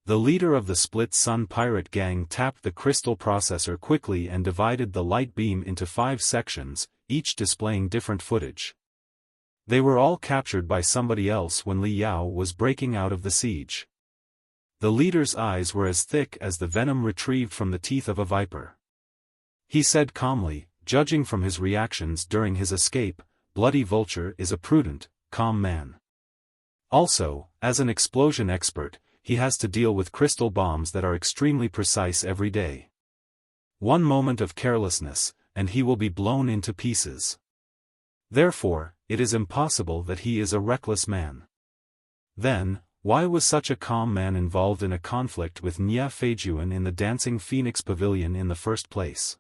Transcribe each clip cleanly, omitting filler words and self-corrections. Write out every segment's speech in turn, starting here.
The leader of the Split Sun pirate gang tapped the crystal processor quickly and divided the light beam into 5 sections, each displaying different footage. They were all captured by somebody else when Li Yao was breaking out of the siege. The leader's eyes were as thick as the venom retrieved from the teeth of a viper. He said calmly, judging from his reactions during his escape, Bloody Vulture is a prudent, calm man. Also, as an explosion expert, he has to deal with crystal bombs that are extremely precise every day. One moment of carelessness, and he will be blown into pieces. Therefore, it is impossible that he is a reckless man. Then, why was such a calm man involved in a conflict with Nya Feijuan in the Dancing Phoenix Pavilion in the first place?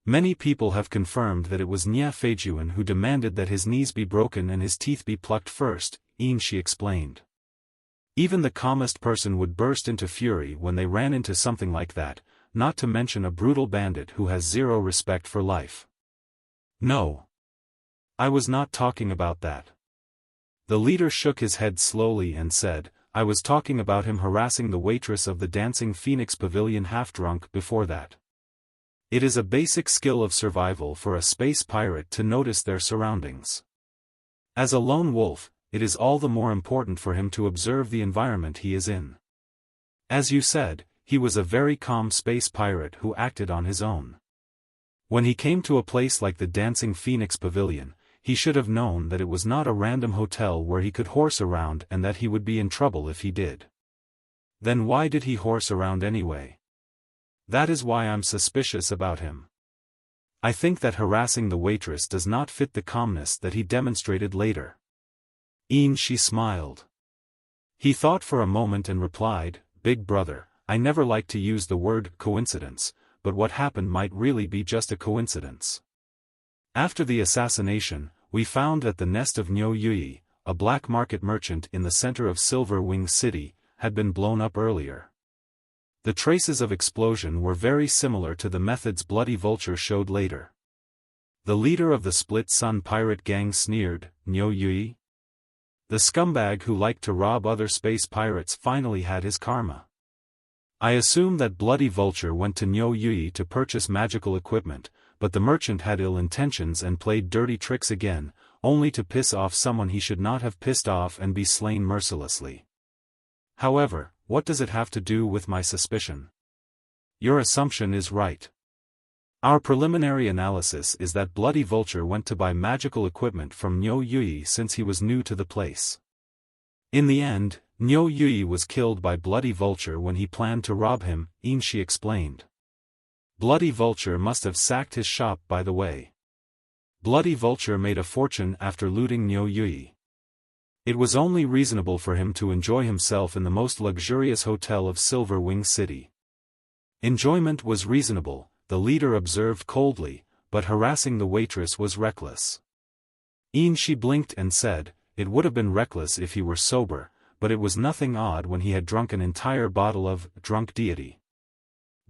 Many people have confirmed that it was Nya Feijuan who demanded that his knees be broken and his teeth be plucked first, she explained. Even the calmest person would burst into fury when they ran into something like that, not to mention a brutal bandit who has zero respect for life. No. I was not talking about that. The leader shook his head slowly and said, I was talking about him harassing the waitress of the Dancing Phoenix Pavilion half-drunk before that. It is a basic skill of survival for a space pirate to notice their surroundings. As a lone wolf, it is all the more important for him to observe the environment he is in. As you said, he was a very calm space pirate who acted on his own. When he came to a place like the Dancing Phoenix Pavilion, he should have known that it was not a random hotel where he could horse around and that he would be in trouble if he did. Then why did he horse around anyway? That is why I'm suspicious about him. I think that harassing the waitress does not fit the calmness that he demonstrated later. She smiled. He thought for a moment and replied, Big brother, I never like to use the word coincidence, but what happened might really be just a coincidence. After the assassination, we found that the nest of Niu Yui, a black market merchant in the center of Silver Wing City, had been blown up earlier. The traces of explosion were very similar to the methods Bloody Vulture showed later. The leader of the Split Sun pirate gang sneered, Niu Yui? The scumbag who liked to rob other space pirates finally had his karma. I assume that Bloody Vulture went to Niu Yui to purchase magical equipment, but the merchant had ill intentions and played dirty tricks again, only to piss off someone he should not have pissed off and be slain mercilessly. However, what does it have to do with my suspicion? Your assumption is right. Our preliminary analysis is that Bloody Vulture went to buy magical equipment from Niu Yui since he was new to the place. In the end, Niu Yui was killed by Bloody Vulture when he planned to rob him, she explained. Bloody Vulture must have sacked his shop by the way. Bloody Vulture made a fortune after looting Niu Yui. It was only reasonable for him to enjoy himself in the most luxurious hotel of Silver Wing City. Enjoyment was reasonable, the leader observed coldly, but harassing the waitress was reckless. She blinked and said, it would have been reckless if he were sober, but it was nothing odd when he had drunk an entire bottle of Drunk Deity.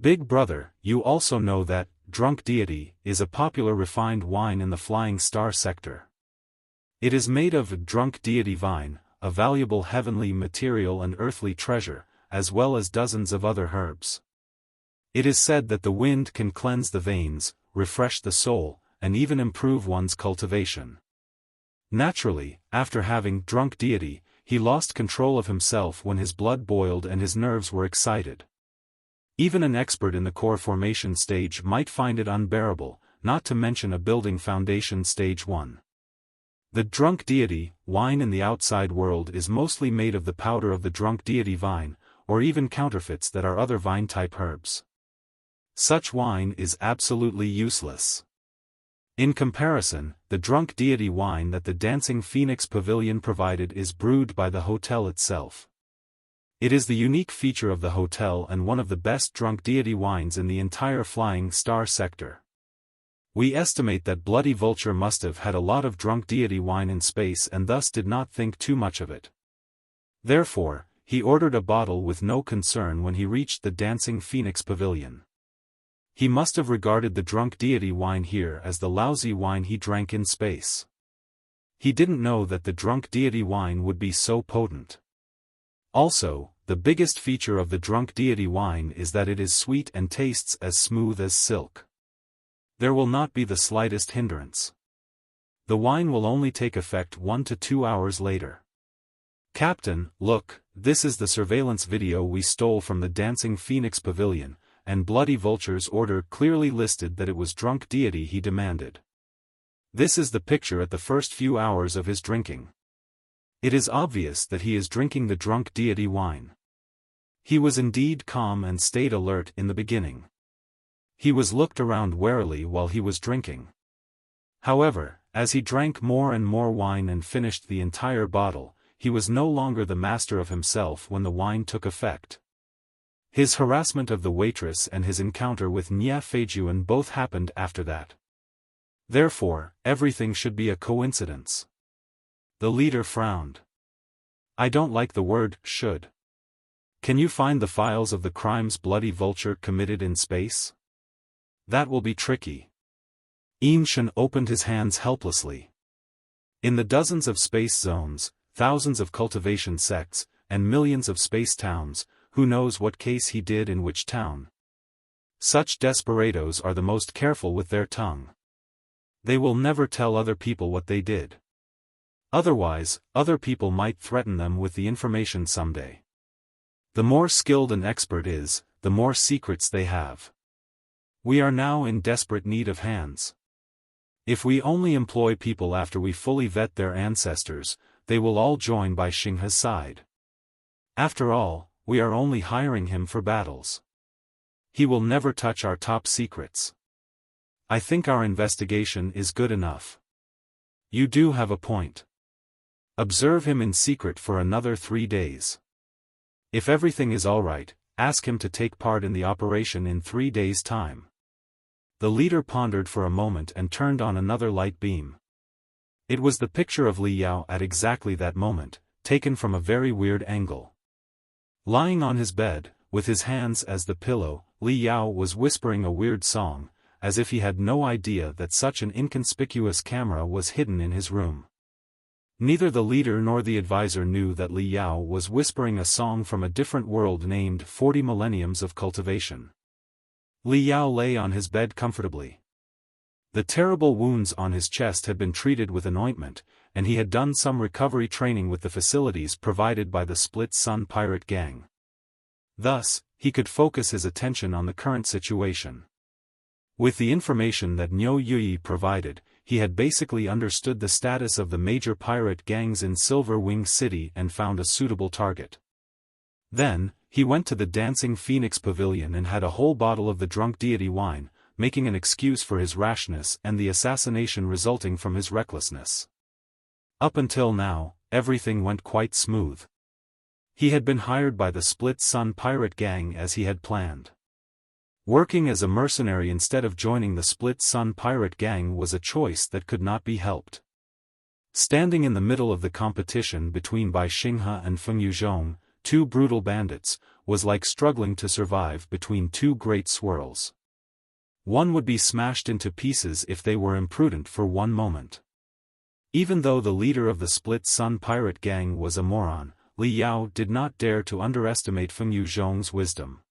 Big brother, you also know that Drunk Deity is a popular refined wine in the Flying Star sector. It is made of Drunk Deity vine, a valuable heavenly material and earthly treasure, as well as dozens of other herbs. It is said that the wind can cleanse the veins, refresh the soul, and even improve one's cultivation. Naturally, after having drunk Deity, he lost control of himself when his blood boiled and his nerves were excited. Even an expert in the core formation stage might find it unbearable, not to mention a building foundation stage 1. The Drunk Deity wine in the outside world is mostly made of the powder of the Drunk Deity vine, or even counterfeits that are other vine-type herbs. Such wine is absolutely useless. In comparison, the Drunk Deity wine that the Dancing Phoenix Pavilion provided is brewed by the hotel itself. It is the unique feature of the hotel and one of the best Drunk Deity wines in the entire Flying Star sector. We estimate that Bloody Vulture must have had a lot of Drunk Deity wine in space and thus did not think too much of it. Therefore, he ordered a bottle with no concern when he reached the Dancing Phoenix Pavilion. He must have regarded the Drunk Deity wine here as the lousy wine he drank in space. He didn't know that the Drunk Deity wine would be so potent. Also, the biggest feature of the drunk deity wine is that it is sweet and tastes as smooth as silk. There will not be the slightest hindrance. The wine will only take effect 1 to 2 hours later. Captain, look, this is the surveillance video we stole from the Dancing Phoenix Pavilion, and Bloody Vulture's order clearly listed that it was drunk deity he demanded. This is the picture at the first few hours of his drinking. It is obvious that he is drinking the drunk deity wine. He was indeed calm and stayed alert in the beginning. He was looked around warily while he was drinking. However, as he drank more and more wine and finished the entire bottle, he was no longer the master of himself when the wine took effect. His harassment of the waitress and his encounter with Nya Feijuan both happened after that. Therefore, everything should be a coincidence. The leader frowned. I don't like the word should. Can you find the files of the crimes Bloody Vulture committed in space? That will be tricky. Shen opened his hands helplessly. In the dozens of space zones, thousands of cultivation sects, and millions of space towns, who knows what case he did in which town? Such desperados are the most careful with their tongue. They will never tell other people what they did. Otherwise, other people might threaten them with the information someday. The more skilled an expert is, the more secrets they have. We are now in desperate need of hands. If we only employ people after we fully vet their ancestors, they will all join by Xinghe's side. After all, we are only hiring him for battles. He will never touch our top secrets. I think our investigation is good enough. You do have a point. Observe him in secret for another 3 days. If everything is alright, ask him to take part in the operation in 3 days' time. The leader pondered for a moment and turned on another light beam. It was the picture of Li Yao at exactly that moment, taken from a very weird angle. Lying on his bed, with his hands as the pillow, Li Yao was whispering a weird song, as if he had no idea that such an inconspicuous camera was hidden in his room. Neither the leader nor the advisor knew that Li Yao was whispering a song from a different world named 40 Millenniums of Cultivation. Li Yao lay on his bed comfortably. The terrible wounds on his chest had been treated with an ointment, and he had done some recovery training with the facilities provided by the Split Sun pirate gang. Thus, he could focus his attention on the current situation. With the information that Niu Yui provided, he had basically understood the status of the major pirate gangs in Silver Wing City and found a suitable target. Then, he went to the Dancing Phoenix Pavilion and had a whole bottle of the drunk deity wine, making an excuse for his rashness and the assassination resulting from his recklessness. Up until now, everything went quite smooth. He had been hired by the Split Sun pirate gang as he had planned. Working as a mercenary instead of joining the Split Sun pirate gang was a choice that could not be helped. Standing in the middle of the competition between Bai Xinghe and Fengyu Zhong, two brutal bandits, was like struggling to survive between two great swirls. One would be smashed into pieces if they were imprudent for one moment. Even though the leader of the Split Sun pirate gang was a moron, Li Yao did not dare to underestimate Fengyu Zhong's wisdom.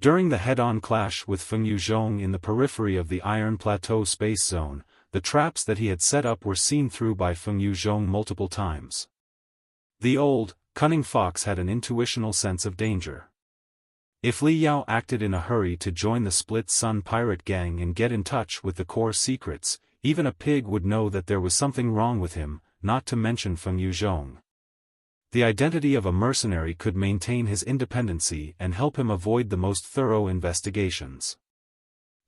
During the head-on clash with Fengyu Zhong in the periphery of the Iron Plateau space zone, the traps that he had set up were seen through by Fengyu Zhong multiple times. The old, cunning fox had an intuitional sense of danger. If Li Yao acted in a hurry to join the Split Sun pirate gang and get in touch with the core secrets, even a pig would know that there was something wrong with him, not to mention Fengyu Zhong. The identity of a mercenary could maintain his independency and help him avoid the most thorough investigations.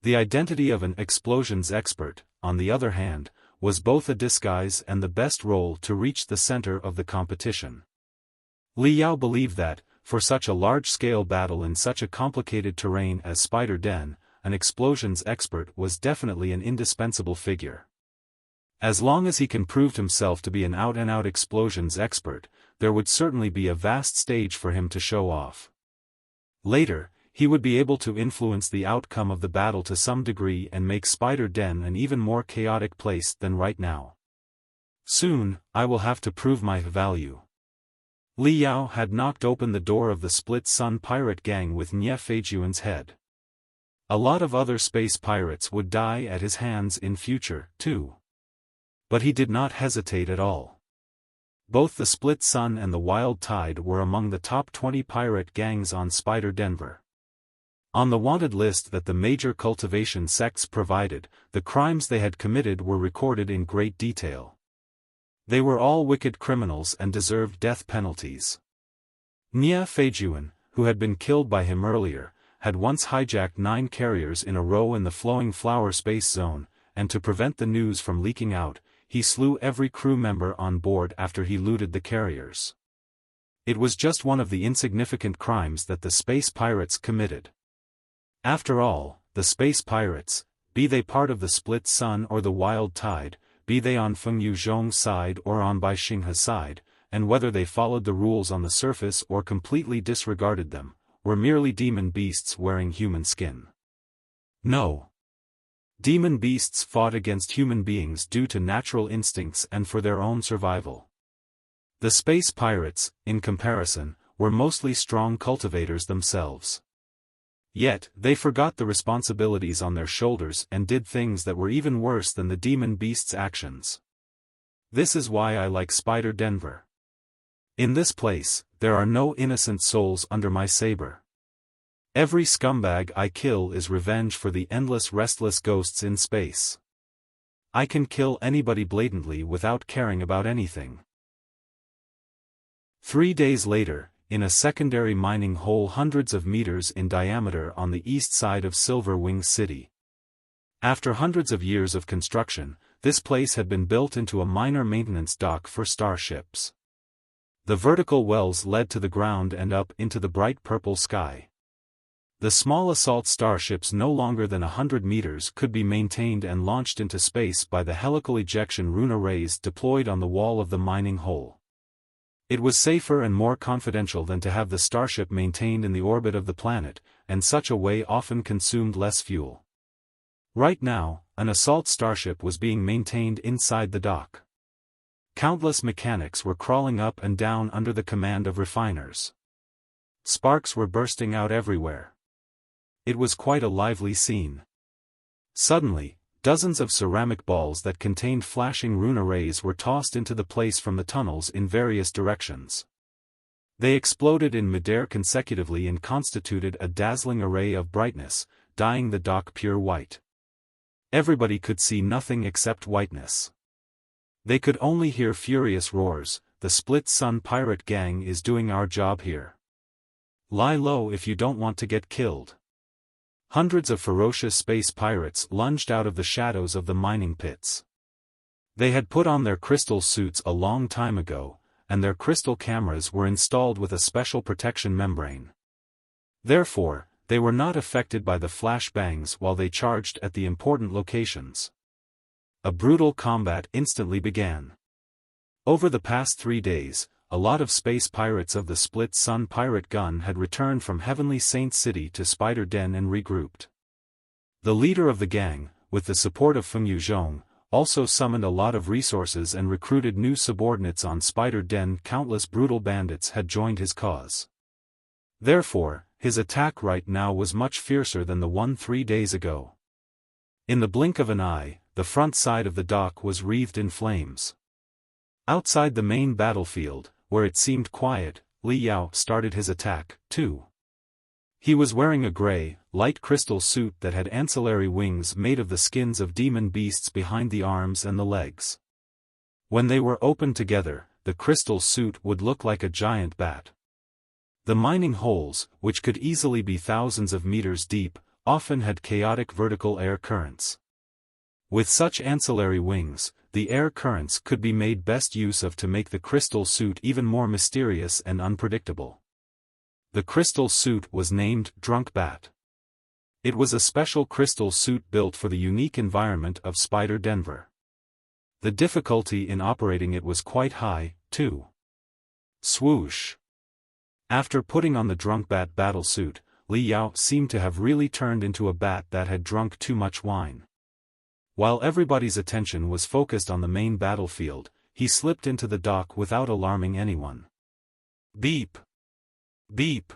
The identity of an explosions expert, on the other hand, was both a disguise and the best role to reach the center of the competition. Li Yao believed that, for such a large-scale battle in such a complicated terrain as Spider Den, an explosions expert was definitely an indispensable figure. As long as he can prove himself to be an out-and-out explosions expert, there would certainly be a vast stage for him to show off. Later, he would be able to influence the outcome of the battle to some degree and make Spider Den an even more chaotic place than right now. Soon, I will have to prove my value. Li Yao had knocked open the door of the Split Sun pirate gang with Nye Feiyuan's head. A lot of other space pirates would die at his hands in future, too. But he did not hesitate at all. Both the Split Sun and the Wild Tide were among the top 20 pirate gangs on Spider Denver. On the wanted list that the major cultivation sects provided, the crimes they had committed were recorded in great detail. They were all wicked criminals and deserved death penalties. Nye Feiyuan, who had been killed by him earlier, had once hijacked 9 carriers in a row in the Flowing Flower Space Zone, and to prevent the news from leaking out, he slew every crew member on board after he looted the carriers. It was just one of the insignificant crimes that the space pirates committed. After all, the space pirates, be they part of the Split Sun or the Wild Tide, be they on Fengyu Zhong's side or on Bai Xinghe's side, and whether they followed the rules on the surface or completely disregarded them, were merely demon beasts wearing human skin. No. Demon beasts fought against human beings due to natural instincts and for their own survival. The space pirates, in comparison, were mostly strong cultivators themselves. Yet, they forgot the responsibilities on their shoulders and did things that were even worse than the demon beast's actions. This is why I like Spider Denver. In this place, there are no innocent souls under my saber. Every scumbag I kill is revenge for the endless restless ghosts in space. I can kill anybody blatantly without caring about anything. 3 days later, in a secondary mining hole hundreds of meters in diameter on the east side of Silver Wing City. After hundreds of years of construction, this place had been built into a minor maintenance dock for starships. The vertical wells led to the ground and up into the bright purple sky. The small assault starships no longer than 100 meters could be maintained and launched into space by the helical ejection rune arrays deployed on the wall of the mining hole. It was safer and more confidential than to have the starship maintained in the orbit of the planet, and such a way often consumed less fuel. Right now, an assault starship was being maintained inside the dock. Countless mechanics were crawling up and down under the command of refiners. Sparks were bursting out everywhere. It was quite a lively scene. Suddenly, dozens of ceramic balls that contained flashing rune arrays were tossed into the place from the tunnels in various directions. They exploded in midair consecutively and constituted a dazzling array of brightness, dyeing the dock pure white. Everybody could see nothing except whiteness. They could only hear furious roars. The Split Sun pirate gang is doing our job here. Lie low if you don't want to get killed. Hundreds of ferocious space pirates lunged out of the shadows of the mining pits. They had put on their crystal suits a long time ago, and their crystal cameras were installed with a special protection membrane. Therefore, they were not affected by the flashbangs while they charged at the important locations. A brutal combat instantly began. Over the past 3 days, a lot of space pirates of the Split Sun pirate gun had returned from Heavenly Saint City to Spider Den and regrouped. The leader of the gang, with the support of Fengyu Zhong, also summoned a lot of resources and recruited new subordinates on Spider Den. Countless brutal bandits had joined his cause. Therefore, his attack right now was much fiercer than the one 3 days ago. In the blink of an eye, the front side of the dock was wreathed in flames. Outside the main battlefield, where it seemed quiet, Li Yao started his attack, too. He was wearing a gray, light crystal suit that had ancillary wings made of the skins of demon beasts behind the arms and the legs. When they were opened together, the crystal suit would look like a giant bat. The mining holes, which could easily be thousands of meters deep, often had chaotic vertical air currents. With such ancillary wings, the air currents could be made best use of to make the crystal suit even more mysterious and unpredictable. The crystal suit was named Drunk Bat. It was a special crystal suit built for the unique environment of Spider Denver. The difficulty in operating it was quite high, too. Swoosh! After putting on the Drunk Bat battle suit, Li Yao seemed to have really turned into a bat that had drunk too much wine. While everybody's attention was focused on the main battlefield, he slipped into the dock without alarming anyone. Beep. Beep.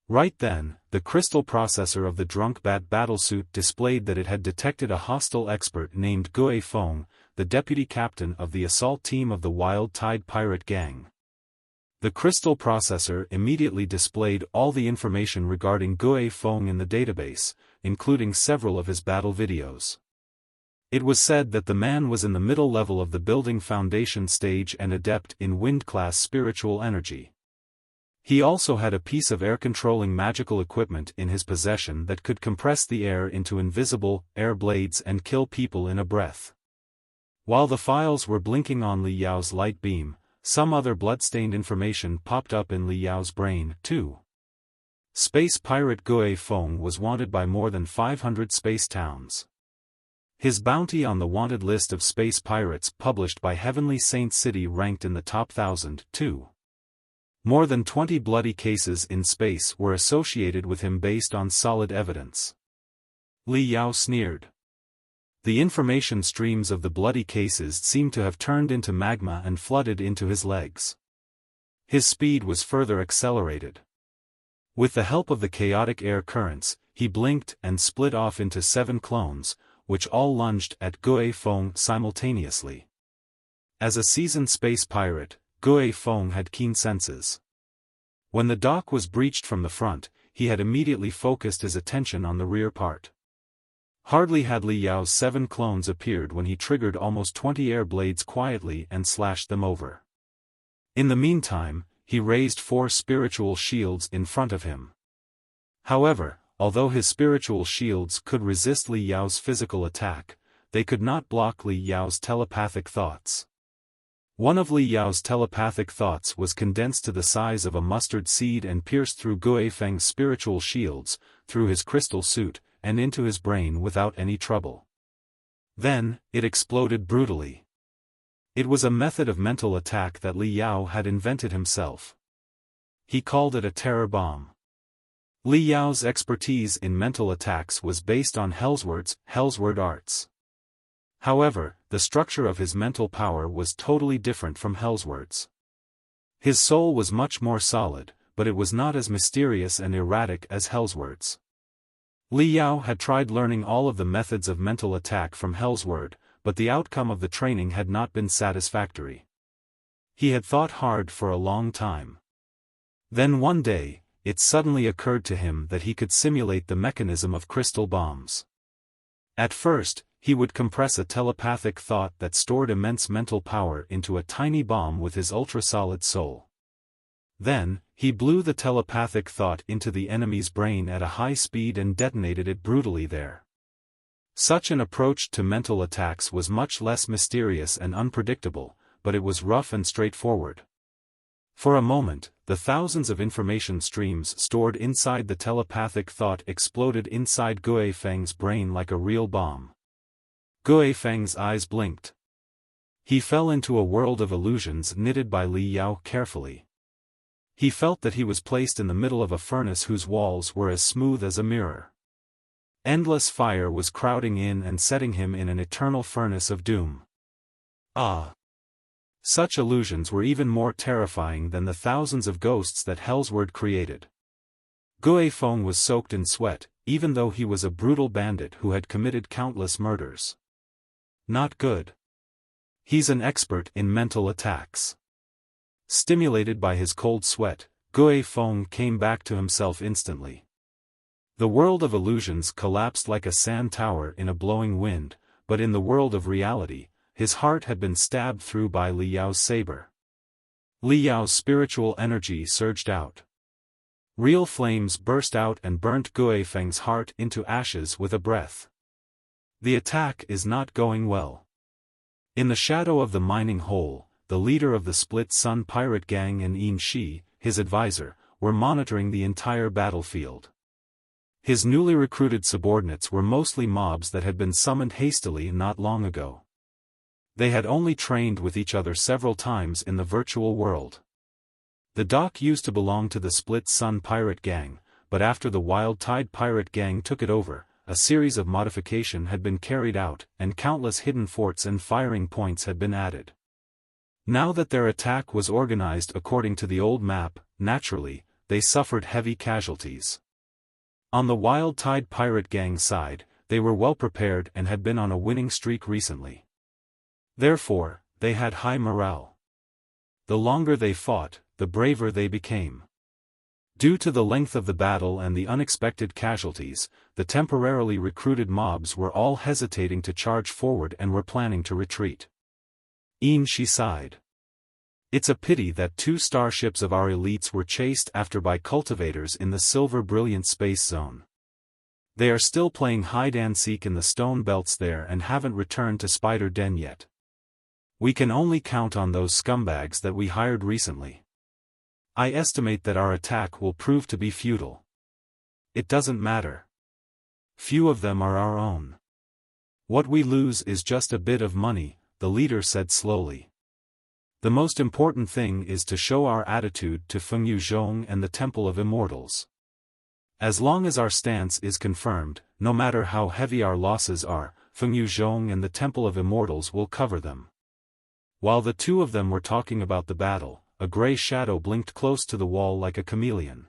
Right then, the crystal processor of the drunk bat battlesuit displayed that it had detected a hostile expert named Gui Feng, the deputy captain of the assault team of the Wild Tide pirate gang. The crystal processor immediately displayed all the information regarding Gui Feng in the database, including several of his battle videos. It was said that the man was in the middle level of the building foundation stage and adept in wind-class spiritual energy. He also had a piece of air-controlling magical equipment in his possession that could compress the air into invisible air blades and kill people in a breath. While the files were blinking on Li Yao's light beam, some other bloodstained information popped up in Li Yao's brain, too. Space pirate Gui Feng was wanted by more than 500 space towns. His bounty on the wanted list of space pirates published by Heavenly Saint City ranked in the top 1,000, too. More than 20 bloody cases in space were associated with him based on solid evidence. Li Yao sneered. The information streams of the bloody cases seemed to have turned into magma and flooded into his legs. His speed was further accelerated. With the help of the chaotic air currents, he blinked and split off into 7 clones, which all lunged at Gui Feng simultaneously. As a seasoned space pirate, Gui Feng had keen senses. When the dock was breached from the front, he had immediately focused his attention on the rear part. Hardly had Li Yao's 7 clones appeared when he triggered almost 20 air blades quietly and slashed them over. In the meantime, he raised 4 spiritual shields in front of him. However, although his spiritual shields could resist Li Yao's physical attack, they could not block Li Yao's telepathic thoughts. One of Li Yao's telepathic thoughts was condensed to the size of a mustard seed and pierced through Gui Feng's spiritual shields, through his crystal suit, and into his brain without any trouble. Then, it exploded brutally. It was a method of mental attack that Li Yao had invented himself. He called it a terror bomb. Li Yao's expertise in mental attacks was based on Hellsword arts. However, the structure of his mental power was totally different from Hellsword's. His soul was much more solid, but it was not as mysterious and erratic as Hellsword's. Li Yao had tried learning all of the methods of mental attack from Hellsword, but the outcome of the training had not been satisfactory. He had thought hard for a long time. Then one day, it suddenly occurred to him that he could simulate the mechanism of crystal bombs. At first, he would compress a telepathic thought that stored immense mental power into a tiny bomb with his ultra-solid soul. Then, he blew the telepathic thought into the enemy's brain at a high speed and detonated it brutally there. Such an approach to mental attacks was much less mysterious and unpredictable, but it was rough and straightforward. For a moment, the thousands of information streams stored inside the telepathic thought exploded inside Gui Feng's brain like a real bomb. Gui Feng's eyes blinked. He fell into a world of illusions knitted by Li Yao carefully. He felt that he was placed in the middle of a furnace whose walls were as smooth as a mirror. Endless fire was crowding in and setting him in an eternal furnace of doom. Ah! Such illusions were even more terrifying than the thousands of ghosts that Hellsword created. Gui Feng was soaked in sweat, even though he was a brutal bandit who had committed countless murders. Not good. He's an expert in mental attacks. Stimulated by his cold sweat, Gui Feng came back to himself instantly. The world of illusions collapsed like a sand tower in a blowing wind, but in the world of reality, his heart had been stabbed through by Li Yao's saber. Li Yao's spiritual energy surged out. Real flames burst out and burnt Gui Feng's heart into ashes with a breath. The attack is not going well. In the shadow of the mining hole, the leader of the Split Sun pirate gang and Yin Shi, his advisor, were monitoring the entire battlefield. His newly recruited subordinates were mostly mobs that had been summoned hastily not long ago. They had only trained with each other several times in the virtual world. The dock used to belong to the Split Sun pirate gang, but after the Wild Tide pirate gang took it over, a series of modification had been carried out, and countless hidden forts and firing points had been added. Now that their attack was organized according to the old map, naturally, they suffered heavy casualties. On the Wild Tide pirate gang side, they were well prepared and had been on a winning streak recently. Therefore, they had high morale. The longer they fought, the braver they became. Due to the length of the battle and the unexpected casualties, the temporarily recruited mobs were all hesitating to charge forward and were planning to retreat. Xinghe sighed. It's a pity that 2 starships of our elites were chased after by cultivators in the Silver Brilliant Space Zone. They are still playing hide-and-seek in the stone belts there and haven't returned to Spider Den yet. We can only count on those scumbags that we hired recently. I estimate that our attack will prove to be futile. It doesn't matter. Few of them are our own. What we lose is just a bit of money, the leader said slowly. The most important thing is to show our attitude to Fengyu Zhong and the Temple of Immortals. As long as our stance is confirmed, no matter how heavy our losses are, Fengyu Zhong and the Temple of Immortals will cover them. While the two of them were talking about the battle, a gray shadow blinked close to the wall like a chameleon.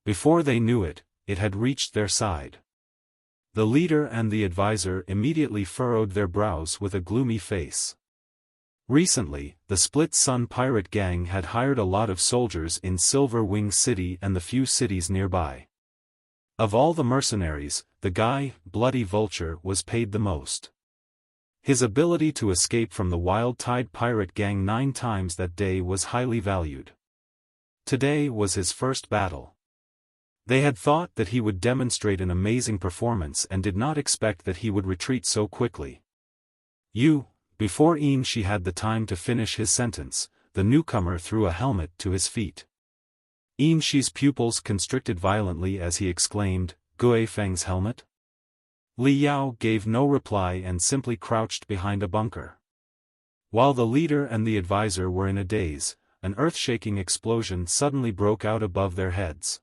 Before they knew it, it had reached their side. The leader and the advisor immediately furrowed their brows with a gloomy face. Recently, the Split Sun pirate gang had hired a lot of soldiers in Silver Wing City and the few cities nearby. Of all the mercenaries, the guy, Bloody Vulture, was paid the most. His ability to escape from the Wild Tide pirate gang 9 times that day was highly valued. Today was his first battle. They had thought that he would demonstrate an amazing performance and did not expect that he would retreat so quickly. Before Xinghe had the time to finish his sentence, the newcomer threw a helmet to his feet. Xinghe's pupils constricted violently as he exclaimed, "Gui Feng's helmet?" Li Yao gave no reply and simply crouched behind a bunker. While the leader and the advisor were in a daze, an earth-shaking explosion suddenly broke out above their heads.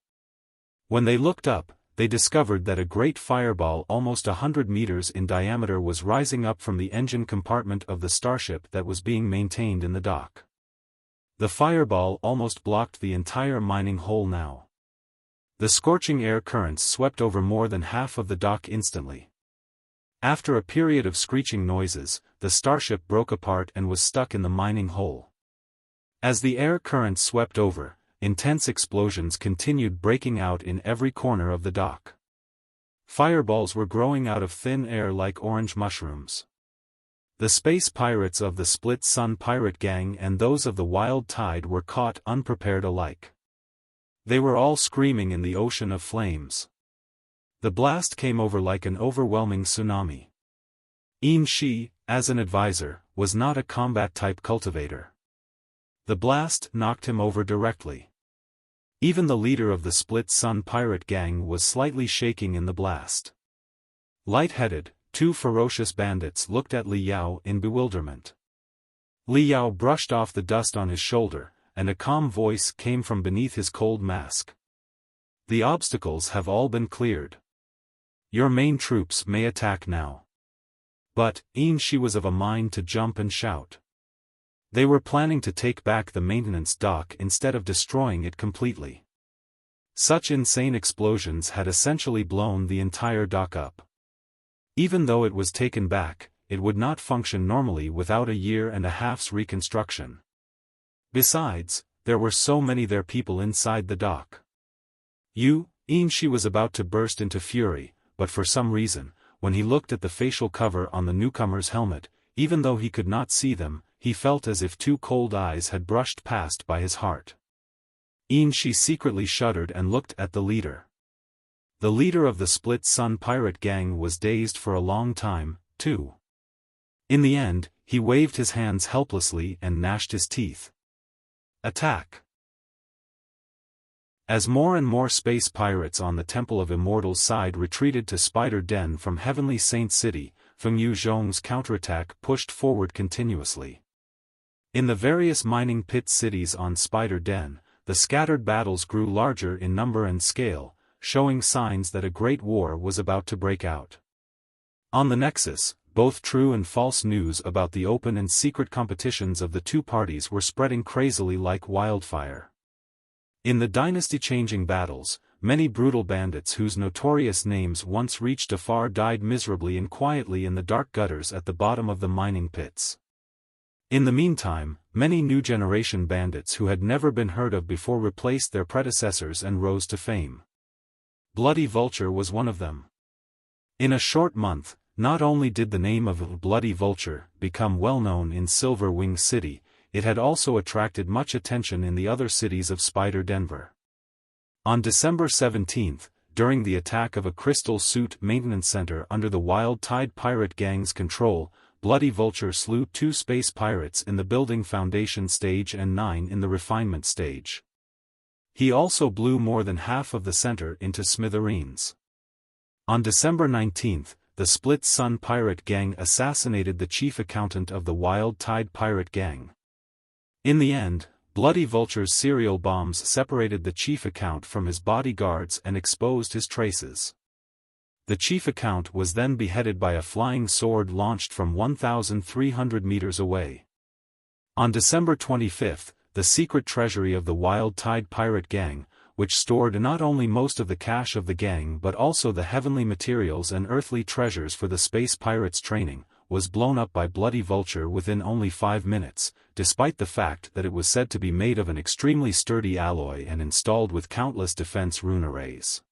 When they looked up, they discovered that a great fireball almost 100 meters in diameter was rising up from the engine compartment of the starship that was being maintained in the dock. The fireball almost blocked the entire mining hole now. The scorching air currents swept over more than half of the dock instantly. After a period of screeching noises, the starship broke apart and was stuck in the mining hole. As the air currents swept over, intense explosions continued breaking out in every corner of the dock. Fireballs were growing out of thin air like orange mushrooms. The space pirates of the Split Sun pirate gang and those of the Wild Tide were caught unprepared alike. They were all screaming in the ocean of flames. The blast came over like an overwhelming tsunami. Xinghe, as an advisor, was not a combat-type cultivator. The blast knocked him over directly. Even the leader of the Split Sun pirate gang was slightly shaking in the blast. Light-headed, 2 ferocious bandits looked at Li Yao in bewilderment. Li Yao brushed off the dust on his shoulder, and a calm voice came from beneath his cold mask. "The obstacles have all been cleared. Your main troops may attack now." But Xinghe was of a mind to jump and shout. They were planning to take back the maintenance dock instead of destroying it completely. Such insane explosions had essentially blown the entire dock up. Even though it was taken back, it would not function normally without a year and a half's reconstruction. Besides, there were so many their people inside the dock. Xinghe was about to burst into fury, but for some reason, when he looked at the facial cover on the newcomer's helmet, even though he could not see them, he felt as if 2 cold eyes had brushed past by his heart. Xinghe secretly shuddered and looked at the leader. The leader of the Split Sun pirate gang was dazed for a long time, too. In the end, he waved his hands helplessly and gnashed his teeth. Attack! As more and more space pirates on the Temple of Immortals side retreated to Spider Den from Heavenly Saint City, Fengyu Zhong's counterattack pushed forward continuously. In the various mining pit cities on Spider Den, the scattered battles grew larger in number and scale, showing signs that a great war was about to break out. On the Nexus, both true and false news about the open and secret competitions of the two parties were spreading crazily like wildfire. In the dynasty-changing battles, many brutal bandits whose notorious names once reached afar died miserably and quietly in the dark gutters at the bottom of the mining pits. In the meantime, many new generation bandits who had never been heard of before replaced their predecessors and rose to fame. Bloody Vulture was one of them. In a short month, not only did the name of Bloody Vulture become well known in Silver Wing City, it had also attracted much attention in the other cities of Spider Denver. On December 17, during the attack of a Crystal Suit maintenance center under the Wild Tide pirate gang's control, Bloody Vulture slew 2 space pirates in the building foundation stage and 9 in the refinement stage. He also blew more than half of the center into smithereens. On December 19, the Split Sun pirate gang assassinated the chief accountant of the Wild Tide pirate gang. In the end, Bloody Vulture's serial bombs separated the chief account from his bodyguards and exposed his traces. The chief account was then beheaded by a flying sword launched from 1,300 meters away. On December 25, the secret treasury of the Wild Tide pirate gang, which stored not only most of the cash of the gang but also the heavenly materials and earthly treasures for the space pirates' training, was blown up by Bloody Vulture within only 5 minutes, despite the fact that it was said to be made of an extremely sturdy alloy and installed with countless defense rune arrays.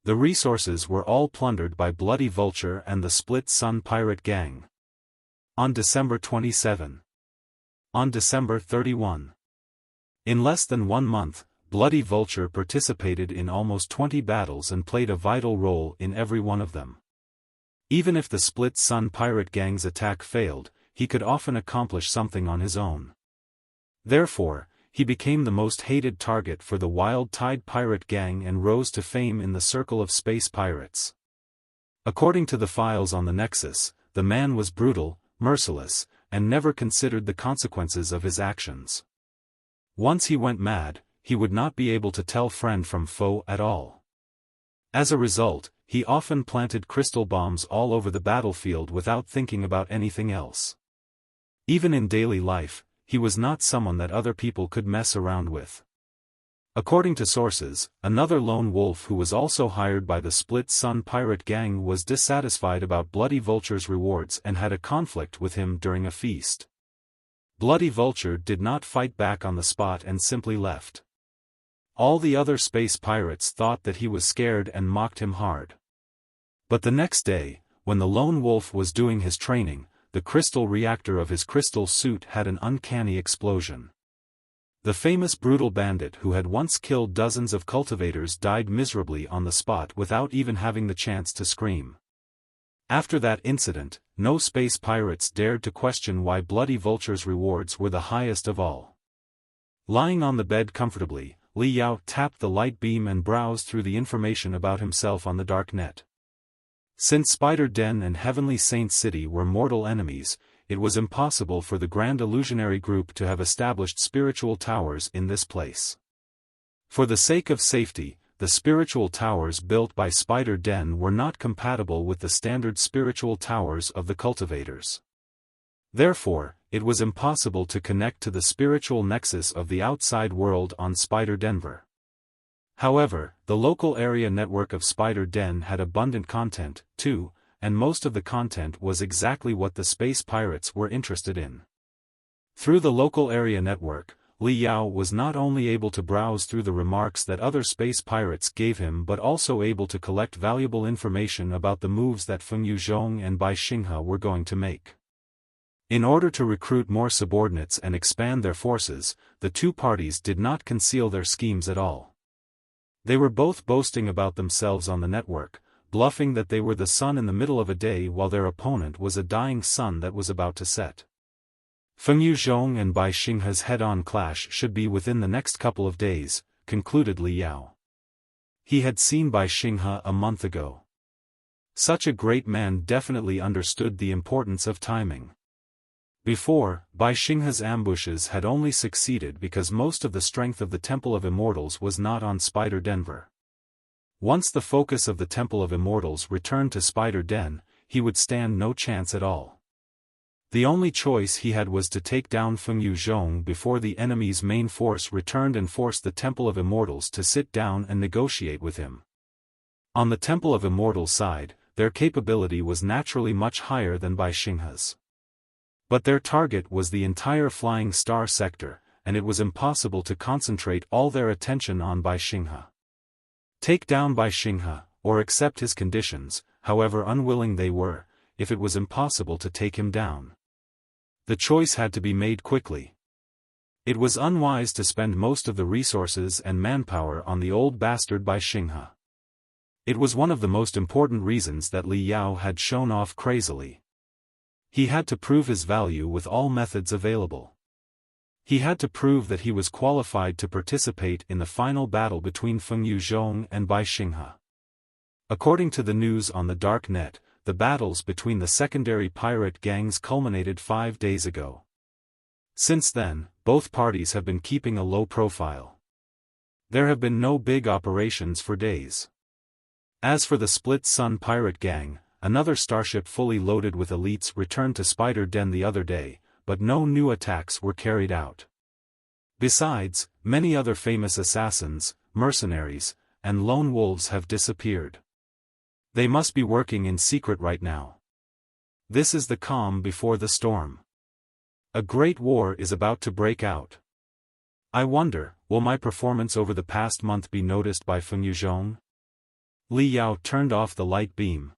The resources were all plundered by Bloody Vulture and the Split Sun pirate gang. On December 27. On December 31. In less than 1 month, Bloody Vulture participated in almost 20 battles and played a vital role in every one of them. Even if the Split Sun pirate gang's attack failed, he could often accomplish something on his own. Therefore, he became the most hated target for the Wild Tide pirate gang and rose to fame in the circle of space pirates. According to the files on the Nexus, the man was brutal, merciless, and never considered the consequences of his actions. Once he went mad, he would not be able to tell friend from foe at all. As a result, he often planted crystal bombs all over the battlefield without thinking about anything else. Even in daily life, he was not someone that other people could mess around with. According to sources, another lone wolf who was also hired by the Split Sun pirate gang was dissatisfied about Bloody Vulture's rewards and had a conflict with him during a feast. Bloody Vulture did not fight back on the spot and simply left. All the other space pirates thought that he was scared and mocked him hard. But the next day, when the lone wolf was doing his training, the crystal reactor of his crystal suit had an uncanny explosion. The famous brutal bandit who had once killed dozens of cultivators died miserably on the spot without even having the chance to scream. After that incident, no space pirates dared to question why Bloody Vulture's rewards were the highest of all. Lying on the bed comfortably, Li Yao tapped the light beam and browsed through the information about himself on the dark net. Since Spider Den and Heavenly Saint City were mortal enemies, it was impossible for the Grand Illusionary Group to have established spiritual towers in this place. For the sake of safety, the spiritual towers built by Spider Den were not compatible with the standard spiritual towers of the cultivators. Therefore, it was impossible to connect to the spiritual nexus of the outside world on Spider Denver. However, the local area network of Spider Den had abundant content, too, and most of the content was exactly what the space pirates were interested in. Through the local area network, Li Yao was not only able to browse through the remarks that other space pirates gave him but also able to collect valuable information about the moves that Fengyu, Zhong and Bai Xinghe were going to make. In order to recruit more subordinates and expand their forces, the two parties did not conceal their schemes at all. They were both boasting about themselves on the network, bluffing that they were the sun in the middle of a day while their opponent was a dying sun that was about to set. Fengyu, Zhong and Bai Xinghe's head-on clash should be within the next couple of days, concluded Li Yao. He had seen Bai Xinghe a month ago. Such a great man definitely understood the importance of timing. Before, Bai Xinghe's ambushes had only succeeded because most of the strength of the Temple of Immortals was not on Spider Denver. Once the focus of the Temple of Immortals returned to Spider Den, he would stand no chance at all. The only choice he had was to take down Fengyu Zhong before the enemy's main force returned and force the Temple of Immortals to sit down and negotiate with him. On the Temple of Immortals side, their capability was naturally much higher than Bai Xinghe's. But their target was the entire Flying Star sector, and it was impossible to concentrate all their attention on Bai Xinghe. Take down Bai Xinghe, or accept his conditions, however unwilling they were, if it was impossible to take him down. The choice had to be made quickly. It was unwise to spend most of the resources and manpower on the old bastard Bai Xinghe. It was one of the most important reasons that Li Yao had shown off crazily. He had to prove his value with all methods available. He had to prove that he was qualified to participate in the final battle between Fengyu Zhong and Bai Xinghe. According to the news on the dark net, the battles between the secondary pirate gangs culminated 5 days ago. Since then, both parties have been keeping a low profile. There have been no big operations for days. As for the Split Sun pirate gang, another starship fully loaded with elites returned to Spider Den the other day, but no new attacks were carried out. Besides, many other famous assassins, mercenaries, and lone wolves have disappeared. They must be working in secret right now. This is the calm before the storm. A great war is about to break out. I wonder, will my performance over the past month be noticed by Fengyu Zhong? Li Yao turned off the light beam.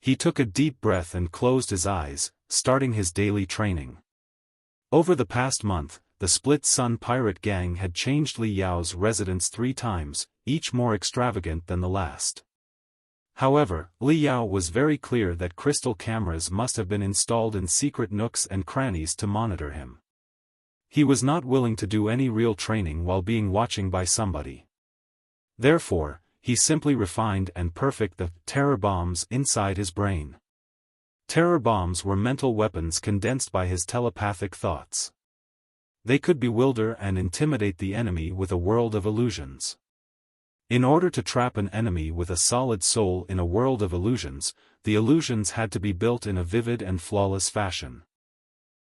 He took a deep breath and closed his eyes, starting his daily training. Over the past month, the Split Sun pirate gang had changed Li Yao's residence 3 times, each more extravagant than the last. However, Li Yao was very clear that crystal cameras must have been installed in secret nooks and crannies to monitor him. He was not willing to do any real training while being watching by somebody. Therefore, he simply refined and perfected the terror bombs inside his brain. Terror bombs were mental weapons condensed by his telepathic thoughts. They could bewilder and intimidate the enemy with a world of illusions. In order to trap an enemy with a solid soul in a world of illusions, the illusions had to be built in a vivid and flawless fashion.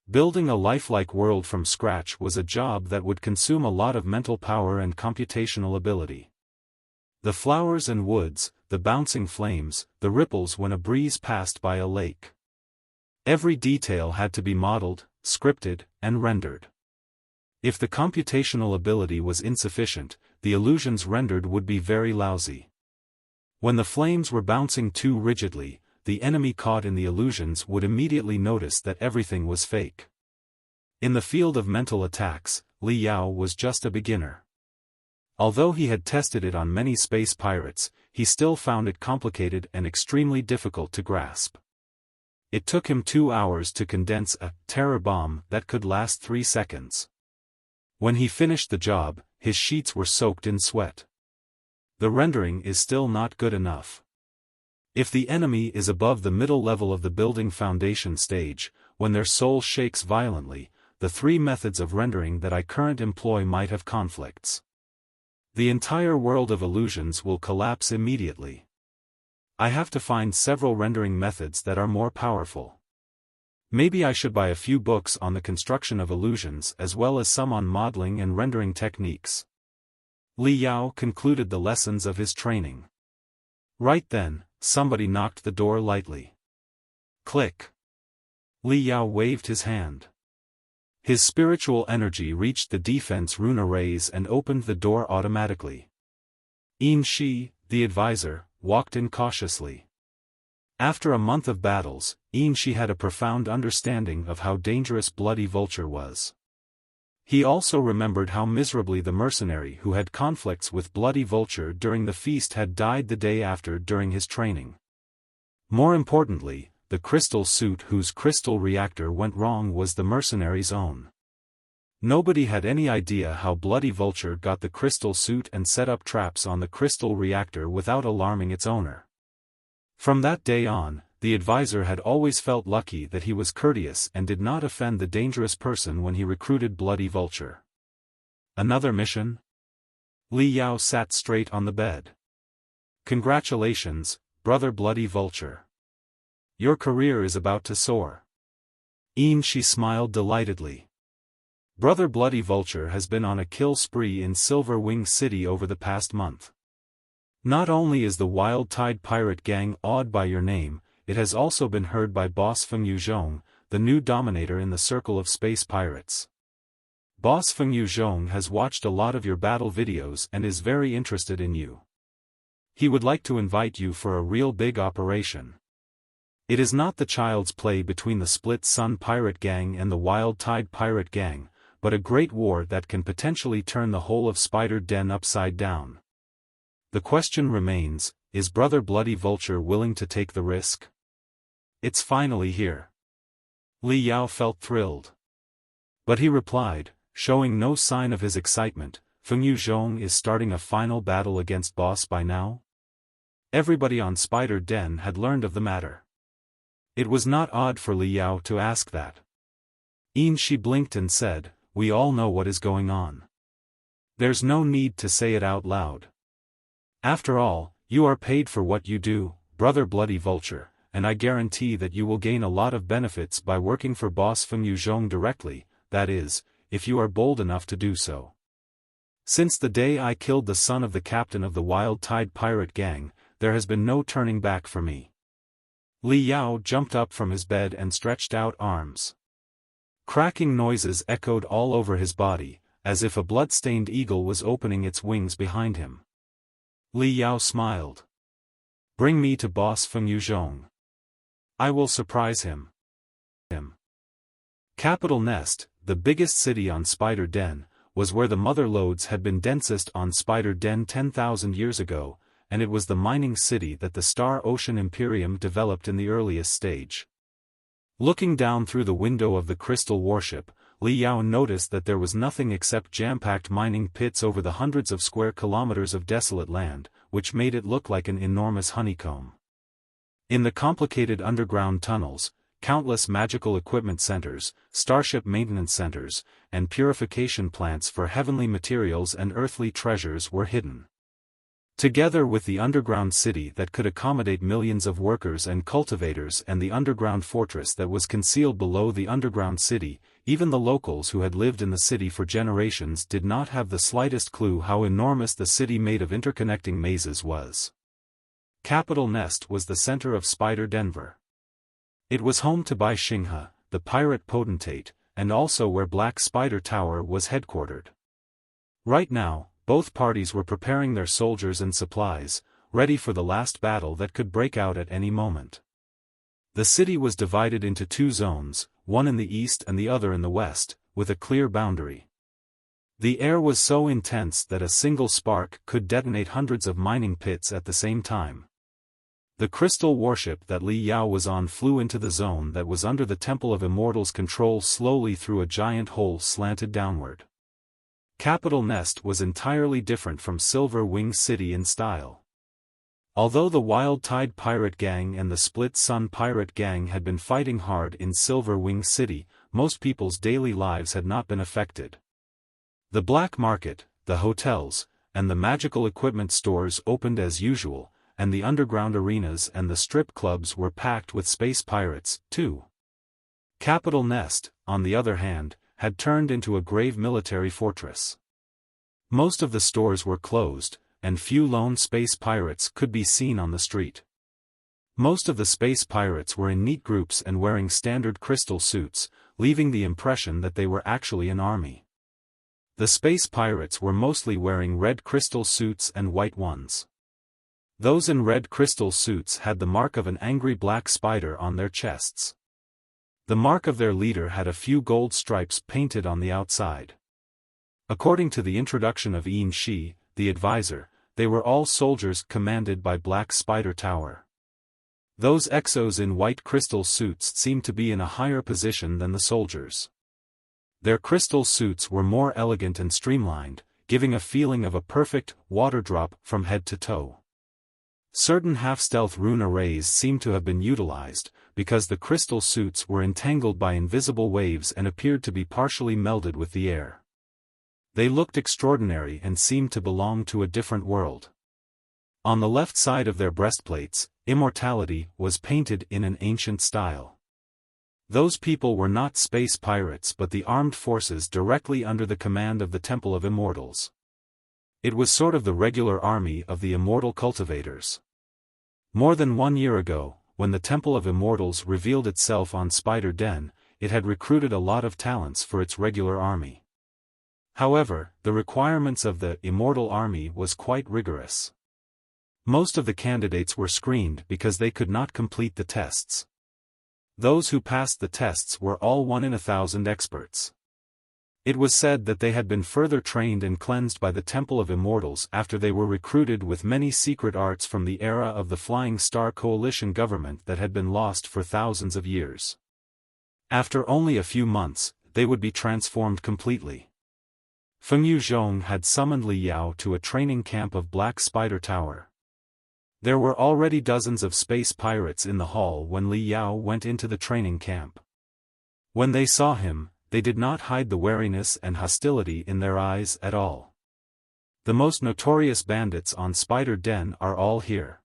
Building a lifelike world from scratch was a job that would consume a lot of mental power and computational ability. The flowers and woods, the bouncing flames, the ripples when a breeze passed by a lake. Every detail had to be modeled, scripted, and rendered. If the computational ability was insufficient, the illusions rendered would be very lousy. When the flames were bouncing too rigidly, the enemy caught in the illusions would immediately notice that everything was fake. In the field of mental attacks, Li Yao was just a beginner. Although he had tested it on many space pirates, he still found it complicated and extremely difficult to grasp. It took him 2 hours to condense a terror bomb that could last 3 seconds. When he finished the job, his sheets were soaked in sweat. The rendering is still not good enough. If the enemy is above the middle level of the building foundation stage, when their soul shakes violently, the 3 methods of rendering that I currently employ might have conflicts. The entire world of illusions will collapse immediately. I have to find several rendering methods that are more powerful. Maybe I should buy a few books on the construction of illusions as well as some on modeling and rendering techniques. Li Yao concluded the lessons of his training. Right then, somebody knocked the door lightly. Click. Li Yao waved his hand. His spiritual energy reached the defense rune arrays and opened the door automatically. Yin Shi, the advisor, walked in cautiously. After a month of battles, Yin Shi had a profound understanding of how dangerous Bloody Vulture was. He also remembered how miserably the mercenary who had conflicts with Bloody Vulture during the feast had died the day after during his training. More importantly, the crystal suit whose crystal reactor went wrong was the mercenary's own. Nobody had any idea how Bloody Vulture got the crystal suit and set up traps on the crystal reactor without alarming its owner. From that day on, the advisor had always felt lucky that he was courteous and did not offend the dangerous person when he recruited Bloody Vulture. Another mission? Li Yao sat straight on the bed. Congratulations, brother Bloody Vulture. your career is about to soar. Xinghe smiled delightedly. Brother Bloody Vulture has been on a kill spree in Silver Wing City over the past month. Not only is the Wild Tide Pirate Gang awed by your name, it has also been heard by Boss Fengyu Zhong, the new dominator in the circle of space pirates. Boss Fengyu Zhong has watched a lot of your battle videos and is very interested in you. He would like to invite you for a real big operation. It is not the child's play between the Split Sun Pirate Gang and the Wild Tide Pirate Gang, but a great war that can potentially turn the whole of Spider Den upside down. The question remains, is Brother Bloody Vulture willing to take the risk? It's finally here. Li Yao felt thrilled. But he replied, showing no sign of his excitement, Fengyu Zhong is starting a final battle against Boss Bai now? Everybody on Spider Den had learned of the matter. It was not odd for Li Yao to ask that. Xinghe blinked and said, we all know what is going on. There's no need to say it out loud. After all, you are paid for what you do, Brother Bloody Vulture, and I guarantee that you will gain a lot of benefits by working for Boss Fengyu Zhong directly, that is, if you are bold enough to do so. Since the day I killed the son of the captain of the Wild Tide Pirate Gang, there has been no turning back for me. Li Yao jumped up from his bed and stretched out arms. Cracking noises echoed all over his body, as if a blood-stained eagle was opening its wings behind him. Li Yao smiled. Bring me to Boss Fengyu Zhong. I will surprise him. Capital Nest, the biggest city on Spider Den, was where the mother lodes had been densest on Spider Den 10,000 years ago, and it was the mining city that the Star Ocean Imperium developed in the earliest stage. Looking down through the window of the crystal warship, Li Yao noticed that there was nothing except jam-packed mining pits over the hundreds of square kilometers of desolate land, which made it look like an enormous honeycomb. In the complicated underground tunnels, countless magical equipment centers, starship maintenance centers, and purification plants for heavenly materials and earthly treasures were hidden. Together with the underground city that could accommodate millions of workers and cultivators and the underground fortress that was concealed below the underground city, even the locals who had lived in the city for generations did not have the slightest clue how enormous the city made of interconnecting mazes was. Capital Nest was the center of Spider Denver. It was home to Bai Xinghe, the pirate potentate, and also where Black Spider Tower was headquartered. Right now, both parties were preparing their soldiers and supplies, ready for the last battle that could break out at any moment. The city was divided into two zones, one in the east and the other in the west, with a clear boundary. The air was so intense that a single spark could detonate hundreds of mining pits at the same time. The crystal warship that Li Yao was on flew into the zone that was under the Temple of Immortals' control slowly through a giant hole slanted downward. Capital Nest was entirely different from Silver Wing City in style. Although the Wild Tide Pirate Gang and the Split Sun Pirate Gang had been fighting hard in Silver Wing City, most people's daily lives had not been affected. The black market, the hotels, and the magical equipment stores opened as usual, and the underground arenas and the strip clubs were packed with space pirates, too. Capital Nest, on the other hand, had turned into a grave military fortress. Most of the stores were closed, and few lone space pirates could be seen on the street. Most of the space pirates were in neat groups and wearing standard crystal suits, leaving the impression that they were actually an army. The space pirates were mostly wearing red crystal suits and white ones. Those in red crystal suits had the mark of an angry black spider on their chests. The mark of their leader had a few gold stripes painted on the outside. According to the introduction of Xinghe, the advisor, they were all soldiers commanded by Black Spider Tower. Those exos in white crystal suits seemed to be in a higher position than the soldiers. Their crystal suits were more elegant and streamlined, giving a feeling of a perfect water drop from head to toe. Certain half-stealth rune arrays seemed to have been utilized, because the crystal suits were entangled by invisible waves and appeared to be partially melded with the air. They looked extraordinary and seemed to belong to a different world. On the left side of their breastplates, immortality, was painted in an ancient style. Those people were not space pirates but the armed forces directly under the command of the Temple of Immortals. It was sort of the regular army of the immortal cultivators. More than 1 year ago, when the Temple of Immortals revealed itself on Spider Den, it had recruited a lot of talents for its regular army. However, the requirements of the Immortal Army was quite rigorous. Most of the candidates were screened because they could not complete the tests. Those who passed the tests were all 1 in 1,000 experts. It was said that they had been further trained and cleansed by the Temple of Immortals after they were recruited with many secret arts from the era of the Flying Star Coalition government that had been lost for thousands of years. After only a few months, they would be transformed completely. Fengyu Zhong had summoned Li Yao to a training camp of Black Spider Tower. There were already dozens of space pirates in the hall when Li Yao went into the training camp. When they saw him, they did not hide the wariness and hostility in their eyes at all. The most notorious bandits on Spider Den are all here.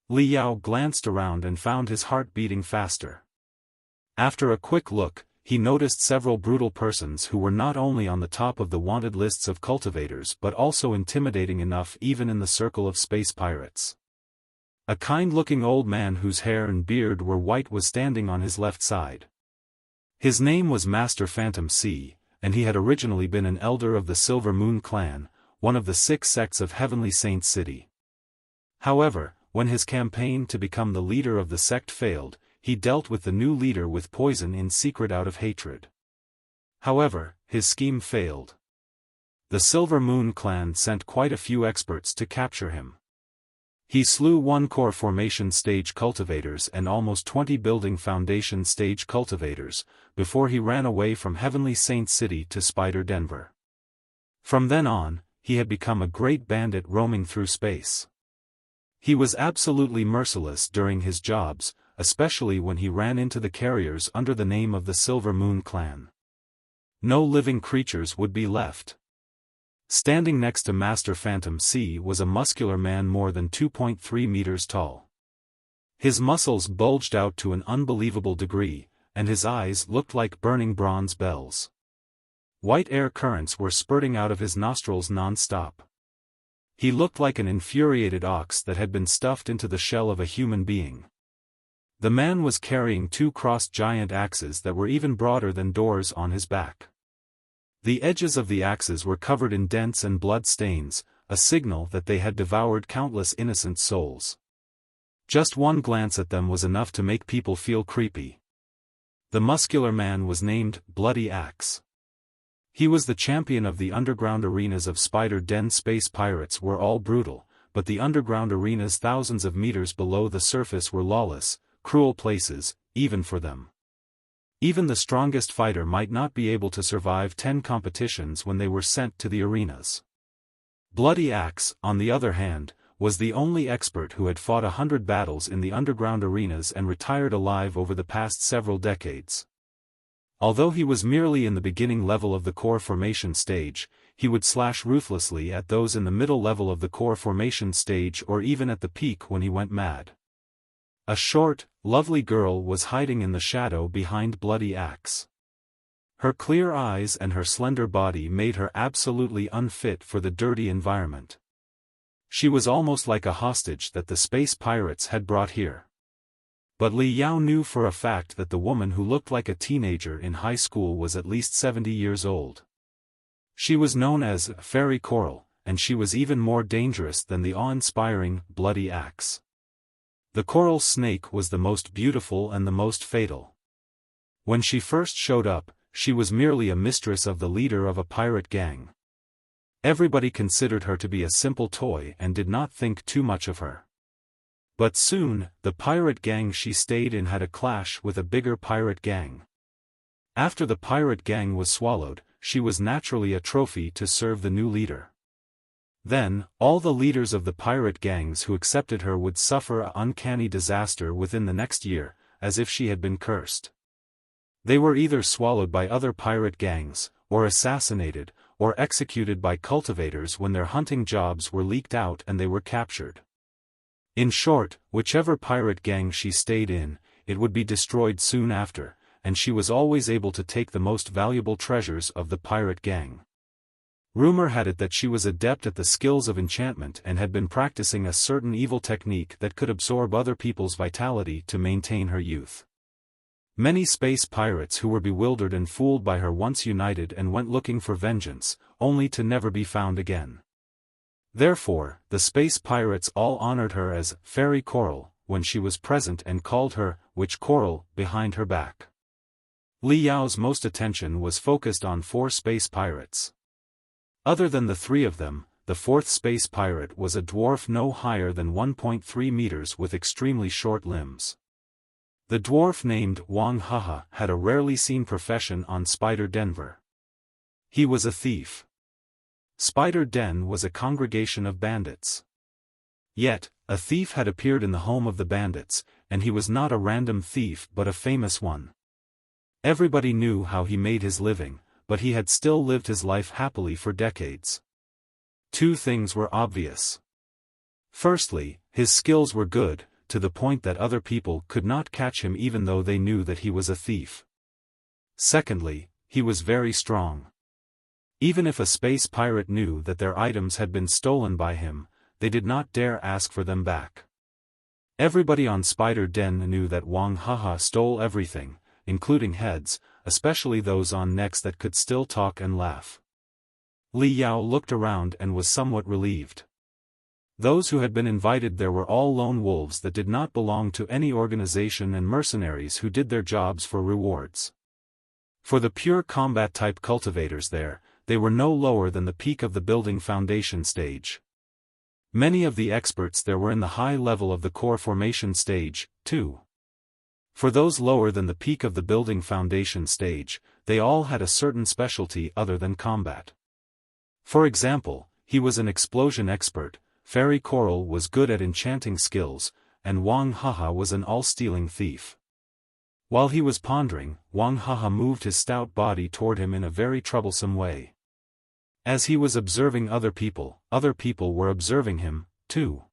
Li Yao glanced around and found his heart beating faster. After a quick look, he noticed several brutal persons who were not only on the top of the wanted lists of cultivators but also intimidating enough even in the circle of space pirates. A kind-looking old man whose hair and beard were white was standing on his left side. His name was Master Phantom C, and he had originally been an elder of the Silver Moon clan, one of the 6 sects of Heavenly Saint City. However, when his campaign to become the leader of the sect failed, he dealt with the new leader with poison in secret out of hatred. However, his scheme failed. The Silver Moon clan sent quite a few experts to capture him. He slew 1 core formation stage cultivators and almost 20 building foundation stage cultivators, before he ran away from Heavenly Saint City to Spider Denver. From then on, he had become a great bandit roaming through space. He was absolutely merciless during his jobs, especially when he ran into the carriers under the name of the Silver Moon clan. No living creatures would be left. Standing next to Master Phantom C was a muscular man more than 2.3 meters tall. His muscles bulged out to an unbelievable degree, and his eyes looked like burning bronze bells. White air currents were spurting out of his nostrils non-stop. He looked like an infuriated ox that had been stuffed into the shell of a human being. The man was carrying 2 crossed giant axes that were even broader than doors on his back. The edges of the axes were covered in dents and blood stains, a signal that they had devoured countless innocent souls. Just one glance at them was enough to make people feel creepy. The muscular man was named Bloody Axe. He was the champion of the underground arenas of Spider Den. Space pirates were all brutal, but the underground arenas thousands of meters below the surface were lawless, cruel places, even for them. Even the strongest fighter might not be able to survive 10 competitions when they were sent to the arenas. Bloody Axe, on the other hand, was the only expert who had fought 100 battles in the underground arenas and retired alive over the past several decades. Although he was merely in the beginning level of the core formation stage, he would slash ruthlessly at those in the middle level of the core formation stage or even at the peak when he went mad. A short, lovely girl was hiding in the shadow behind Bloody Axe. Her clear eyes and her slender body made her absolutely unfit for the dirty environment. She was almost like a hostage that the space pirates had brought here. But Li Yao knew for a fact that the woman who looked like a teenager in high school was at least 70 years old. She was known as Fairy Coral, and she was even more dangerous than the awe-inspiring Bloody Axe. The coral snake was the most beautiful and the most fatal. When she first showed up, she was merely a mistress of the leader of a pirate gang. Everybody considered her to be a simple toy and did not think too much of her. But soon, the pirate gang she stayed in had a clash with a bigger pirate gang. After the pirate gang was swallowed, she was naturally a trophy to serve the new leader. Then, all the leaders of the pirate gangs who accepted her would suffer an uncanny disaster within the next year, as if she had been cursed. They were either swallowed by other pirate gangs, or assassinated, or executed by cultivators when their hunting jobs were leaked out and they were captured. In short, whichever pirate gang she stayed in, it would be destroyed soon after, and she was always able to take the most valuable treasures of the pirate gang. Rumor had it that she was adept at the skills of enchantment and had been practicing a certain evil technique that could absorb other people's vitality to maintain her youth. Many space pirates who were bewildered and fooled by her once united and went looking for vengeance, only to never be found again. Therefore, the space pirates all honored her as Fairy Coral when she was present and called her Witch Coral behind her back. Li Yao's most attention was focused on 4 space pirates. Other than the 3 of them, the 4th space pirate was a dwarf no higher than 1.3 meters with extremely short limbs. The dwarf named Wang Haha had a rarely seen profession on Spider Denver. He was a thief. Spider Den was a congregation of bandits. Yet, a thief had appeared in the home of the bandits, and he was not a random thief but a famous one. Everybody knew how he made his living, but he had still lived his life happily for decades. 2 things were obvious. Firstly, his skills were good, to the point that other people could not catch him even though they knew that he was a thief. Secondly, he was very strong. Even if a space pirate knew that their items had been stolen by him, they did not dare ask for them back. Everybody on Spider Den knew that Wang Haha stole everything, including heads, especially those on necks that could still talk and laugh. Li Yao looked around and was somewhat relieved. Those who had been invited there were all lone wolves that did not belong to any organization and mercenaries who did their jobs for rewards. For the pure combat-type cultivators there, they were no lower than the peak of the building foundation stage. Many of the experts there were in the high level of the core formation stage, too. For those lower than the peak of the building foundation stage, they all had a certain specialty other than combat. For example, he was an explosion expert, Fairy Coral was good at enchanting skills, and Wang Haha was an all-stealing thief. While he was pondering, Wang Haha moved his stout body toward him in a very troublesome way. As he was observing other people were observing him, too.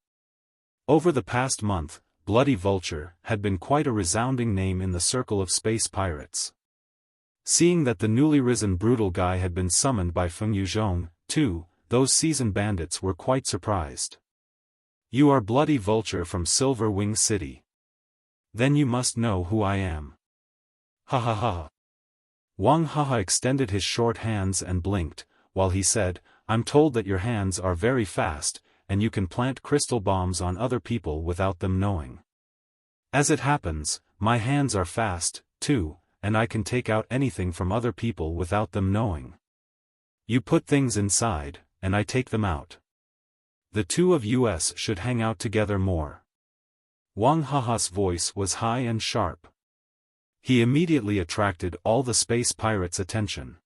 Over the past month, Bloody Vulture had been quite a resounding name in the circle of space pirates. Seeing that the newly risen brutal guy had been summoned by Fengyu Zhong, too, those seasoned bandits were quite surprised. "You are Bloody Vulture from Silver Wing City. Then you must know who I am." Ha ha ha. Wang Haha extended his short hands and blinked, while he said, "I'm told that your hands are very fast, and you can plant crystal bombs on other people without them knowing. As it happens, my hands are fast, too, and I can take out anything from other people without them knowing. You put things inside, and I take them out. The 2 of us should hang out together more." Wang Haha's voice was high and sharp. He immediately attracted all the space pirates' attention.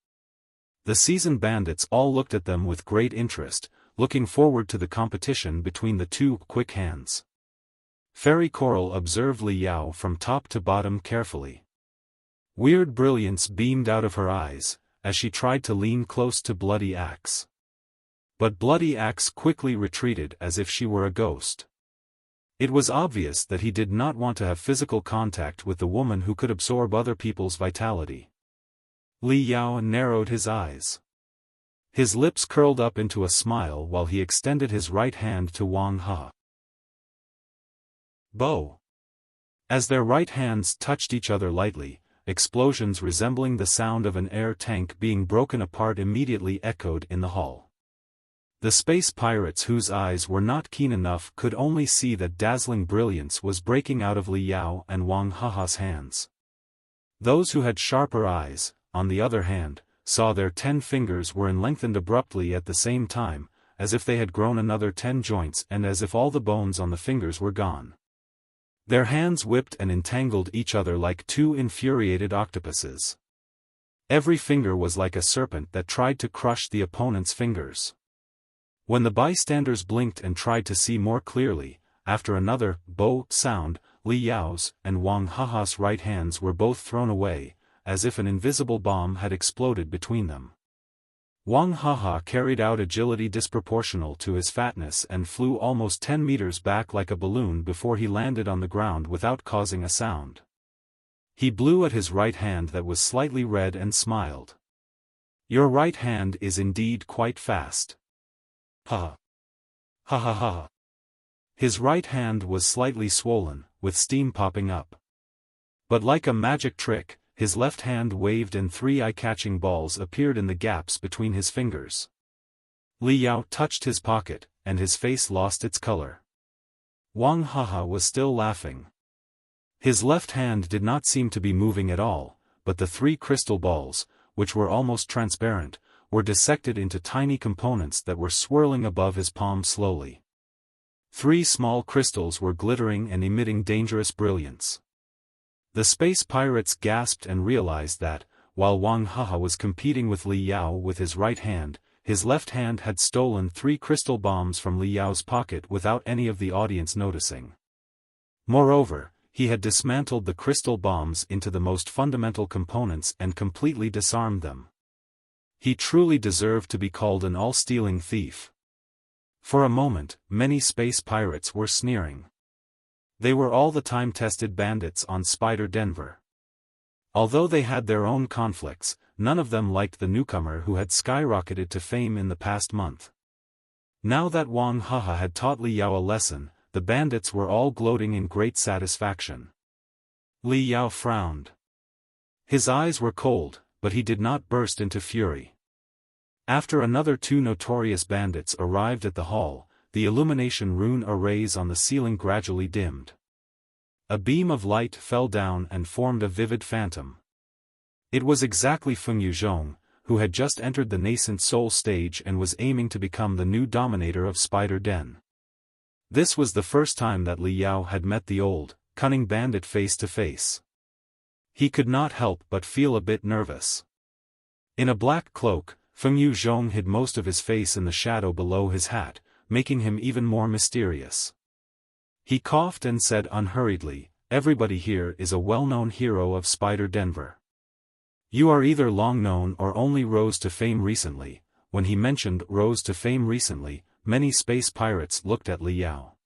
The seasoned bandits all looked at them with great interest, looking forward to the competition between the 2 quick hands. Fairy Coral observed Li Yao from top to bottom carefully. Weird brilliance beamed out of her eyes, as she tried to lean close to Bloody Axe. But Bloody Axe quickly retreated as if she were a ghost. It was obvious that he did not want to have physical contact with the woman who could absorb other people's vitality. Li Yao narrowed his eyes. His lips curled up into a smile while he extended his right hand to Wang Ha. Bo. As their right hands touched each other lightly, explosions resembling the sound of an air tank being broken apart immediately echoed in the hall. The space pirates whose eyes were not keen enough could only see that dazzling brilliance was breaking out of Li Yao and Wang Haha's hands. Those who had sharper eyes, on the other hand, saw their 10 fingers were lengthened abruptly at the same time, as if they had grown another 10 joints and as if all the bones on the fingers were gone. Their hands whipped and entangled each other like 2 infuriated octopuses. Every finger was like a serpent that tried to crush the opponent's fingers. When the bystanders blinked and tried to see more clearly, after another "bo" sound, Li Yao's and Wang Haha's right hands were both thrown away, as if an invisible bomb had exploded between them. Wang Haha carried out agility disproportional to his fatness and flew almost 10 meters back like a balloon before he landed on the ground without causing a sound. He blew at his right hand that was slightly red and smiled. "Your right hand is indeed quite fast. Ha. Ha ha ha." His right hand was slightly swollen, with steam popping up. But like a magic trick, his left hand waved and 3 eye-catching balls appeared in the gaps between his fingers. Li Yao touched his pocket, and his face lost its color. Wang Haha was still laughing. His left hand did not seem to be moving at all, but the 3 crystal balls, which were almost transparent, were dissected into tiny components that were swirling above his palm slowly. 3 small crystals were glittering and emitting dangerous brilliance. The space pirates gasped and realized that, while Wang Haha was competing with Li Yao with his right hand, his left hand had stolen 3 crystal bombs from Li Yao's pocket without any of the audience noticing. Moreover, he had dismantled the crystal bombs into the most fundamental components and completely disarmed them. He truly deserved to be called an all-stealing thief. For a moment, many space pirates were sneering. They were all the time-tested bandits on Spider Denver. Although they had their own conflicts, none of them liked the newcomer who had skyrocketed to fame in the past month. Now that Wang Haha had taught Li Yao a lesson, the bandits were all gloating in great satisfaction. Li Yao frowned. His eyes were cold, but he did not burst into fury. After another 2 notorious bandits arrived at the hall, the illumination rune arrays on the ceiling gradually dimmed. A beam of light fell down and formed a vivid phantom. It was exactly Fengyu Zhong, who had just entered the nascent soul stage and was aiming to become the new dominator of Spider Den. This was the first time that Li Yao had met the old, cunning bandit face to face. He could not help but feel a bit nervous. In a black cloak, Fengyu Zhong hid most of his face in the shadow below his hat, making him even more mysterious. He coughed and said unhurriedly, "Everybody here is a well-known hero of Spider Denver. You are either long known or only rose to fame recently." When he mentioned rose to fame recently, many space pirates looked at Li Yao.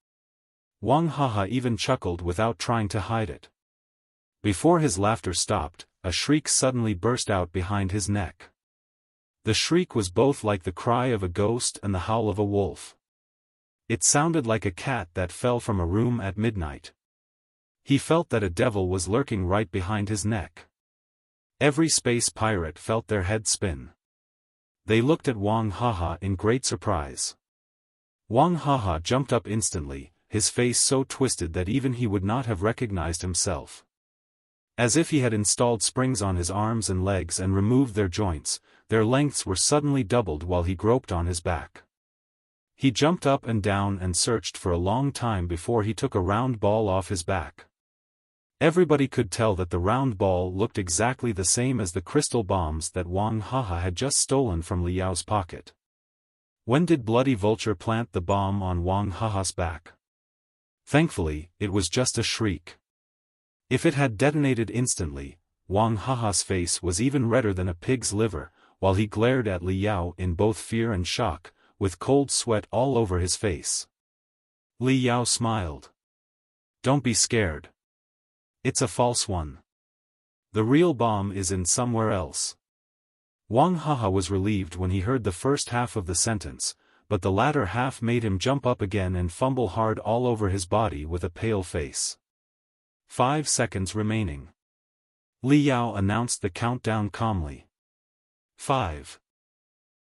Wang Haha even chuckled without trying to hide it. Before his laughter stopped, a shriek suddenly burst out behind his neck. The shriek was both like the cry of a ghost and the howl of a wolf. It sounded like a cat that fell from a room at midnight. He felt that a devil was lurking right behind his neck. Every space pirate felt their head spin. They looked at Wang Haha in great surprise. Wang Haha jumped up instantly, his face so twisted that even he would not have recognized himself. As if he had installed springs on his arms and legs and removed their joints, their lengths were suddenly doubled while he groped on his back. He jumped up and down and searched for a long time before he took a round ball off his back. Everybody could tell that the round ball looked exactly the same as the crystal bombs that Wang Haha had just stolen from Li Yao's pocket. When did Bloody Vulture plant the bomb on Wang Haha's back? Thankfully, it was just a shriek. If it had detonated instantly, Wang Haha's face was even redder than a pig's liver, while he glared at Li Yao in both fear and shock, with cold sweat all over his face. Li Yao smiled. "Don't be scared. It's a false one. The real bomb is in somewhere else." Wang Haha was relieved when he heard the first half of the sentence, but the latter half made him jump up again and fumble hard all over his body with a pale face. 5 seconds remaining. Li Yao announced the countdown calmly. 5.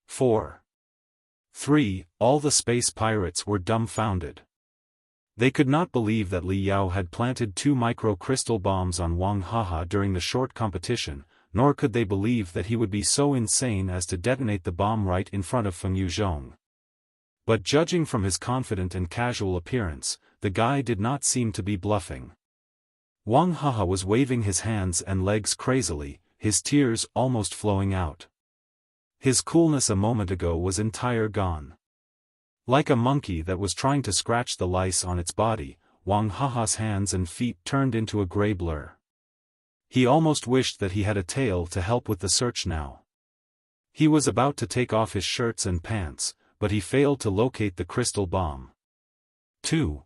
4. 3. All the space pirates were dumbfounded. They could not believe that Li Yao had planted 2 micro-crystal bombs on Wang Haha during the short competition, nor could they believe that he would be so insane as to detonate the bomb right in front of Fengyu Zhong. But judging from his confident and casual appearance, the guy did not seem to be bluffing. Wang Haha was waving his hands and legs crazily, his tears almost flowing out. His coolness a moment ago was entire gone. Like a monkey that was trying to scratch the lice on its body, Wang Haha's hands and feet turned into a gray blur. He almost wished that he had a tail to help with the search now. He was about to take off his shirts and pants, but he failed to locate the crystal bomb. 2.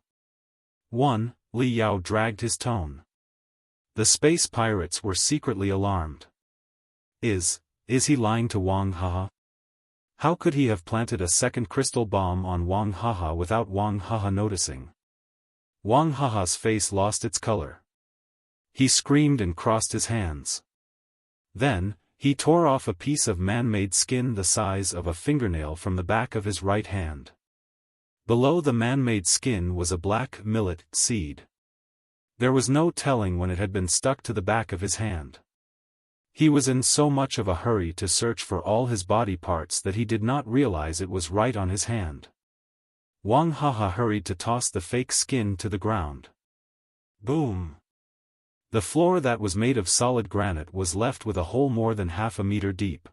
1. Li Yao dragged his tone. The space pirates were secretly alarmed. Is he lying to Wang Haha? How could he have planted a second crystal bomb on Wang Haha without Wang Haha noticing? Wang Haha's face lost its color. He screamed and crossed his hands. Then, he tore off a piece of man-made skin the size of a fingernail from the back of his right hand. Below the man-made skin was a black millet seed. There was no telling when it had been stuck to the back of his hand. He was in so much of a hurry to search for all his body parts that he did not realize it was right on his hand. Wang Haha hurried to toss the fake skin to the ground. Boom! The floor that was made of solid granite was left with a hole more than half a meter deep.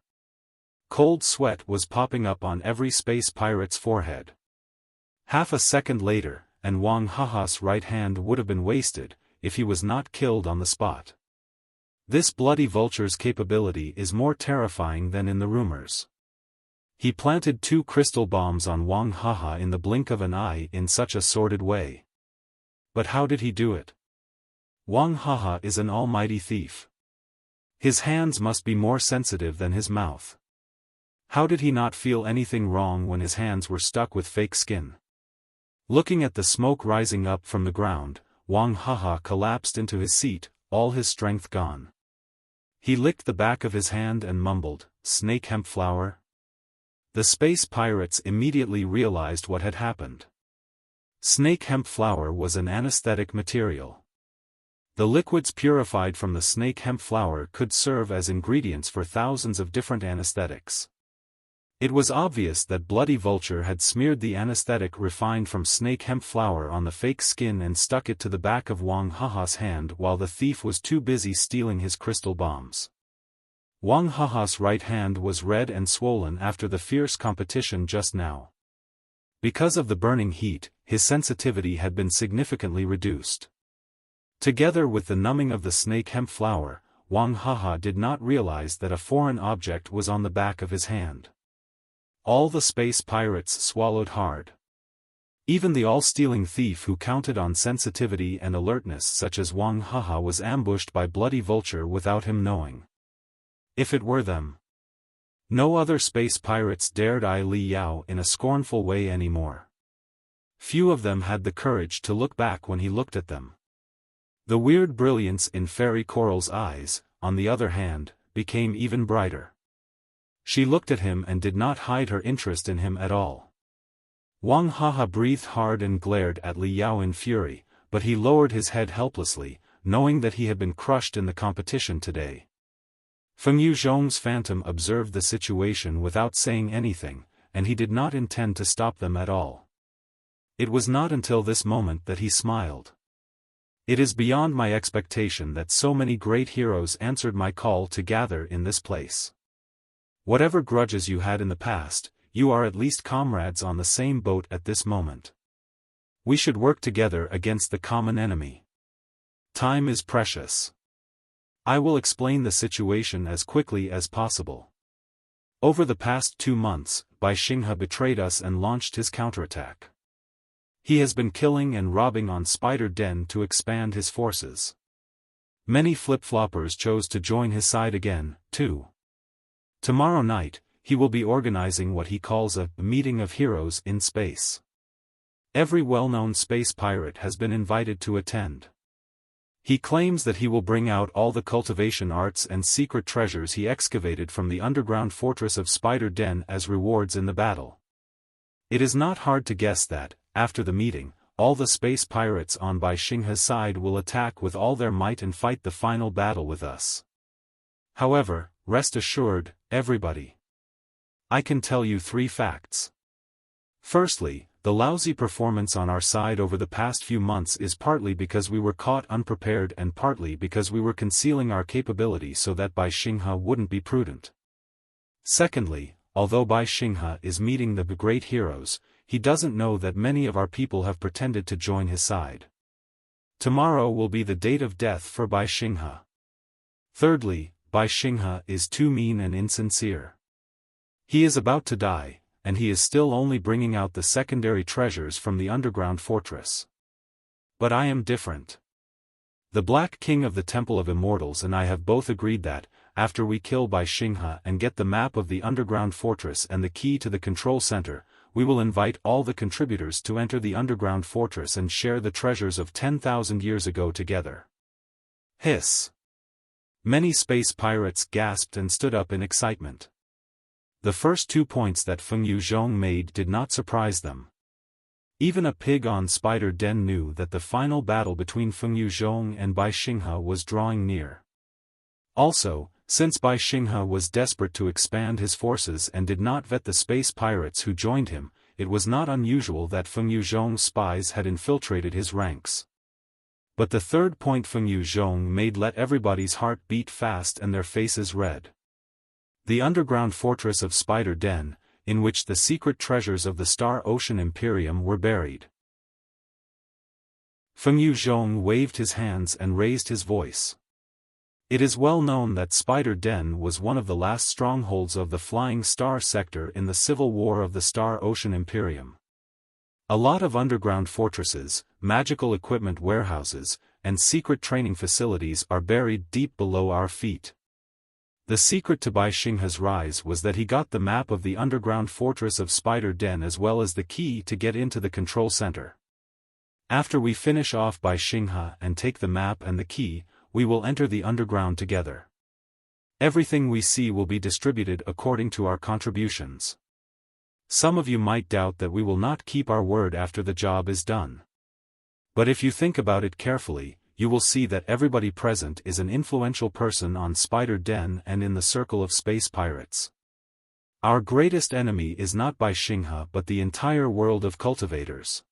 Cold sweat was popping up on every space pirate's forehead. Half a second later, and Wang Haha's right hand would have been wasted, if he was not killed on the spot. This bloody vulture's capability is more terrifying than in the rumors. He planted 2 crystal bombs on Wang Haha in the blink of an eye in such a sordid way. But how did he do it? Wang Haha is an almighty thief. His hands must be more sensitive than his mouth. How did he not feel anything wrong when his hands were stuck with fake skin? Looking at the smoke rising up from the ground, Wang Haha collapsed into his seat, all his strength gone. He licked the back of his hand and mumbled, "Snake hemp flower?" The space pirates immediately realized what had happened. Snake hemp flower was an anesthetic material. The liquids purified from the snake hemp flower could serve as ingredients for thousands of different anesthetics. It was obvious that Bloody Vulture had smeared the anesthetic refined from snake hemp flower on the fake skin and stuck it to the back of Wang Haha's hand while the thief was too busy stealing his crystal bombs. Wang Haha's right hand was red and swollen after the fierce competition just now. Because of the burning heat, his sensitivity had been significantly reduced. Together with the numbing of the snake hemp flower, Wang Haha did not realize that a foreign object was on the back of his hand. All the space pirates swallowed hard. Even the all-stealing thief who counted on sensitivity and alertness such as Wang Haha was ambushed by Bloody Vulture without him knowing. If it were them. No other space pirates dared eye Li Yao in a scornful way anymore. Few of them had the courage to look back when he looked at them. The weird brilliance in Fairy Coral's eyes, on the other hand, became even brighter. She looked at him and did not hide her interest in him at all. Wang Haha breathed hard and glared at Li Yao in fury, but he lowered his head helplessly, knowing that he had been crushed in the competition today. Fengyu Zhong's phantom observed the situation without saying anything, and he did not intend to stop them at all. It was not until this moment that he smiled. It is beyond my expectation that so many great heroes answered my call to gather in this place. Whatever grudges you had in the past, you are at least comrades on the same boat at this moment. We should work together against the common enemy. Time is precious. I will explain the situation as quickly as possible. Over the past 2 months, Bai Xinghe betrayed us and launched his counterattack. He has been killing and robbing on Spider Den to expand his forces. Many flip-floppers chose to join his side again, too. Tomorrow night, he will be organizing what he calls a meeting of heroes in space. Every well-known space pirate has been invited to attend. He claims that he will bring out all the cultivation arts and secret treasures he excavated from the underground fortress of Spider Den as rewards in the battle. It is not hard to guess that, after the meeting, all the space pirates on Bai Xinghe's side will attack with all their might and fight the final battle with us. However, rest assured, everybody. I can tell you 3 facts. Firstly, the lousy performance on our side over the past few months is partly because we were caught unprepared and partly because we were concealing our capability so that Bai Xinghe wouldn't be prudent. Secondly, although Bai Xinghe is meeting the great heroes, he doesn't know that many of our people have pretended to join his side. Tomorrow will be the date of death for Bai Xinghe. Thirdly, Bai Xinghe is too mean and insincere. He is about to die, and he is still only bringing out the secondary treasures from the underground fortress. But I am different. The Black King of the Temple of Immortals and I have both agreed that, after we kill Bai Xinghe and get the map of the underground fortress and the key to the control center, we will invite all the contributors to enter the underground fortress and share the treasures of 10,000 years ago together. Hiss. Many space pirates gasped and stood up in excitement. The first 2 points that Fengyu Zhong made did not surprise them. Even a pig on Spider Den knew that the final battle between Fengyu Zhong and Bai Xinghe was drawing near. Also, since Bai Xinghe was desperate to expand his forces and did not vet the space pirates who joined him, it was not unusual that Fengyu Zhong's spies had infiltrated his ranks. But the third point Fengyu Zhong made let everybody's heart beat fast and their faces red. The underground fortress of Spider Den, in which the secret treasures of the Star Ocean Imperium were buried. Fengyu Zhong waved his hands and raised his voice. It is well known that Spider Den was one of the last strongholds of the Flying Star sector in the Civil War of the Star Ocean Imperium. A lot of underground fortresses, magical equipment warehouses, and secret training facilities are buried deep below our feet. The secret to Bai Xinghe's rise was that he got the map of the underground fortress of Spider Den as well as the key to get into the control center. After we finish off Bai Xinghe and take the map and the key, we will enter the underground together. Everything we see will be distributed according to our contributions. Some of you might doubt that we will not keep our word after the job is done. But if you think about it carefully, you will see that everybody present is an influential person on Spider Den and in the circle of space pirates. Our greatest enemy is not Bai Xinghe but the entire world of cultivators.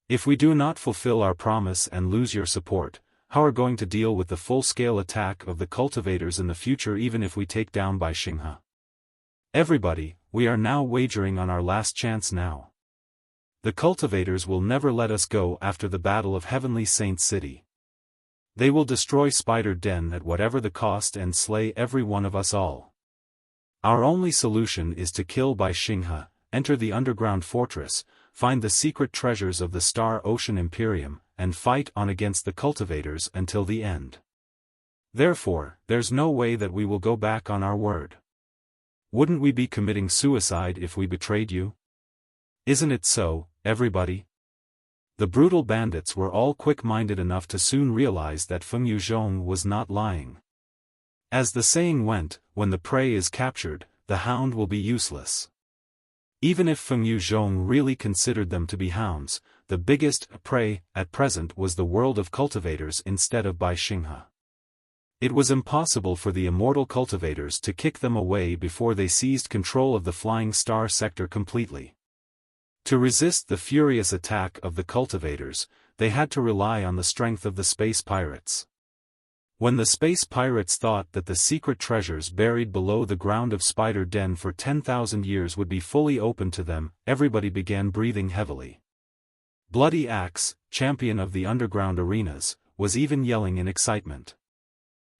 If we do not fulfill our promise and lose your support, how are we going to deal with the full-scale attack of the cultivators in the future even if we take down Bai Xinghe? Everybody, we are now wagering on our last chance now. The cultivators will never let us go after the Battle of Heavenly Saint City. They will destroy Spider Den at whatever the cost and slay every one of us all. Our only solution is to kill Bai Xinghe, enter the underground fortress, find the secret treasures of the Star Ocean Imperium, and fight on against the cultivators until the end. Therefore, there's no way that we will go back on our word. Wouldn't we be committing suicide if we betrayed you? Isn't it so, everybody? The brutal bandits were all quick-minded enough to soon realize that Fengyu Zhong was not lying. As the saying went, when the prey is captured, the hound will be useless. Even if Fengyu Zhong really considered them to be hounds, the biggest prey at present was the world of cultivators instead of Bai Xinghe. It was impossible for the immortal cultivators to kick them away before they seized control of the Flying Star sector completely. To resist the furious attack of the cultivators, they had to rely on the strength of the space pirates. When the space pirates thought that the secret treasures buried below the ground of Spider Den for 10,000 years would be fully open to them, everybody began breathing heavily. Bloody Axe, champion of the underground arenas, was even yelling in excitement.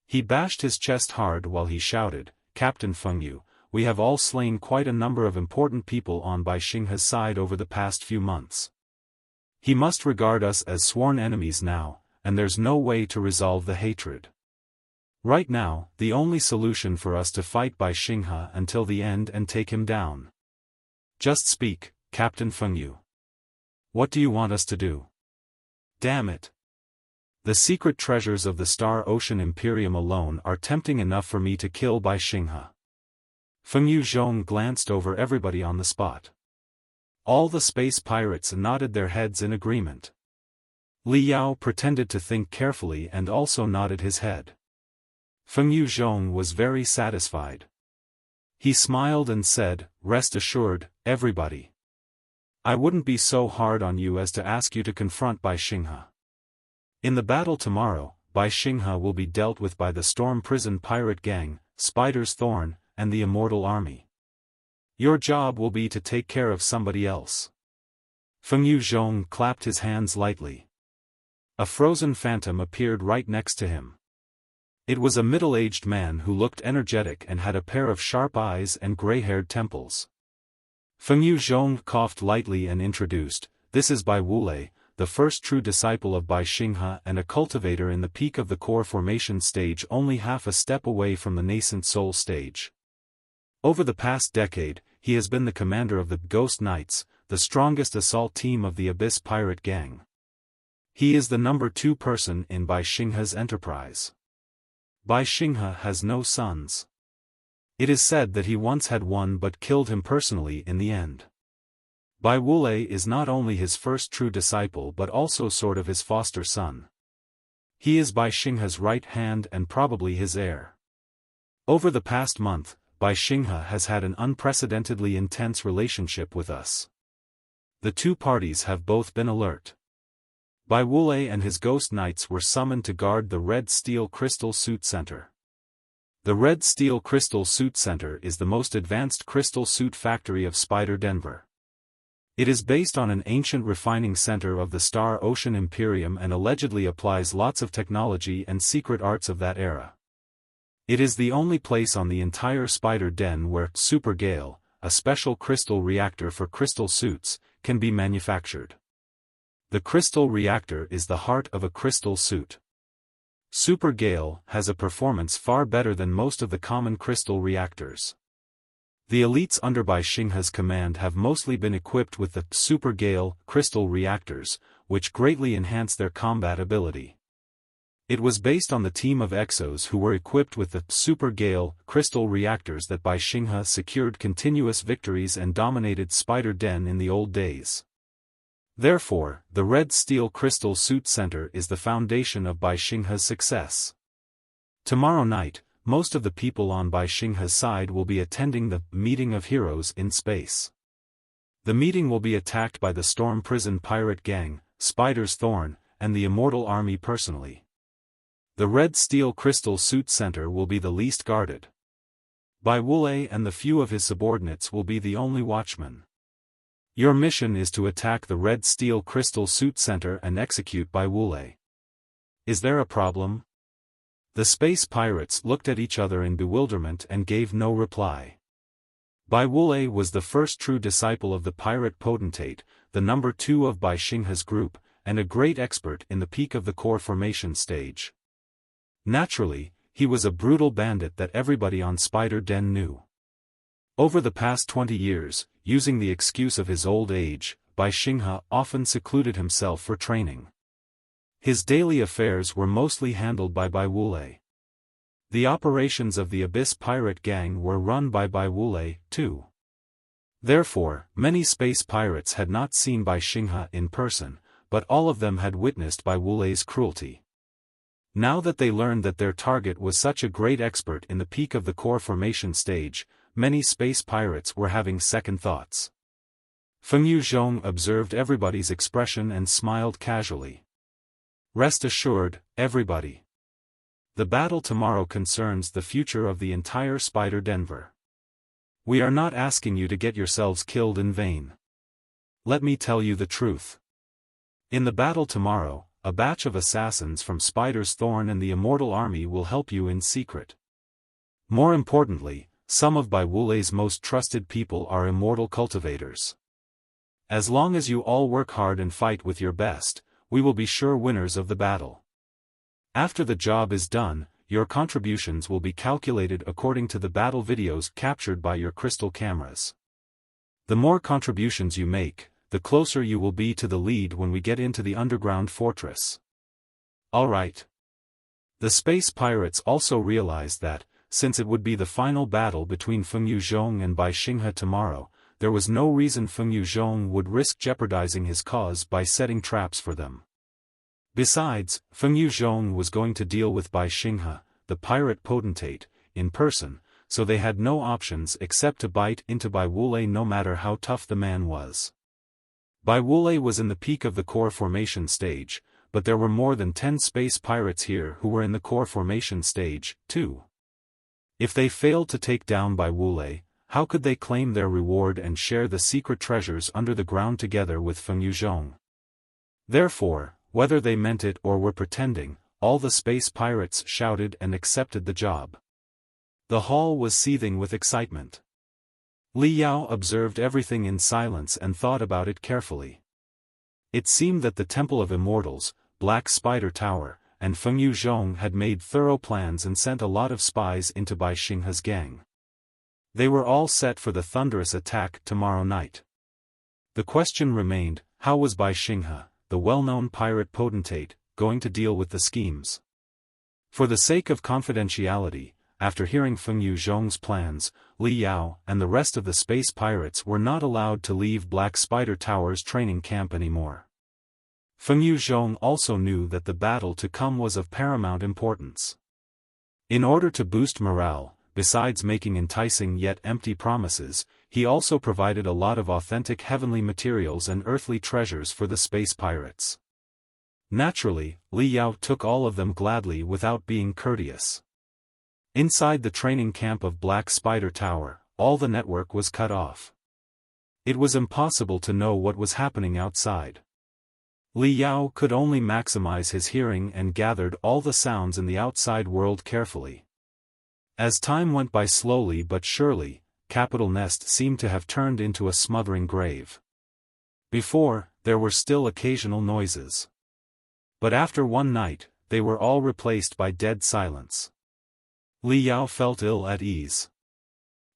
He bashed his chest hard while he shouted, "Captain Fengyu, we have all slain quite a number of important people on Bai Xinghe's side over the past few months. He must regard us as sworn enemies now, and there's no way to resolve the hatred. Right now, the only solution for us to fight Bai Xinghe until the end and take him down. Just speak, Captain Fengyu. What do you want us to do? Damn it. The secret treasures of the Star Ocean Imperium alone are tempting enough for me to kill Bai Xinghe." Fengyu Zhong glanced over everybody on the spot. All the space pirates nodded their heads in agreement. Li Yao pretended to think carefully and also nodded his head. Fengyu Zhong was very satisfied. He smiled and said, "Rest assured, everybody. I wouldn't be so hard on you as to ask you to confront Bai Xinghe. In the battle tomorrow, Bai Xinghe will be dealt with by the Storm Prison Pirate Gang, Spider's Thorn, and the Immortal Army. Your job will be to take care of somebody else." Fengyu Zhong clapped his hands lightly. A frozen phantom appeared right next to him. It was a middle-aged man who looked energetic and had a pair of sharp eyes and gray-haired temples. Fengyu Zhong coughed lightly and introduced, "This is Bai Wulei, the first true disciple of Bai Xinghe and a cultivator in the peak of the core formation stage, only half a step away from the nascent soul stage. Over the past decade, he has been the commander of the Ghost Knights, the strongest assault team of the Abyss Pirate Gang. He is the number 2 person in Bai Xinghe's enterprise. Bai Xinghe has no sons. It is said that he once had one but killed him personally in the end. Bai Wulei is not only his first true disciple but also sort of his foster son. He is Bai Xinghe's right hand and probably his heir. Over the past month, Bai Xinghe has had an unprecedentedly intense relationship with us. The two parties have both been alert. Bai Wulei and his Ghost Knights were summoned to guard the Red Steel Crystal Suit Center. The Red Steel Crystal Suit Center is the most advanced crystal suit factory of Spider Denver. It is based on an ancient refining center of the Star Ocean Imperium and allegedly applies lots of technology and secret arts of that era. It is the only place on the entire Spider Den where Super Gale, a special crystal reactor for crystal suits, can be manufactured. The crystal reactor is the heart of a crystal suit. Super Gale has a performance far better than most of the common crystal reactors. The elites under Bai Xinghe's command have mostly been equipped with the Super Gale crystal reactors, which greatly enhance their combat ability. It was based on the team of Exos who were equipped with the Super Gale crystal reactors that Bai Xinghe secured continuous victories and dominated Spider Den in the old days. Therefore, the Red Steel Crystal Suit Center is the foundation of Bai Xinghe's success. Tomorrow night, most of the people on Bai Xinghe's side will be attending the Meeting of Heroes in Space. The meeting will be attacked by the Storm Prison Pirate Gang, Spider's Thorn, and the Immortal Army personally. The Red Steel Crystal Suit Center will be the least guarded. Bai Wulei and the few of his subordinates will be the only watchmen. Your mission is to attack the Red Steel Crystal Suit Center and execute Bai Wulei. Is there a problem? The space pirates looked at each other in bewilderment and gave no reply. Bai Wulei was the first true disciple of the pirate potentate, the number 2 of Bai Xinghe's group, and a great expert in the peak of the core formation stage. Naturally, he was a brutal bandit that everybody on Spider Den knew. Over the past 20 years, using the excuse of his old age, Bai Xinghe often secluded himself for training. His daily affairs were mostly handled by Bai Wulei. The operations of the Abyss Pirate Gang were run by Bai Wulei, too. Therefore, many space pirates had not seen Bai Xinghe in person, but all of them had witnessed Bai Wulei's cruelty. Now that they learned that their target was such a great expert in the peak of the core formation stage, many space pirates were having second thoughts. Fengyu Zhong observed everybody's expression and smiled casually. Rest assured, everybody. The battle tomorrow concerns the future of the entire Spider Denver. We are not asking you to get yourselves killed in vain. Let me tell you the truth. In the battle tomorrow, a batch of assassins from Spider's Thorn and the Immortal Army will help you in secret. More importantly, some of Bai Wulei's most trusted people are immortal cultivators. As long as you all work hard and fight with your best, we will be sure winners of the battle. After the job is done, your contributions will be calculated according to the battle videos captured by your crystal cameras. The more contributions you make, the closer you will be to the lead when we get into the underground fortress. Alright. The space pirates also realized that, since it would be the final battle between Fengyu Zhong and Bai Xinghe tomorrow, there was no reason Fengyu Zhong would risk jeopardizing his cause by setting traps for them. Besides, Fengyu Zhong was going to deal with Bai Xinghe, the pirate potentate, in person, so they had no options except to bite into Bai Wulei no matter how tough the man was. Bai Wulei was in the peak of the core formation stage, but there were more than 10 space pirates here who were in the core formation stage, too. If they failed to take down Bai Wulei, how could they claim their reward and share the secret treasures under the ground together with Fengyu Zhong? Therefore, whether they meant it or were pretending, all the space pirates shouted and accepted the job. The hall was seething with excitement. Li Yao observed everything in silence and thought about it carefully. It seemed that the Temple of Immortals, Black Spider Tower, and Fengyu Zhong had made thorough plans and sent a lot of spies into Bai Xinghe's gang. They were all set for the thunderous attack tomorrow night. The question remained, how was Bai Xinghe, the well-known pirate potentate, going to deal with the schemes? For the sake of confidentiality, after hearing Fengyu Zhong's plans, Li Yao and the rest of the space pirates were not allowed to leave Black Spider Tower's training camp anymore. Fengyu Zhong also knew that the battle to come was of paramount importance. In order to boost morale, besides making enticing yet empty promises, he also provided a lot of authentic heavenly materials and earthly treasures for the space pirates. Naturally, Li Yao took all of them gladly without being courteous. Inside the training camp of Black Spider Tower, all the network was cut off. It was impossible to know what was happening outside. Li Yao could only maximize his hearing and gathered all the sounds in the outside world carefully. As time went by slowly but surely, Capital Nest seemed to have turned into a smothering grave. Before, there were still occasional noises. But after one night, they were all replaced by dead silence. Li Yao felt ill at ease.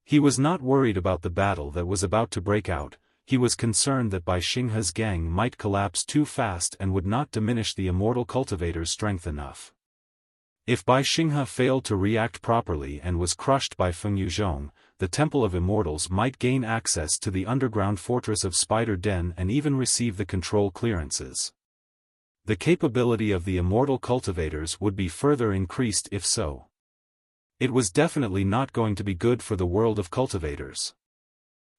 He was not worried about the battle that was about to break out. He was concerned that Bai Xinghe's gang might collapse too fast and would not diminish the immortal cultivator's strength enough. If Bai Xinghe failed to react properly and was crushed by Fengyu Zhong, the Temple of Immortals might gain access to the underground fortress of Spider Den and even receive the control clearances. The capability of the immortal cultivators would be further increased if so. It was definitely not going to be good for the world of cultivators.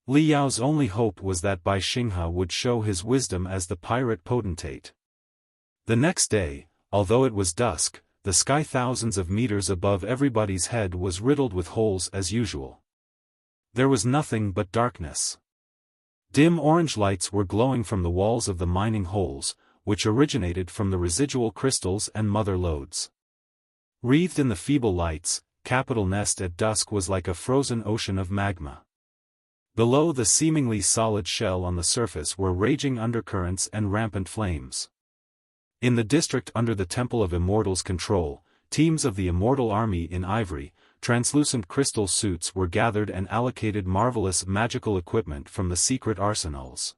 Li Yao's only hope was that Bai Xinghe would show his wisdom as the pirate potentate. The next day, although it was dusk, the sky thousands of meters above everybody's head was riddled with holes as usual. There was nothing but darkness. Dim orange lights were glowing from the walls of the mining holes, which originated from the residual crystals and mother lodes. Wreathed in the feeble lights, Capital Nest at dusk was like a frozen ocean of magma. Below the seemingly solid shell on the surface were raging undercurrents and rampant flames. In the district under the Temple of Immortals' control, teams of the Immortal Army in ivory, translucent crystal suits were gathered and allocated marvelous magical equipment from the secret arsenals.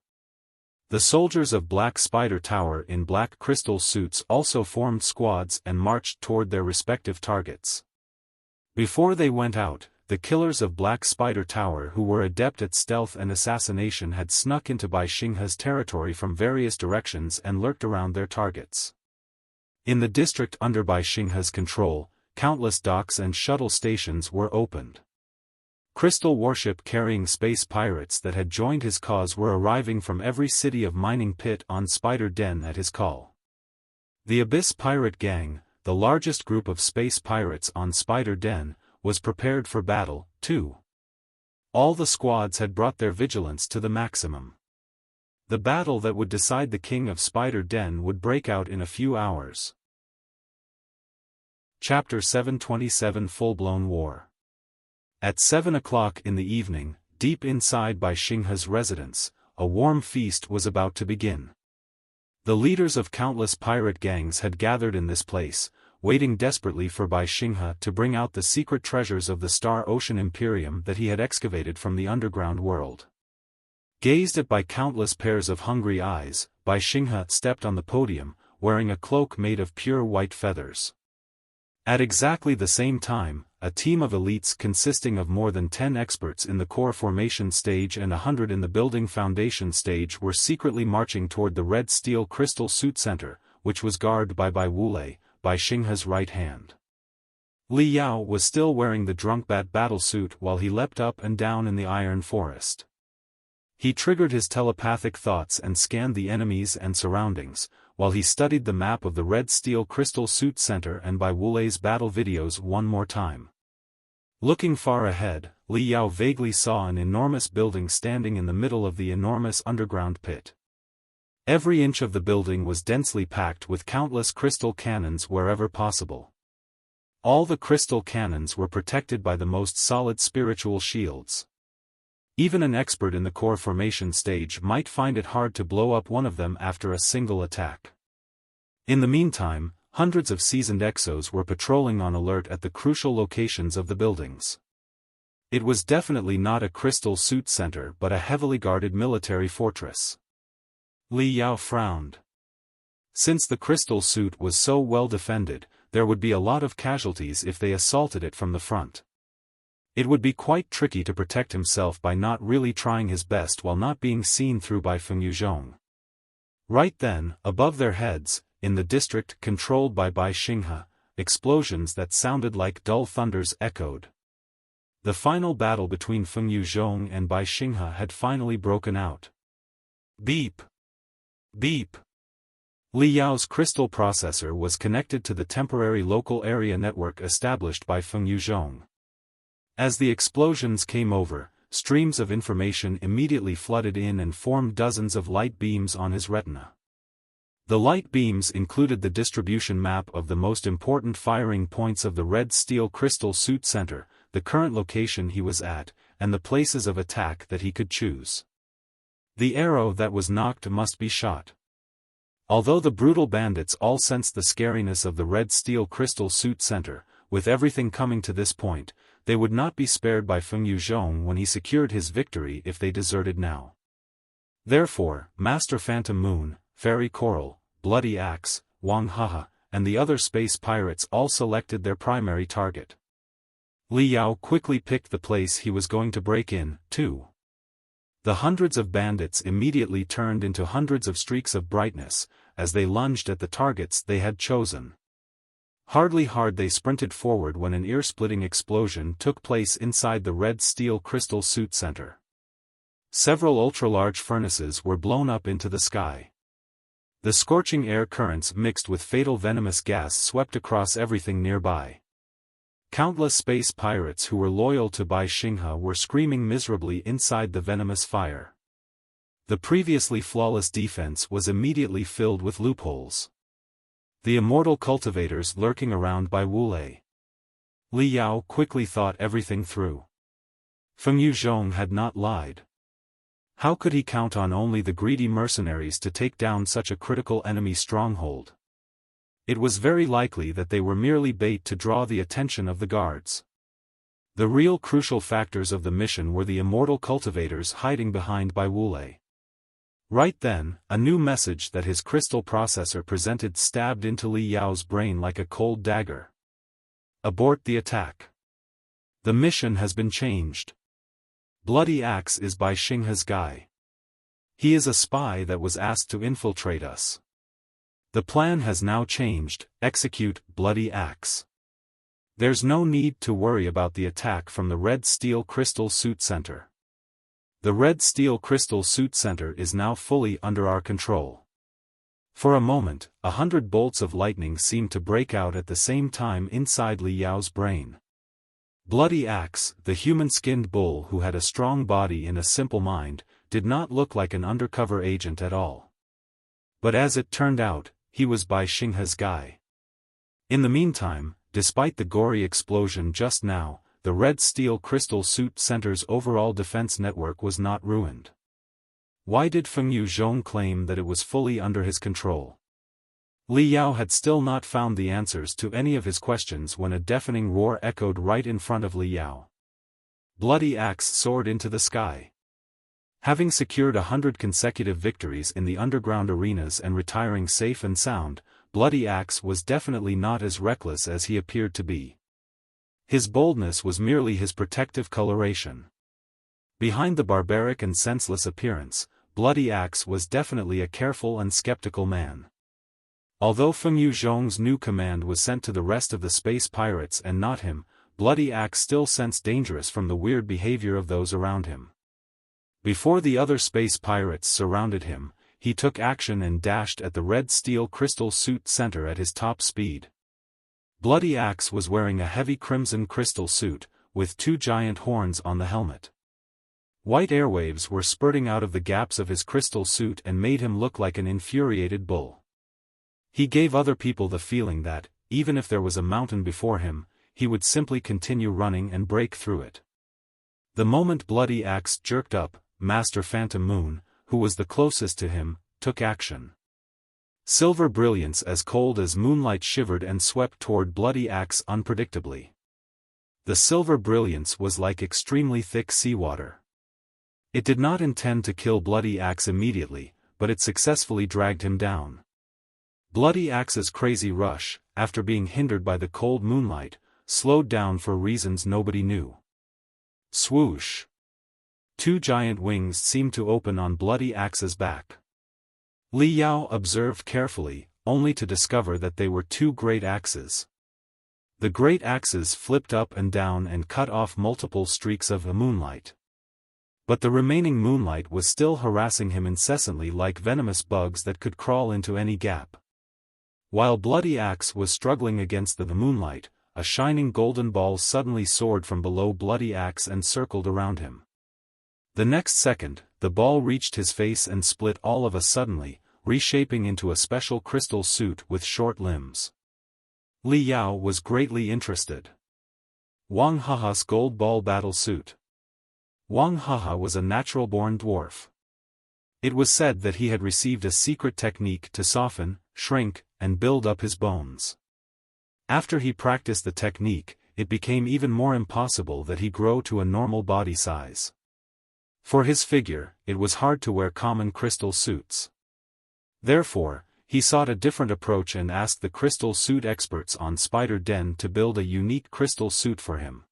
The soldiers of Black Spider Tower in black crystal suits also formed squads and marched toward their respective targets. Before they went out, the killers of Black Spider Tower who were adept at stealth and assassination had snuck into Bai Xinghe's territory from various directions and lurked around their targets. In the district under Bai Xinghe's control, countless docks and shuttle stations were opened. Crystal warship-carrying space pirates that had joined his cause were arriving from every city of mining pit on Spider Den at his call. The Abyss Pirate Gang, the largest group of space pirates on Spider Den, was prepared for battle, too. All the squads had brought their vigilance to the maximum. The battle that would decide the king of Spider Den would break out in a few hours. Chapter 727 Full-Blown War. At 7 o'clock in the evening, deep inside Bai Xinghe's residence, a warm feast was about to begin. The leaders of countless pirate gangs had gathered in this place, waiting desperately for Bai Xinghe to bring out the secret treasures of the Star Ocean Imperium that he had excavated from the underground world. Gazed at by countless pairs of hungry eyes, Bai Xinghe stepped on the podium, wearing a cloak made of pure white feathers. At exactly the same time, a team of elites consisting of more than 10 experts in the core formation stage and 100 in the building foundation stage were secretly marching toward the red steel crystal suit center, which was guarded by Bai Wulei, Bai Xinghe's right hand. Li Yao was still wearing the Drunkbat battlesuit while he leapt up and down in the iron forest. He triggered his telepathic thoughts and scanned the enemies and surroundings, while he studied the map of the red steel crystal suit center and Bai Wulei's battle videos one more time. Looking far ahead, Li Yao vaguely saw an enormous building standing in the middle of the enormous underground pit. Every inch of the building was densely packed with countless crystal cannons wherever possible. All the crystal cannons were protected by the most solid spiritual shields. Even an expert in the core formation stage might find it hard to blow up one of them after a single attack. In the meantime, hundreds of seasoned exos were patrolling on alert at the crucial locations of the buildings. It was definitely not a crystal suit center but a heavily guarded military fortress. Li Yao frowned. Since the crystal suit was so well defended, there would be a lot of casualties if they assaulted it from the front. It would be quite tricky to protect himself by not really trying his best while not being seen through by Fengyu Zhong. Right then, above their heads, in the district controlled by Bai Xinghe, explosions that sounded like dull thunders echoed. The final battle between Fengyu Zhong and Bai Xinghe had finally broken out. Beep! Beep! Li Yao's crystal processor was connected to the temporary local area network established by Fengyu Zhong. As the explosions came over, streams of information immediately flooded in and formed dozens of light beams on his retina. The light beams included the distribution map of the most important firing points of the Red Steel Crystal Suit Center, the current location he was at, and the places of attack that he could choose. The arrow that was knocked must be shot. Although the brutal bandits all sensed the scariness of the Red Steel Crystal Suit Center, with everything coming to this point, they would not be spared by Fengyu Zhong when he secured his victory if they deserted now. Therefore, Master Phantom Moon, Fairy Coral, Bloody Axe, Wang Haha, and the other space pirates all selected their primary target. Li Yao quickly picked the place he was going to break in, too. The hundreds of bandits immediately turned into hundreds of streaks of brightness, as they lunged at the targets they had chosen. Hardly they sprinted forward when an ear-splitting explosion took place inside the Red Steel Crystal Suit Center. Several ultra-large furnaces were blown up into the sky. The scorching air currents mixed with fatal venomous gas swept across everything nearby. Countless space pirates who were loyal to Bai Xinghe were screaming miserably inside the venomous fire. The previously flawless defense was immediately filled with loopholes. The immortal cultivators lurking around Bai Wulei. Li Yao quickly thought everything through. Fengyu Zhong had not lied. How could he count on only the greedy mercenaries to take down such a critical enemy stronghold? It was very likely that they were merely bait to draw the attention of the guards. The real crucial factors of the mission were the immortal cultivators hiding behind Bai Wulei. Right then, a new message that his crystal processor presented stabbed into Li Yao's brain like a cold dagger. Abort the attack. The mission has been changed. Bloody Axe is Bai Xinghe's guy. He is a spy that was asked to infiltrate us. The plan has now changed, execute Bloody Axe. There's no need to worry about the attack from the Red Steel Crystal Suit Center. The Red Steel Crystal Suit Center is now fully under our control. For a moment, 100 bolts of lightning seemed to break out at the same time inside Li Yao's brain. Bloody Axe, the human-skinned bull who had a strong body and a simple mind, did not look like an undercover agent at all. But as it turned out, he was Bai Xinghe's guy. In the meantime, despite the gory explosion just now, the Red Steel Crystal Suit Center's overall defense network was not ruined. Why did Fengyu Zhong claim that it was fully under his control? Li Yao had still not found the answers to any of his questions when a deafening roar echoed right in front of Li Yao. Bloody Axe soared into the sky. Having secured 100 consecutive victories in the underground arenas and retiring safe and sound, Bloody Axe was definitely not as reckless as he appeared to be. His boldness was merely his protective coloration. Behind the barbaric and senseless appearance, Bloody Axe was definitely a careful and skeptical man. Although Fengyu Zhong's new command was sent to the rest of the space pirates and not him, Bloody Axe still sensed dangerous from the weird behavior of those around him. Before the other space pirates surrounded him, he took action and dashed at the Red Steel Crystal Suit Center at his top speed. Bloody Axe was wearing a heavy crimson crystal suit, with 2 giant horns on the helmet. White airwaves were spurting out of the gaps of his crystal suit and made him look like an infuriated bull. He gave other people the feeling that, even if there was a mountain before him, he would simply continue running and break through it. The moment Bloody Axe jerked up, Master Phantom Moon, who was the closest to him, took action. Silver brilliance as cold as moonlight shivered and swept toward Bloody Axe unpredictably. The silver brilliance was like extremely thick seawater. It did not intend to kill Bloody Axe immediately, but it successfully dragged him down. Bloody Axe's crazy rush, after being hindered by the cold moonlight, slowed down for reasons nobody knew. Swoosh! Two giant wings seemed to open on Bloody Axe's back. Li Yao observed carefully, only to discover that they were two great axes. The great axes flipped up and down and cut off multiple streaks of moonlight. But the remaining moonlight was still harassing him incessantly like venomous bugs that could crawl into any gap. While Bloody Axe was struggling against the moonlight, a shining golden ball suddenly soared from below Bloody Axe and circled around him. The next second, the ball reached his face and split all of a suddenly, reshaping into a special crystal suit with short limbs. Li Yao was greatly interested. Wang Haha's gold ball battle suit. Wang Haha was a natural-born dwarf. It was said that he had received a secret technique to soften, shrink, and build up his bones. After he practiced the technique, it became even more impossible that he grow to a normal body size. For his figure, it was hard to wear common crystal suits. Therefore, he sought a different approach and asked the crystal suit experts on Spider Den to build a unique crystal suit for him.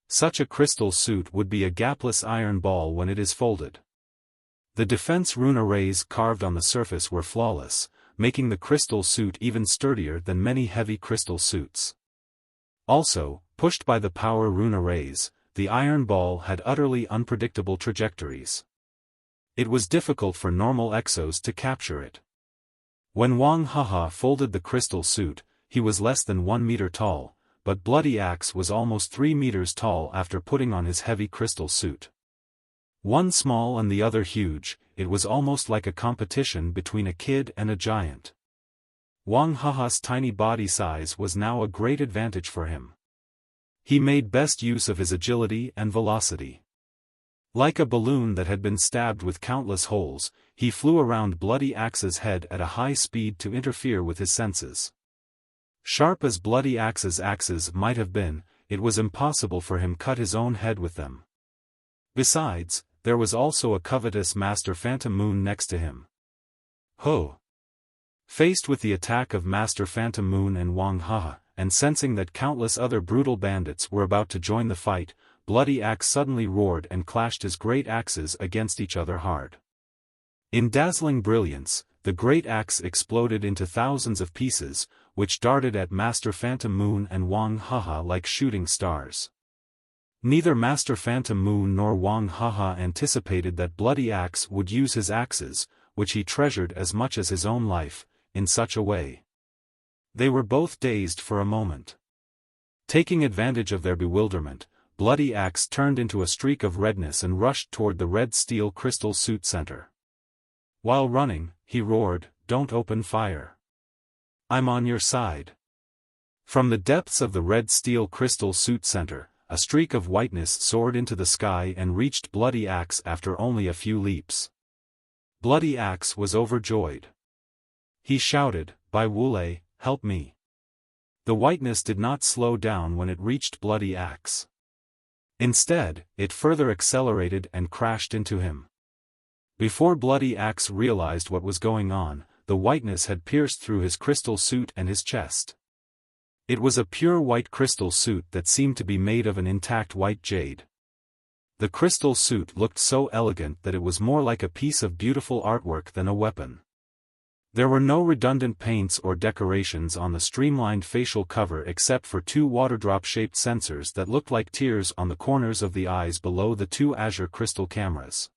Such a crystal suit would be a gapless iron ball when it is folded. The defense rune arrays carved on the surface were flawless, making the crystal suit even sturdier than many heavy crystal suits. Also, pushed by the power rune arrays, the iron ball had utterly unpredictable trajectories. It was difficult for normal exos to capture it. When Wang Haha folded the crystal suit, he was less than 1 meter tall, but Bloody Axe was almost 3 meters tall after putting on his heavy crystal suit. One small and the other huge, it was almost like a competition between a kid and a giant. Wang Haha's tiny body size was now a great advantage for him. He made best use of his agility and velocity. Like a balloon that had been stabbed with countless holes, he flew around Bloody Axe's head at a high speed to interfere with his senses. Sharp as Bloody Axe's axes might have been, it was impossible for him to cut his own head with them. Besides, there was also a covetous Master Phantom Moon next to him. Ho! Faced with the attack of Master Phantom Moon and Wang Haha, and sensing that countless other brutal bandits were about to join the fight, Bloody Axe suddenly roared and clashed his great axes against each other hard. In dazzling brilliance, the great axe exploded into thousands of pieces, which darted at Master Phantom Moon and Wang Haha like shooting stars. Neither Master Phantom Moon nor Wang Haha anticipated that Bloody Axe would use his axes, which he treasured as much as his own life, in such a way. They were both dazed for a moment. Taking advantage of their bewilderment, Bloody Axe turned into a streak of redness and rushed toward the red steel crystal suit center. While running, he roared, "Don't open fire. I'm on your side." From the depths of the red steel crystal suit center, a streak of whiteness soared into the sky and reached Bloody Axe after only a few leaps. Bloody Axe was overjoyed. He shouted, "Bai Wulei, help me." The whiteness did not slow down when it reached Bloody Axe. Instead, it further accelerated and crashed into him. Before Bloody Axe realized what was going on, the whiteness had pierced through his crystal suit and his chest. It was a pure white crystal suit that seemed to be made of an intact white jade. The crystal suit looked so elegant that it was more like a piece of beautiful artwork than a weapon. There were no redundant paints or decorations on the streamlined facial cover except for 2 water-drop-shaped sensors that looked like tears on the corners of the eyes below the 2 azure crystal cameras.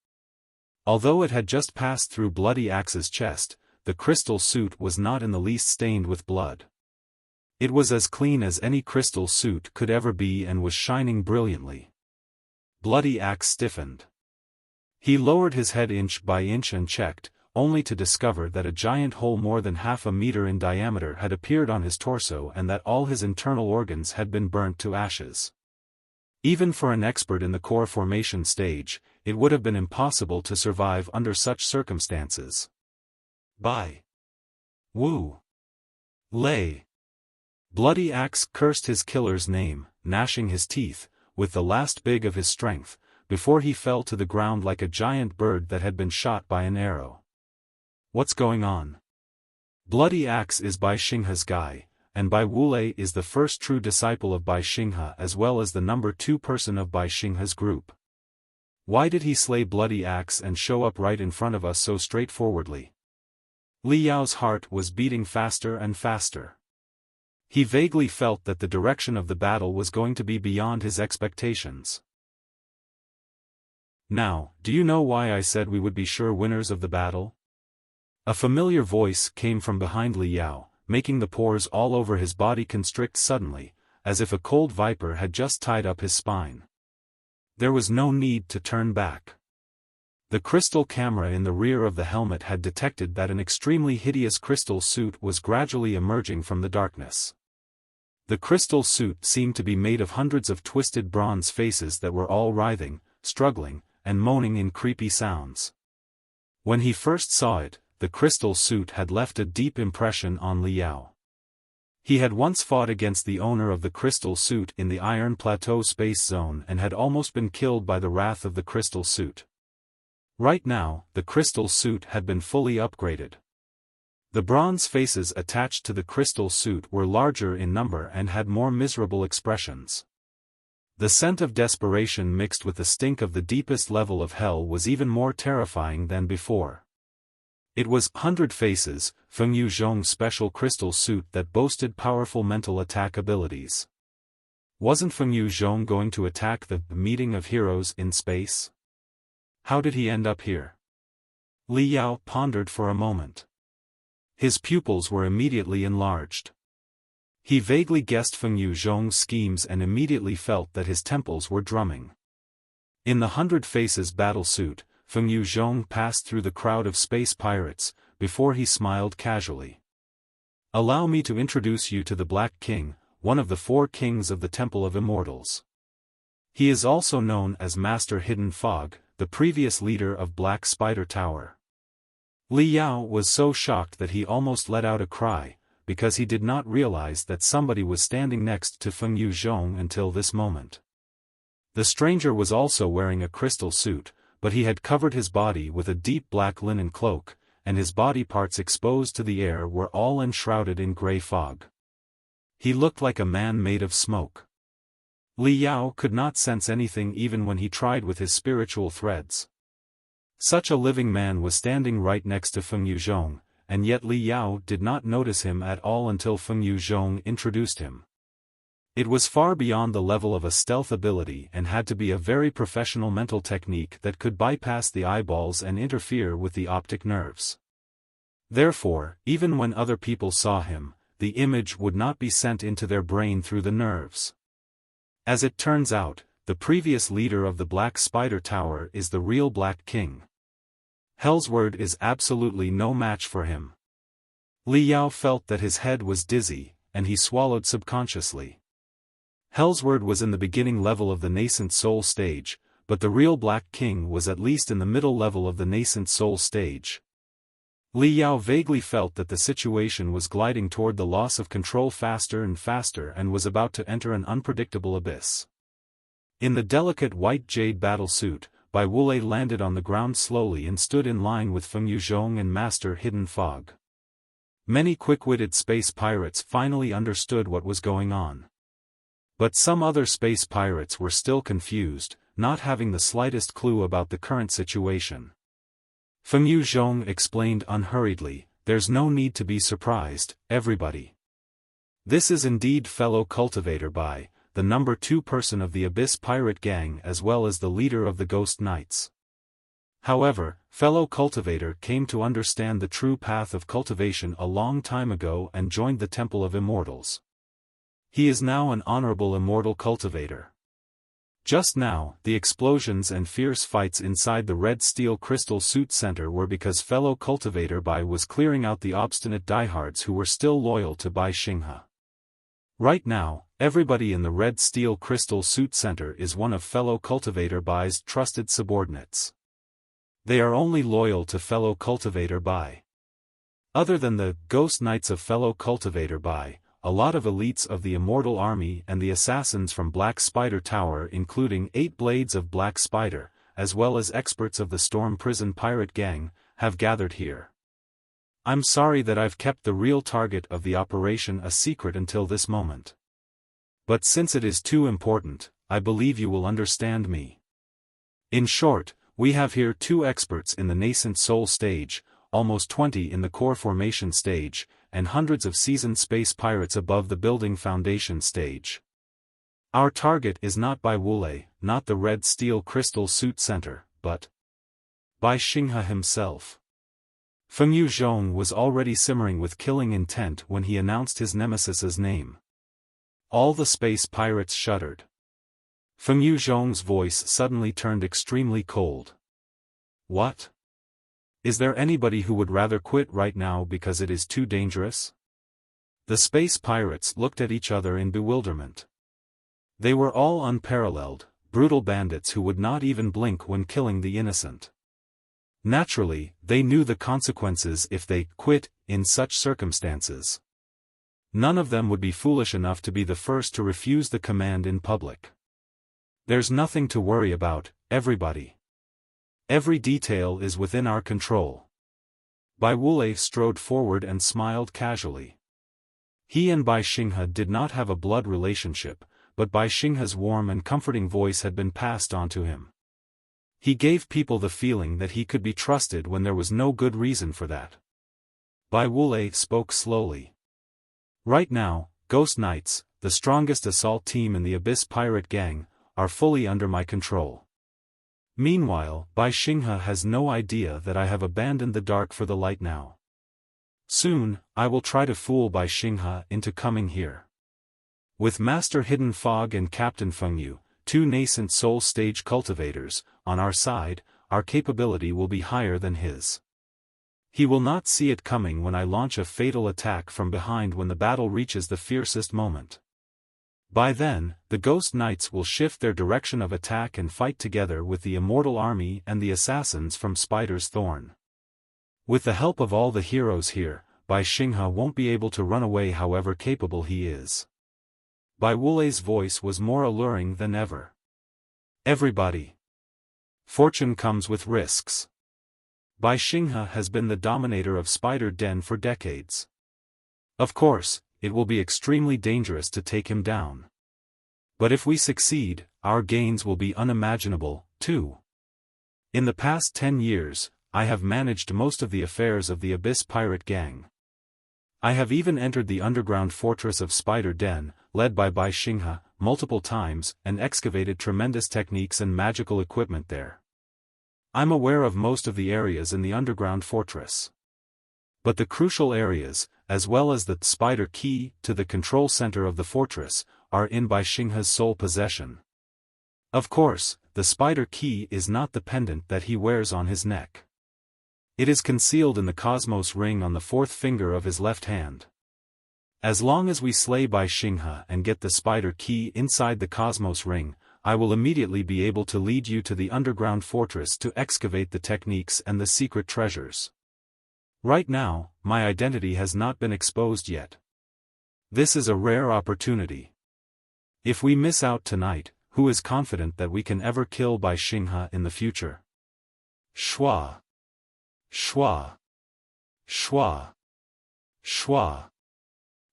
Although it had just passed through Bloody Axe's chest, the crystal suit was not in the least stained with blood. It was as clean as any crystal suit could ever be and was shining brilliantly. Bloody Axe stiffened. He lowered his head inch by inch and checked, only to discover that a giant hole more than half a meter in diameter had appeared on his torso and that all his internal organs had been burnt to ashes. Even for an expert in the core formation stage, it would have been impossible to survive under such circumstances. Bai Wulei. Bloody Axe cursed his killer's name, gnashing his teeth, with the last big of his strength, before he fell to the ground like a giant bird that had been shot by an arrow. What's going on? Bloody Axe is Bai Xinghe's guy, and Bai Wulei is the first true disciple of Bai Xinghe as well as the number 2 person of Bai Xinghe's group. Why did he slay Bloody Axe and show up right in front of us so straightforwardly? Li Yao's heart was beating faster and faster. He vaguely felt that the direction of the battle was going to be beyond his expectations. Now, do you know why I said we would be sure winners of the battle? A familiar voice came from behind Li Yao, making the pores all over his body constrict suddenly, as if a cold viper had just tied up his spine. There was no need to turn back. The crystal camera in the rear of the helmet had detected that an extremely hideous crystal suit was gradually emerging from the darkness. The crystal suit seemed to be made of hundreds of twisted bronze faces that were all writhing, struggling, and moaning in creepy sounds. When he first saw it, the crystal suit had left a deep impression on Li Yao. He had once fought against the owner of the crystal suit in the Iron Plateau space zone and had almost been killed by the wrath of the crystal suit. Right now, the crystal suit had been fully upgraded. The bronze faces attached to the crystal suit were larger in number and had more miserable expressions. The scent of desperation mixed with the stink of the deepest level of hell was even more terrifying than before. It was 100 Faces, Fengyu Zhong's special crystal suit that boasted powerful mental attack abilities. Wasn't Fengyu Zhong going to attack the meeting of heroes in space? How did he end up here? Li Yao pondered for a moment. His pupils were immediately enlarged. He vaguely guessed Fengyu Zhong's schemes and immediately felt that his temples were drumming. In the 100 Faces battle suit, Fengyu Zhong passed through the crowd of space pirates, before he smiled casually. Allow me to introduce you to the Black King, one of the 4 kings of the Temple of Immortals. He is also known as Master Hidden Fog, the previous leader of Black Spider Tower. Li Yao was so shocked that he almost let out a cry, because he did not realize that somebody was standing next to Fengyu Zhong until this moment. The stranger was also wearing a crystal suit, but he had covered his body with a deep black linen cloak, and his body parts exposed to the air were all enshrouded in gray fog. He looked like a man made of smoke. Li Yao could not sense anything even when he tried with his spiritual threads. Such a living man was standing right next to Fengyu Zhong, and yet Li Yao did not notice him at all until Fengyu Zhong introduced him. It was far beyond the level of a stealth ability and had to be a very professional mental technique that could bypass the eyeballs and interfere with the optic nerves. Therefore, even when other people saw him, the image would not be sent into their brain through the nerves. As it turns out, the previous leader of the Black Spider Tower is the real Black King. Hellsword is absolutely no match for him. Li Yao felt that his head was dizzy, and he swallowed subconsciously. Hellsword was in the beginning level of the nascent soul stage, but the real Black King was at least in the middle level of the nascent soul stage. Li Yao vaguely felt that the situation was gliding toward the loss of control faster and faster and was about to enter an unpredictable abyss. In the delicate white jade battle suit, Bai Wulei landed on the ground slowly and stood in line with Fengyu Zhong and Master Hidden Fog. Many quick-witted space pirates finally understood what was going on. But some other space pirates were still confused, not having the slightest clue about the current situation. Fengyu Zhong explained unhurriedly, "There's no need to be surprised, everybody. This is indeed fellow cultivator Bai, the number 2 person of the Abyss Pirate Gang as well as the leader of the Ghost Knights. However, fellow cultivator came to understand the true path of cultivation a long time ago and joined the Temple of Immortals. He is now an honorable immortal cultivator. Just now, the explosions and fierce fights inside the red steel crystal suit center were because fellow cultivator Bai was clearing out the obstinate diehards who were still loyal to Bai Xinghe. Right now, everybody in the red steel crystal suit center is one of fellow cultivator Bai's trusted subordinates. They are only loyal to fellow cultivator Bai. Other than the ghost knights of fellow cultivator Bai, a lot of elites of the Immortal Army and the assassins from Black Spider Tower, including 8 Blades of Black Spider, as well as experts of the Storm Prison Pirate Gang, have gathered here. I'm sorry that I've kept the real target of the operation a secret until this moment. But since it is too important, I believe you will understand me. In short, we have here 2 experts in the nascent soul stage, almost 20 in the core formation stage, and hundreds of seasoned space pirates above the building foundation stage. Our target is not Bai Wulei, not the red steel crystal suit center, but Bai Xinghe himself. Fengyu Zhong was already simmering with killing intent when he announced his nemesis's name. All the space pirates shuddered. Fengyu Zhong's voice suddenly turned extremely cold. What? Is there anybody who would rather quit right now because it is too dangerous? The space pirates looked at each other in bewilderment. They were all unparalleled, brutal bandits who would not even blink when killing the innocent. Naturally, they knew the consequences if they quit in such circumstances. None of them would be foolish enough to be the first to refuse the command in public. There's nothing to worry about, everybody. Every detail is within our control. Bai Wulei strode forward and smiled casually. He and Bai Xinghe did not have a blood relationship, but Bai Xinghe's warm and comforting voice had been passed on to him. He gave people the feeling that he could be trusted when there was no good reason for that. Bai Wulei spoke slowly. Right now, Ghost Knights, the strongest assault team in the Abyss Pirate Gang, are fully under my control. Meanwhile, Bai Xinghe has no idea that I have abandoned the dark for the light now. Soon, I will try to fool Bai Xinghe into coming here. With Master Hidden Fog and Captain Fengyu, 2 nascent soul stage cultivators, on our side, our capability will be higher than his. He will not see it coming when I launch a fatal attack from behind when the battle reaches the fiercest moment. By then, the Ghost Knights will shift their direction of attack and fight together with the Immortal Army and the assassins from Spider's Thorn. With the help of all the heroes here, Bai Xinghe won't be able to run away however capable he is. Bai Wulei's voice was more alluring than ever. Everybody. Fortune comes with risks. Bai Xinghe has been the dominator of Spider Den for decades. Of course, it will be extremely dangerous to take him down. But if we succeed, our gains will be unimaginable, too. In the past 10 years, I have managed most of the affairs of the Abyss Pirate Gang. I have even entered the underground fortress of Spider Den, led by Bai Xinghe, multiple times, and excavated tremendous techniques and magical equipment there. I'm aware of most of the areas in the underground fortress. But the crucial areas, as well as the spider key to the control center of the fortress, are in Bai Xinghe's sole possession. Of course, the spider key is not the pendant that he wears on his neck. It is concealed in the Cosmos ring on the 4th finger of his left hand. As long as we slay Bai Xinghe and get the spider key inside the Cosmos ring, I will immediately be able to lead you to the underground fortress to excavate the techniques and the secret treasures. Right now, my identity has not been exposed yet. This is a rare opportunity. If we miss out tonight, who is confident that we can ever kill Bai Xinghe in the future? Schwa. Schwa. Schwa. Schwa.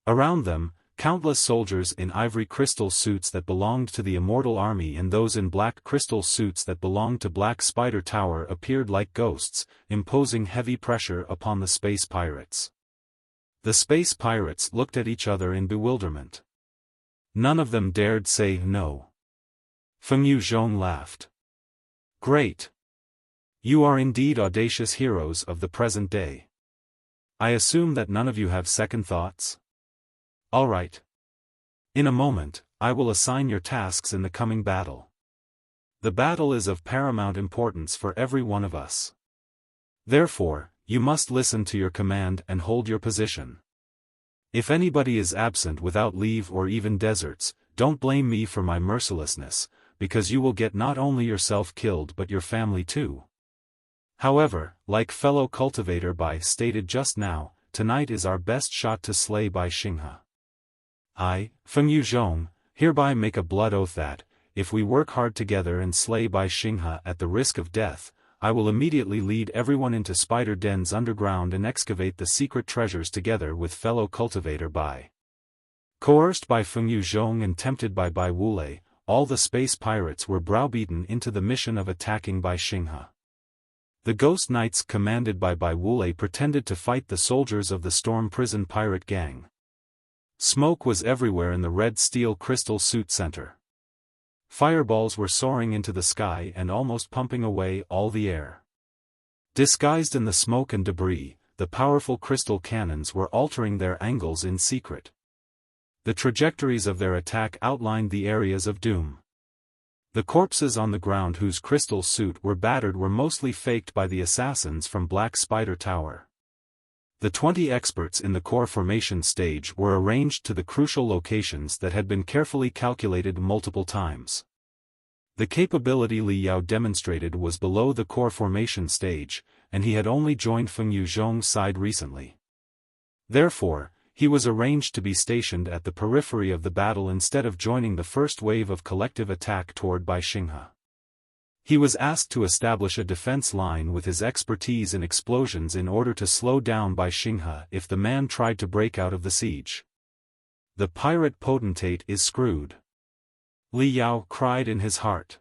Around them, countless soldiers in ivory crystal suits that belonged to the Immortal Army and those in black crystal suits that belonged to Black Spider Tower appeared like ghosts, imposing heavy pressure upon the space pirates. The space pirates looked at each other in bewilderment. None of them dared say no. Fengyu Zhong laughed. Great. You are indeed audacious heroes of the present day. I assume that none of you have second thoughts? All right. In a moment, I will assign your tasks in the coming battle. The battle is of paramount importance for every one of us. Therefore, you must listen to your command and hold your position. If anybody is absent without leave or even deserts, don't blame me for my mercilessness, because you will get not only yourself killed but your family too. However, like fellow cultivator Bai stated just now, tonight is our best shot to slay Bai Xinghe. I, Fengyu Zhong, hereby make a blood oath that, if we work hard together and slay Bai Xinghe at the risk of death, I will immediately lead everyone into spider dens underground and excavate the secret treasures together with fellow cultivator Bai. Coerced by Fengyu Zhong and tempted by Bai Wulei, all the space pirates were browbeaten into the mission of attacking Bai Xinghe. The Ghost Knights commanded by Bai Wulei pretended to fight the soldiers of the Storm Prison pirate gang. Smoke was everywhere in the red steel crystal suit center. Fireballs were soaring into the sky and almost pumping away all the air. Disguised in the smoke and debris, the powerful crystal cannons were altering their angles in secret. The trajectories of their attack outlined the areas of doom. The corpses on the ground whose crystal suit were battered were mostly faked by the assassins from Black Spider Tower. The 20 experts in the core formation stage were arranged to the crucial locations that had been carefully calculated multiple times. The capability Li Yao demonstrated was below the core formation stage, and he had only joined Fengyu Zhong's side recently. Therefore, he was arranged to be stationed at the periphery of the battle instead of joining the first wave of collective attack toward Bai Xinghe. He was asked to establish a defense line with his expertise in explosions in order to slow down Bai Xinghe if the man tried to break out of the siege. The pirate potentate is screwed. Li Yao cried in his heart.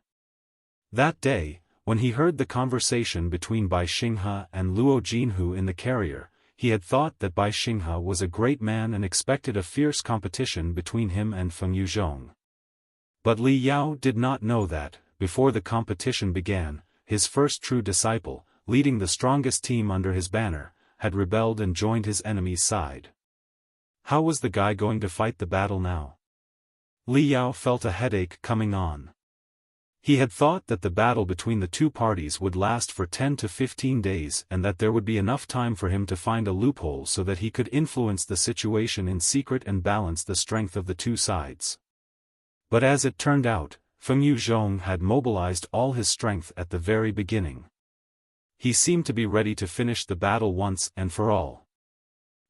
That day, when he heard the conversation between Bai Xinghe and Luo Jinhu in the carrier, he had thought that Bai Xinghe was a great man and expected a fierce competition between him and Fengyu Zhong. But Li Yao did not know that, before the competition began, his first true disciple, leading the strongest team under his banner, had rebelled and joined his enemy's side. How was the guy going to fight the battle now? Li Yao felt a headache coming on. He had thought that the battle between the two parties would last for 10 to 15 days and that there would be enough time for him to find a loophole so that he could influence the situation in secret and balance the strength of the two sides. But as it turned out, Fengyu Zhong had mobilized all his strength at the very beginning. He seemed to be ready to finish the battle once and for all.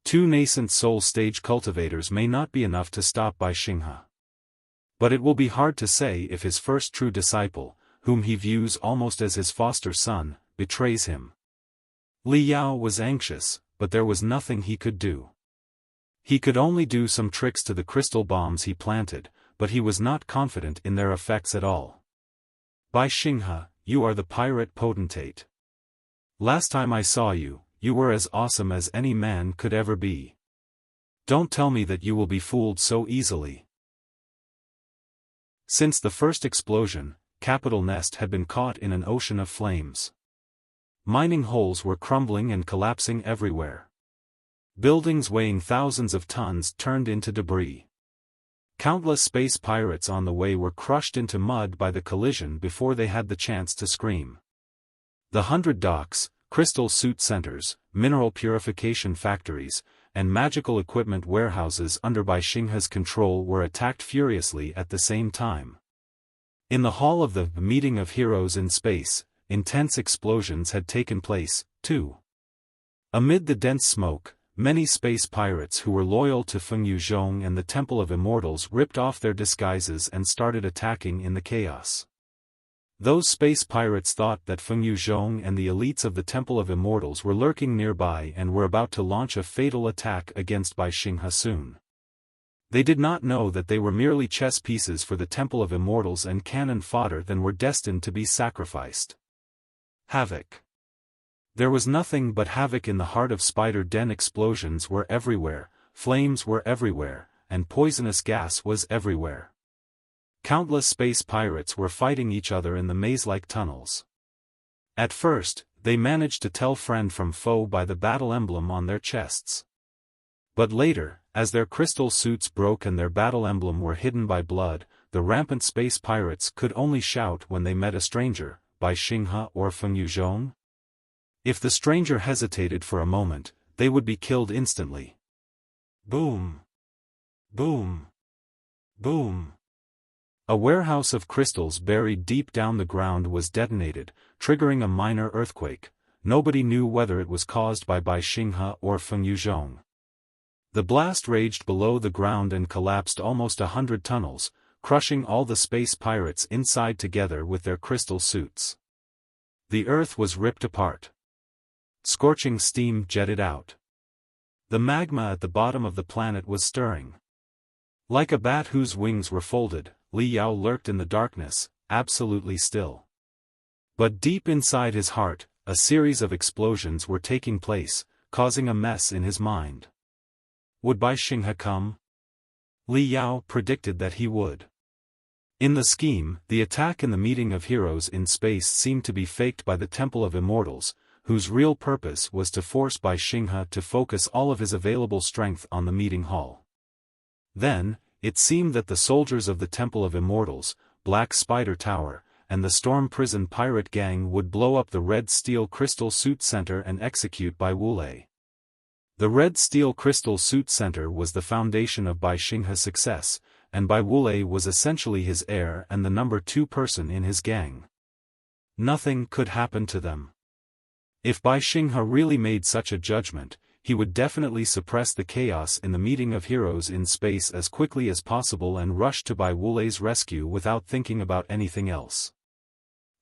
Two nascent soul stage cultivators may not be enough to stop Bai Xinghe. But it will be hard to say if his first true disciple, whom he views almost as his foster son, betrays him. Li Yao was anxious, but there was nothing he could do. He could only do some tricks to the crystal bombs he planted, but he was not confident in their effects at all. Bai Xinghe, you are the pirate potentate. Last time I saw you, you were as awesome as any man could ever be. Don't tell me that you will be fooled so easily. Since the first explosion, Capital Nest had been caught in an ocean of flames. Mining holes were crumbling and collapsing everywhere. Buildings weighing thousands of tons turned into debris. Countless space pirates on the way were crushed into mud by the collision before they had the chance to scream. The 100 docks, crystal suit centers, mineral purification factories, and magical equipment warehouses under Bai Xinghe's control were attacked furiously at the same time. In the hall of the Meeting of Heroes in Space, intense explosions had taken place, too. Amid the dense smoke, many space pirates who were loyal to Fengyu Zhong and the Temple of Immortals ripped off their disguises and started attacking in the chaos. Those space pirates thought that Fengyu Zhong and the elites of the Temple of Immortals were lurking nearby and were about to launch a fatal attack against Bai Xinghe soon. They did not know that they were merely chess pieces for the Temple of Immortals and cannon fodder that were destined to be sacrificed. Havoc. There was nothing but havoc in the heart of Spider Den. Explosions were everywhere, flames were everywhere, and poisonous gas was everywhere. Countless space pirates were fighting each other in the maze-like tunnels. At first, they managed to tell friend from foe by the battle emblem on their chests. But later, as their crystal suits broke and their battle emblem were hidden by blood, the rampant space pirates could only shout when they met a stranger, Bai Xinghe or Fengyu Zhong? If the stranger hesitated for a moment, they would be killed instantly. Boom! Boom! Boom! A warehouse of crystals buried deep down the ground was detonated, triggering a minor earthquake. Nobody knew whether it was caused by Bai Xinghe or Fengyu Zhong. The blast raged below the ground and collapsed almost 100 tunnels, crushing all the space pirates inside together with their crystal suits. The earth was ripped apart. Scorching steam jetted out. The magma at the bottom of the planet was stirring. Like a bat whose wings were folded, Li Yao lurked in the darkness, absolutely still. But deep inside his heart, a series of explosions were taking place, causing a mess in his mind. Would Bai Xinghe come? Li Yao predicted that he would. In the scheme, the attack in the meeting of heroes in space seemed to be faked by the Temple of Immortals, whose real purpose was to force Bai Xinghe to focus all of his available strength on the meeting hall. Then, it seemed that the soldiers of the Temple of Immortals, Black Spider Tower, and the Storm Prison pirate gang would blow up the Red Steel Crystal Suit Center and execute Bai Wulei. The Red Steel Crystal Suit Center was the foundation of Bai Xinghe's success, and Bai Wulei was essentially his heir and the number 2 person in his gang. Nothing could happen to them. If Bai Xinghe really made such a judgment, he would definitely suppress the chaos in the meeting of heroes in space as quickly as possible and rush to Bai Wulei's rescue without thinking about anything else.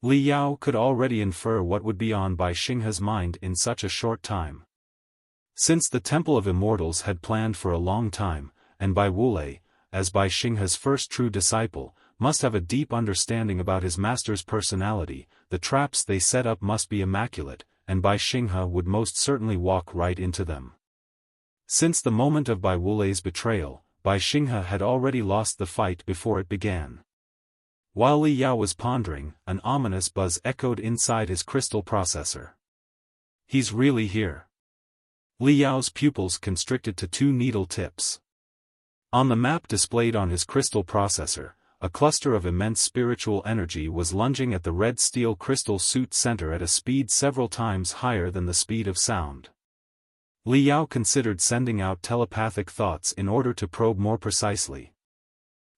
Li Yao could already infer what would be on Bai Xinghe's mind in such a short time. Since the Temple of Immortals had planned for a long time, and Bai Wulei, as Bai Xinghe's first true disciple, must have a deep understanding about his master's personality, the traps they set up must be immaculate, and Bai Xinghe would most certainly walk right into them. Since the moment of Bai Wulei's betrayal, Bai Xinghe had already lost the fight before it began. While Li Yao was pondering, an ominous buzz echoed inside his crystal processor. He's really here. Li Yao's pupils constricted to 2 needle tips. On the map displayed on his crystal processor, a cluster of immense spiritual energy was lunging at the Red Steel Crystal Suit Center at a speed several times higher than the speed of sound. Li Yao considered sending out telepathic thoughts in order to probe more precisely.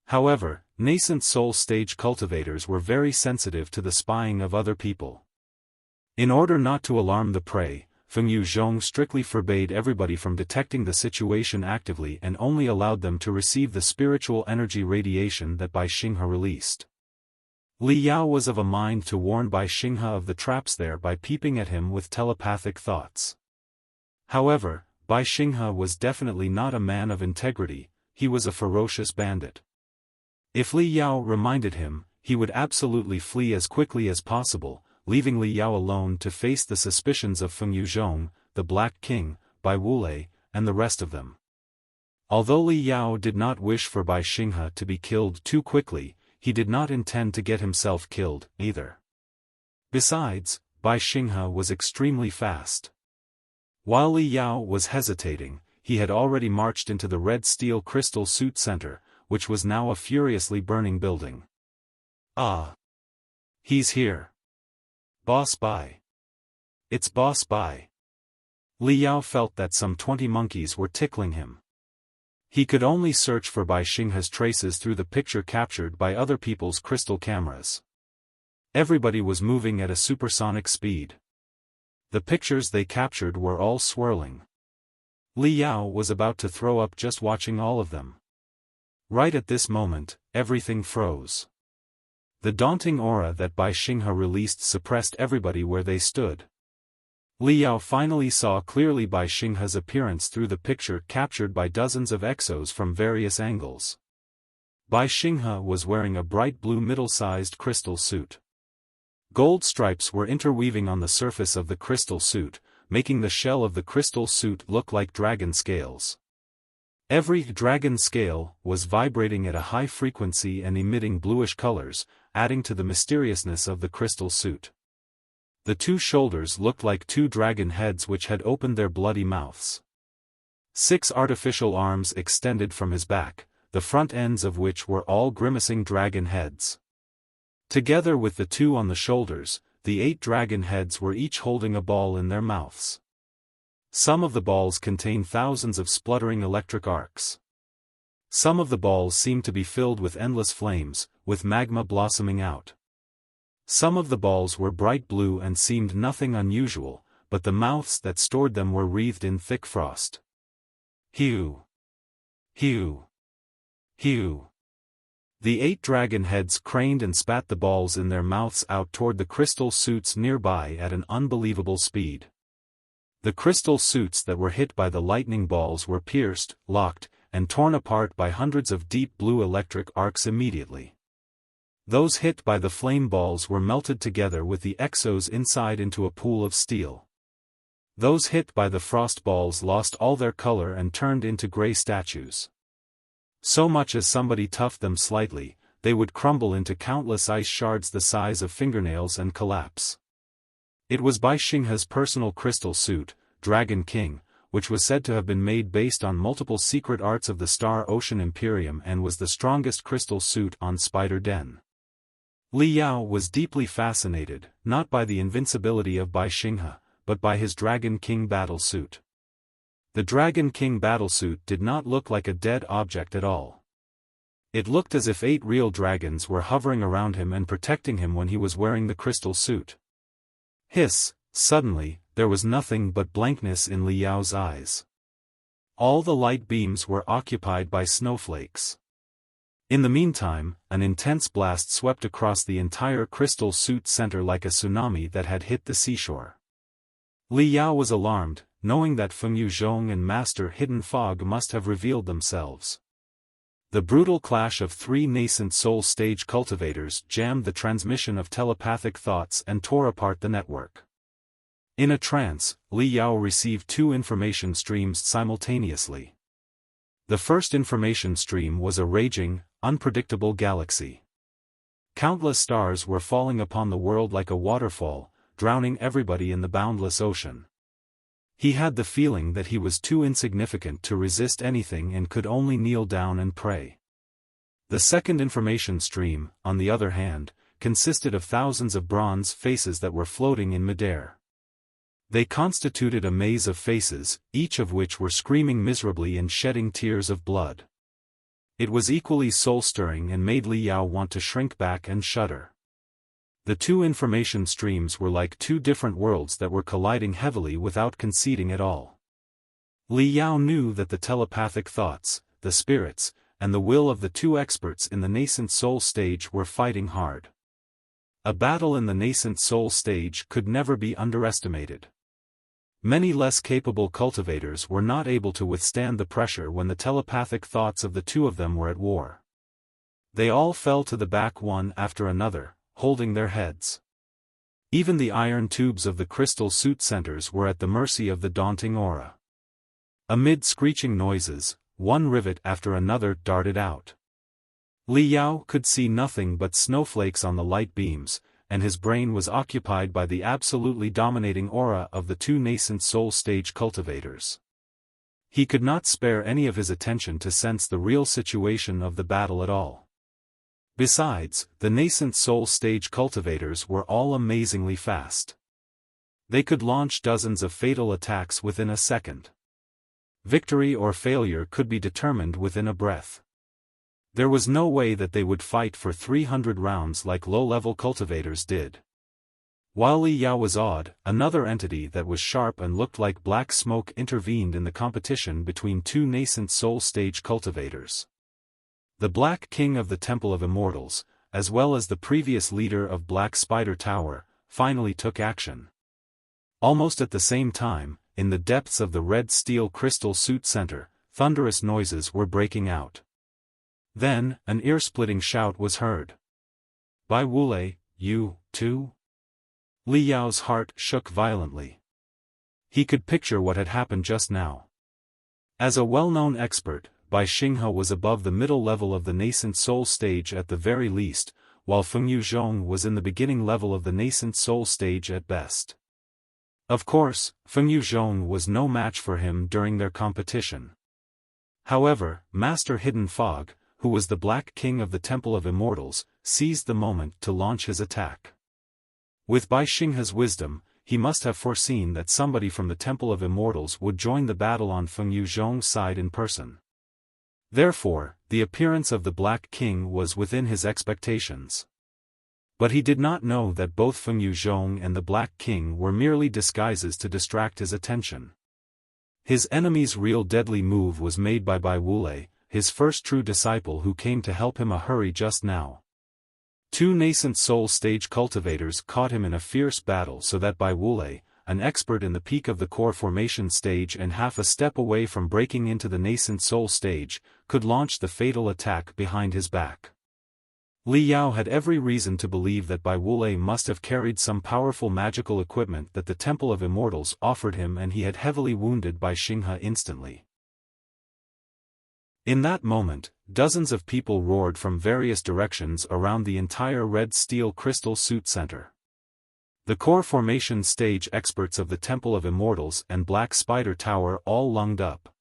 However, nascent soul stage cultivators were very sensitive to the spying of other people. In order not to alarm the prey, Fengyu Zhong strictly forbade everybody from detecting the situation actively and only allowed them to receive the spiritual energy radiation that Bai Xinghe released. Li Yao was of a mind to warn Bai Xinghe of the traps there by peeping at him with telepathic thoughts. However, Bai Xinghe was definitely not a man of integrity, he was a ferocious bandit. If Li Yao reminded him, he would absolutely flee as quickly as possible, leaving Li Yao alone to face the suspicions of Fengyu Zhong, the Black King, Bai Wulei, and the rest of them. Although Li Yao did not wish for Bai Xinghe to be killed too quickly, he did not intend to get himself killed, either. Besides, Bai Xinghe was extremely fast. While Li Yao was hesitating, he had already marched into the Red Steel Crystal Suit Center, which was now a furiously burning building. Ah! He's here. Boss Bai. It's Boss Bai. Li Yao felt that some 20 monkeys were tickling him. He could only search for Bai Xinghe's traces through the picture captured by other people's crystal cameras. Everybody was moving at a supersonic speed. The pictures they captured were all swirling. Li Yao was about to throw up just watching all of them. Right at this moment, everything froze. The daunting aura that Bai Xinghe released suppressed everybody where they stood. Li Yao finally saw clearly Bai Xinghe's appearance through the picture captured by dozens of exos from various angles. Bai Xinghe was wearing a bright blue middle-sized crystal suit. Gold stripes were interweaving on the surface of the crystal suit, making the shell of the crystal suit look like dragon scales. Every dragon scale was vibrating at a high frequency and emitting bluish colors, adding to the mysteriousness of the crystal suit. The 2 shoulders looked like 2 dragon heads which had opened their bloody mouths. 6 artificial arms extended from his back, the front ends of which were all grimacing dragon heads. Together with the 2 on the shoulders, the 8 dragon heads were each holding a ball in their mouths. Some of the balls contained thousands of spluttering electric arcs. Some of the balls seemed to be filled with endless flames, with magma blossoming out. Some of the balls were bright blue and seemed nothing unusual, but the mouths that stored them were wreathed in thick frost. Hew! Hew! Hew! The 8 dragon heads craned and spat the balls in their mouths out toward the crystal suits nearby at an unbelievable speed. The crystal suits that were hit by the lightning balls were pierced, locked, and torn apart by hundreds of deep blue electric arcs immediately. Those hit by the flame balls were melted together with the exos inside into a pool of steel. Those hit by the frost balls lost all their color and turned into gray statues. So much as somebody toughed them slightly, they would crumble into countless ice shards the size of fingernails and collapse. It was Bai Xinghe's personal crystal suit, Dragon King, which was said to have been made based on multiple secret arts of the Star Ocean Imperium and was the strongest crystal suit on Spider Den. Li Yao was deeply fascinated, not by the invincibility of Bai Xinghe, but by his Dragon King battle suit. The Dragon King battlesuit did not look like a dead object at all. It looked as if 8 real dragons were hovering around him and protecting him when he was wearing the crystal suit. Hiss! Suddenly, there was nothing but blankness in Li Yao's eyes. All the light beams were occupied by snowflakes. In the meantime, an intense blast swept across the entire crystal suit center like a tsunami that had hit the seashore. Li Yao was alarmed, knowing that Fengyu, Zhong and Master Hidden Fog must have revealed themselves. The brutal clash of 3 nascent soul stage cultivators jammed the transmission of telepathic thoughts and tore apart the network. In a trance, Li Yao received 2 information streams simultaneously. The first information stream was a raging, unpredictable galaxy. Countless stars were falling upon the world like a waterfall, drowning everybody in the boundless ocean. He had the feeling that he was too insignificant to resist anything and could only kneel down and pray. The second information stream, on the other hand, consisted of thousands of bronze faces that were floating in midair. They constituted a maze of faces, each of which were screaming miserably and shedding tears of blood. It was equally soul-stirring and made Li Yao want to shrink back and shudder. The 2 information streams were like 2 different worlds that were colliding heavily without conceding at all. Li Yao knew that the telepathic thoughts, the spirits, and the will of the 2 experts in the nascent soul stage were fighting hard. A battle in the nascent soul stage could never be underestimated. Many less capable cultivators were not able to withstand the pressure when the telepathic thoughts of the 2 of them were at war. They all fell to the back one after another, holding their heads. Even the iron tubes of the crystal suit centers were at the mercy of the daunting aura. Amid screeching noises, one rivet after another darted out. Li Yao could see nothing but snowflakes on the light beams, and his brain was occupied by the absolutely dominating aura of the 2 nascent soul stage cultivators. He could not spare any of his attention to sense the real situation of the battle at all. Besides, the nascent soul stage cultivators were all amazingly fast. They could launch dozens of fatal attacks within a second. Victory or failure could be determined within a breath. There was no way that they would fight for 300 rounds like low-level cultivators did. While Li Yao was awed, another entity that was sharp and looked like black smoke intervened in the competition between 2 nascent soul stage cultivators. The Black King of the Temple of Immortals, as well as the previous leader of Black Spider Tower, finally took action. Almost at the same time, in the depths of the red steel crystal suit center, thunderous noises were breaking out. Then, an ear-splitting shout was heard. "Bai Wulei, you, too?" Li Yao's heart shook violently. He could picture what had happened just now. As a well-known expert, Bai Xinghe was above the middle level of the nascent soul stage at the very least, while Fengyu Zhong was in the beginning level of the nascent soul stage at best. Of course, Fengyu Zhong was no match for him during their competition. However, Master Hidden Fog, who was the Black King of the Temple of Immortals, seized the moment to launch his attack. With Bai Xinghe's wisdom, he must have foreseen that somebody from the Temple of Immortals would join the battle on Fengyu Zhong's side in person. Therefore, the appearance of the Black King was within his expectations. But he did not know that both Fengyu Zhong and the Black King were merely disguises to distract his attention. His enemy's real deadly move was made by Bai Wulei, his first true disciple who came to help him hurry just now. Two nascent soul stage cultivators caught him in a fierce battle so that Bai Wulei, an expert in the peak of the core formation stage and half a step away from breaking into the nascent soul stage, could launch the fatal attack behind his back. Li Yao had every reason to believe that Bai Wulei must have carried some powerful magical equipment that the Temple of Immortals offered him, and he had heavily wounded Bai Xinghe instantly. In that moment, dozens of people roared from various directions around the entire red steel crystal suit center. The core formation stage experts of the Temple of Immortals and Black Spider Tower all lunged up.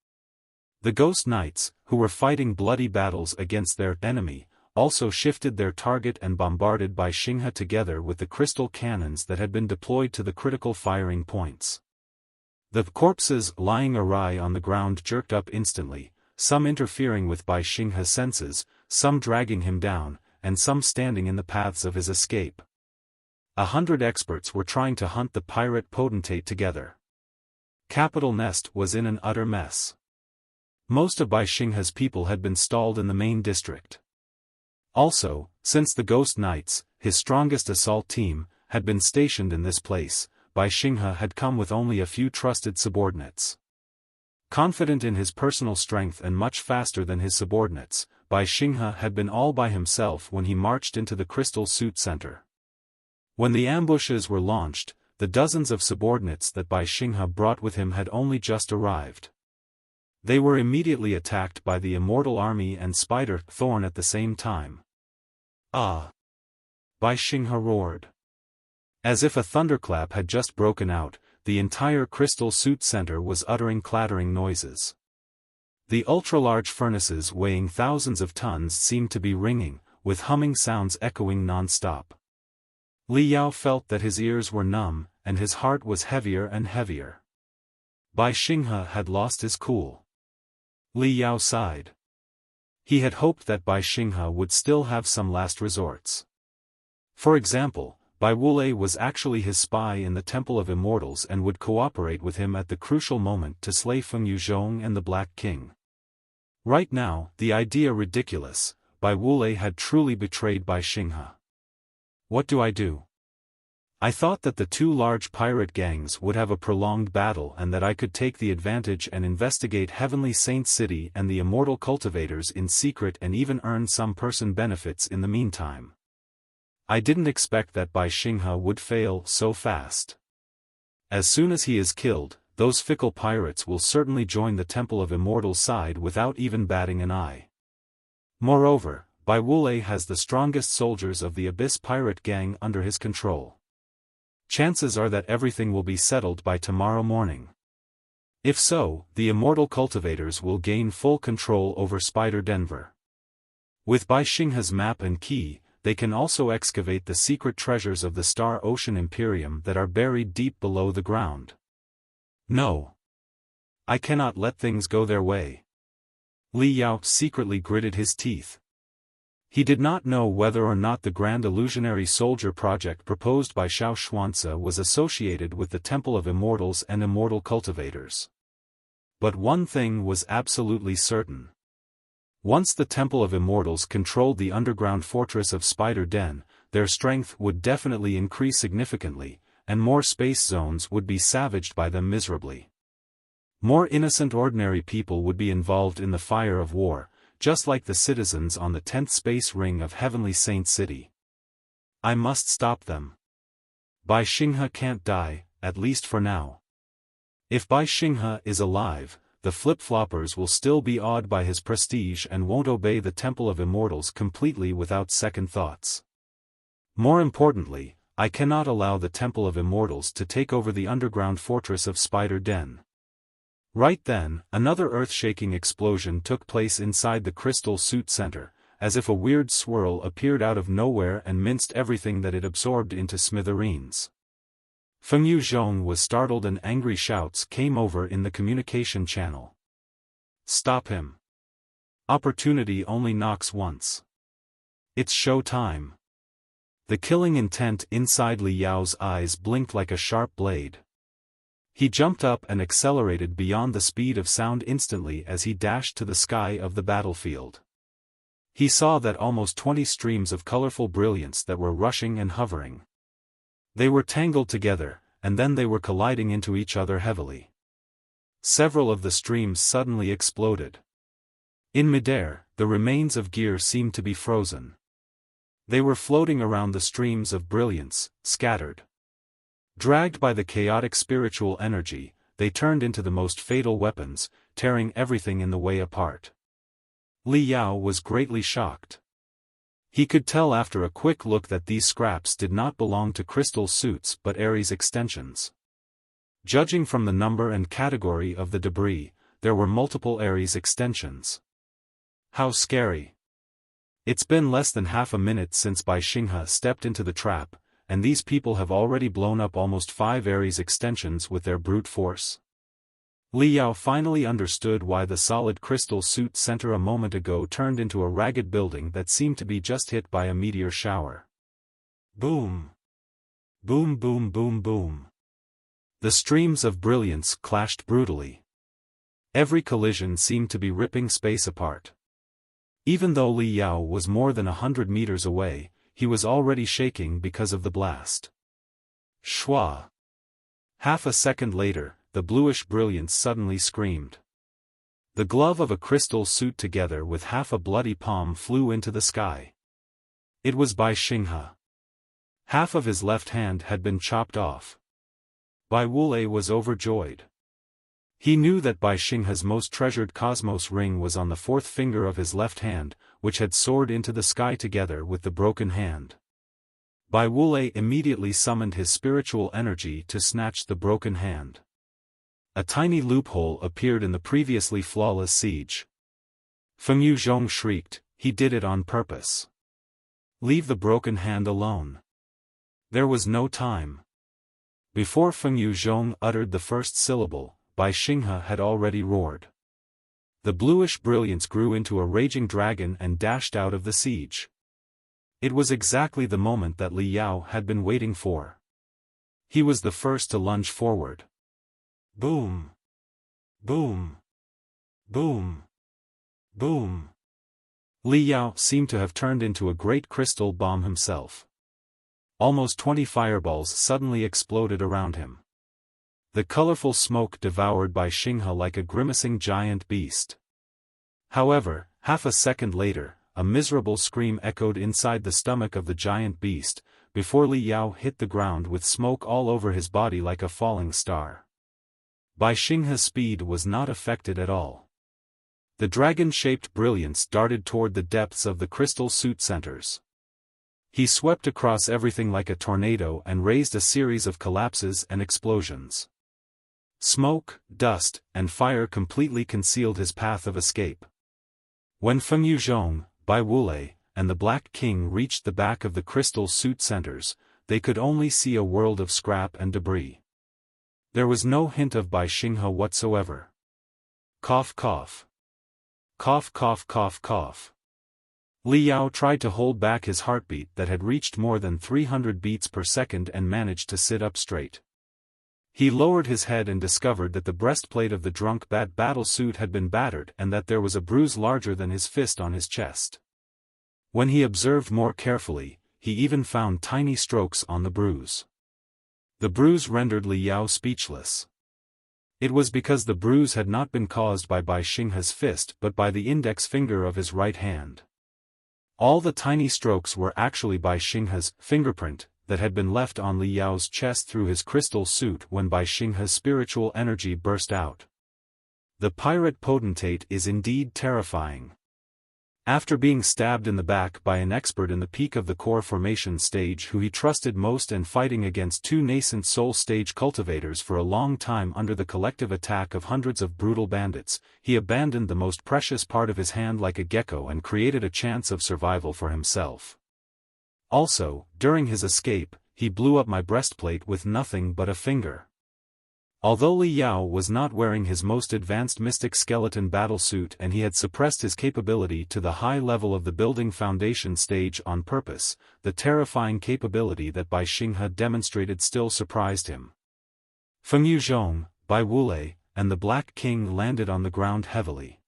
The Ghost Knights, who were fighting bloody battles against their enemy, also shifted their target and bombarded Bai Xinghe together with the crystal cannons that had been deployed to the critical firing points. The corpses lying awry on the ground jerked up instantly, some interfering with Bai Xinghe's senses, some dragging him down, and some standing in the paths of his escape. 100 experts were trying to hunt the pirate potentate together. Capital Nest was in an utter mess. Most of Bai Xinghe's people had been stalled in the main district. Also, since the Ghost Knights, his strongest assault team, had been stationed in this place, Bai Xinghe had come with only a few trusted subordinates. Confident in his personal strength and much faster than his subordinates, Bai Xinghe had been all by himself when he marched into the Crystal Suit Center. When the ambushes were launched, the dozens of subordinates that Bai Xinghe brought with him had only just arrived. They were immediately attacked by the Immortal Army and Spider Thorn at the same time. Ah! Bai Xinghe roared. As if a thunderclap had just broken out, the entire Crystal Suit Center was uttering clattering noises. The ultra-large furnaces weighing thousands of tons seemed to be ringing, with humming sounds echoing non-stop. Li Yao felt that his ears were numb, and his heart was heavier and heavier. Bai Xinghe had lost his cool. Li Yao sighed. He had hoped that Bai Xinghe would still have some last resorts. For example, Bai Wulei was actually his spy in the Temple of Immortals and would cooperate with him at the crucial moment to slay Fengyu Zhong and the Black King. Right now, the idea ridiculous, Bai Wulei had truly betrayed Bai Xinghe. What do I do? I thought that the two large pirate gangs would have a prolonged battle and that I could take the advantage and investigate Heavenly Saint City and the immortal cultivators in secret and even earn some person benefits in the meantime. I didn't expect that Bai Xinghe would fail so fast. As soon as he is killed, those fickle pirates will certainly join the Temple of Immortals' side without even batting an eye. Moreover, Bai Wulei has the strongest soldiers of the Abyss Pirate Gang under his control. Chances are that everything will be settled by tomorrow morning. If so, the immortal cultivators will gain full control over Spider Denver. With Bai Xinghe's map and key, they can also excavate the secret treasures of the Star Ocean Imperium that are buried deep below the ground. No. I cannot let things go their way. Li Yao secretly gritted his teeth. He did not know whether or not the Grand Illusionary Soldier project proposed by Xiao Xuanzi was associated with the Temple of Immortals and Immortal Cultivators. But one thing was absolutely certain. Once the Temple of Immortals controlled the underground fortress of Spider Den, their strength would definitely increase significantly, and more space zones would be savaged by them miserably. More innocent ordinary people would be involved in the fire of war, just like the citizens on the 10th space ring of Heavenly Saint City. I must stop them. Bai Xinghe can't die, at least for now. If Bai Xinghe is alive, the flip-floppers will still be awed by his prestige and won't obey the Temple of Immortals completely without second thoughts. More importantly, I cannot allow the Temple of Immortals to take over the underground fortress of Spider Den. Right then, another earth-shaking explosion took place inside the crystal suit center, as if a weird swirl appeared out of nowhere and minced everything that it absorbed into smithereens. Fengyu Zhong was startled and angry shouts came over in the communication channel. "Stop him. Opportunity only knocks once. It's show time." The killing intent inside Li Yao's eyes blinked like a sharp blade. He jumped up and accelerated beyond the speed of sound instantly as he dashed to the sky of the battlefield. He saw that almost 20 streams of colorful brilliance that were rushing and hovering. They were tangled together, and then they were colliding into each other heavily. Several of the streams suddenly exploded. In midair, the remains of gear seemed to be frozen. They were floating around the streams of brilliance, scattered. Dragged by the chaotic spiritual energy, they turned into the most fatal weapons, tearing everything in the way apart. Li Yao was greatly shocked. He could tell after a quick look that these scraps did not belong to crystal suits but Ares extensions. Judging from the number and category of the debris, there were multiple Ares extensions. How scary. It's been less than half a minute since Bai Xinghe stepped into the trap, and these people have already blown up almost 5 Ares extensions with their brute force. Li Yao finally understood why the solid crystal suit center a moment ago turned into a ragged building that seemed to be just hit by a meteor shower. Boom! Boom boom boom boom. The streams of brilliance clashed brutally. Every collision seemed to be ripping space apart. Even though Li Yao was more than 100 meters away, he was already shaking because of the blast. Shwa! Half a second later, the bluish brilliance suddenly screamed. The glove of a crystal suit together with half a bloody palm flew into the sky. It was Bai Xinghe. Half of his left hand had been chopped off. Bai Wulei was overjoyed. He knew that Bai Xinghe's most treasured cosmos ring was on the 4th finger of his left hand, which had soared into the sky together with the broken hand. Bai Wulei immediately summoned his spiritual energy to snatch the broken hand. A tiny loophole appeared in the previously flawless siege. Fengyu Zhong shrieked, "He did it on purpose. Leave the broken hand alone." There was no time. Before Fengyu Zhong uttered the first syllable, Bai Xinghe had already roared. The bluish brilliance grew into a raging dragon and dashed out of the siege. It was exactly the moment that Li Yao had been waiting for. He was the first to lunge forward. Boom! Boom! Boom! Boom! Li Yao seemed to have turned into a great crystal bomb himself. Almost 20 fireballs suddenly exploded around him. The colorful smoke devoured Bai Xinghe like a grimacing giant beast. However, half a second later, a miserable scream echoed inside the stomach of the giant beast, before Li Yao hit the ground with smoke all over his body like a falling star. Bai Xinghe's speed was not affected at all. The dragon-shaped brilliance darted toward the depths of the crystal suit centers. He swept across everything like a tornado and raised a series of collapses and explosions. Smoke, dust, and fire completely concealed his path of escape. When Fengyu Zhong, Bai Wulei, and the Black King reached the back of the crystal suit centers, they could only see a world of scrap and debris. There was no hint of Bai Xinghe whatsoever. Cough cough. Cough cough cough cough. Li Yao tried to hold back his heartbeat that had reached more than 300 beats per second and managed to sit up straight. He lowered his head and discovered that the breastplate of the drunk bat battle suit had been battered and that there was a bruise larger than his fist on his chest. When he observed more carefully, he even found tiny strokes on the bruise. The bruise rendered Li Yao speechless. It was because the bruise had not been caused by Bai Xinghe's fist but by the index finger of his right hand. All the tiny strokes were actually Bai Xinghe's fingerprint that had been left on Li Yao's chest through his crystal suit when Bai Xinghe's spiritual energy burst out. The pirate potentate is indeed terrifying. After being stabbed in the back by an expert in the peak of the core formation stage who he trusted most and fighting against two nascent soul stage cultivators for a long time under the collective attack of hundreds of brutal bandits, he abandoned the most precious part of his hand like a gecko and created a chance of survival for himself. Also, during his escape, he blew up my breastplate with nothing but a finger. Although Li Yao was not wearing his most advanced mystic skeleton battlesuit and he had suppressed his capability to the high level of the building foundation stage on purpose, the terrifying capability that Bai Xinghe demonstrated still surprised him. Fengyu, Zhong, Bai Wulei, and the Black King landed on the ground heavily.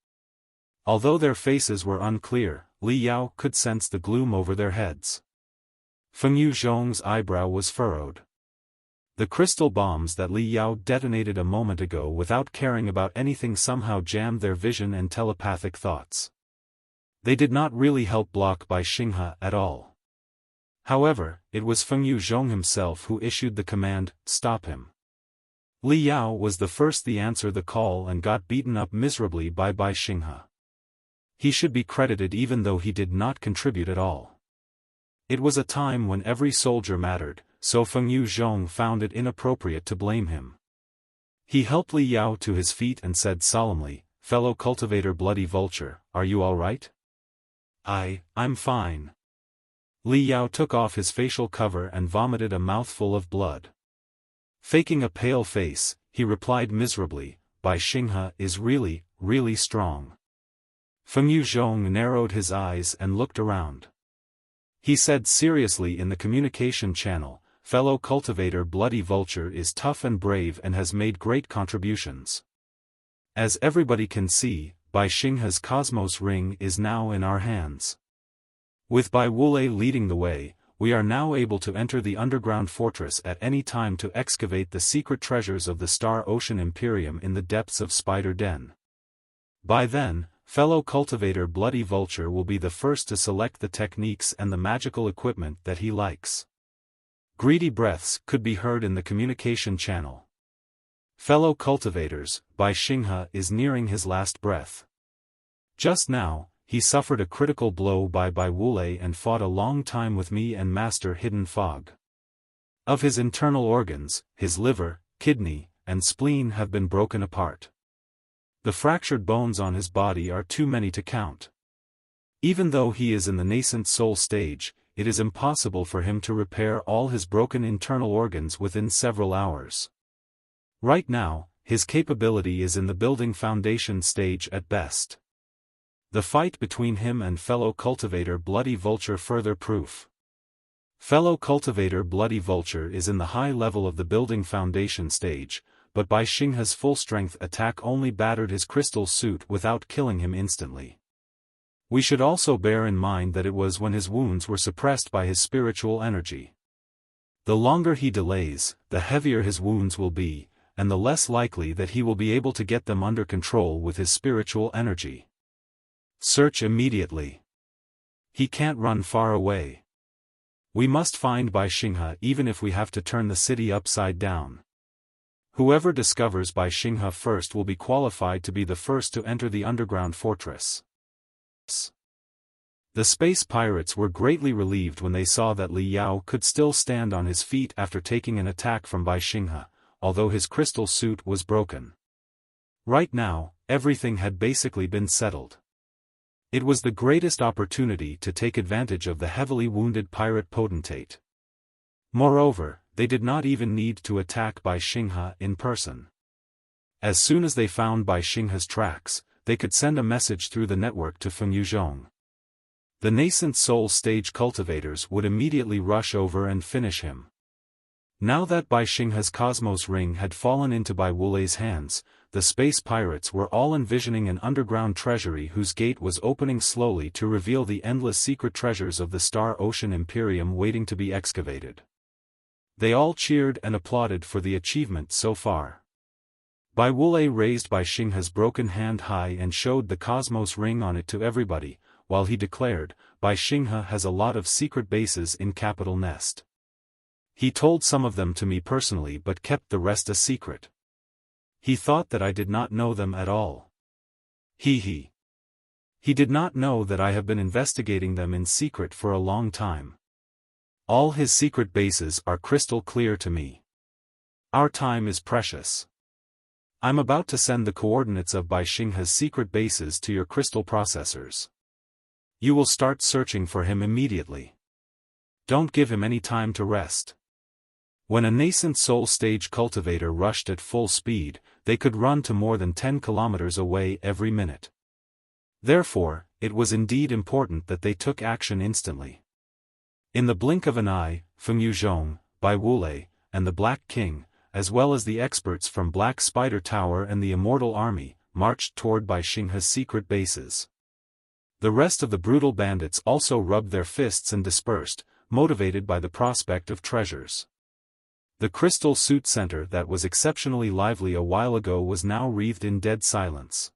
Although their faces were unclear, Li Yao could sense the gloom over their heads. Fengyu Zhong's eyebrow was furrowed. The crystal bombs that Li Yao detonated a moment ago without caring about anything somehow jammed their vision and telepathic thoughts. They did not really help block Bai Xinghe at all. However, it was Fengyu Zhong himself who issued the command, "Stop him." Li Yao was the first to answer the call and got beaten up miserably by Bai Xinghe. He should be credited even though he did not contribute at all. It was a time when every soldier mattered, so Fengyu Zhong found it inappropriate to blame him. He helped Li Yao to his feet and said solemnly, "Fellow cultivator Bloody Vulture, are you all right?" I'm fine." Li Yao took off his facial cover and vomited a mouthful of blood. Faking a pale face, he replied miserably, "Bai Xinghe is really, really strong." Fengyu Zhong narrowed his eyes and looked around. He said seriously in the communication channel, "Fellow cultivator Bloody Vulture is tough and brave and has made great contributions. As everybody can see, Bai Xinghe's Cosmos Ring is now in our hands. With Bai Wulei leading the way, we are now able to enter the underground fortress at any time to excavate the secret treasures of the Star Ocean Imperium in the depths of Spider Den. By then, fellow cultivator Bloody Vulture will be the first to select the techniques and the magical equipment that he likes." Greedy breaths could be heard in the communication channel. Fellow cultivators, Bai Xinghe is nearing his last breath. Just now, he suffered a critical blow by Bai Wulei and fought a long time with me and Master Hidden Fog. Of his internal organs, his liver, kidney, and spleen have been broken apart. The fractured bones on his body are too many to count. Even though he is in the nascent soul stage, it is impossible for him to repair all his broken internal organs within several hours. Right now, his capability is in the building foundation stage at best. The fight between him and fellow cultivator Bloody Vulture further proof. Fellow cultivator Bloody Vulture is in the high level of the building foundation stage, but Bai Xinghe's full-strength attack only battered his crystal suit without killing him instantly. We should also bear in mind that it was when his wounds were suppressed by his spiritual energy. The longer he delays, the heavier his wounds will be, and the less likely that he will be able to get them under control with his spiritual energy. Search immediately. He can't run far away. We must find Bai Xinghe even if we have to turn the city upside down. Whoever discovers Bai Xinghe first will be qualified to be the first to enter the underground fortress. The space pirates were greatly relieved when they saw that Li Yao could still stand on his feet after taking an attack from Bai Xinghe, although his crystal suit was broken. Right now, everything had basically been settled. It was the greatest opportunity to take advantage of the heavily wounded pirate potentate. Moreover, they did not even need to attack Bai Xinghe in person. As soon as they found Bai Xinghe's tracks, they could send a message through the network to Fengyu Zhong. The nascent soul stage cultivators would immediately rush over and finish him. Now that Bai Xinghe's Cosmos Ring had fallen into Bai Wulei's hands, the space pirates were all envisioning an underground treasury whose gate was opening slowly to reveal the endless secret treasures of the Star Ocean Imperium waiting to be excavated. They all cheered and applauded for the achievement so far. Bai Wulei raised Bai Xinghe's broken hand high and showed the Cosmos Ring on it to everybody, while he declared, "Bai Xinghe has a lot of secret bases in Capital Nest. He told some of them to me personally but kept the rest a secret. He thought that I did not know them at all. He He did not know that I have been investigating them in secret for a long time. All his secret bases are crystal clear to me. Our time is precious. I'm about to send the coordinates of Bai Xinghe's secret bases to your crystal processors. You will start searching for him immediately. Don't give him any time to rest. When a nascent soul stage cultivator rushed at full speed, they could run to more than 10 kilometers away every minute. Therefore, it was indeed important that they took action instantly. In the blink of an eye, Fengyu Zhong, Bai Wulei, and the Black King, as well as the experts from Black Spider Tower and the Immortal Army, marched toward Bai Xinghe's secret bases. The rest of the brutal bandits also rubbed their fists and dispersed, motivated by the prospect of treasures. The crystal suit center that was exceptionally lively a while ago was now wreathed in dead silence.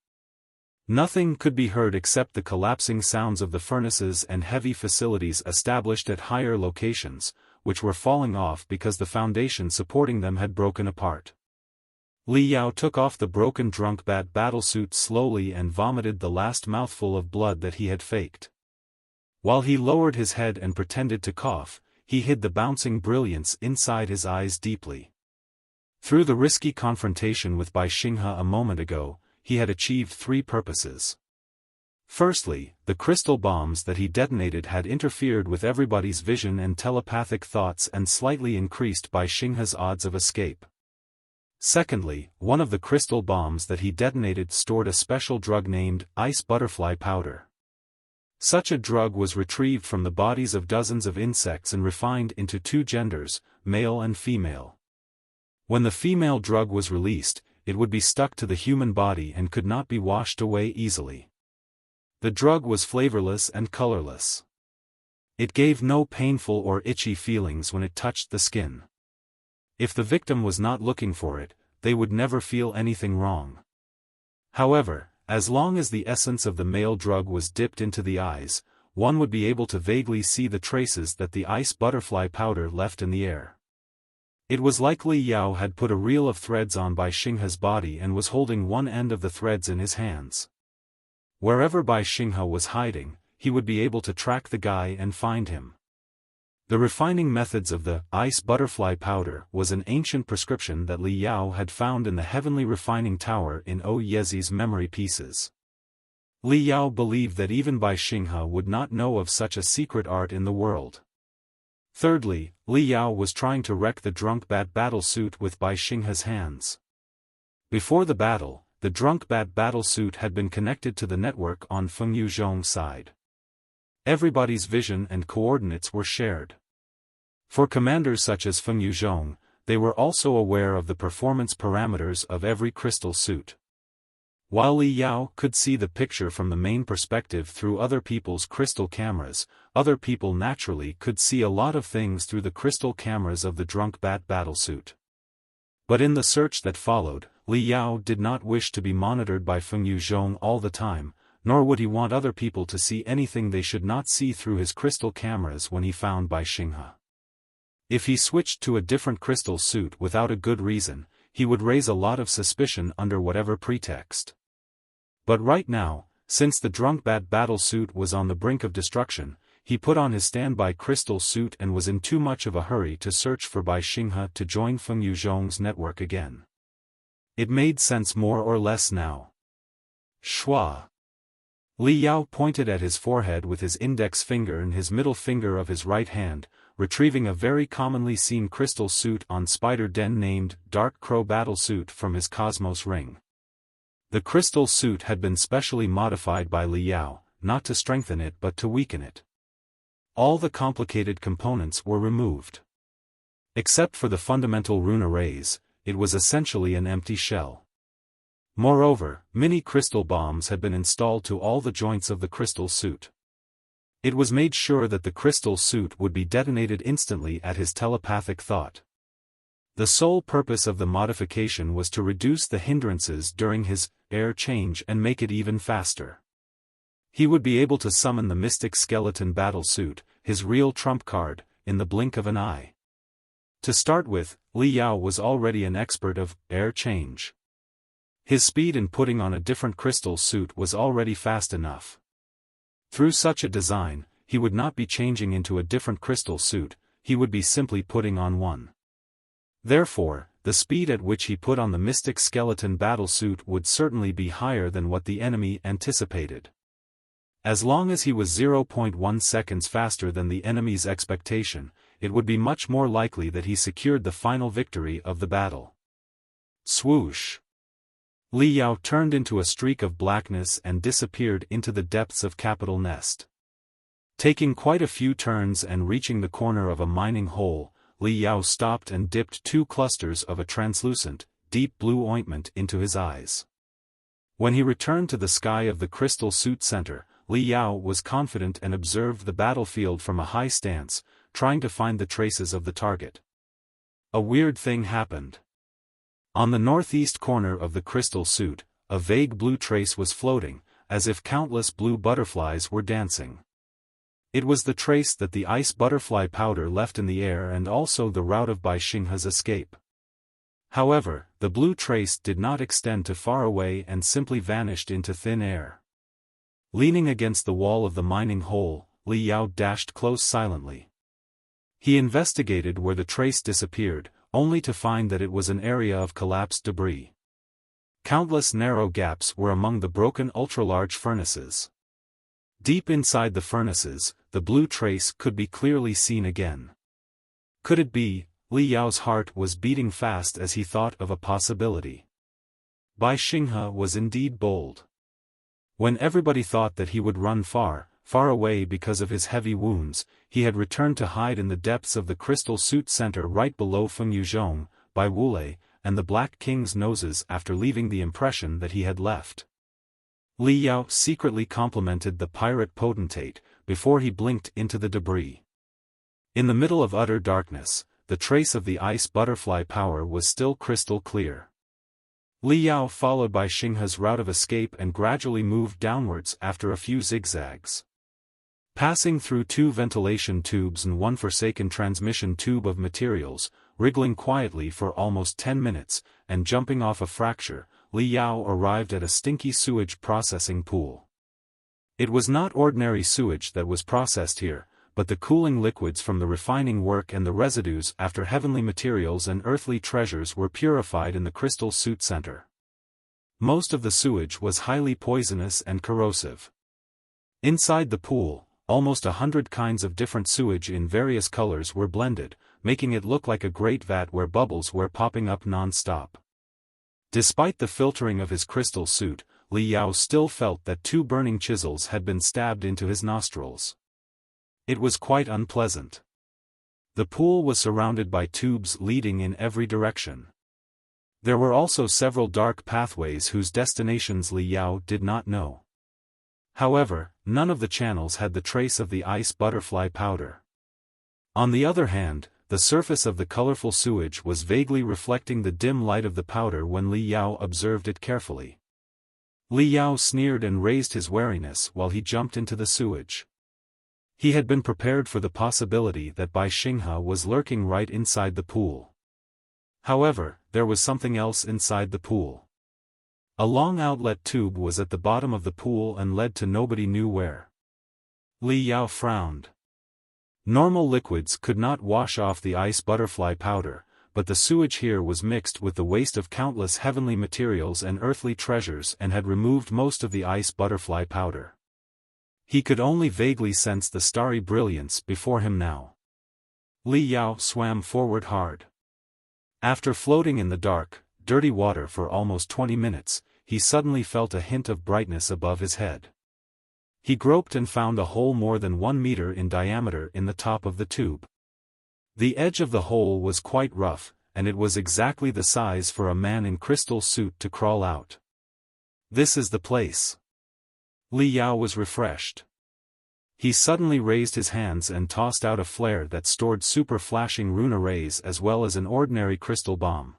Nothing could be heard except the collapsing sounds of the furnaces and heavy facilities established at higher locations, which were falling off because the foundation supporting them had broken apart. Li Yao took off the broken drunk bat battlesuit slowly and vomited the last mouthful of blood that he had faked. While he lowered his head and pretended to cough, he hid the bouncing brilliance inside his eyes deeply. Through the risky confrontation with Bai Xinghe a moment ago, he had achieved 3 purposes. Firstly, the crystal bombs that he detonated had interfered with everybody's vision and telepathic thoughts and slightly increased Bai Xinghe's odds of escape. Secondly, one of the crystal bombs that he detonated stored a special drug named ice butterfly powder. Such a drug was retrieved from the bodies of dozens of insects and refined into 2 genders, male and female. When the female drug was released, it would be stuck to the human body and could not be washed away easily. The drug was flavorless and colorless. It gave no painful or itchy feelings when it touched the skin. If the victim was not looking for it, they would never feel anything wrong. However, as long as the essence of the male drug was dipped into the eyes, one would be able to vaguely see the traces that the ice butterfly powder left in the air. It was like Li Yao had put a reel of threads on Bai Xinghe's body and was holding one end of the threads in his hands. Wherever Bai Xinghe was hiding, he would be able to track the guy and find him. The refining methods of the ice butterfly powder was an ancient prescription that Li Yao had found in the heavenly refining tower in O Yezi's memory pieces. Li Yao believed that even Bai Xinghe would not know of such a secret art in the world. Thirdly, Li Yao was trying to wreck the drunk bat battlesuit with Bai Xinghe's hands. Before the battle, the drunk bat battlesuit had been connected to the network on Fengyu Zhong's side. Everybody's vision and coordinates were shared. For commanders such as Fengyu Zhong, they were also aware of the performance parameters of every crystal suit. While Li Yao could see the picture from the main perspective through other people's crystal cameras, other people naturally could see a lot of things through the crystal cameras of the drunk bat battlesuit. But in the search that followed, Li Yao did not wish to be monitored by Fengyu Zhong all the time, nor would he want other people to see anything they should not see through his crystal cameras when he found Bai Xinghe. If he switched to a different crystal suit without a good reason, he would raise a lot of suspicion under whatever pretext. But right now, since the drunk bat battlesuit was on the brink of destruction, he put on his standby crystal suit and was in too much of a hurry to search for Bai Xinghe to join Fengyu Zhong's network again. It made sense more or less now. Schwa. Li Yao pointed at his forehead with his index finger and his middle finger of his right hand, retrieving a very commonly seen crystal suit on Spider Den named Dark Crow Battlesuit from his Cosmos ring. The crystal suit had been specially modified by Li Yao, not to strengthen it but to weaken it. All the complicated components were removed. Except for the fundamental rune arrays, it was essentially an empty shell. Moreover, mini crystal bombs had been installed to all the joints of the crystal suit. It was made sure that the crystal suit would be detonated instantly at his telepathic thought. The sole purpose of the modification was to reduce the hindrances during his air change and make it even faster. He would be able to summon the mystic skeleton battle suit, his real trump card, in the blink of an eye. To start with, Li Yao was already an expert of air change. His speed in putting on a different crystal suit was already fast enough. Through such a design, he would not be changing into a different crystal suit, he would be simply putting on one. Therefore, the speed at which he put on the mystic skeleton battle suit would certainly be higher than what the enemy anticipated. As long as he was 0.1 seconds faster than the enemy's expectation, it would be much more likely that he secured the final victory of the battle. Swoosh! Li Yao turned into a streak of blackness and disappeared into the depths of Capital Nest. Taking quite a few turns and reaching the corner of a mining hole, Li Yao stopped and dipped 2 clusters of a translucent, deep blue ointment into his eyes. When he returned to the sky of the crystal suit center, Li Yao was confident and observed the battlefield from a high stance, trying to find the traces of the target. A weird thing happened. On the northeast corner of the crystal suit, a vague blue trace was floating, as if countless blue butterflies were dancing. It was the trace that the ice butterfly powder left in the air and also the route of Bai Xinghe's escape. However, the blue trace did not extend to far away and simply vanished into thin air. Leaning against the wall of the mining hole, Li Yao dashed close silently. He investigated where the trace disappeared, only to find that it was an area of collapsed debris. Countless narrow gaps were among the broken ultra-large furnaces. Deep inside the furnaces, the blue trace could be clearly seen again. Could it be? Li Yao's heart was beating fast as he thought of a possibility. Bai Xinghe was indeed bold. When everybody thought that he would run far, far away because of his heavy wounds, he had returned to hide in the depths of the crystal suit center right below Fengyu, Zhong, Bai Wulei, and the Black King's noses after leaving the impression that he had left. Li Yao secretly complimented the pirate potentate, before he blinked into the debris. In the middle of utter darkness, the trace of the ice butterfly power was still crystal clear. Li Yao followed Bai Xinghe's route of escape and gradually moved downwards after a few zigzags. Passing through 2 ventilation tubes and 1 forsaken transmission tube of materials, wriggling quietly for almost 10 minutes, and jumping off a fracture, Li Yao arrived at a stinky sewage processing pool. It was not ordinary sewage that was processed here, but the cooling liquids from the refining work and the residues after heavenly materials and earthly treasures were purified in the crystal suit center. Most of the sewage was highly poisonous and corrosive. Inside the pool, almost 100 kinds of different sewage in various colors were blended, making it look like a great vat where bubbles were popping up non-stop. Despite the filtering of his crystal suit, Li Yao still felt that 2 burning chisels had been stabbed into his nostrils. It was quite unpleasant. The pool was surrounded by tubes leading in every direction. There were also several dark pathways whose destinations Li Yao did not know. However, none of the channels had the trace of the ice butterfly powder. On the other hand, the surface of the colorful sewage was vaguely reflecting the dim light of the powder when Li Yao observed it carefully. Li Yao sneered and raised his wariness while he jumped into the sewage. He had been prepared for the possibility that Bai Xinghe was lurking right inside the pool. However, there was something else inside the pool. A long outlet tube was at the bottom of the pool and led to nobody knew where. Li Yao frowned. Normal liquids could not wash off the ice butterfly powder, but the sewage here was mixed with the waste of countless heavenly materials and earthly treasures and had removed most of the ice butterfly powder. He could only vaguely sense the starry brilliance before him now. Li Yao swam forward hard. After floating in the dark, dirty water for almost 20 minutes, he suddenly felt a hint of brightness above his head. He groped and found a hole more than 1 meter in diameter in the top of the tube. The edge of the hole was quite rough, and it was exactly the size for a man in crystal suit to crawl out. This is the place. Li Yao was refreshed. He suddenly raised his hands and tossed out a flare that stored super flashing rune arrays as well as an ordinary crystal bomb.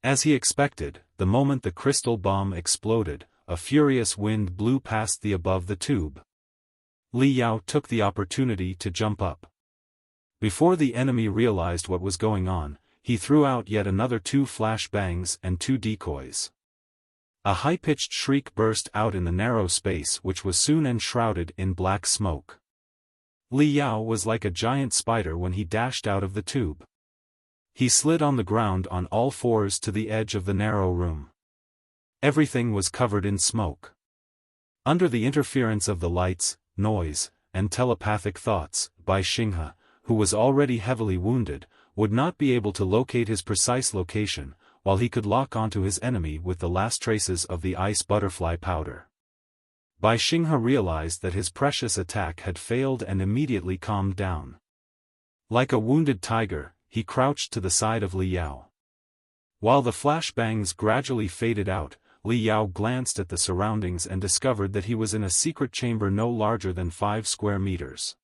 As he expected, the moment the crystal bomb exploded, a furious wind blew past the above the tube. Li Yao took the opportunity to jump up. Before the enemy realized what was going on, he threw out yet another 2 flash bangs and 2 decoys. A high-pitched shriek burst out in the narrow space which was soon enshrouded in black smoke. Li Yao was like a giant spider when he dashed out of the tube. He slid on the ground on all fours to the edge of the narrow room. Everything was covered in smoke. Under the interference of the lights, noise, and telepathic thoughts, Bai Xinghe, who was already heavily wounded, would not be able to locate his precise location, while he could lock onto his enemy with the last traces of the ice butterfly powder. Bai Xinghe realized that his precious attack had failed and immediately calmed down. Like a wounded tiger, he crouched to the side of Li Yao. While the flashbangs gradually faded out, Li Yao glanced at the surroundings and discovered that he was in a secret chamber no larger than 5 square meters.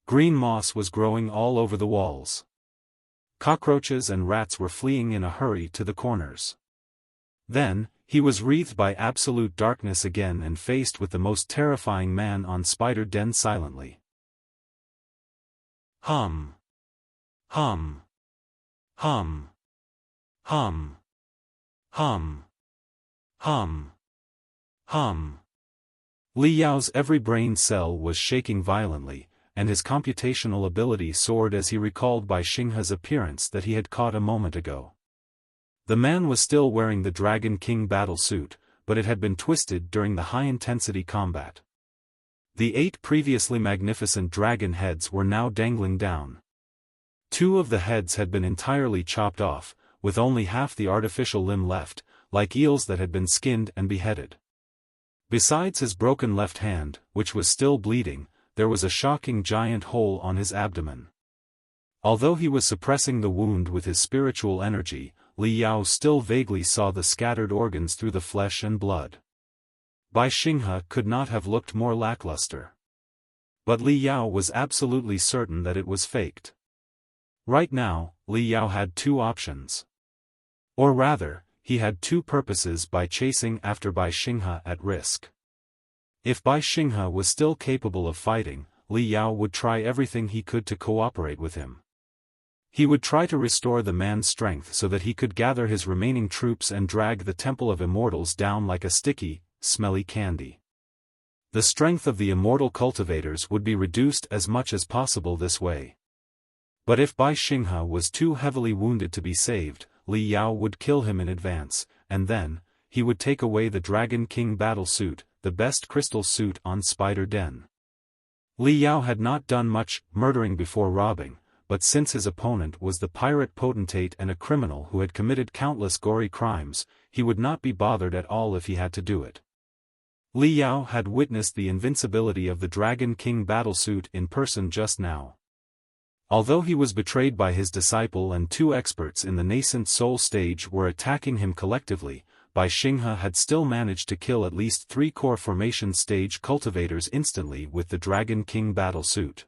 Green moss was growing all over the walls. Cockroaches and rats were fleeing in a hurry to the corners. Then, he was wreathed by absolute darkness again and faced with the most terrifying man on Spider Den silently. Hum. Hum. Hum. Hum. Hum. Hum. Hum. Li Yao's every brain cell was shaking violently, and his computational ability soared as he recalled Bai Xinghe's appearance that he had caught a moment ago. The man was still wearing the Dragon King battle suit, but it had been twisted during the high-intensity combat. The 8 previously magnificent dragon heads were now dangling down. 2 of the heads had been entirely chopped off, with only half the artificial limb left, like eels that had been skinned and beheaded. Besides his broken left hand, which was still bleeding, there was a shocking giant hole on his abdomen. Although he was suppressing the wound with his spiritual energy, Li Yao still vaguely saw the scattered organs through the flesh and blood. Bai Xinghe could not have looked more lackluster. But Li Yao was absolutely certain that it was faked. Right now, Li Yao had 2 options. Or rather, he had 2 purposes by chasing after Bai Xinghe at risk. If Bai Xinghe was still capable of fighting, Li Yao would try everything he could to cooperate with him. He would try to restore the man's strength so that he could gather his remaining troops and drag the Temple of Immortals down like a sticky, smelly candy. The strength of the immortal cultivators would be reduced as much as possible this way. But if Bai Xinghe was too heavily wounded to be saved, Li Yao would kill him in advance, and then, he would take away the Dragon King battle suit, the best crystal suit on Spider Den. Li Yao had not done much murdering before robbing, but since his opponent was the pirate potentate and a criminal who had committed countless gory crimes, he would not be bothered at all if he had to do it. Li Yao had witnessed the invincibility of the Dragon King battlesuit in person just now. Although he was betrayed by his disciple and 2 experts in the nascent soul stage were attacking him collectively, Bai Xinghe had still managed to kill at least 3 core formation stage cultivators instantly with the Dragon King battlesuit.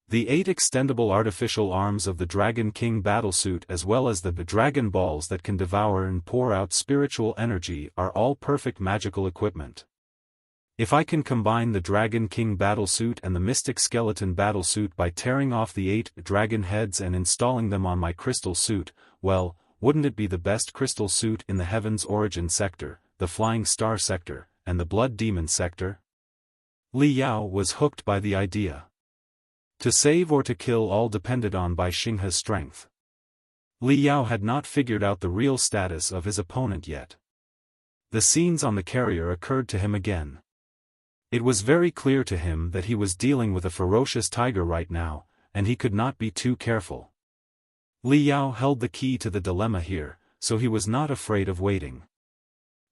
The 8 extendable artificial arms of the Dragon King battlesuit as well as the dragon balls that can devour and pour out spiritual energy are all perfect magical equipment. If I can combine the Dragon King battlesuit and the Mystic Skeleton battlesuit by tearing off the 8 dragon heads and installing them on my crystal suit, well, wouldn't it be the best crystal suit in the Heaven's Origin sector, the Flying Star sector, and the Blood Demon sector? Li Yao was hooked by the idea. To save or to kill all depended on Bai Xinghe's strength. Li Yao had not figured out the real status of his opponent yet. The scenes on the carrier occurred to him again. It was very clear to him that he was dealing with a ferocious tiger right now, and he could not be too careful. Li Yao held the key to the dilemma here, so he was not afraid of waiting.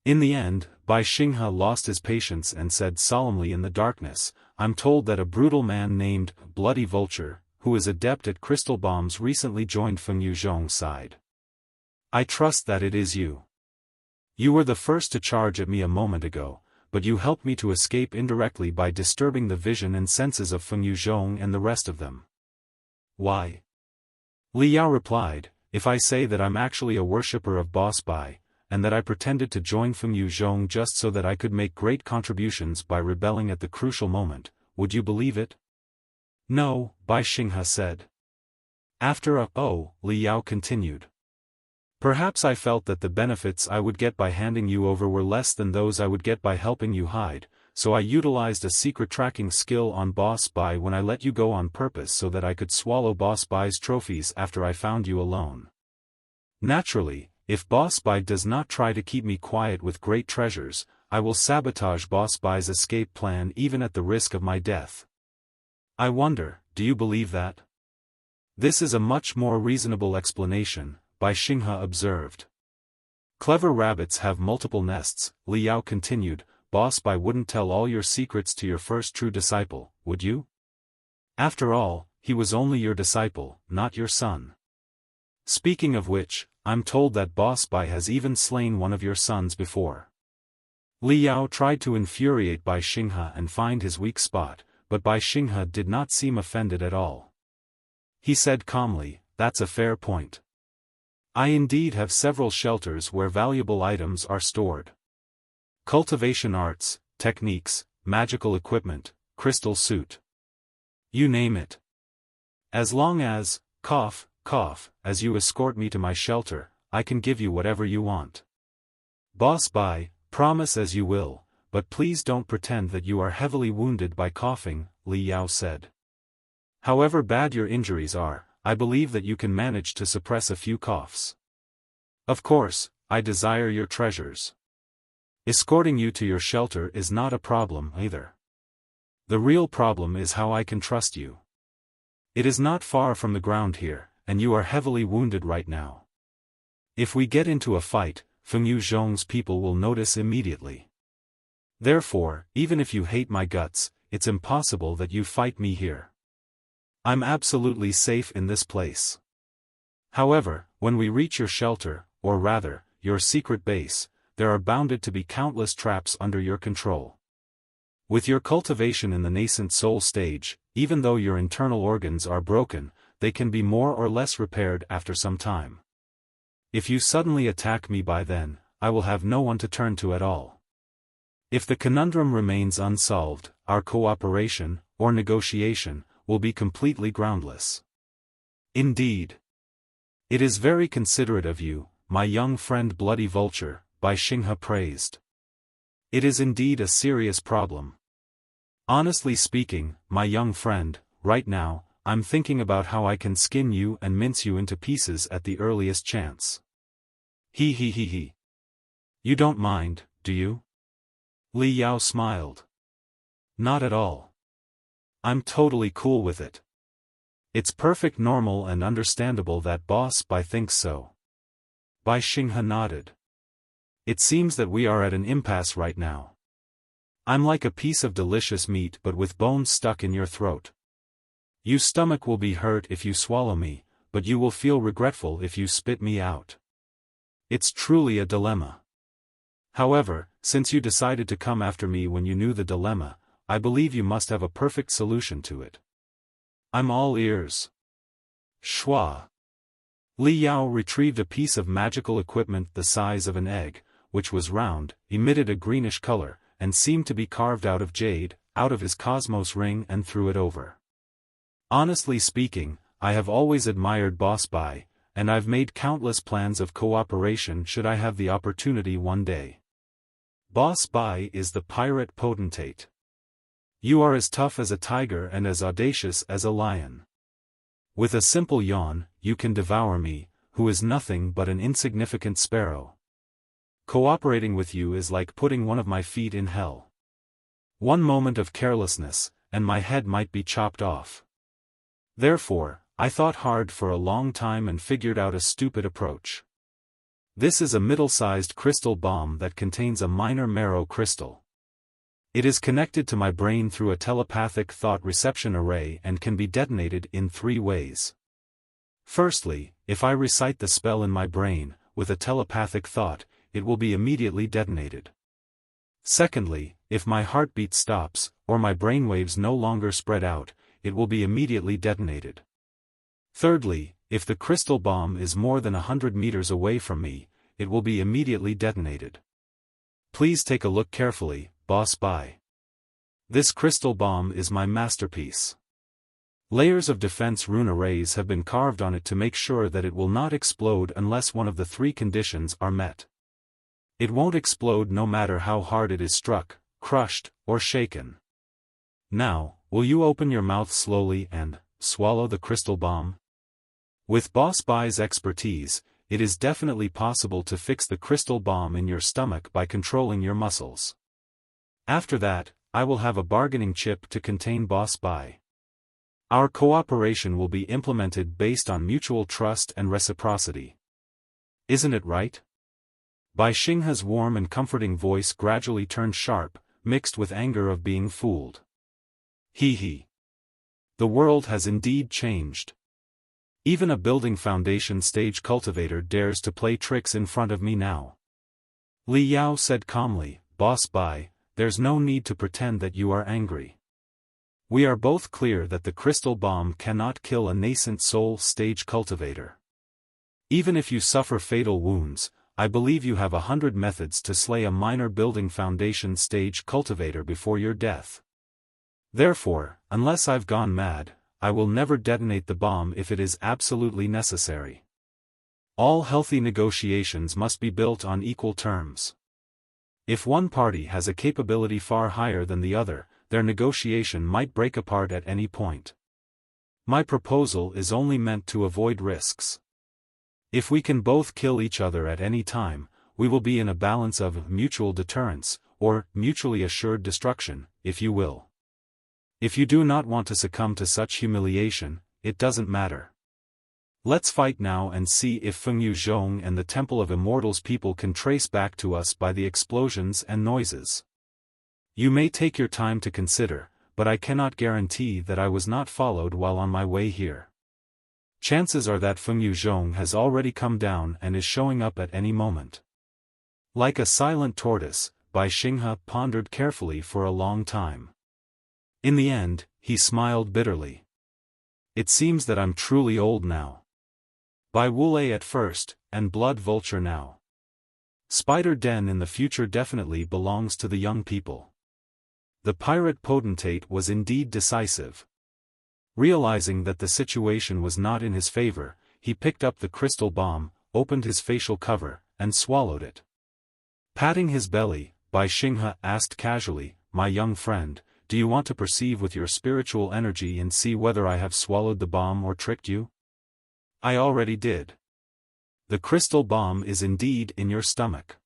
In the end, Bai Xinghe lost his patience and said solemnly in the darkness, "I'm told that a brutal man named Bloody Vulture, who is adept at crystal bombs recently joined Fengyu Zhong's side. I trust that it is you. You were the first to charge at me a moment ago, but you helped me to escape indirectly by disturbing the vision and senses of Fengyu Zhong and the rest of them." "Why?" Li Yao replied, "If I say that I'm actually a worshipper of Boss Bai, and that I pretended to join Fengyu Zhong just so that I could make great contributions by rebelling at the crucial moment, would you believe it?" "No," Bai Xinghe said. After a "oh," Li Yao continued. Perhaps I felt that the benefits I would get by handing you over were less than those I would get by helping you hide, so I utilized a secret tracking skill on Boss Bai when I let you go on purpose so that I could swallow Boss Bai's trophies after I found you alone. Naturally, if Boss Bai does not try to keep me quiet with great treasures, I will sabotage Boss Bai's escape plan even at the risk of my death. I wonder, do you believe that? This is a much more reasonable explanation, Bai Xinghe observed. Clever rabbits have multiple nests, Li Yao continued. Boss Bai wouldn't tell all your secrets to your first true disciple, would you? After all, he was only your disciple, not your son. Speaking of which, I'm told that Boss Bai has even slain one of your sons before. Li Yao tried to infuriate Bai Xinghe and find his weak spot, but Bai Xinghe did not seem offended at all. He said calmly, "That's a fair point. I indeed have several shelters where valuable items are stored. Cultivation arts, techniques, magical equipment, crystal suit. You name it. As long as, cough, as you escort me to my shelter, I can give you whatever you want. Boss Bai, promise as you will, but please don't pretend that you are heavily wounded by coughing," Li Yao said. "However bad your injuries are, I believe that you can manage to suppress a few coughs. Of course, I desire your treasures. Escorting you to your shelter is not a problem either. The real problem is how I can trust you. It is not far from the ground here, and you are heavily wounded right now. If we get into a fight, Fengyu Zhong's people will notice immediately. Therefore, even if you hate my guts, it's impossible that you fight me here. I'm absolutely safe in this place. However, when we reach your shelter, or rather, your secret base, there are bounded to be countless traps under your control. With your cultivation in the nascent soul stage, even though your internal organs are broken, they can be more or less repaired after some time. If you suddenly attack me by then, I will have no one to turn to at all. If the conundrum remains unsolved, our cooperation, or negotiation, will be completely groundless." "Indeed. It is very considerate of you, my young friend Bloody Vulture," Bai Xinghe praised. "It is indeed a serious problem. Honestly speaking, my young friend, right now, I'm thinking about how I can skin you and mince you into pieces at the earliest chance." He. "You don't mind, do you?" Li Yao smiled. "Not at all. I'm totally cool with it. It's perfect normal and understandable that Boss Bai thinks so." Bai Xinghe nodded. "It seems that we are at an impasse right now. I'm like a piece of delicious meat but with bones stuck in your throat. Your stomach will be hurt if you swallow me, but you will feel regretful if you spit me out. It's truly a dilemma. However, since you decided to come after me when you knew the dilemma, I believe you must have a perfect solution to it. I'm all ears." Schwa. Li Yao retrieved a piece of magical equipment the size of an egg, which was round, emitted a greenish color, and seemed to be carved out of jade, out of his cosmos ring and threw it over. "Honestly speaking, I have always admired Boss Bai, and I've made countless plans of cooperation should I have the opportunity one day. Boss Bai is the pirate potentate. You are as tough as a tiger and as audacious as a lion. With a simple yawn, you can devour me, who is nothing but an insignificant sparrow. Cooperating with you is like putting one of my feet in hell. One moment of carelessness, and my head might be chopped off. Therefore, I thought hard for a long time and figured out a stupid approach. This is a middle-sized crystal bomb that contains a minor marrow crystal. It is connected to my brain through a telepathic thought reception array and can be detonated in 3 ways. Firstly, if I recite the spell in my brain, with a telepathic thought, it will be immediately detonated. Secondly, if my heartbeat stops, or my brainwaves no longer spread out, it will be immediately detonated. Thirdly, if the crystal bomb is more than 100 meters away from me, it will be immediately detonated. Please take a look carefully, Boss Bai. This crystal bomb is my masterpiece. Layers of defense rune arrays have been carved on it to make sure that it will not explode unless one of the three conditions are met. It won't explode no matter how hard it is struck, crushed, or shaken. Now, will you open your mouth slowly and swallow the crystal bomb? With Boss Bai's expertise, it is definitely possible to fix the crystal bomb in your stomach by controlling your muscles. After that, I will have a bargaining chip to contain Boss Bai. Our cooperation will be implemented based on mutual trust and reciprocity. Isn't it right? Bai Xinghe's warm and comforting voice gradually turned sharp, mixed with anger of being fooled. He. The world has indeed changed. Even a building foundation stage cultivator dares to play tricks in front of me now. Li Yao said calmly, Boss Bai, there's no need to pretend that you are angry. We are both clear that the crystal bomb cannot kill a nascent soul stage cultivator. Even if you suffer fatal wounds, I believe you have 100 methods to slay a minor building foundation stage cultivator before your death. Therefore, unless I've gone mad, I will never detonate the bomb if it is absolutely necessary. All healthy negotiations must be built on equal terms. If one party has a capability far higher than the other, their negotiation might break apart at any point. My proposal is only meant to avoid risks. If we can both kill each other at any time, we will be in a balance of mutual deterrence, or mutually assured destruction, if you will. If you do not want to succumb to such humiliation, it doesn't matter. Let's fight now and see if Fengyu Zhong and the Temple of Immortals people can trace back to us by the explosions and noises. You may take your time to consider, but I cannot guarantee that I was not followed while on my way here. Chances are that Fengyu Zhong has already come down and is showing up at any moment. Like a silent tortoise, Bai Xinghe pondered carefully for a long time. In the end, he smiled bitterly. It seems that I'm truly old now. Bai Wulei at first, and Blood Vulture now. Spider Den in the future definitely belongs to the young people. The pirate potentate was indeed decisive. Realizing that the situation was not in his favor, he picked up the crystal bomb, opened his facial cover, and swallowed it. Patting his belly, Bai Xinghe asked casually, My young friend, do you want to perceive with your spiritual energy and see whether I have swallowed the bomb or tricked you? I already did. The crystal bomb is indeed in your stomach.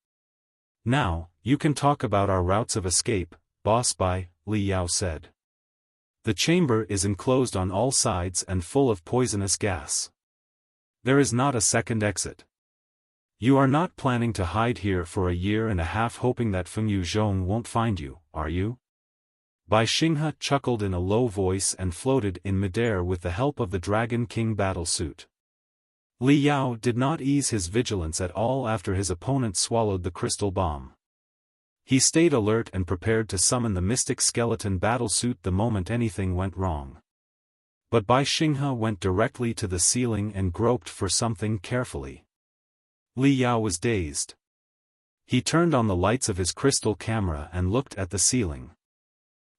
Now, you can talk about our routes of escape, Boss Bai, Li Yao said. The chamber is enclosed on all sides and full of poisonous gas. There is not a second exit. You are not planning to hide here for a year and a half hoping that Fengyu Zhong won't find you, are you? Bai Xinghe chuckled in a low voice and floated in midair with the help of the Dragon King battle suit. Li Yao did not ease his vigilance at all after his opponent swallowed the crystal bomb. He stayed alert and prepared to summon the mystic skeleton battlesuit the moment anything went wrong. But Bai Xinghe went directly to the ceiling and groped for something carefully. Li Yao was dazed. He turned on the lights of his crystal camera and looked at the ceiling.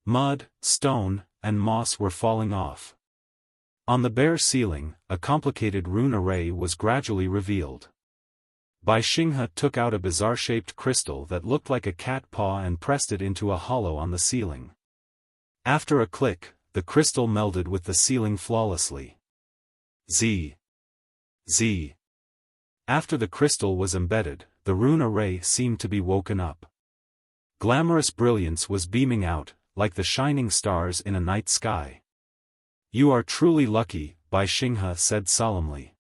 Mud, stone, and moss were falling off. On the bare ceiling, a complicated rune array was gradually revealed. Bai Xinghe took out a bizarre-shaped crystal that looked like a cat paw and pressed it into a hollow on the ceiling. After a click, the crystal melded with the ceiling flawlessly. Z. After the crystal was embedded, the rune array seemed to be woken up. Glamorous brilliance was beaming out, like the shining stars in a night sky. You are truly lucky, Bai Xinghe said solemnly.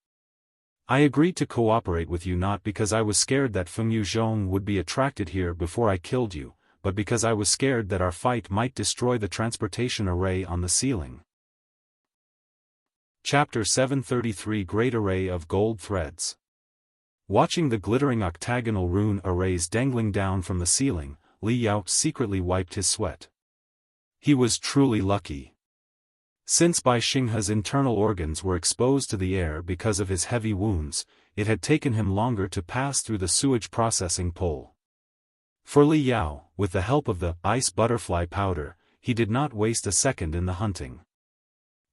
I agreed to cooperate with you not because I was scared that Fengyu Zhong would be attracted here before I killed you, but because I was scared that our fight might destroy the transportation array on the ceiling. Chapter 733 Great Array of Gold Threads. Watching the glittering octagonal rune arrays dangling down from the ceiling, Li Yao secretly wiped his sweat. He was truly lucky. Since Bai Xinghe's internal organs were exposed to the air because of his heavy wounds, it had taken him longer to pass through the sewage processing pole. For Li Yao, with the help of the ice butterfly powder, he did not waste a second in the hunting.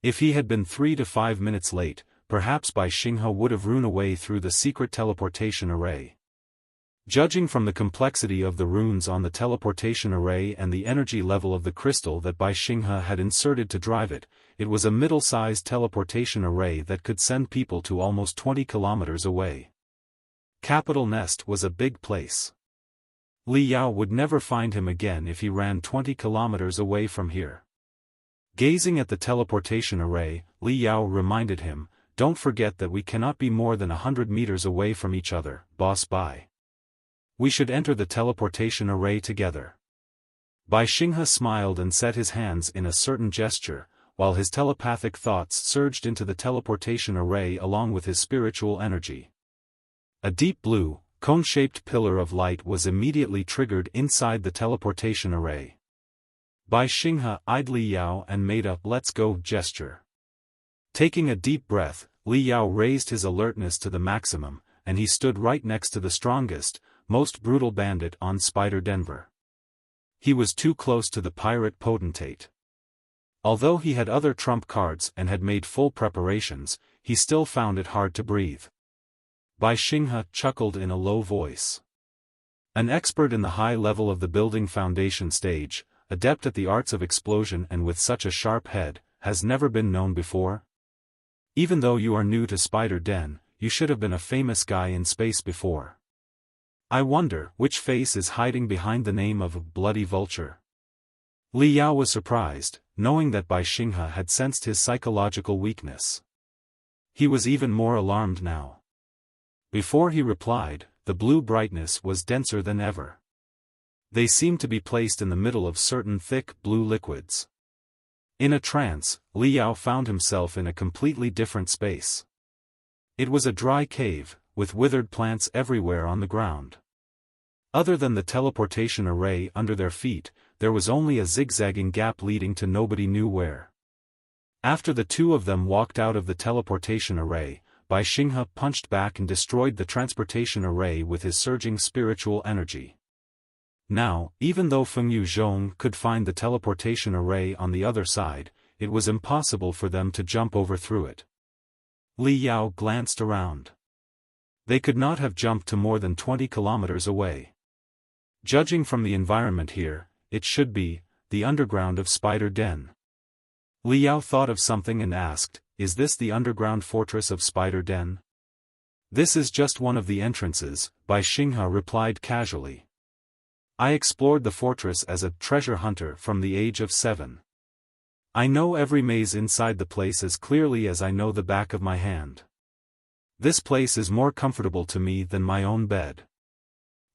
If he had been 3 to 5 minutes late, perhaps Bai Xinghe would have run away through the secret teleportation array. Judging from the complexity of the runes on the teleportation array and the energy level of the crystal that Bai Xinghe had inserted to drive it, it was a middle-sized teleportation array that could send people to almost 20 kilometers away. Capital Nest was a big place. Li Yao would never find him again if he ran 20 kilometers away from here. Gazing at the teleportation array, Li Yao reminded him, "Don't forget that we cannot be more than 100 meters away from each other, Boss Bai. We should enter the teleportation array together." Bai Xinghe smiled and set his hands in a certain gesture, while his telepathic thoughts surged into the teleportation array along with his spiritual energy. A deep blue, cone-shaped pillar of light was immediately triggered inside the teleportation array. Bai Xinghe eyed Li Yao and made a "let's go" gesture. Taking a deep breath, Li Yao raised his alertness to the maximum, and he stood right next to the strongest, most brutal bandit on Spider Denver. He was too close to the pirate potentate. Although he had other trump cards and had made full preparations, he still found it hard to breathe. Bai Xinghe chuckled in a low voice. An expert in the high level of the building foundation stage, adept at the arts of explosion and with such a sharp head, has never been known before? Even though you are new to Spider Den, you should have been a famous guy in space before. I wonder which face is hiding behind the name of Bloody Vulture. Li Yao was surprised, knowing that Bai Xinghe had sensed his psychological weakness. He was even more alarmed now. Before he replied, the blue brightness was denser than ever. They seemed to be placed in the middle of certain thick blue liquids. In a trance, Li Yao found himself in a completely different space. It was a dry cave, with withered plants everywhere on the ground. Other than the teleportation array under their feet, there was only a zigzagging gap leading to nobody knew where. After the two of them walked out of the teleportation array, Bai Xinghe punched back and destroyed the transportation array with his surging spiritual energy. Now, even though Fengyu Zhong could find the teleportation array on the other side, it was impossible for them to jump over through it. Li Yao glanced around. They could not have jumped to more than 20 kilometers away. Judging from the environment here, it should be the underground of Spider Den. Li Yao thought of something and asked, "Is this the underground fortress of Spider Den?" "This is just one of the entrances," Bai Xinghe replied casually. "I explored the fortress as a treasure hunter from the age of 7. I know every maze inside the place as clearly as I know the back of my hand. This place is more comfortable to me than my own bed.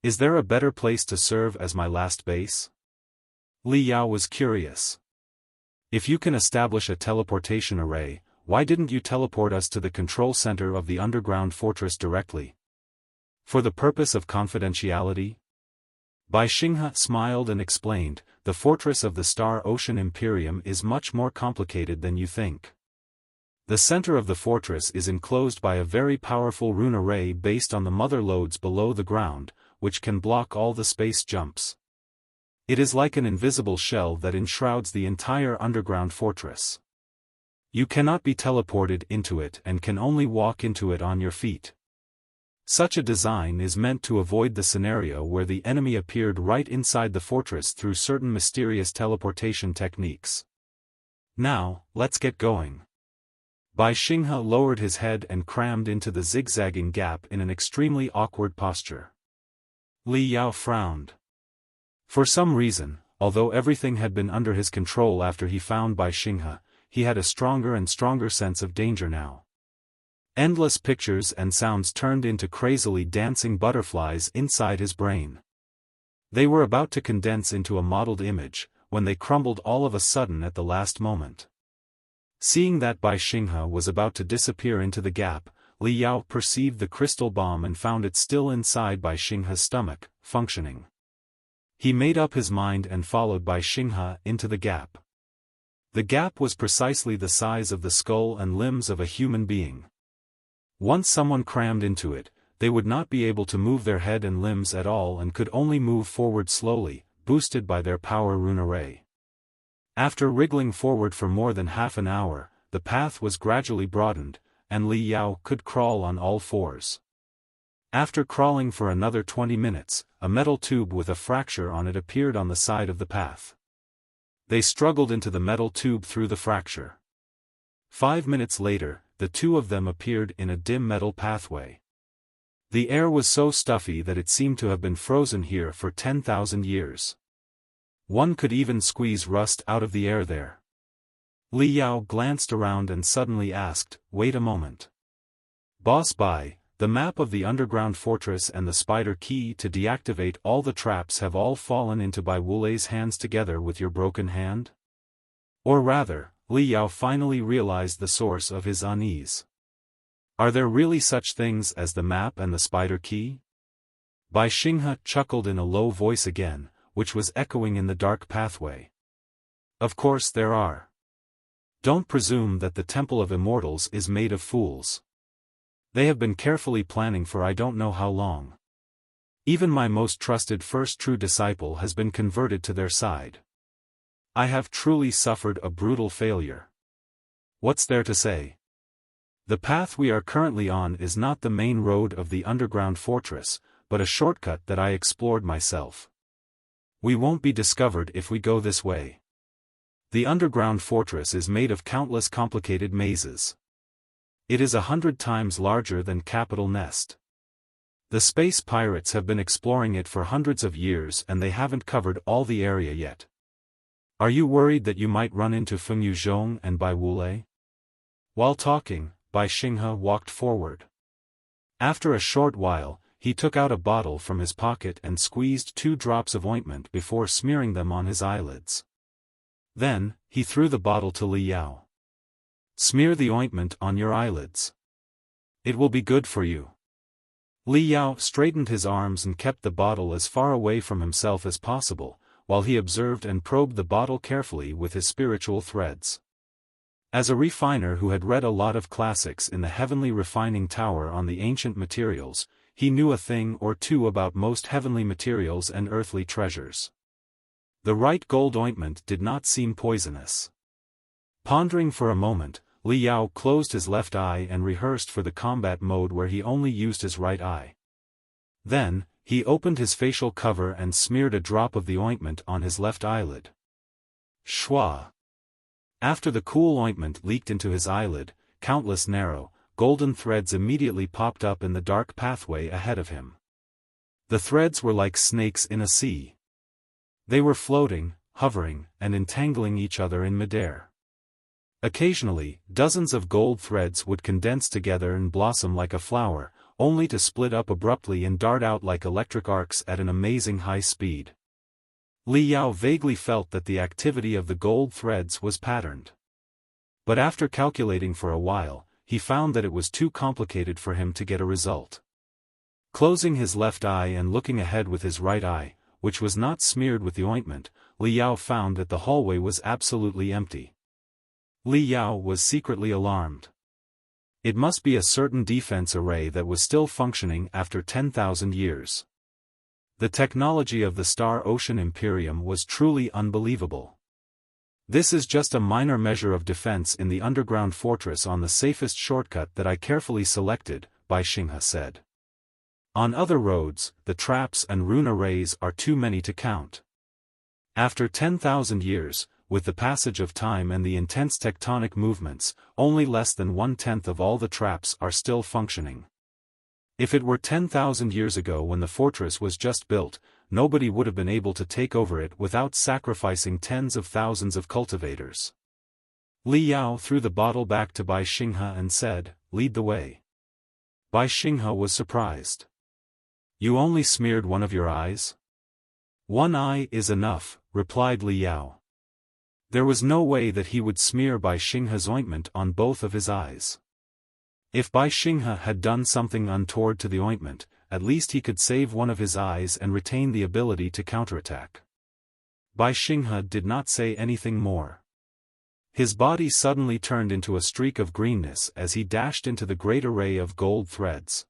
Is there a better place to serve as my last base?" Li Yao was curious. "If you can establish a teleportation array, why didn't you teleport us to the control center of the underground fortress directly? For the purpose of confidentiality?" Bai Xinghe smiled and explained, "The fortress of the Star Ocean Imperium is much more complicated than you think. The center of the fortress is enclosed by a very powerful rune array based on the mother lodes below the ground, which can block all the space jumps. It is like an invisible shell that enshrouds the entire underground fortress. You cannot be teleported into it and can only walk into it on your feet. Such a design is meant to avoid the scenario where the enemy appeared right inside the fortress through certain mysterious teleportation techniques. Now, let's get going." Bai Xinghe lowered his head and crammed into the zigzagging gap in an extremely awkward posture. Li Yao frowned. For some reason, although everything had been under his control after he found Bai Xinghe, he had a stronger and stronger sense of danger now. Endless pictures and sounds turned into crazily dancing butterflies inside his brain. They were about to condense into a modeled image, when they crumbled all of a sudden at the last moment. Seeing that Bai Xinghe was about to disappear into the gap, Li Yao perceived the crystal bomb and found it still inside Bai Xinghe's stomach, functioning. He made up his mind and followed Bai Xinghe into the gap. The gap was precisely the size of the skull and limbs of a human being. Once someone crammed into it, they would not be able to move their head and limbs at all and could only move forward slowly, boosted by their power rune array. After wriggling forward for more than half an hour, the path was gradually broadened, and Li Yao could crawl on all fours. After crawling for another 20 minutes, a metal tube with a fracture on it appeared on the side of the path. They struggled into the metal tube through the fracture. 5 minutes later, the two of them appeared in a dim metal pathway. The air was so stuffy that it seemed to have been frozen here for 10,000 years. One could even squeeze rust out of the air there. Li Yao glanced around and suddenly asked, "Wait a moment. Boss Bai, the map of the underground fortress and the spider key to deactivate all the traps have all fallen into Bai Wulei's hands together with your broken hand?" Or rather, Li Yao finally realized the source of his unease. Are there really such things as the map and the spider key? Bai Xinghe chuckled in a low voice again, which was echoing in the dark pathway. Of course there are. Don't presume that the Temple of Immortals is made of fools. They have been carefully planning for I don't know how long. Even my most trusted first true disciple has been converted to their side. I have truly suffered a brutal failure. What's there to say? The path we are currently on is not the main road of the underground fortress, but a shortcut that I explored myself. We won't be discovered if we go this way. The underground fortress is made of countless complicated mazes. It is 100 times larger than Capital Nest. The space pirates have been exploring it for hundreds of years and they haven't covered all the area yet. Are you worried that you might run into Fengyu, Zhong and Bai Wulei? While talking, Bai Xinghe walked forward. After a short while, he took out a bottle from his pocket and squeezed 2 drops of ointment before smearing them on his eyelids. Then, he threw the bottle to Li Yao. "Smear the ointment on your eyelids. It will be good for you." Li Yao straightened his arms and kept the bottle as far away from himself as possible, while he observed and probed the bottle carefully with his spiritual threads. As a refiner who had read a lot of classics in the heavenly refining tower on the ancient materials, he knew a thing or two about most heavenly materials and earthly treasures. The right gold ointment did not seem poisonous. Pondering for a moment, Li Yao closed his left eye and rehearsed for the combat mode where he only used his right eye. Then, he opened his facial cover and smeared a drop of the ointment on his left eyelid. Shwa! After the cool ointment leaked into his eyelid, countless narrow, golden threads immediately popped up in the dark pathway ahead of him. The threads were like snakes in a sea. They were floating, hovering, and entangling each other in midair. Occasionally, dozens of gold threads would condense together and blossom like a flower, only to split up abruptly and dart out like electric arcs at an amazing high speed. Li Yao vaguely felt that the activity of the gold threads was patterned. But after calculating for a while, he found that it was too complicated for him to get a result. Closing his left eye and looking ahead with his right eye, which was not smeared with the ointment, Li Yao found that the hallway was absolutely empty. Li Yao was secretly alarmed. It must be a certain defense array that was still functioning after 10,000 years. The technology of the Star Ocean Imperium was truly unbelievable. This is just a minor measure of defense in the underground fortress on the safest shortcut that I carefully selected, Bai Xinghe said. On other roads, the traps and rune arrays are too many to count. After 10,000 years, with the passage of time and the intense tectonic movements, only less than 1/10 of all the traps are still functioning. If it were 10,000 years ago when the fortress was just built, nobody would have been able to take over it without sacrificing tens of thousands of cultivators. Li Yao threw the bottle back to Bai Xinghe and said, "Lead the way." Bai Xinghe was surprised. "You only smeared one of your eyes?" "One eye is enough," replied Li Yao. There was no way that he would smear Bai Xinghe's ointment on both of his eyes. If Bai Xinghe had done something untoward to the ointment, at least he could save one of his eyes and retain the ability to counterattack. Bai Xinghe did not say anything more. His body suddenly turned into a streak of greenness as he dashed into the great array of gold threads.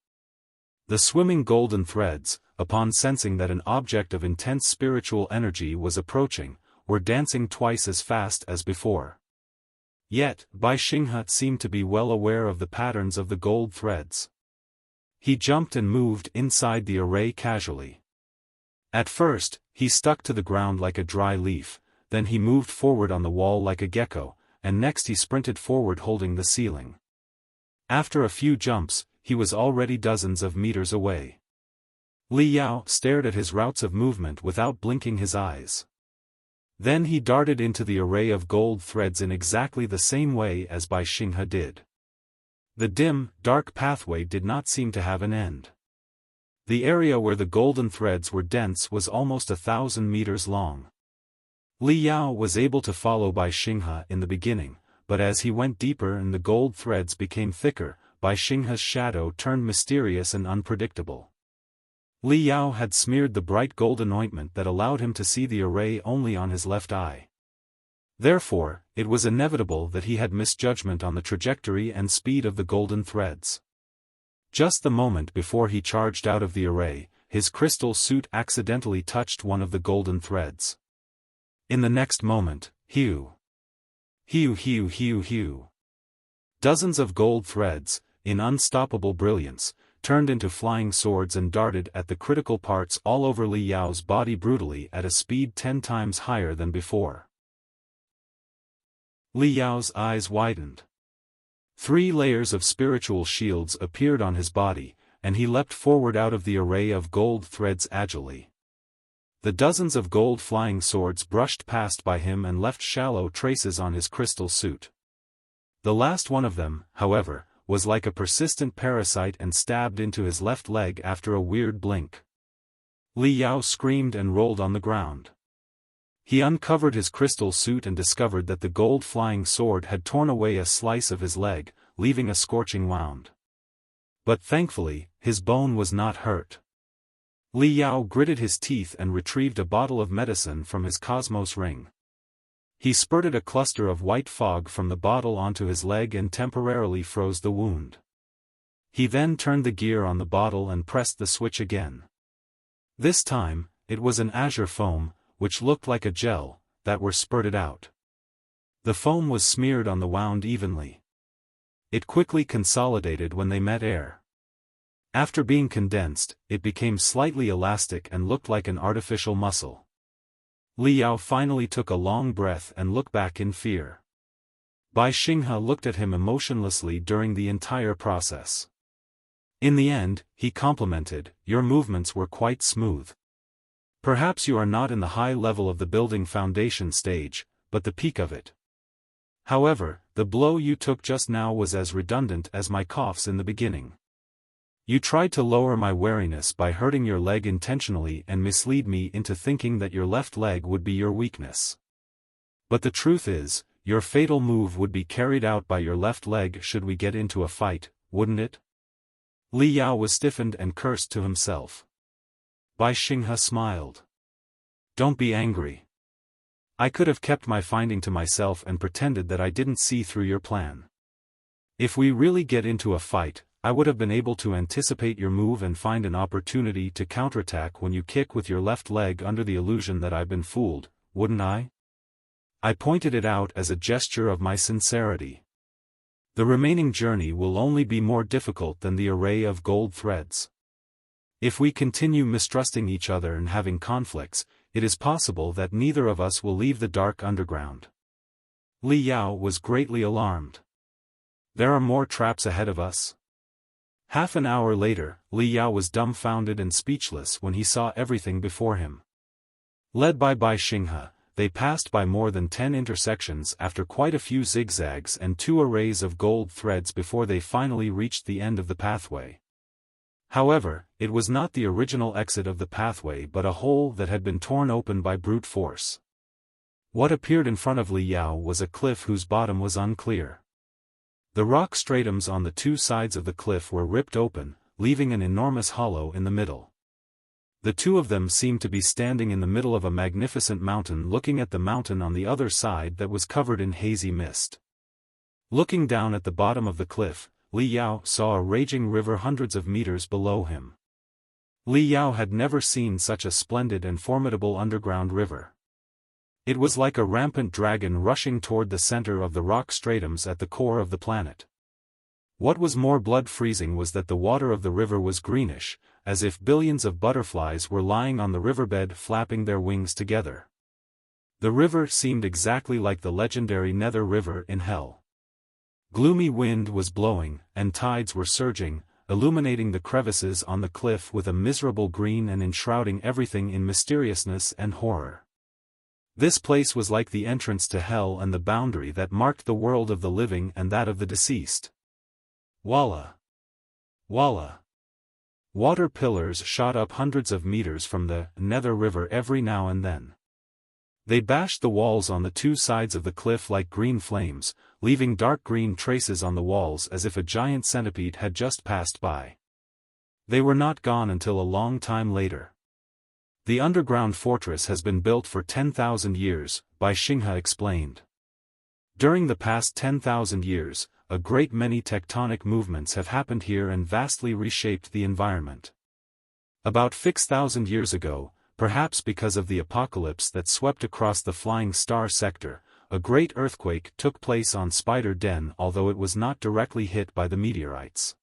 The swimming golden threads, upon sensing that an object of intense spiritual energy was approaching, were dancing twice as fast as before. Yet, Bai Xinghe seemed to be well aware of the patterns of the gold threads. He jumped and moved inside the array casually. At first, he stuck to the ground like a dry leaf, then he moved forward on the wall like a gecko, and next he sprinted forward holding the ceiling. After a few jumps, he was already dozens of meters away. Li Yao stared at his routes of movement without blinking his eyes. Then he darted into the array of gold threads in exactly the same way as Bai Xinghe did. The dim, dark pathway did not seem to have an end. The area where the golden threads were dense was almost 1,000 meters long. Li Yao was able to follow Bai Xinghe in the beginning, but as he went deeper and the gold threads became thicker, Bai Xinghe's shadow turned mysterious and unpredictable. Li Yao had smeared the bright golden ointment that allowed him to see the array only on his left eye. Therefore, it was inevitable that he had misjudgment on the trajectory and speed of the golden threads. Just the moment before he charged out of the array, his crystal suit accidentally touched one of the golden threads. In the next moment, hew, hew, hew, hew, hew. Dozens of gold threads, in unstoppable brilliance, turned into flying swords and darted at the critical parts all over Li Yao's body brutally at a speed 10 times higher than before. Li Yao's eyes widened. 3 layers of spiritual shields appeared on his body, and he leapt forward out of the array of gold threads agilely. The dozens of gold flying swords brushed past by him and left shallow traces on his crystal suit. The last one of them, however, was like a persistent parasite and stabbed into his left leg after a weird blink. Li Yao screamed and rolled on the ground. He uncovered his crystal suit and discovered that the gold flying sword had torn away a slice of his leg, leaving a scorching wound. But thankfully, his bone was not hurt. Li Yao gritted his teeth and retrieved a bottle of medicine from his cosmos ring. He spurted a cluster of white fog from the bottle onto his leg and temporarily froze the wound. He then turned the gear on the bottle and pressed the switch again. This time, it was an azure foam, which looked like a gel, that were spurted out. The foam was smeared on the wound evenly. It quickly consolidated when they met air. After being condensed, it became slightly elastic and looked like an artificial muscle. Li Yao finally took a long breath and looked back in fear. Bai Xinghe looked at him emotionlessly during the entire process. In the end, he complimented, "Your movements were quite smooth. Perhaps you are not in the high level of the building foundation stage, but the peak of it. However, the blow you took just now was as redundant as my coughs in the beginning. You tried to lower my wariness by hurting your leg intentionally and mislead me into thinking that your left leg would be your weakness. But the truth is, your fatal move would be carried out by your left leg should we get into a fight, wouldn't it?" Li Yao was stiffened and cursed to himself. Bai Xinghe smiled. "Don't be angry. I could have kept my finding to myself and pretended that I didn't see through your plan. If we really get into a fight, I would have been able to anticipate your move and find an opportunity to counterattack when you kick with your left leg under the illusion that I've been fooled, wouldn't I? I pointed it out as a gesture of my sincerity. The remaining journey will only be more difficult than the array of gold threads. If we continue mistrusting each other and having conflicts, it is possible that neither of us will leave the dark underground." Li Yao was greatly alarmed. "There are more traps ahead of us?" Half an hour later, Li Yao was dumbfounded and speechless when he saw everything before him. Led by Bai Xinghe, they passed by more than 10 intersections after quite a few zigzags and 2 arrays of gold threads before they finally reached the end of the pathway. However, it was not the original exit of the pathway but a hole that had been torn open by brute force. What appeared in front of Li Yao was a cliff whose bottom was unclear. The rock stratums on the 2 sides of the cliff were ripped open, leaving an enormous hollow in the middle. The 2 of them seemed to be standing in the middle of a magnificent mountain looking at the mountain on the other side that was covered in hazy mist. Looking down at the bottom of the cliff, Li Yao saw a raging river hundreds of meters below him. Li Yao had never seen such a splendid and formidable underground river. It was like a rampant dragon rushing toward the center of the rock stratums at the core of the planet. What was more blood-freezing was that the water of the river was greenish, as if billions of butterflies were lying on the riverbed flapping their wings together. The river seemed exactly like the legendary Nether River in Hell. Gloomy wind was blowing, and tides were surging, illuminating the crevices on the cliff with a miserable green and enshrouding everything in mysteriousness and horror. This place was like the entrance to hell and the boundary that marked the world of the living and that of the deceased. Walla! Walla! Water pillars shot up hundreds of meters from the Nether River every now and then. They bashed the walls on the two sides of the cliff like green flames, leaving dark green traces on the walls as if a giant centipede had just passed by. They were not gone until a long time later. The underground fortress has been built for 10,000 years, Bai Xinghe explained. During the past 10,000 years, a great many tectonic movements have happened here and vastly reshaped the environment. About 6,000 years ago, perhaps because of the apocalypse that swept across the Flying Star sector, a great earthquake took place on Spider Den, although it was not directly hit by the meteorites.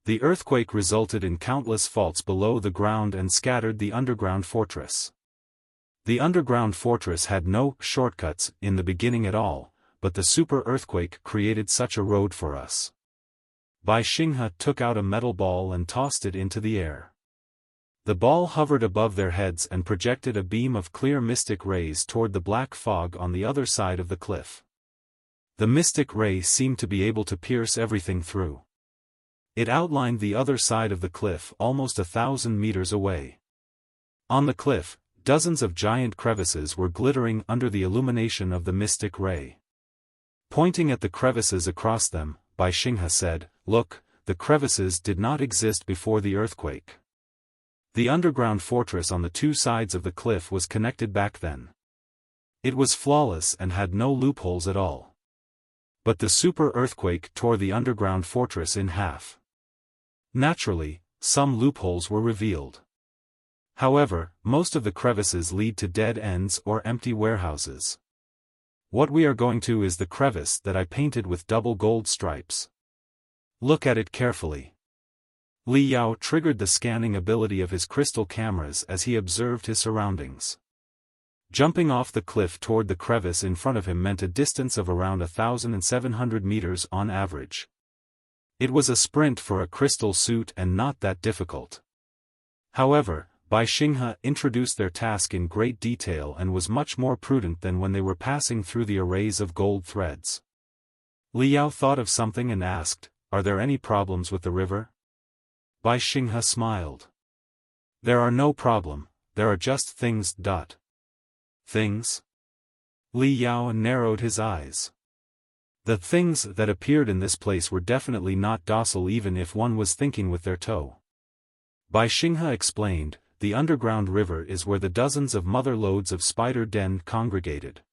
The earthquake resulted in countless faults below the ground and scattered the underground fortress. The underground fortress had no shortcuts in the beginning at all, but the super earthquake created such a road for us. Bai Xinghe took out a metal ball and tossed it into the air. The ball hovered above their heads and projected a beam of clear mystic rays toward the black fog on the other side of the cliff. The mystic ray seemed to be able to pierce everything through. It outlined the other side of the cliff almost 1,000 meters away. On the cliff, dozens of giant crevices were glittering under the illumination of the mystic ray. Pointing at the crevices across them, Bai Xinghe said, "Look, the crevices did not exist before the earthquake. The underground fortress on the two sides of the cliff was connected back then. It was flawless and had no loopholes at all. But the super earthquake tore the underground fortress in half. Naturally, some loopholes were revealed. However, most of the crevices lead to dead ends or empty warehouses. What we are going to is the crevice that I painted with double gold stripes. Look at it carefully." Li Yao triggered the scanning ability of his crystal cameras as he observed his surroundings. Jumping off the cliff toward the crevice in front of him meant a distance of around 1,700 meters on average. It was a sprint for a crystal suit and not that difficult. However, Bai Xinghe introduced their task in great detail and was much more prudent than when they were passing through the arrays of gold threads. Li Yao thought of something and asked, "Are there any problems with the river?" Bai Xinghe smiled. "There are no problem, there are just things. Things?" Li Yao narrowed his eyes. The things that appeared in this place were definitely not docile even if one was thinking with their toe. Bai Xinghe explained, "The underground river is where the dozens of mother lodes of Spider Den congregated.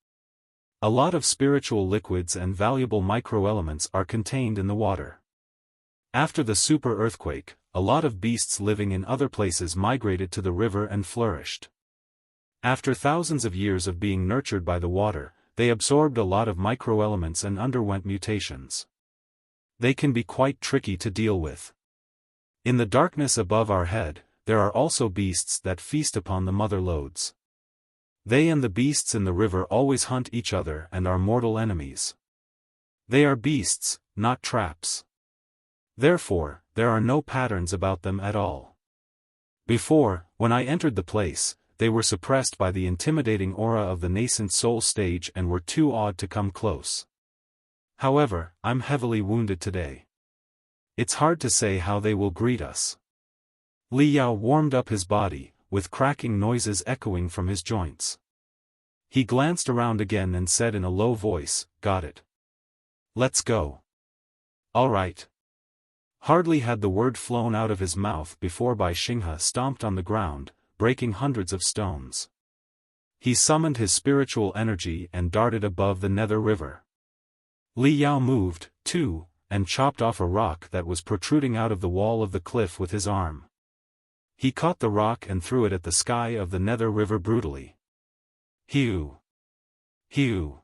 A lot of spiritual liquids and valuable microelements are contained in the water. After the super earthquake, a lot of beasts living in other places migrated to the river and flourished. After thousands of years of being nurtured by the water, they absorbed a lot of microelements and underwent mutations. They can be quite tricky to deal with. In the darkness above our head, there are also beasts that feast upon the mother lodes. They and the beasts in the river always hunt each other and are mortal enemies. They are beasts, not traps. Therefore, there are no patterns about them at all. Before, when I entered the place, they were suppressed by the intimidating aura of the nascent soul stage and were too awed to come close. However, I'm heavily wounded today. It's hard to say how they will greet us." Li Yao warmed up his body, with cracking noises echoing from his joints. He glanced around again and said in a low voice, "Got it. Let's go." "All right." Hardly had the word flown out of his mouth before Bai Xinghe stomped on the ground, breaking hundreds of stones. He summoned his spiritual energy and darted above the Nether River. Li Yao moved, too, and chopped off a rock that was protruding out of the wall of the cliff with his arm. He caught the rock and threw it at the sky of the Nether River brutally. "Hew!" Hiu!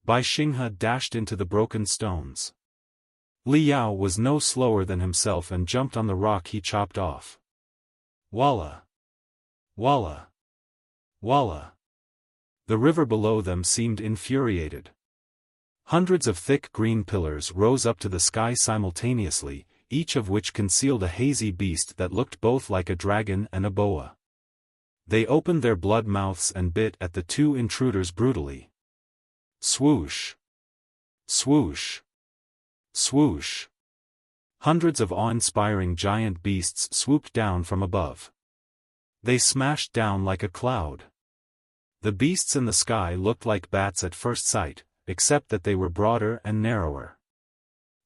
Bai Xinghe dashed into the broken stones. Li Yao was no slower than himself and jumped on the rock he chopped off. Walla! Walla! Walla! The river below them seemed infuriated. Hundreds of thick green pillars rose up to the sky simultaneously, each of which concealed a hazy beast that looked both like a dragon and a boa. They opened their blood mouths and bit at the two intruders brutally. Swoosh! Swoosh! Swoosh! Hundreds of awe-inspiring giant beasts swooped down from above. They smashed down like a cloud. The beasts in the sky looked like bats at first sight, except that they were broader and narrower.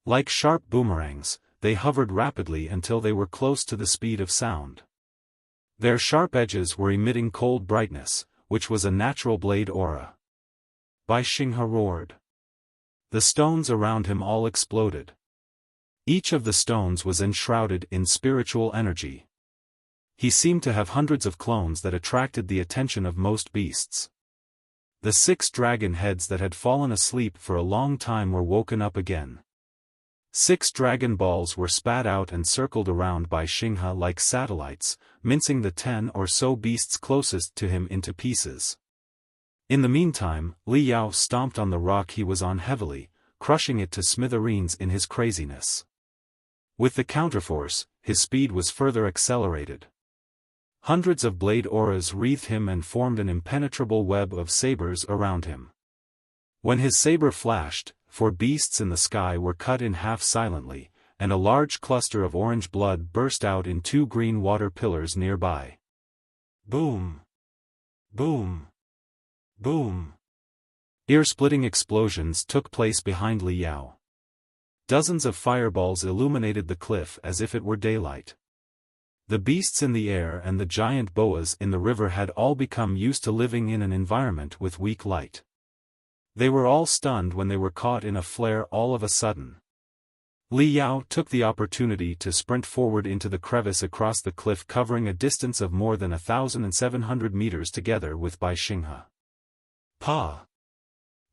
Like sharp boomerangs, they hovered rapidly until they were close to the speed of sound. Their sharp edges were emitting cold brightness, which was a natural blade aura. Bai Xinghe roared. The stones around him all exploded. Each of the stones was enshrouded in spiritual energy. He seemed to have hundreds of clones that attracted the attention of most beasts. The 6 dragon heads that had fallen asleep for a long time were woken up again. 6 dragon balls were spat out and circled around Bai Xinghe like satellites, mincing the 10 or so beasts closest to him into pieces. In the meantime, Li Yao stomped on the rock he was on heavily, crushing it to smithereens in his craziness. With the counterforce, his speed was further accelerated. Hundreds of blade auras wreathed him and formed an impenetrable web of sabers around him. When his saber flashed, 4 beasts in the sky were cut in half silently, and a large cluster of orange blood burst out in 2 green water pillars nearby. Boom! Boom! Boom! Ear-splitting explosions took place behind Li Yao. Dozens of fireballs illuminated the cliff as if it were daylight. The beasts in the air and the giant boas in the river had all become used to living in an environment with weak light. They were all stunned when they were caught in a flare all of a sudden. Li Yao took the opportunity to sprint forward into the crevice across the cliff, covering a distance of more than 1,700 meters together with Bai Xinghe. Pa!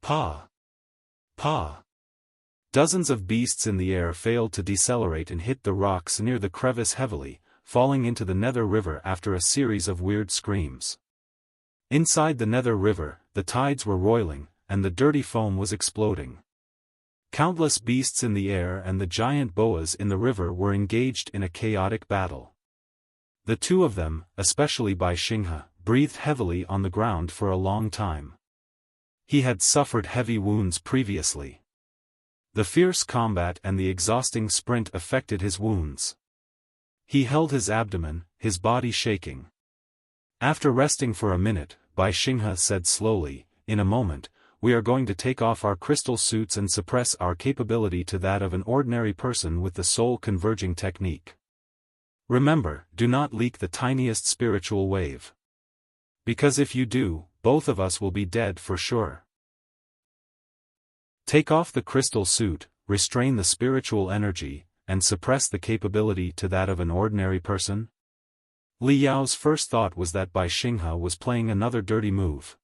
Pa! Pa! Dozens of beasts in the air failed to decelerate and hit the rocks near the crevice heavily, falling into the Nether River after a series of weird screams. Inside the Nether River, the tides were roiling, and the dirty foam was exploding. Countless beasts in the air and the giant boas in the river were engaged in a chaotic battle. The 2 of them, especially Bai Xinghe, breathed heavily on the ground for a long time. He had suffered heavy wounds previously. The fierce combat and the exhausting sprint affected his wounds. He held his abdomen, his body shaking. After resting for a minute, Bai Xinghe said slowly, "In a moment, we are going to take off our crystal suits and suppress our capability to that of an ordinary person with the soul converging technique. Remember, do not leak the tiniest spiritual wave. Because if you do, both of us will be dead for sure. Take off the crystal suit, restrain the spiritual energy, and suppress the capability to that of an ordinary person?" Li Yao's first thought was that Bai Xinghe was playing another dirty move.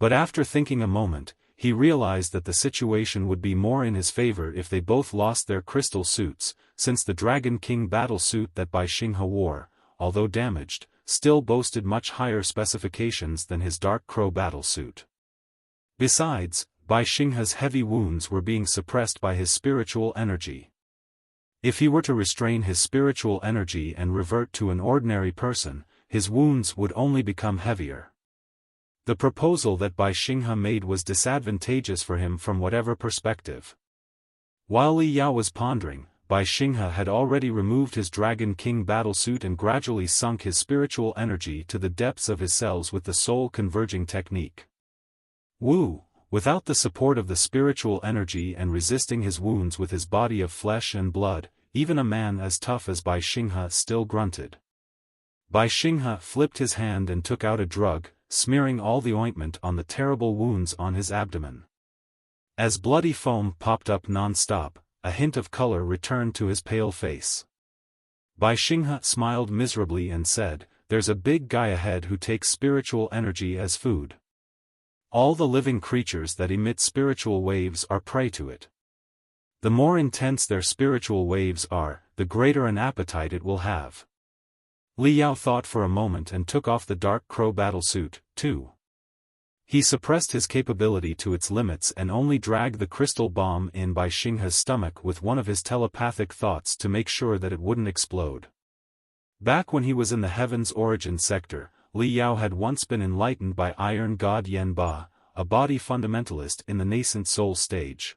But after thinking a moment, he realized that the situation would be more in his favor if they both lost their crystal suits, since the Dragon King battle suit that Bai Xinghe wore, although damaged, still boasted much higher specifications than his Dark Crow battle suit. Besides, Bai Xinghe's heavy wounds were being suppressed by his spiritual energy. If he were to restrain his spiritual energy and revert to an ordinary person, his wounds would only become heavier. The proposal that Bai Xinghe made was disadvantageous for him from whatever perspective. While Li Yao was pondering, Bai Xinghe had already removed his Dragon King battlesuit and gradually sunk his spiritual energy to the depths of his cells with the soul converging technique. Woo! Without the support of the spiritual energy and resisting his wounds with his body of flesh and blood, even a man as tough as Bai Xinghe still grunted. Bai Xinghe flipped his hand and took out a drug, smearing all the ointment on the terrible wounds on his abdomen. As bloody foam popped up non-stop, a hint of color returned to his pale face. Bai Xinghe smiled miserably and said, "There's a big guy ahead who takes spiritual energy as food. All the living creatures that emit spiritual waves are prey to it. The more intense their spiritual waves are, the greater an appetite it will have. Li Yao thought for a moment and took off the dark crow battlesuit, too. He suppressed his capability to its limits and only dragged the crystal bomb in by Xinghe's stomach with one of his telepathic thoughts to make sure that it wouldn't explode. Back when he was in the Heaven's Origin sector, Li Yao had once been enlightened by Iron God Yen Ba, a body fundamentalist in the nascent soul stage.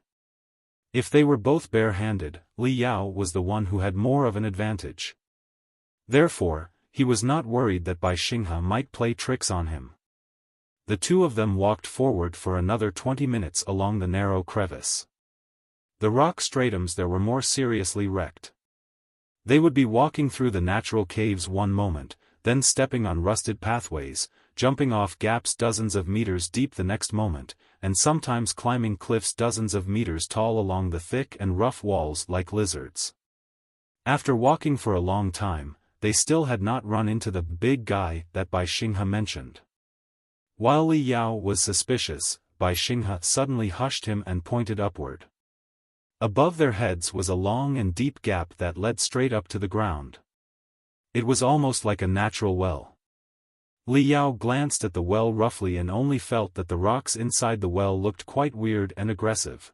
If they were both bare-handed, Li Yao was the one who had more of an advantage. Therefore, he was not worried that Bai Xinghe might play tricks on him. The two of them walked forward for another 20 minutes along the narrow crevice. The rock stratums there were more seriously wrecked. They would be walking through the natural caves one moment, then stepping on rusted pathways, jumping off gaps dozens of meters deep the next moment, and sometimes climbing cliffs dozens of meters tall along the thick and rough walls like lizards. After walking for a long time, they still had not run into the big guy that Bai Xinghe mentioned. While Li Yao was suspicious, Bai Xinghe suddenly hushed him and pointed upward. Above their heads was a long and deep gap that led straight up to the ground. It was almost like a natural well. Li Yao glanced at the well roughly and only felt that the rocks inside the well looked quite weird and aggressive.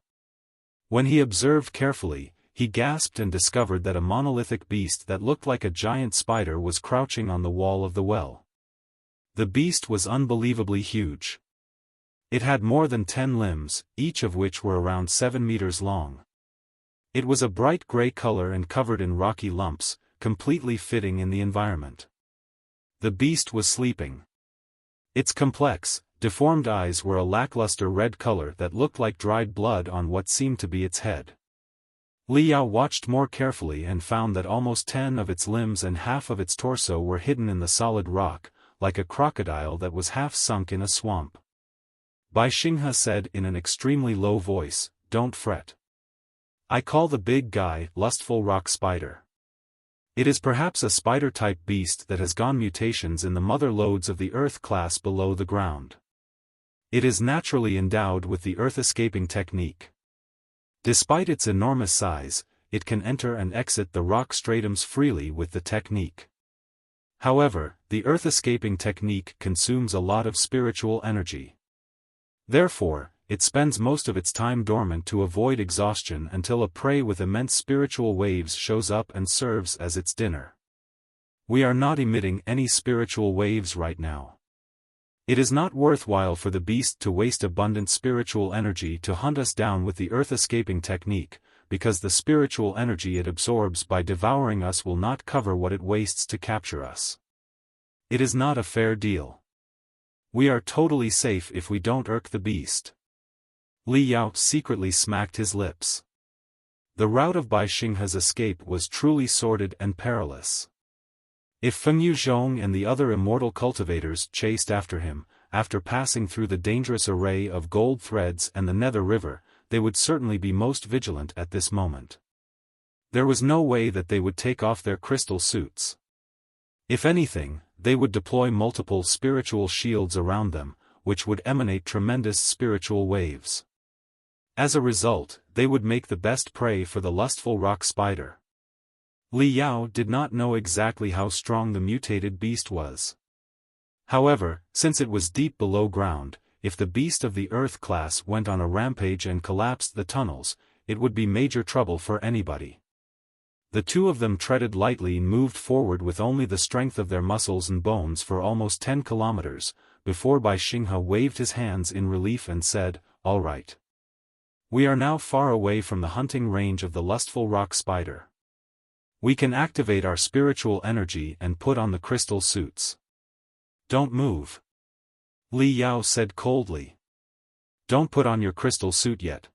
When he observed carefully, he gasped and discovered that a monolithic beast that looked like a giant spider was crouching on the wall of the well. The beast was unbelievably huge. It had more than 10 limbs, each of which were around 7 meters long. It was a bright gray color and covered in rocky lumps, completely fitting in the environment. The beast was sleeping. Its complex, deformed eyes were a lackluster red color that looked like dried blood on what seemed to be its head. Li Yao watched more carefully and found that almost 10 of its limbs and half of its torso were hidden in the solid rock, like a crocodile that was half sunk in a swamp. Bai Xinghe said in an extremely low voice, "Don't fret. I call the big guy Lustful Rock Spider. It is perhaps a spider-type beast that has gone mutations in the mother lodes of the earth class below the ground. It is naturally endowed with the earth-escaping technique. Despite its enormous size, it can enter and exit the rock stratums freely with the technique. However, the earth-escaping technique consumes a lot of spiritual energy. Therefore, it spends most of its time dormant to avoid exhaustion until a prey with immense spiritual waves shows up and serves as its dinner. We are not emitting any spiritual waves right now. It is not worthwhile for the beast to waste abundant spiritual energy to hunt us down with the earth-escaping technique, because the spiritual energy it absorbs by devouring us will not cover what it wastes to capture us. It is not a fair deal. We are totally safe if we don't irk the beast." Li Yao secretly smacked his lips. The route of Bai Xinghe's escape was truly sordid and perilous. If Fengyu, Zhong and the other immortal cultivators chased after him, after passing through the dangerous array of gold threads and the Nether River, they would certainly be most vigilant at this moment. There was no way that they would take off their crystal suits. If anything, they would deploy multiple spiritual shields around them, which would emanate tremendous spiritual waves. As a result, they would make the best prey for the lustful rock spider. Li Yao did not know exactly how strong the mutated beast was. However, since it was deep below ground, if the beast of the Earth class went on a rampage and collapsed the tunnels, it would be major trouble for anybody. The two of them treaded lightly and moved forward with only the strength of their muscles and bones for almost 10 kilometers, before Bai Xinghe waved his hands in relief and said, "All right. We are now far away from the hunting range of the lustful rock spider. We can activate our spiritual energy and put on the crystal suits. Don't move." Li Yao said coldly. "Don't put on your crystal suit yet.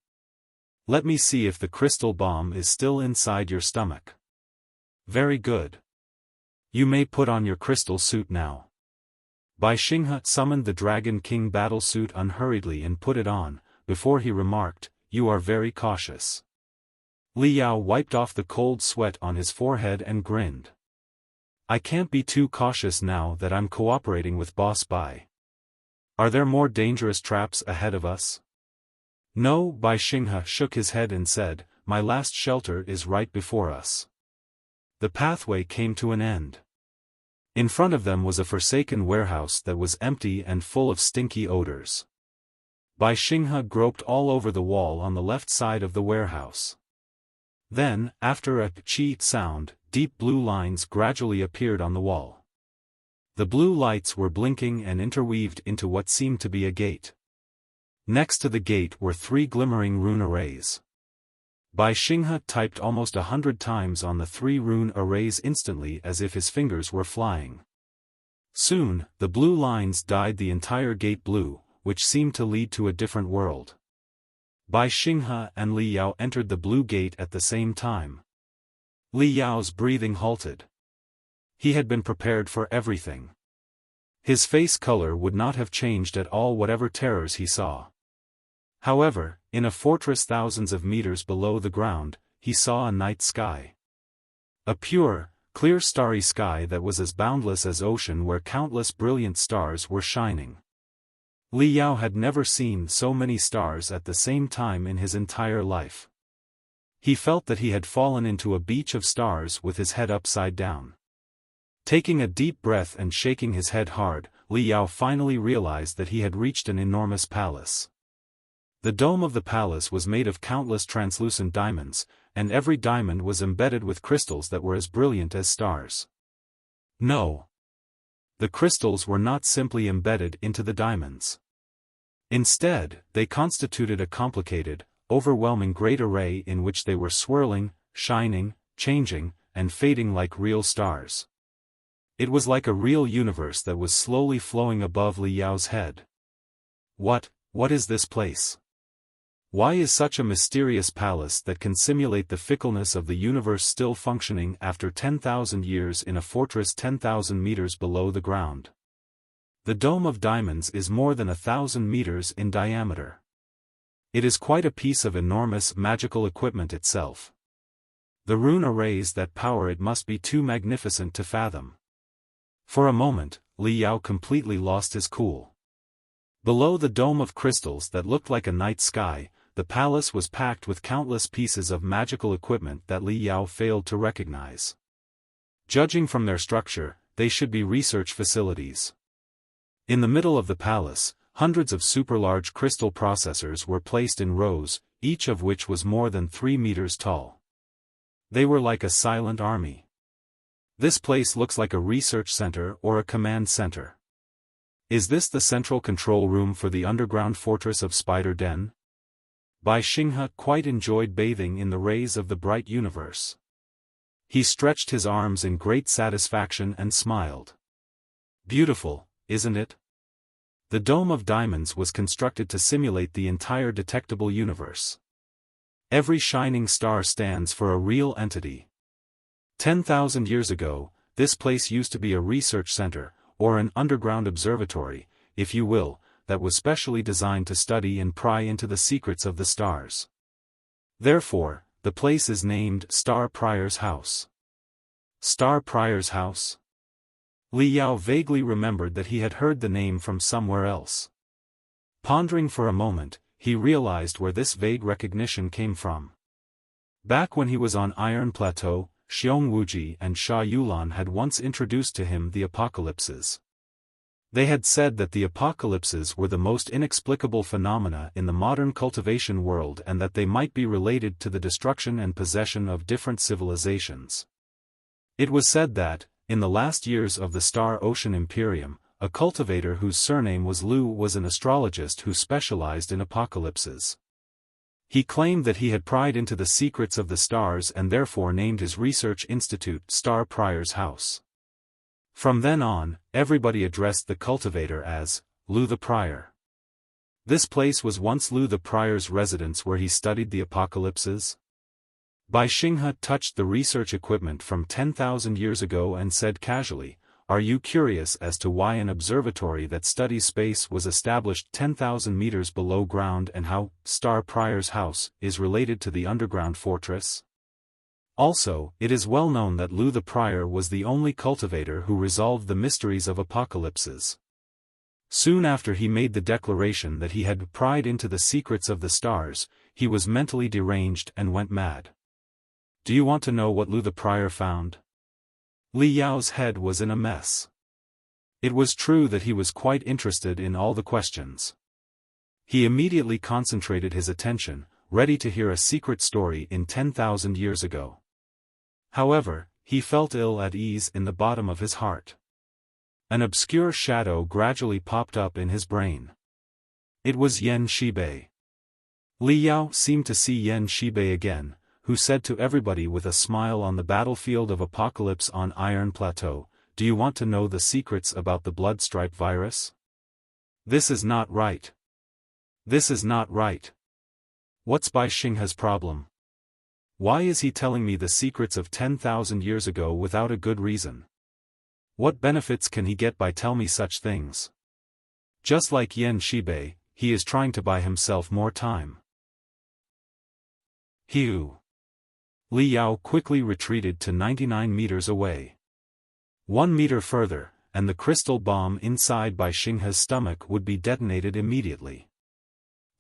Let me see if the crystal bomb is still inside your stomach. Very good. You may put on your crystal suit now." Bai Xinghe summoned the Dragon King battlesuit unhurriedly and put it on, before he remarked, "You are very cautious." Li Yao wiped off the cold sweat on his forehead and grinned. "I can't be too cautious now that I'm cooperating with Boss Bai. Are there more dangerous traps ahead of us? No, Bai Xinghe shook his head and said, my last shelter is right before us. The pathway came to an end. In front of them was a forsaken warehouse that was empty and full of stinky odors. Bai Xinghe groped all over the wall on the left side of the warehouse. Then, after a chi sound, deep blue lines gradually appeared on the wall. The blue lights were blinking and interweaved into what seemed to be a gate. Next to the gate were 3 glimmering rune arrays. Bai Xinghe typed almost 100 times on the 3 rune arrays instantly as if his fingers were flying. Soon, the blue lines dyed the entire gate blue, which seemed to lead to a different world. Bai Xinghe and Li Yao entered the blue gate at the same time. Li Yao's breathing halted. He had been prepared for everything. His face color would not have changed at all whatever terrors he saw. However, in a fortress thousands of meters below the ground, he saw a night sky. A pure, clear starry sky that was as boundless as ocean where countless brilliant stars were shining. Li Yao had never seen so many stars at the same time in his entire life. He felt that he had fallen into a beach of stars with his head upside down. Taking a deep breath and shaking his head hard, Li Yao finally realized that he had reached an enormous palace. The dome of the palace was made of countless translucent diamonds, and every diamond was embedded with crystals that were as brilliant as stars. No. The crystals were not simply embedded into the diamonds. Instead, they constituted a complicated, overwhelming great array in which they were swirling, shining, changing, and fading like real stars. It was like a real universe that was slowly flowing above Li Yao's head. What is this place? Why is such a mysterious palace that can simulate the fickleness of the universe still functioning after 10,000 years in a fortress 10,000 meters below the ground? The dome of diamonds is more than 1,000 meters in diameter. It is quite a piece of enormous magical equipment itself. The rune arrays that power it must be too magnificent to fathom. For a moment, Li Yao completely lost his cool. Below the dome of crystals that looked like a night sky, the palace was packed with countless pieces of magical equipment that Li Yao failed to recognize. Judging from their structure, they should be research facilities. In the middle of the palace, hundreds of super-large crystal processors were placed in rows, each of which was more than 3 meters tall. They were like a silent army. This place looks like a research center or a command center. Is this the central control room for the underground fortress of Spider Den? Bai Xinghe quite enjoyed bathing in the rays of the bright universe. He stretched his arms in great satisfaction and smiled. Beautiful, isn't it? The dome of diamonds was constructed to simulate the entire detectable universe. Every shining star stands for a real entity. 10,000 years ago, this place used to be a research center, or an underground observatory, if you will, that was specially designed to study and pry into the secrets of the stars. Therefore, the place is named Star Pryor's House. Star Pryor's House? Li Yao vaguely remembered that he had heard the name from somewhere else. Pondering for a moment, he realized where this vague recognition came from. Back when he was on Iron Plateau, Xiong Wuji and Sha Yulan had once introduced to him the apocalypses. They had said that the apocalypses were the most inexplicable phenomena in the modern cultivation world and that they might be related to the destruction and possession of different civilizations. It was said that, in the last years of the Star Ocean Imperium, a cultivator whose surname was Lu was an astrologist who specialized in apocalypses. He claimed that he had pried into the secrets of the stars and therefore named his research institute Star Pryor's House. From then on, everybody addressed the cultivator as Lu the Prior. This place was once Lu the Prior's residence where he studied the apocalypses. Bai Xinghe touched the research equipment from 10,000 years ago and said casually, "Are you curious as to why an observatory that studies space was established 10,000 meters below ground and how Star Pryor's House is related to the underground fortress? Also, it is well known that Lu the Prior was the only cultivator who resolved the mysteries of apocalypses." Soon after he made the declaration that he had pried into the secrets of the stars, he was mentally deranged and went mad. Do you want to know what Lu the Prior found? Li Yao's head was in a mess. It was true that he was quite interested in all the questions. He immediately concentrated his attention, ready to hear a secret story in 10,000 years ago. However, he felt ill at ease in the bottom of his heart. An obscure shadow gradually popped up in his brain. It was Yan Shibei. Li Yao seemed to see Yan Shibei again, who said to everybody with a smile on the battlefield of Apocalypse on Iron Plateau, "Do you want to know the secrets about the blood-stripe virus? This is not right. This is not right. What's Bai Xinghe's problem? Why is he telling me the secrets of 10,000 years ago without a good reason? What benefits can he get by telling me such things? Just like Yan Shibei, he is trying to buy himself more time." Hiu. Li Yao quickly retreated to 99 meters away. 1 meter further, and the crystal bomb inside Bai Xinghe's stomach would be detonated immediately.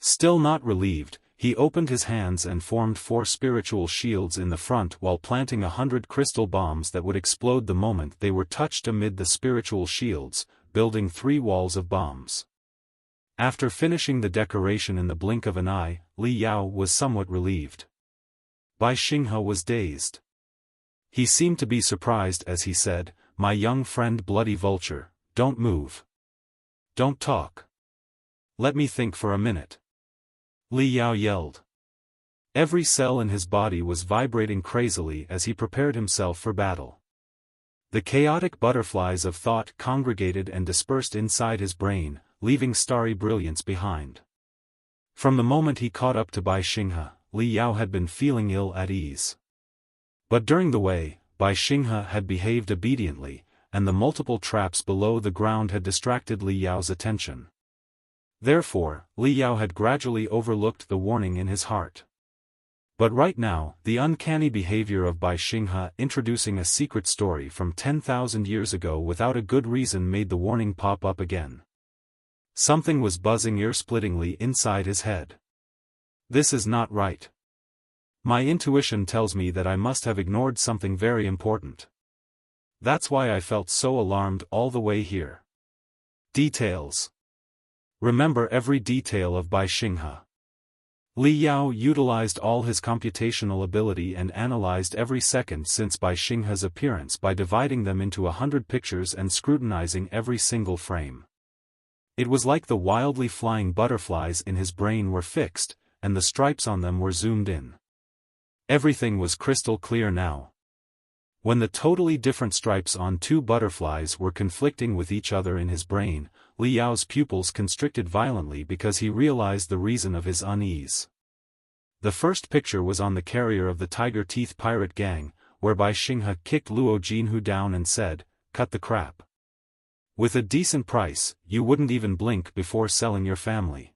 Still not relieved, he opened his hands and formed 4 spiritual shields in the front while planting 100 crystal bombs that would explode the moment they were touched amid the spiritual shields, building 3 walls of bombs. After finishing the decoration in the blink of an eye, Li Yao was somewhat relieved. Bai Xinghe was dazed. He seemed to be surprised as he said, "My young friend Bloody Vulture, don't move. Don't talk. Let me think for a minute." Li Yao yelled. Every cell in his body was vibrating crazily as he prepared himself for battle. The chaotic butterflies of thought congregated and dispersed inside his brain, leaving starry brilliance behind. From the moment he caught up to Bai Xinghe, Li Yao had been feeling ill at ease. But during the way, Bai Xinghe had behaved obediently, and the multiple traps below the ground had distracted Li Yao's attention. Therefore, Li Yao had gradually overlooked the warning in his heart. But right now, the uncanny behavior of Bai Xinghe introducing a secret story from 10,000 years ago without a good reason made the warning pop up again. Something was buzzing ear-splittingly inside his head. This is not right. My intuition tells me that I must have ignored something very important. That's why I felt so alarmed all the way here. Details. Remember every detail of Bai Xinghe. Li Yao utilized all his computational ability and analyzed every second since Bai Xinghe's appearance by dividing them into 100 pictures and scrutinizing every single frame. It was like the wildly flying butterflies in his brain were fixed, and the stripes on them were zoomed in. Everything was crystal clear now. When the totally different stripes on 2 butterflies were conflicting with each other in his brain, Li Yao's pupils constricted violently because he realized the reason of his unease. The first picture was on the carrier of the Tiger Teeth pirate gang, whereby Xinghe kicked Luo Jinhu down and said, "Cut the crap. With a decent price, you wouldn't even blink before selling your family.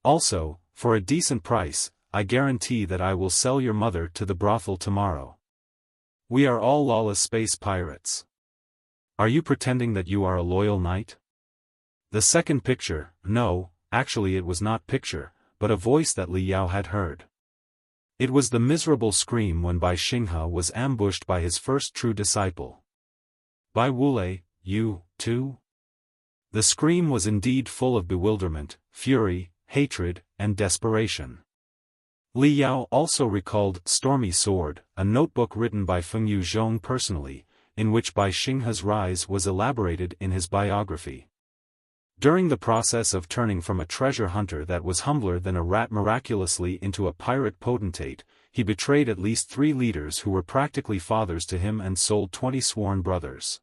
Also, for a decent price, I guarantee that I will sell your mother to the brothel tomorrow. We are all lawless space pirates. Are you pretending that you are a loyal knight?" The second picture, no, actually it was not picture, but a voice that Li Yao had heard. It was the miserable scream when Bai Xinghe was ambushed by his first true disciple. "Bai Wulei, you, too?" The scream was indeed full of bewilderment, fury, hatred, and desperation. Li Yao also recalled Stormy Sword, a notebook written by Fengyu Zhong personally, in which Bai Xinghe's rise was elaborated in his biography. During the process of turning from a treasure hunter that was humbler than a rat miraculously into a pirate potentate, he betrayed at least 3 leaders who were practically fathers to him and sold 20 sworn brothers.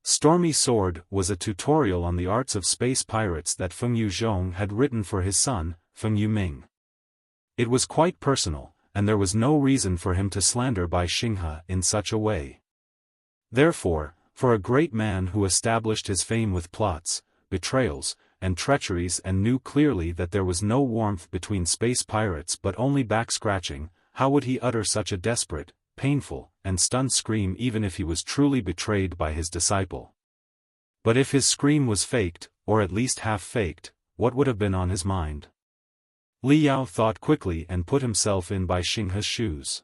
Stormy Sword was a tutorial on the arts of space pirates that Fengyu Zhong had written for his son, Fengyu Ming. It was quite personal, and there was no reason for him to slander Bai Xinghe in such a way. Therefore, for a great man who established his fame with plots, betrayals, and treacheries and knew clearly that there was no warmth between space pirates but only back-scratching, how would he utter such a desperate, painful, and stunned scream even if he was truly betrayed by his disciple? But if his scream was faked, or at least half-faked, what would have been on his mind. Li Yao thought quickly and put himself in Bai Xinghe's shoes.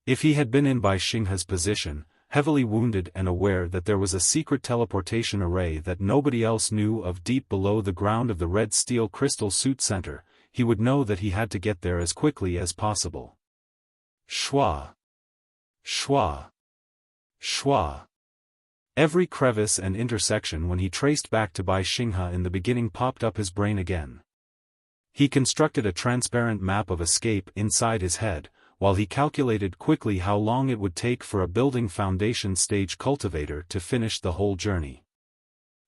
If he had been in Bai Xinghe's position, heavily wounded and aware that there was a secret teleportation array that nobody else knew of deep below the ground of the red steel crystal suit center, he would know that he had to get there as quickly as possible. Shwa! Shwa! Shwa! Every crevice and intersection when he traced back to Bai Xinghe in the beginning popped up his brain again. He constructed a transparent map of escape inside his head, while he calculated quickly how long it would take for a building foundation stage cultivator to finish the whole journey.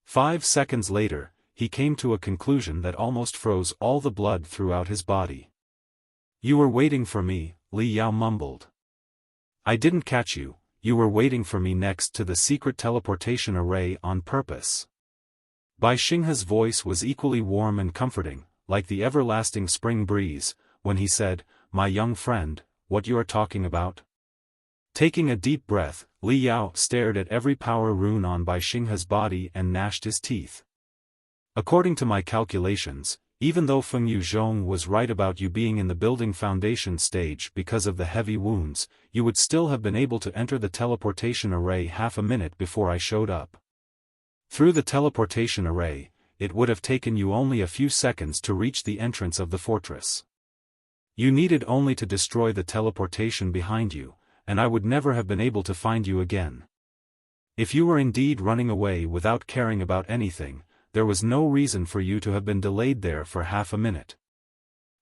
5 seconds later, he came to a conclusion that almost froze all the blood throughout his body. "You were waiting for me," Li Yao mumbled. "I didn't catch you, you were waiting for me next to the secret teleportation array on purpose." Bai Xinghe's voice was equally warm and comforting, like the everlasting spring breeze, when he said, "My young friend, what you are talking about?" Taking a deep breath, Li Yao stared at every power rune on Bai Xinghe's body and gnashed his teeth. "According to my calculations, even though Fengyu Zhong was right about you being in the building foundation stage because of the heavy wounds, you would still have been able to enter the teleportation array half a minute before I showed up. Through the teleportation array, it would have taken you only a few seconds to reach the entrance of the fortress. You needed only to destroy the teleportation behind you, and I would never have been able to find you again. If you were indeed running away without caring about anything, there was no reason for you to have been delayed there for half a minute.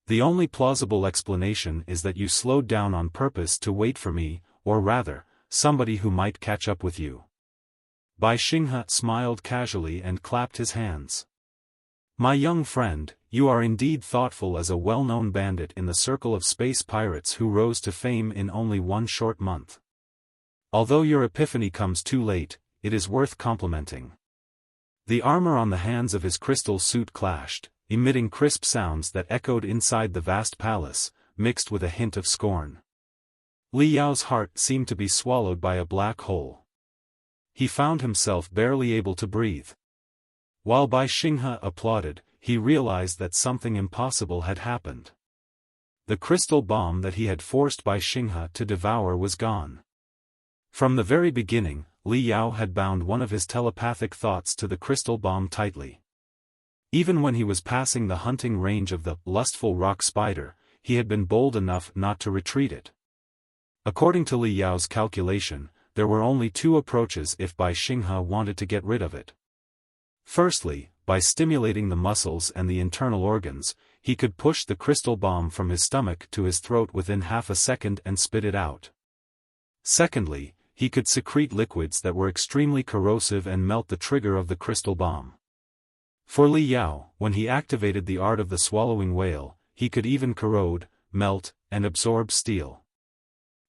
The only plausible explanation is that you slowed down on purpose to wait for me, or rather, somebody who might catch up with you." Bai Xinghe smiled casually and clapped his hands. "My young friend, you are indeed thoughtful as a well-known bandit in the circle of space pirates who rose to fame in only one short month. Although your epiphany comes too late, it is worth complimenting." The armor on the hands of his crystal suit clashed, emitting crisp sounds that echoed inside the vast palace, mixed with a hint of scorn. Li Yao's heart seemed to be swallowed by a black hole. He found himself barely able to breathe. While Bai Xinghe applauded, he realized that something impossible had happened. The crystal bomb that he had forced Bai Xinghe to devour was gone. From the very beginning, Li Yao had bound one of his telepathic thoughts to the crystal bomb tightly. Even when he was passing the hunting range of the lustful rock spider, he had been bold enough not to retreat it. According to Li Yao's calculation, there were only 2 approaches if Bai Xinghe wanted to get rid of it. Firstly, by stimulating the muscles and the internal organs, he could push the crystal bomb from his stomach to his throat within half a second and spit it out. Secondly, he could secrete liquids that were extremely corrosive and melt the trigger of the crystal bomb. For Li Yao, when he activated the art of the swallowing whale, he could even corrode, melt, and absorb steel.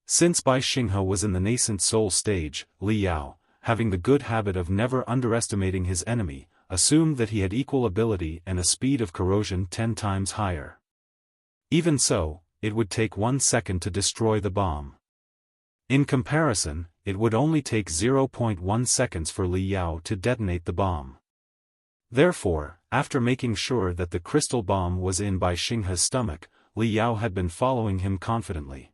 Since Bai Xinghe was in the nascent soul stage, Li Yao, having the good habit of never underestimating his enemy, assumed that he had equal ability and a speed of corrosion 10 times higher. Even so, it would take 1 second to destroy the bomb. In comparison, it would only take 0.1 seconds for Li Yao to detonate the bomb. Therefore, after making sure that the crystal bomb was in Bai Xinghe's stomach, Li Yao had been following him confidently.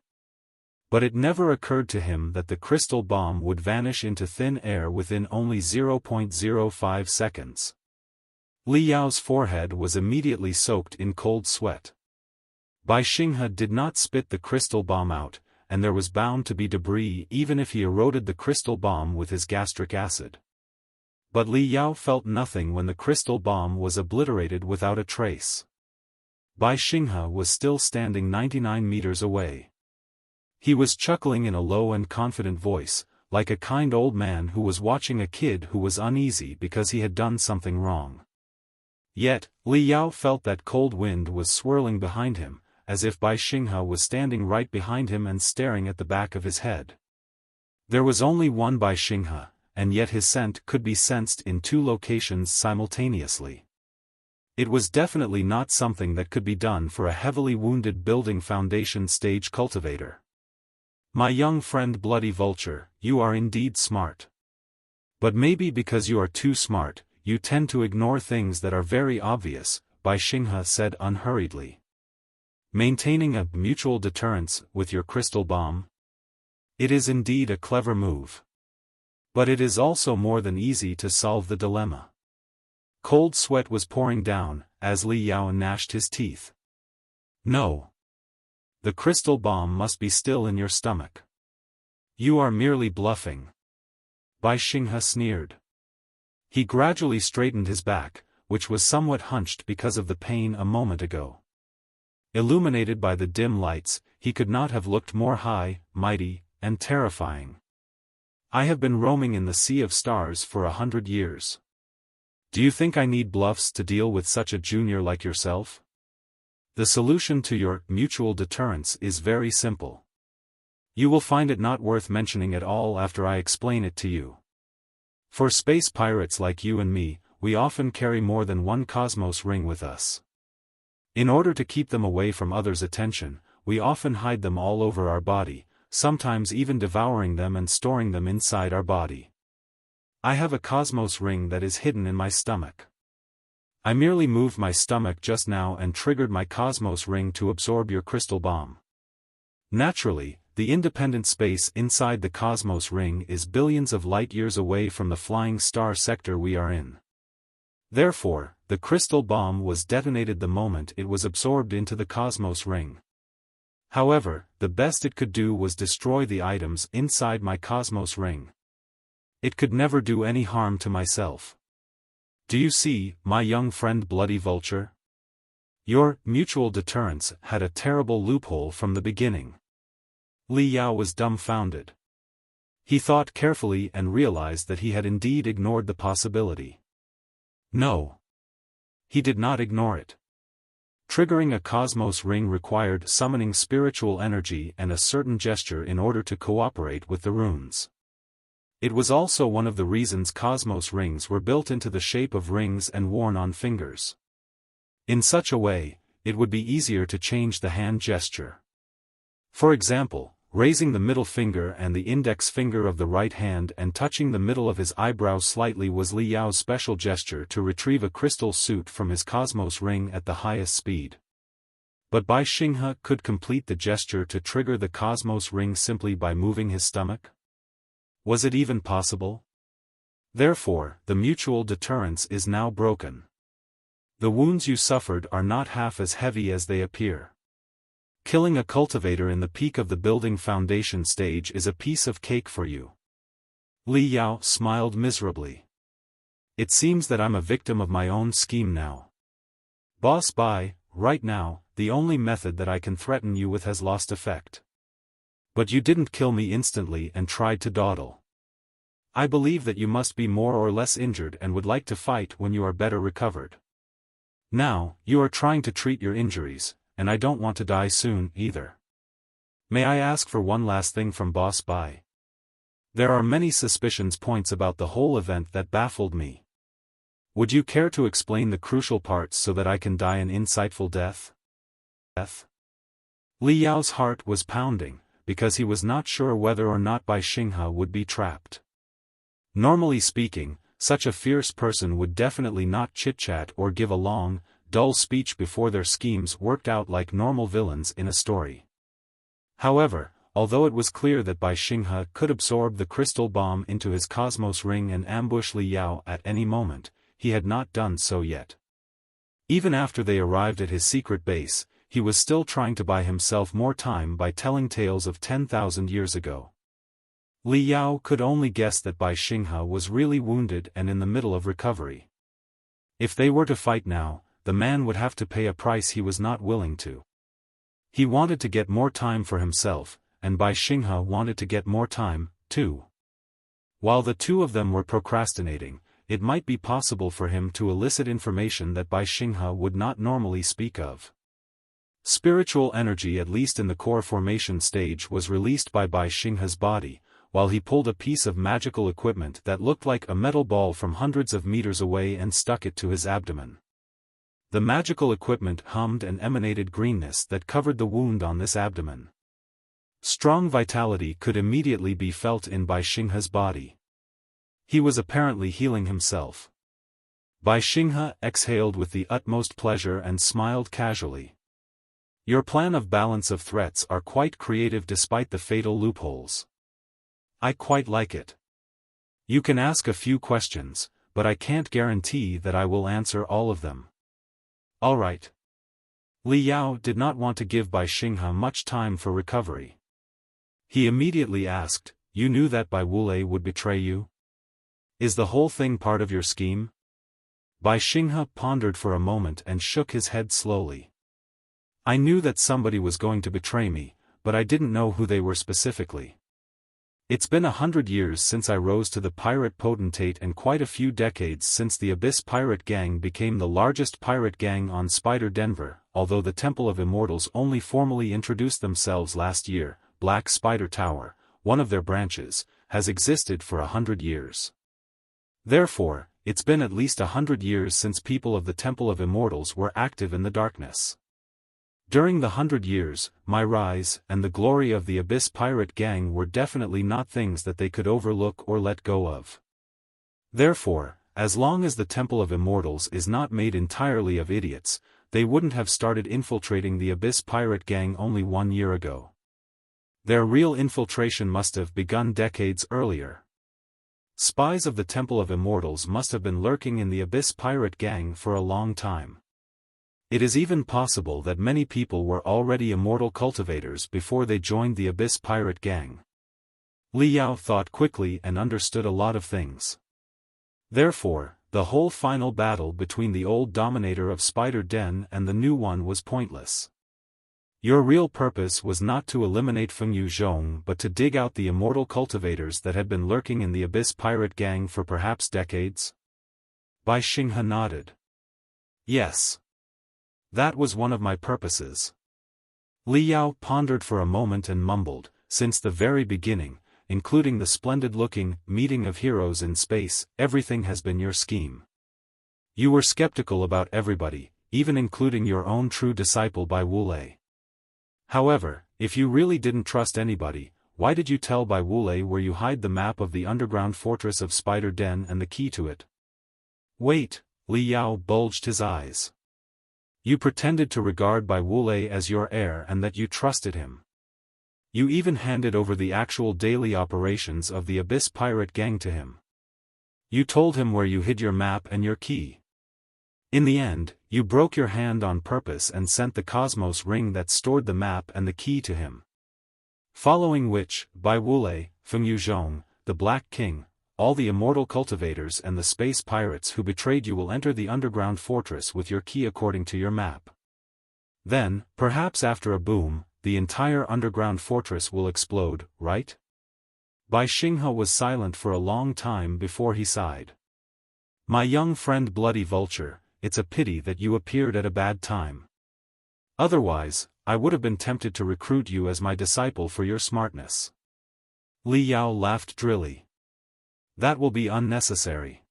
But it never occurred to him that the crystal bomb would vanish into thin air within only 0.05 seconds. Li Yao's forehead was immediately soaked in cold sweat. Bai Xinghe did not spit the crystal bomb out, and there was bound to be debris even if he eroded the crystal bomb with his gastric acid. But Li Yao felt nothing when the crystal bomb was obliterated without a trace. Bai Xinghe was still standing 99 meters away. He was chuckling in a low and confident voice, like a kind old man who was watching a kid who was uneasy because he had done something wrong. Yet, Li Yao felt that cold wind was swirling behind him, as if Bai Xinghe was standing right behind him and staring at the back of his head. There was only one Bai Xinghe, and yet his scent could be sensed in 2 locations simultaneously. It was definitely not something that could be done for a heavily wounded building foundation stage cultivator. "My young friend Bloody Vulture, you are indeed smart. But maybe because you are too smart, you tend to ignore things that are very obvious, Bai Xinghe said unhurriedly. Maintaining a mutual deterrence with your crystal bomb? It is indeed a clever move. But it is also more than easy to solve the dilemma. Cold sweat was pouring down, as Li Yao gnashed his teeth. No. The crystal bomb must be still in your stomach. You are merely bluffing. Bai Xinghe sneered. He gradually straightened his back, which was somewhat hunched because of the pain a moment ago. Illuminated by the dim lights, he could not have looked more high, mighty, and terrifying. I have been roaming in the sea of stars for 100 years. Do you think I need bluffs to deal with such a junior like yourself? The solution to your mutual deterrence is very simple. You will find it not worth mentioning at all after I explain it to you. For space pirates like you and me, we often carry more than one cosmos ring with us. In order to keep them away from others' attention, we often hide them all over our body, sometimes even devouring them and storing them inside our body. I have a cosmos ring that is hidden in my stomach. I merely moved my stomach just now and triggered my cosmos ring to absorb your crystal bomb. Naturally, the independent space inside the cosmos ring is billions of light-years away from the flying star sector we are in. Therefore, the crystal bomb was detonated the moment it was absorbed into the cosmos ring. However, the best it could do was destroy the items inside my cosmos ring. It could never do any harm to myself. Do you see, my young friend Bloody Vulture? Your mutual deterrence had a terrible loophole from the beginning. Li Yao was dumbfounded. He thought carefully and realized that he had indeed ignored the possibility. No. He did not ignore it. Triggering a cosmos ring required summoning spiritual energy and a certain gesture in order to cooperate with the runes. It was also one of the reasons cosmos rings were built into the shape of rings and worn on fingers. In such a way, it would be easier to change the hand gesture. For example, raising the middle finger and the index finger of the right hand and touching the middle of his eyebrow slightly was Li Yao's special gesture to retrieve a crystal suit from his cosmos ring at the highest speed. But Bai Xinghe could complete the gesture to trigger the cosmos ring simply by moving his stomach? Was it even possible? Therefore, the mutual deterrence is now broken. The wounds you suffered are not half as heavy as they appear. Killing a cultivator in the peak of the building foundation stage is a piece of cake for you. Li Yao smiled miserably. It seems that I'm a victim of my own scheme now. Boss Bai, right now, the only method that I can threaten you with has lost effect. But you didn't kill me instantly and tried to dawdle. I believe that you must be more or less injured and would like to fight when you are better recovered. Now, you are trying to treat your injuries, and I don't want to die soon, either. May I ask for one last thing from Boss Bai? There are many suspicions points about the whole event that baffled me. Would you care to explain the crucial parts so that I can die an insightful death? Li Yao's heart was pounding, because he was not sure whether or not Bai Xinghe would be trapped. Normally speaking, such a fierce person would definitely not chit-chat or give a long, dull speech before their schemes worked out like normal villains in a story. However, although it was clear that Bai Xinghe could absorb the crystal bomb into his cosmos ring and ambush Li Yao at any moment, he had not done so yet. Even after they arrived at his secret base, he was still trying to buy himself more time by telling tales of 10,000 years ago. Li Yao could only guess that Bai Xinghe was really wounded and in the middle of recovery. If they were to fight now, the man would have to pay a price he was not willing to. He wanted to get more time for himself, and Bai Xinghe wanted to get more time, too. While the two of them were procrastinating, it might be possible for him to elicit information that Bai Xinghe would not normally speak of. Spiritual energy, at least in the core formation stage, was released by Bai Xinghe's body, while he pulled a piece of magical equipment that looked like a metal ball from hundreds of meters away and stuck it to his abdomen. The magical equipment hummed and emanated greenness that covered the wound on this abdomen. Strong vitality could immediately be felt in Bai Xinghe's body. He was apparently healing himself. Bai Xinghe exhaled with the utmost pleasure and smiled casually. Your plan of balance of threats are quite creative despite the fatal loopholes. I quite like it. You can ask a few questions, but I can't guarantee that I will answer all of them. All right. Li Yao did not want to give Bai Xinghe much time for recovery. He immediately asked, you knew that Bai Wulei would betray you? Is the whole thing part of your scheme? Bai Xinghe pondered for a moment and shook his head slowly. I knew that somebody was going to betray me, but I didn't know who they were specifically. It's been 100 years since I rose to the pirate potentate and quite a few decades since the Abyss pirate gang became the largest pirate gang on Spider Denver, although the Temple of Immortals only formally introduced themselves last year. Black Spider Tower, one of their branches, has existed for 100 years. Therefore, it's been at least 100 years since people of the Temple of Immortals were active in the darkness. During the 100 years, my rise and the glory of the Abyss pirate gang were definitely not things that they could overlook or let go of. Therefore, as long as the Temple of Immortals is not made entirely of idiots, they wouldn't have started infiltrating the Abyss pirate gang only 1 year ago. Their real infiltration must have begun decades earlier. Spies of the Temple of Immortals must have been lurking in the Abyss pirate gang for a long time. It is even possible that many people were already immortal cultivators before they joined the Abyss pirate gang. Li Yao thought quickly and understood a lot of things. Therefore, the whole final battle between the old dominator of Spider Den and the new one was pointless. Your real purpose was not to eliminate Fengyu Zhong but to dig out the immortal cultivators that had been lurking in the Abyss pirate gang for perhaps decades? Bai Xinghe nodded. Yes. That was one of my purposes. Li Yao pondered for a moment and mumbled, since the very beginning, including the splendid-looking meeting of heroes in space, everything has been your scheme. You were skeptical about everybody, even including your own true disciple Bai Wulei. However, if you really didn't trust anybody, why did you tell Bai Wulei where you hide the map of the underground fortress of Spider Den and the key to it? Wait, Li Yao bulged his eyes. You pretended to regard Bai Wulei as your heir and that you trusted him. You even handed over the actual daily operations of the Abyss pirate gang to him. You told him where you hid your map and your key. In the end, you broke your hand on purpose and sent the Cosmos ring that stored the map and the key to him. Following which, Bai Wulei, Fengyu Zhong, the Black King, all the immortal cultivators and the space pirates who betrayed you will enter the underground fortress with your key according to your map. Then, perhaps after a boom, the entire underground fortress will explode, right? Bai Xinghe was silent for a long time before he sighed. My young friend Bloody Vulture, it's a pity that you appeared at a bad time. Otherwise, I would have been tempted to recruit you as my disciple for your smartness. Li Yao laughed drily. That will be unnecessary.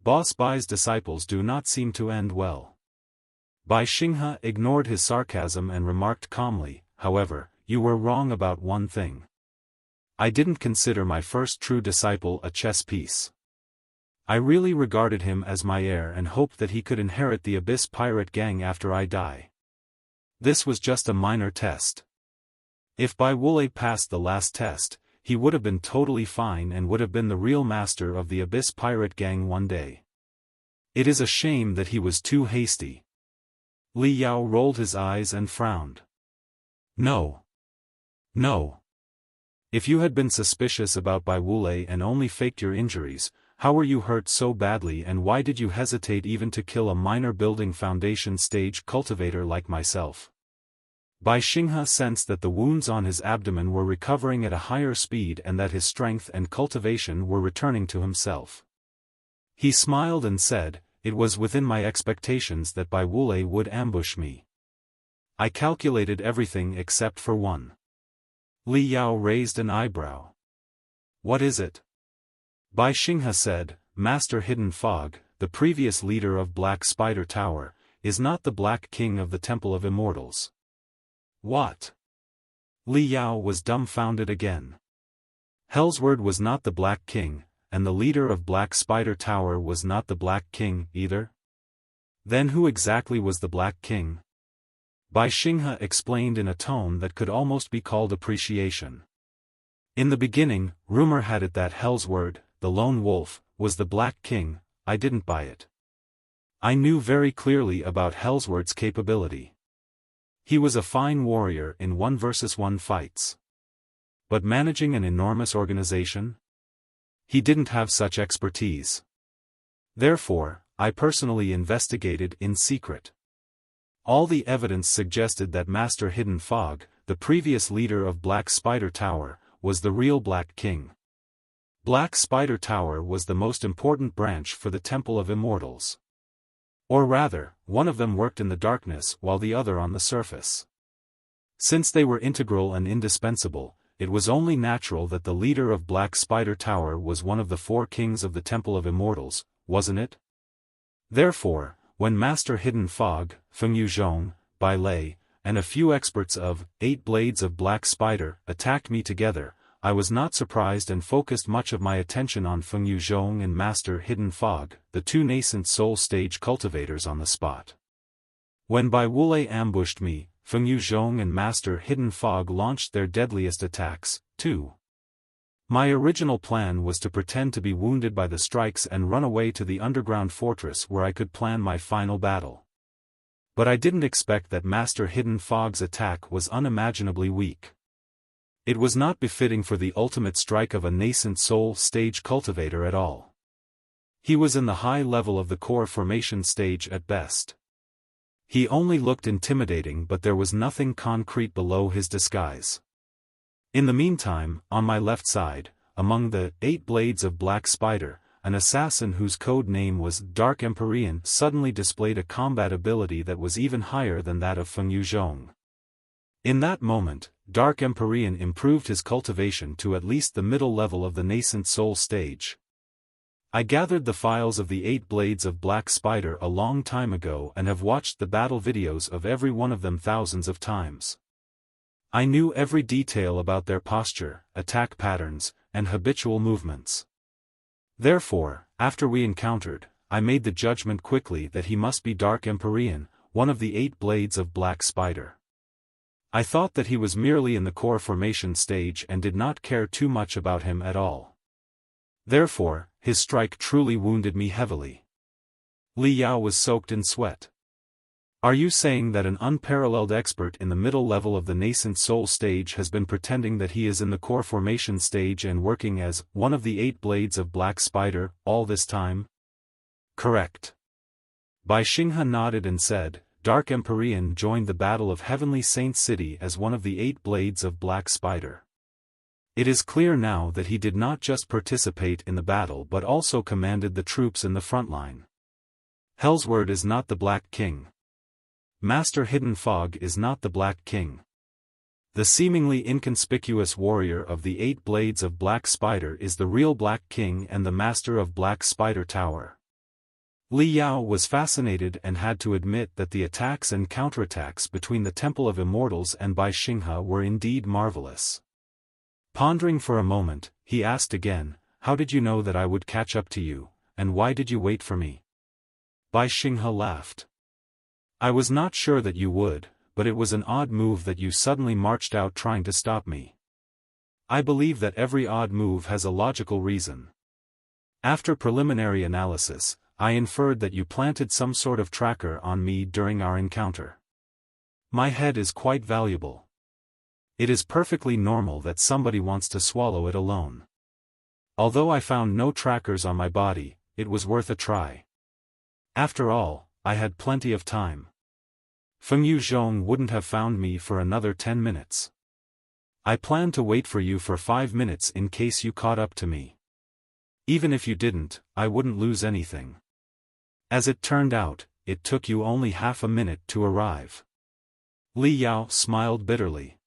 Boss Bai's disciples do not seem to end well. Bai Xinghe ignored his sarcasm and remarked calmly, however, you were wrong about one thing. I didn't consider my first true disciple a chess piece. I really regarded him as my heir and hoped that he could inherit the Abyss pirate gang after I die. This was just a minor test. If Bai Wulei passed the last test, he would have been totally fine and would have been the real master of the Abyss pirate gang one day. It is a shame that he was too hasty. Li Yao rolled his eyes and frowned. No. No. If you had been suspicious about Bai Wulei and only faked your injuries, how were you hurt so badly and why did you hesitate even to kill a minor building foundation stage cultivator like myself? Bai Xinghe sensed that the wounds on his abdomen were recovering at a higher speed and that his strength and cultivation were returning to himself. He smiled and said, it was within my expectations that Bai Wulei would ambush me. I calculated everything except for one. Li Yao raised an eyebrow. What is it? Bai Xinghe said, Master Hidden Fog, the previous leader of Black Spider Tower, is not the Black King of the Temple of Immortals. What? Li Yao was dumbfounded again. Hellsword was not the Black King, and the leader of Black Spider Tower was not the Black King, either? Then who exactly was the Black King? Bai Xinghe explained in a tone that could almost be called appreciation. In the beginning, rumor had it that Hellsword, the lone wolf, was the Black King. I didn't buy it. I knew very clearly about Hellsword's capability. He was a fine warrior in 1-versus-1 fights. But managing an enormous organization? He didn't have such expertise. Therefore, I personally investigated in secret. All the evidence suggested that Master Hidden Fog, the previous leader of Black Spider Tower, was the real Black King. Black Spider Tower was the most important branch for the Temple of Immortals. Or rather, one of them worked in the darkness while the other on the surface. Since they were integral and indispensable, it was only natural that the leader of Black Spider Tower was one of the 4 kings of the Temple of Immortals, wasn't it? Therefore, when Master Hidden Fog, Fengyu Zhong, Bai Wulei, and a few experts of 8 Blades of Black Spider attacked me together, I was not surprised and focused much of my attention on Fengyu Zhong and Master Hidden Fog, the 2 nascent soul stage cultivators on the spot. When Bai Wulei ambushed me, Fengyu Zhong and Master Hidden Fog launched their deadliest attacks, too. My original plan was to pretend to be wounded by the strikes and run away to the underground fortress where I could plan my final battle. But I didn't expect that Master Hidden Fog's attack was unimaginably weak. It was not befitting for the ultimate strike of a nascent soul stage cultivator at all. He was in the high level of the core formation stage at best. He only looked intimidating, but there was nothing concrete below his disguise. In the meantime, on my left side, among the 8 Blades of Black Spider, an assassin whose code name was Dark Empyrean suddenly displayed a combat ability that was even higher than that of Fengyu Zhong. In that moment, Dark Empyrean improved his cultivation to at least the middle level of the nascent soul stage. I gathered the files of the 8 Blades of Black Spider a long time ago and have watched the battle videos of every one of them thousands of times. I knew every detail about their posture, attack patterns, and habitual movements. Therefore, after we encountered, I made the judgment quickly that he must be Dark Empyrean, one of the 8 Blades of Black Spider. I thought that he was merely in the core formation stage and did not care too much about him at all. Therefore, his strike truly wounded me heavily. Li Yao was soaked in sweat. Are you saying that an unparalleled expert in the middle level of the nascent soul stage has been pretending that he is in the core formation stage and working as one of the 8 Blades of Black Spider all this time? Correct. Bai Xinghe nodded and said, Dark Empyrean joined the Battle of Heavenly Saint City as one of the 8 Blades of Black Spider. It is clear now that he did not just participate in the battle but also commanded the troops in the front line. Hellsword is not the Black King. Master Hidden Fog is not the Black King. The seemingly inconspicuous warrior of the 8 Blades of Black Spider is the real Black King and the master of Black Spider Tower. Li Yao was fascinated and had to admit that the attacks and counterattacks between the Temple of Immortals and Bai Xinghe were indeed marvelous. Pondering for a moment, he asked again, how did you know that I would catch up to you, and why did you wait for me? Bai Xinghe laughed. I was not sure that you would, but it was an odd move that you suddenly marched out trying to stop me. I believe that every odd move has a logical reason. After preliminary analysis, I inferred that you planted some sort of tracker on me during our encounter. My head is quite valuable. It is perfectly normal that somebody wants to swallow it alone. Although I found no trackers on my body, it was worth a try. After all, I had plenty of time. Fengyu Zhong wouldn't have found me for another 10 minutes. I planned to wait for you for 5 minutes in case you caught up to me. Even if you didn't, I wouldn't lose anything. As it turned out, it took you only half a minute to arrive. Li Yao smiled bitterly.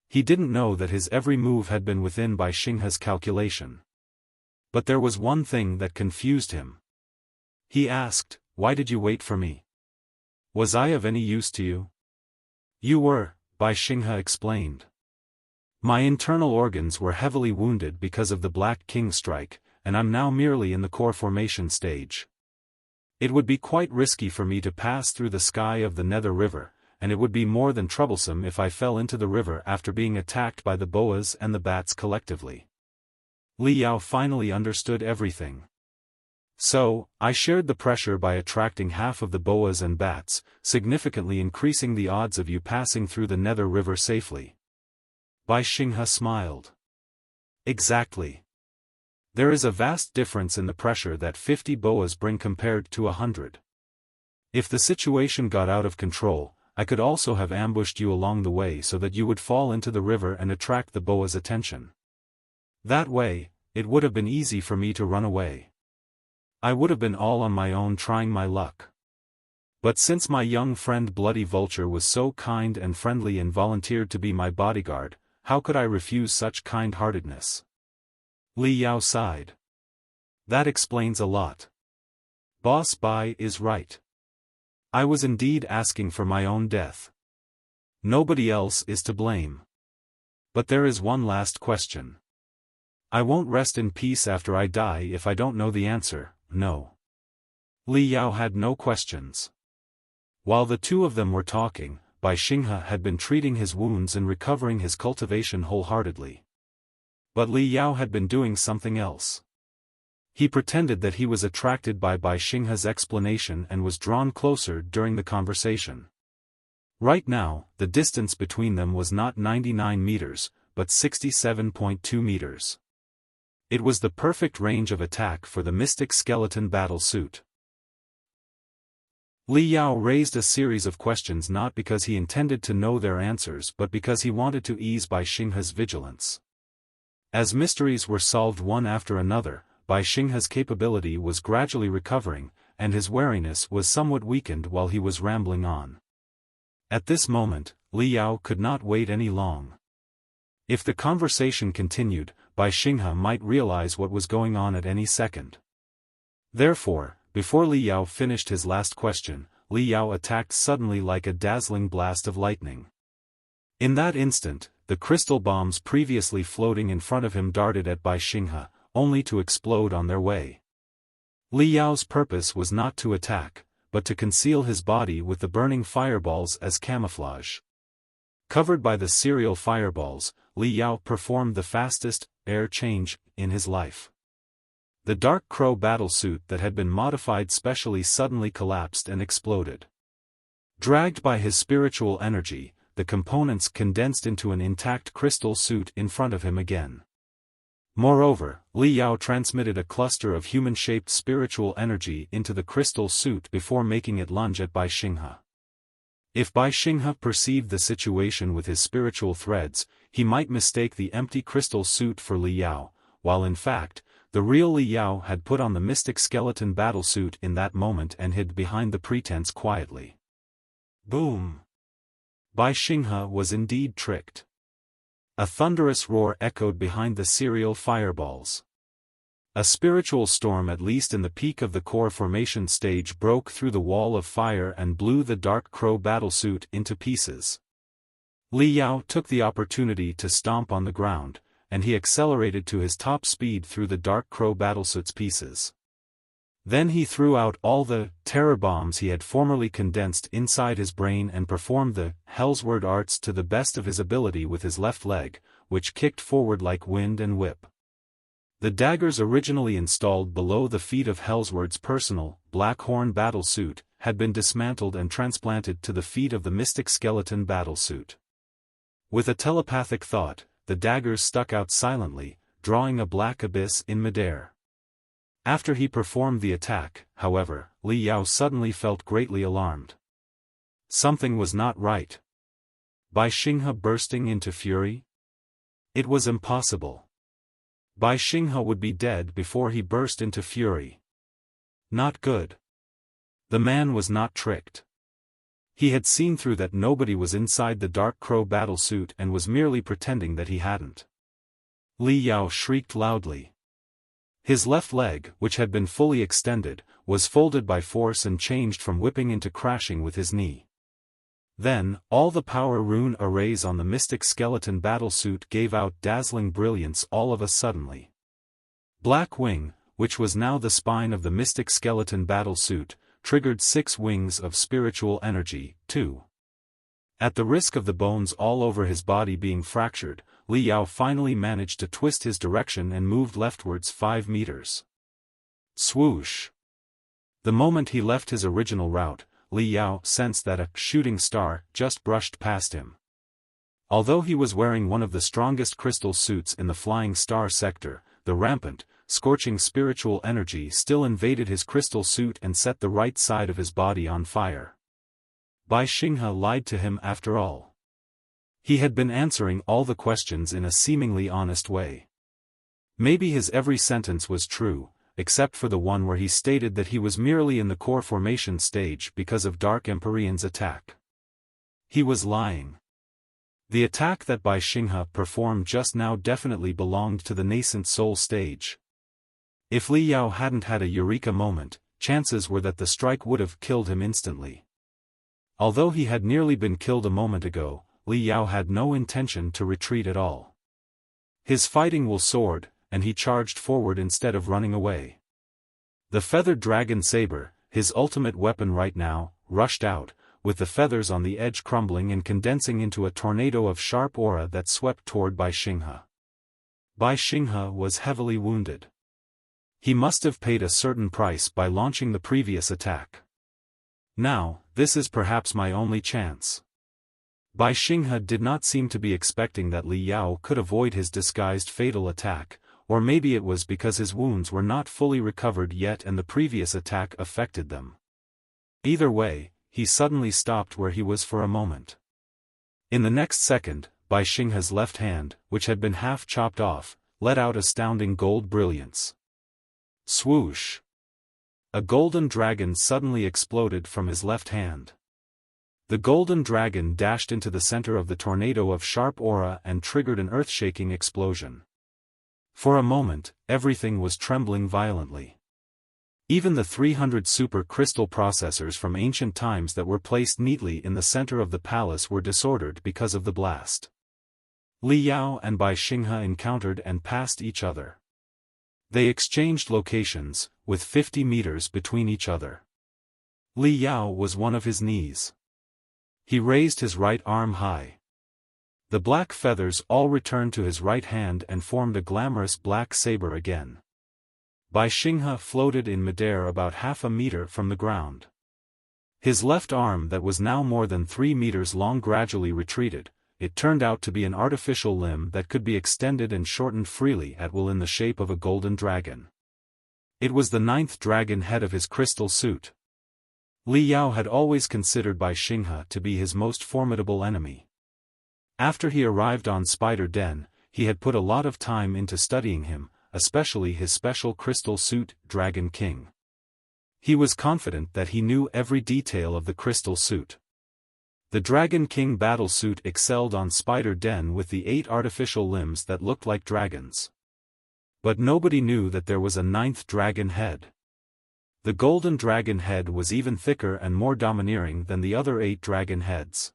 He didn't know that his every move had been within Bai Xinghe's calculation. But there was one thing that confused him. He asked, why did you wait for me? Was I of any use to you? You were, Bai Xinghe explained. My internal organs were heavily wounded because of the Black King strike, and I'm now merely in the core formation stage. It would be quite risky for me to pass through the sky of the Nether River, and it would be more than troublesome if I fell into the river after being attacked by the boas and the bats collectively. Li Yao finally understood everything. So, I shared the pressure by attracting half of the boas and bats, significantly increasing the odds of you passing through the Nether River safely. Bai Xinghe smiled. Exactly. There is a vast difference in the pressure that 50 boas bring compared to 100. If the situation got out of control, I could also have ambushed you along the way so that you would fall into the river and attract the boa's attention. That way, it would have been easy for me to run away. I would have been all on my own trying my luck. But since my young friend Bloody Vulture was so kind and friendly and volunteered to be my bodyguard, how could I refuse such kind-heartedness? Li Yao sighed. That explains a lot. Boss Bai is right. I was indeed asking for my own death. Nobody else is to blame. But there is one last question. I won't rest in peace after I die if I don't know the answer, no. Li Yao had no questions. While the two of them were talking, Bai Xinghe had been treating his wounds and recovering his cultivation wholeheartedly. But Li Yao had been doing something else. He pretended that he was attracted by Bai Xinghe's explanation and was drawn closer during the conversation. Right now, the distance between them was not 99 meters, but 67.2 meters. It was the perfect range of attack for the Mystic Skeleton battle suit. Li Yao raised a series of questions not because he intended to know their answers but because he wanted to ease Bai Xinghe's vigilance. As mysteries were solved one after another, Bai Xinghe's capability was gradually recovering, and his wariness was somewhat weakened while he was rambling on. At this moment, Li Yao could not wait any long. If the conversation continued, Bai Xinghe might realize what was going on at any second. Therefore, before Li Yao finished his last question, Li Yao attacked suddenly like a dazzling blast of lightning. In that instant, the crystal bombs previously floating in front of him darted at Bai Xinghe, only to explode on their way. Li Yao's purpose was not to attack, but to conceal his body with the burning fireballs as camouflage. Covered by the serial fireballs, Li Yao performed the fastest air change in his life. The Dark Crow battlesuit that had been modified specially suddenly collapsed and exploded. Dragged by his spiritual energy, the components condensed into an intact crystal suit in front of him again. Moreover, Li Yao transmitted a cluster of human-shaped spiritual energy into the crystal suit before making it lunge at Bai Xinghe. If Bai Xinghe perceived the situation with his spiritual threads, he might mistake the empty crystal suit for Li Yao, while in fact, the real Li Yao had put on the Mystic Skeleton battlesuit in that moment and hid behind the pretense quietly. Boom! Bai Xinghe was indeed tricked. A thunderous roar echoed behind the serial fireballs. A spiritual storm at least in the peak of the core formation stage broke through the wall of fire and blew the Dark Crow battlesuit into pieces. Li Yao took the opportunity to stomp on the ground, and he accelerated to his top speed through the Dark Crow battlesuit's pieces. Then he threw out all the terror bombs he had formerly condensed inside his brain and performed the Hellsword arts to the best of his ability with his left leg, which kicked forward like wind and whip. The daggers originally installed below the feet of Hellsword's personal, Blackhorn battlesuit, had been dismantled and transplanted to the feet of the Mystic Skeleton battlesuit. With a telepathic thought, the daggers stuck out silently, drawing a black abyss in midair. After he performed the attack, however, Li Yao suddenly felt greatly alarmed. Something was not right. Bai Xinghe bursting into fury? It was impossible. Bai Xinghe would be dead before he burst into fury. Not good. The man was not tricked. He had seen through that nobody was inside the Dark Crow battlesuit and was merely pretending that he hadn't. Li Yao shrieked loudly. His left leg, which had been fully extended, was folded by force and changed from whipping into crashing with his knee. Then, all the power rune arrays on the Mystic Skeleton battlesuit gave out dazzling brilliance all of a suddenly. Black Wing, which was now the spine of the mystic skeleton battle suit, triggered 6 wings of spiritual energy, too. At the risk of the bones all over his body being fractured, Li Yao finally managed to twist his direction and moved leftwards 5 meters. Swoosh! The moment he left his original route, Li Yao sensed that a shooting star just brushed past him. Although he was wearing one of the strongest crystal suits in the flying star sector, the rampant, scorching spiritual energy still invaded his crystal suit and set the right side of his body on fire. Bai Xinghe lied to him after all. He had been answering all the questions in a seemingly honest way. Maybe his every sentence was true, except for the one where he stated that he was merely in the core formation stage because of Dark Empyrean's attack. He was lying. The attack that Bai Xinghe performed just now definitely belonged to the nascent soul stage. If Li Yao hadn't had a eureka moment, chances were that the strike would have killed him instantly. Although he had nearly been killed a moment ago, Li Yao had no intention to retreat at all. His fighting will soared, and he charged forward instead of running away. The feathered dragon Saber, his ultimate weapon right now, rushed out, with the feathers on the edge crumbling and condensing into a tornado of sharp aura that swept toward Bai Xinghe. Bai Xinghe was heavily wounded. He must have paid a certain price by launching the previous attack. Now, this is perhaps my only chance. Bai Xinghe did not seem to be expecting that Li Yao could avoid his disguised fatal attack, or maybe it was because his wounds were not fully recovered yet and the previous attack affected them. Either way, he suddenly stopped where he was for a moment. In the next second, Bai Xinghe's left hand, which had been half chopped off, let out astounding gold brilliance. Swoosh! A golden dragon suddenly exploded from his left hand. The golden dragon dashed into the center of the tornado of sharp aura and triggered an earth-shaking explosion. For a moment, everything was trembling violently. Even the 300 super crystal processors from ancient times that were placed neatly in the center of the palace were disordered because of the blast. Li Yao and Bai Xinghe encountered and passed each other. They exchanged locations, with 50 meters between each other. Li Yao was one of his knees. He raised his right arm high. The black feathers all returned to his right hand and formed a glamorous black saber again. Bai Xinghe floated in midair about half a meter from the ground. His left arm that was now more than 3 meters long gradually retreated. It turned out to be an artificial limb that could be extended and shortened freely at will in the shape of a golden dragon. It was the 9th dragon head of his crystal suit. Li Yao had always considered Bai Xinghe to be his most formidable enemy. After he arrived on Spider Den, he had put a lot of time into studying him, especially his special crystal suit, Dragon King. He was confident that he knew every detail of the crystal suit. The Dragon King battle suit excelled on Spider Den with the 8 artificial limbs that looked like dragons. But nobody knew that there was a 9th dragon head. The golden dragon head was even thicker and more domineering than the other 8 dragon heads.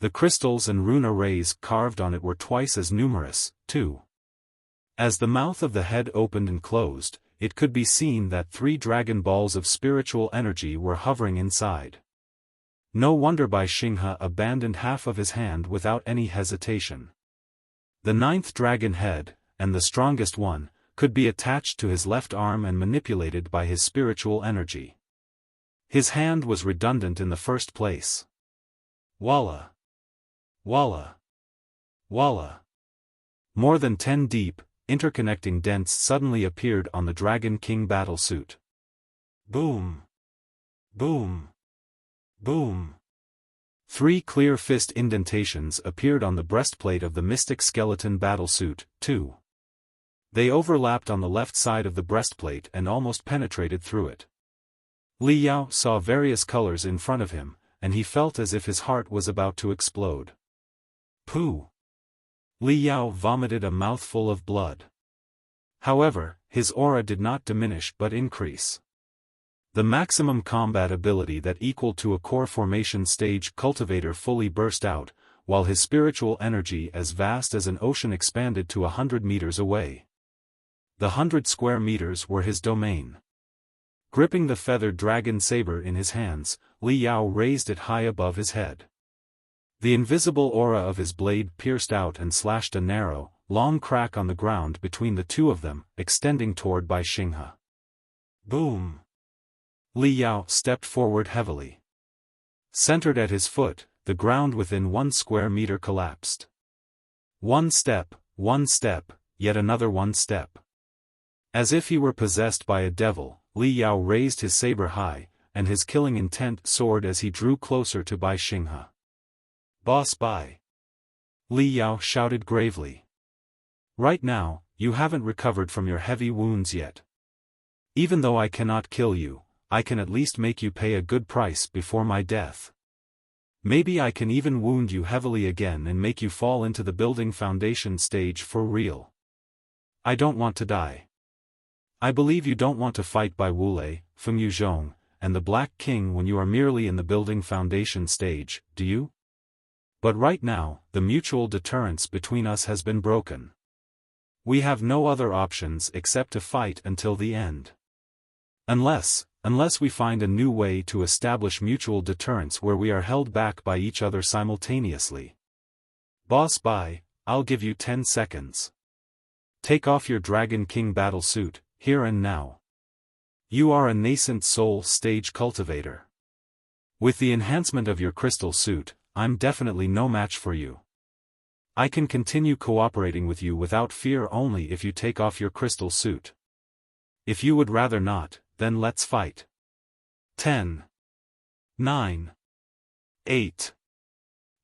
The crystals and rune arrays carved on it were twice as numerous, too. As the mouth of the head opened and closed, it could be seen that 3 dragon balls of spiritual energy were hovering inside. No wonder Bai Xinghe abandoned half of his hand without any hesitation. The 9th dragon head, and the strongest one, could be attached to his left arm and manipulated by his spiritual energy. His hand was redundant in the first place. Walla! Walla! Walla! More than 10 deep, interconnecting dents suddenly appeared on the Dragon King battle suit. Boom! Boom! Boom! 3 clear fist indentations appeared on the breastplate of the mystic skeleton battle suit, too. They overlapped on the left side of the breastplate and almost penetrated through it. Li Yao saw various colors in front of him, and he felt as if his heart was about to explode. Pooh! Li Yao vomited a mouthful of blood. However, his aura did not diminish but increase. The maximum combat ability that equaled to a core formation stage cultivator fully burst out, while his spiritual energy as vast as an ocean expanded to 100 meters away. the 100 square meters were his domain. Gripping the feathered dragon saber in his hands, Li Yao raised it high above his head. The invisible aura of his blade pierced out and slashed a narrow, long crack on the ground between the two of them, extending toward Bai Xinghe. Boom! Li Yao stepped forward heavily. Centered at his foot, the ground within 1 square meter collapsed. 1 step, yet another 1 step. As if he were possessed by a devil, Li Yao raised his saber high, and his killing intent soared as he drew closer to Bai Xinghe. Boss Bai! Li Yao shouted gravely. Right now, you haven't recovered from your heavy wounds yet. Even though I cannot kill you, I can at least make you pay a good price before my death. Maybe I can even wound you heavily again and make you fall into the building foundation stage for real. I don't want to die. I believe you don't want to fight Bai Wulei, Fengyu Zhong, and the Black King when you are merely in the building foundation stage, do you? But right now, the mutual deterrence between us has been broken. We have no other options except to fight until the end. Unless we find a new way to establish mutual deterrence where we are held back by each other simultaneously. Boss Bai, I'll give you 10 seconds. Take off your Dragon King battle suit, here and now. You are a nascent soul stage cultivator. With the enhancement of your crystal suit, I'm definitely no match for you. I can continue cooperating with you without fear only if you take off your crystal suit. If you would rather not, then let's fight. 10, 9, 8,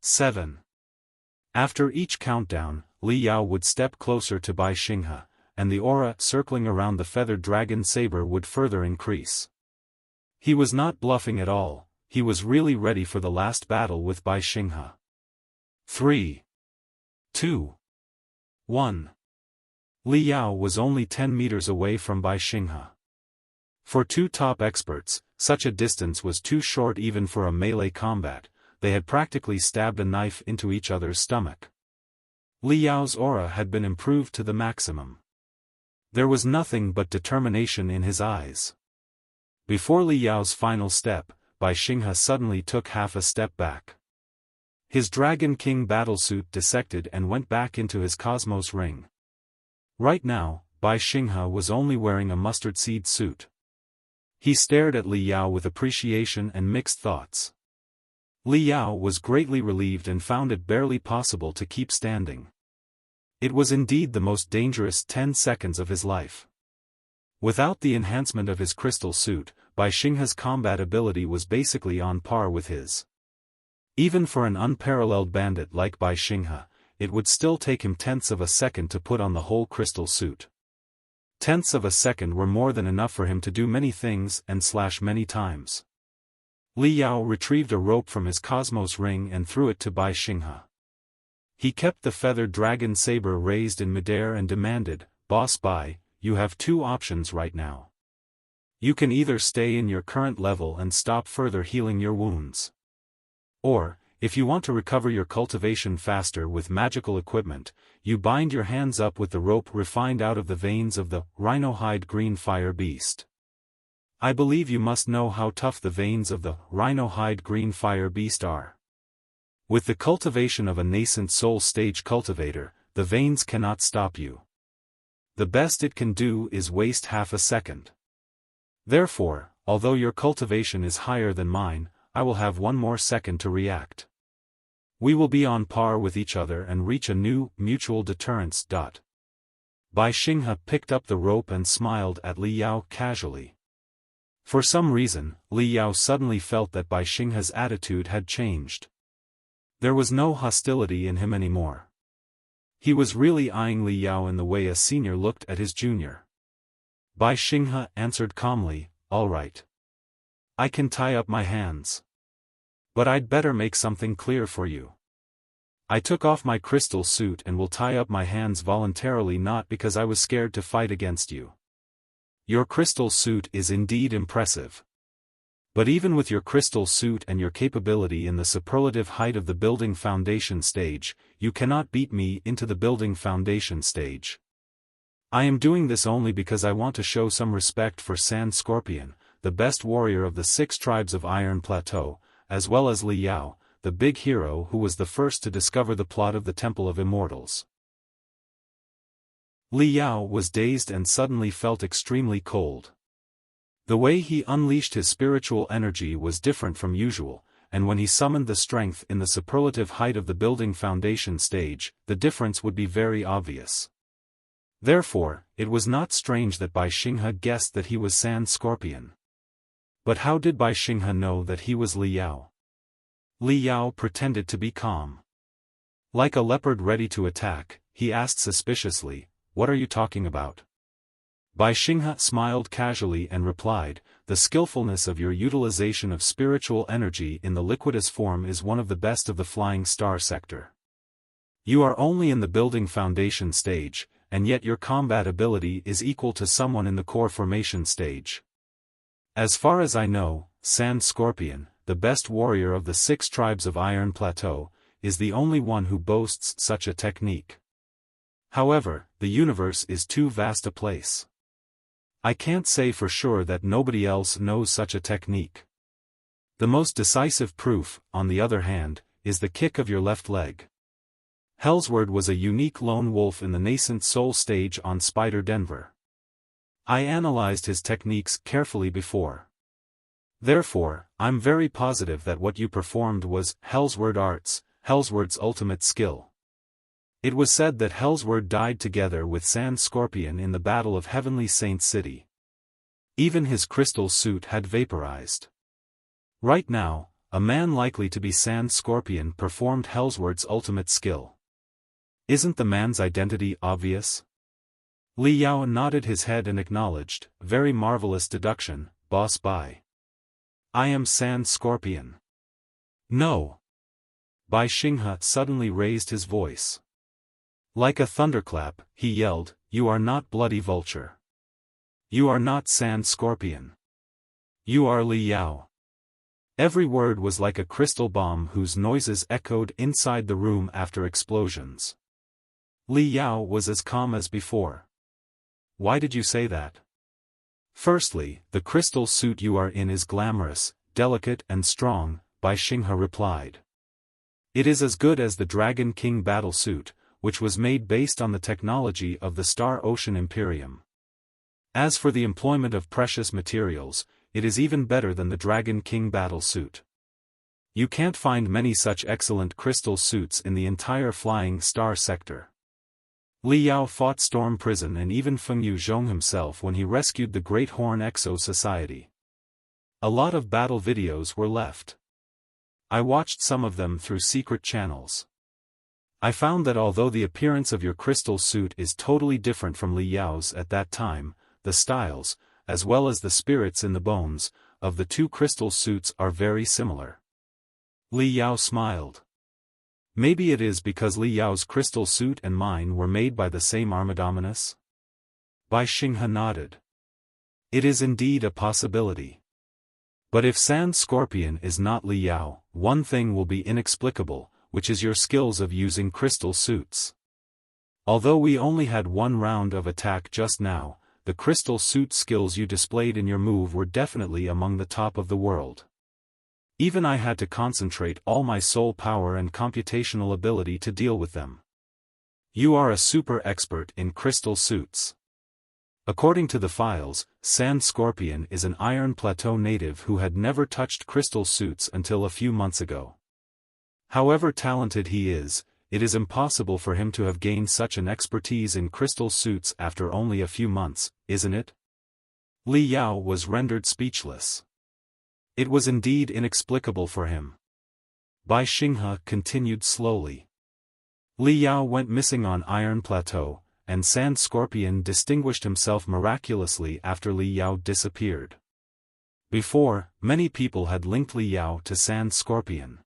7. After each countdown, Li Yao would step closer to Bai Xinghe, and the aura circling around the feathered dragon saber would further increase. He was not bluffing at all, he was really ready for the last battle with Bai Xinghe. 3, 2, 1. Li Yao was only 10 meters away from Bai Xinghe. For two top experts, such a distance was too short even for a melee combat. They had practically stabbed a knife into each other's stomach. Li Yao's aura had been improved to the maximum. There was nothing but determination in his eyes. Before Li Yao's final step, Bai Xinghe suddenly took half a step back. His Dragon King battlesuit dissected and went back into his Cosmos ring. Right now, Bai Xinghe was only wearing a mustard seed suit. He stared at Li Yao with appreciation and mixed thoughts. Li Yao was greatly relieved and found it barely possible to keep standing. It was indeed the most dangerous 10 seconds of his life. Without the enhancement of his crystal suit, Bai Xinghe's combat ability was basically on par with his. Even for an unparalleled bandit like Bai Xinghe, it would still take him tenths of a second to put on the whole crystal suit. Tenths of a second were more than enough for him to do many things and slash many times. Li Yao retrieved a rope from his Cosmos ring and threw it to Bai Xinghe. He kept the feathered dragon saber raised in midair and demanded, "Boss Bai, you have two options right now. You can either stay in your current level and stop further healing your wounds. Or, if you want to recover your cultivation faster with magical equipment, you bind your hands up with the rope refined out of the veins of the rhino-hide green fire beast." I believe you must know how tough the veins of the rhino-hide green fire beast are. With the cultivation of a nascent soul stage cultivator, the veins cannot stop you. The best it can do is waste half a second. Therefore, although your cultivation is higher than mine, I will have 1 more second to react. We will be on par with each other and reach a new, mutual deterrence. Bai Xinghe picked up the rope and smiled at Li Yao casually. For some reason, Li Yao suddenly felt that Bai Xinghe's attitude had changed. There was no hostility in him anymore. He was really eyeing Li Yao in the way a senior looked at his junior. Bai Xinghe answered calmly, "All right. I can tie up my hands. But I'd better make something clear for you. I took off my crystal suit and will tie up my hands voluntarily, not because I was scared to fight against you. Your crystal suit is indeed impressive. But even with your crystal suit and your capability in the superlative height of the building foundation stage, you cannot beat me into the building foundation stage. I am doing this only because I want to show some respect for Sand Scorpion, the best warrior of the 6 tribes of Iron Plateau, as well as Li Yao, the big hero who was the first to discover the plot of the Temple of Immortals. Li Yao was dazed and suddenly felt extremely cold. The way he unleashed his spiritual energy was different from usual, and when he summoned the strength in the superlative height of the building foundation stage, the difference would be very obvious. Therefore, it was not strange that Bai Xinghe guessed that he was Sand Scorpion. But how did Bai Xinghe know that he was Li Yao? Li Yao pretended to be calm. Like a leopard ready to attack, he asked suspiciously, "What are you talking about?" Bai Xinghe smiled casually and replied, "The skillfulness of your utilization of spiritual energy in the liquidous form is one of the best of the Flying Star sector. You are only in the building foundation stage, and yet your combat ability is equal to someone in the core formation stage. As far as I know, Sand Scorpion, the best warrior of the 6 tribes of Iron Plateau, is the only one who boasts such a technique. However, the universe is too vast a place. I can't say for sure that nobody else knows such a technique. The most decisive proof, on the other hand, is the kick of your left leg. Hellsword was a unique lone wolf in the nascent soul stage on Spider Denver. I analyzed his techniques carefully before. Therefore, I'm very positive that what you performed was Hellsword Arts, Hellsword's ultimate skill. It was said that Hellsword died together with Sand Scorpion in the Battle of Heavenly Saint City. Even his crystal suit had vaporized. Right now, a man likely to be Sand Scorpion performed Hellsword's ultimate skill. Isn't the man's identity obvious? Li Yao nodded his head and acknowledged, "Very marvelous deduction, Boss Bai. I am Sand Scorpion." "No." Bai Xinghe suddenly raised his voice. Like a thunderclap, he yelled, "You are not Bloody Vulture. You are not Sand Scorpion. You are Li Yao." Every word was like a crystal bomb whose noises echoed inside the room after explosions. Li Yao was as calm as before. "Why did you say that?" "Firstly, the crystal suit you are in is glamorous, delicate and strong," Bai Xinghe replied. "It is as good as the Dragon King battle suit, which was made based on the technology of the Star Ocean Imperium. As for the employment of precious materials, it is even better than the Dragon King battle suit. You can't find many such excellent crystal suits in the entire Flying Star sector." Li Yao fought Storm Prison and even Fengyu Zhong himself when he rescued the Great Horn Exo Society. A lot of battle videos were left. I watched some of them through secret channels. I found that although the appearance of your crystal suit is totally different from Li Yao's at that time, the styles, as well as the spirits in the bones, of the 2 crystal suits are very similar. Li Yao smiled. "Maybe it is because Li Yao's crystal suit and mine were made by the same Armadominus?" Bai Xinghe nodded. "It is indeed a possibility. But if Sand Scorpion is not Li Yao, one thing will be inexplicable, which is your skills of using crystal suits. Although we only had 1 round of attack just now, the crystal suit skills you displayed in your move were definitely among the top of the world. Even I had to concentrate all my soul power and computational ability to deal with them. You are a super expert in crystal suits." According to the files, Sand Scorpion is an Iron Plateau native who had never touched crystal suits until a few months ago. However talented he is, it is impossible for him to have gained such an expertise in crystal suits after only a few months, isn't it? Li Yao was rendered speechless. It was indeed inexplicable for him. Bai Xinghe continued slowly. Li Yao went missing on Iron Plateau, and Sand Scorpion distinguished himself miraculously after Li Yao disappeared. Before, many people had linked Li Yao to Sand Scorpion.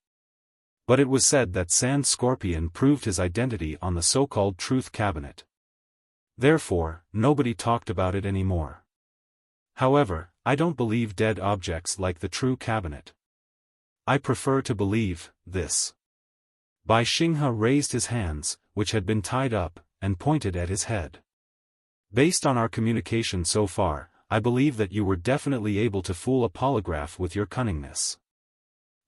But it was said that Sand Scorpion proved his identity on the so-called Truth Cabinet. Therefore, nobody talked about it anymore. However, I don't believe dead objects like the True Cabinet. I prefer to believe this. Bai Xinghe raised his hands, which had been tied up, and pointed at his head. Based on our communication so far, I believe that you were definitely able to fool a polygraph with your cunningness.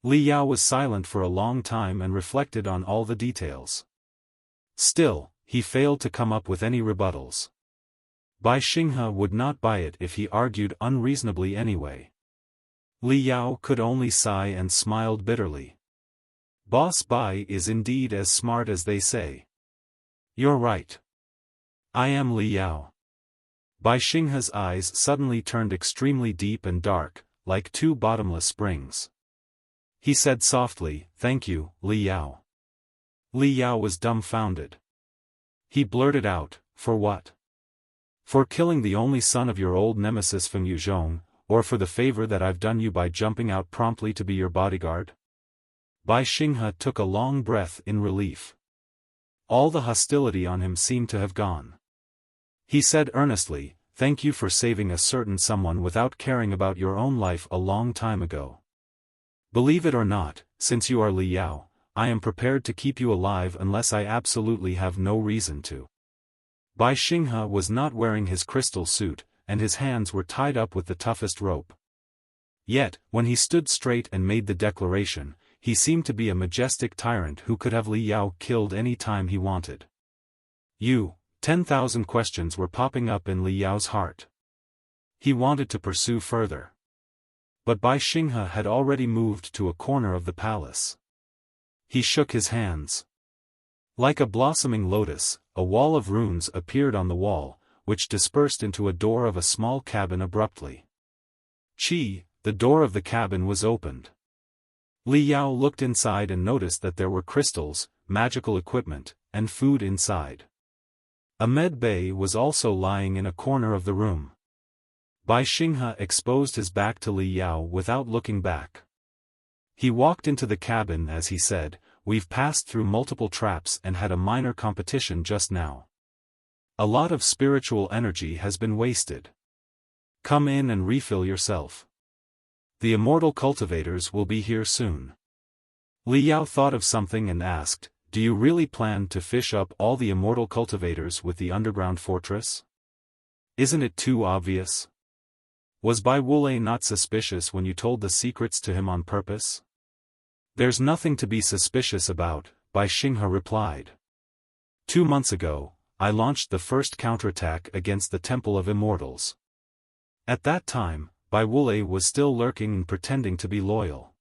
Li Yao was silent for a long time and reflected on all the details. Still, he failed to come up with any rebuttals. Bai Xinghe would not buy it if he argued unreasonably anyway. Li Yao could only sigh and smiled bitterly. Boss Bai is indeed as smart as they say. You're right. I am Li Yao. Bai Xinghe's eyes suddenly turned extremely deep and dark, like two bottomless springs. He said softly, "Thank you, Li Yao." Li Yao was dumbfounded. He blurted out, "For what? For killing the only son of your old nemesis Fengyu Zhong, or for the favor that I've done you by jumping out promptly to be your bodyguard?" Bai Xinghe took a long breath in relief. All the hostility on him seemed to have gone. He said earnestly, "Thank you for saving a certain someone without caring about your own life a long time ago. Believe it or not, since you are Li Yao, I am prepared to keep you alive unless I absolutely have no reason to." Bai Xinghe was not wearing his crystal suit, and his hands were tied up with the toughest rope. Yet, when he stood straight and made the declaration, he seemed to be a majestic tyrant who could have Li Yao killed any time he wanted. 10,000 questions were popping up in Li Yao's heart. He wanted to pursue further. But Bai Xinghe had already moved to a corner of the palace. He shook his hands. Like a blossoming lotus, a wall of runes appeared on the wall, which dispersed into a door of a small cabin abruptly. The door of the cabin was opened. Li Yao looked inside and noticed that there were crystals, magical equipment, and food inside. A med bay was also lying in a corner of the room. Bai Xinghe exposed his back to Li Yao without looking back. He walked into the cabin as he said, "We've passed through multiple traps and had a minor competition just now. A lot of spiritual energy has been wasted. Come in and refill yourself. The immortal cultivators will be here soon." Li Yao thought of something and asked, "Do you really plan to fish up all the immortal cultivators with the underground fortress? Isn't it too obvious? Was Bai Wulei not suspicious when you told the secrets to him on purpose?" "There's nothing to be suspicious about," Bai Xinghe replied. 2 months ago, I launched the first counterattack against the Temple of Immortals. At that time, Bai Wulei was still lurking and pretending to be loyal.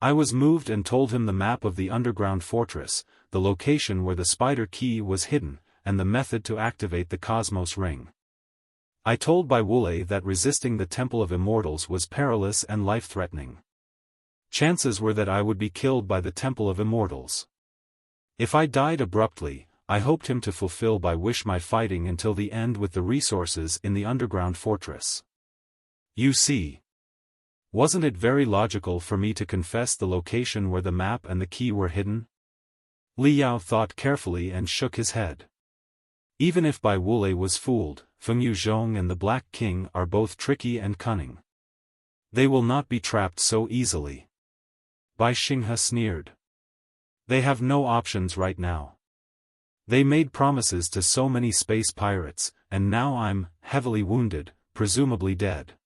I was moved and told him the map of the underground fortress, the location where the spider key was hidden, and the method to activate the Cosmos Ring. I told Bai Wulei that resisting the Temple of Immortals was perilous and life-threatening. Chances were that I would be killed by the Temple of Immortals. If I died abruptly, I hoped him to fulfill my wish by fighting until the end with the resources in the underground fortress. You see. Wasn't it very logical for me to confess the location where the map and the key were hidden? Li Yao thought carefully and shook his head. Even if Bai Wulei was fooled, Fengyu Zhong and the Black King are both tricky and cunning. They will not be trapped so easily. Bai Xinghe sneered. They have no options right now. They made promises to so many space pirates, and now I'm heavily wounded, presumably dead.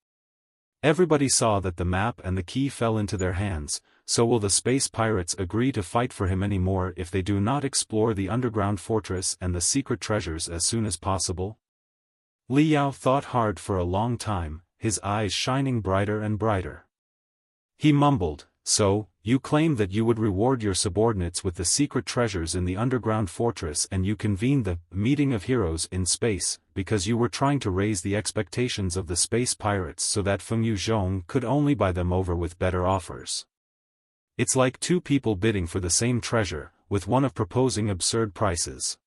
Everybody saw that the map and the key fell into their hands, so will the space pirates agree to fight for him anymore if they do not explore the underground fortress and the secret treasures as soon as possible? Li Yao thought hard for a long time, his eyes shining brighter and brighter. He mumbled, "So, you claim that you would reward your subordinates with the secret treasures in the underground fortress, and you convened the meeting of heroes in space, because you were trying to raise the expectations of the space pirates so that Fengyu Zhong could only buy them over with better offers. It's like two people bidding for the same treasure, with one of proposing absurd prices.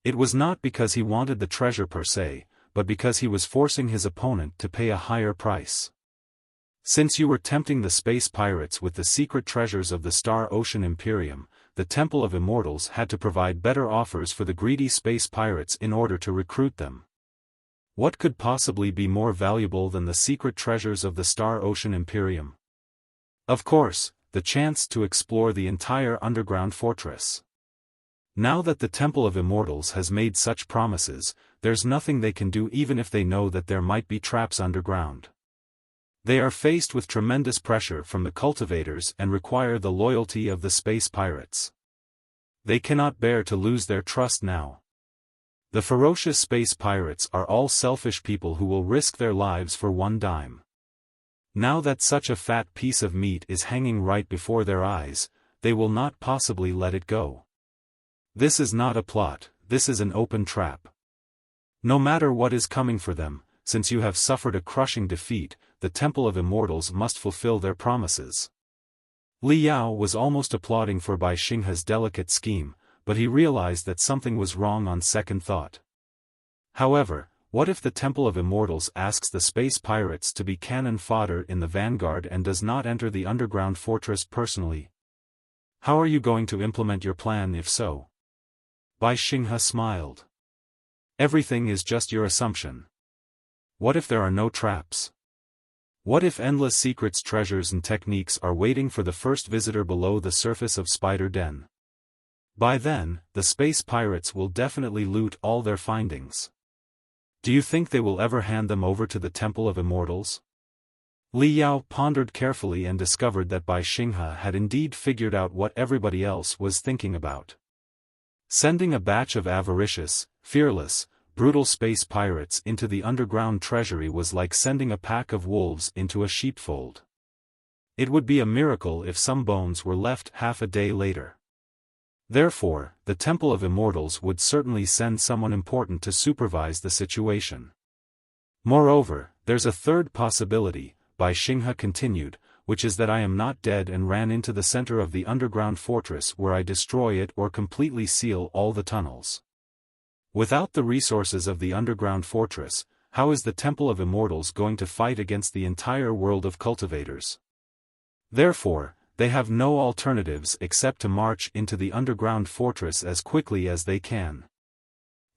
It was not because he wanted the treasure per se, but because he was forcing his opponent to pay a higher price. Since you were tempting the space pirates with the secret treasures of the Star Ocean Imperium, the Temple of Immortals had to provide better offers for the greedy space pirates in order to recruit them. What could possibly be more valuable than the secret treasures of the Star Ocean Imperium? Of course, the chance to explore the entire underground fortress. Now that the Temple of Immortals has made such promises, there's nothing they can do even if they know that there might be traps underground. They are faced with tremendous pressure from the cultivators and require the loyalty of the space pirates. They cannot bear to lose their trust now. The ferocious space pirates are all selfish people who will risk their lives for one dime. Now that such a fat piece of meat is hanging right before their eyes, they will not possibly let it go. This is not a plot, this is an open trap. No matter what is coming for them, since you have suffered a crushing defeat, the Temple of Immortals must fulfill their promises. Li Yao was almost applauding for Bai Xinghe's delicate scheme, but he realized that something was wrong on second thought. However, what if the Temple of Immortals asks the space pirates to be cannon fodder in the vanguard and does not enter the underground fortress personally? How are you going to implement your plan if so? Bai Xinghe smiled. Everything is just your assumption. What if there are no traps? What if endless secrets, treasures and techniques are waiting for the first visitor below the surface of Spider Den? By then, the space pirates will definitely loot all their findings. Do you think they will ever hand them over to the Temple of Immortals? Li Yao pondered carefully and discovered that Bai Xinghe had indeed figured out what everybody else was thinking about. Sending a batch of avaricious, fearless, brutal space pirates into the underground treasury was like sending a pack of wolves into a sheepfold. It would be a miracle if some bones were left half a day later. Therefore, the Temple of Immortals would certainly send someone important to supervise the situation. Moreover, there's a third possibility, Bai Xinghe continued, which is that I am not dead and ran into the center of the underground fortress where I destroy it or completely seal all the tunnels. Without the resources of the underground fortress, how is the Temple of Immortals going to fight against the entire world of cultivators? Therefore, they have no alternatives except to march into the underground fortress as quickly as they can.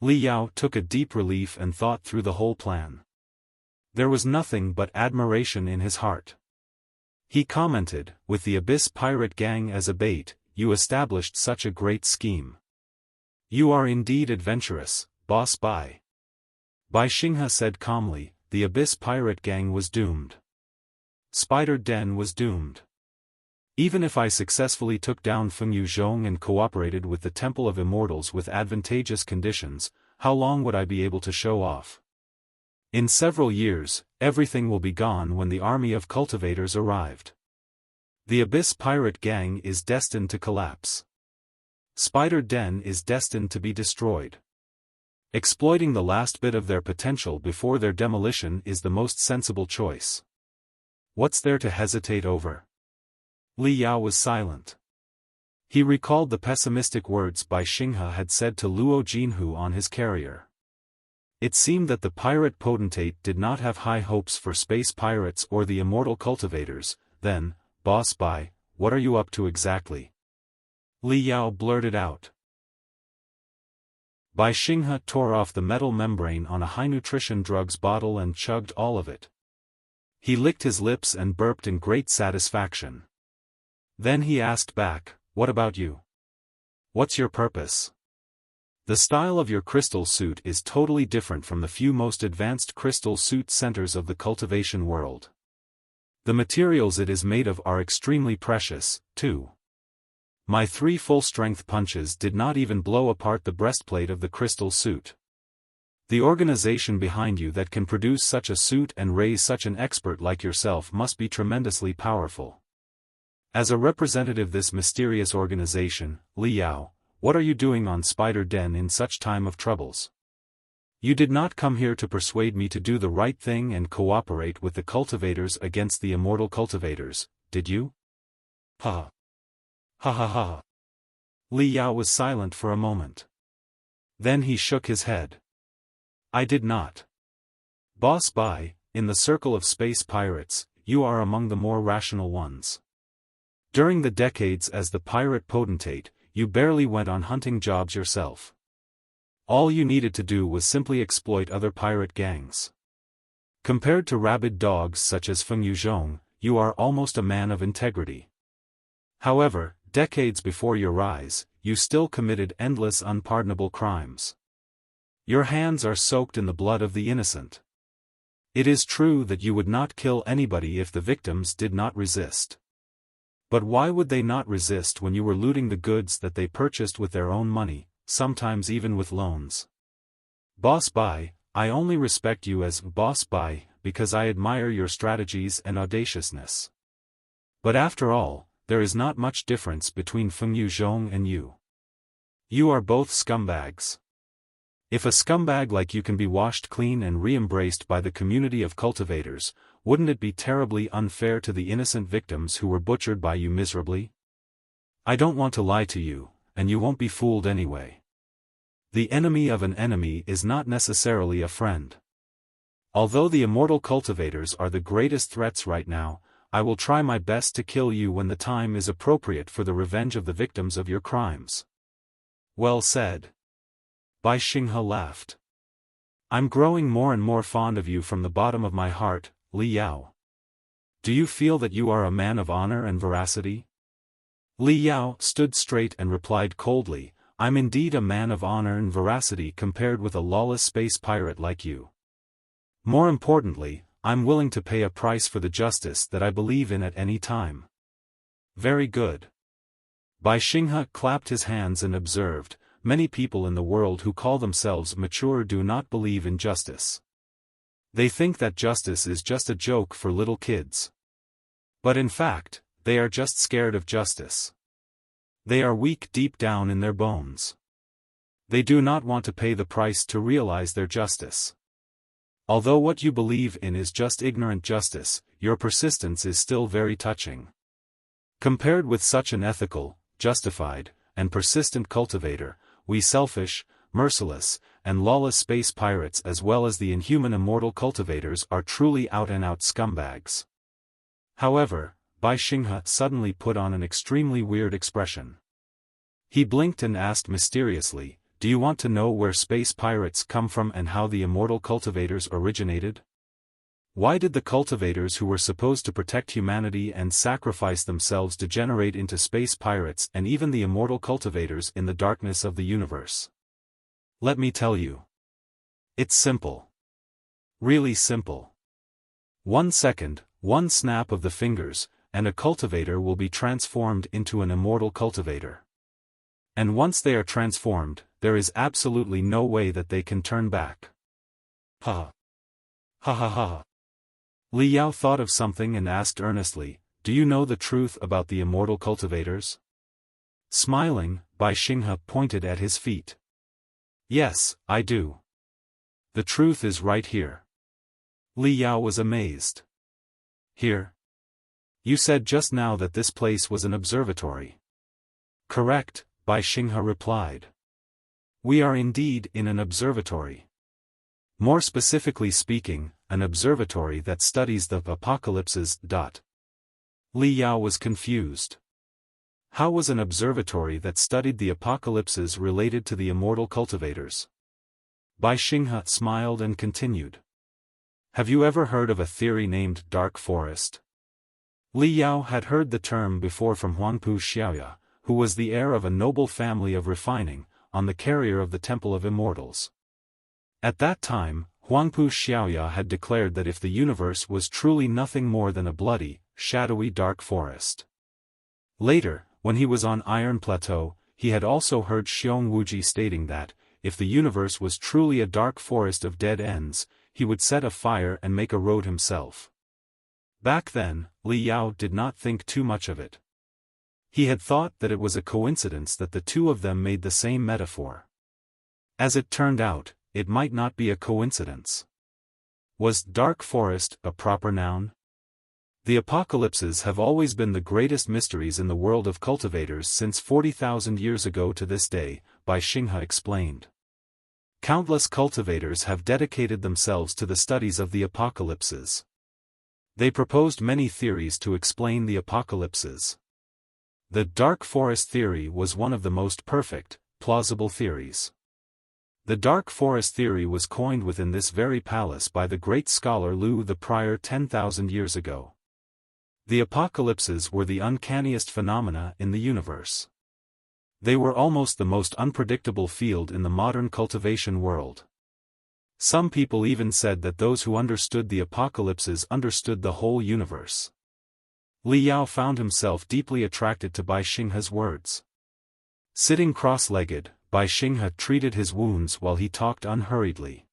Li Yao took a deep relief and thought through the whole plan. There was nothing but admiration in his heart. He commented, with the Abyss pirate gang as a bait, you established such a great scheme. You are indeed adventurous, Boss Bai. Bai Xinghe said calmly, the Abyss pirate gang was doomed. Spider Den was doomed. Even if I successfully took down Fengyu Zhong and cooperated with the Temple of Immortals with advantageous conditions, how long would I be able to show off? In several years, everything will be gone when the army of cultivators arrived. The Abyss pirate gang is destined to collapse. Spider Den is destined to be destroyed. Exploiting the last bit of their potential before their demolition is the most sensible choice. What's there to hesitate over? Li Yao was silent. He recalled the pessimistic words Bai Xinghe had said to Luo Jinhu on his carrier. It seemed that the pirate potentate did not have high hopes for space pirates or the immortal cultivators. Then, Boss Bai, what are you up to exactly? Li Yao blurted out. Bai Xinghe tore off the metal membrane on a high-nutrition drugs bottle and chugged all of it. He licked his lips and burped in great satisfaction. Then he asked back, what about you? What's your purpose? The style of your crystal suit is totally different from the few most advanced crystal suit centers of the cultivation world. The materials it is made of are extremely precious, too. My 3 full-strength punches did not even blow apart the breastplate of the crystal suit. The organization behind you that can produce such a suit and raise such an expert like yourself must be tremendously powerful. As a representative of this mysterious organization, Li Yao, what are you doing on Spider Den in such time of troubles? You did not come here to persuade me to do the right thing and cooperate with the cultivators against the immortal cultivators, did you? Ha! Ha ha ha! Li Yao was silent for a moment. Then he shook his head. I did not. Boss Bai, in the circle of space pirates, you are among the more rational ones. During the decades as the pirate potentate, you barely went on hunting jobs yourself. All you needed to do was simply exploit other pirate gangs. Compared to rabid dogs such as Fengyu Zhong, you are almost a man of integrity. However, decades before your rise, you still committed endless unpardonable crimes. Your hands are soaked in the blood of the innocent. It is true that you would not kill anybody if the victims did not resist. But why would they not resist when you were looting the goods that they purchased with their own money, sometimes even with loans? Boss Bai, I only respect you as Boss Bai because I admire your strategies and audaciousness. But after all, there is not much difference between Fengyu Zhong and you. You are both scumbags. If a scumbag like you can be washed clean and re-embraced by the community of cultivators, wouldn't it be terribly unfair to the innocent victims who were butchered by you miserably? I don't want to lie to you, and you won't be fooled anyway. The enemy of an enemy is not necessarily a friend. Although the immortal cultivators are the greatest threats right now, I will try my best to kill you when the time is appropriate for the revenge of the victims of your crimes. Well said. Bai Xinghe laughed. I'm growing more and more fond of you from the bottom of my heart, Li Yao. Do you feel that you are a man of honor and veracity? Li Yao stood straight and replied coldly, I'm indeed a man of honor and veracity compared with a lawless space pirate like you. More importantly, I'm willing to pay a price for the justice that I believe in at any time. Very good. Bai Xinghe clapped his hands and observed, many people in the world who call themselves mature do not believe in justice. They think that justice is just a joke for little kids. But in fact, they are just scared of justice. They are weak deep down in their bones. They do not want to pay the price to realize their justice. Although what you believe in is just ignorant justice, your persistence is still very touching. Compared with such an ethical, justified, and persistent cultivator, we selfish, merciless, and lawless space pirates as well as the inhuman immortal cultivators are truly out-and-out scumbags. However, Bai Xinghe suddenly put on an extremely weird expression. He blinked and asked mysteriously, do you want to know where space pirates come from and how the immortal cultivators originated? Why did the cultivators who were supposed to protect humanity and sacrifice themselves degenerate into space pirates and even the immortal cultivators in the darkness of the universe? Let me tell you. It's simple. Really simple. 1 second, one snap of the fingers, and a cultivator will be transformed into an immortal cultivator. And once they are transformed, there is absolutely no way that they can turn back. Ha. Ha ha ha. Li Yao thought of something and asked earnestly, do you know the truth about the immortal cultivators? Smiling, Bai Xinghe pointed at his feet. Yes, I do. The truth is right here. Li Yao was amazed. Here? You said just now that this place was an observatory. Correct, Bai Xinghe replied. We are indeed in an observatory. More specifically speaking, an observatory that studies the apocalypses. Li Yao was confused. How was an observatory that studied the apocalypses related to the immortal cultivators? Bai Xinghe smiled and continued. Have you ever heard of a theory named dark forest? Li Yao had heard the term before from Huangpu Xiaoya, who was the heir of a noble family of refining, on the carrier of the Temple of Immortals. At that time, Huangpu Xiaoya had declared that if the universe was truly nothing more than a bloody, shadowy dark forest. Later, when he was on Iron Plateau, he had also heard Xiong Wuji stating that, if the universe was truly a dark forest of dead ends, he would set a fire and make a road himself. Back then, Li Yao did not think too much of it. He had thought that it was a coincidence that the two of them made the same metaphor. As it turned out, it might not be a coincidence. Was dark forest a proper noun? The apocalypses have always been the greatest mysteries in the world of cultivators since 40,000 years ago to this day, Bai Xinghe explained. Countless cultivators have dedicated themselves to the studies of the apocalypses. They proposed many theories to explain the apocalypses. The dark forest theory was one of the most perfect, plausible theories. The dark forest theory was coined within this very palace by the great scholar Lu the Prior 10,000 years ago. The apocalypses were the uncanniest phenomena in the universe. They were almost the most unpredictable field in the modern cultivation world. Some people even said that those who understood the apocalypses understood the whole universe. Li Yao found himself deeply attracted to Bai Xinghe's words. Sitting cross-legged, Bai Xinghe treated his wounds while he talked unhurriedly.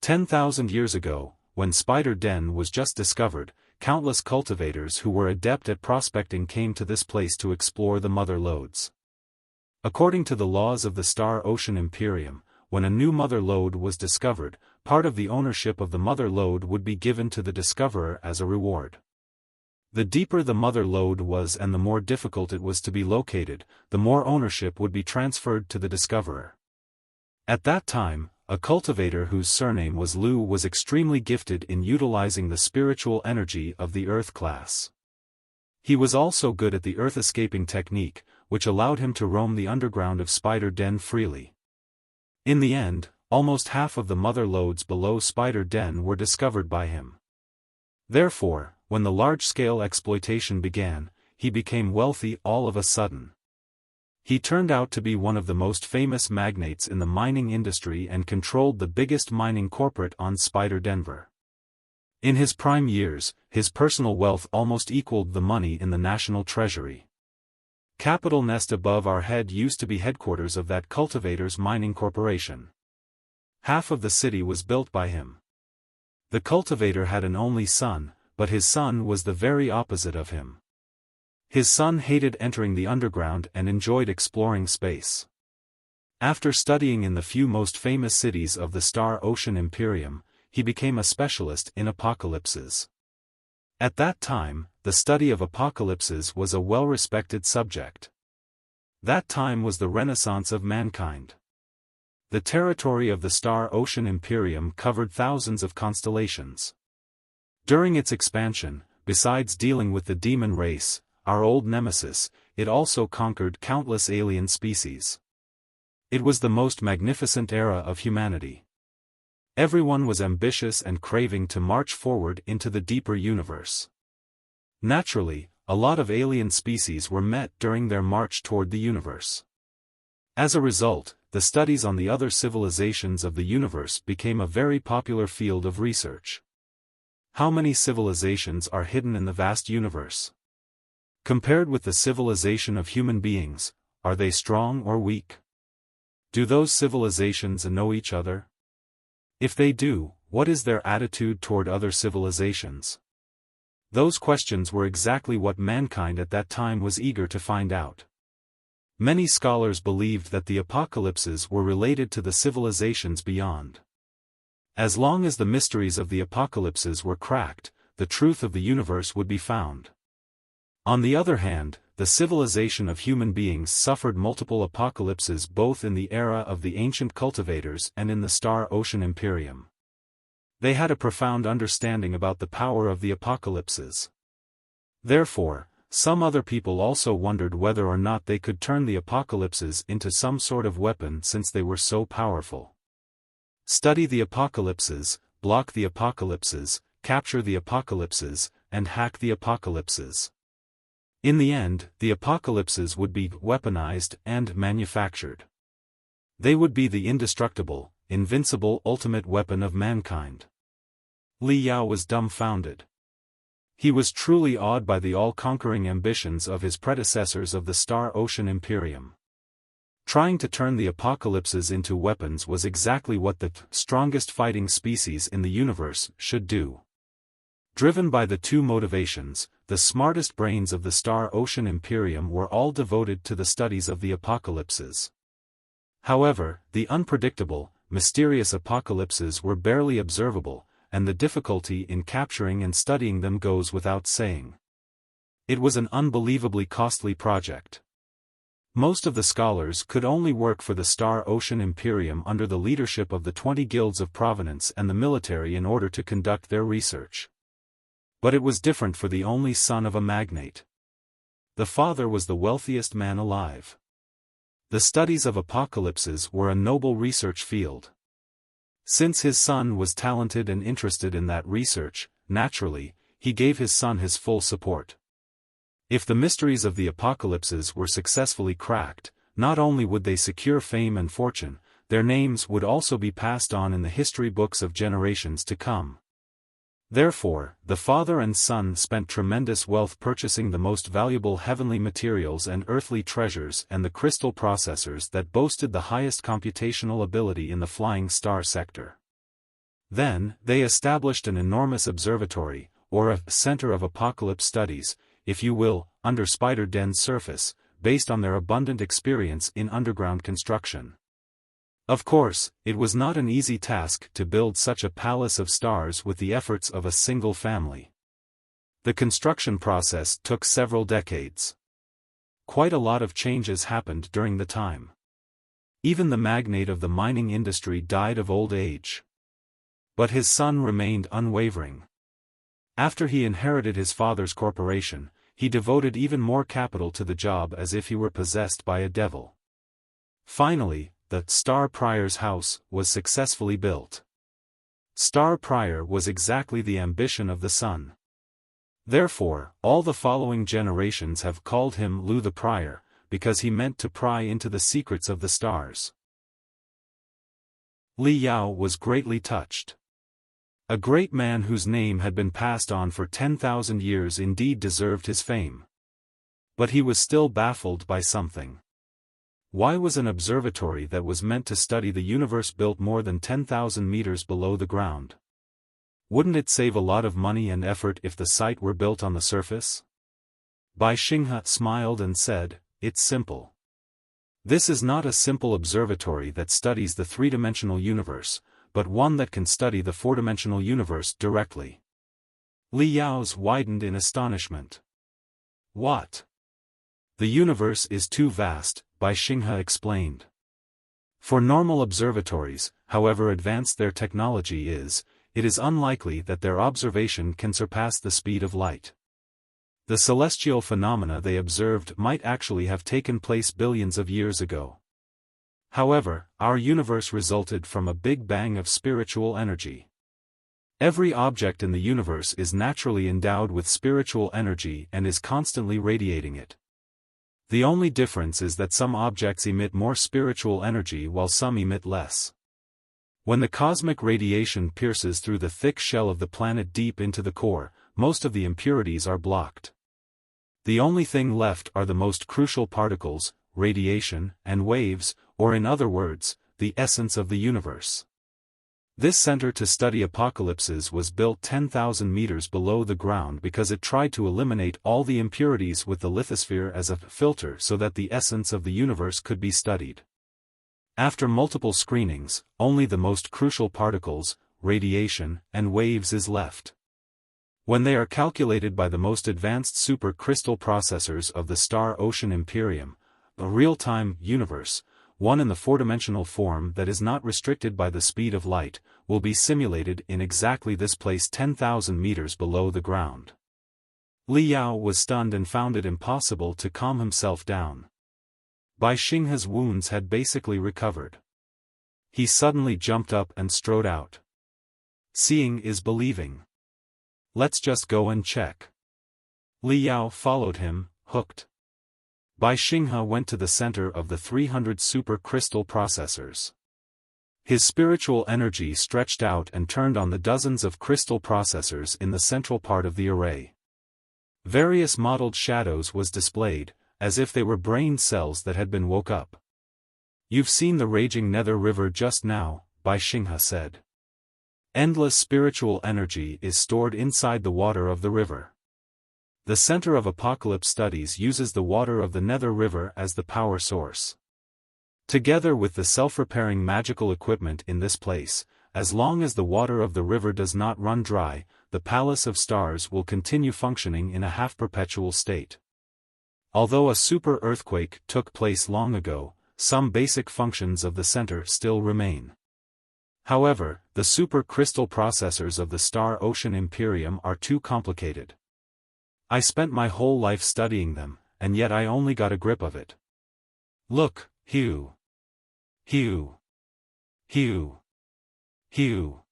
10,000 years ago, when Spider Den was just discovered, countless cultivators who were adept at prospecting came to this place to explore the mother lodes. According to the laws of the Star Ocean Imperium, when a new mother lode was discovered, part of the ownership of the mother lode would be given to the discoverer as a reward. The deeper the mother lode was and the more difficult it was to be located, the more ownership would be transferred to the discoverer. At that time, a cultivator whose surname was Lu was extremely gifted in utilizing the spiritual energy of the earth class. He was also good at the earth escaping technique, which allowed him to roam the underground of Spider Den freely. In the end, almost half of the mother lodes below Spider Den were discovered by him. Therefore, when the large-scale exploitation began, he became wealthy all of a sudden. He turned out to be one of the most famous magnates in the mining industry and controlled the biggest mining corporate on Spider Denver. In his prime years, his personal wealth almost equaled the money in the national treasury. Capital Nest above our head used to be headquarters of that cultivator's mining corporation. Half of the city was built by him. The cultivator had an only son, but his son was the very opposite of him. His son hated entering the underground and enjoyed exploring space. After studying in the few most famous cities of the Star Ocean Imperium, he became a specialist in apocalypses. At that time, the study of apocalypses was a well-respected subject. That time was the Renaissance of mankind. The territory of the Star Ocean Imperium covered thousands of constellations. During its expansion, besides dealing with the demon race, our old nemesis, it also conquered countless alien species. It was the most magnificent era of humanity. Everyone was ambitious and craving to march forward into the deeper universe. Naturally, a lot of alien species were met during their march toward the universe. As a result, the studies on the other civilizations of the universe became a very popular field of research. How many civilizations are hidden in the vast universe? Compared with the civilization of human beings, are they strong or weak? Do those civilizations know each other? If they do, what is their attitude toward other civilizations? Those questions were exactly what mankind at that time was eager to find out. Many scholars believed that the apocalypses were related to the civilizations beyond. As long as the mysteries of the apocalypses were cracked, the truth of the universe would be found. On the other hand, the civilization of human beings suffered multiple apocalypses both in the era of the ancient cultivators and in the Star Ocean Imperium. They had a profound understanding about the power of the apocalypses. Therefore, some other people also wondered whether or not they could turn the apocalypses into some sort of weapon since they were so powerful. Study the apocalypses, block the apocalypses, capture the apocalypses, and hack the apocalypses. In the end, the apocalypses would be weaponized and manufactured. They would be the indestructible, invincible ultimate weapon of mankind. Li Yao was dumbfounded. He was truly awed by the all-conquering ambitions of his predecessors of the Star Ocean Imperium. Trying to turn the apocalypses into weapons was exactly what the strongest fighting species in the universe should do. Driven by the two motivations, the smartest brains of the Star Ocean Imperium were all devoted to the studies of the apocalypses. However, the unpredictable, mysterious apocalypses were barely observable, and the difficulty in capturing and studying them goes without saying. It was an unbelievably costly project. Most of the scholars could only work for the Star Ocean Imperium under the leadership of the 20 guilds of provenance and the military in order to conduct their research. But it was different for the only son of a magnate. The father was the wealthiest man alive. The studies of apocalypses were a noble research field. Since his son was talented and interested in that research, naturally, he gave his son his full support. If the mysteries of the apocalypses were successfully cracked, not only would they secure fame and fortune, their names would also be passed on in the history books of generations to come. Therefore, the father and son spent tremendous wealth purchasing the most valuable heavenly materials and earthly treasures and the crystal processors that boasted the highest computational ability in the flying star sector. Then, they established an enormous observatory, or a center of apocalypse studies, if you will, under Spider Den's surface, based on their abundant experience in underground construction. Of course, it was not an easy task to build such a palace of stars with the efforts of a single family. The construction process took several decades. Quite a lot of changes happened during the time. Even the magnate of the mining industry died of old age. But his son remained unwavering. After he inherited his father's corporation, he devoted even more capital to the job as if he were possessed by a devil. Finally, the Star Prior's house was successfully built. Star Prior was exactly the ambition of the son. Therefore, all the following generations have called him Lu the Prior, because he meant to pry into the secrets of the stars. Li Yao was greatly touched. A great man whose name had been passed on for 10,000 years indeed deserved his fame. But he was still baffled by something. Why was an observatory that was meant to study the universe built more than 10,000 meters below the ground? Wouldn't it save a lot of money and effort if the site were built on the surface? Bai Xinghe smiled and said, "It's simple. This is not a simple observatory that studies the three-dimensional universe, but one that can study the four-dimensional universe directly." Li Yao's widened in astonishment. What? The universe is too vast, Bai Xinghe explained. For normal observatories, however advanced their technology is, it is unlikely that their observation can surpass the speed of light. The celestial phenomena they observed might actually have taken place billions of years ago. However, our universe resulted from a big bang of spiritual energy. Every object in the universe is naturally endowed with spiritual energy and is constantly radiating it. The only difference is that some objects emit more spiritual energy while some emit less. When the cosmic radiation pierces through the thick shell of the planet deep into the core, most of the impurities are blocked. The only thing left are the most crucial particles, radiation, and waves, or in other words, the essence of the universe. This center to study apocalypses was built 10,000 meters below the ground because it tried to eliminate all the impurities with the lithosphere as a filter so that the essence of the universe could be studied. After multiple screenings, only the most crucial particles, radiation, and waves is left. When they are calculated by the most advanced supercrystal processors of the Star Ocean Imperium, a real-time universe, one in the four-dimensional form that is not restricted by the speed of light, will be simulated in exactly this place 10,000 meters below the ground. Li Yao was stunned and found it impossible to calm himself down. Bai Xinghe's wounds had basically recovered. He suddenly jumped up and strode out. Seeing is believing. Let's just go and check. Li Yao followed him, hooked. Bai Xinghe went to the center of the 300 supercrystal processors. His spiritual energy stretched out and turned on the dozens of crystal processors in the central part of the array. Various mottled shadows was displayed, as if they were brain cells that had been woke up. "You've seen the raging Nether River just now," Bai Xinghe said. Endless spiritual energy is stored inside the water of the river. The Center of Apocalypse Studies uses the water of the Nether River as the power source. Together with the self-repairing magical equipment in this place, as long as the water of the river does not run dry, the Palace of Stars will continue functioning in a half-perpetual state. Although a super earthquake took place long ago, some basic functions of the center still remain. However, the super crystal processors of the Star Ocean Imperium are too complicated. I spent my whole life studying them, and yet I only got a grip of it. Look, Hugh. Hugh. Hugh. Hugh.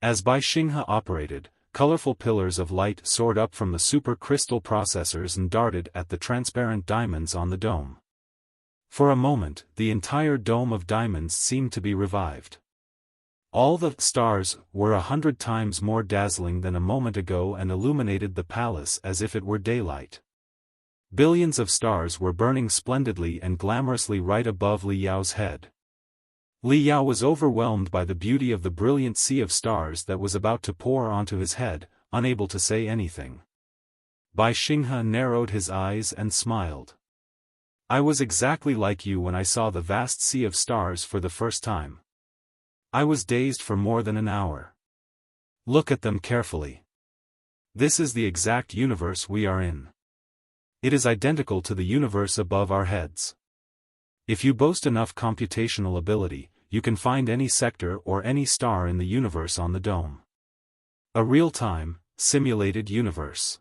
As Bai Xinghe operated, colorful pillars of light soared up from the super crystal processors and darted at the transparent diamonds on the dome. For a moment, the entire dome of diamonds seemed to be revived. All the stars were 100 times more dazzling than a moment ago and illuminated the palace as if it were daylight. Billions of stars were burning splendidly and glamorously right above Li Yao's head. Li Yao was overwhelmed by the beauty of the brilliant sea of stars that was about to pour onto his head, unable to say anything. Bai Xinghe narrowed his eyes and smiled. I was exactly like you when I saw the vast sea of stars for the first time. I was dazed for more than an hour. Look at them carefully. This is the exact universe we are in. It is identical to the universe above our heads. If you boast enough computational ability, you can find any sector or any star in the universe on the dome. A real-time, simulated universe.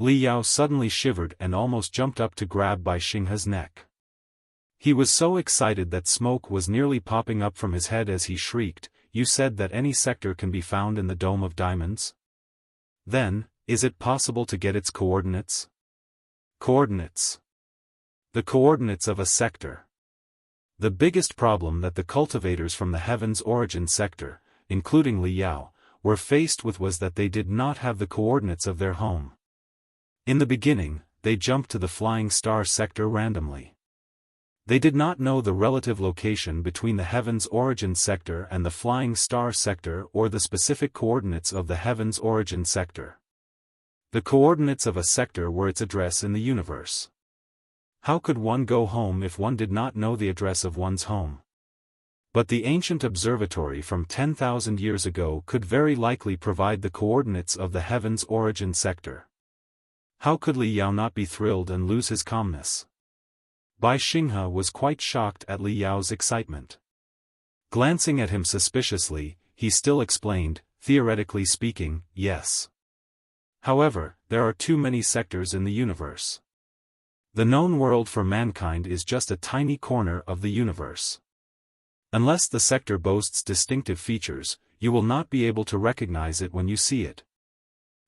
Li Yao suddenly shivered and almost jumped up to grab Bai Xinghe's neck. He was so excited that smoke was nearly popping up from his head as he shrieked, "You said that any sector can be found in the Dome of Diamonds? Then, is it possible to get its coordinates?" Coordinates. The coordinates of a sector. The biggest problem that the cultivators from the Heaven's Origin sector, including Li Yao, were faced with was that they did not have the coordinates of their home. In the beginning, they jumped to the Flying Star sector randomly. They did not know the relative location between the Heaven's Origin sector and the Flying Star sector or the specific coordinates of the Heaven's Origin sector. The coordinates of a sector were its address in the universe. How could one go home if one did not know the address of one's home? But the ancient observatory from 10,000 years ago could very likely provide the coordinates of the Heaven's Origin sector. How could Li Yao not be thrilled and lose his calmness? Bai Xinghe was quite shocked at Li Yao's excitement. Glancing at him suspiciously, he still explained, "Theoretically speaking, yes. However, there are too many sectors in the universe. The known world for mankind is just a tiny corner of the universe. Unless the sector boasts distinctive features, you will not be able to recognize it when you see it.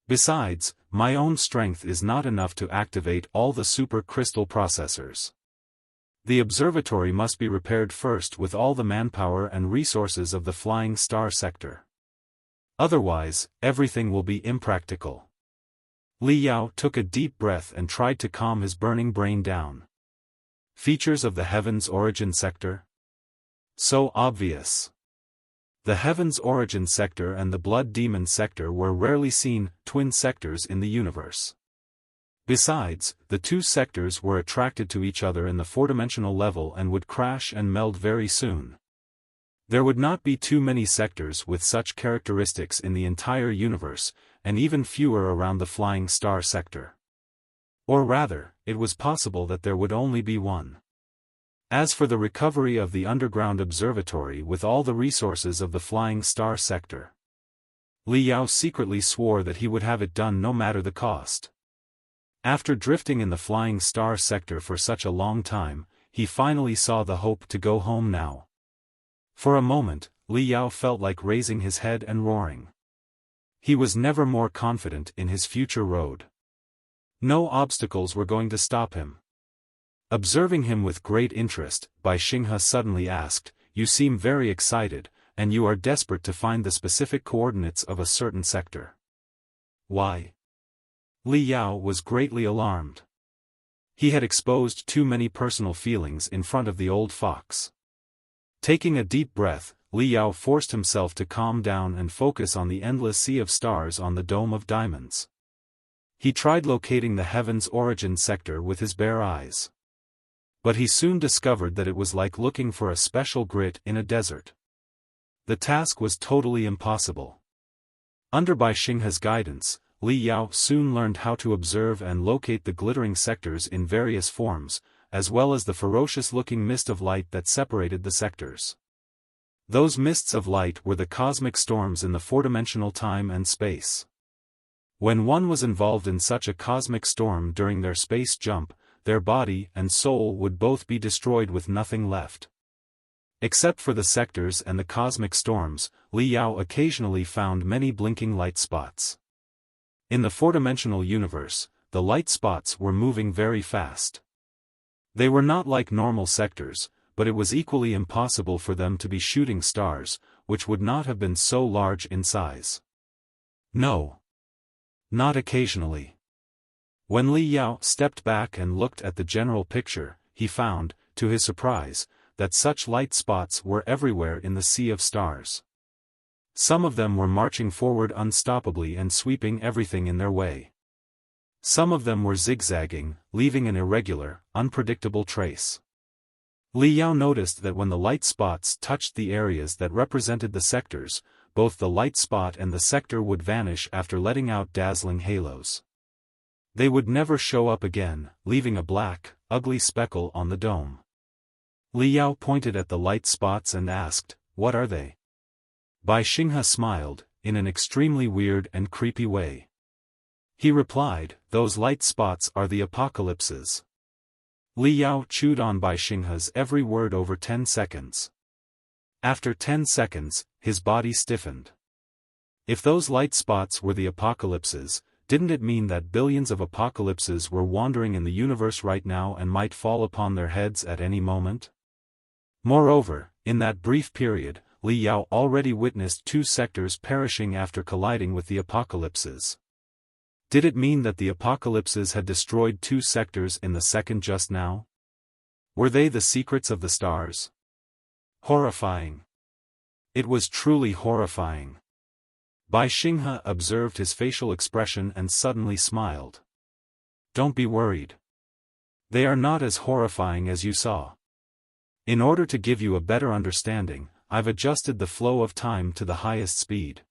Besides, my own strength is not enough to activate all the super crystal processors. The observatory must be repaired first with all the manpower and resources of the Flying Star sector. Otherwise, everything will be impractical." Li Yao took a deep breath and tried to calm his burning brain down. Features of the Heaven's Origin sector? So obvious. The Heaven's Origin sector and the Blood Demon sector were rarely seen, twin sectors in the universe. Besides, the two sectors were attracted to each other in the four-dimensional level and would crash and meld very soon. There would not be too many sectors with such characteristics in the entire universe, and even fewer around the Flying Star sector. Or rather, it was possible that there would only be one. As for the recovery of the underground observatory with all the resources of the Flying Star sector, Li Yao secretly swore that he would have it done no matter the cost. After drifting in the Flying Star sector for such a long time, he finally saw the hope to go home now. For a moment, Li Yao felt like raising his head and roaring. He was never more confident in his future road. No obstacles were going to stop him. Observing him with great interest, Bai Xinghe suddenly asked, "You seem very excited, and you are desperate to find the specific coordinates of a certain sector. Why?" Li Yao was greatly alarmed. He had exposed too many personal feelings in front of the old fox. Taking a deep breath, Li Yao forced himself to calm down and focus on the endless sea of stars on the Dome of Diamonds. He tried locating the Heaven's Origin sector with his bare eyes. But he soon discovered that it was like looking for a special grit in a desert. The task was totally impossible. Under Bai Xinghe's guidance, Li Yao soon learned how to observe and locate the glittering sectors in various forms, as well as the ferocious-looking mist of light that separated the sectors. Those mists of light were the cosmic storms in the four-dimensional time and space. When one was involved in such a cosmic storm during their space jump, their body and soul would both be destroyed with nothing left. Except for the sectors and the cosmic storms, Li Yao occasionally found many blinking light spots. In the four-dimensional universe, the light spots were moving very fast. They were not like normal sectors, but it was equally impossible for them to be shooting stars, which would not have been so large in size. No. Not occasionally. When Li Yao stepped back and looked at the general picture, he found, to his surprise, that such light spots were everywhere in the sea of stars. Some of them were marching forward unstoppably and sweeping everything in their way. Some of them were zigzagging, leaving an irregular, unpredictable trace. Li Yao noticed that when the light spots touched the areas that represented the sectors, both the light spot and the sector would vanish after letting out dazzling halos. They would never show up again, leaving a black, ugly speckle on the dome. Li Yao pointed at the light spots and asked, "What are they?" Bai Xinghe smiled, in an extremely weird and creepy way. He replied, "Those light spots are the apocalypses." Li Yao chewed on Bai Xinghe's every word over 10 seconds. After 10 seconds, his body stiffened. If those light spots were the apocalypses, didn't it mean that billions of apocalypses were wandering in the universe right now and might fall upon their heads at any moment? Moreover, in that brief period, Li Yao already witnessed 2 sectors perishing after colliding with the apocalypses. Did it mean that the apocalypses had destroyed 2 sectors in the second just now? Were they the secrets of the stars? Horrifying. It was truly horrifying. Bai Xinghe observed his facial expression and suddenly smiled. "Don't be worried. They are not as horrifying as you saw. In order to give you a better understanding, I've adjusted the flow of time to the highest speed.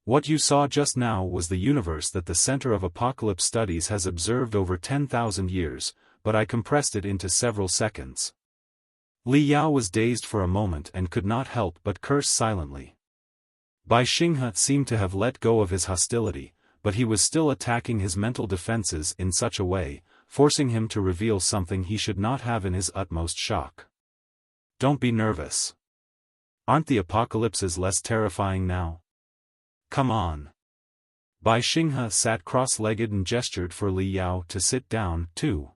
What you saw just now was the universe that the Center of Apocalypse Studies has observed over 10,000 years, but I compressed it into several seconds." Li Yao was dazed for a moment and could not help but curse silently. Bai Xinghe seemed to have let go of his hostility, but he was still attacking his mental defenses in such a way, forcing him to reveal something he should not have in his utmost shock. "Don't be nervous. Aren't the apocalypses less terrifying now? Come on." Bai Xinghe sat cross-legged and gestured for Li Yao to sit down, too.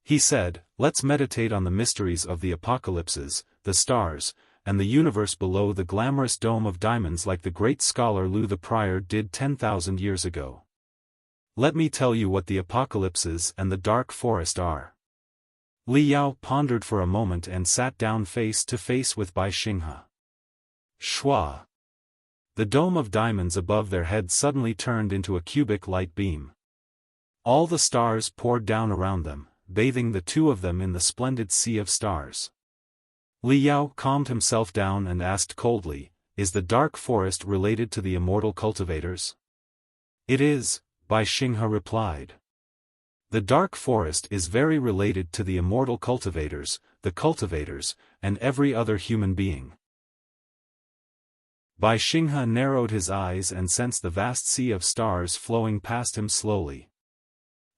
He said, "Let's meditate on the mysteries of the apocalypses, the stars, and the universe below the glamorous dome of diamonds like the great scholar Lu the Prior did 10,000 years ago. Let me tell you what the apocalypses and the dark forest are." Li Yao pondered for a moment and sat down face to face with Bai Xinghe. Shwa! The dome of diamonds above their heads suddenly turned into a cubic light beam. All the stars poured down around them, bathing the 2 of them in the splendid sea of stars. Li Yao calmed himself down and asked coldly, "Is the dark forest related to the immortal cultivators?" "It is," Bai Xinghe replied. "The dark forest is very related to the immortal cultivators, and every other human being." Bai Xinghe narrowed his eyes and sensed the vast sea of stars flowing past him slowly.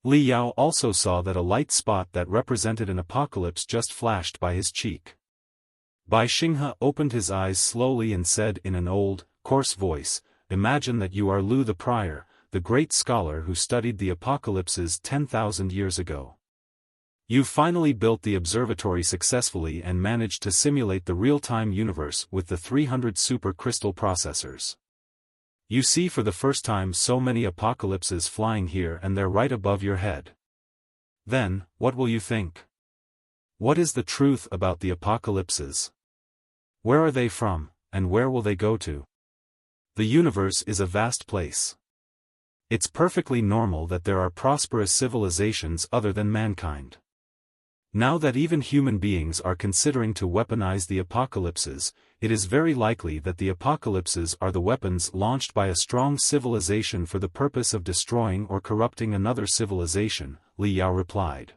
Li Yao also saw that a light spot that represented an apocalypse just flashed by his cheek. Bai Xinghe opened his eyes slowly and said in an old, coarse voice, "Imagine that you are Lu the Prior, the great scholar who studied the apocalypses 10,000 years ago. You finally built the observatory successfully and managed to simulate the real-time universe with the 300 super crystal processors. You see for the first time so many apocalypses flying here and there right above your head. Then, what will you think? What is the truth about the apocalypses? Where are they from, and where will they go to? The universe is a vast place. It's perfectly normal that there are prosperous civilizations other than mankind. Now that even human beings are considering to weaponize the apocalypses, it is very likely that the apocalypses are the weapons launched by a strong civilization for the purpose of destroying or corrupting another civilization, Li Yao replied.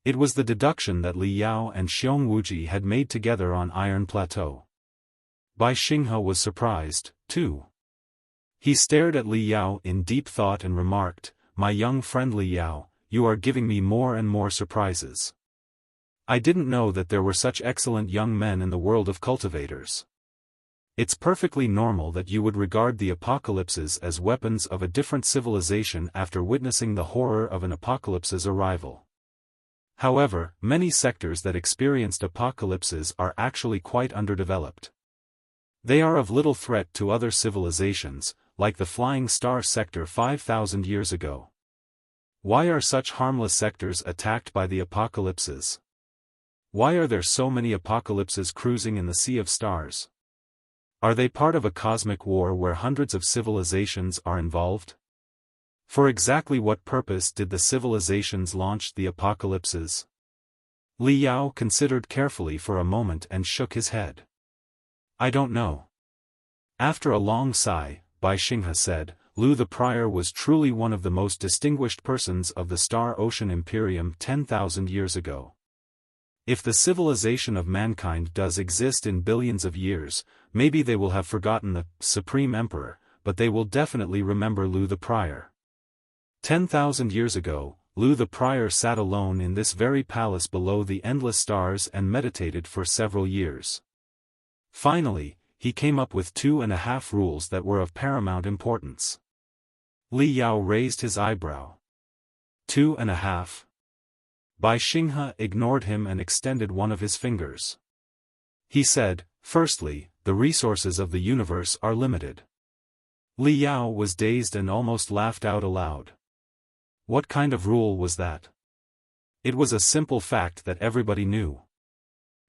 It was the deduction that Li Yao and Xiong Wuji had made together on Iron Plateau. Bai Xinghe was surprised, too. He stared at Li Yao in deep thought and remarked, "My young friend Li Yao, you are giving me more and more surprises. I didn't know that there were such excellent young men in the world of cultivators. It's perfectly normal that you would regard the apocalypses as weapons of a different civilization after witnessing the horror of an apocalypse's arrival. However, many sectors that experienced apocalypses are actually quite underdeveloped. They are of little threat to other civilizations, like the Flying Star sector 5,000 years ago. Why are such harmless sectors attacked by the apocalypses? Why are there so many apocalypses cruising in the Sea of Stars? Are they part of a cosmic war where hundreds of civilizations are involved? For exactly what purpose did the civilizations launch the apocalypses? Li Yao considered carefully for a moment and shook his head. I don't know. After a long sigh, Bai Xinghe said, Lu the Prior was truly one of the most distinguished persons of the Star Ocean Imperium 10,000 years ago. If the civilization of mankind does exist in billions of years, maybe they will have forgotten the Supreme Emperor, but they will definitely remember Lu the Prior. 10,000 years ago, Lu the Prior sat alone in this very palace below the endless stars and meditated for several years. Finally, he came up with 2.5 rules that were of paramount importance. Li Yao raised his eyebrow. 2.5. Bai Xinghe ignored him and extended one of his fingers. He said, firstly, the resources of the universe are limited. Li Yao was dazed and almost laughed out aloud. What kind of rule was that? It was a simple fact that everybody knew.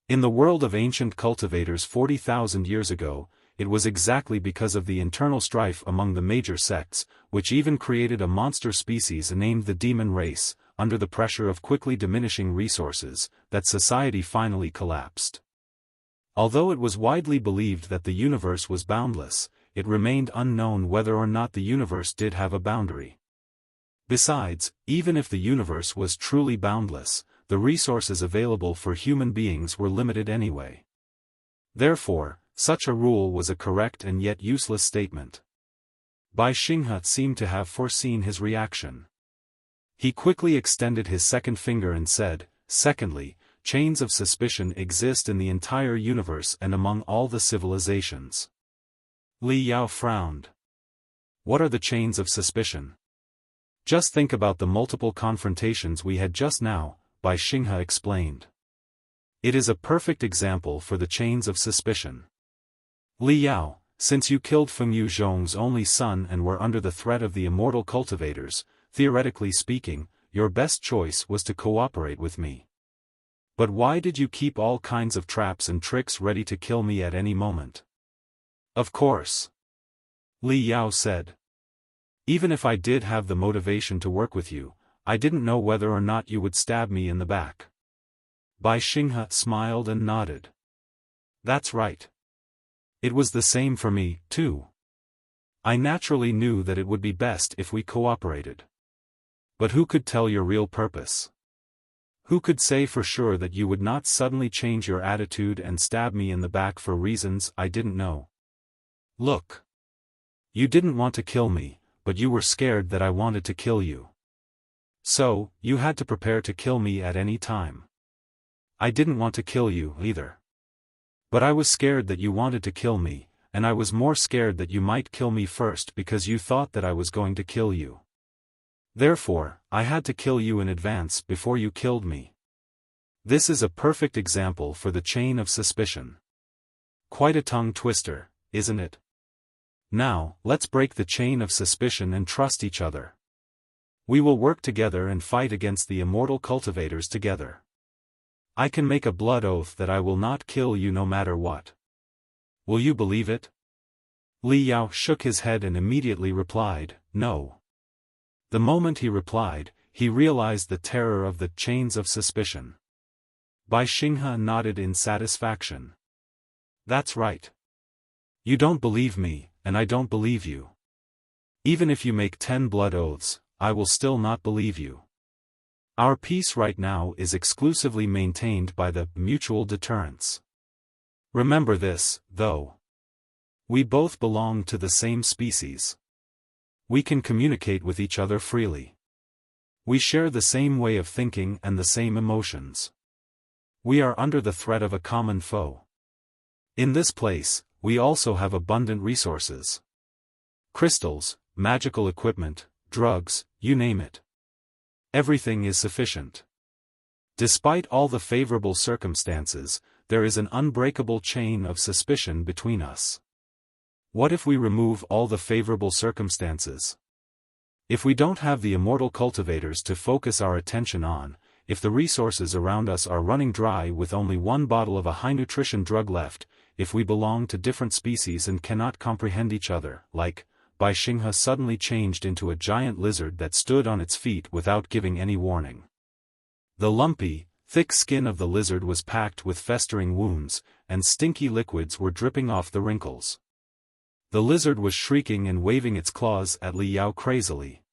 In the world of ancient cultivators 40,000 years ago, it was exactly because of the internal strife among the major sects, which even created a monster species named the demon race, under the pressure of quickly diminishing resources, that society finally collapsed. Although it was widely believed that the universe was boundless, it remained unknown whether or not the universe did have a boundary. Besides, even if the universe was truly boundless, the resources available for human beings were limited anyway. Therefore, such a rule was a correct and yet useless statement. Bai Xinghe seemed to have foreseen his reaction. He quickly extended his second finger and said, secondly, chains of suspicion exist in the entire universe and among all the civilizations. Li Yao frowned. What are the chains of suspicion? Just think about the multiple confrontations we had just now, Bai Xinghe explained. It is a perfect example for the chains of suspicion. Li Yao, since you killed Fengyu Zhong's only son and were under the threat of the immortal cultivators, theoretically speaking, your best choice was to cooperate with me. But why did you keep all kinds of traps and tricks ready to kill me at any moment? Of course. Li Yao said. Even if I did have the motivation to work with you, I didn't know whether or not you would stab me in the back. Bai Xinghe smiled and nodded. That's right. It was the same for me, too. I naturally knew that it would be best if we cooperated. But who could tell your real purpose? Who could say for sure that you would not suddenly change your attitude and stab me in the back for reasons I didn't know? Look. You didn't want to kill me, but you were scared that I wanted to kill you. So, you had to prepare to kill me at any time. I didn't want to kill you, either. But I was scared that you wanted to kill me, and I was more scared that you might kill me first because you thought that I was going to kill you. Therefore, I had to kill you in advance before you killed me. This is a perfect example for the chain of suspicion. Quite a tongue twister, isn't it? Now, let's break the chain of suspicion and trust each other. We will work together and fight against the immortal cultivators together. I can make a blood oath that I will not kill you no matter what. Will you believe it? Li Yao shook his head and immediately replied, no. The moment he replied, he realized the terror of the chains of suspicion. Bai Xinghe nodded in satisfaction. That's right. You don't believe me, and I don't believe you. Even if you make 10 blood oaths, I will still not believe you. Our peace right now is exclusively maintained by the mutual deterrence. Remember this, though. We both belong to the same species. We can communicate with each other freely. We share the same way of thinking and the same emotions. We are under the threat of a common foe. In this place, we also have abundant resources. Crystals, magical equipment, drugs, you name it. Everything is sufficient. Despite all the favorable circumstances, there is an unbreakable chain of suspicion between us. What if we remove all the favorable circumstances? If we don't have the immortal cultivators to focus our attention on, if the resources around us are running dry with only one bottle of a high-nutrition drug left, if we belong to different species and cannot comprehend each other, like, Bai Xinghe suddenly changed into a giant lizard that stood on its feet without giving any warning. The lumpy, thick skin of the lizard was packed with festering wounds, and stinky liquids were dripping off the wrinkles. The lizard was shrieking and waving its claws at Li Yao crazily.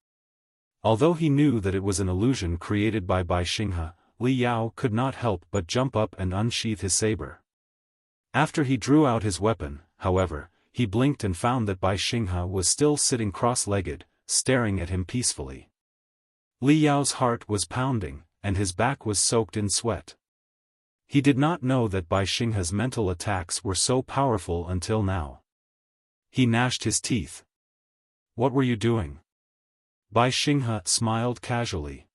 Although he knew that it was an illusion created by Bai Xinghe, Li Yao could not help but jump up and unsheath his saber. After he drew out his weapon, however, he blinked and found that Bai Xinghe was still sitting cross-legged, staring at him peacefully. Li Yao's heart was pounding, and his back was soaked in sweat. He did not know that Bai Xinghe's mental attacks were so powerful until now. He gnashed his teeth. "What were you doing?" Bai Xinghe smiled casually.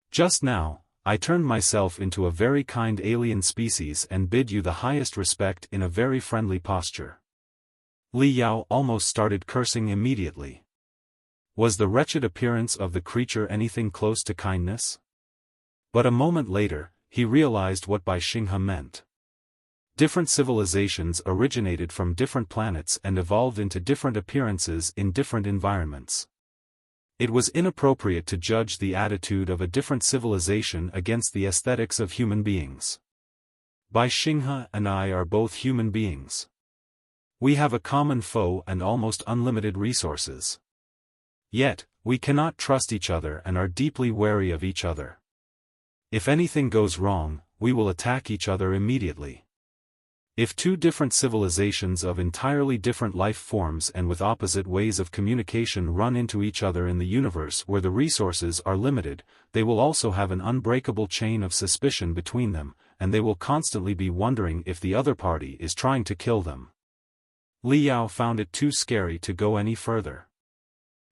"Just now, I turned myself into a very kind alien species and bid you the highest respect in a very friendly posture." Li Yao almost started cursing immediately. Was the wretched appearance of the creature anything close to kindness? But a moment later, he realized what Bai Xinghe meant. Different civilizations originated from different planets and evolved into different appearances in different environments. It was inappropriate to judge the attitude of a different civilization against the aesthetics of human beings. Bai Xinghe and I are both human beings. We have a common foe and almost unlimited resources. Yet, we cannot trust each other and are deeply wary of each other. If anything goes wrong, we will attack each other immediately. If two different civilizations of entirely different life forms and with opposite ways of communication run into each other in the universe where the resources are limited, they will also have an unbreakable chain of suspicion between them, and they will constantly be wondering if the other party is trying to kill them. Li Yao found it too scary to go any further.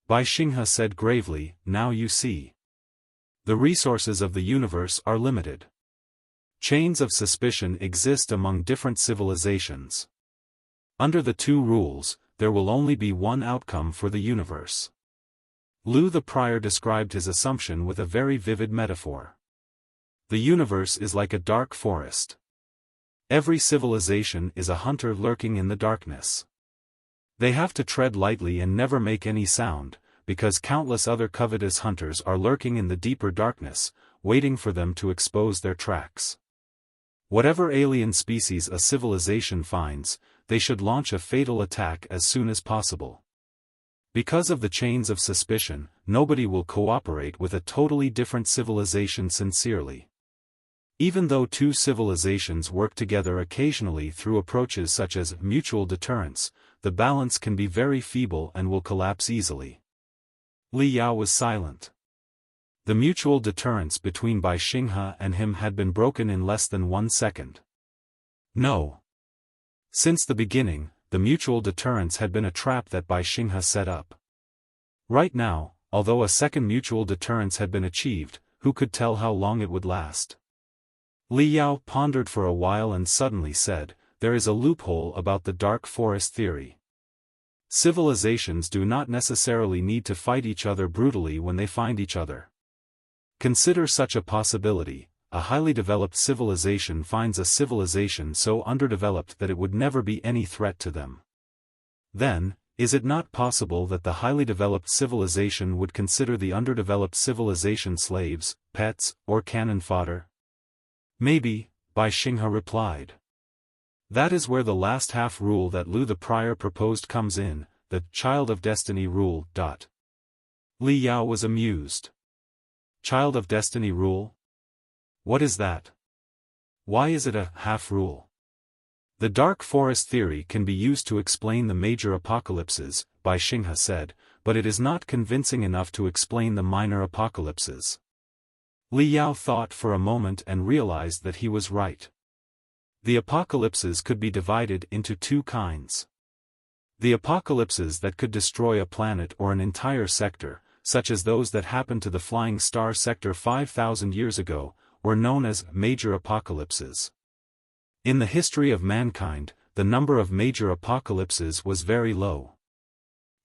Bai Xinghe said gravely, "Now you see. The resources of the universe are limited. Chains of suspicion exist among different civilizations. Under the two rules, there will only be one outcome for the universe." Lu the Prior described his assumption with a very vivid metaphor. The universe is like a dark forest. Every civilization is a hunter lurking in the darkness. They have to tread lightly and never make any sound, because countless other covetous hunters are lurking in the deeper darkness, waiting for them to expose their tracks. Whatever alien species a civilization finds, they should launch a fatal attack as soon as possible. Because of the chains of suspicion, nobody will cooperate with a totally different civilization sincerely. Even though two civilizations work together occasionally through approaches such as mutual deterrence, the balance can be very feeble and will collapse easily. Li Yao was silent. The mutual deterrence between Bai Xinghe and him had been broken in less than 1 second. No. Since the beginning, the mutual deterrence had been a trap that Bai Xinghe set up. Right now, although a second mutual deterrence had been achieved, who could tell how long it would last? Li Yao pondered for a while and suddenly said, "There is a loophole about the dark forest theory. Civilizations do not necessarily need to fight each other brutally when they find each other. Consider such a possibility: a highly developed civilization finds a civilization so underdeveloped that it would never be any threat to them. Then, is it not possible that the highly developed civilization would consider the underdeveloped civilization slaves, pets, or cannon fodder?" "Maybe," Bai Xinghe replied. "That is where the last half rule that Lu the Prior proposed comes in, the Child of Destiny rule. Li Yao was amused. Child of Destiny rule? What is that? Why is it a half rule? The dark forest theory can be used to explain the major apocalypses, Bai Xinghe said, but it is not convincing enough to explain the minor apocalypses. Li Yao thought for a moment and realized that he was right. The apocalypses could be divided into two kinds. The apocalypses that could destroy a planet or an entire sector, such as those that happened to the Flying Star sector 5,000 years ago, were known as major apocalypses. In the history of mankind, the number of major apocalypses was very low.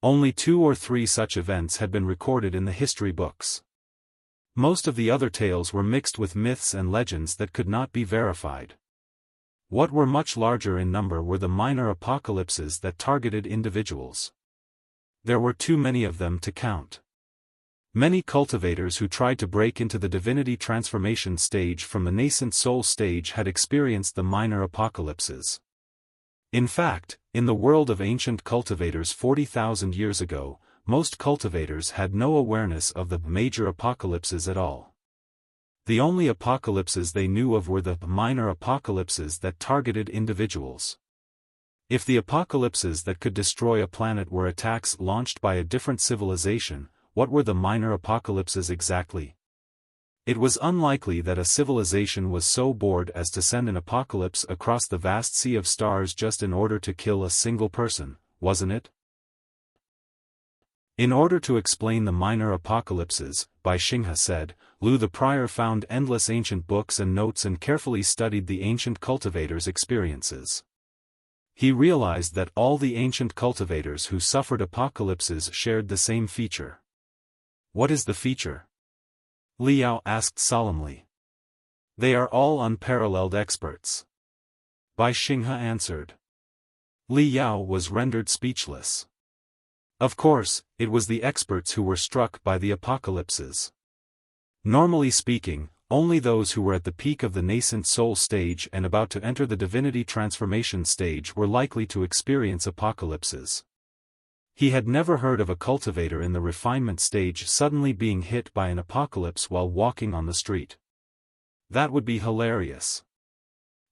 Only 2 or 3 such events had been recorded in the history books. Most of the other tales were mixed with myths and legends that could not be verified. What were much larger in number were the minor apocalypses that targeted individuals. There were too many of them to count. Many cultivators who tried to break into the divinity transformation stage from the nascent soul stage had experienced the minor apocalypses. In fact, in the world of ancient cultivators 40,000 years ago, most cultivators had no awareness of the major apocalypses at all. The only apocalypses they knew of were the minor apocalypses that targeted individuals. If the apocalypses that could destroy a planet were attacks launched by a different civilization, what were the minor apocalypses exactly? It was unlikely that a civilization was so bored as to send an apocalypse across the vast sea of stars just in order to kill a single person, wasn't it? In order to explain the minor apocalypses, Bai Xinghe said, Lu the Prior found endless ancient books and notes and carefully studied the ancient cultivators' experiences. He realized that all the ancient cultivators who suffered apocalypses shared the same feature. What is the feature? Liao asked solemnly. They are all unparalleled experts. Bai Xinghe answered. Liao was rendered speechless. Of course, it was the experts who were struck by the apocalypses. Normally speaking, only those who were at the peak of the nascent soul stage and about to enter the divinity transformation stage were likely to experience apocalypses. He had never heard of a cultivator in the refinement stage suddenly being hit by an apocalypse while walking on the street. That would be hilarious.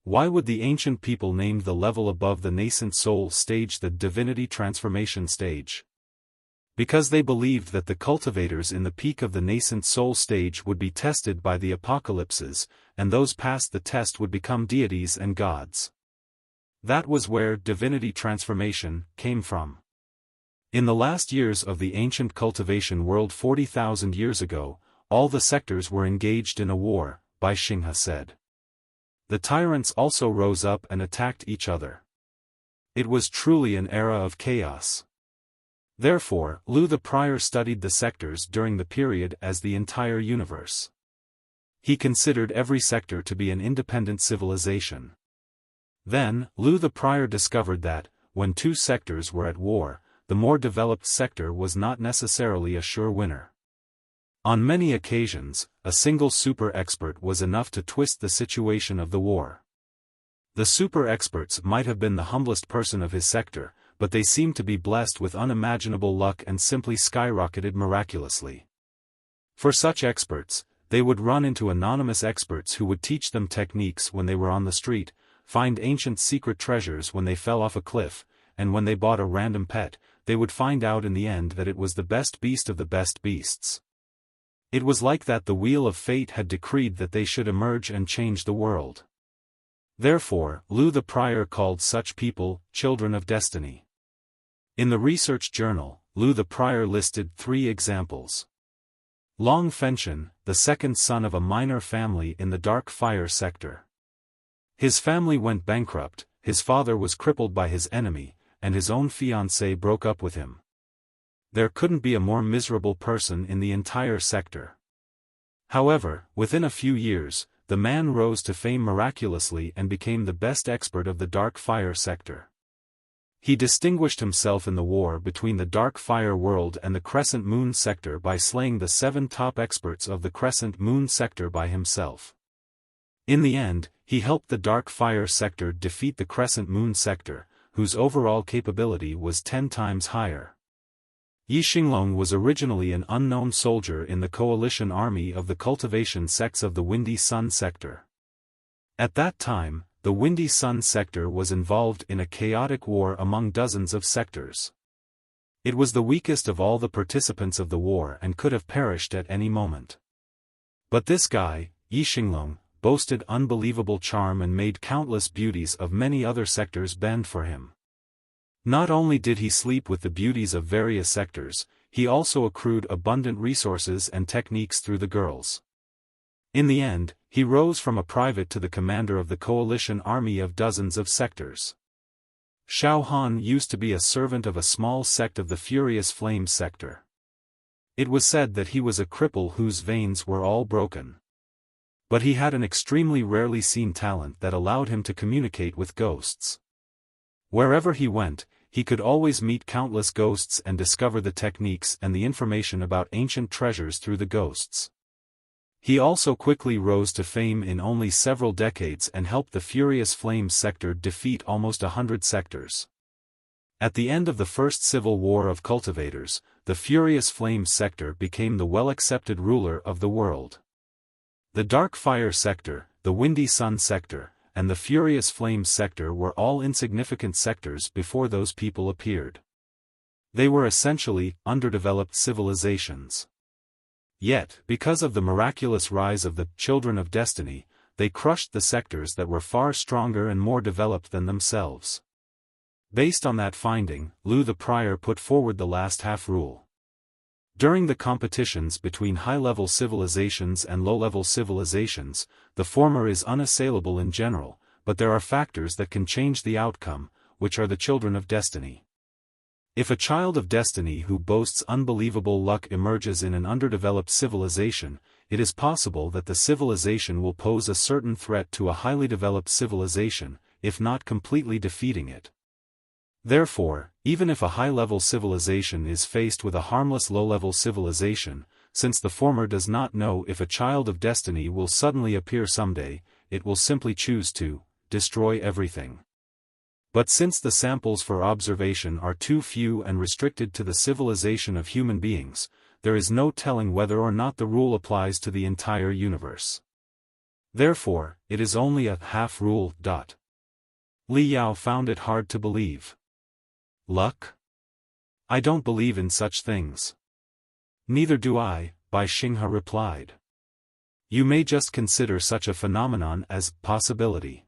Why would the ancient people name the level above the nascent soul stage the divinity transformation stage? Because they believed that the cultivators in the peak of the nascent soul stage would be tested by the apocalypses, and those past the test would become deities and gods. That was where divinity transformation came from. In the last years of the ancient cultivation world 40,000 years ago, all the sectors were engaged in a war, Bai Xinghe said. The tyrants also rose up and attacked each other. It was truly an era of chaos. Therefore, Lu the Prior studied the sectors during the period as the entire universe. He considered every sector to be an independent civilization. Then, Lu the Prior discovered that, when 2 sectors were at war, the more developed sector was not necessarily a sure winner. On many occasions, a single super expert was enough to twist the situation of the war. The super experts might have been the humblest person of his sector, but they seemed to be blessed with unimaginable luck and simply skyrocketed miraculously. For such experts, they would run into anonymous experts who would teach them techniques when they were on the street, find ancient secret treasures when they fell off a cliff, and when they bought a random pet, they would find out in the end that it was the best beast of the best beasts. It was like that the wheel of fate had decreed that they should emerge and change the world. Therefore, Lu the Prior called such people, children of destiny. In the research journal, Lu the Prior listed 3 examples. Long Fenshin, the second son of a minor family in the dark fire sector. His family went bankrupt, his father was crippled by his enemy, and his own fiancée broke up with him. There couldn't be a more miserable person in the entire sector. However, within a few years, the man rose to fame miraculously and became the best expert of the dark fire sector. He distinguished himself in the war between the dark fire world and the crescent moon sector by slaying the 7 top experts of the crescent moon sector by himself. In the end, he helped the dark fire sector defeat the crescent moon sector, whose overall capability was 10 times higher. Yixinglong was originally an unknown soldier in the coalition army of the cultivation sects of the Windy Sun sector. At that time, the Windy Sun sector was involved in a chaotic war among dozens of sectors. It was the weakest of all the participants of the war and could have perished at any moment. But this guy, Yixinglong, boasted unbelievable charm and made countless beauties of many other sectors bend for him. Not only did he sleep with the beauties of various sectors, he also accrued abundant resources and techniques through the girls. In the end, he rose from a private to the commander of the coalition army of dozens of sectors. Xiao Han used to be a servant of a small sect of the Furious Flames sector. It was said that he was a cripple whose veins were all broken. But he had an extremely rarely seen talent that allowed him to communicate with ghosts. Wherever he went, he could always meet countless ghosts and discover the techniques and the information about ancient treasures through the ghosts. He also quickly rose to fame in only several decades and helped the Furious Flames sector defeat almost 100 sectors. At the end of the First Civil War of Cultivators, the Furious Flames sector became the well-accepted ruler of the world. The Dark Fire sector, the Windy Sun sector, and the Furious Flames sector were all insignificant sectors before those people appeared. They were essentially underdeveloped civilizations. Yet, because of the miraculous rise of the Children of Destiny, they crushed the sectors that were far stronger and more developed than themselves. Based on that finding, Lu the Prior put forward the last half rule. During the competitions between high-level civilizations and low-level civilizations, the former is unassailable in general, but there are factors that can change the outcome, which are the Children of Destiny. If a child of destiny who boasts unbelievable luck emerges in an underdeveloped civilization, it is possible that the civilization will pose a certain threat to a highly developed civilization, if not completely defeating it. Therefore, even if a high-level civilization is faced with a harmless low-level civilization, since the former does not know if a child of destiny will suddenly appear someday, it will simply choose to destroy everything. But since the samples for observation are too few and restricted to the civilization of human beings, there is no telling whether or not the rule applies to the entire universe. Therefore, it is only a half rule. Li Yao found it hard to believe. Luck? I don't believe in such things. Neither do I, Bai Xinghe replied. You may just consider such a phenomenon as possibility.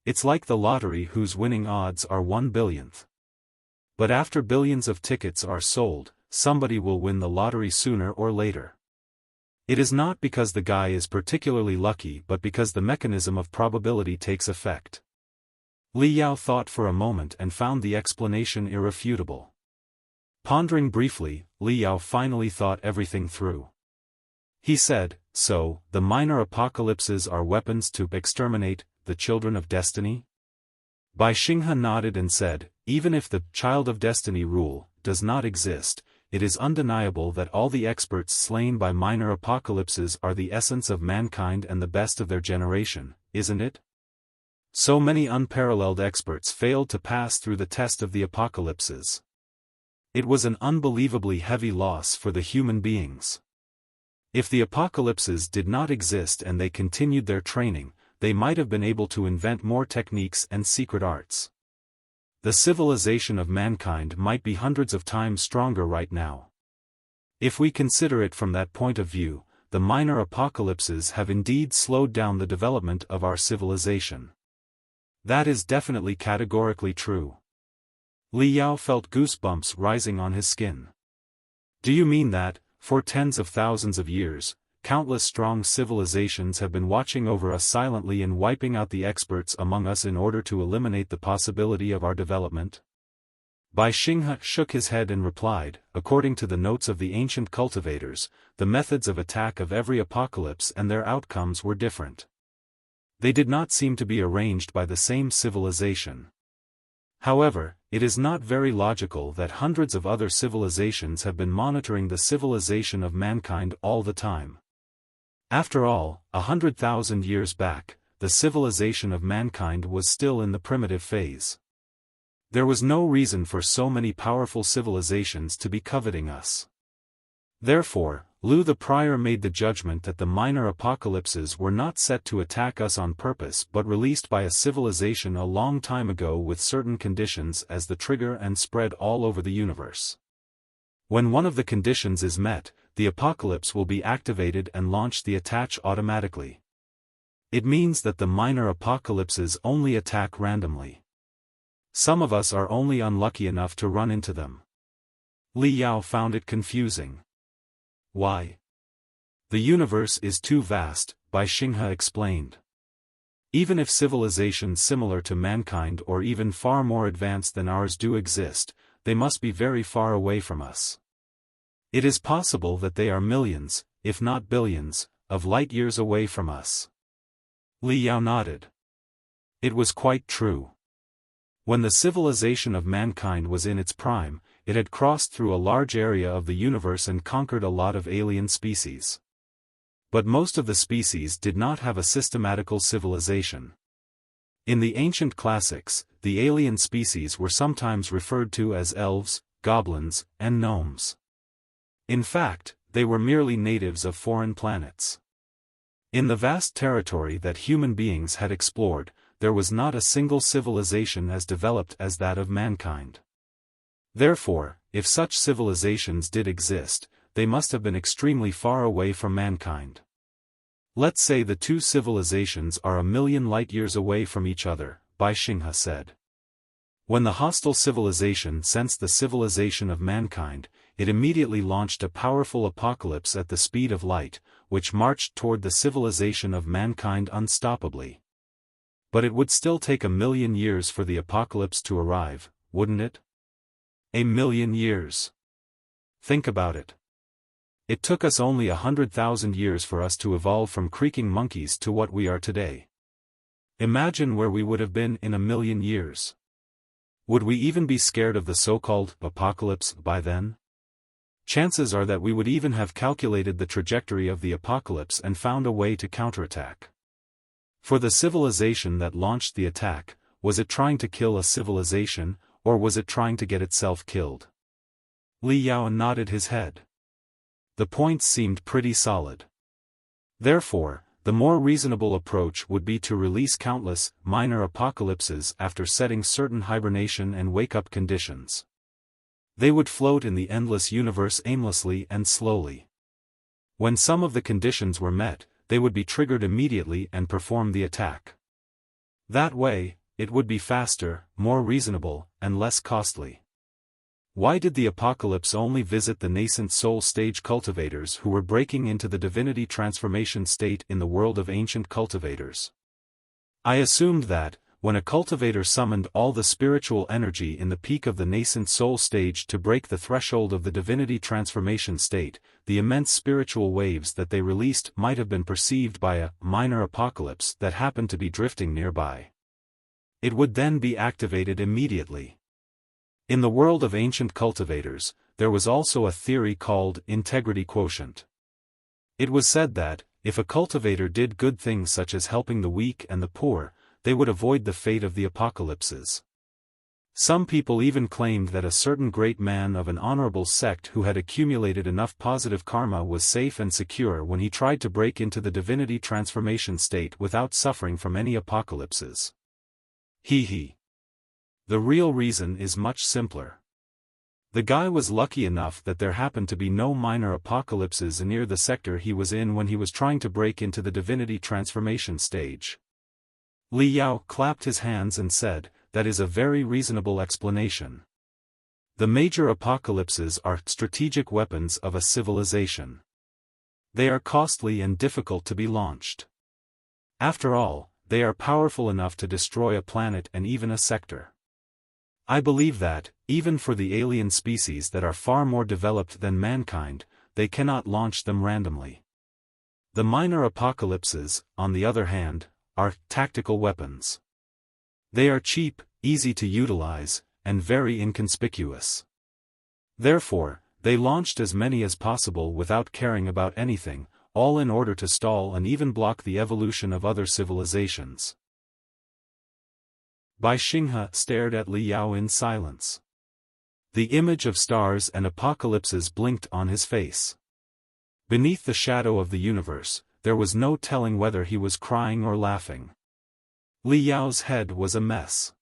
It's like the lottery whose winning odds are 1/100000th. But after billions of tickets are sold, somebody will win the lottery sooner or later. It is not because the guy is particularly lucky but because the mechanism of probability takes effect. Li Yao thought for a moment and found the explanation irrefutable. Pondering briefly, Li Yao finally thought everything through. He said, so, the minor apocalypses are weapons to exterminate the Children of Destiny? Bai Xinghe nodded and said, even if the Child of Destiny rule does not exist, it is undeniable that all the experts slain by minor apocalypses are the essence of mankind and the best of their generation, isn't it? So many unparalleled experts failed to pass through the test of the apocalypses. It was an unbelievably heavy loss for the human beings. If the apocalypses did not exist and they continued their training, they might have been able to invent more techniques and secret arts. The civilization of mankind might be hundreds of times stronger right now. If we consider it from that point of view, the minor apocalypses have indeed slowed down the development of our civilization. That is definitely categorically true. Li Yao felt goosebumps rising on his skin. Do you mean that, for tens of thousands of years, countless strong civilizations have been watching over us silently and wiping out the experts among us in order to eliminate the possibility of our development? Bai Xinghe shook his head and replied, according to the notes of the ancient cultivators, the methods of attack of every apocalypse and their outcomes were different. They did not seem to be arranged by the same civilization. However, it is not very logical that hundreds of other civilizations have been monitoring the civilization of mankind all the time. After all, 100,000 years back, the civilization of mankind was still in the primitive phase. There was no reason for so many powerful civilizations to be coveting us. Therefore, Lu the Prior made the judgment that the minor apocalypses were not set to attack us on purpose but released by a civilization a long time ago with certain conditions as the trigger and spread all over the universe. When one of the conditions is met, the apocalypse will be activated and launch the attack automatically. It means that the minor apocalypses only attack randomly. Some of us are only unlucky enough to run into them. Li Yao found it confusing. Why? The universe is too vast, Bai Xinghe explained. Even if civilizations similar to mankind or even far more advanced than ours do exist, they must be very far away from us. It is possible that they are millions, if not billions, of light years away from us. Li Yao nodded. It was quite true. When the civilization of mankind was in its prime, it had crossed through a large area of the universe and conquered a lot of alien species. But most of the species did not have a systematical civilization. In the ancient classics, the alien species were sometimes referred to as elves, goblins, and gnomes. In fact, they were merely natives of foreign planets. In the vast territory that human beings had explored, there was not a single civilization as developed as that of mankind. Therefore, if such civilizations did exist, they must have been extremely far away from mankind. Let's say the two civilizations are 1,000,000 light-years away from each other, Bai Xinghe said. When the hostile civilization sensed the civilization of mankind, it immediately launched a powerful apocalypse at the speed of light, which marched toward the civilization of mankind unstoppably. But it would still take 1,000,000 years for the apocalypse to arrive, wouldn't it? 1,000,000 years. Think about it. It took us only 100,000 years for us to evolve from creaking monkeys to what we are today. Imagine where we would have been in 1,000,000 years. Would we even be scared of the so-called apocalypse by then? Chances are that we would even have calculated the trajectory of the apocalypse and found a way to counterattack. For the civilization that launched the attack, was it trying to kill a civilization, or was it trying to get itself killed? Li Yao nodded his head. The points seemed pretty solid. Therefore, the more reasonable approach would be to release countless, minor apocalypses after setting certain hibernation and wake-up conditions. They would float in the endless universe aimlessly and slowly. When some of the conditions were met, they would be triggered immediately and perform the attack. That way, it would be faster, more reasonable, and less costly. Why did the apocalypse only visit the nascent soul stage cultivators who were breaking into the divinity transformation state in the world of ancient cultivators? I assumed that, when a cultivator summoned all the spiritual energy in the peak of the nascent soul stage to break the threshold of the divinity transformation state, the immense spiritual waves that they released might have been perceived by a minor apocalypse that happened to be drifting nearby. It would then be activated immediately. In the world of ancient cultivators, there was also a theory called integrity quotient. It was said that, if a cultivator did good things such as helping the weak and the poor, they would avoid the fate of the apocalypses. Some people even claimed that a certain great man of an honorable sect who had accumulated enough positive karma was safe and secure when he tried to break into the divinity transformation state without suffering from any apocalypses. He. The real reason is much simpler. The guy was lucky enough that there happened to be no minor apocalypses near the sector he was in when he was trying to break into the divinity transformation stage. Li Yao clapped his hands and said, "That is a very reasonable explanation. The major apocalypses are strategic weapons of a civilization. They are costly and difficult to be launched. After all, they are powerful enough to destroy a planet and even a sector. I believe that, even for the alien species that are far more developed than mankind, they cannot launch them randomly. The minor apocalypses, on the other hand, are tactical weapons. They are cheap, easy to utilize, and very inconspicuous. Therefore, they launched as many as possible without caring about anything, all in order to stall and even block the evolution of other civilizations." Bai Xinghe stared at Li Yao in silence. The image of stars and apocalypses blinked on his face. Beneath the shadow of the universe, there was no telling whether he was crying or laughing. Li Yao's head was a mess.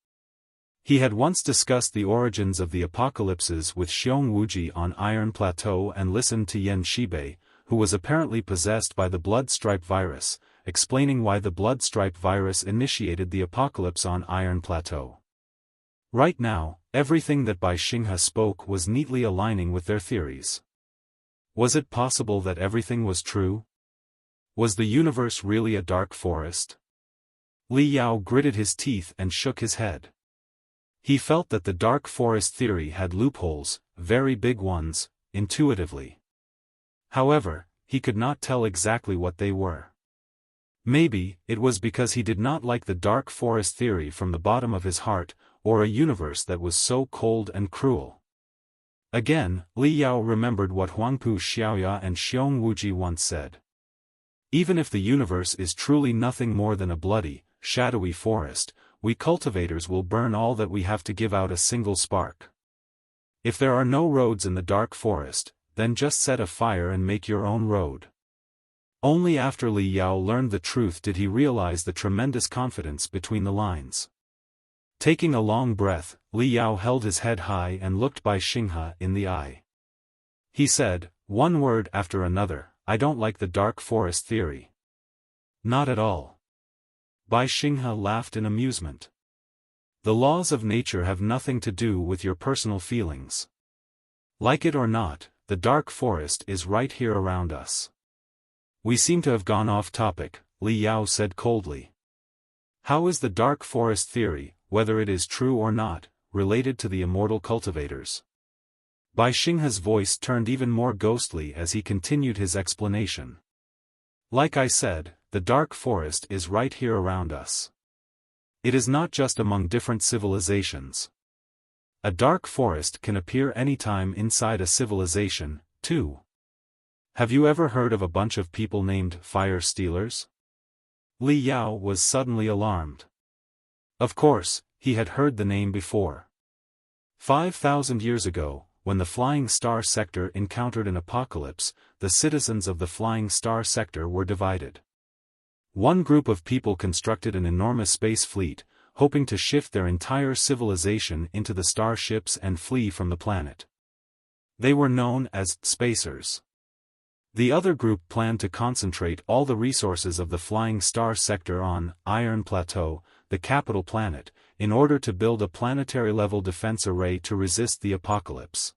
He had once discussed the origins of the apocalypses with Xiong Wuji on Iron Plateau and listened to Yan Shibei, who was apparently possessed by the blood stripe virus, explaining why the blood stripe virus initiated the apocalypse on Iron Plateau. Right now, everything that Bai Xinghe spoke was neatly aligning with their theories. Was it possible that everything was true? Was the universe really a dark forest? Li Yao gritted his teeth and shook his head. He felt that the dark forest theory had loopholes, very big ones, intuitively. However, he could not tell exactly what they were. Maybe, it was because he did not like the dark forest theory from the bottom of his heart, or a universe that was so cold and cruel. Again, Li Yao remembered what Huangpu Xiaoya and Xiong Wuji once said. Even if the universe is truly nothing more than a bloody, shadowy forest, we cultivators will burn all that we have to give out a single spark. If there are no roads in the dark forest, then just set a fire and make your own road. Only after Li Yao learned the truth did he realize the tremendous confidence between the lines. Taking a long breath, Li Yao held his head high and looked Bai Xinghe in the eye. He said, one word after another, I don't like the dark forest theory. Not at all. Bai Xinghe laughed in amusement. The laws of nature have nothing to do with your personal feelings. Like it or not, the dark forest is right here around us. We seem to have gone off topic, Li Yao said coldly. How is the dark forest theory, whether it is true or not, related to the immortal cultivators? Bai Xinghe's voice turned even more ghostly as he continued his explanation. Like I said, the dark forest is right here around us. It is not just among different civilizations. A dark forest can appear anytime inside a civilization, too. Have you ever heard of a bunch of people named Fire Stealers? Li Yao was suddenly alarmed. Of course, he had heard the name before. 5,000 years ago, when the Flying Star Sector encountered an apocalypse, the citizens of the Flying Star Sector were divided. One group of people constructed an enormous space fleet, hoping to shift their entire civilization into the starships and flee from the planet. They were known as Spacers. The other group planned to concentrate all the resources of the Flying Star Sector on Iron Plateau, the capital planet, in order to build a planetary-level defense array to resist the apocalypse.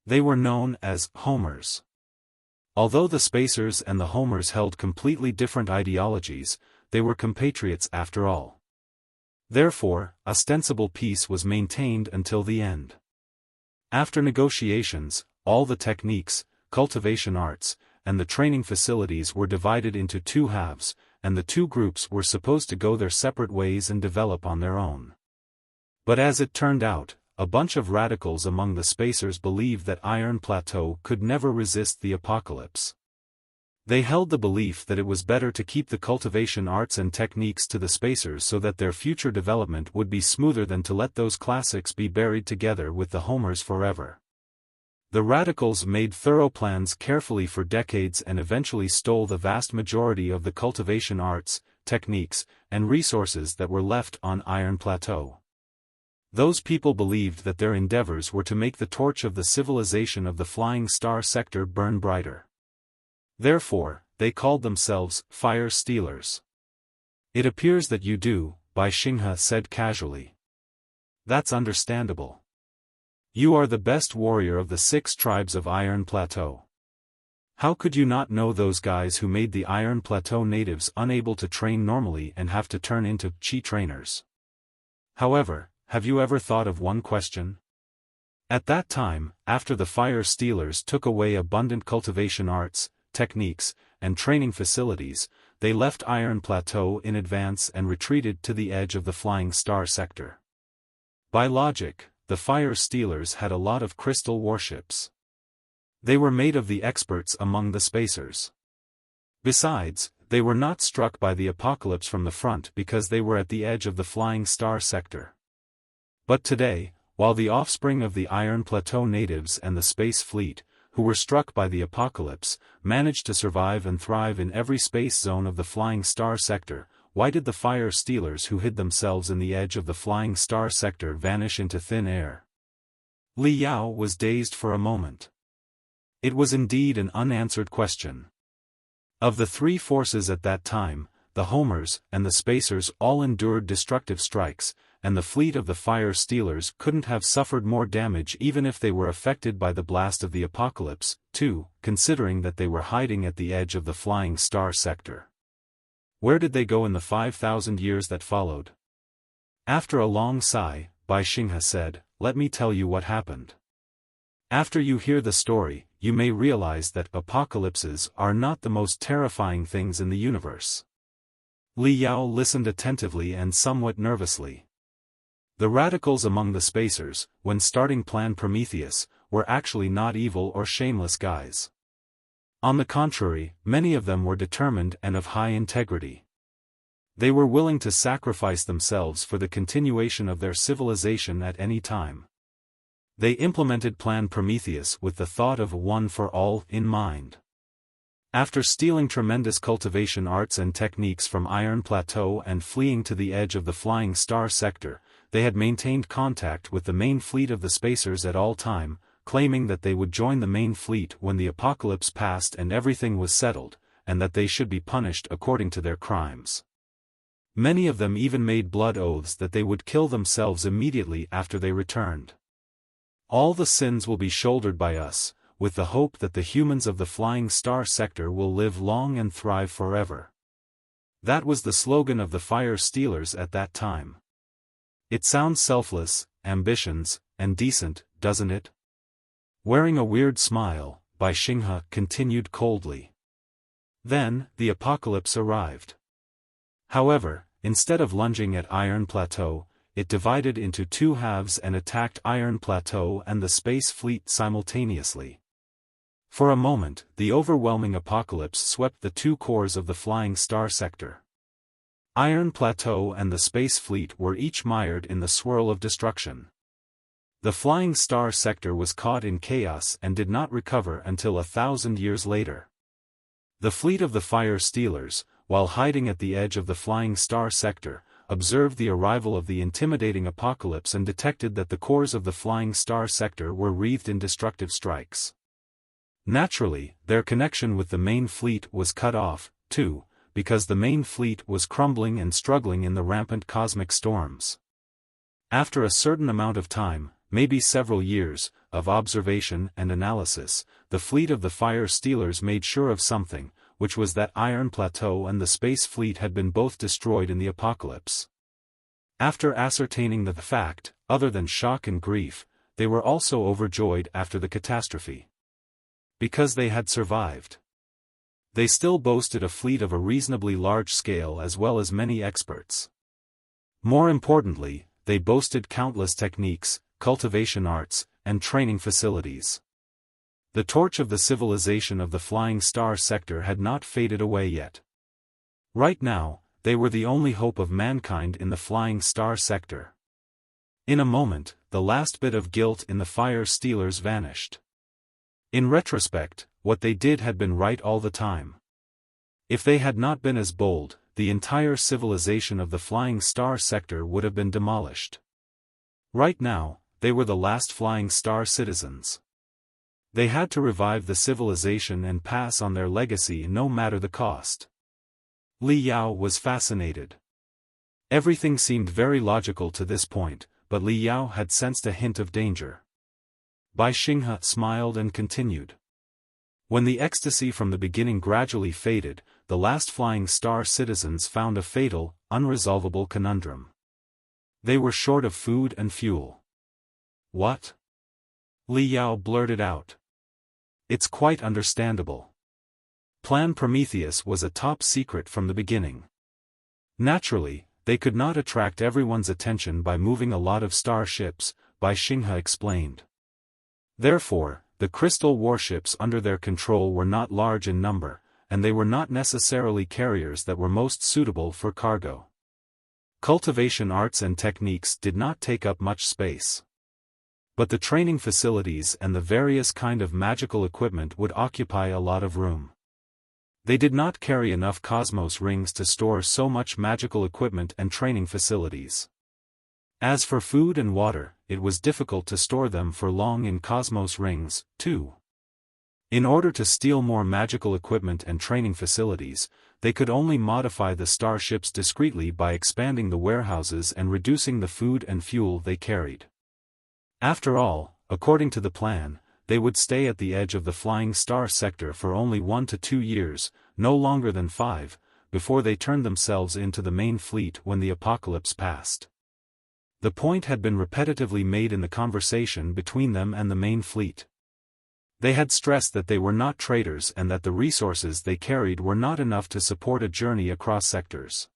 They were known as Homers. Although the Spacers and the Homers held completely different ideologies, they were compatriots after all. Therefore, ostensible peace was maintained until the end. After negotiations, all the techniques, cultivation arts, and the training facilities were divided into two halves, and the two groups were supposed to go their separate ways and develop on their own. But as it turned out, a bunch of radicals among the Spacers believed that Iron Plateau could never resist the apocalypse. They held the belief that it was better to keep the cultivation arts and techniques to the Spacers so that their future development would be smoother than to let those classics be buried together with the Homers forever. The radicals made thorough plans carefully for decades and eventually stole the vast majority of the cultivation arts, techniques, and resources that were left on Iron Plateau. Those people believed that their endeavors were to make the torch of the civilization of the Flying Star Sector burn brighter. Therefore, they called themselves Fire Stealers. It appears that you do, Bai Xinghe said casually. That's understandable. You are the best warrior of the 6 tribes of Iron Plateau. How could you not know those guys who made the Iron Plateau natives unable to train normally and have to turn into chi trainers? However, have you ever thought of one question? At that time, after the Fire Stealers took away abundant cultivation arts, techniques, and training facilities, they left Iron Plateau in advance and retreated to the edge of the Flying Star Sector. By logic, the Fire Stealers had a lot of crystal warships. They were made of the experts among the Spacers. Besides, they were not struck by the apocalypse from the front because they were at the edge of the Flying Star Sector. But today, while the offspring of the Iron Plateau natives and the Space Fleet, who were struck by the apocalypse, managed to survive and thrive in every space zone of the Flying Star Sector, why did the Fire Stealers who hid themselves in the edge of the Flying Star Sector vanish into thin air? Li Yao was dazed for a moment. It was indeed an unanswered question. Of the 3 forces at that time, the Homers and the Spacers all endured destructive strikes, and the fleet of the Fire Stealers couldn't have suffered more damage even if they were affected by the blast of the apocalypse, too, considering that they were hiding at the edge of the Flying Star sector. Where did they go in the 5,000 years that followed? After a long sigh, Bai Xinghe said, "Let me tell you what happened. After you hear the story, you may realize that apocalypses are not the most terrifying things in the universe." Li Yao listened attentively and somewhat nervously. The radicals among the spacers, when starting Plan Prometheus, were actually not evil or shameless guys. On the contrary, many of them were determined and of high integrity. They were willing to sacrifice themselves for the continuation of their civilization at any time. They implemented Plan Prometheus with the thought of one for all in mind. After stealing tremendous cultivation arts and techniques from Iron Plateau and fleeing to the edge of the Flying Star sector, they had maintained contact with the main fleet of the Spacers at all time, claiming that they would join the main fleet when the apocalypse passed and everything was settled, and that they should be punished according to their crimes. Many of them even made blood oaths that they would kill themselves immediately after they returned. All the sins will be shouldered by us, with the hope that the humans of the Flying Star sector will live long and thrive forever. That was the slogan of the Fire Stealers at that time. It sounds selfless, ambitious, and decent, doesn't it? Wearing a weird smile, Bai Xinghe continued coldly. Then, the apocalypse arrived. However, instead of lunging at Iron Plateau, it divided into two halves and attacked Iron Plateau and the space fleet simultaneously. For a moment, the overwhelming apocalypse swept the two cores of the Flying Star sector. Iron Plateau and the space fleet were each mired in the swirl of destruction. The Flying Star sector was caught in chaos and did not recover until 1,000 years later. The fleet of the Fire Stealers, while hiding at the edge of the Flying Star sector, observed the arrival of the intimidating apocalypse and detected that the cores of the Flying Star sector were wreathed in destructive strikes. Naturally, their connection with the main fleet was cut off, too, because the main fleet was crumbling and struggling in the rampant cosmic storms. After a certain amount of time, maybe several years, of observation and analysis, the fleet of the Fire Stealers made sure of something, which was that Iron Plateau and the space fleet had been both destroyed in the apocalypse. After ascertaining the fact, other than shock and grief, they were also overjoyed after the catastrophe. Because they had survived. They still boasted a fleet of a reasonably large scale as well as many experts. More importantly, they boasted countless techniques, cultivation arts, and training facilities. The torch of the civilization of the Flying Star sector had not faded away yet. Right now, they were the only hope of mankind in the Flying Star sector. In a moment, the last bit of guilt in the Fire Stealers vanished. In retrospect, what they did had been right all the time. If they had not been as bold, the entire civilization of the Flying Star sector would have been demolished. Right now, they were the last Flying Star citizens. They had to revive the civilization and pass on their legacy no matter the cost. Li Yao was fascinated. Everything seemed very logical to this point, but Li Yao had sensed a hint of danger. Bai Xinghe smiled and continued. When the ecstasy from the beginning gradually faded, the last Flying Star citizens found a fatal, unresolvable conundrum. They were short of food and fuel. What? Li Yao blurted out. It's quite understandable. Plan Prometheus was a top secret from the beginning. Naturally, they could not attract everyone's attention by moving a lot of starships, Bai Xinghe explained. Therefore, the crystal warships under their control were not large in number, and they were not necessarily carriers that were most suitable for cargo. Cultivation arts and techniques did not take up much space. But the training facilities and the various kind of magical equipment would occupy a lot of room. They did not carry enough cosmos rings to store so much magical equipment and training facilities. As for food and water, it was difficult to store them for long in cosmos rings, too. In order to steal more magical equipment and training facilities, they could only modify the starships discreetly by expanding the warehouses and reducing the food and fuel they carried. After all, according to the plan, they would stay at the edge of the Flying Star sector for only 1 to 2 years, no longer than 5, before they turned themselves into the main fleet when the apocalypse passed. The point had been repetitively made in the conversation between them and the main fleet. They had stressed that they were not traders and that the resources they carried were not enough to support a journey across sectors.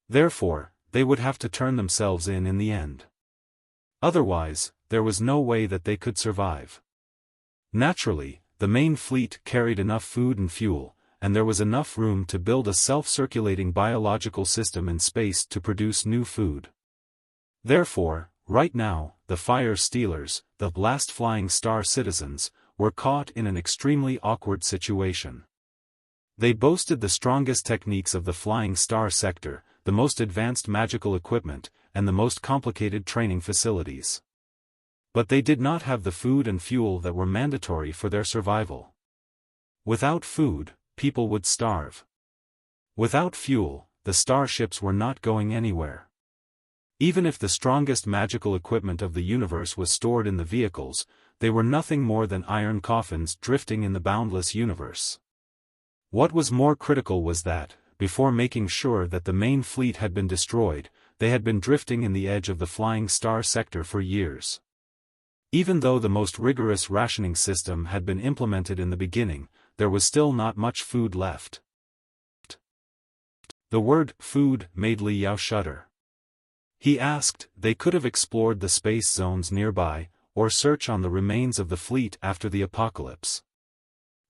Therefore, they would have to turn themselves in the end. Otherwise, there was no way that they could survive. Naturally, the main fleet carried enough food and fuel, and there was enough room to build a self-circulating biological system in space to produce new food. Therefore, right now, the Fire Stealers, the last Flying Star citizens, were caught in an extremely awkward situation. They boasted the strongest techniques of the Flying Star sector, the most advanced magical equipment, and the most complicated training facilities. But they did not have the food and fuel that were mandatory for their survival. Without food, people would starve. Without fuel, the starships were not going anywhere. Even if the strongest magical equipment of the universe was stored in the vehicles, they were nothing more than iron coffins drifting in the boundless universe. What was more critical was that, before making sure that the main fleet had been destroyed, they had been drifting in the edge of the Flying Star sector for years. Even though the most rigorous rationing system had been implemented in the beginning, there was still not much food left. The word food made Li Yao shudder. He asked, they could have explored the space zones nearby, or search on the remains of the fleet after the apocalypse.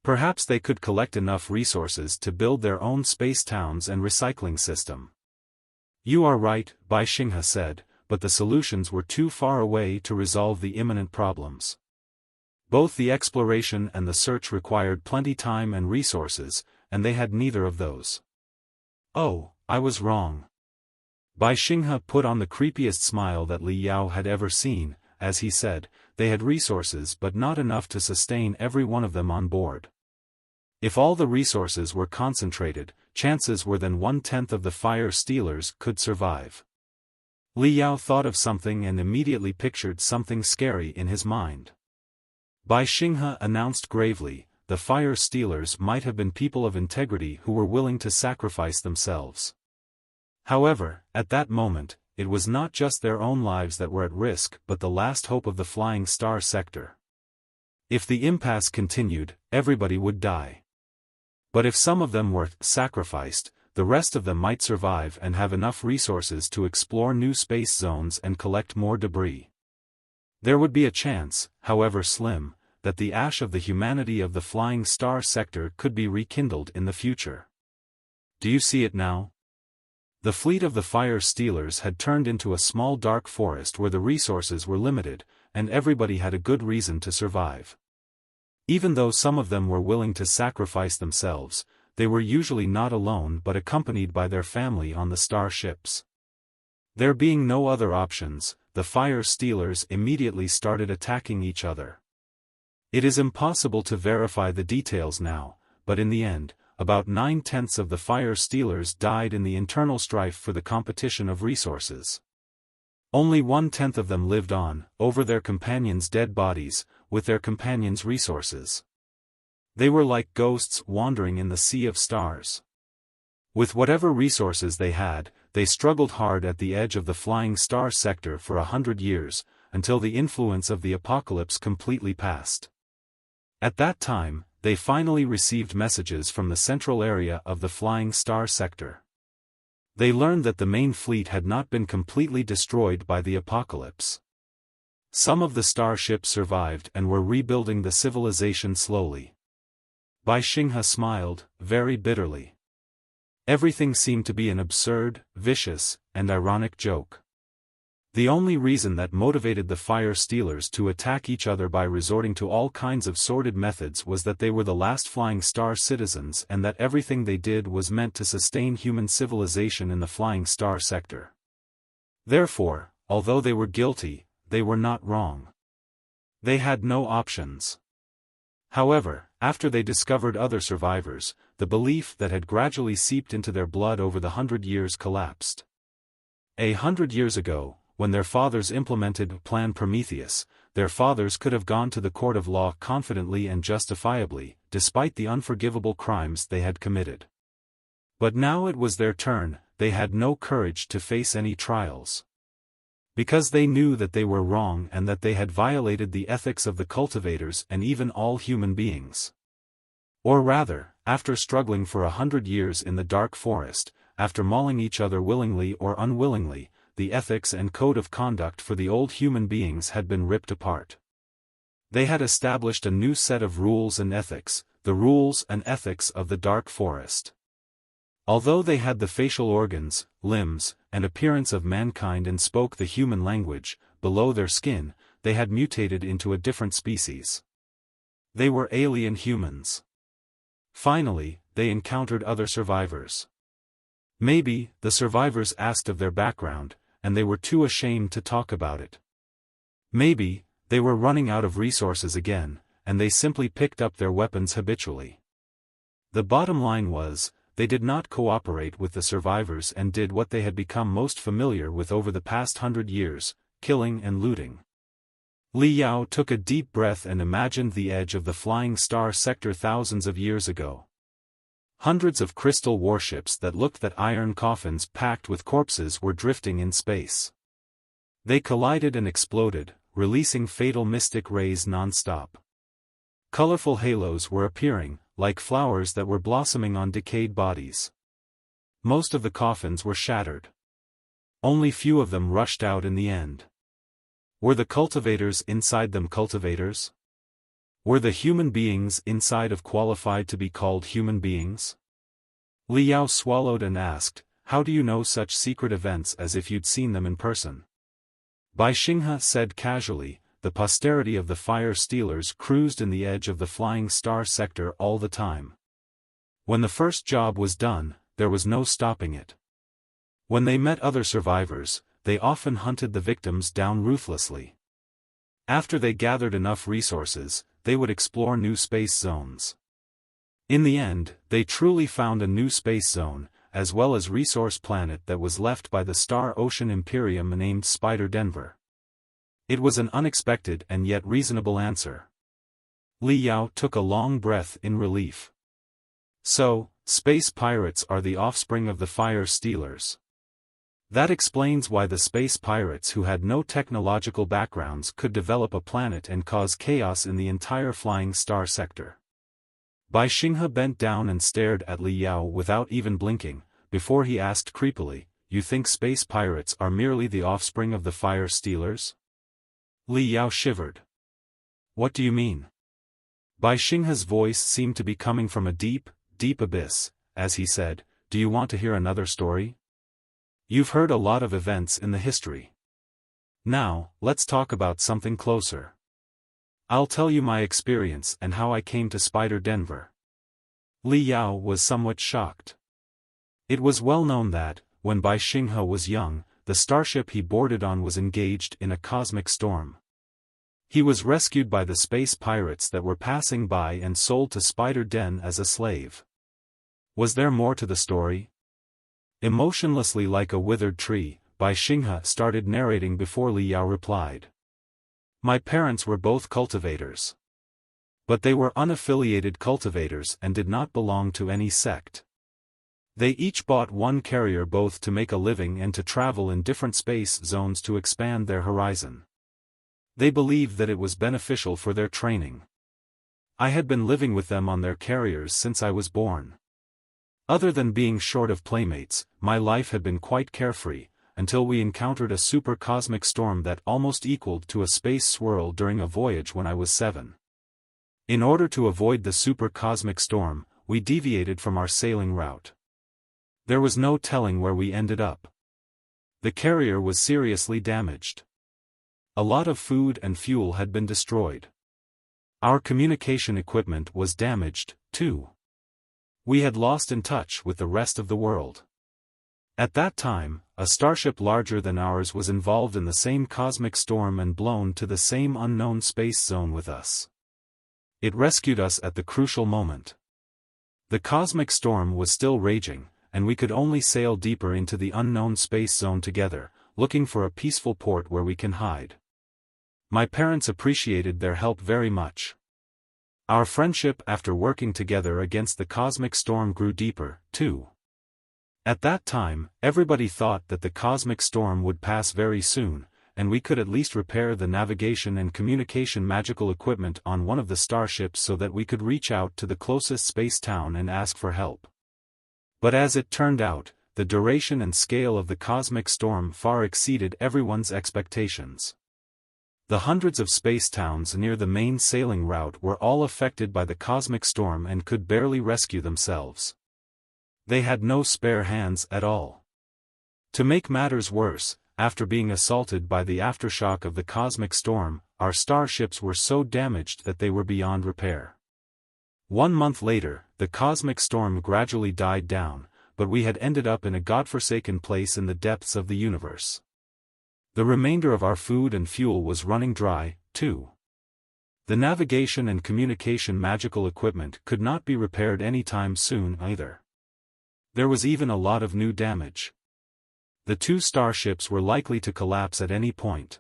Perhaps they could collect enough resources to build their own space towns and recycling system. You are right, Bai Xinghe said, but the solutions were too far away to resolve the imminent problems. Both the exploration and the search required plenty time and resources, and they had neither of those. Oh, I was wrong. Bai Xinghe put on the creepiest smile that Li Yao had ever seen, as he said, they had resources but not enough to sustain every one of them on board. If all the resources were concentrated, chances were then 1/10 of the Fire Stealers could survive. Li Yao thought of something and immediately pictured something scary in his mind. Bai Xinghe announced gravely, the Fire Stealers might have been people of integrity who were willing to sacrifice themselves. However, at that moment, it was not just their own lives that were at risk but the last hope of the Flying Star sector. If the impasse continued, everybody would die. But if some of them were sacrificed, the rest of them might survive and have enough resources to explore new space zones and collect more debris. There would be a chance, however slim, that the ash of the humanity of the Flying Star sector could be rekindled in the future. Do you see it now? The fleet of the Fire Stealers had turned into a small dark forest where the resources were limited, and everybody had a good reason to survive. Even though some of them were willing to sacrifice themselves, they were usually not alone but accompanied by their family on the starships. There being no other options, the Fire Stealers immediately started attacking each other. It is impossible to verify the details now, but in the end, about 9/10 of the Fire Stealers died in the internal strife for the competition of resources. Only 1/10 of them lived on, over their companions' dead bodies, with their companions' resources. They were like ghosts wandering in the sea of stars. With whatever resources they had, they struggled hard at the edge of the Flying Star sector for 100 years, until the influence of the apocalypse completely passed. At that time, they finally received messages from the central area of the Flying Star sector. They learned that the main fleet had not been completely destroyed by the apocalypse. Some of the starships survived and were rebuilding the civilization slowly. Bai Xinghe smiled, very bitterly. Everything seemed to be an absurd, vicious, and ironic joke. The only reason that motivated the Fire Stealers to attack each other by resorting to all kinds of sordid methods was that they were the last Flying Star citizens and that everything they did was meant to sustain human civilization in the Flying Star sector. Therefore, although they were guilty, they were not wrong. They had no options. However, after they discovered other survivors, the belief that had gradually seeped into their blood over the 100 years collapsed. 100 years ago, when their fathers implemented Plan Prometheus, their fathers could have gone to the court of law confidently and justifiably, despite the unforgivable crimes they had committed. But now it was their turn, they had no courage to face any trials. Because they knew that they were wrong and that they had violated the ethics of the cultivators and even all human beings. Or rather, after struggling for 100 years in the dark forest, after mauling each other willingly or unwillingly, the ethics and code of conduct for the old human beings had been ripped apart. They had established a new set of rules and ethics, the rules and ethics of the dark forest. Although they had the facial organs, limbs, and appearance of mankind and spoke the human language, below their skin, they had mutated into a different species. They were alien humans. Finally, they encountered other survivors. Maybe, the survivors asked of their background, and they were too ashamed to talk about it. Maybe, they were running out of resources again, and they simply picked up their weapons habitually. The bottom line was, they did not cooperate with the survivors and did what they had become most familiar with over the past 100 years, killing and looting. Li Yao took a deep breath and imagined the edge of the Flying Star sector thousands of years ago. Hundreds of crystal warships that looked like iron coffins packed with corpses were drifting in space. They collided and exploded, releasing fatal mystic rays non-stop. Colorful halos were appearing, like flowers that were blossoming on decayed bodies. Most of the coffins were shattered. Only few of them rushed out in the end. Were the cultivators inside them cultivators? Were the human beings inside of qualified to be called human beings? Li Yao swallowed and asked, "How do you know such secret events as if you'd seen them in person?" Bai Xinghe said casually, "The posterity of the fire stealers cruised in the edge of the Flying Star sector all the time. When the first job was done, there was no stopping it. When they met other survivors, they often hunted the victims down ruthlessly. After they gathered enough resources, they would explore new space zones. In the end, they truly found a new space zone, as well as resource planet that was left by the Star Ocean Imperium named Spider Denver." It was an unexpected and yet reasonable answer. Li Yao took a long breath in relief. So, space pirates are the offspring of the fire stealers. That explains why the space pirates who had no technological backgrounds could develop a planet and cause chaos in the entire Flying Star sector. Bai Xinghe bent down and stared at Li Yao without even blinking, before he asked creepily, "You think space pirates are merely the offspring of the fire stealers?" Li Yao shivered. "What do you mean?" Bai Xinghe's voice seemed to be coming from a deep, deep abyss, as he said, "Do you want to hear another story? You've heard a lot of events in the history. Now, let's talk about something closer. I'll tell you my experience and how I came to Spider Denver." Li Yao was somewhat shocked. It was well known that, when Bai Xinghe was young, the starship he boarded on was engaged in a cosmic storm. He was rescued by the space pirates that were passing by and sold to Spider Den as a slave. Was there more to the story? Emotionlessly like a withered tree, Bai Xinghe started narrating before Li Yao replied. "My parents were both cultivators. But they were unaffiliated cultivators and did not belong to any sect. They each bought one carrier both to make a living and to travel in different space zones to expand their horizon. They believed that it was beneficial for their training. I had been living with them on their carriers since I was born. Other than being short of playmates, my life had been quite carefree, until we encountered a super cosmic storm that almost equaled to a space swirl during a voyage when I was 7. In order to avoid the super cosmic storm, we deviated from our sailing route. There was no telling where we ended up. The carrier was seriously damaged. A lot of food and fuel had been destroyed. Our communication equipment was damaged, too. We had lost in touch with the rest of the world. At that time, a starship larger than ours was involved in the same cosmic storm and blown to the same unknown space zone with us. It rescued us at the crucial moment. The cosmic storm was still raging, and we could only sail deeper into the unknown space zone together, looking for a peaceful port where we can hide. My parents appreciated their help very much. Our friendship after working together against the cosmic storm grew deeper, too. At that time, everybody thought that the cosmic storm would pass very soon, and we could at least repair the navigation and communication magical equipment on one of the starships so that we could reach out to the closest space town and ask for help. But as it turned out, the duration and scale of the cosmic storm far exceeded everyone's expectations. The hundreds of space towns near the main sailing route were all affected by the cosmic storm and could barely rescue themselves. They had no spare hands at all. To make matters worse, after being assaulted by the aftershock of the cosmic storm, our starships were so damaged that they were beyond repair. 1 month later, the cosmic storm gradually died down, but we had ended up in a godforsaken place in the depths of the universe. The remainder of our food and fuel was running dry, too. The navigation and communication magical equipment could not be repaired anytime soon either. There was even a lot of new damage. The 2 starships were likely to collapse at any point.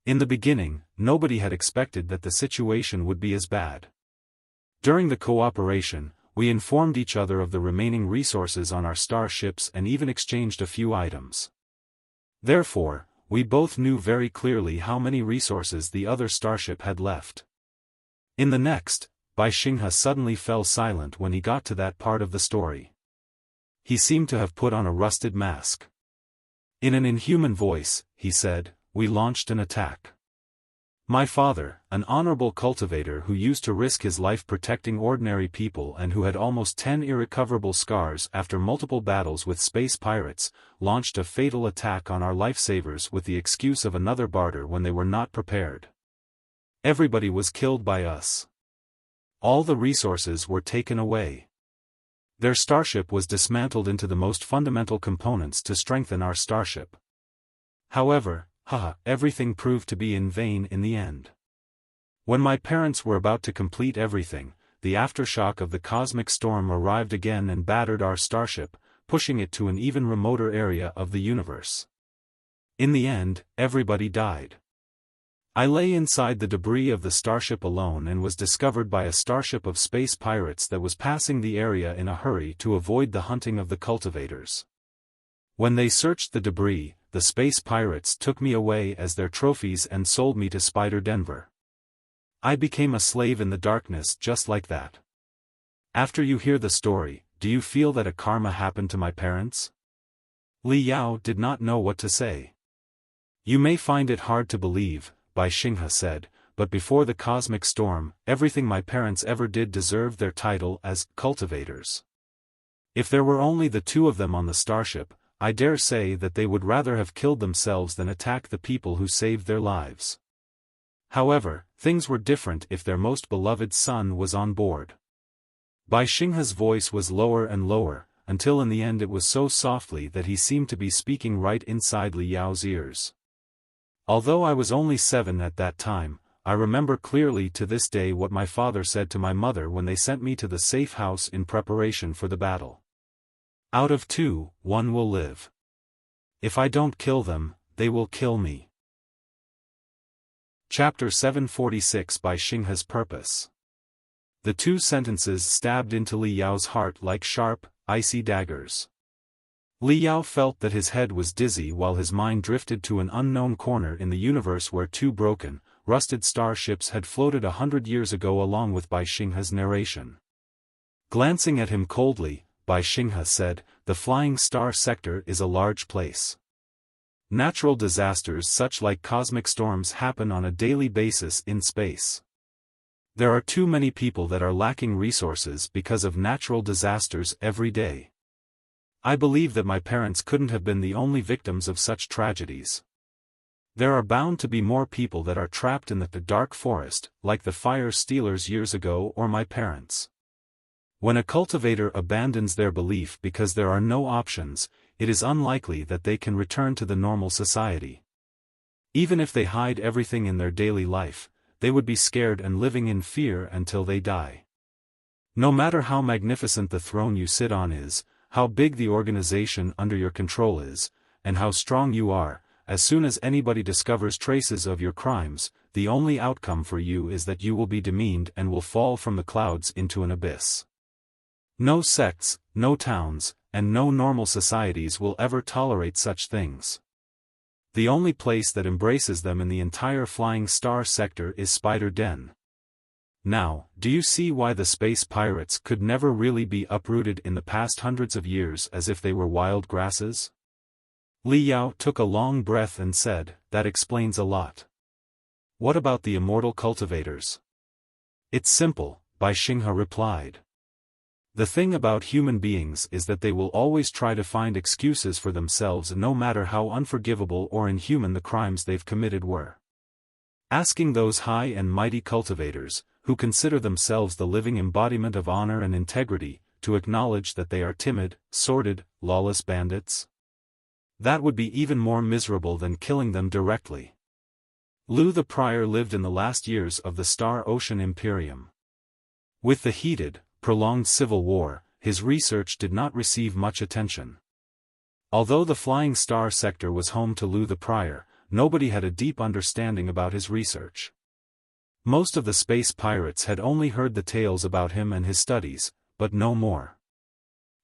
In the beginning, nobody had expected that the situation would be as bad. During the cooperation, we informed each other of the remaining resources on our starships and even exchanged a few items. Therefore, we both knew very clearly how many resources the other starship had left. In the next, Bai Xinghe suddenly fell silent when he got to that part of the story. He seemed to have put on a rusted mask. In an inhuman voice, he said, "We launched an attack. My father, an honorable cultivator who used to risk his life protecting ordinary people and who had almost 10 irrecoverable scars after multiple battles with space pirates, launched a fatal attack on our lifesavers with the excuse of another barter when they were not prepared. Everybody was killed by us. All the resources were taken away. Their starship was dismantled into the most fundamental components to strengthen our starship. However, everything proved to be in vain in the end. When my parents were about to complete everything, the aftershock of the cosmic storm arrived again and battered our starship, pushing it to an even remoter area of the universe. In the end, everybody died. I lay inside the debris of the starship alone and was discovered by a starship of space pirates that was passing the area in a hurry to avoid the hunting of the cultivators. When they searched the debris, the space pirates took me away as their trophies and sold me to Spider Denver. I became a slave in the darkness just like that. After you hear the story, do you feel that a karma happened to my parents?" Li Yao did not know what to say. "You may find it hard to believe," Bai Xinghe said, "but before the cosmic storm, everything my parents ever did deserved their title as cultivators. If there were only the 2 of them on the starship, I dare say that they would rather have killed themselves than attack the people who saved their lives. However, things were different if their most beloved son was on board." Bai Xinghe's voice was lower and lower, until in the end it was so softly that he seemed to be speaking right inside Li Yao's ears. "Although I was only 7 at that time, I remember clearly to this day what my father said to my mother when they sent me to the safe house in preparation for the battle. Out of 2, 1 will live. If I don't kill them, they will kill me." Chapter 746 Bai Xinghe's Purpose. The 2 sentences stabbed into Li Yao's heart like sharp, icy daggers. Li Yao felt that his head was dizzy while his mind drifted to an unknown corner in the universe where 2 broken, rusted starships had floated 100 years ago along with Bai Xinghe's narration. Glancing at him coldly, Bai Xinghe said, "The Flying Star Sector is a large place. Natural disasters such like cosmic storms happen on a daily basis in space. There are too many people that are lacking resources because of natural disasters every day. I believe that my parents couldn't have been the only victims of such tragedies. There are bound to be more people that are trapped in the dark forest, like the fire stealers years ago or my parents. When a cultivator abandons their belief because there are no options, it is unlikely that they can return to the normal society. Even if they hide everything in their daily life, they would be scared and living in fear until they die. No matter how magnificent the throne you sit on is, how big the organization under your control is, and how strong you are, as soon as anybody discovers traces of your crimes, the only outcome for you is that you will be demeaned and will fall from the clouds into an abyss. No sects, no towns, and no normal societies will ever tolerate such things. The only place that embraces them in the entire Flying Star sector is Spider Den. Now, do you see why the space pirates could never really be uprooted in the past hundreds of years as if they were wild grasses? Li Yao took a long breath and said, that explains a lot. What about the immortal cultivators? It's simple, Bai Xinghe replied. The thing about human beings is that they will always try to find excuses for themselves no matter how unforgivable or inhuman the crimes they've committed were. Asking those high and mighty cultivators, who consider themselves the living embodiment of honor and integrity, to acknowledge that they are timid, sordid, lawless bandits? That would be even more miserable than killing them directly. Lu the Prior lived in the last years of the Star Ocean Imperium. With the heated, prolonged civil war, his research did not receive much attention. Although the Flying Star sector was home to Lu the Prior, nobody had a deep understanding about his research. Most of the space pirates had only heard the tales about him and his studies, but no more.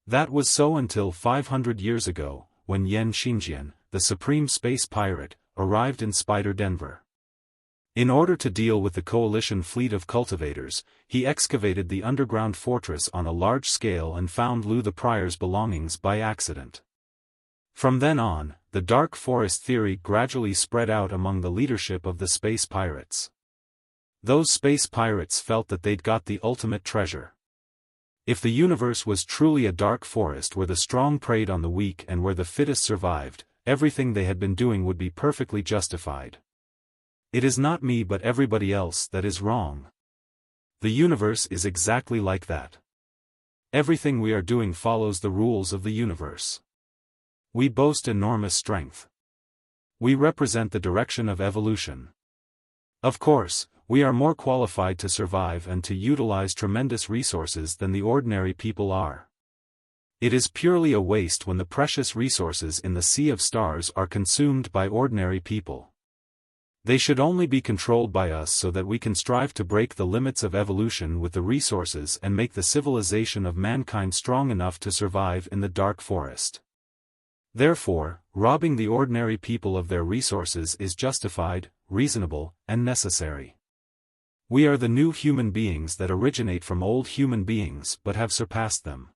That was so until 500 years ago, when Yan Xingjian, the supreme space pirate, arrived in Spider Denver. In order to deal with the coalition fleet of cultivators, he excavated the underground fortress on a large scale and found Lu the Prior's belongings by accident. From then on, the Dark Forest theory gradually spread out among the leadership of the space pirates. Those space pirates felt that they'd got the ultimate treasure. If the universe was truly a dark forest where the strong preyed on the weak and where the fittest survived, everything they had been doing would be perfectly justified. It is not me but everybody else that is wrong. The universe is exactly like that. Everything we are doing follows the rules of the universe. We boast enormous strength. We represent the direction of evolution. Of course, we are more qualified to survive and to utilize tremendous resources than the ordinary people are. It is purely a waste when the precious resources in the Sea of Stars are consumed by ordinary people. They should only be controlled by us so that we can strive to break the limits of evolution with the resources and make the civilization of mankind strong enough to survive in the dark forest. Therefore, robbing the ordinary people of their resources is justified, reasonable, and necessary. We are the new human beings that originate from old human beings but have surpassed them.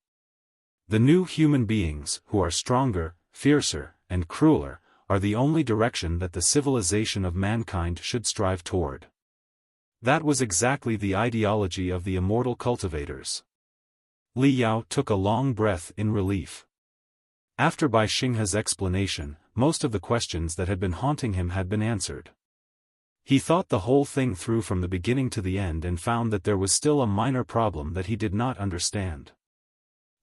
The new human beings, who are stronger, fiercer, and crueler, are the only direction that the civilization of mankind should strive toward. That was exactly the ideology of the immortal cultivators. Li Yao took a long breath in relief. After Bai Xinghe's explanation, most of the questions that had been haunting him had been answered. He thought the whole thing through from the beginning to the end and found that there was still a minor problem that he did not understand.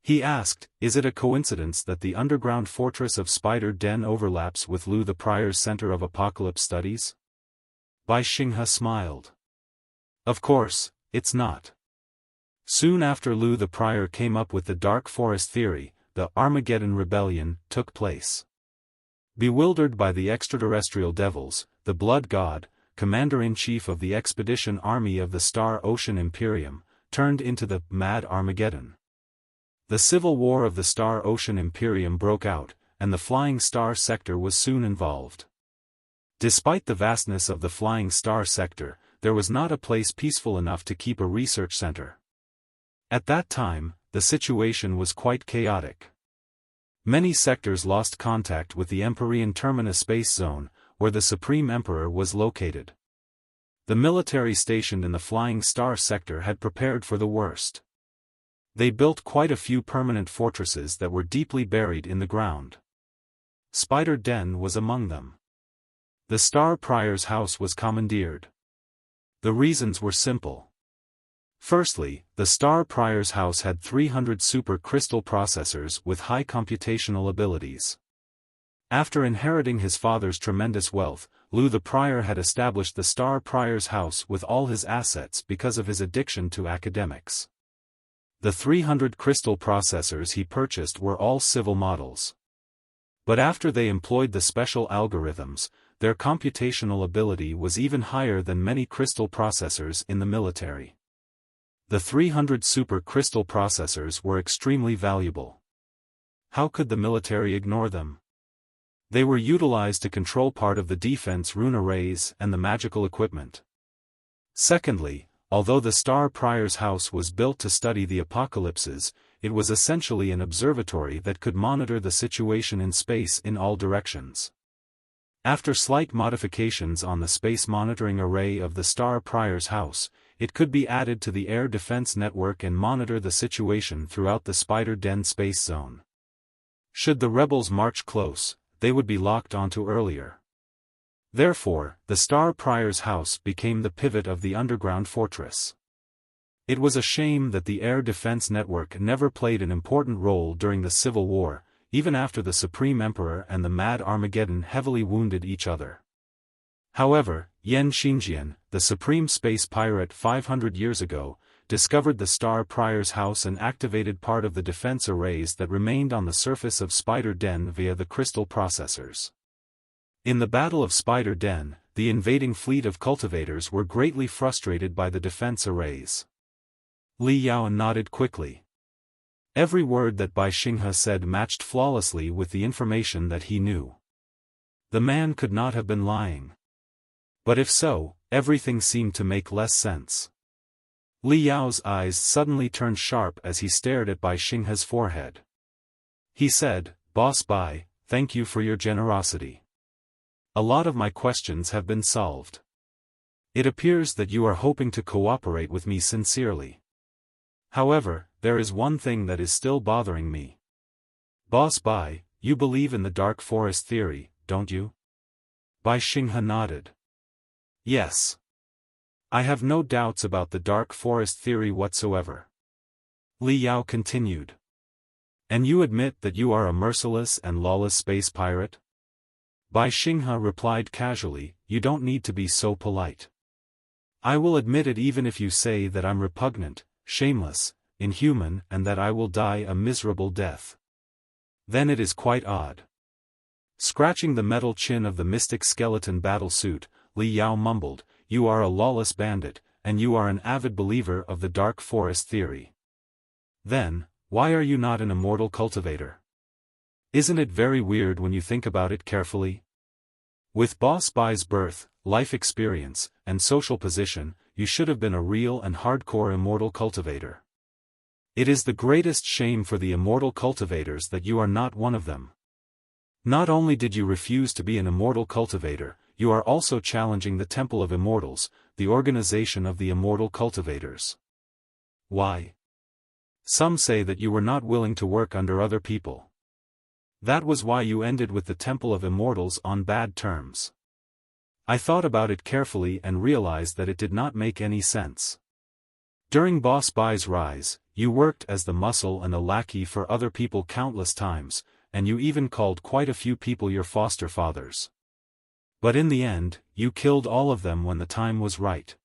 He asked, is it a coincidence that the underground fortress of Spider Den overlaps with Lu the Prior's Center of Apocalypse Studies? Bai Xinghe smiled. Of course, it's not. Soon after Lu the Prior came up with the Dark Forest theory, the Armageddon Rebellion took place. Bewildered by the extraterrestrial devils, the Blood God, Commander-in-Chief of the Expedition Army of the Star Ocean Imperium, turned into the Mad Armageddon. The civil war of the Star Ocean Imperium broke out, and the Flying Star sector was soon involved. Despite the vastness of the Flying Star sector, there was not a place peaceful enough to keep a research center. At that time, the situation was quite chaotic. Many sectors lost contact with the Empyrean Terminus space zone, where the Supreme Emperor was located. The military stationed in the Flying Star sector had prepared for the worst. They built quite a few permanent fortresses that were deeply buried in the ground. Spider Den was among them. The Star Prior's house was commandeered. The reasons were simple. Firstly, the Star Prior's house had 300 super crystal processors with high computational abilities. After inheriting his father's tremendous wealth, Lu the Prior had established the Star Prior's house with all his assets because of his addiction to academics. The 300 crystal processors he purchased were all civil models. But after they employed the special algorithms, their computational ability was even higher than many crystal processors in the military. The 300 super crystal processors were extremely valuable. How could the military ignore them? They were utilized to control part of the defense rune arrays and the magical equipment. Secondly, although the Star Prior's house was built to study the apocalypses, it was essentially an observatory that could monitor the situation in space in all directions. After slight modifications on the space monitoring array of the Star Prior's house, it could be added to the air defense network and monitor the situation throughout the Spider Den space zone. Should the rebels march close, they would be locked onto earlier. Therefore, the Star Prior's house became the pivot of the underground fortress. It was a shame that the air defense network never played an important role during the Civil War, even after the Supreme Emperor and the Mad Armageddon heavily wounded each other. However, Yan Xingjian, the supreme space pirate 500 years ago, discovered the Star Prior's house and activated part of the defense arrays that remained on the surface of Spider Den via the crystal processors. In the Battle of Spider Den, the invading fleet of cultivators were greatly frustrated by the defense arrays. Li Yao nodded quickly. Every word that Bai Xinghe said matched flawlessly with the information that he knew. The man could not have been lying. But if so, everything seemed to make less sense. Li Yao's eyes suddenly turned sharp as he stared at Bai Xinghe's forehead. He said, "Boss Bai, thank you for your generosity. A lot of my questions have been solved. It appears that you are hoping to cooperate with me sincerely. However, there is one thing that is still bothering me. Boss Bai, you believe in the Dark Forest theory, don't you?" Bai Xinghe nodded. "Yes. I have no doubts about the Dark Forest theory whatsoever." Li Yao continued. "And you admit that you are a merciless and lawless space pirate?" Bai Xinghe replied casually, "You don't need to be so polite. I will admit it even if you say that I'm repugnant, shameless, inhuman and that I will die a miserable death. Then it is quite odd." Scratching the metal chin of the mystic skeleton battle suit, Li Yao mumbled, "You are a lawless bandit, and you are an avid believer of the Dark Forest theory. Then, why are you not an immortal cultivator? Isn't it very weird when you think about it carefully? With Boss Bai's birth, life experience, and social position, you should have been a real and hardcore immortal cultivator. It is the greatest shame for the immortal cultivators that you are not one of them. Not only did you refuse to be an immortal cultivator, you are also challenging the Temple of Immortals, the organization of the immortal cultivators. Why? Some say that you were not willing to work under other people. That was why you ended with the Temple of Immortals on bad terms. I thought about it carefully and realized that it did not make any sense. During Boss Bai's rise, you worked as the muscle and a lackey for other people countless times, and you even called quite a few people your foster fathers. But in the end, you killed all of them when the time was right.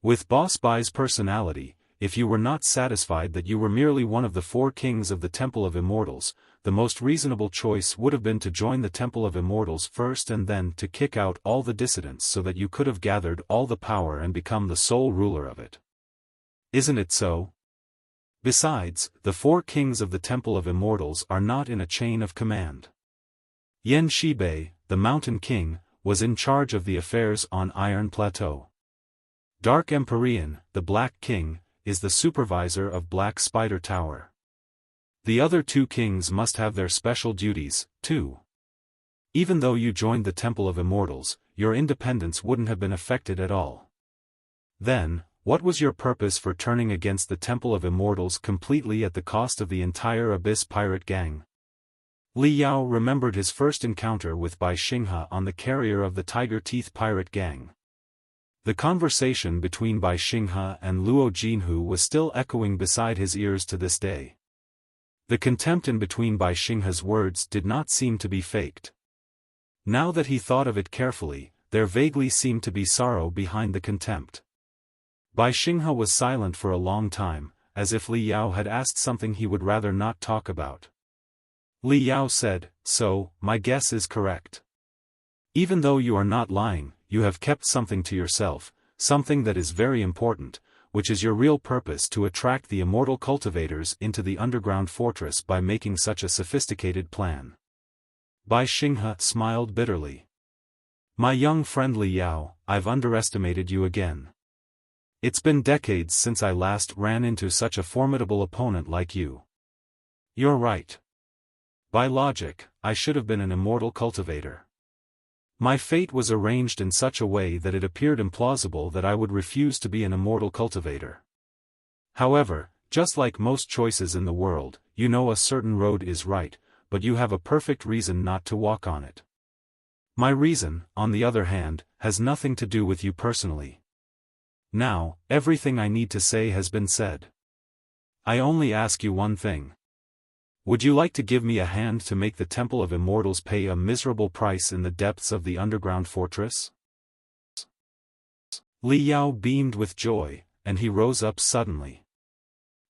With Boss Bai's personality, if you were not satisfied that you were merely one of the 4 kings of the Temple of Immortals, the most reasonable choice would have been to join the Temple of Immortals first and then to kick out all the dissidents so that you could have gathered all the power and become the sole ruler of it. Isn't it so? Besides, the 4 kings of the Temple of Immortals are not in a chain of command. Yan Shibei, the Mountain King, was in charge of the affairs on Iron Plateau. Dark Empyrean, the Black King, is the supervisor of Black Spider Tower. The other 2 kings must have their special duties, too. Even though you joined the Temple of Immortals, your independence wouldn't have been affected at all. Then, what was your purpose for turning against the Temple of Immortals completely at the cost of the entire Abyss pirate gang? Li Yao remembered his first encounter with Bai Xinghe on the carrier of the Tiger Teeth pirate gang. The conversation between Bai Xinghe and Luo Jinhu was still echoing beside his ears to this day. The contempt in between Bai Xinghe's words did not seem to be faked. Now that he thought of it carefully, there vaguely seemed to be sorrow behind the contempt. Bai Xinghe was silent for a long time, as if Li Yao had asked something he would rather not talk about. Li Yao said, so, my guess is correct. Even though you are not lying, you have kept something to yourself, something that is very important, which is your real purpose to attract the immortal cultivators into the underground fortress by making such a sophisticated plan. Bai Xinghe smiled bitterly. My young friend Li Yao, I've underestimated you again. It's been decades since I last ran into such a formidable opponent like you. You're right. By logic, I should have been an immortal cultivator. My fate was arranged in such a way that it appeared implausible that I would refuse to be an immortal cultivator. However, just like most choices in the world, you know a certain road is right, but you have a perfect reason not to walk on it. My reason, on the other hand, has nothing to do with you personally. Now, everything I need to say has been said. I only ask you one thing. Would you like to give me a hand to make the Temple of Immortals pay a miserable price in the depths of the underground fortress? Li Yao beamed with joy, and he rose up suddenly.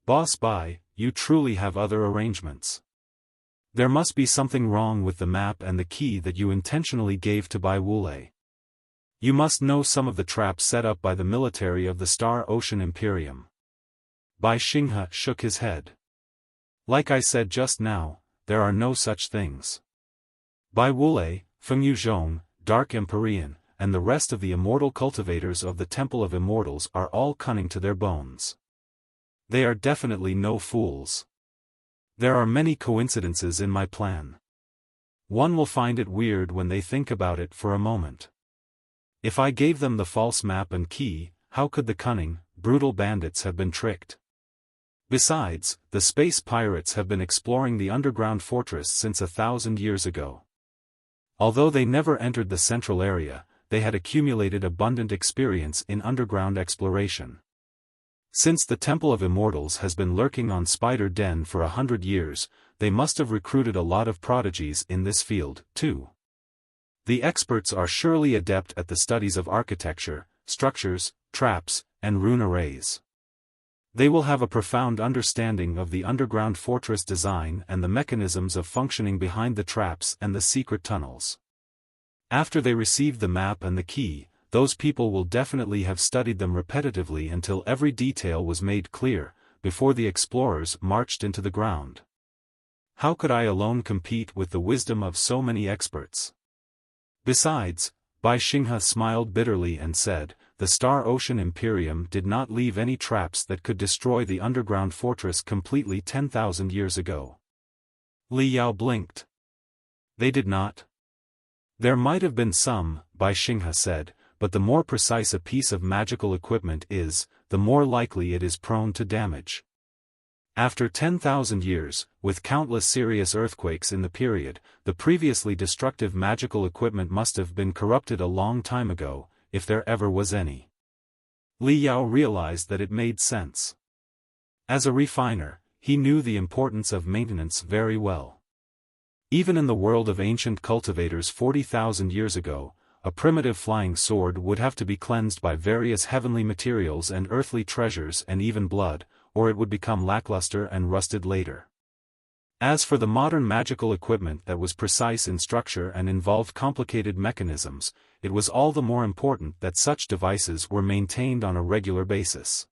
Boss Bai, you truly have other arrangements. There must be something wrong with the map and the key that you intentionally gave to Bai Wulei. You must know some of the traps set up by the military of the Star Ocean Imperium. Bai Xinghe shook his head. Like I said just now, there are no such things. Bai Wulei, Fengyu Zhong, Dark Empyrean, and the rest of the immortal cultivators of the Temple of Immortals are all cunning to their bones. They are definitely no fools. There are many coincidences in my plan. One will find it weird when they think about it for a moment. If I gave them the false map and key, how could the cunning, brutal bandits have been tricked? Besides, the space pirates have been exploring the underground fortress since 1,000 years ago. Although they never entered the central area, they had accumulated abundant experience in underground exploration. Since the Temple of Immortals has been lurking on Spider Den for 100 years, they must have recruited a lot of prodigies in this field, too. The experts are surely adept at the studies of architecture, structures, traps, and rune arrays. They will have a profound understanding of the underground fortress design and the mechanisms of functioning behind the traps and the secret tunnels. After they receive the map and the key, those people will definitely have studied them repetitively until every detail was made clear, before the explorers marched into the ground. How could I alone compete with the wisdom of so many experts? Besides, Bai Xinghe smiled bitterly and said, the Star Ocean Imperium did not leave any traps that could destroy the underground fortress completely 10,000 years ago. Li Yao blinked. They did not? There might have been some, Bai Xinghe said, but the more precise a piece of magical equipment is, the more likely it is prone to damage. After 10,000 years, with countless serious earthquakes in the period, the previously destructive magical equipment must have been corrupted a long time ago, if there ever was any. Li Yao realized that it made sense. As a refiner, he knew the importance of maintenance very well. Even in the world of ancient cultivators 40,000 years ago, a primitive flying sword would have to be cleansed by various heavenly materials and earthly treasures and even blood, or it would become lackluster and rusted later. As for the modern magical equipment that was precise in structure and involved complicated mechanisms, it was all the more important that such devices were maintained on a regular basis.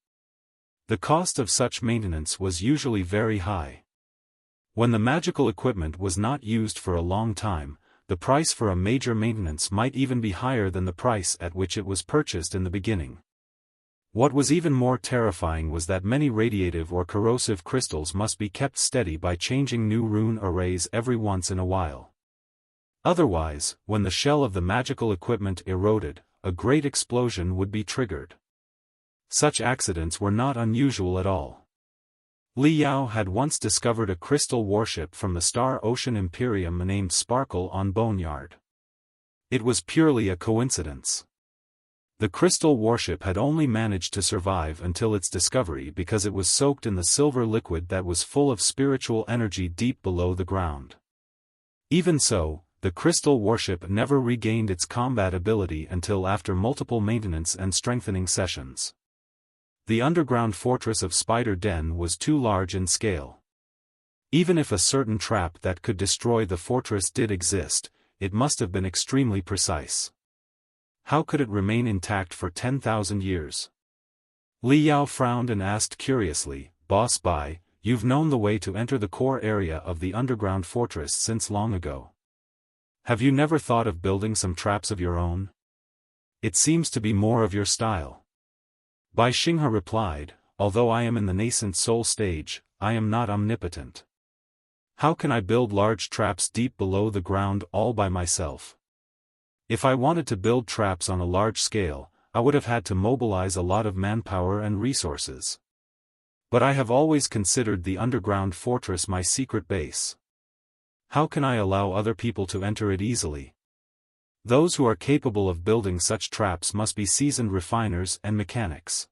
The cost of such maintenance was usually very high. When the magical equipment was not used for a long time, the price for a major maintenance might even be higher than the price at which it was purchased in the beginning. What was even more terrifying was that many radiative or corrosive crystals must be kept steady by changing new rune arrays every once in a while. Otherwise, when the shell of the magical equipment eroded, a great explosion would be triggered. Such accidents were not unusual at all. Li Yao had once discovered a crystal warship from the Star Ocean Imperium named Sparkle on Boneyard. It was purely a coincidence. The crystal warship had only managed to survive until its discovery because it was soaked in the silver liquid that was full of spiritual energy deep below the ground. Even so, the crystal warship never regained its combat ability until after multiple maintenance and strengthening sessions. The underground fortress of Spider Den was too large in scale. Even if a certain trap that could destroy the fortress did exist, it must have been extremely precise. How could it remain intact for 10,000 years? Li Yao frowned and asked curiously, Boss Bai, you've known the way to enter the core area of the underground fortress since long ago. Have you never thought of building some traps of your own? It seems to be more of your style. Bai Xinghe replied, although I am in the nascent soul stage, I am not omnipotent. How can I build large traps deep below the ground all by myself? If I wanted to build traps on a large scale, I would have had to mobilize a lot of manpower and resources. But I have always considered the underground fortress my secret base. How can I allow other people to enter it easily? Those who are capable of building such traps must be seasoned refiners and mechanics.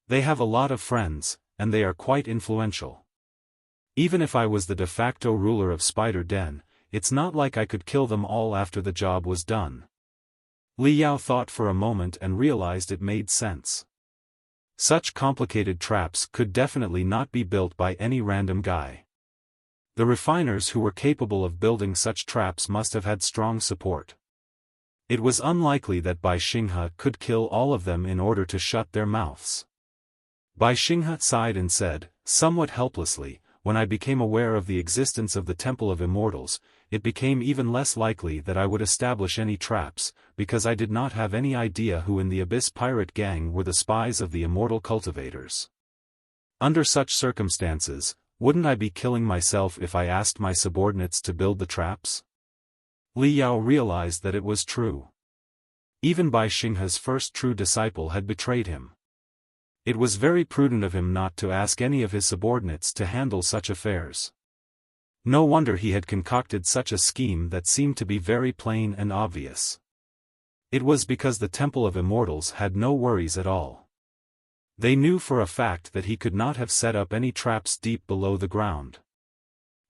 They have a lot of friends, and they are quite influential. Even if I was the de facto ruler of Spider Den, it's not like I could kill them all after the job was done. Li Yao thought for a moment and realized it made sense. Such complicated traps could definitely not be built by any random guy. The refiners who were capable of building such traps must have had strong support. It was unlikely that Bai Xinghe could kill all of them in order to shut their mouths. Bai Xinghe sighed and said, somewhat helplessly, when I became aware of the existence of the Temple of Immortals, it became even less likely that I would establish any traps, because I did not have any idea who in the Abyss pirate gang were the spies of the immortal cultivators. Under such circumstances, wouldn't I be killing myself if I asked my subordinates to build the traps? Li Yao realized that it was true. Even Bai Xinghe's first true disciple had betrayed him. It was very prudent of him not to ask any of his subordinates to handle such affairs. No wonder he had concocted such a scheme that seemed to be very plain and obvious. It was because the Temple of Immortals had no worries at all. They knew for a fact that he could not have set up any traps deep below the ground.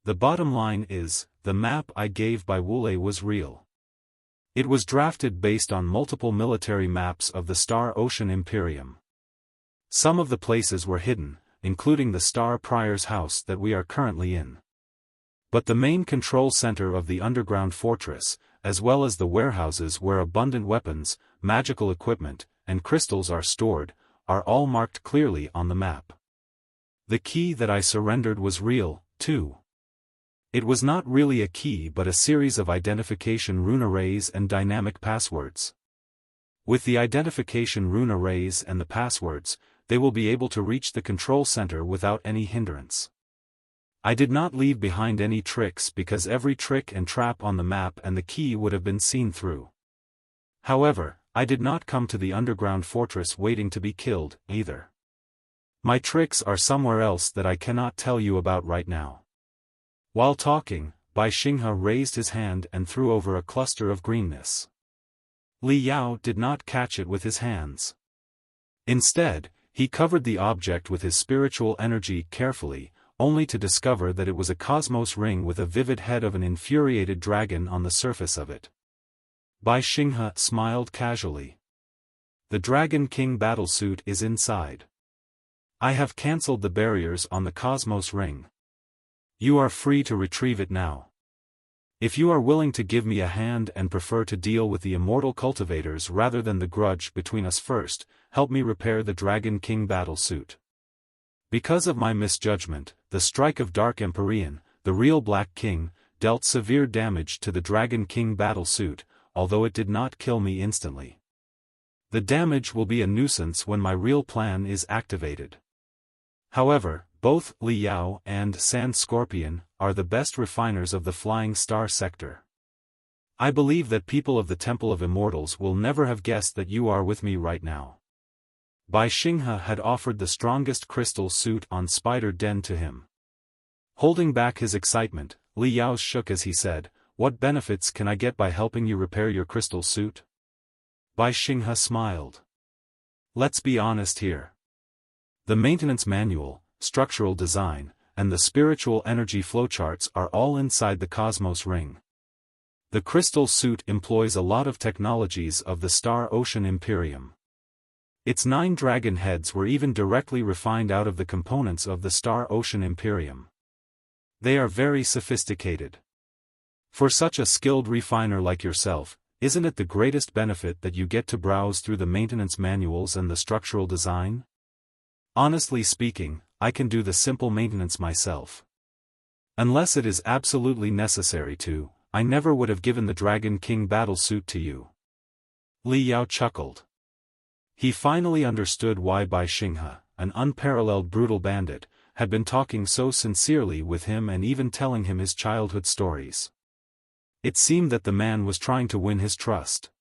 The bottom line is, the map I gave Bai Wulei was real. It was drafted based on multiple military maps of the Star Ocean Imperium. Some of the places were hidden, including the Star Prior's house that we are currently in. But the main control center of the underground fortress, as well as the warehouses where abundant weapons, magical equipment, and crystals are stored, are all marked clearly on the map. The key that I surrendered was real, too. It was not really a key but a series of identification rune arrays and dynamic passwords. With the identification rune arrays and the passwords, they will be able to reach the control center without any hindrance. I did not leave behind any tricks because every trick and trap on the map and the key would have been seen through. However, I did not come to the underground fortress waiting to be killed, either. My tricks are somewhere else that I cannot tell you about right now. While talking, Bai Xinghe raised his hand and threw over a cluster of greenness. Li Yao did not catch it with his hands. Instead, he covered the object with his spiritual energy carefully, only to discover that it was a cosmos ring with a vivid head of an infuriated dragon on the surface of it. Bai Xinghe smiled casually. The Dragon King battlesuit is inside. I have cancelled the barriers on the cosmos ring. You are free to retrieve it now. If you are willing to give me a hand and prefer to deal with the immortal cultivators rather than the grudge between us first, help me repair the Dragon King battlesuit. Because of my misjudgment, the strike of Dark Empyrean, the real Black King, dealt severe damage to the Dragon King battlesuit, although it did not kill me instantly. The damage will be a nuisance when my real plan is activated. However, both Li Yao and Sand Scorpion are the best refiners of the Flying Star sector. I believe that people of the Temple of Immortals will never have guessed that you are with me right now. Bai Xinghe had offered the strongest crystal suit on Spider Den to him. Holding back his excitement, Li Yao shook as he said, "What benefits can I get by helping you repair your crystal suit?" Bai Xinghe smiled. Let's be honest here. The maintenance manual, structural design, and the spiritual energy flowcharts are all inside the Cosmos Ring. The crystal suit employs a lot of technologies of the Star Ocean Imperium. Its 9 dragon heads were even directly refined out of the components of the Star Ocean Imperium. They are very sophisticated. For such a skilled refiner like yourself, isn't it the greatest benefit that you get to browse through the maintenance manuals and the structural design? Honestly speaking, I can do the simple maintenance myself. Unless it is absolutely necessary to, I never would have given the Dragon King battle suit to you. Li Yao chuckled. He finally understood why Bai Xinghe, an unparalleled brutal bandit, had been talking so sincerely with him and even telling him his childhood stories. It seemed that the man was trying to win his trust.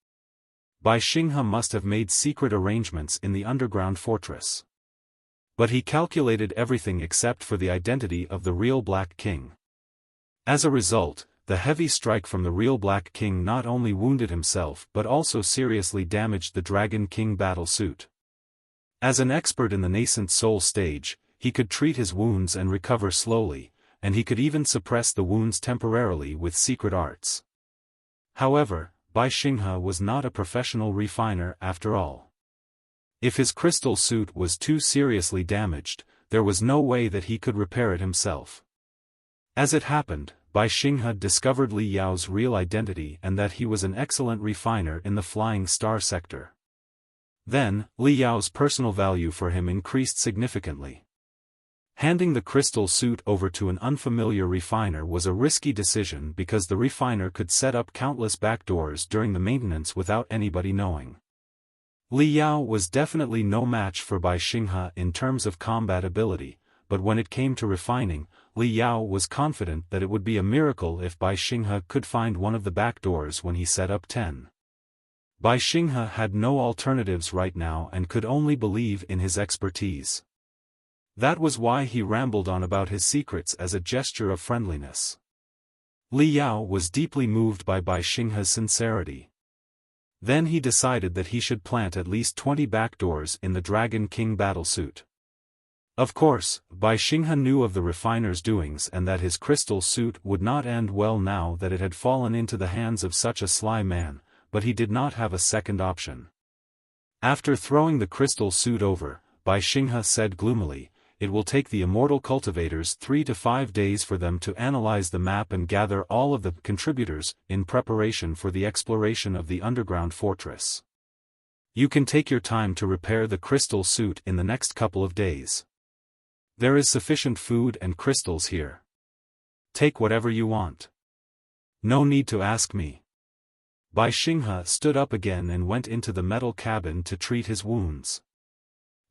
Bai Xinghe must have made secret arrangements in the underground fortress. But he calculated everything except for the identity of the real Black King. As a result, the heavy strike from the real Black King not only wounded himself but also seriously damaged the Dragon King battle suit. As an expert in the nascent soul stage, he could treat his wounds and recover slowly, and he could even suppress the wounds temporarily with secret arts. However, Bai Xinghe was not a professional refiner after all. If his crystal suit was too seriously damaged, there was no way that he could repair it himself. As it happened, Bai Xinghe discovered Li Yao's real identity and that he was an excellent refiner in the Flying Star sector. Then, Li Yao's personal value for him increased significantly. Handing the crystal suit over to an unfamiliar refiner was a risky decision because the refiner could set up countless backdoors during the maintenance without anybody knowing. Li Yao was definitely no match for Bai Xinghe in terms of combat ability, but when it came to refining, Li Yao was confident that it would be a miracle if Bai Xinghe could find one of the backdoors when he set up 10. Bai Xinghe had no alternatives right now and could only believe in his expertise. That was why he rambled on about his secrets as a gesture of friendliness. Li Yao was deeply moved by Bai Xinghe's sincerity. Then he decided that he should plant at least 20 backdoors in the Dragon King battlesuit. Of course, Bai Xinghe knew of the refiner's doings and that his crystal suit would not end well now that it had fallen into the hands of such a sly man, but he did not have a second option. After throwing the crystal suit over, Bai Xinghe said gloomily, "It will take the immortal cultivators 3 to 5 days for them to analyze the map and gather all of the contributors in preparation for the exploration of the underground fortress. You can take your time to repair the crystal suit in the next couple of days. There is sufficient food and crystals here. Take whatever you want. No need to ask me." Bai Xinghe stood up again and went into the metal cabin to treat his wounds.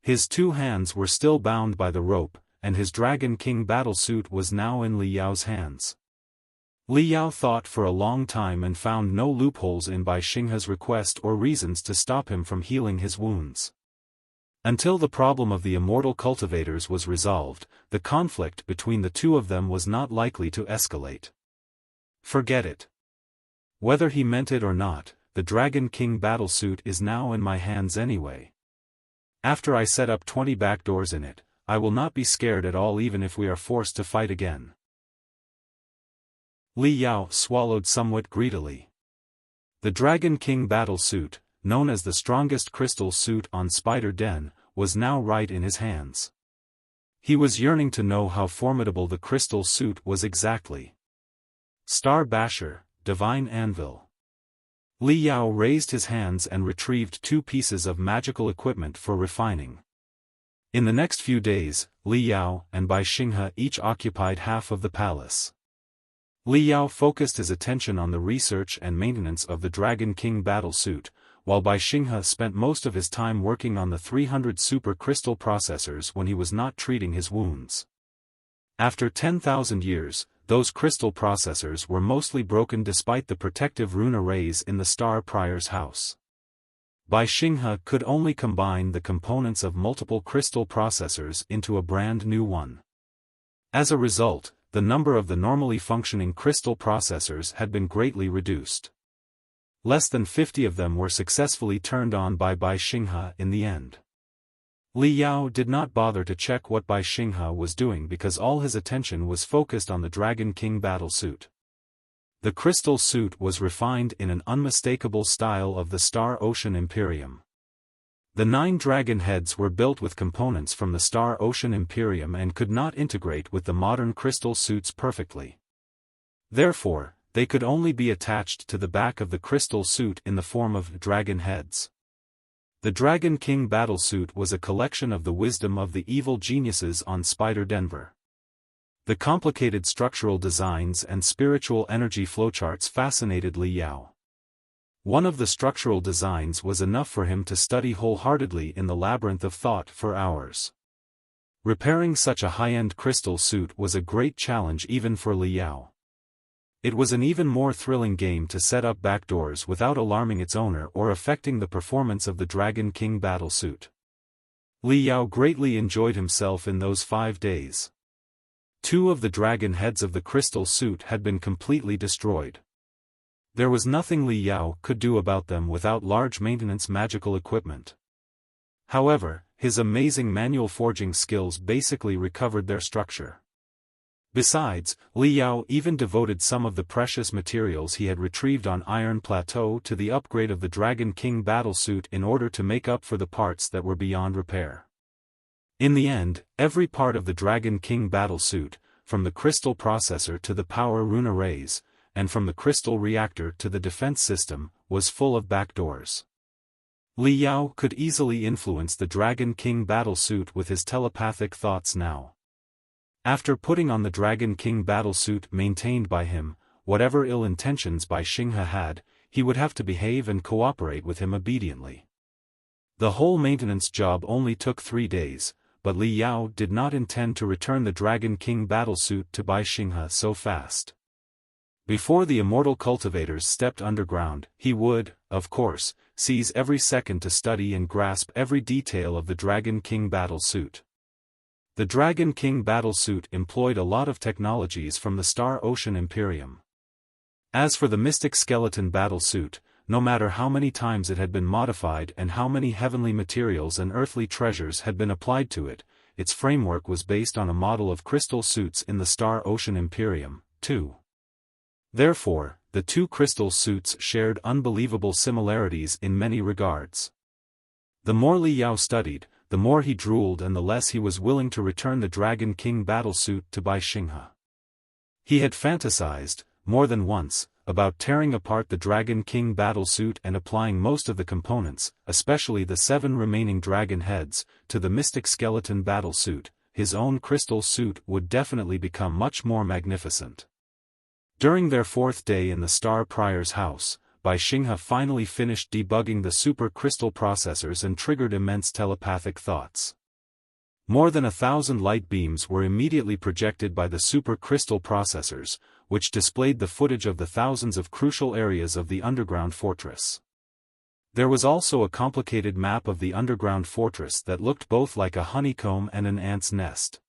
His 2 hands were still bound by the rope, and his Dragon King battlesuit was now in Li Yao's hands. Li Yao thought for a long time and found no loopholes in Bai Xinghe's request or reasons to stop him from healing his wounds. Until the problem of the immortal cultivators was resolved, the conflict between the two of them was not likely to escalate. Forget it. Whether he meant it or not, the Dragon King battlesuit is now in my hands anyway. After I set up 20 backdoors in it, I will not be scared at all even if we are forced to fight again. Li Yao swallowed somewhat greedily. The Dragon King battlesuit, known as the strongest crystal suit on Spider Den, was now right in his hands. He was yearning to know how formidable the crystal suit was exactly. Star Basher, Divine Anvil. Li Yao raised his hands and retrieved 2 pieces of magical equipment for refining. In the next few days, Li Yao and Bai Xinghe each occupied half of the palace. Li Yao focused his attention on the research and maintenance of the Dragon King battlesuit, while Bai Xinghe spent most of his time working on the 300 super crystal processors when he was not treating his wounds. After 10,000 years, those crystal processors were mostly broken despite the protective rune arrays in the Star Prior's house. Bai Xinghe could only combine the components of multiple crystal processors into a brand new one. As a result, the number of the normally functioning crystal processors had been greatly reduced. Less than 50 of them were successfully turned on by Bai Xinghe in the end. Li Yao did not bother to check what Bai Xinghe was doing because all his attention was focused on the Dragon King battlesuit. The crystal suit was refined in an unmistakable style of the Star Ocean Imperium. The 9 dragon heads were built with components from the Star Ocean Imperium and could not integrate with the modern crystal suits perfectly. Therefore, they could only be attached to the back of the crystal suit in the form of dragon heads. The Dragon King battlesuit was a collection of the wisdom of the evil geniuses on Spider Denver. The complicated structural designs and spiritual energy flowcharts fascinated Li Yao. One of the structural designs was enough for him to study wholeheartedly in the labyrinth of thought for hours. Repairing such a high-end crystal suit was a great challenge even for Li Yao. It was an even more thrilling game to set up backdoors without alarming its owner or affecting the performance of the Dragon King battlesuit. Li Yao greatly enjoyed himself in those 5 days. 2 of the dragon heads of the crystal suit had been completely destroyed. There was nothing Li Yao could do about them without large maintenance magical equipment. However, his amazing manual forging skills basically recovered their structure. Besides, Li Yao even devoted some of the precious materials he had retrieved on Iron Plateau to the upgrade of the Dragon King battlesuit in order to make up for the parts that were beyond repair. In the end, every part of the Dragon King battlesuit, from the crystal processor to the power rune arrays, and from the crystal reactor to the defense system, was full of backdoors. Li Yao could easily influence the Dragon King battlesuit with his telepathic thoughts now. After putting on the Dragon King battlesuit maintained by him, whatever ill intentions Bai Xinghe had, he would have to behave and cooperate with him obediently. The whole maintenance job only took 3 days, but Li Yao did not intend to return the Dragon King battlesuit to Bai Xinghe so fast. Before the immortal cultivators stepped underground, he would, of course, seize every second to study and grasp every detail of the Dragon King battlesuit. The Dragon King battlesuit employed a lot of technologies from the Star Ocean Imperium. As for the Mystic Skeleton battlesuit, no matter how many times it had been modified and how many heavenly materials and earthly treasures had been applied to it, its framework was based on a model of crystal suits in the Star Ocean Imperium, too. Therefore, the 2 crystal suits shared unbelievable similarities in many regards. The more Li Yao studied, the more he drooled and the less he was willing to return the Dragon King battlesuit to Bai Xinghe. He had fantasized, more than once, about tearing apart the Dragon King battlesuit and applying most of the components, especially the 7 remaining dragon heads, to the Mystic Skeleton battlesuit. His own crystal suit would definitely become much more magnificent. During their 4th day in the Star Prior's house, Bai Xinghe finally finished debugging the super crystal processors and triggered immense telepathic thoughts. More than 1,000 light beams were immediately projected by the super crystal processors, which displayed the footage of the thousands of crucial areas of the underground fortress. There was also a complicated map of the underground fortress that looked both like a honeycomb and an ant's nest.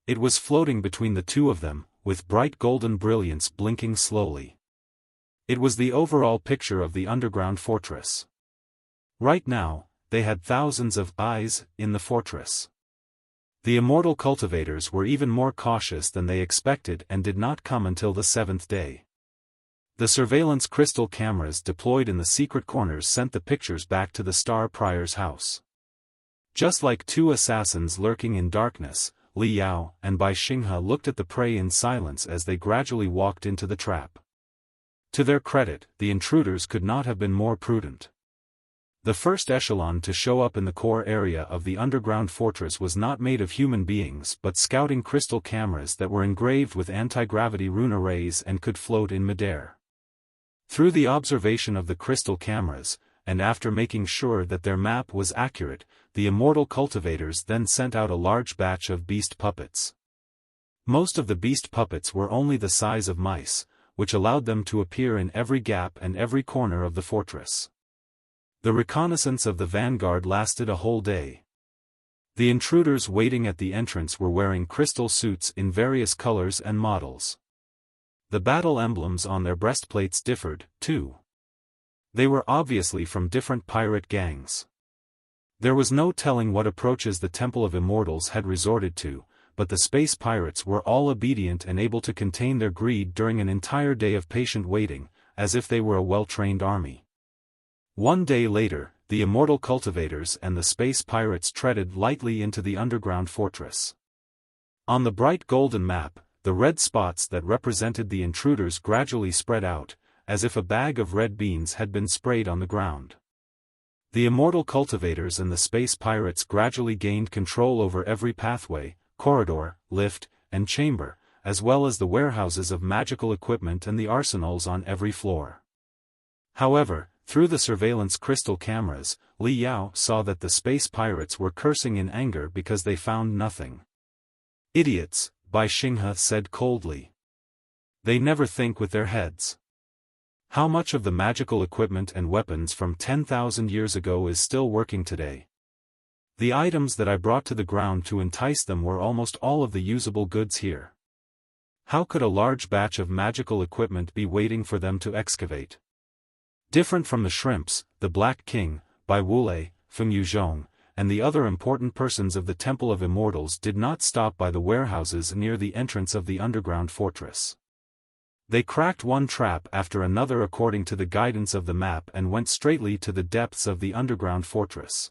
It was floating between the 2 of them, with bright golden brilliance blinking slowly. It was the overall picture of the underground fortress. Right now, they had thousands of eyes in the fortress. The immortal cultivators were even more cautious than they expected and did not come until the 7th day. The surveillance crystal cameras deployed in the secret corners sent the pictures back to the Star Prior's house. Just like 2 assassins lurking in darkness, Li Yao and Bai Xinghe looked at the prey in silence as they gradually walked into the trap. To their credit, the intruders could not have been more prudent. The first echelon to show up in the core area of the underground fortress was not made of human beings but scouting crystal cameras that were engraved with anti-gravity rune arrays and could float in midair. Through the observation of the crystal cameras, and after making sure that their map was accurate, the immortal cultivators then sent out a large batch of beast puppets. Most of the beast puppets were only the size of mice, which allowed them to appear in every gap and every corner of the fortress. The reconnaissance of the vanguard lasted a whole day. The intruders waiting at the entrance were wearing crystal suits in various colors and models. The battle emblems on their breastplates differed, too. They were obviously from different pirate gangs. There was no telling what approaches the Temple of Immortals had resorted to, but the space pirates were all obedient and able to contain their greed during an entire day of patient waiting, as if they were a well-trained army. 1 day later, the immortal cultivators and the space pirates treaded lightly into the underground fortress. On the bright golden map, the red spots that represented the intruders gradually spread out, as if a bag of red beans had been sprayed on the ground. The immortal cultivators and the space pirates gradually gained control over every pathway, corridor, lift, and chamber, as well as the warehouses of magical equipment and the arsenals on every floor. However, through the surveillance crystal cameras, Li Yao saw that the space pirates were cursing in anger because they found nothing. "Idiots," Bai Xinghe said coldly. "They never think with their heads. How much of the magical equipment and weapons from 10,000 years ago is still working today? The items that I brought to the ground to entice them were almost all of the usable goods here. How could a large batch of magical equipment be waiting for them to excavate?" Different from the shrimps, the Black King, Bai Wulei, Fengyu Zhong, and the other important persons of the Temple of Immortals did not stop by the warehouses near the entrance of the underground fortress. They cracked one trap after another according to the guidance of the map and went straightly to the depths of the underground fortress.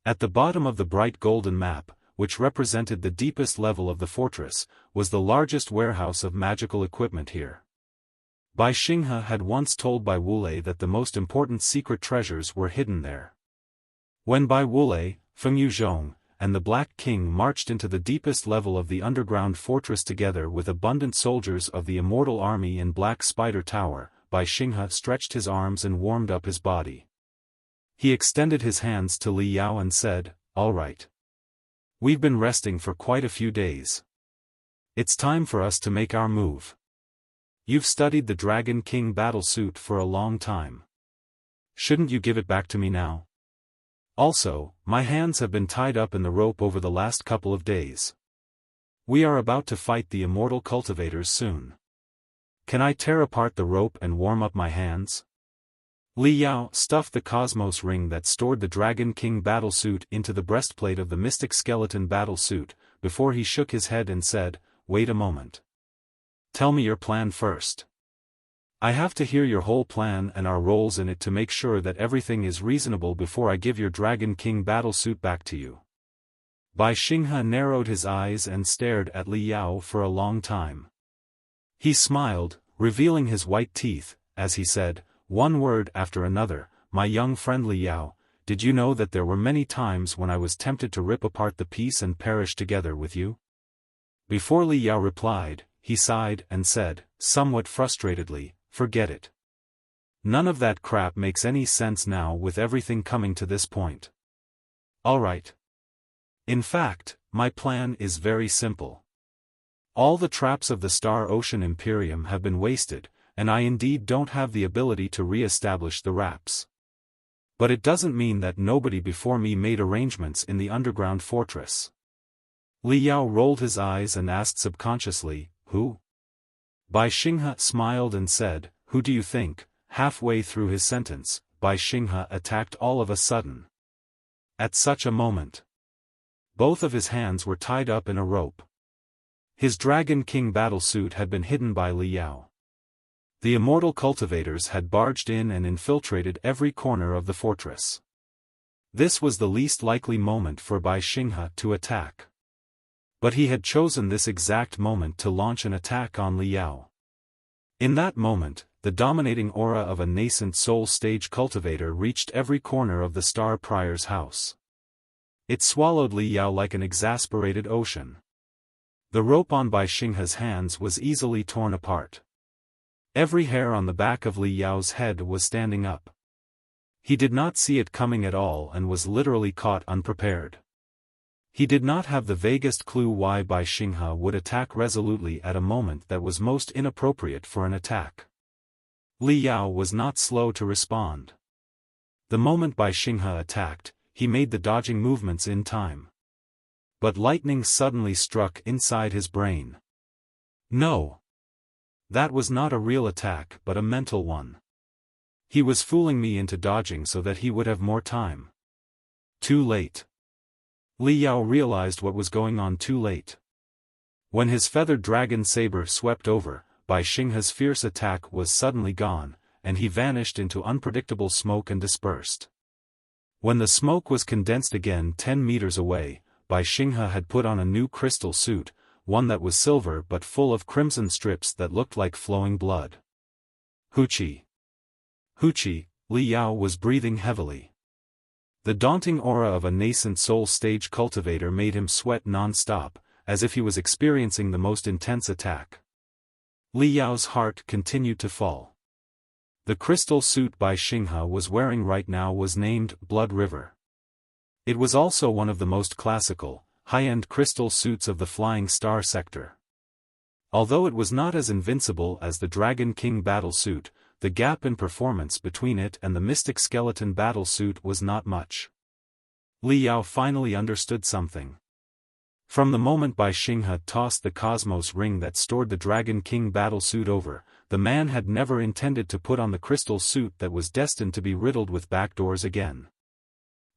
At the bottom of the bright golden map, which represented the deepest level of the fortress, was the largest warehouse of magical equipment here. Bai Xinghe had once told Bai Wulei that the most important secret treasures were hidden there. When Bai Wulei, Fengyu Zhong, and the Black King marched into the deepest level of the underground fortress together with abundant soldiers of the immortal army in Black Spider Tower, Bai Xinghe stretched his arms and warmed up his body. He extended his hands to Li Yao and said, "All right. We've been resting for quite a few days. It's time for us to make our move. You've studied the Dragon King battle suit for a long time. Shouldn't you give it back to me now? Also, my hands have been tied up in the rope over the last couple of days. We are about to fight the immortal cultivators soon. Can I tear apart the rope and warm up my hands?" Li Yao stuffed the cosmos ring that stored the Dragon King battle suit into the breastplate of the Mystic Skeleton battle suit, before he shook his head and said, "Wait a moment. Tell me your plan first. I have to hear your whole plan and our roles in it to make sure that everything is reasonable before I give your Dragon King battle suit back to you." Bai Xinghe narrowed his eyes and stared at Li Yao for a long time. He smiled, revealing his white teeth, as he said, one word after another, "My young friend Li Yao, did you know that there were many times when I was tempted to rip apart the piece and perish together with you?" Before Li Yao replied, he sighed and said, somewhat frustratedly, "Forget it. None of that crap makes any sense now with everything coming to this point. All right. In fact, my plan is very simple. All the traps of the Star Ocean Imperium have been wasted, and I indeed don't have the ability to re-establish the wraps. But it doesn't mean that nobody before me made arrangements in the underground fortress." Li Yao rolled his eyes and asked subconsciously, "Who?" Bai Xinghe smiled and said, "Who do you think?" Halfway through his sentence, Bai Xinghe attacked all of a sudden. At such a moment, both of his hands were tied up in a rope. His Dragon King battle suit had been hidden by Li Yao. The immortal cultivators had barged in and infiltrated every corner of the fortress. This was the least likely moment for Bai Xinghe to attack. But he had chosen this exact moment to launch an attack on Li Yao. In that moment, the dominating aura of a nascent soul stage cultivator reached every corner of the Star Prior's house. It swallowed Li Yao like an exasperated ocean. The rope on Bai Xinghe's hands was easily torn apart. Every hair on the back of Li Yao's head was standing up. He did not see it coming at all and was literally caught unprepared. He did not have the vaguest clue why Bai Xinghe would attack resolutely at a moment that was most inappropriate for an attack. Li Yao was not slow to respond. The moment Bai Xinghe attacked, he made the dodging movements in time. But lightning suddenly struck inside his brain. No! That was not a real attack but a mental one. He was fooling me into dodging so that he would have more time. Too late. Li Yao realized what was going on too late. When his feathered dragon saber swept over, Bai Xinghe's fierce attack was suddenly gone, and he vanished into unpredictable smoke and dispersed. When the smoke was condensed again 10 meters away, Bai Xinghe had put on a new crystal suit, one that was silver but full of crimson strips that looked like flowing blood. Hoochie! Hoochie! Li Yao was breathing heavily. The daunting aura of a nascent soul stage cultivator made him sweat non-stop, as if he was experiencing the most intense attack. Li Yao's heart continued to fall. The crystal suit Bai Xinghe was wearing right now was named Blood River. It was also one of the most classical, high-end crystal suits of the Flying Star sector. Although it was not as invincible as the Dragon King battle suit, the gap in performance between it and the Mystic Skeleton battle suit was not much. Li Yao finally understood something. From the moment Bai Xinghe tossed the Cosmos ring that stored the Dragon King battle suit over, the man had never intended to put on the crystal suit that was destined to be riddled with backdoors again.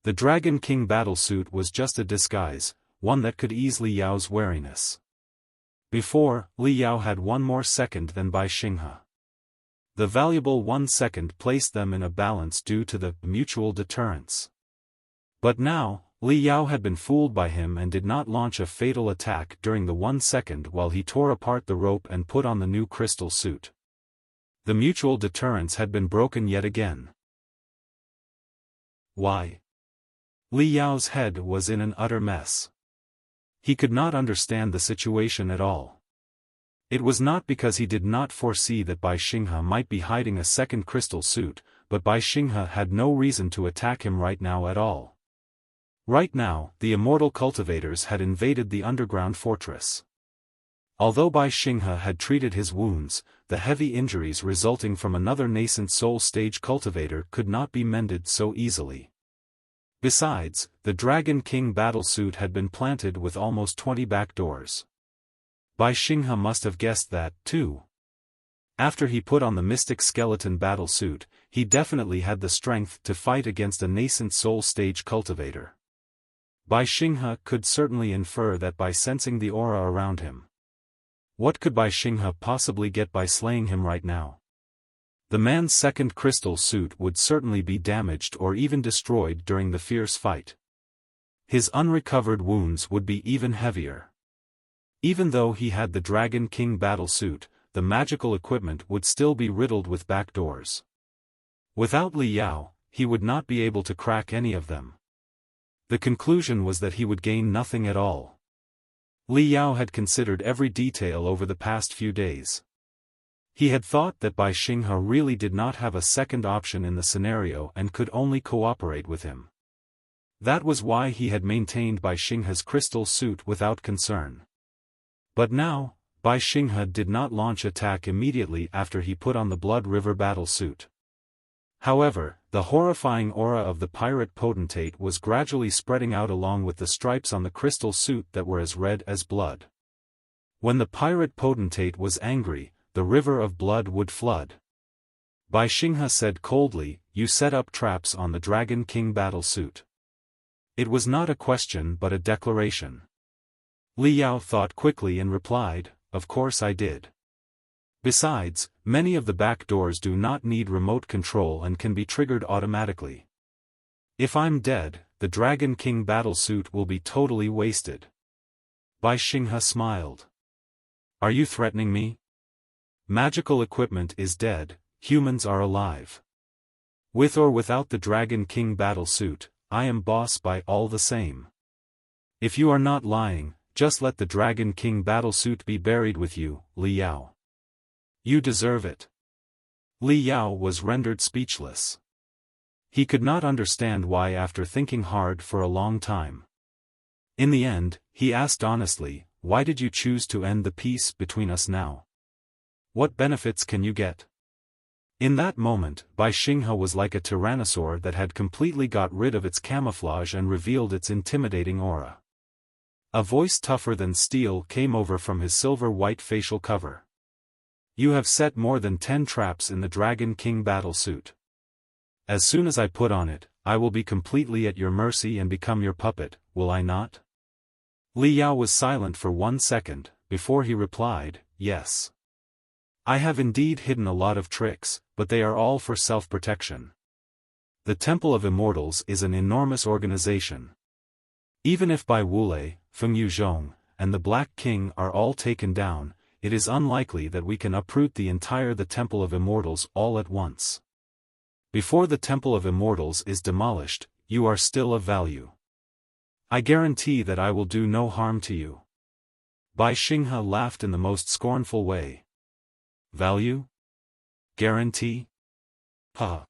The Dragon King battle suit was just a disguise, one that could ease Li Yao's wariness. Before, Li Yao had one more second than Bai Xinghe. The valuable 1 second placed them in a balance due to the mutual deterrence. But now, Li Yao had been fooled by him and did not launch a fatal attack during the 1 second while he tore apart the rope and put on the new crystal suit. The mutual deterrence had been broken yet again. Why? Li Yao's head was in an utter mess. He could not understand the situation at all. It was not because he did not foresee that Bai Xinghe might be hiding a second crystal suit, but Bai Xinghe had no reason to attack him right now at all. Right now, the immortal cultivators had invaded the underground fortress. Although Bai Xinghe had treated his wounds, the heavy injuries resulting from another nascent soul stage cultivator could not be mended so easily. Besides, the Dragon King battle suit had been planted with almost 20 backdoors. Bai Xinghe must have guessed that, too. After he put on the Mystic Skeleton battle suit, he definitely had the strength to fight against a nascent soul stage cultivator. Bai Xinghe could certainly infer that by sensing the aura around him. What could Bai Xinghe possibly get by slaying him right now? The man's second crystal suit would certainly be damaged or even destroyed during the fierce fight. His unrecovered wounds would be even heavier. Even though he had the Dragon King battle suit, the magical equipment would still be riddled with backdoors. Without Li Yao, he would not be able to crack any of them. The conclusion was that he would gain nothing at all. Li Yao had considered every detail over the past few days. He had thought that Bai Xinghe really did not have a second option in the scenario and could only cooperate with him. That was why he had maintained Bai Xinghe's crystal suit without concern. But now, Bai Xinghe did not launch attack immediately after he put on the Blood River battle suit. However, the horrifying aura of the pirate potentate was gradually spreading out along with the stripes on the crystal suit that were as red as blood. When the pirate potentate was angry, the river of blood would flood. Bai Xinghe said coldly, "You set up traps on the Dragon King battle suit." It was not a question but a declaration. Li Yao thought quickly and replied, "Of course I did. Besides, many of the back doors do not need remote control and can be triggered automatically. If I'm dead, the Dragon King battle suit will be totally wasted." Bai Xinghe smiled. "Are you threatening me? Magical equipment is dead, humans are alive. With or without the Dragon King battle suit, I am Boss Bai all the same. If you are not lying, just let the Dragon King battle suit be buried with you, Li Yao. You deserve it." Li Yao was rendered speechless. He could not understand why after thinking hard for a long time. In the end, he asked honestly, "Why did you choose to end the peace between us now? What benefits can you get?" In that moment, Bai Xinghe was like a tyrannosaur that had completely got rid of its camouflage and revealed its intimidating aura. A voice tougher than steel came over from his silver-white facial cover. "You have set more than 10 traps in the Dragon King battle suit. As soon as I put on it, I will be completely at your mercy and become your puppet, will I not?" Li Yao was silent for 1 second, before he replied, "Yes. I have indeed hidden a lot of tricks, but they are all for self-protection. The Temple of Immortals is an enormous organization. Even if Bai Wulei, Fengyu Zhong, and the Black King are all taken down, it is unlikely that we can uproot the entire the Temple of Immortals all at once. Before the Temple of Immortals is demolished, you are still of value. I guarantee that I will do no harm to you. Bai Xinghe laughed in the most scornful way. Value? Guarantee? Ha!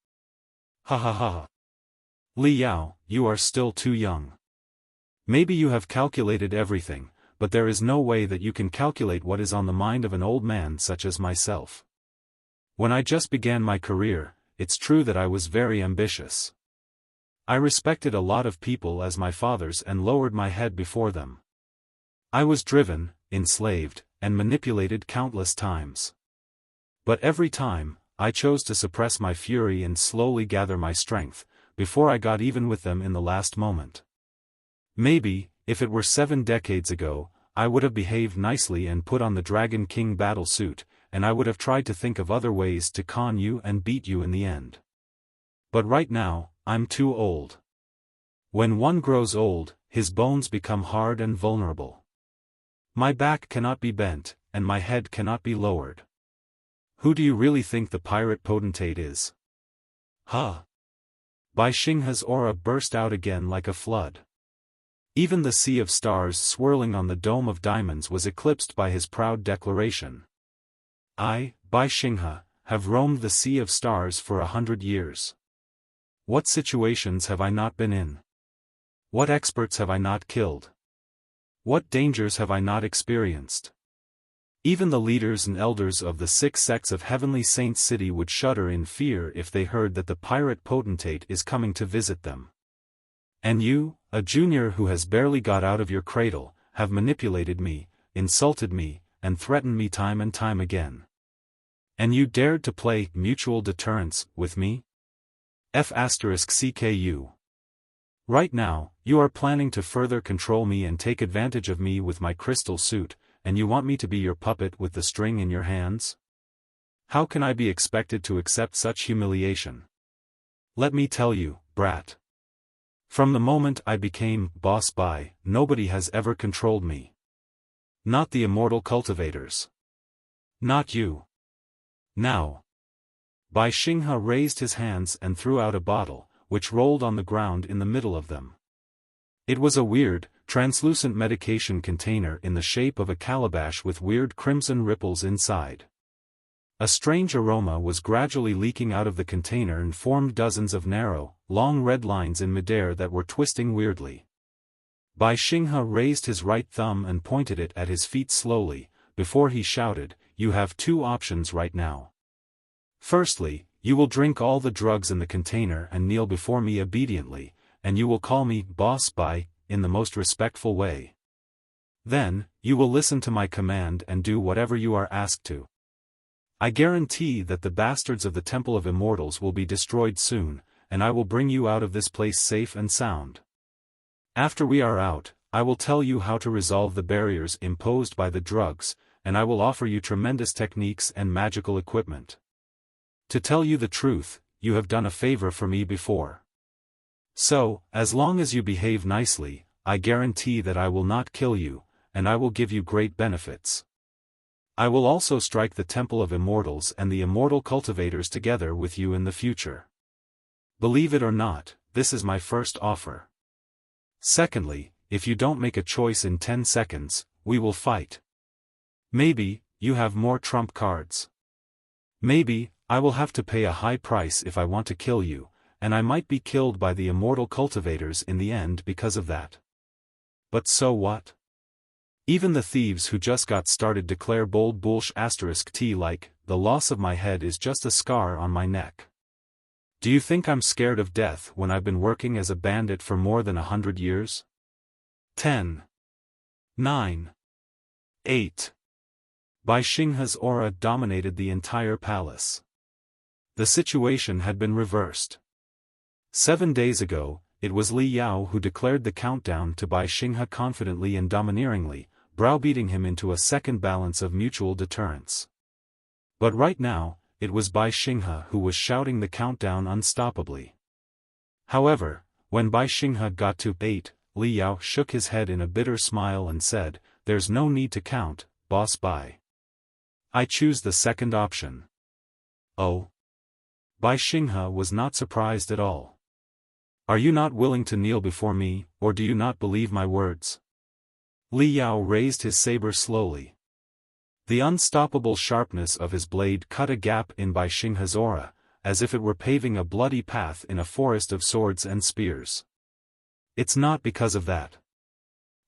Ha ha ha! Li Yao, you are still too young. Maybe you have calculated everything, but there is no way that you can calculate what is on the mind of an old man such as myself. When I just began my career, it's true that I was very ambitious. I respected a lot of people as my fathers and lowered my head before them. I was driven, enslaved, and manipulated countless times. But every time, I chose to suppress my fury and slowly gather my strength, before I got even with them in the last moment. Maybe, if it were 7 decades ago, I would have behaved nicely and put on the Dragon King battle suit, and I would have tried to think of other ways to con you and beat you in the end. But right now, I'm too old. When one grows old, his bones become hard and vulnerable. My back cannot be bent, and my head cannot be lowered. Who do you really think the pirate potentate is? Huh? Bai Xinghe's aura burst out again like a flood. Even the sea of stars swirling on the dome of diamonds was eclipsed by his proud declaration. I, Bai Xinghe, have roamed the sea of stars for 100 years. What situations have I not been in? What experts have I not killed? What dangers have I not experienced? Even the leaders and elders of the 6 sects of Heavenly Saints City would shudder in fear if they heard that the pirate potentate is coming to visit them. And you, a junior who has barely got out of your cradle, have manipulated me, insulted me, and threatened me time and time again. And you dared to play mutual deterrence with me? F***CKU. Right now, you are planning to further control me and take advantage of me with my crystal suit, and you want me to be your puppet with the string in your hands? How can I be expected to accept such humiliation? Let me tell you, brat. From the moment I became Boss Bai, nobody has ever controlled me. Not the immortal cultivators. Not you. Now. Bai Xinghe raised his hands and threw out a bottle, which rolled on the ground in the middle of them. It was a weird, translucent medication container in the shape of a calabash with weird crimson ripples inside. A strange aroma was gradually leaking out of the container and formed dozens of narrow, long red lines in midair that were twisting weirdly. Bai Xinghe raised his right thumb and pointed it at his feet slowly, before he shouted, "You have 2 options right now. Firstly, you will drink all the drugs in the container and kneel before me obediently, and you will call me Boss Bai, in the most respectful way. Then, you will listen to my command and do whatever you are asked to. I guarantee that the bastards of the Temple of Immortals will be destroyed soon, and I will bring you out of this place safe and sound. After we are out, I will tell you how to resolve the barriers imposed by the drugs, and I will offer you tremendous techniques and magical equipment. To tell you the truth, you have done a favor for me before. So, as long as you behave nicely, I guarantee that I will not kill you, and I will give you great benefits. I will also strike the Temple of Immortals and the immortal cultivators together with you in the future. Believe it or not, this is my first offer. Secondly, if you don't make a choice in 10 seconds, we will fight. Maybe, you have more trump cards. Maybe, I will have to pay a high price if I want to kill you, and I might be killed by the immortal cultivators in the end because of that. But so what? Even the thieves who just got started declare bold bullsh *T like, the loss of my head is just a scar on my neck. Do you think I'm scared of death when I've been working as a bandit for more than 100 years? 10. 9. 8. Bai Xinghe's aura dominated the entire palace. The situation had been reversed. 7 days ago, it was Li Yao who declared the countdown to Bai Xinghe confidently and domineeringly, browbeating him into a second balance of mutual deterrence. But right now, it was Bai Xinghe who was shouting the countdown unstoppably. However, when Bai Xinghe got to 8, Li Yao shook his head in a bitter smile and said, "There's no need to count, Boss Bai. I choose the second option." Oh? Bai Xinghe was not surprised at all. "Are you not willing to kneel before me, or do you not believe my words?" Li Yao raised his saber slowly. The unstoppable sharpness of his blade cut a gap in Bai Xinghe's aura, as if it were paving a bloody path in a forest of swords and spears. "It's not because of that.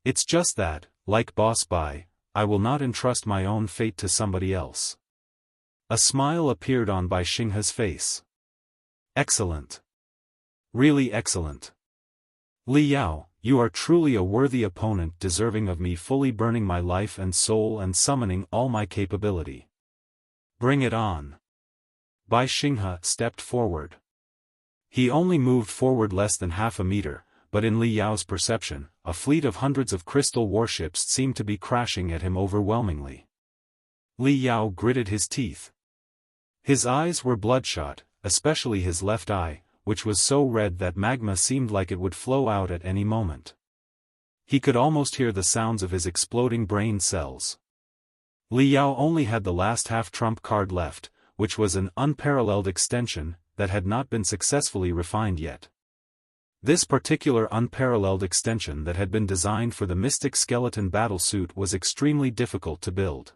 It's just that, like Boss Bai, I will not entrust my own fate to somebody else." A smile appeared on Bai Xinghe's face. "Excellent. Really excellent. Li Yao, you are truly a worthy opponent, deserving of me fully burning my life and soul and summoning all my capability. Bring it on." Bai Xinghe stepped forward. He only moved forward less than half a meter, but in Li Yao's perception, a fleet of hundreds of crystal warships seemed to be crashing at him overwhelmingly. Li Yao gritted his teeth. His eyes were bloodshot, especially his left eye, which was so red that magma seemed like it would flow out at any moment. He could almost hear the sounds of his exploding brain cells. Li Yao only had the last half-trump card left, which was an unparalleled extension that had not been successfully refined yet. This particular unparalleled extension that had been designed for the Mystic Skeleton battlesuit was extremely difficult to build.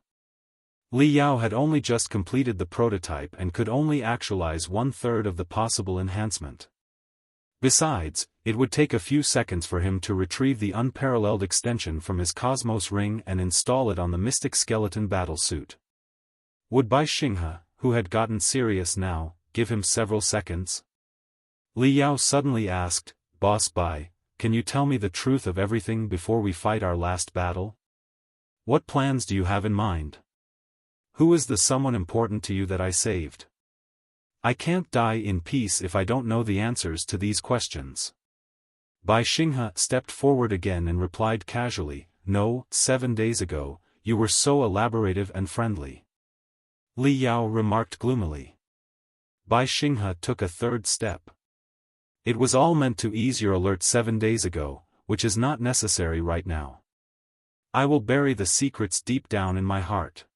Li Yao had only just completed the prototype and could only actualize 1/3 of the possible enhancement. Besides, it would take a few seconds for him to retrieve the unparalleled extension from his Cosmos Ring and install it on the Mystic Skeleton battlesuit. Would Bai Xinghe, who had gotten serious now, give him several seconds? Li Yao suddenly asked, "Boss Bai, can you tell me the truth of everything before we fight our last battle? What plans do you have in mind? Who is the someone important to you that I saved? I can't die in peace if I don't know the answers to these questions." Bai Xinghe stepped forward again and replied casually, "No, 7 days ago, you were so elaborative and friendly." Li Yao remarked gloomily. Bai Xinghe took a third step. "It was all meant to ease your alert 7 days ago, which is not necessary right now. I will bury the secrets deep down in my heart.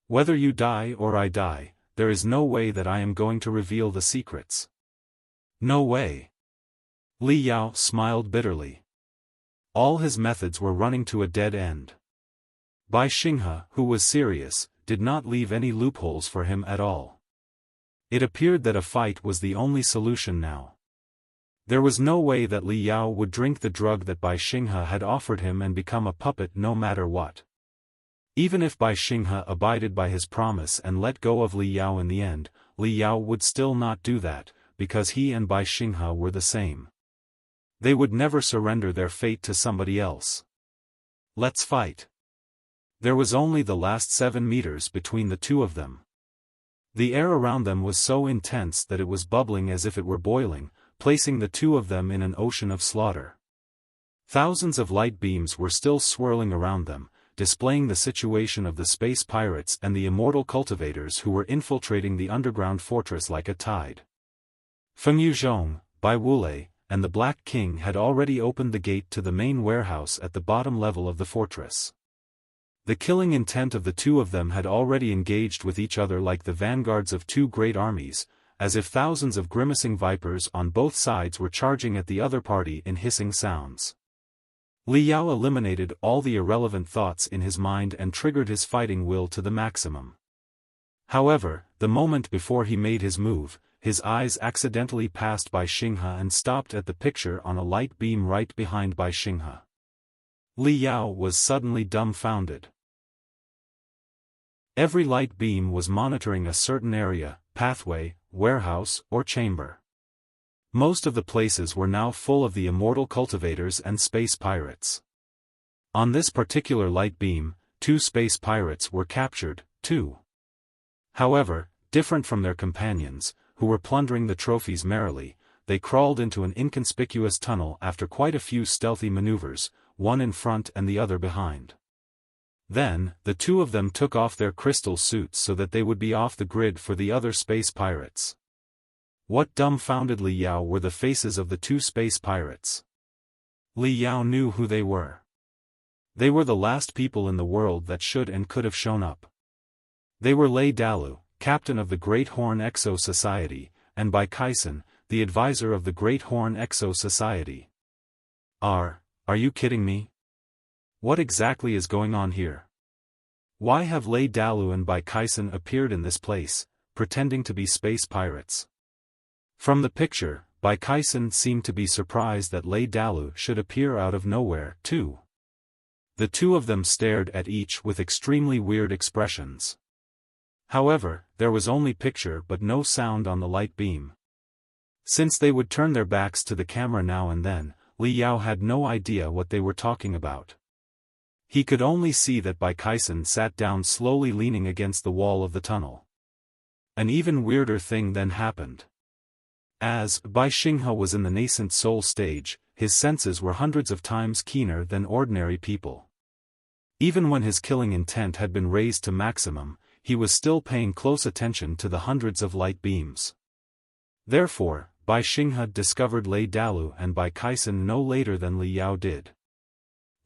Whether you die or I die, there is no way that I am going to reveal the secrets. No way." Li Yao smiled bitterly. All his methods were running to a dead end. Bai Xinghe, who was serious, did not leave any loopholes for him at all. It appeared that a fight was the only solution now. There was no way that Li Yao would drink the drug that Bai Xinghe had offered him and become a puppet no matter what. Even if Bai Xinghe abided by his promise and let go of Li Yao in the end, Li Yao would still not do that, because he and Bai Xinghe were the same. They would never surrender their fate to somebody else. "Let's fight." There was only the last 7 meters between the two of them. The air around them was so intense that it was bubbling as if it were boiling, placing the two of them in an ocean of slaughter. Thousands of light beams were still swirling around them, displaying the situation of the space pirates and the immortal cultivators who were infiltrating the underground fortress like a tide. Fengyu, Zhong, Bai Wulei, and the Black King had already opened the gate to the main warehouse at the bottom level of the fortress. The killing intent of the two of them had already engaged with each other like the vanguards of two great armies, as if thousands of grimacing vipers on both sides were charging at the other party in hissing sounds. Li Yao eliminated all the irrelevant thoughts in his mind and triggered his fighting will to the maximum. However, the moment before he made his move, his eyes accidentally passed Bai Xinghe and stopped at the picture on a light beam right behind Bai Xinghe. Li Yao was suddenly dumbfounded. Every light beam was monitoring a certain area, pathway, warehouse, or chamber. Most of the places were now full of the immortal cultivators and space pirates. On this particular light beam, 2 space pirates were captured, too. However, different from their companions, who were plundering the trophies merrily, they crawled into an inconspicuous tunnel after quite a few stealthy maneuvers, one in front and the other behind. Then, the two of them took off their crystal suits so that they would be off the grid for the other space pirates. What dumbfounded Li Yao were the faces of the two space pirates. Li Yao knew who they were. They were the last people in the world that should and could have shown up. They were Lei Dalu, captain of the Great Horn Exo Society, and Bai Kaisen, the advisor of the Great Horn Exo Society. Are you kidding me? What exactly is going on here? Why have Lei Dalu and Bai Kaisen appeared in this place, pretending to be space pirates? From the picture, Bai Kaisen seemed to be surprised that Lei Dalu should appear out of nowhere, too. The two of them stared at each with extremely weird expressions. However, there was only picture but no sound on the light beam. Since they would turn their backs to the camera now and then, Li Yao had no idea what they were talking about. He could only see that Bai Kaisen sat down slowly leaning against the wall of the tunnel. An even weirder thing then happened. As Bai Xinghe was in the nascent soul stage, his senses were hundreds of times keener than ordinary people. Even when his killing intent had been raised to maximum, he was still paying close attention to the hundreds of light beams. Therefore, Bai Xinghe discovered Lei Dalu and Bai Kaisen no later than Li Yao did.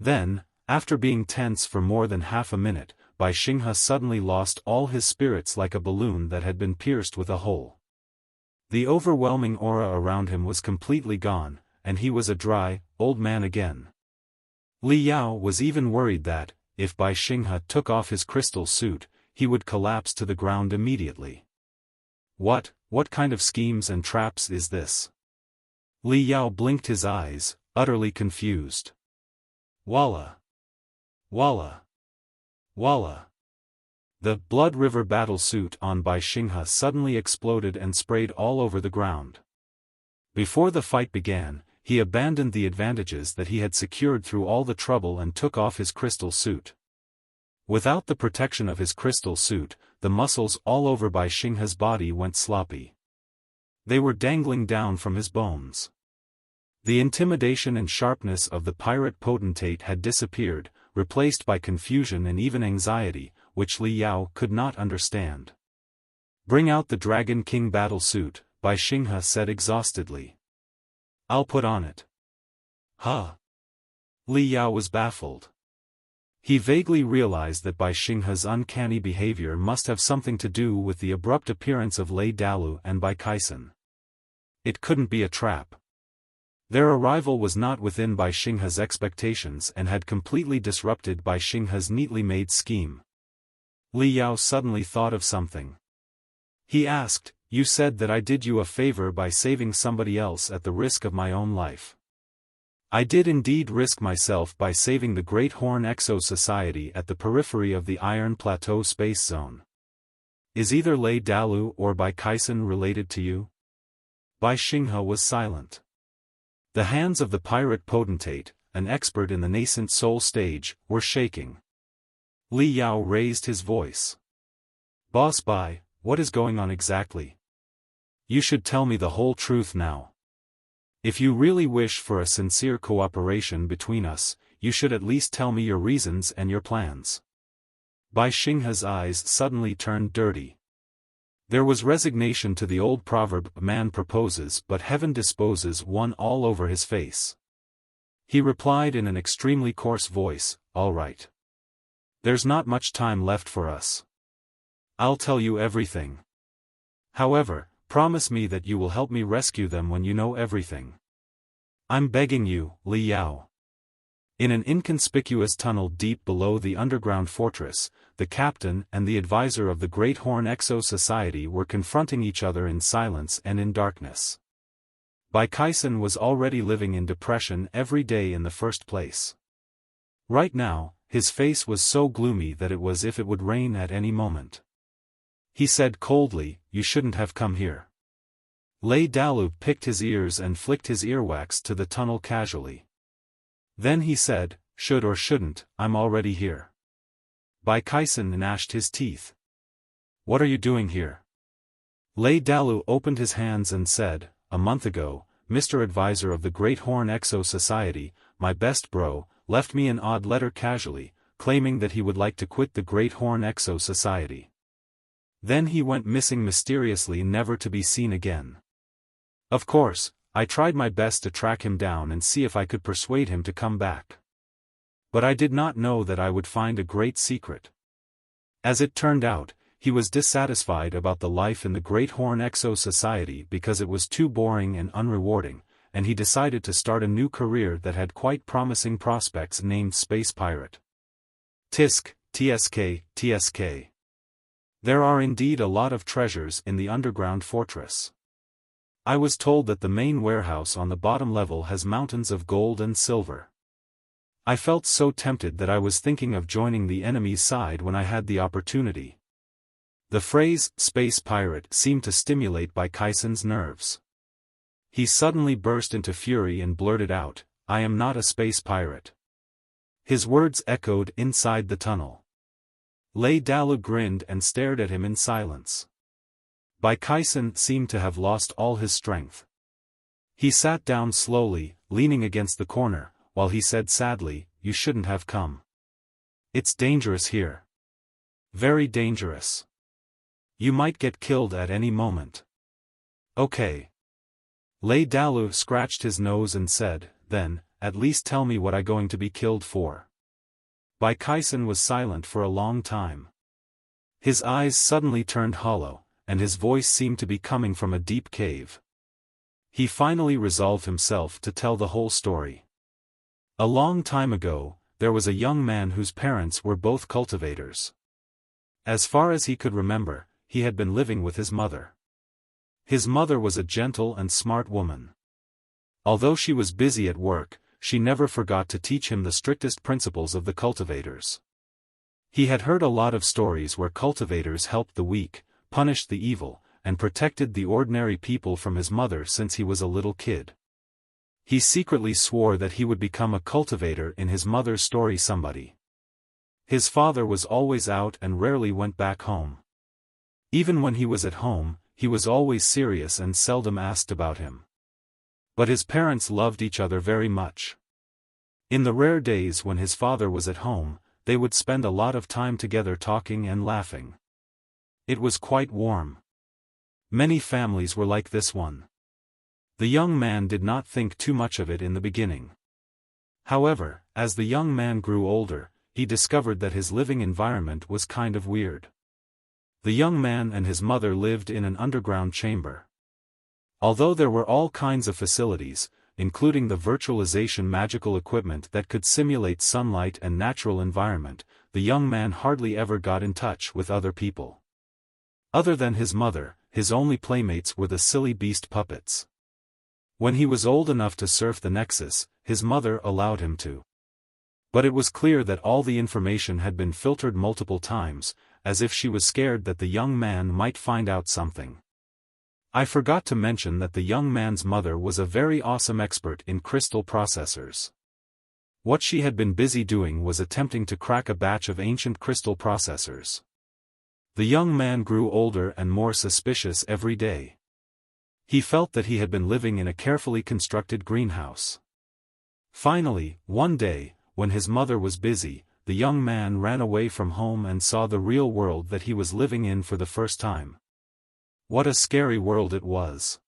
Then, after being tense for more than half a minute, Bai Xinghe suddenly lost all his spirits like a balloon that had been pierced with a hole. The overwhelming aura around him was completely gone, and he was a dry, old man again. Li Yao was even worried that, if Bai Xinghe took off his crystal suit, he would collapse to the ground immediately. What kind of schemes and traps is this? Li Yao blinked his eyes, utterly confused. Walla! Walla! Walla! The Blood River battle suit on Bai Xinghe suddenly exploded and sprayed all over the ground. Before the fight began, he abandoned the advantages that he had secured through all the trouble and took off his crystal suit. Without the protection of his crystal suit, the muscles all over Bai Xinghe's body went sloppy. They were dangling down from his bones. The intimidation and sharpness of the pirate potentate had disappeared, replaced by confusion and even anxiety, which Li Yao could not understand. "Bring out the Dragon King battle suit," Bai Xinghe said exhaustedly. "I'll put on it." Huh? Li Yao was baffled. He vaguely realized that Bai Xinghe's uncanny behavior must have something to do with the abrupt appearance of Lei Dalu and Bai Kaisen. It couldn't be a trap. Their arrival was not within Bai Xinghe's expectations and had completely disrupted Bai Xinghe's neatly made scheme. Li Yao suddenly thought of something. He asked, "You said that I did you a favor by saving somebody else at the risk of my own life." "I did indeed risk myself by saving the Great Horn Exo Society at the periphery of the Iron Plateau Space Zone. Is either Lei Dalu or Bai Kaisen related to you?" Bai Xinghe was silent. The hands of the pirate potentate, an expert in the nascent soul stage, were shaking. Li Yao raised his voice. "Boss Bai, what is going on exactly? You should tell me the whole truth now. If you really wish for a sincere cooperation between us, you should at least tell me your reasons and your plans." Bai Xinghe's eyes suddenly turned dirty. There was resignation to the old proverb, "Man proposes but heaven disposes one," all over his face. He replied in an extremely coarse voice, "All right. There's not much time left for us. I'll tell you everything. However, promise me that you will help me rescue them when you know everything. I'm begging you, Li Yao." In an inconspicuous tunnel deep below the underground fortress, the captain and the advisor of the Great Horn Exo Society were confronting each other in silence and in darkness. Bai Kaisen was already living in depression every day in the first place. Right now, his face was so gloomy that it was as if it would rain at any moment. He said coldly, "You shouldn't have come here." Lei Dalu picked his ears and flicked his earwax to the tunnel casually. Then he said, "Should or shouldn't, I'm already here." Bai Kaisen gnashed his teeth. "What are you doing here?" Lei Dalu opened his hands and said, "A month ago, Mr. Advisor of the Great Horn Exo Society, my best bro, left me an odd letter casually, claiming that he would like to quit the Great Horn Exo Society. Then he went missing mysteriously, never to be seen again. Of course, I tried my best to track him down and see if I could persuade him to come back. But I did not know that I would find a great secret. As it turned out, he was dissatisfied about the life in the Great Horn Exo Society because it was too boring and unrewarding, and he decided to start a new career that had quite promising prospects named Space Pirate. Tisk, TSK, TSK. There are indeed a lot of treasures in the underground fortress. I was told that the main warehouse on the bottom level has mountains of gold and silver. I felt so tempted that I was thinking of joining the enemy's side when I had the opportunity. The phrase, space pirate, seemed to stimulate Bai Kaisen's nerves. He suddenly burst into fury and blurted out, "I am not a space pirate." His words echoed inside the tunnel. Lei Dalu grinned and stared at him in silence. Bai Kaisen seemed to have lost all his strength. He sat down slowly, leaning against the corner, while he said sadly, "You shouldn't have come. It's dangerous here. Very dangerous. You might get killed at any moment." "Okay." Lei Dalu scratched his nose and said, "Then, at least tell me what I'm going to be killed for." Bai Kaisen was silent for a long time. His eyes suddenly turned hollow, and his voice seemed to be coming from a deep cave. He finally resolved himself to tell the whole story. A long time ago, there was a young man whose parents were both cultivators. As far as he could remember, he had been living with his mother. His mother was a gentle and smart woman. Although she was busy at work, she never forgot to teach him the strictest principles of the cultivators. He had heard a lot of stories where cultivators helped the weak, punished the evil, and protected the ordinary people from his mother since he was a little kid. He secretly swore that he would become a cultivator in his mother's story somebody. His father was always out and rarely went back home. Even when he was at home, he was always serious and seldom asked about him. But his parents loved each other very much. In the rare days when his father was at home, they would spend a lot of time together talking and laughing. It was quite warm. Many families were like this one. The young man did not think too much of it in the beginning. However, as the young man grew older, he discovered that his living environment was kind of weird. The young man and his mother lived in an underground chamber. Although there were all kinds of facilities, including the virtualization magical equipment that could simulate sunlight and natural environment, the young man hardly ever got in touch with other people. Other than his mother, his only playmates were the silly beast puppets. When he was old enough to surf the Nexus, his mother allowed him to. But it was clear that all the information had been filtered multiple times, as if she was scared that the young man might find out something. I forgot to mention that the young man's mother was a very awesome expert in crystal processors. What she had been busy doing was attempting to crack a batch of ancient crystal processors. The young man grew older and more suspicious every day. He felt that he had been living in a carefully constructed greenhouse. Finally, one day, when his mother was busy, the young man ran away from home and saw the real world that he was living in for the first time. What a scary world it was.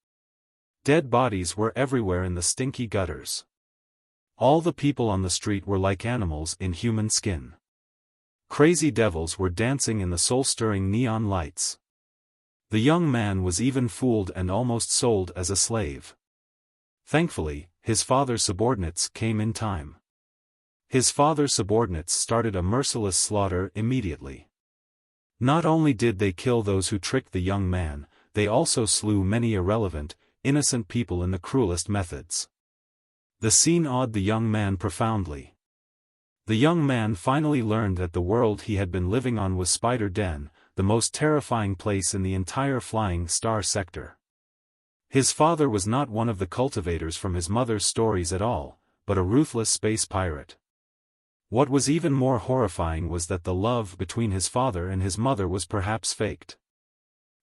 Dead bodies were everywhere in the stinky gutters. All the people on the street were like animals in human skin. Crazy devils were dancing in the soul-stirring neon lights. The young man was even fooled and almost sold as a slave. Thankfully, his father's subordinates came in time. His father's subordinates started a merciless slaughter immediately. Not only did they kill those who tricked the young man, they also slew many irrelevant, innocent people in the cruelest methods. The scene awed the young man profoundly. The young man finally learned that the world he had been living on was Spider Den, the most terrifying place in the entire Flying Star sector. His father was not one of the cultivators from his mother's stories at all, but a ruthless space pirate. What was even more horrifying was that the love between his father and his mother was perhaps faked.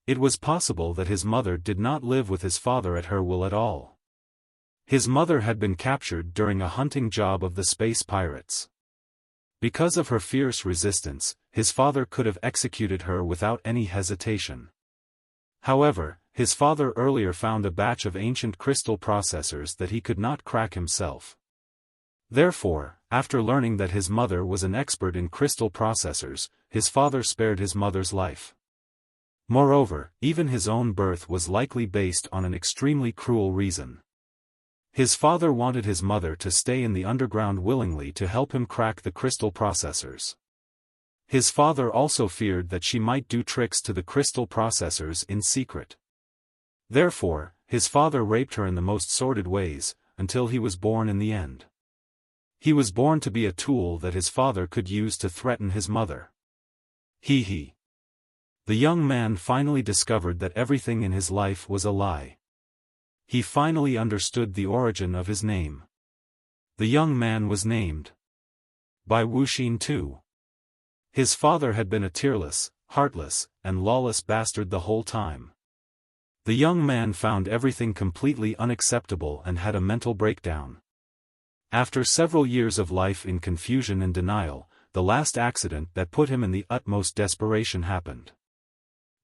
It was possible that his mother did not live with his father at her will at all. His mother had been captured during a hunting job of the space pirates. Because of her fierce resistance, his father could have executed her without any hesitation. However, his father earlier found a batch of ancient crystal processors that he could not crack himself. Therefore, after learning that his mother was an expert in crystal processors, his father spared his mother's life. Moreover, even his own birth was likely based on an extremely cruel reason. His father wanted his mother to stay in the underground willingly to help him crack the crystal processors. His father also feared that she might do tricks to the crystal processors in secret. Therefore, his father raped her in the most sordid ways, until he was born in the end. He was born to be a tool that his father could use to threaten his mother. The young man finally discovered that everything in his life was a lie. He finally understood the origin of his name. The young man was named Bai Wulei too. His father had been a tearless, heartless, and lawless bastard the whole time. The young man found everything completely unacceptable and had a mental breakdown. After several years of life in confusion and denial, the last accident that put him in the utmost desperation happened.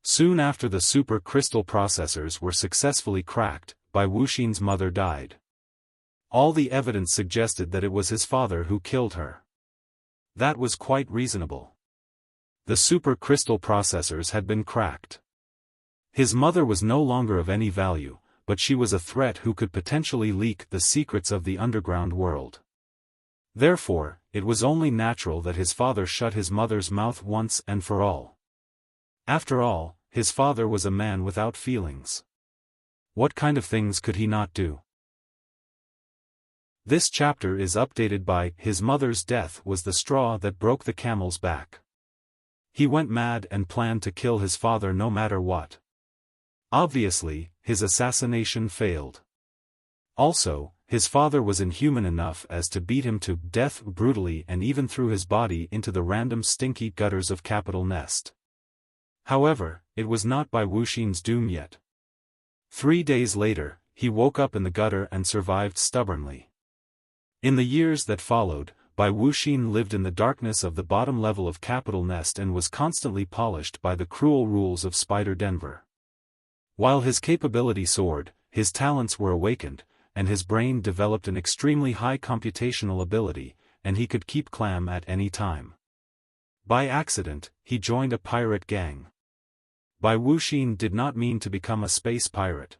Soon after the super crystal processors were successfully cracked, Bai Wulei's mother died. All the evidence suggested that it was his father who killed her. That was quite reasonable. The super crystal processors had been cracked. His mother was no longer of any value, but she was a threat who could potentially leak the secrets of the underground world. Therefore, it was only natural that his father shut his mother's mouth once and for all. After all, his father was a man without feelings. What kind of things could he not do? This chapter is updated by his mother's death was the straw that broke the camel's back. He went mad and planned to kill his father no matter what. Obviously, his assassination failed. Also, his father was inhuman enough as to beat him to death brutally and even threw his body into the random stinky gutters of Capital Nest. However, it was not Bai Wulei's doom yet. 3 days later, he woke up in the gutter and survived stubbornly. In the years that followed, Bai Wulei lived in the darkness of the bottom level of Capital Nest and was constantly polished by the cruel rules of Spider Denver. While his capability soared, his talents were awakened, and his brain developed an extremely high computational ability, and he could keep calm at any time. By accident, he joined a pirate gang. Bai Wulei did not mean to become a space pirate.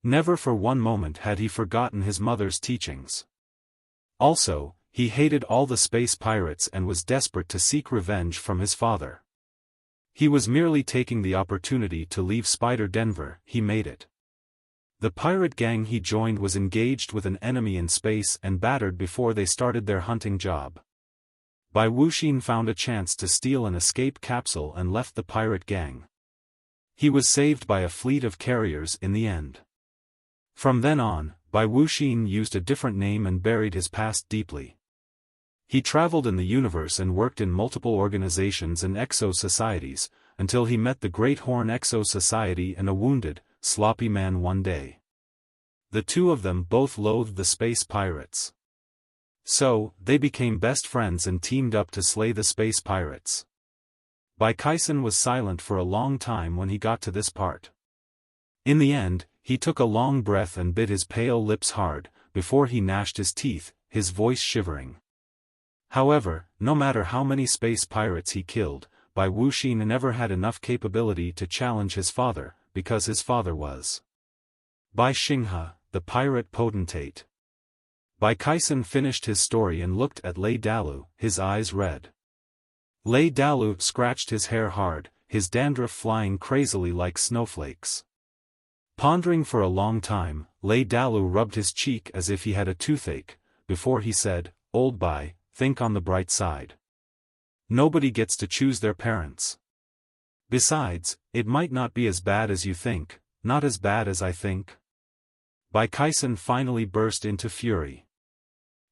Never for one moment had he forgotten his mother's teachings. Also, he hated all the space pirates and was desperate to seek revenge from his father. He was merely taking the opportunity to leave Spider Denver. He made it. The pirate gang he joined was engaged with an enemy in space and battered before they started their hunting job. Bai Wulei found a chance to steal an escape capsule and left the pirate gang. He was saved by a fleet of carriers in the end. From then on, Bai Wulei used a different name and buried his past deeply. He traveled in the universe and worked in multiple organizations and exo-societies, until he met the Great Horn Exo-Society and a wounded, sloppy man one day. The two of them both loathed the space pirates. So, they became best friends and teamed up to slay the space pirates. Bai Kaisen was silent for a long time when he got to this part. In the end, he took a long breath and bit his pale lips hard, before he gnashed his teeth, his voice shivering. However, no matter how many space pirates he killed, Bai Wulei never had enough capability to challenge his father, because his father was Bai Xinghe, the pirate potentate. Bai Kaisen finished his story and looked at Lei Dalu, his eyes red. Lei Dalu scratched his hair hard, his dandruff flying crazily like snowflakes. Pondering for a long time, Lei Dalu rubbed his cheek as if he had a toothache, before he said, "Old Bai, think on the bright side. Nobody gets to choose their parents. Besides, it might not be as bad as you think, not as bad as I think." Bai Kaisen finally burst into fury.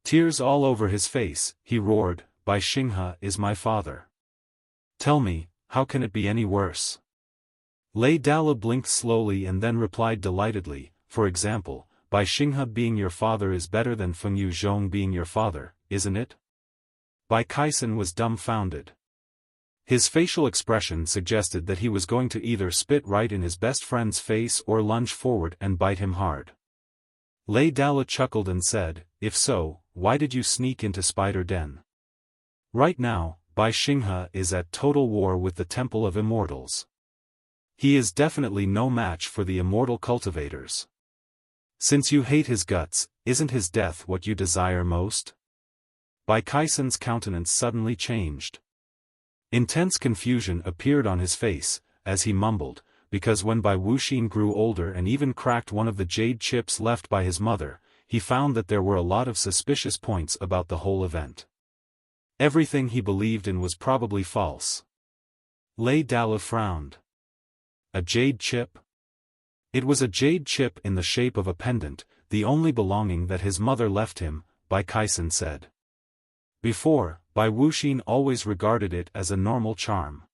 Tears all over his face, he roared, "Bai Xinghe is my father. Tell me, how can it be any worse?" Lei Dalu blinked slowly and then replied delightedly, "For example, Bai Xinghe being your father is better than Fengyu Zhong being your father, isn't it?" Bai Kaisen was dumbfounded. His facial expression suggested that he was going to either spit right in his best friend's face or lunge forward and bite him hard. Lei Dala chuckled and said, "If so, why did you sneak into Spider Den? Right now, Bai Xinghe is at total war with the Temple of Immortals. He is definitely no match for the immortal cultivators. Since you hate his guts, isn't his death what you desire most?" Bai Kaisen's countenance suddenly changed. Intense confusion appeared on his face, as he mumbled, because when Bai Wuxin grew older and even cracked one of the jade chips left by his mother, he found that there were a lot of suspicious points about the whole event. Everything he believed in was probably false. Lei Dala frowned. A jade chip? It was a jade chip in the shape of a pendant, the only belonging that his mother left him, Bai Kaisen said. Before, Bai Wuxin always regarded it as a normal charm.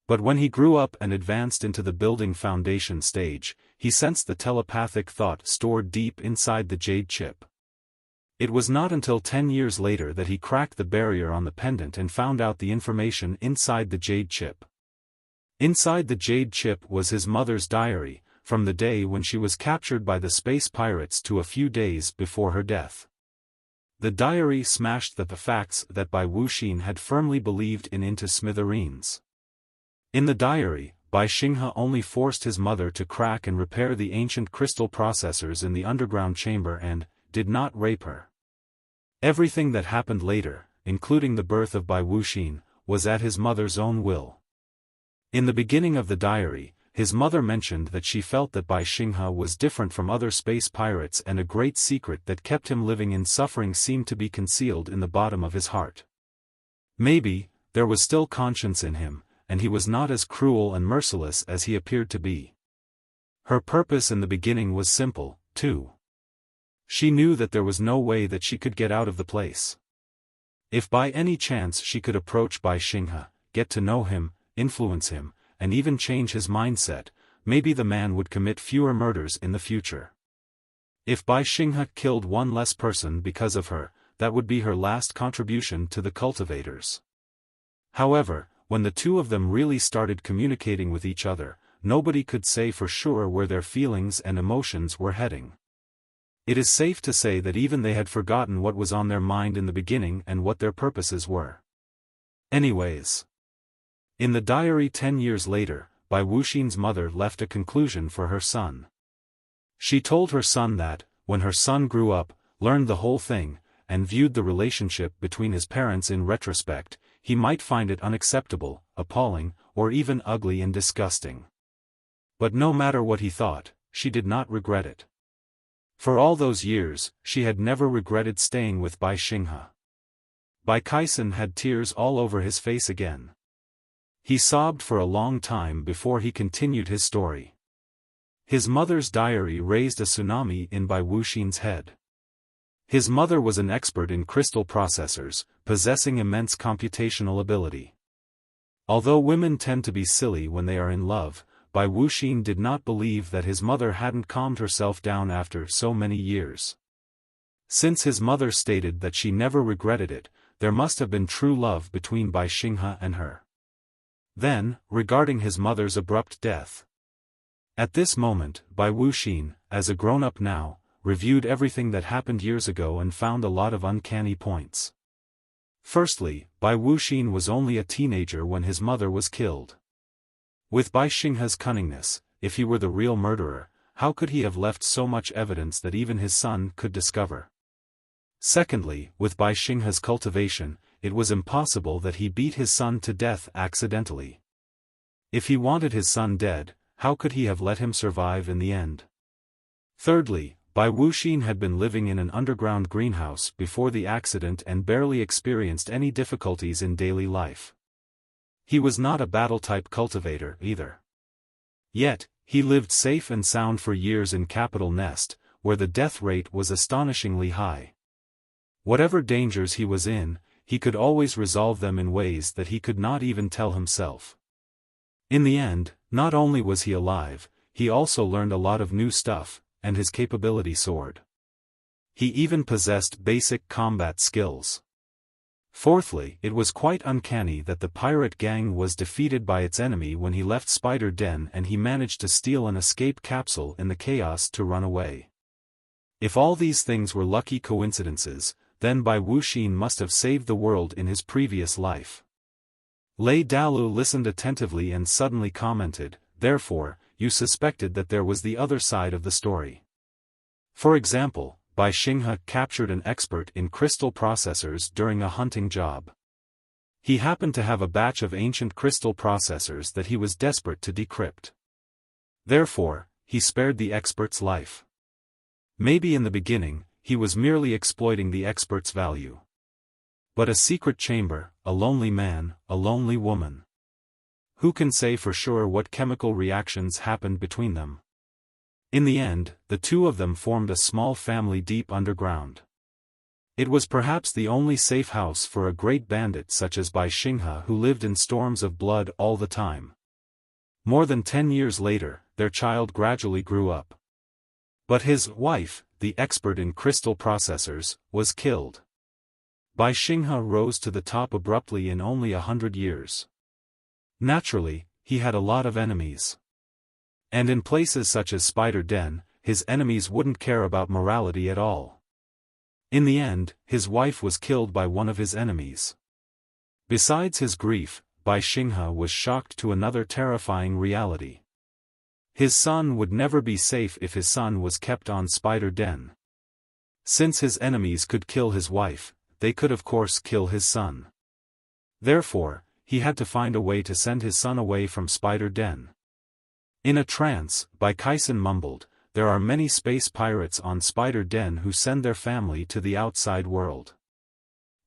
But when he grew up and advanced into the building foundation stage, he sensed the telepathic thought stored deep inside the jade chip. It was not until 10 years later that he cracked the barrier on the pendant and found out the information inside the jade chip. Inside the jade chip was his mother's diary, from the day when she was captured by the space pirates to a few days before her death. The diary smashed the facts that Bai Wuxin had firmly believed in into smithereens. In the diary, Bai Xinghe only forced his mother to crack and repair the ancient crystal processors in the underground chamber and did not rape her. Everything that happened later, including the birth of Bai Wuxin, was at his mother's own will. In the beginning of the diary, his mother mentioned that she felt that Bai Xinghe was different from other space pirates and a great secret that kept him living in suffering seemed to be concealed in the bottom of his heart. Maybe, there was still conscience in him, and he was not as cruel and merciless as he appeared to be. Her purpose in the beginning was simple, too. She knew that there was no way that she could get out of the place. If by any chance she could approach Bai Xinghe, get to know him, influence him, and even change his mindset, maybe the man would commit fewer murders in the future. If Bai Xinghe killed one less person because of her, that would be her last contribution to the cultivators. However, when the two of them really started communicating with each other, nobody could say for sure where their feelings and emotions were heading. It is safe to say that even they had forgotten what was on their mind in the beginning and what their purposes were. Anyways. In the diary 10 years later, Bai Wuxin's mother left a conclusion for her son. She told her son that, when her son grew up, learned the whole thing, and viewed the relationship between his parents in retrospect, he might find it unacceptable, appalling, or even ugly and disgusting. But no matter what he thought, she did not regret it. For all those years, she had never regretted staying with Bai Xinghe. Bai Kaisen had tears all over his face again. He sobbed for a long time before he continued his story. His mother's diary raised a tsunami in Bai Wuxin's head. His mother was an expert in crystal processors, possessing immense computational ability. Although women tend to be silly when they are in love, Bai Wuxin did not believe that his mother hadn't calmed herself down after so many years. Since his mother stated that she never regretted it, there must have been true love between Bai Xinghe and her. Then, regarding his mother's abrupt death. At this moment, Bai Wuxin, as a grown-up now, reviewed everything that happened years ago and found a lot of uncanny points. Firstly, Bai Wuxin was only a teenager when his mother was killed. With Bai Xinghe's cunningness, if he were the real murderer, how could he have left so much evidence that even his son could discover? Secondly, with Bai Xinghe's cultivation, it was impossible that he beat his son to death accidentally. If he wanted his son dead, how could he have let him survive in the end? Thirdly, Bai Wuxin had been living in an underground greenhouse before the accident and barely experienced any difficulties in daily life. He was not a battle-type cultivator either. Yet, he lived safe and sound for years in Capital Nest, where the death rate was astonishingly high. Whatever dangers he was in, he could always resolve them in ways that he could not even tell himself. In the end, not only was he alive, he also learned a lot of new stuff, and his capability soared. He even possessed basic combat skills. Fourthly, it was quite uncanny that the pirate gang was defeated by its enemy when he left Spider Den and he managed to steal an escape capsule in the chaos to run away. If all these things were lucky coincidences, then Bai Wuxin must have saved the world in his previous life. Lei Dalu listened attentively and suddenly commented, "Therefore, you suspected that there was the other side of the story. For example, Bai Xinghe captured an expert in crystal processors during a hunting job. He happened to have a batch of ancient crystal processors that he was desperate to decrypt. Therefore, he spared the expert's life. Maybe in the beginning, he was merely exploiting the expert's value. But a secret chamber, a lonely man, a lonely woman. Who can say for sure what chemical reactions happened between them? In the end, the two of them formed a small family deep underground. It was perhaps the only safe house for a great bandit such as Bai Xinghe who lived in storms of blood all the time. More than 10 years later, their child gradually grew up. But his wife, the expert in crystal processors, was killed. Bai Xinghe rose to the top abruptly in only 100 years. Naturally, he had a lot of enemies. And in places such as Spider Den, his enemies wouldn't care about morality at all. In the end, his wife was killed by one of his enemies. Besides his grief, Bai Xinghe was shocked to another terrifying reality. His son would never be safe if his son was kept on Spider Den. Since his enemies could kill his wife, they could of course kill his son. Therefore, he had to find a way to send his son away from Spider Den. In a trance, Bai Kaisen mumbled, "There are many space pirates on Spider Den who send their family to the outside world.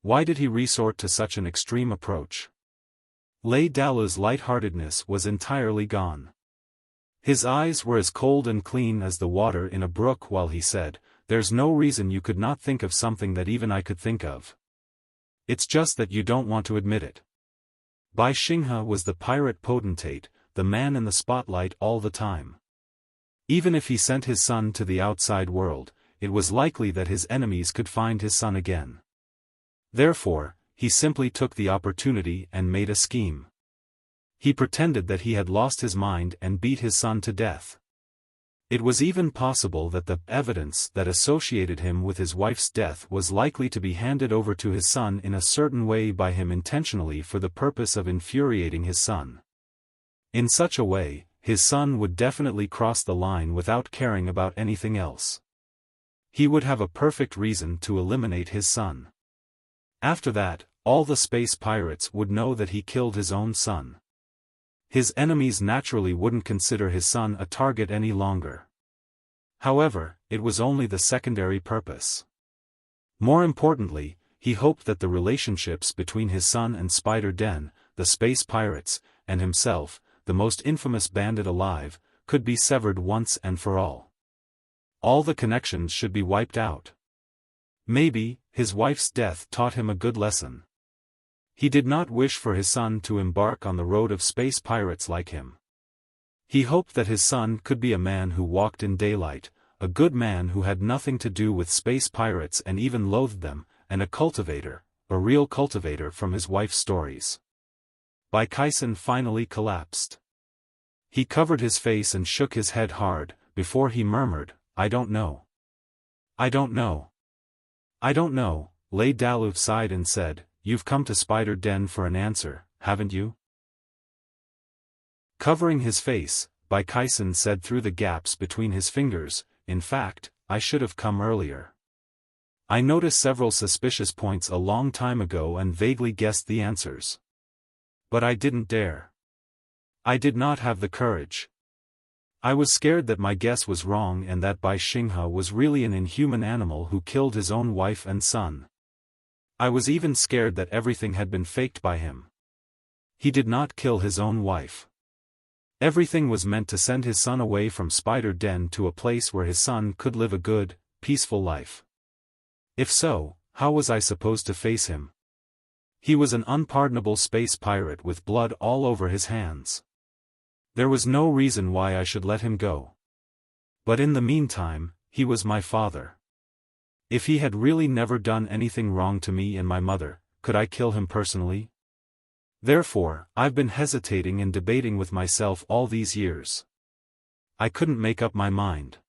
Why did he resort to such an extreme approach?" Lei Dalu's lightheartedness was entirely gone. His eyes were as cold and clean as the water in a brook while he said, "There's no reason you could not think of something that even I could think of. It's just that you don't want to admit it." Bai Xinghe was the pirate potentate, the man in the spotlight all the time. Even if he sent his son to the outside world, it was likely that his enemies could find his son again. Therefore, he simply took the opportunity and made a scheme. He pretended that he had lost his mind and beat his son to death. It was even possible that the evidence that associated him with his wife's death was likely to be handed over to his son in a certain way by him intentionally for the purpose of infuriating his son. In such a way, his son would definitely cross the line without caring about anything else. He would have a perfect reason to eliminate his son. After that, all the space pirates would know that he killed his own son. His enemies naturally wouldn't consider his son a target any longer. However, it was only the secondary purpose. More importantly, he hoped that the relationships between his son and Spider Den, the space pirates, and himself, the most infamous bandit alive, could be severed once and for all. All the connections should be wiped out. Maybe, his wife's death taught him a good lesson. He did not wish for his son to embark on the road of space pirates like him. He hoped that his son could be a man who walked in daylight, a good man who had nothing to do with space pirates and even loathed them, and a cultivator, a real cultivator from his wife's stories. Bai Kaisen finally collapsed. He covered his face and shook his head hard, before he murmured, "I don't know. I don't know. I don't know." Lei Dalu sighed and said, "You've come to Spider Den for an answer, haven't you?" Covering his face, Bai Kaisen said through the gaps between his fingers, "In fact, I should have come earlier. I noticed several suspicious points a long time ago and vaguely guessed the answers. But I didn't dare. I did not have the courage. I was scared that my guess was wrong and that Bai Xinghe was really an inhuman animal who killed his own wife and son. I was even scared that everything had been faked by him. He did not kill his own wife. Everything was meant to send his son away from Spider Den to a place where his son could live a good, peaceful life. If so, how was I supposed to face him? He was an unpardonable space pirate with blood all over his hands. There was no reason why I should let him go. But in the meantime, he was my father. If he had really never done anything wrong to me and my mother, could I kill him personally? Therefore, I've been hesitating and debating with myself all these years. I couldn't make up my mind.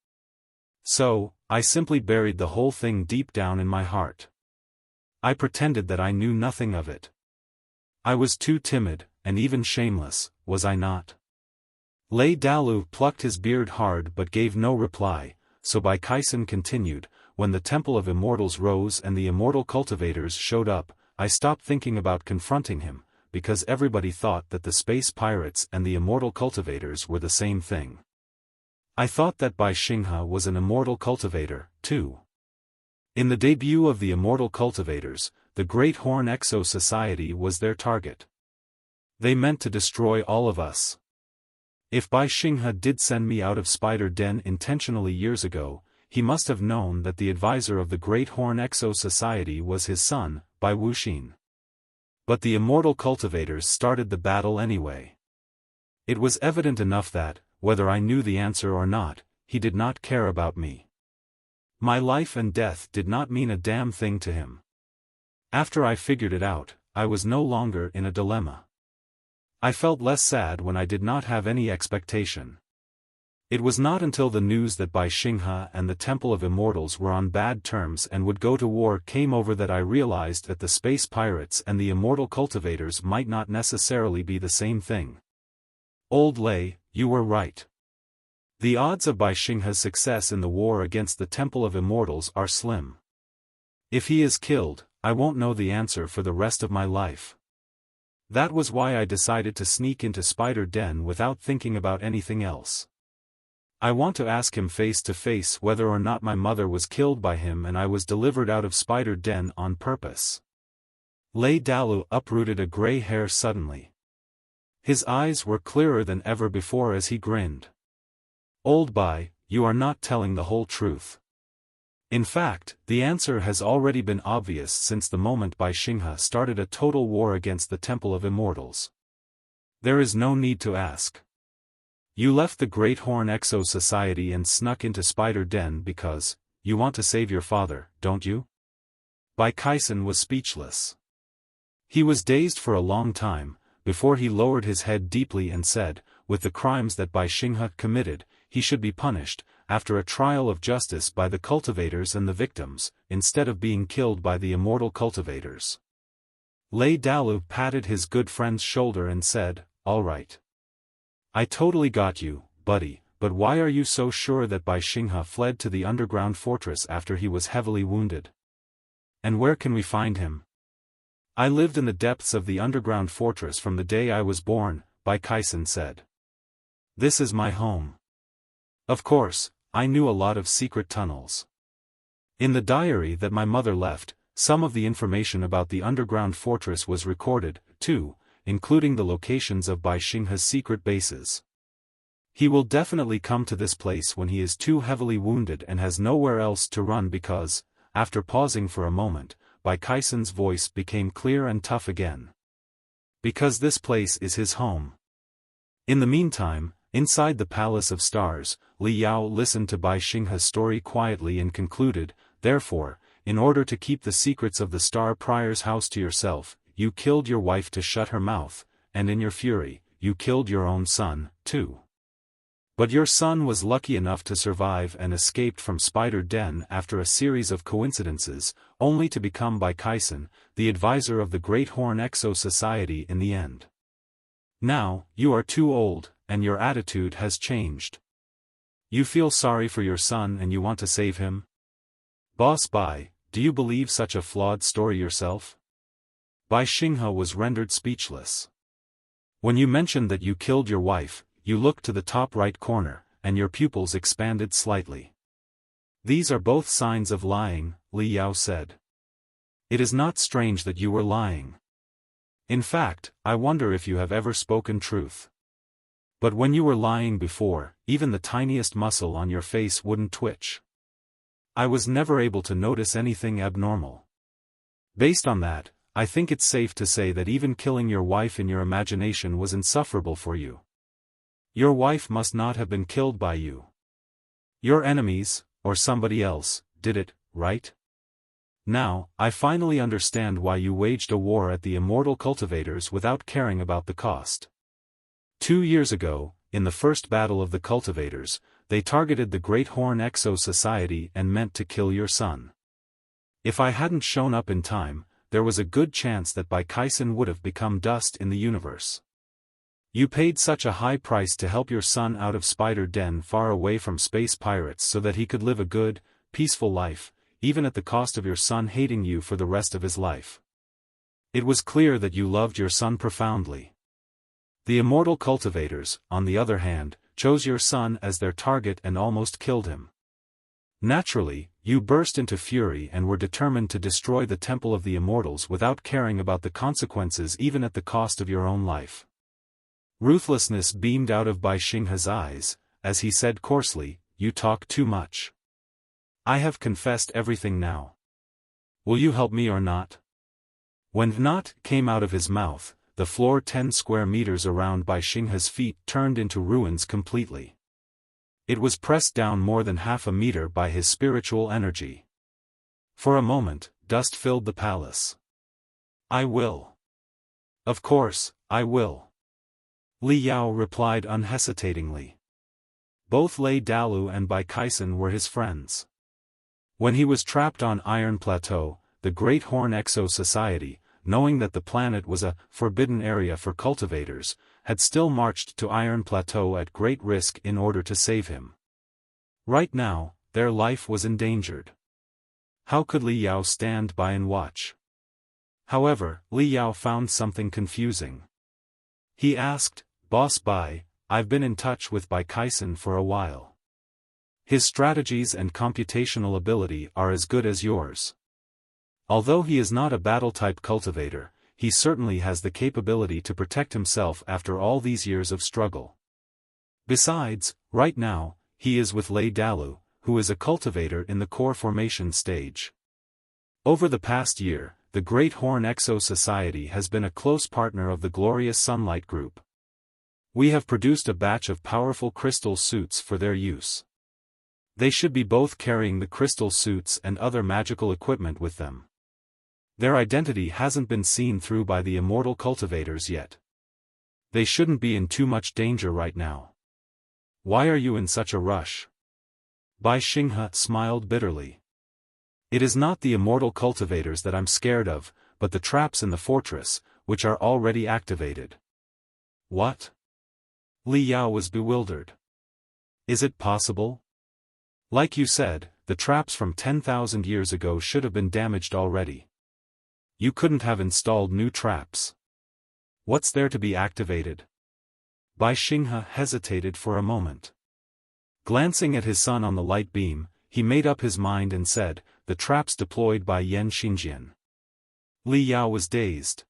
So, I simply buried the whole thing deep down in my heart. I pretended that I knew nothing of it. I was too timid, and even shameless, was I not? Lei Dalu plucked his beard hard but gave no reply, so Bai Kaisen continued, when the Temple of Immortals rose and the immortal cultivators showed up, I stopped thinking about confronting him, because everybody thought that the space pirates and the immortal cultivators were the same thing. I thought that Bai Xinghe was an immortal cultivator, too. In the debut of the immortal cultivators, the Great Horn Exo Society was their target. They meant to destroy all of us. If Bai Xinghe did send me out of Spider Den intentionally years ago, he must have known that the advisor of the Great Horn Exo Society was his son, Bai Wuxin. But the immortal cultivators started the battle anyway. It was evident enough that, whether I knew the answer or not, he did not care about me. My life and death did not mean a damn thing to him. After I figured it out, I was no longer in a dilemma. I felt less sad when I did not have any expectation. It was not until the news that Bai Xinghe and the Temple of Immortals were on bad terms and would go to war came over that I realized that the space pirates and the immortal cultivators might not necessarily be the same thing. Old Lei, you were right. The odds of Bai Xinghe's success in the war against the Temple of Immortals are slim. If he is killed, I won't know the answer for the rest of my life. That was why I decided to sneak into Spider Den without thinking about anything else. I want to ask him face to face whether or not my mother was killed by him and I was delivered out of Spider Den on purpose. Lei Dalu uprooted a gray hair suddenly. His eyes were clearer than ever before as he grinned. Old Bai, you are not telling the whole truth. In fact, the answer has already been obvious since the moment Bai Xinghe started a total war against the Temple of Immortals. There is no need to ask. You left the Great Horn Exo Society and snuck into Spider Den because, you want to save your father, don't you? Bai Kaisen was speechless. He was dazed for a long time, before he lowered his head deeply and said, with the crimes that Bai Xinghe committed, he should be punished, after a trial of justice by the cultivators and the victims, instead of being killed by the immortal cultivators. Lei Dalu patted his good friend's shoulder and said, all right. I totally got you, buddy, but why are you so sure that Bai Xinghe fled to the underground fortress after he was heavily wounded? And where can we find him? I lived in the depths of the underground fortress from the day I was born, Bai Kaisen said. This is my home. Of course, I knew a lot of secret tunnels. In the diary that my mother left, some of the information about the underground fortress was recorded, too, including the locations of Bai Xinghe's secret bases. He will definitely come to this place when he is too heavily wounded and has nowhere else to run because, after pausing for a moment, Bai Kaisen's voice became clear and tough again. Because this place is his home. In the meantime, inside the Palace of Stars, Li Yao listened to Bai Xinghe's story quietly and concluded, therefore, in order to keep the secrets of the Star Prior's house to yourself, you killed your wife to shut her mouth, and in your fury, you killed your own son, too. But your son was lucky enough to survive and escaped from Spider Den after a series of coincidences, only to become Bai Kaisen, the advisor of the Great Horn Exo Society in the end. Now, you are too old, and your attitude has changed. You feel sorry for your son and you want to save him? Boss Bai, do you believe such a flawed story yourself? Bai Xinghe was rendered speechless. When you mentioned that you killed your wife, you looked to the top right corner, and your pupils expanded slightly. These are both signs of lying, Li Yao said. It is not strange that you were lying. In fact, I wonder if you have ever spoken truth. But when you were lying before, even the tiniest muscle on your face wouldn't twitch. I was never able to notice anything abnormal. Based on that, I think it's safe to say that even killing your wife in your imagination was insufferable for you. Your wife must not have been killed by you. Your enemies, or somebody else, did it, right? Now, I finally understand why you waged a war at the immortal cultivators without caring about the cost. 2 years ago, in the first battle of the cultivators, they targeted the Great Horn Exo Society and meant to kill your son. If I hadn't shown up in time, there was a good chance that Bai would have become dust in the universe. You paid such a high price to help your son out of Spider Den far away from space pirates so that he could live a good, peaceful life, even at the cost of your son hating you for the rest of his life. It was clear that you loved your son profoundly. The immortal cultivators, on the other hand, chose your son as their target and almost killed him. Naturally, you burst into fury and were determined to destroy the Temple of the Immortals without caring about the consequences even at the cost of your own life. Ruthlessness beamed out of Bai Xinghe's eyes, as he said coarsely, "You talk too much. I have confessed everything now. Will you help me or not?" When "not" came out of his mouth, the floor 10 square meters around Bai Xinghe's feet turned into ruins completely. It was pressed down more than half a meter by his spiritual energy. For a moment, dust filled the palace. "I will. Of course, I will." Li Yao replied unhesitatingly. Both Lei Dalu and Bai were his friends. When he was trapped on Iron Plateau, the Great Horn Exo Society, knowing that the planet was a forbidden area for cultivators, had still marched to Iron Plateau at great risk in order to save him. Right now, their life was endangered. How could Li Yao stand by and watch? However, Li Yao found something confusing. He asked, "Boss Bai, I've been in touch with Bai for a while. His strategies and computational ability are as good as yours. Although he is not a battle-type cultivator, he certainly has the capability to protect himself after all these years of struggle. Besides, right now, he is with Lei Dalu, who is a cultivator in the core formation stage. Over the past year, the Great Horn Exo Society has been a close partner of the Glorious Sunlight Group. We have produced a batch of powerful crystal suits for their use. They should be both carrying the crystal suits and other magical equipment with them. Their identity hasn't been seen through by the immortal cultivators yet. They shouldn't be in too much danger right now. Why are you in such a rush?" Bai Xinghe smiled bitterly. "It is not the immortal cultivators that I'm scared of, but the traps in the fortress, which are already activated." "What?" Li Yao was bewildered. "Is it possible? Like you said, the traps from 10,000 years ago should have been damaged already. You couldn't have installed new traps. What's there to be activated?" Bai Xinghe hesitated for a moment. Glancing at his son on the light beam, he made up his mind and said, "The traps deployed by Xinghe." Li Yao was dazed.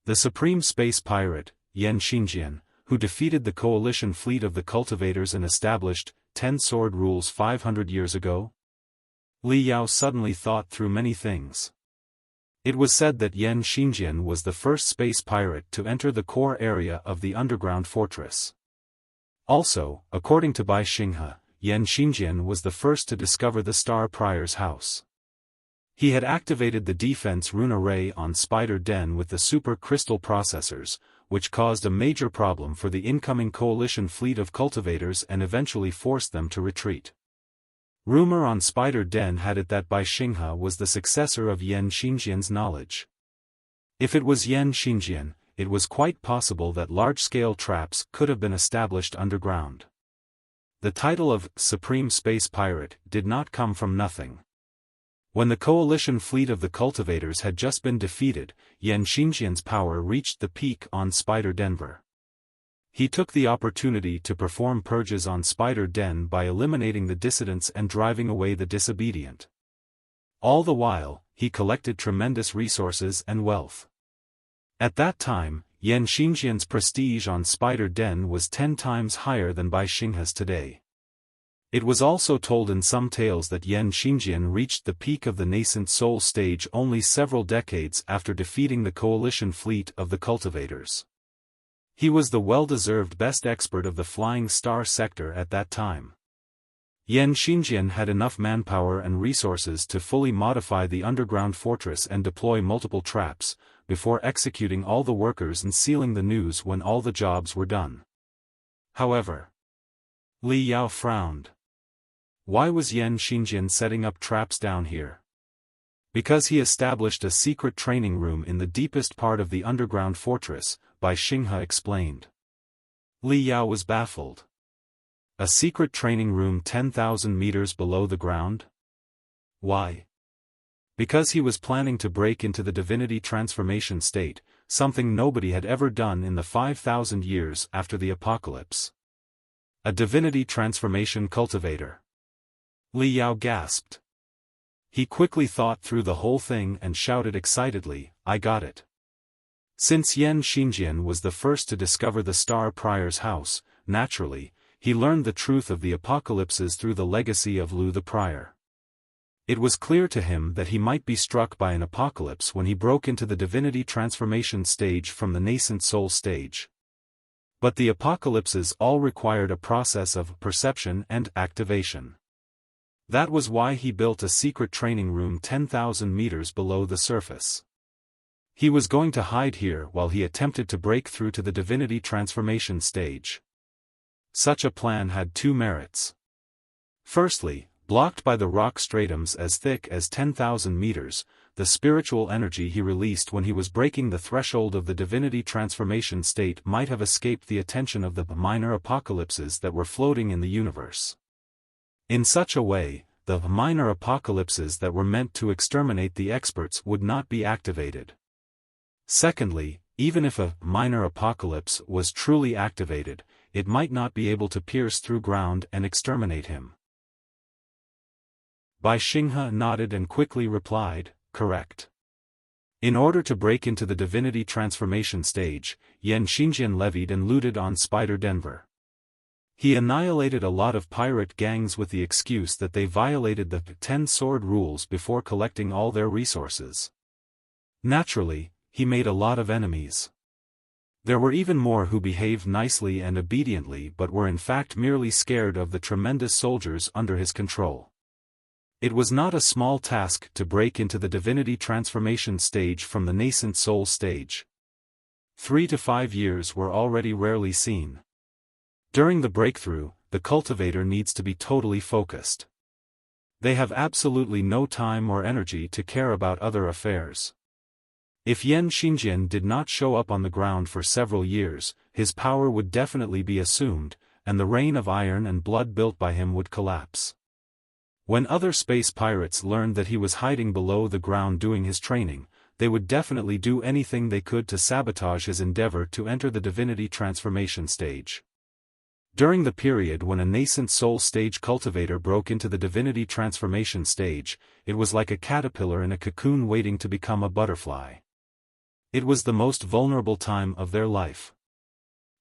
The supreme space pirate, Xinghe, who defeated the coalition fleet of the cultivators and established 10 sword rules 500 years ago? Li Yao suddenly thought through many things. It was said that Xinghe was the first space pirate to enter the core area of the underground fortress. Also, according to Bai Xinghe, Xinghe was the first to discover the Star Prior's house. He had activated the defense rune array on Spider Den with the super crystal processors, which caused a major problem for the incoming coalition fleet of cultivators and eventually forced them to retreat. Rumor on Spider Den had it that Bai Xinghe was the successor of Xinghe's knowledge. If it was Xinghe, it was quite possible that large-scale traps could have been established underground. The title of Supreme Space Pirate did not come from nothing. When the coalition fleet of the cultivators had just been defeated, Xinghe's power reached the peak on Spider Denver. He took the opportunity to perform purges on Spider Den by eliminating the dissidents and driving away the disobedient. All the while, he collected tremendous resources and wealth. At that time, Xinghe's prestige on Spider Den was 10 times higher than Bai Xinghe's today. It was also told in some tales that Xinghe reached the peak of the nascent soul stage only several decades after defeating the coalition fleet of the cultivators. He was the well-deserved best expert of the Flying Star sector at that time. Yan Xingjian had enough manpower and resources to fully modify the underground fortress and deploy multiple traps, before executing all the workers and sealing the news when all the jobs were done. However, Li Yao frowned. Why was Yan Xingjian setting up traps down here? Because he established a secret training room in the deepest part of the underground fortress, Bai Xinghe explained. Li Yao was baffled. A secret training room 10,000 meters below the ground? Why? Because he was planning to break into the divinity transformation state, something nobody had ever done in the 5,000 years after the apocalypse. A divinity transformation cultivator. Li Yao gasped. He quickly thought through the whole thing and shouted excitedly, I got it. Since Yan Xingjian was the first to discover the Star Prior's house, naturally, he learned the truth of the apocalypses through the legacy of Lu the Prior. It was clear to him that he might be struck by an apocalypse when he broke into the divinity transformation stage from the nascent soul stage. But the apocalypses all required a process of perception and activation. That was why he built a secret training room 10,000 meters below the surface. He was going to hide here while he attempted to break through to the divinity transformation stage. Such a plan had two merits. Firstly, blocked by the rock stratums as thick as 10,000 meters, the spiritual energy he released when he was breaking the threshold of the divinity transformation state might have escaped the attention of the minor apocalypses that were floating in the universe. In such a way, the minor apocalypses that were meant to exterminate the experts would not be activated. Secondly, even if a minor apocalypse was truly activated, it might not be able to pierce through ground and exterminate him. Bai Xinghe nodded and quickly replied, correct. In order to break into the divinity transformation stage, Yan Xingjian levied and looted on Spider Denver. He annihilated a lot of pirate gangs with the excuse that they violated the 10 sword rules before collecting all their resources. Naturally, he made a lot of enemies. There were even more who behaved nicely and obediently but were in fact merely scared of the tremendous soldiers under his control. It was not a small task to break into the divinity transformation stage from the nascent soul stage. 3 to 5 years were already rarely seen. During the breakthrough, the cultivator needs to be totally focused. They have absolutely no time or energy to care about other affairs. If Yan Xingjian did not show up on the ground for several years, his power would definitely be assumed, and the reign of iron and blood built by him would collapse. When other space pirates learned that he was hiding below the ground doing his training, they would definitely do anything they could to sabotage his endeavor to enter the divinity transformation stage. During the period when a nascent soul stage cultivator broke into the divinity transformation stage, it was like a caterpillar in a cocoon waiting to become a butterfly. It was the most vulnerable time of their life.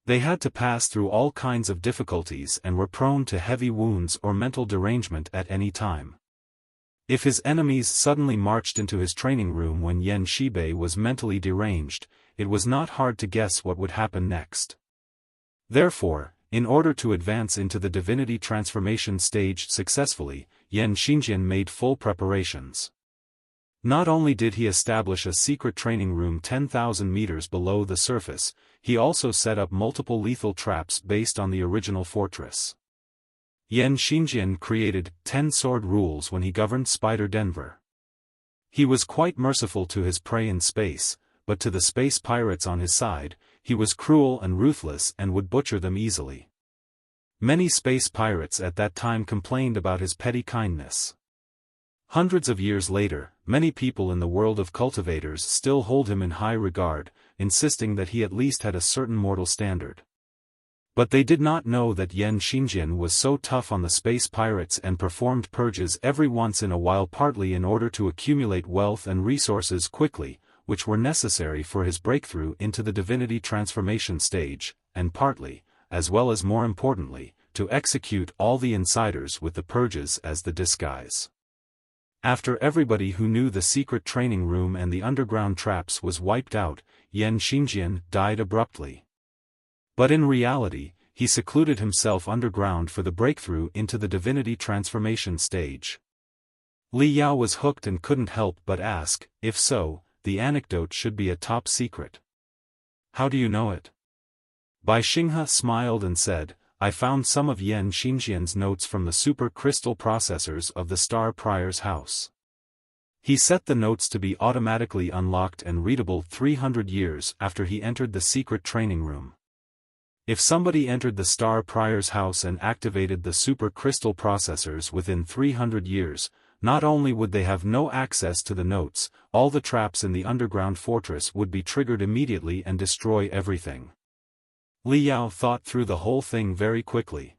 They had to pass through all kinds of difficulties and were prone to heavy wounds or mental derangement at any time. If his enemies suddenly marched into his training room when Yan Xingjian was mentally deranged, it was not hard to guess what would happen next. Therefore, in order to advance into the divinity transformation stage successfully, Yan Xingjian made full preparations. Not only did he establish a secret training room 10,000 meters below the surface, he also set up multiple lethal traps based on the original fortress. Yan Xingjian created 10 sword rules when he governed Spider Denver. He was quite merciful to his prey in space, but to the space pirates on his side, he was cruel and ruthless and would butcher them easily. Many space pirates at that time complained about his petty kindness. Hundreds of years later, many people in the world of cultivators still hold him in high regard, insisting that he at least had a certain mortal standard. But they did not know that Yan Xingjian was so tough on the space pirates and performed purges every once in a while, partly in order to accumulate wealth and resources quickly, which were necessary for his breakthrough into the divinity transformation stage, and partly, as well as more importantly, to execute all the insiders with the purges as the disguise. After everybody who knew the secret training room and the underground traps was wiped out, Yan Xingjian died abruptly. But in reality, he secluded himself underground for the breakthrough into the divinity transformation stage. Li Yao was hooked and couldn't help but ask, if so, the anecdote should be a top secret. How do you know it? Bai Xinghe smiled and said, I found some of Yan Xingjian's notes from the super crystal processors of the Star Prior's house. He set the notes to be automatically unlocked and readable 300 years after he entered the secret training room. If somebody entered the Star Prior's house and activated the super crystal processors within 300 years, not only would they have no access to the notes, all the traps in the underground fortress would be triggered immediately and destroy everything. Li Yao thought through the whole thing very quickly.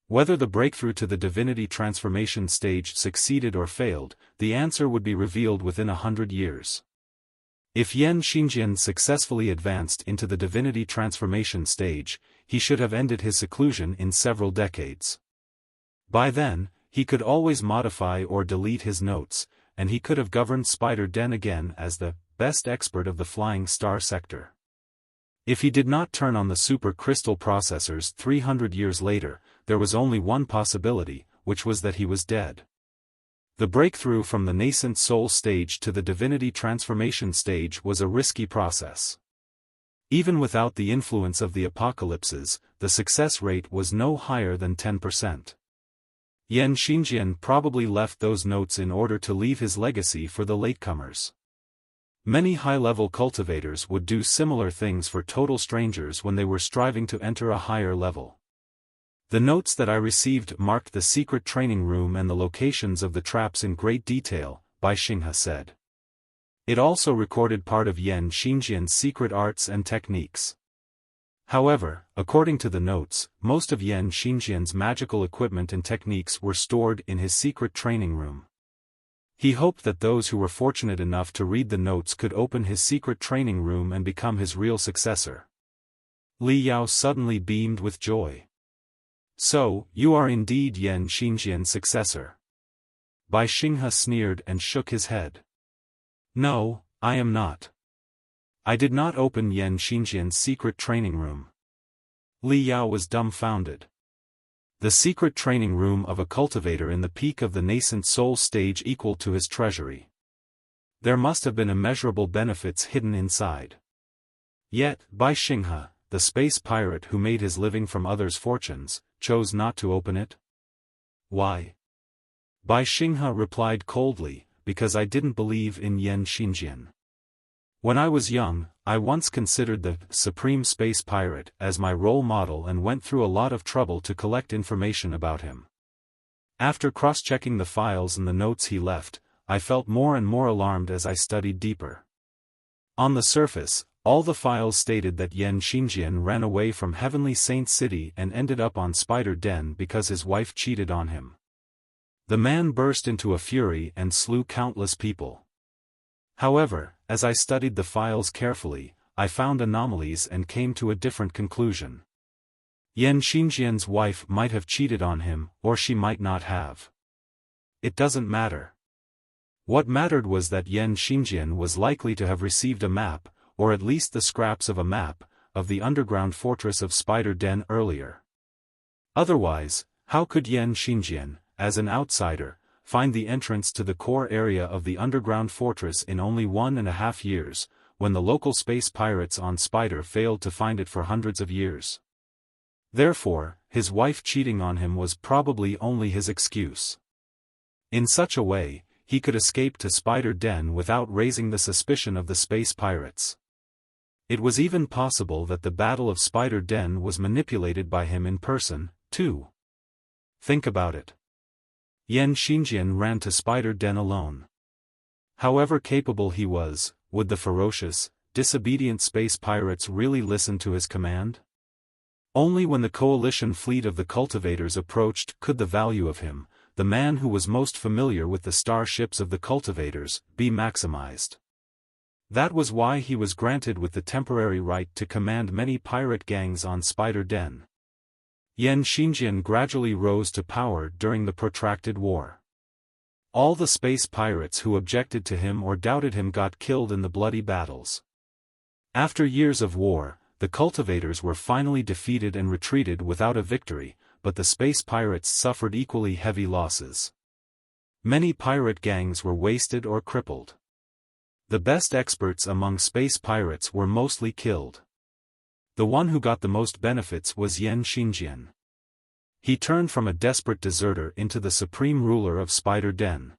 Whether the breakthrough to the divinity transformation stage succeeded or failed, the answer would be revealed within 100 years. If Yan Xingjian successfully advanced into the divinity transformation stage, he should have ended his seclusion in several decades. By then, he could always modify or delete his notes, and he could have governed Spider Den again as the best expert of the Flying Star sector. If he did not turn on the super crystal processors 300 years later, there was only one possibility, which was that he was dead. The breakthrough from the nascent soul stage to the divinity transformation stage was a risky process. Even without the influence of the apocalypses, the success rate was no higher than 10%. Yan Xingjian probably left those notes in order to leave his legacy for the latecomers. Many high-level cultivators would do similar things for total strangers when they were striving to enter a higher level. The notes that I received marked the secret training room and the locations of the traps in great detail, Bai Xinghe said. It also recorded part of Yan Xingjian's secret arts and techniques. However, according to the notes, most of Yan Xingjian's magical equipment and techniques were stored in his secret training room. He hoped that those who were fortunate enough to read the notes could open his secret training room and become his real successor. Li Yao suddenly beamed with joy. So, you are indeed Yan Xingjian's successor. Bai Xinghe sneered and shook his head. No, I am not. I did not open Yan Xingjian's secret training room. Li Yao was dumbfounded. The secret training room of a cultivator in the peak of the nascent soul stage equal to his treasury. There must have been immeasurable benefits hidden inside. Yet, Bai Xinghe, the space pirate who made his living from others' fortunes, chose not to open it? Why? Bai Xinghe replied coldly, because I didn't believe in Yan Xingjian. When I was young, I once considered the Supreme Space Pirate as my role model and went through a lot of trouble to collect information about him. After cross-checking the files and the notes he left, I felt more and more alarmed as I studied deeper. On the surface, all the files stated that Yan Xingjian ran away from Heavenly Saint City and ended up on Spider Den because his wife cheated on him. The man burst into a fury and slew countless people. However, as I studied the files carefully, I found anomalies and came to a different conclusion. Yan Xingjian's wife might have cheated on him, or she might not have. It doesn't matter. What mattered was that Yan Xingjian was likely to have received a map, or at least the scraps of a map, of the underground fortress of Spider Den earlier. Otherwise, how could Yan Xingjian, as an outsider, find the entrance to the core area of the underground fortress in only 1.5 years, when the local space pirates on Spider failed to find it for hundreds of years? Therefore, his wife cheating on him was probably only his excuse. In such a way, he could escape to Spider Den without raising the suspicion of the space pirates. It was even possible that the Battle of Spider Den was manipulated by him in person, too. Think about it. Yan Xingjian ran to Spider Den alone. However capable he was, would the ferocious, disobedient space pirates really listen to his command? Only when the coalition fleet of the cultivators approached could the value of him, the man who was most familiar with the starships of the cultivators, be maximized. That was why he was granted with the temporary right to command many pirate gangs on Spider Den. Yan Xingjian gradually rose to power during the protracted war. All the space pirates who objected to him or doubted him got killed in the bloody battles. After years of war, the cultivators were finally defeated and retreated without a victory, but the space pirates suffered equally heavy losses. Many pirate gangs were wasted or crippled. The best experts among space pirates were mostly killed. The one who got the most benefits was Xinghe. He turned from a desperate deserter into the supreme ruler of Spider Den.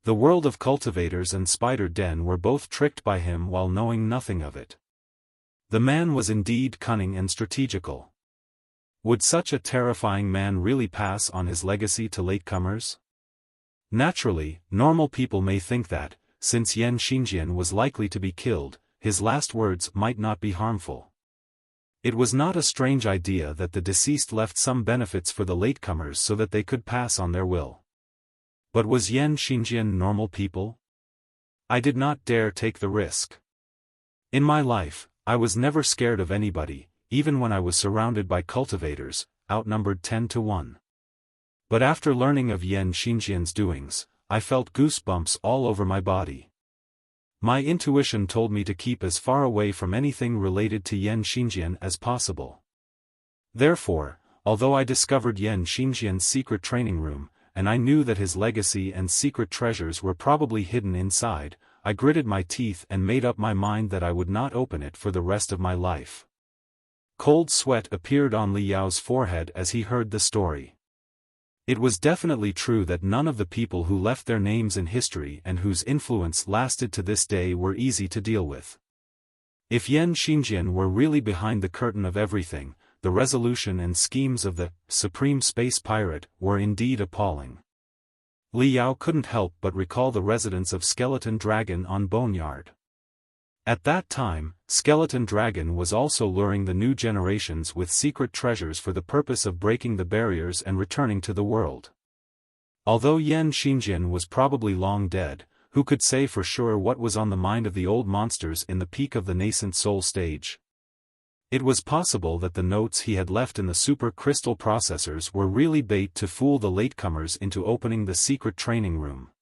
The world of cultivators and Spider Den were both tricked by him while knowing nothing of it. The man was indeed cunning and strategical. Would such a terrifying man really pass on his legacy to latecomers? Naturally, normal people may think that, since Xinghe was likely to be killed, his last words might not be harmful. It was not a strange idea that the deceased left some benefits for the latecomers so that they could pass on their will. But was Xinghe normal people? I did not dare take the risk. In my life, I was never scared of anybody, even when I was surrounded by cultivators, outnumbered 10 to 1. But after learning of Xinghe's doings, I felt goosebumps all over my body. My intuition told me to keep as far away from anything related to Xinghe as possible. Therefore, although I discovered Xinghe's secret training room, and I knew that his legacy and secret treasures were probably hidden inside, I gritted my teeth and made up my mind that I would not open it for the rest of my life. Cold sweat appeared on Li Yao's forehead as he heard the story. It was definitely true that none of the people who left their names in history and whose influence lasted to this day were easy to deal with. If Xinghe were really behind the curtain of everything, the resolution and schemes of the Supreme Space Pirate were indeed appalling. Li Yao couldn't help but recall the residence of Skeleton Dragon on Boneyard. At that time, Skeleton Dragon was also luring the new generations with secret treasures for the purpose of breaking the barriers and returning to the world. Although Xinghe was probably long dead, who could say for sure what was on the mind of the old monsters in the peak of the nascent soul stage? It was possible that the notes he had left in the super crystal processors were really bait to fool the latecomers into opening the secret training room.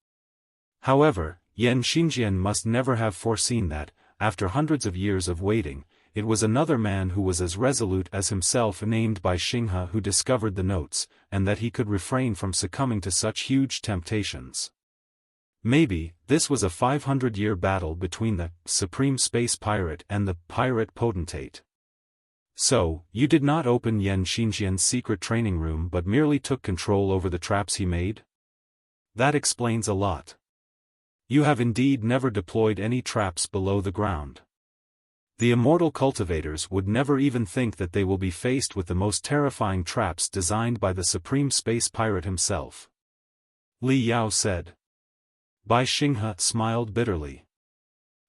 However, Xinghe must never have foreseen that, after hundreds of years of waiting, it was another man who was as resolute as himself named Bai Xinghe who discovered the notes, and that he could refrain from succumbing to such huge temptations. Maybe, this was a 500-year battle between the Supreme Space Pirate and the Pirate Potentate. So, you did not open Xinghe's secret training room but merely took control over the traps he made? That explains a lot. You have indeed never deployed any traps below the ground. The immortal cultivators would never even think that they will be faced with the most terrifying traps designed by the Supreme Space Pirate himself. Li Yao said. Bai Xinghe smiled bitterly.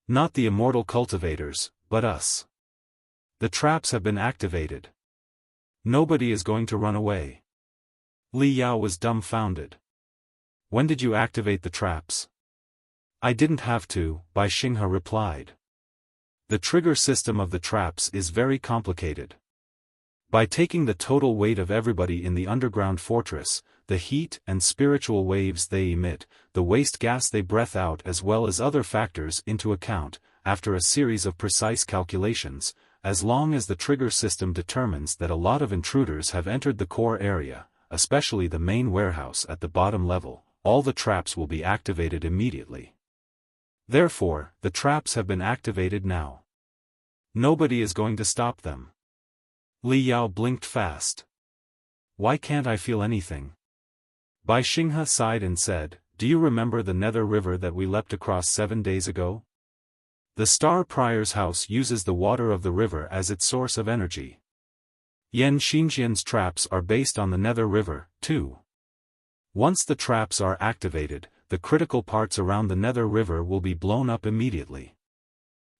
Not the immortal cultivators, but us. The traps have been activated. Nobody is going to run away. Li Yao was dumbfounded. When did you activate the traps? I didn't have to, Bai Xinghe replied. The trigger system of the traps is very complicated. By taking the total weight of everybody in the underground fortress, the heat and spiritual waves they emit, the waste gas they breath out as well as other factors into account, after a series of precise calculations, as long as the trigger system determines that a lot of intruders have entered the core area, especially the main warehouse at the bottom level, all the traps will be activated immediately. Therefore, the traps have been activated now. Nobody is going to stop them. Li Yao blinked fast. Why can't I feel anything? Bai Xinghe sighed and said, do you remember the Nether River that we leapt across 7 days ago? The Star Prior's house uses the water of the river as its source of energy. Xinghe's traps are based on the Nether River, too. Once the traps are activated, the critical parts around the Nether River will be blown up immediately.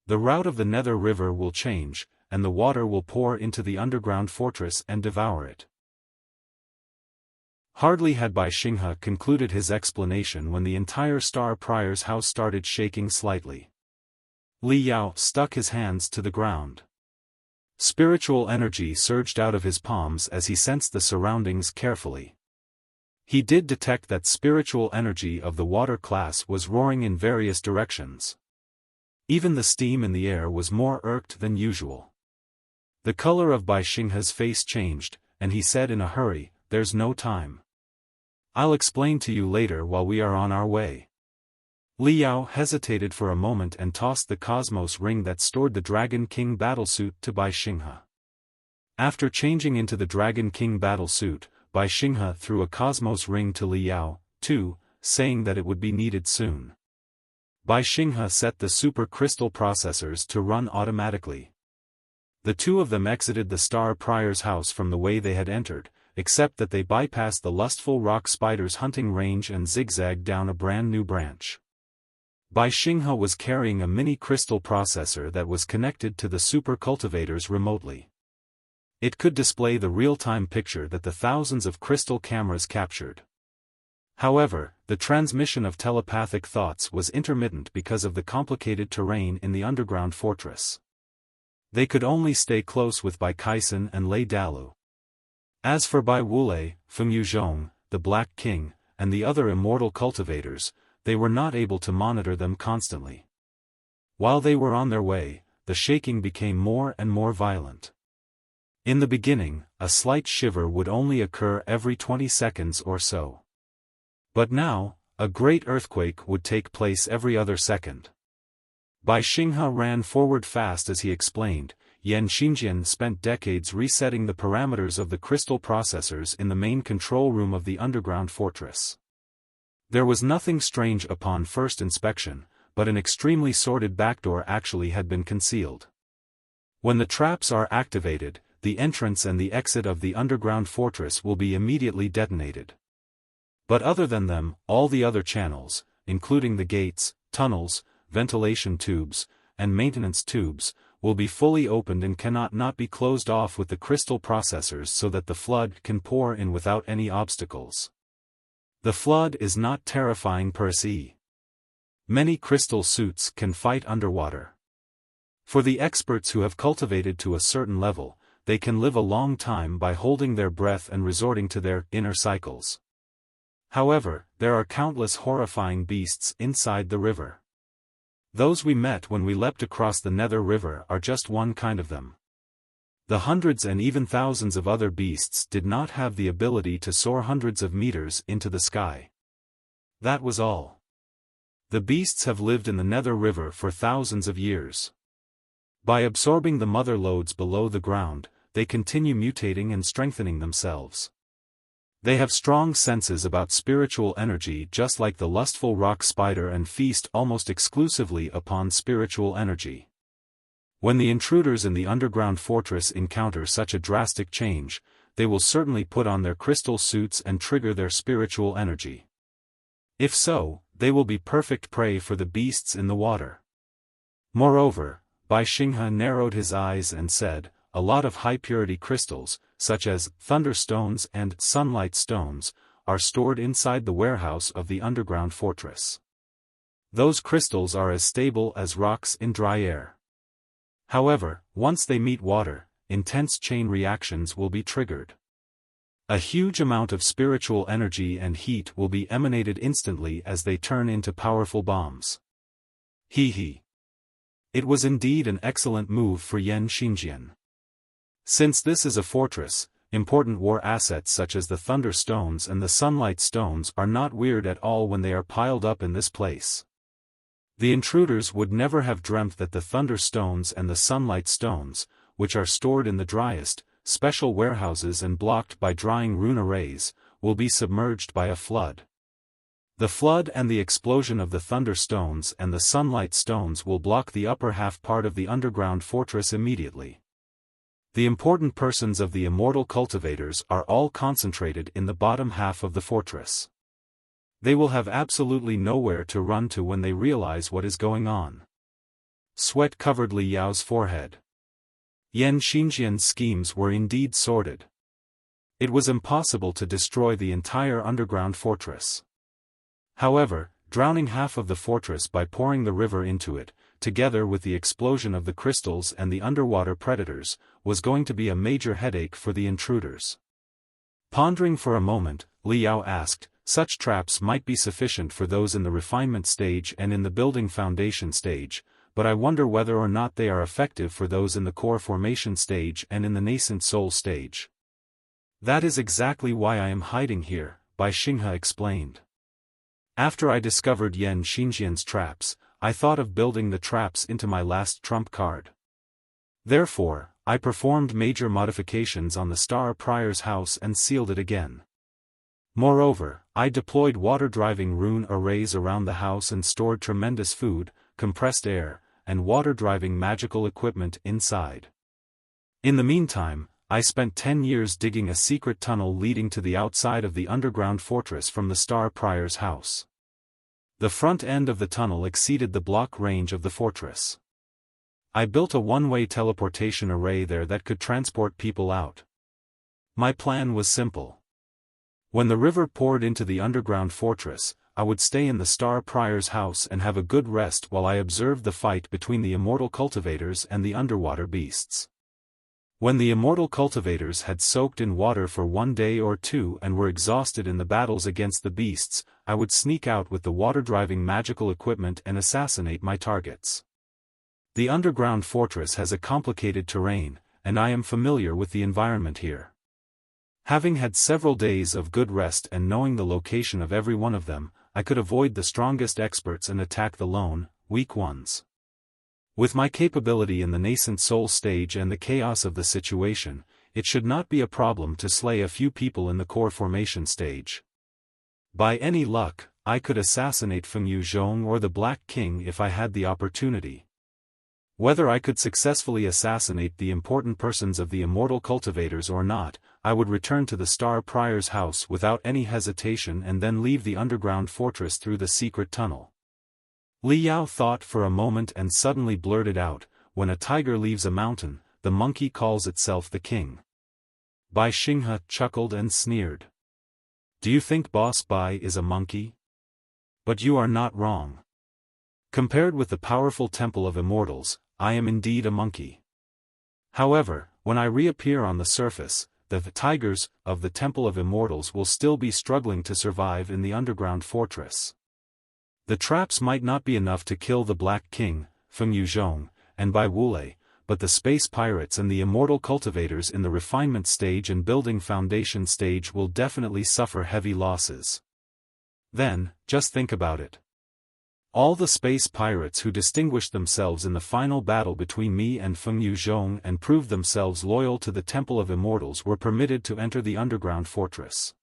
The route of the Nether River will change, and the water will pour into the underground fortress and devour it. Hardly had Bai Xinghe concluded his explanation when the entire Star Prior's house started shaking slightly. Li Yao stuck his hands to the ground. Spiritual energy surged out of his palms as he sensed the surroundings carefully. He did detect that spiritual energy of the water class was roaring in various directions. Even the steam in the air was more irked than usual. The color of Bai Xinghe's face changed, and he said in a hurry, "There's no time. I'll explain to you later while we are on our way." Li Yao hesitated for a moment and tossed the Cosmos ring that stored the Dragon King battlesuit to Bai Xinghe. After changing into the Dragon King battlesuit, Bai Xinghe threw a Cosmos ring to Li Yao, too, saying that it would be needed soon. Bai Xinghe set the super crystal processors to run automatically. The two of them exited the Star Prior's house from the way they had entered, except that they bypassed the lustful rock spider's hunting range and zigzagged down a brand new branch. Bai Xinghe was carrying a mini crystal processor that was connected to the super cultivators remotely. It could display the real-time picture that the thousands of crystal cameras captured. However, the transmission of telepathic thoughts was intermittent because of the complicated terrain in the underground fortress. They could only stay close with Bai Kaisen and Lei Dalu. As for Bai Wulei, Fengyu Zhong, the Black King, and the other immortal cultivators, they were not able to monitor them constantly. While they were on their way, the shaking became more and more violent. In the beginning, a slight shiver would only occur every 20 seconds or so. But now, a great earthquake would take place every other second. Bai Xinghe ran forward fast as he explained. Yan Xingjian spent decades resetting the parameters of the crystal processors in the main control room of the underground fortress. There was nothing strange upon first inspection, but an extremely sordid backdoor actually had been concealed. When the traps are activated, the entrance and the exit of the underground fortress will be immediately detonated. But other than them, all the other channels, including the gates, tunnels, ventilation tubes, and maintenance tubes, will be fully opened and cannot not be closed off with the crystal processors so that the flood can pour in without any obstacles. The flood is not terrifying per se. Many crystal suits can fight underwater. For the experts who have cultivated to a certain level, they can live a long time by holding their breath and resorting to their inner cycles. However, there are countless horrifying beasts inside the river. Those we met when we leapt across the Nether River are just one kind of them. The hundreds and even thousands of other beasts did not have the ability to soar hundreds of meters into the sky. That was all. The beasts have lived in the Nether River for thousands of years. By absorbing the mother lodes below the ground, they continue mutating and strengthening themselves. They have strong senses about spiritual energy just like the lustful rock spider and feast almost exclusively upon spiritual energy. When the intruders in the underground fortress encounter such a drastic change, they will certainly put on their crystal suits and trigger their spiritual energy. If so, they will be perfect prey for the beasts in the water. Moreover, Bai Xinghe narrowed his eyes and said, a lot of high-purity crystals, such as thunderstones and sunlight stones, are stored inside the warehouse of the underground fortress. Those crystals are as stable as rocks in dry air. However, once they meet water, intense chain reactions will be triggered. A huge amount of spiritual energy and heat will be emanated instantly as they turn into powerful bombs. He. It was indeed an excellent move for Yan Xingjian. Since this is a fortress, important war assets such as the Thunder Stones and the Sunlight Stones are not weird at all when they are piled up in this place. The intruders would never have dreamt that the Thunder Stones and the Sunlight Stones, which are stored in the driest, special warehouses and blocked by drying rune arrays, will be submerged by a flood. The flood and the explosion of the Thunder Stones and the Sunlight Stones will block the upper half part of the underground fortress immediately. The important persons of the immortal cultivators are all concentrated in the bottom half of the fortress. They will have absolutely nowhere to run to when they realize what is going on. Sweat covered Li Yao's forehead. Yan Xingjian's schemes were indeed sordid. It was impossible to destroy the entire underground fortress. However, drowning half of the fortress by pouring the river into it, together with the explosion of the crystals and the underwater predators, was going to be a major headache for the intruders. Pondering for a moment, Li Yao asked, such traps might be sufficient for those in the refinement stage and in the building foundation stage, but I wonder whether or not they are effective for those in the core formation stage and in the nascent soul stage. That is exactly why I am hiding here, Bai Xinghe explained. After I discovered Yan Xingjian's traps, I thought of building the traps into my last trump card. Therefore, I performed major modifications on the Star Prior's house and sealed it again. Moreover, I deployed water-driving rune arrays around the house and stored tremendous food, compressed air, and water-driving magical equipment inside. In the meantime, I spent 10 years digging a secret tunnel leading to the outside of the underground fortress from the Star Prior's house. The front end of the tunnel exceeded the block range of the fortress. I built a one-way teleportation array there that could transport people out. My plan was simple. When the river poured into the underground fortress, I would stay in the Star Prior's house and have a good rest while I observed the fight between the immortal cultivators and the underwater beasts. When the immortal cultivators had soaked in water for 1 day or 2 and were exhausted in the battles against the beasts, I would sneak out with the water-driving magical equipment and assassinate my targets. The underground fortress has a complicated terrain, and I am familiar with the environment here. Having had several days of good rest and knowing the location of every one of them, I could avoid the strongest experts and attack the lone, weak ones. With my capability in the nascent soul stage and the chaos of the situation, it should not be a problem to slay a few people in the core formation stage. By any luck, I could assassinate Fengyu Zhong or the Black King if I had the opportunity. Whether I could successfully assassinate the important persons of the immortal cultivators or not, I would return to the Star Prior's house without any hesitation and then leave the underground fortress through the secret tunnel. Li Yao thought for a moment and suddenly blurted out, "When a tiger leaves a mountain, the monkey calls itself the king." Bai Xinghe chuckled and sneered. "Do you think Boss Bai is a monkey? But you are not wrong. Compared with the powerful Temple of Immortals, I am indeed a monkey. However, when I reappear on the surface, the tigers of the Temple of Immortals will still be struggling to survive in the underground fortress. The traps might not be enough to kill the Black King, Fengyu Zhong, and Bai Wulei, but the space pirates and the immortal cultivators in the refinement stage and building foundation stage will definitely suffer heavy losses. Then, just think about it. All the space pirates who distinguished themselves in the final battle between me and Fengyu Zhong and proved themselves loyal to the Temple of Immortals were permitted to enter the underground fortress.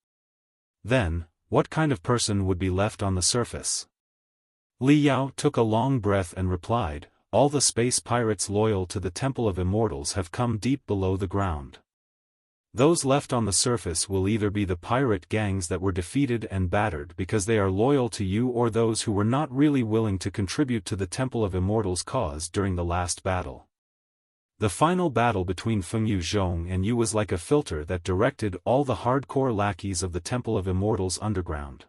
Then, what kind of person would be left on the surface? Li Yao took a long breath and replied, "All the space pirates loyal to the Temple of Immortals have come deep below the ground. Those left on the surface will either be the pirate gangs that were defeated and battered because they are loyal to you or those who were not really willing to contribute to the Temple of Immortals' cause during the last battle. The final battle between Fengyu Zhong and you was like a filter that directed all the hardcore lackeys of the Temple of Immortals underground.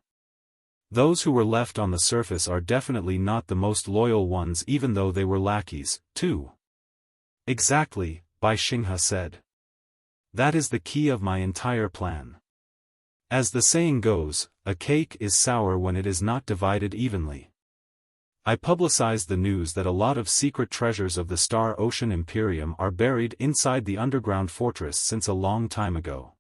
Those who were left on the surface are definitely not the most loyal ones even though they were lackeys, too." "Exactly," Bai Xinghe said. "That is the key of my entire plan. As the saying goes, a cake is sour when it is not divided evenly. I publicized the news that a lot of secret treasures of the Star Ocean Imperium are buried inside the underground fortress since a long time ago.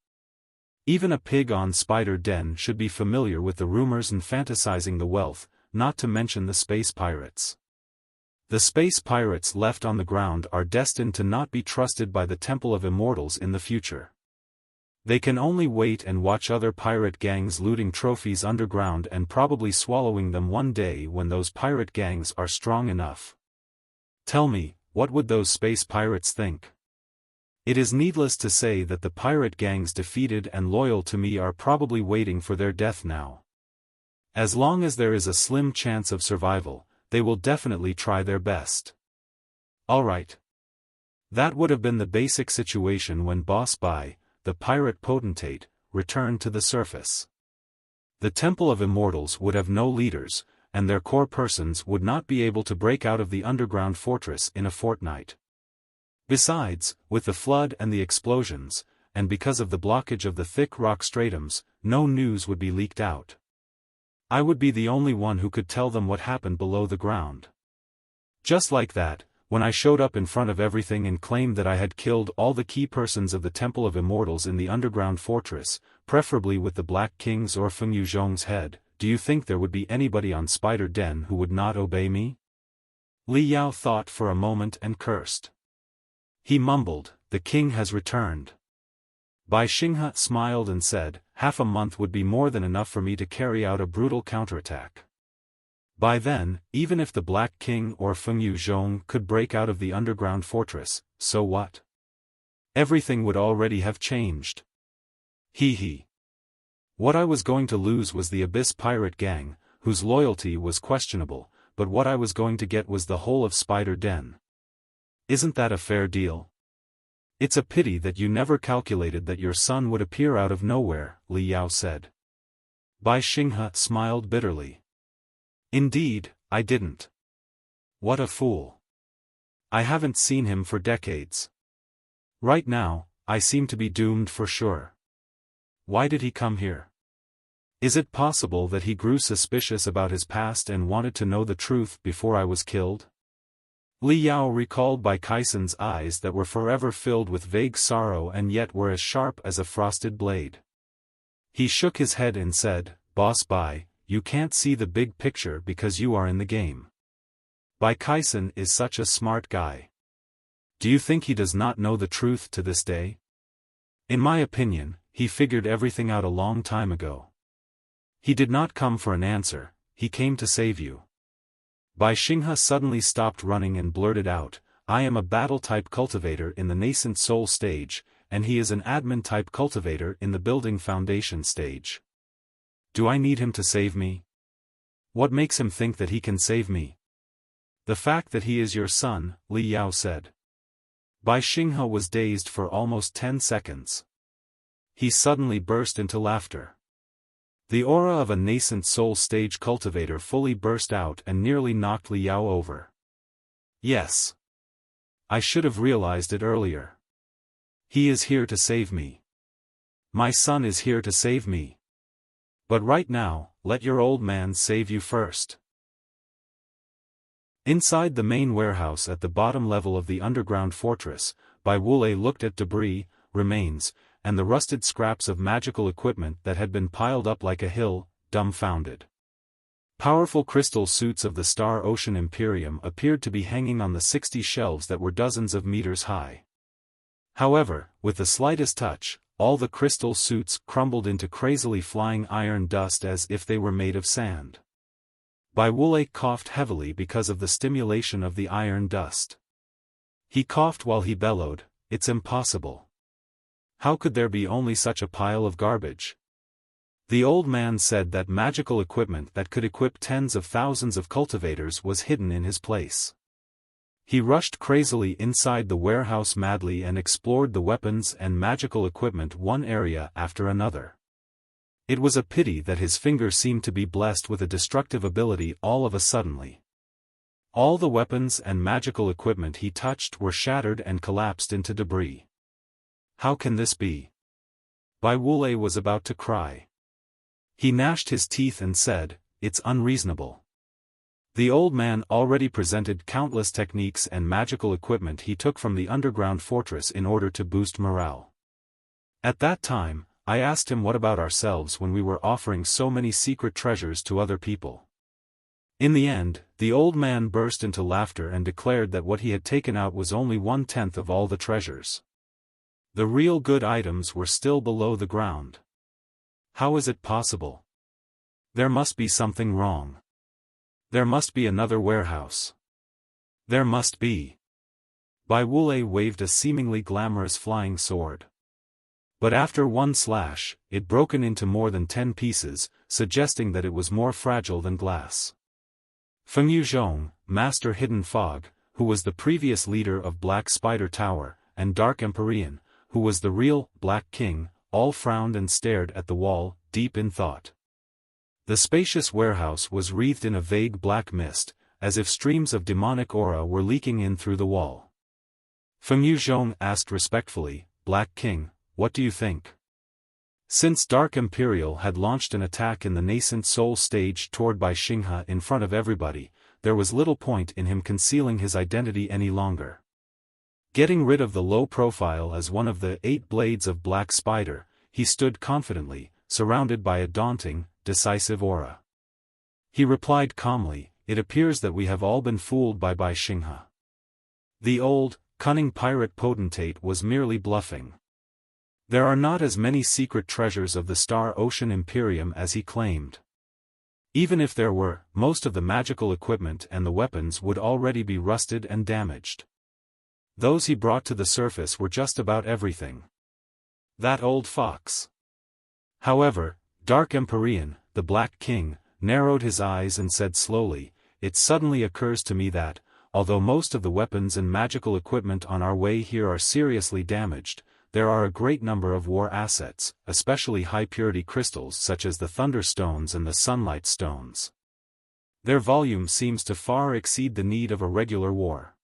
Even a pig on Spider Den should be familiar with the rumors and fantasizing the wealth, not to mention the space pirates. The space pirates left on the ground are destined to not be trusted by the Temple of Immortals in the future. They can only wait and watch other pirate gangs looting trophies underground and probably swallowing them one day when those pirate gangs are strong enough. Tell me, what would those space pirates think? It is needless to say that the pirate gangs defeated and loyal to me are probably waiting for their death now. As long as there is a slim chance of survival, they will definitely try their best. Alright. That would have been the basic situation when Boss Bai, the pirate potentate, returned to the surface. The Temple of Immortals would have no leaders, and their core persons would not be able to break out of the underground fortress in a fortnight. Besides, with the flood and the explosions, and because of the blockage of the thick rock stratums, no news would be leaked out. I would be the only one who could tell them what happened below the ground. Just like that, when I showed up in front of everything and claimed that I had killed all the key persons of the Temple of Immortals in the underground fortress, preferably with the Black King's or Fengyu Zhong's head, do you think there would be anybody on Spider Den who would not obey me? Li Yao thought for a moment and cursed. He mumbled, "The king has returned." Bai Xinghe smiled and said, "Half a month would be more than enough for me to carry out a brutal counterattack. By then, even if the Black King or Fengyu Zhong could break out of the underground fortress, so what? Everything would already have changed. He. What I was going to lose was the Abyss Pirate Gang, whose loyalty was questionable, but what I was going to get was the whole of Spider Den. Isn't that a fair deal? It's a pity that you never calculated that your son would appear out of nowhere," Li Yao said. Bai Xinghe smiled bitterly. "Indeed, I didn't. What a fool. I haven't seen him for decades. Right now, I seem to be doomed for sure. Why did he come here? Is it possible that he grew suspicious about his past and wanted to know the truth before I was killed?" Li Yao recalled Bai Kaisen's eyes that were forever filled with vague sorrow and yet were as sharp as a frosted blade. He shook his head and said, "Boss Bai, you can't see the big picture because you are in the game. Bai Kaisen is such a smart guy. Do you think he does not know the truth to this day? In my opinion, he figured everything out a long time ago. He did not come for an answer, he came to save you." Bai Xinghe suddenly stopped running and blurted out, "I am a battle-type cultivator in the nascent soul stage, and he is an admin-type cultivator in the building foundation stage. Do I need him to save me? What makes him think that he can save me?" "The fact that he is your son," Li Yao said. Bai Xinghe was dazed for almost 10 seconds. He suddenly burst into laughter. The aura of a nascent soul stage cultivator fully burst out and nearly knocked Li Yao over. "Yes. I should have realized it earlier. He is here to save me. My son is here to save me. But right now, let your old man save you first." Inside the main warehouse at the bottom level of the underground fortress, Bai Wulei looked at debris, remains, and the rusted scraps of magical equipment that had been piled up like a hill, dumbfounded. Powerful crystal suits of the Star Ocean Imperium appeared to be hanging on the 60 shelves that were dozens of meters high. However, with the slightest touch, all the crystal suits crumbled into crazily flying iron dust as if they were made of sand. Bai Wulei coughed heavily because of the stimulation of the iron dust. He coughed while he bellowed, "It's impossible. How could there be only such a pile of garbage?" The old man said that magical equipment that could equip tens of thousands of cultivators was hidden in his place. He rushed crazily inside the warehouse madly and explored the weapons and magical equipment one area after another. It was a pity that his finger seemed to be blessed with a destructive ability all of a suddenly. All the weapons and magical equipment he touched were shattered and collapsed into debris. How can this be? Bai Wulei was about to cry. He gnashed his teeth and said, "It's unreasonable." The old man already presented countless techniques and magical equipment he took from the underground fortress in order to boost morale. At that time, I asked him what about ourselves when we were offering so many secret treasures to other people. In the end, the old man burst into laughter and declared that what he had taken out was only 1/10 of all the treasures. The real good items were still below the ground. How is it possible? There must be something wrong. There must be another warehouse. There must be. Bai Wulei waved a seemingly glamorous flying sword. But after one slash, it broken into more than 10 pieces, suggesting that it was more fragile than glass. Fengyu Zhong, Master Hidden Fog, who was the previous leader of Black Spider Tower, and Dark Empyrean, who was the real Black King, all frowned and stared at the wall, deep in thought. The spacious warehouse was wreathed in a vague black mist, as if streams of demonic aura were leaking in through the wall. Fengyu Zhong asked respectfully, "Black King, what do you think?" Since Dark Imperial had launched an attack in the nascent soul stage toward Bai Xinghe in front of everybody, there was little point in him concealing his identity any longer. Getting rid of the low profile as one of the 8 blades of Black Spider, he stood confidently, surrounded by a daunting, decisive aura. He replied calmly, "It appears that we have all been fooled by Xinghe. The old, cunning pirate potentate was merely bluffing. There are not as many secret treasures of the Star Ocean Imperium as he claimed. Even if there were, most of the magical equipment and the weapons would already be rusted and damaged. Those he brought to the surface were just about everything. That old fox." However, Dark Empyrean, the Black King, narrowed his eyes and said slowly, "It suddenly occurs to me that, although most of the weapons and magical equipment on our way here are seriously damaged, there are a great number of war assets, especially high-purity crystals such as the Thunder Stones and the Sunlight Stones. Their volume seems to far exceed the need of a regular war."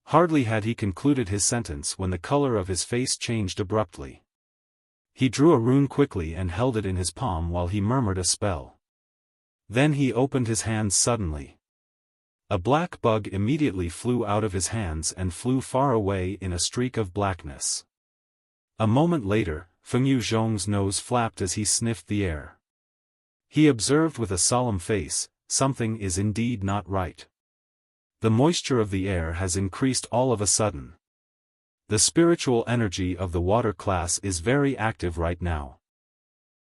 Hardly had he concluded his sentence when the color of his face changed abruptly. He drew a rune quickly and held it in his palm while he murmured a spell. Then he opened his hands suddenly. A black bug immediately flew out of his hands and flew far away in a streak of blackness. A moment later, Fengyu Zhong's nose flapped as he sniffed the air. He observed with a solemn face, "Something is indeed not right. The moisture of the air has increased all of a sudden. The spiritual energy of the water class is very active right now.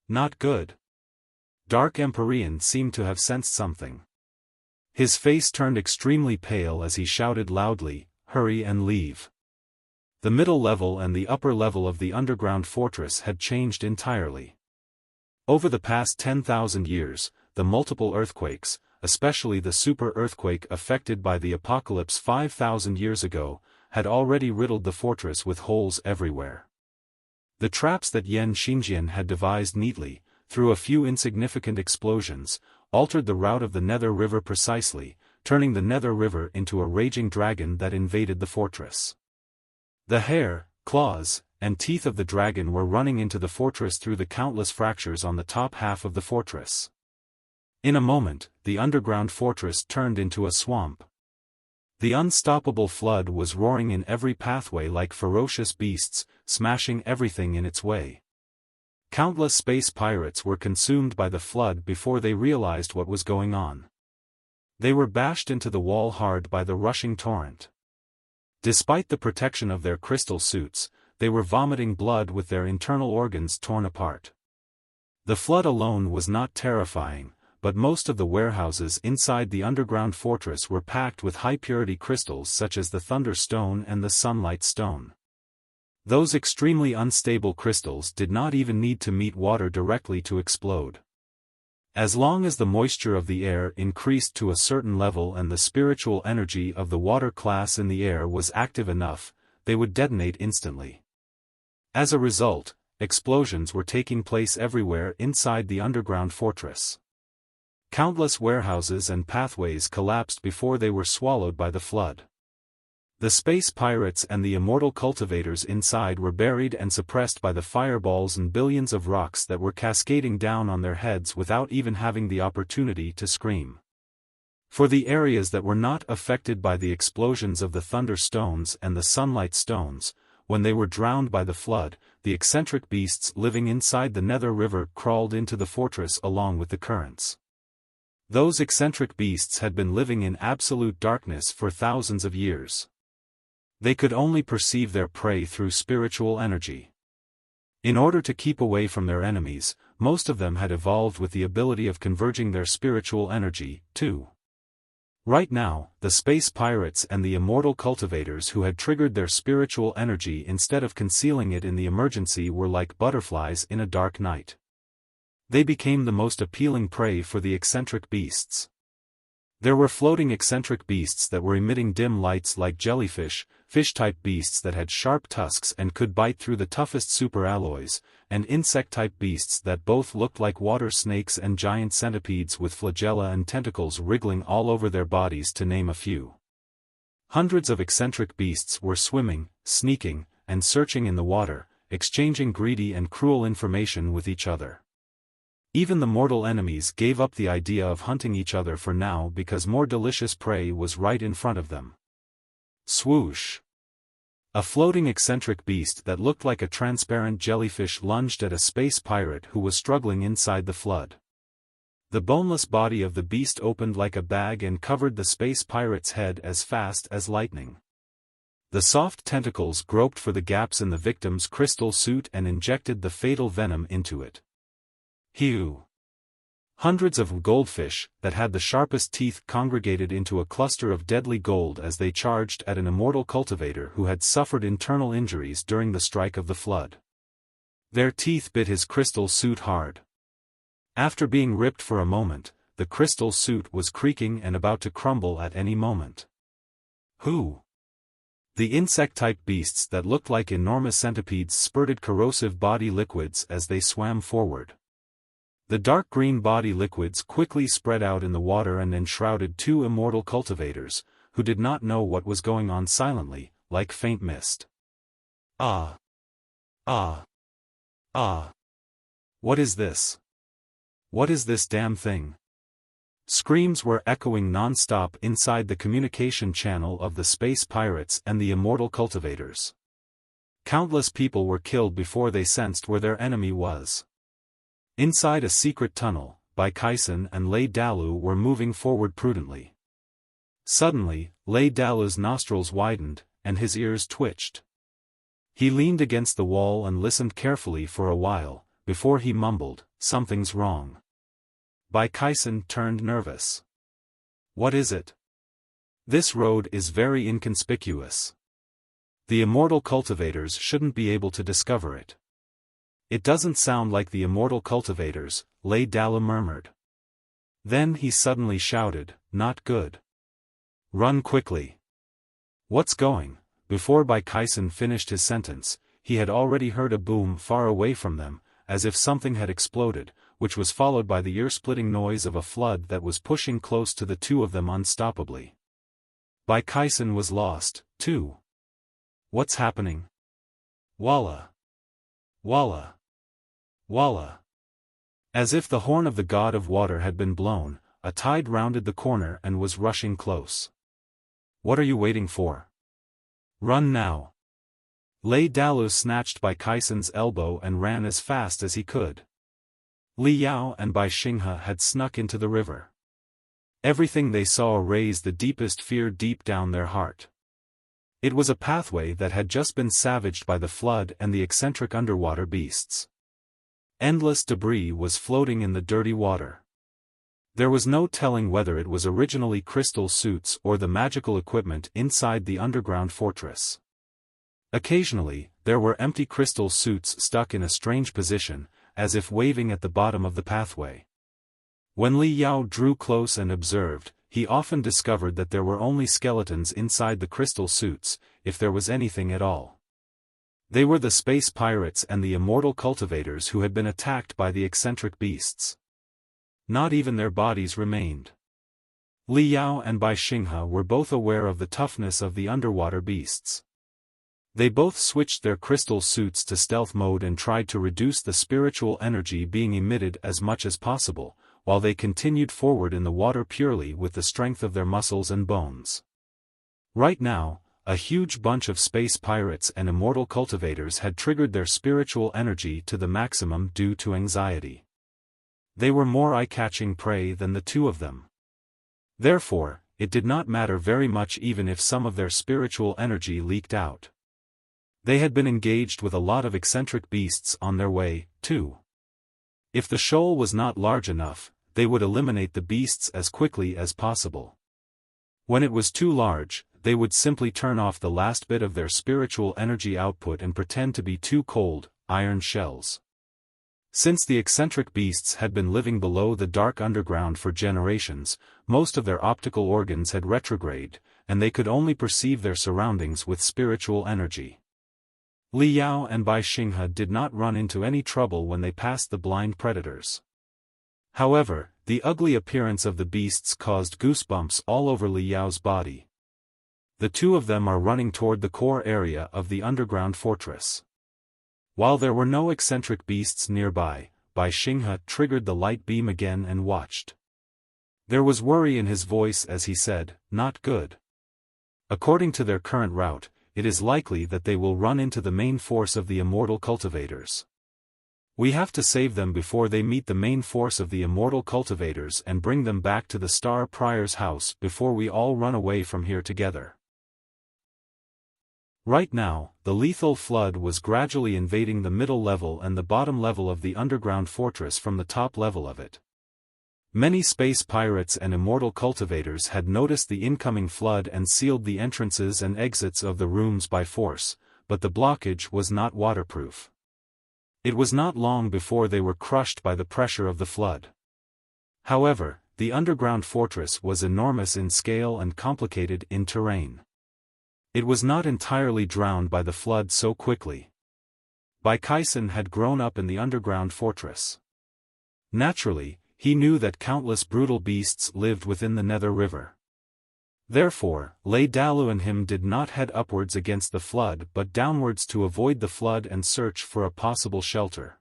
Not good." Dark Empyrean seemed to have sensed something. His face turned extremely pale as he shouted loudly, "Hurry and leave." The middle level and the upper level of the underground fortress had changed entirely. Over the past 10,000 years, the multiple earthquakes, especially the super earthquake affected by the apocalypse 5,000 years ago, had already riddled the fortress with holes everywhere. The traps that Xinghe had devised neatly, through a few insignificant explosions, altered the route of the Nether River precisely, turning the Nether River into a raging dragon that invaded the fortress. The hair, claws, and teeth of the dragon were running into the fortress through the countless fractures on the top half of the fortress. In a moment, the underground fortress turned into a swamp. The unstoppable flood was roaring in every pathway like ferocious beasts, smashing everything in its way. Countless space pirates were consumed by the flood before they realized what was going on. They were bashed into the wall hard by the rushing torrent. Despite the protection of their crystal suits, they were vomiting blood with their internal organs torn apart. The flood alone was not terrifying, but most of the warehouses inside the underground fortress were packed with high-purity crystals such as the Thunder Stone and the Sunlight Stone. Those extremely unstable crystals did not even need to meet water directly to explode. As long as the moisture of the air increased to a certain level and the spiritual energy of the water class in the air was active enough, they would detonate instantly. As a result, explosions were taking place everywhere inside the underground fortress. Countless warehouses and pathways collapsed before they were swallowed by the flood. The space pirates and the immortal cultivators inside were buried and suppressed by the fireballs and billions of rocks that were cascading down on their heads without even having the opportunity to scream. For the areas that were not affected by the explosions of the Thunder Stones and the Sunlight Stones, when they were drowned by the flood, the eccentric beasts living inside the Nether River crawled into the fortress along with the currents. Those eccentric beasts had been living in absolute darkness for thousands of years. They could only perceive their prey through spiritual energy. In order to keep away from their enemies, most of them had evolved with the ability of converging their spiritual energy, too. Right now, the space pirates and the immortal cultivators who had triggered their spiritual energy instead of concealing it in the emergency were like butterflies in a dark night. They became the most appealing prey for the eccentric beasts. There were floating eccentric beasts that were emitting dim lights like jellyfish, fish-type beasts that had sharp tusks and could bite through the toughest superalloys, and insect-type beasts that both looked like water snakes and giant centipedes with flagella and tentacles wriggling all over their bodies, to name a few. Hundreds of eccentric beasts were swimming, sneaking, and searching in the water, exchanging greedy and cruel information with each other. Even the mortal enemies gave up the idea of hunting each other for now because more delicious prey was right in front of them. Swoosh! A floating eccentric beast that looked like a transparent jellyfish lunged at a space pirate who was struggling inside the flood. The boneless body of the beast opened like a bag and covered the space pirate's head as fast as lightning. The soft tentacles groped for the gaps in the victim's crystal suit and injected the fatal venom into it. Hew! Hundreds of goldfish, that had the sharpest teeth, congregated into a cluster of deadly gold as they charged at an immortal cultivator who had suffered internal injuries during the strike of the flood. Their teeth bit his crystal suit hard. After being ripped for a moment, the crystal suit was creaking and about to crumble at any moment. Who? The insect-type beasts that looked like enormous centipedes spurted corrosive body liquids as they swam forward. The dark green body liquids quickly spread out in the water and enshrouded two immortal cultivators, who did not know what was going on, silently, like faint mist. Ah! Ah! Ah! What is this? What is this damn thing? Screams were echoing non-stop inside the communication channel of the space pirates and the immortal cultivators. Countless people were killed before they sensed where their enemy was. Inside a secret tunnel, Bai and Lei Dalu were moving forward prudently. Suddenly, Lei Dalu's nostrils widened, and his ears twitched. He leaned against the wall and listened carefully for a while, before he mumbled, "Something's wrong." Bai turned nervous. "What is it?" "This road is very inconspicuous. The immortal cultivators shouldn't be able to discover it." "It doesn't sound like the immortal cultivators," Lei Dalu murmured. Then he suddenly shouted, "Not good. Run quickly." "What's going?" Before Bai finished his sentence, he had already heard a boom far away from them, as if something had exploded, which was followed by the ear-splitting noise of a flood that was pushing close to the two of them unstoppably. Bai was lost, too. "What's happening?" "Walla! Walla! Walla!" As if the horn of the god of water had been blown, a tide rounded the corner and was rushing close. "What are you waiting for? Run now!" Lei Dalu snatched Bai elbow and ran as fast as he could. Li Yao and Bai Xinghe had snuck into the river. Everything they saw raised the deepest fear deep down their heart. It was a pathway that had just been savaged by the flood and the eccentric underwater beasts. Endless debris was floating in the dirty water. There was no telling whether it was originally crystal suits or the magical equipment inside the underground fortress. Occasionally, there were empty crystal suits stuck in a strange position, as if waving at the bottom of the pathway. When Li Yao drew close and observed, he often discovered that there were only skeletons inside the crystal suits, if there was anything at all. They were the space pirates and the immortal cultivators who had been attacked by the eccentric beasts. Not even their bodies remained. Li Yao and Bai Xinghe were both aware of the toughness of the underwater beasts. They both switched their crystal suits to stealth mode and tried to reduce the spiritual energy being emitted as much as possible, while they continued forward in the water purely with the strength of their muscles and bones. Right now, a huge bunch of space pirates and immortal cultivators had triggered their spiritual energy to the maximum due to anxiety. They were more eye-catching prey than the two of them. Therefore, it did not matter very much even if some of their spiritual energy leaked out. They had been engaged with a lot of eccentric beasts on their way, too. If the shoal was not large enough, they would eliminate the beasts as quickly as possible. When it was too large, they would simply turn off the last bit of their spiritual energy output and pretend to be too cold, iron shells. Since the eccentric beasts had been living below the dark underground for generations, most of their optical organs had retrograded, and they could only perceive their surroundings with spiritual energy. Li Yao and Bai Xinghe did not run into any trouble when they passed the blind predators. However, the ugly appearance of the beasts caused goosebumps all over Li Yao's body. The two of them are running toward the core area of the underground fortress. While there were no eccentric beasts nearby, Bai Xinghe triggered the light beam again and watched. There was worry in his voice as he said, "Not good. According to their current route, it is likely that they will run into the main force of the immortal cultivators. We have to save them before they meet the main force of the immortal cultivators and bring them back to the Star Prior's house before we all run away from here together." Right now, the lethal flood was gradually invading the middle level and the bottom level of the underground fortress from the top level of it. Many space pirates and immortal cultivators had noticed the incoming flood and sealed the entrances and exits of the rooms by force, but the blockage was not waterproof. It was not long before they were crushed by the pressure of the flood. However, the underground fortress was enormous in scale and complicated in terrain. It was not entirely drowned by the flood so quickly. Bai Kaisen had grown up in the underground fortress. Naturally, he knew that countless brutal beasts lived within the Nether River. Therefore, Lei Dalu and him did not head upwards against the flood but downwards to avoid the flood and search for a possible shelter.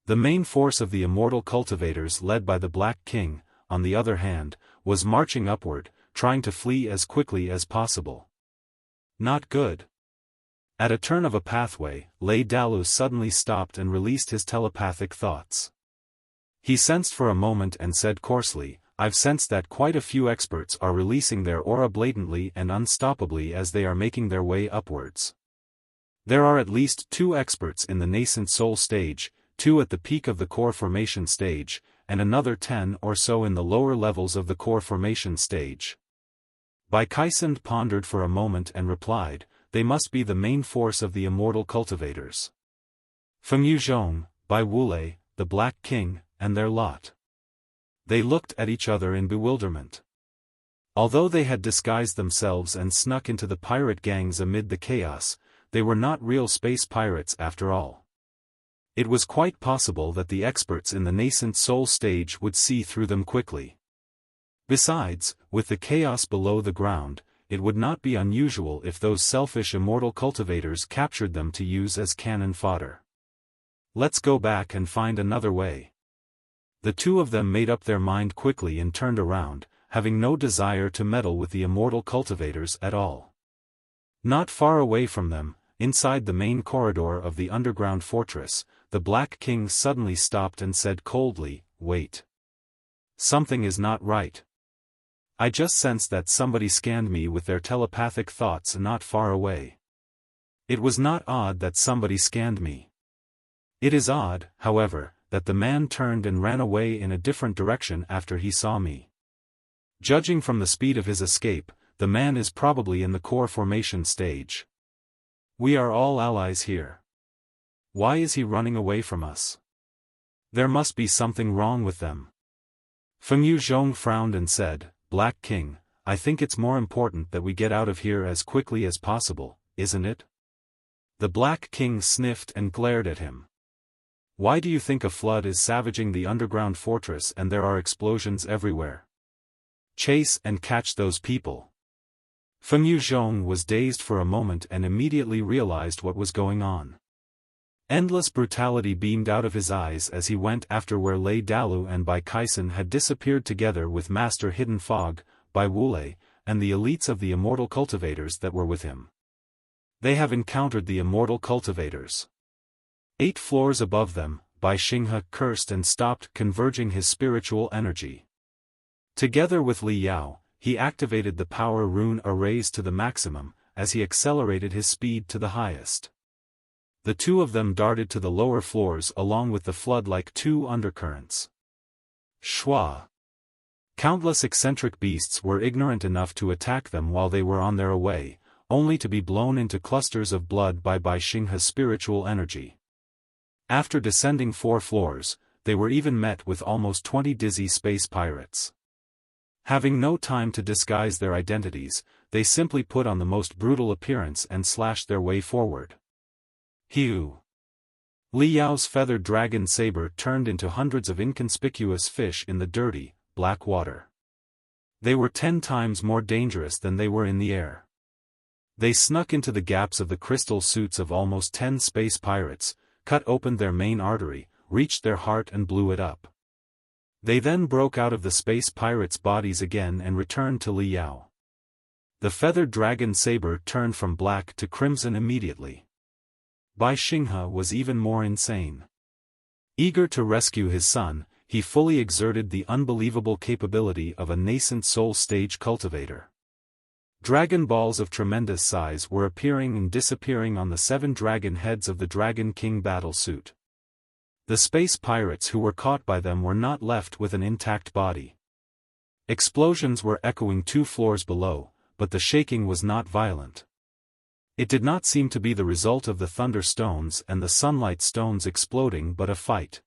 The main force of the immortal cultivators led by the Black King, on the other hand, was marching upward, trying to flee as quickly as possible. Not good. At a turn of a pathway, Lei Dalu suddenly stopped and released his telepathic thoughts. He sensed for a moment and said coarsely, "I've sensed that quite a few experts are releasing their aura blatantly and unstoppably as they are making their way upwards. There are at least 2 experts in the nascent soul stage, 2 at the peak of the core formation stage, and another 10 or so in the lower levels of the core formation stage." Bai Kaisen pondered for a moment and replied, "They must be the main force of the immortal cultivators. Fengyu, Zhong, Bai Wulei, the Black King, and their lot." They looked at each other in bewilderment. Although they had disguised themselves and snuck into the pirate gangs amid the chaos, they were not real space pirates after all. It was quite possible that the experts in the nascent soul stage would see through them quickly. Besides, with the chaos below the ground, it would not be unusual if those selfish immortal cultivators captured them to use as cannon fodder. "Let's go back and find another way." The 2 of them made up their mind quickly and turned around, having no desire to meddle with the immortal cultivators at all. Not far away from them, inside the main corridor of the underground fortress, the Black King suddenly stopped and said coldly, "Wait. Something is not right. I just sensed that somebody scanned me with their telepathic thoughts not far away. It was not odd that somebody scanned me. It is odd, however, that the man turned and ran away in a different direction after he saw me. Judging from the speed of his escape, the man is probably in the core formation stage. We are all allies here. Why is he running away from us? There must be something wrong with them." Fengyu Zhong frowned and said, "Black King, I think it's more important that we get out of here as quickly as possible, isn't it?" The Black King sniffed and glared at him. "Why do you think a flood is savaging the underground fortress and there are explosions everywhere? Chase and catch those people." Fengyu Zhong was dazed for a moment and immediately realized what was going on. Endless brutality beamed out of his eyes as he went after where Lei Dalu and Bai Kaisen had disappeared together with Master Hidden Fog, Bai Wulei, and the elites of the immortal cultivators that were with him. They have encountered the immortal cultivators. 8 floors above them, Bai Xinghe cursed and stopped converging his spiritual energy. Together with Li Yao, he activated the power rune arrays to the maximum, as he accelerated his speed to the highest. The 2 of them darted to the lower floors along with the flood like 2 undercurrents. Schwa! Countless eccentric beasts were ignorant enough to attack them while they were on their way, only to be blown into clusters of blood by Bai Xinghe's spiritual energy. After descending 4 floors, they were even met with almost 20 dizzy space pirates. Having no time to disguise their identities, they simply put on the most brutal appearance and slashed their way forward. Hiu! Li Yao's feathered dragon saber turned into hundreds of inconspicuous fish in the dirty, black water. They were 10 times more dangerous than they were in the air. They snuck into the gaps of the crystal suits of almost 10 space pirates, cut open their main artery, reached their heart and blew it up. They then broke out of the space pirates' bodies again and returned to Li Yao. The feathered dragon Saber turned from black to crimson immediately. Bai Xinghe was even more insane. Eager to rescue his son, he fully exerted the unbelievable capability of a nascent soul stage cultivator. Dragon balls of tremendous size were appearing and disappearing on the 7 dragon heads of the Dragon King battle suit. The space pirates who were caught by them were not left with an intact body. Explosions were echoing 2 floors below, but the shaking was not violent. It did not seem to be the result of the thunder stones and the sunlight stones exploding but a fight.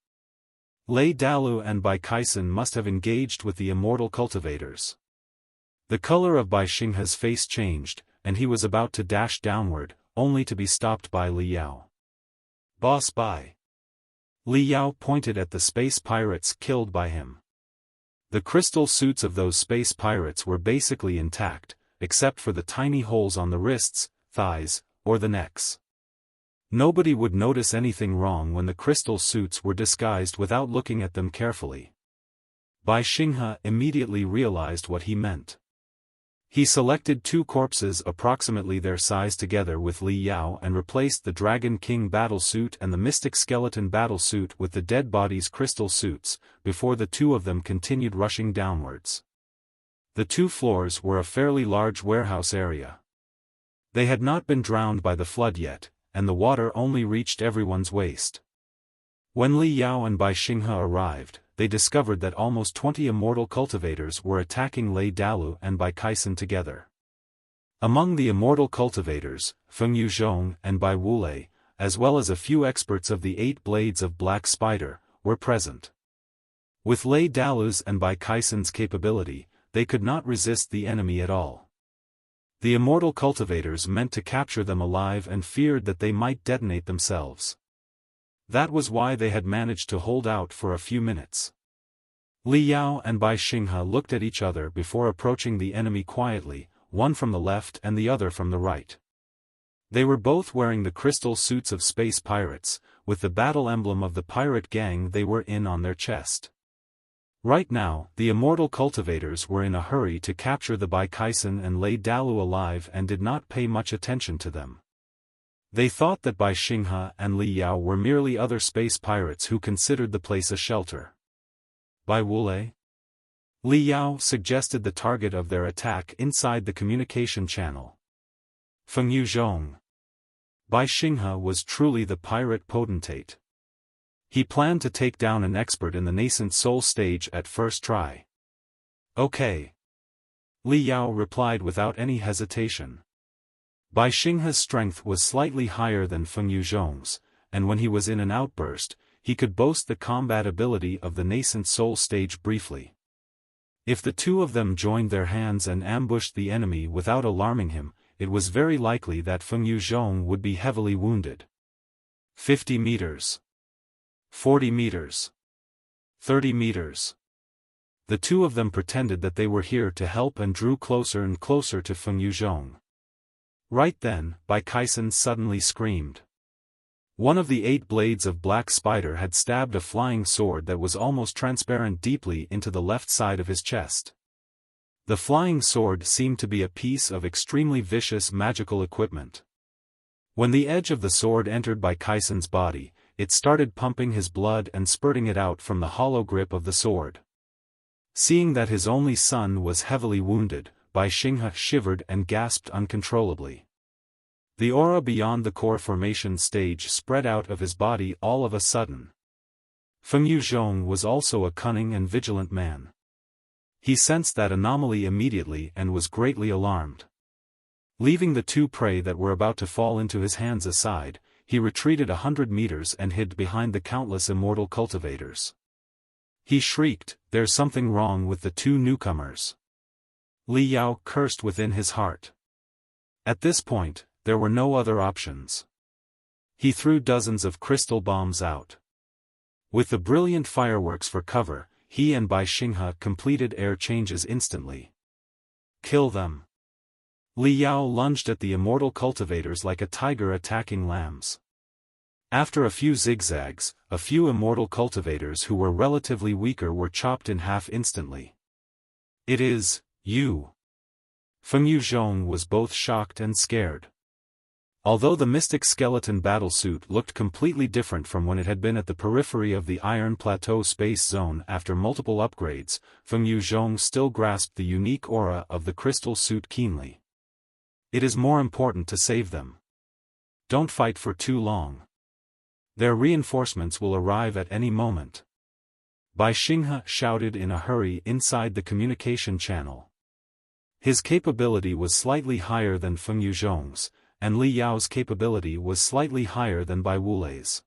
Lei Dalu and Bai Kaisen must have engaged with the immortal cultivators. The color of Bai Xinghe's face changed, and he was about to dash downward, only to be stopped by Li Yao. Boss Bai. Li Yao pointed at the space pirates killed by him. The crystal suits of those space pirates were basically intact, except for the tiny holes on the wrists, thighs, or the necks. Nobody would notice anything wrong when the crystal suits were disguised without looking at them carefully. Bai Xinghe immediately realized what he meant. He selected 2 corpses approximately their size together with Li Yao and replaced the Dragon King battlesuit and the Mystic Skeleton battlesuit with the dead bodies' crystal suits, before the 2 of them continued rushing downwards. The 2 floors were a fairly large warehouse area. They had not been drowned by the flood yet, and the water only reached everyone's waist. When Li Yao and Bai Xinghe arrived, they discovered that almost 20 immortal cultivators were attacking Lei Dalu and Bai Kaisen together. Among the immortal cultivators, Fengyu, Zhong and Bai Wulei, as well as a few experts of the 8 blades of Black Spider, were present. With Lei Dalu's and Bai Kaisen's capability, they could not resist the enemy at all. The immortal cultivators meant to capture them alive and feared that they might detonate themselves. That was why they had managed to hold out for a few minutes. Li Yao and Bai Xinghe looked at each other before approaching the enemy quietly, one from the left and the other from the right. They were both wearing the crystal suits of space pirates, with the battle emblem of the pirate gang they were in on their chest. Right now, the immortal cultivators were in a hurry to capture the Bai Kaisen and Lei Dalu alive and did not pay much attention to them. They thought that Bai Xinghe and Li Yao were merely other space pirates who considered the place a shelter. Bai Wulei? Li Yao suggested the target of their attack inside the communication channel. Fengyu, Zhong. Bai Xinghe was truly the pirate potentate. He planned to take down an expert in the nascent soul stage at first try. Okay. Li Yao replied without any hesitation. Bai Xinghe's strength was slightly higher than Fengyu Zhong's, and when he was in an outburst, he could boast the combat ability of the nascent soul stage briefly. If the 2 of them joined their hands and ambushed the enemy without alarming him, it was very likely that Fengyu Zhong would be heavily wounded. 50 meters. 40 meters. 30 meters. The 2 of them pretended that they were here to help and drew closer and closer to Fengyu Zhong. Right then, Bai Kaisen suddenly screamed. One of the 8 blades of Black Spider had stabbed a flying sword that was almost transparent deeply into the left side of his chest. The flying sword seemed to be a piece of extremely vicious magical equipment. When the edge of the sword entered Bai Kaisen's body, it started pumping his blood and spurting it out from the hollow grip of the sword. Seeing that his only son was heavily wounded, Bai Xinghe shivered and gasped uncontrollably. The aura beyond the core formation stage spread out of his body all of a sudden. Fengyu Zhong was also a cunning and vigilant man. He sensed that anomaly immediately and was greatly alarmed. Leaving the 2 prey that were about to fall into his hands aside, he retreated 100 meters and hid behind the countless immortal cultivators. He shrieked, "There's something wrong with the 2 newcomers." Li Yao cursed within his heart. At this point, there were no other options. He threw dozens of crystal bombs out. With the brilliant fireworks for cover, he and Bai Xinghe completed air changes instantly. Kill them. Li Yao lunged at the immortal cultivators like a tiger attacking lambs. After a few zigzags, a few immortal cultivators who were relatively weaker were chopped in half instantly. "It is you." Fengyu Zhong was both shocked and scared. Although the mystic skeleton battlesuit looked completely different from when it had been at the periphery of the Iron Plateau space zone after multiple upgrades, Fengyu Zhong still grasped the unique aura of the crystal suit keenly. "It is more important to save them. Don't fight for too long. Their reinforcements will arrive at any moment." Bai Xinghe shouted in a hurry inside the communication channel. His capability was slightly higher than Fengyu Zhong's, and Li Yao's capability was slightly higher than Bai Wulei's.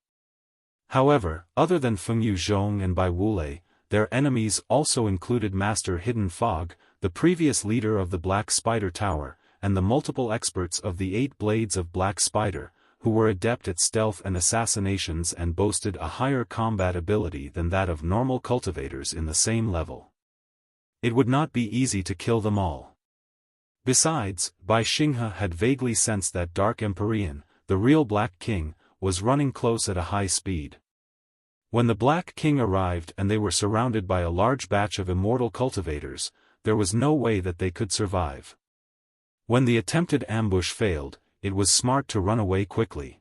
However, other than Fengyu Zhong and Bai Wulei, their enemies also included Master Hidden Fog, the previous leader of the Black Spider Tower, and the multiple experts of the 8 Blades of Black Spider, who were adept at stealth and assassinations and boasted a higher combat ability than that of normal cultivators in the same level. It would not be easy to kill them all. Besides, Bai Xinghe had vaguely sensed that Dark Empyrean, the real Black King, was running close at a high speed. When the Black King arrived and they were surrounded by a large batch of immortal cultivators, there was no way that they could survive. When the attempted ambush failed, it was smart to run away quickly.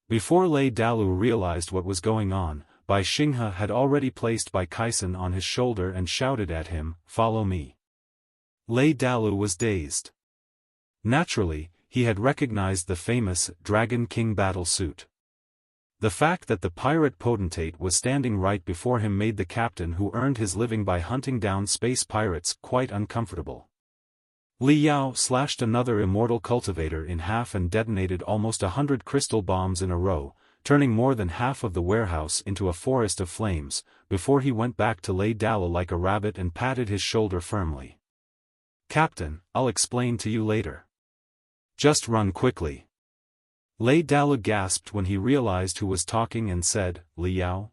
Before Lei Dalu realized what was going on, Bai Xinghe had already placed Bai Kaisen on his shoulder and shouted at him, "Follow me." Lei Dalu was dazed. Naturally, he had recognized the famous Dragon King battle suit. The fact that the pirate potentate was standing right before him made the captain who earned his living by hunting down space pirates quite uncomfortable. Li Yao slashed another immortal cultivator in half and detonated almost 100 crystal bombs in a row, turning more than half of the warehouse into a forest of flames, before he went back to Lei Dalu like a rabbit and patted his shoulder firmly. "Captain, I'll explain to you later. Just run quickly." Lei Dalu gasped when he realized who was talking and said, "Li Yao?"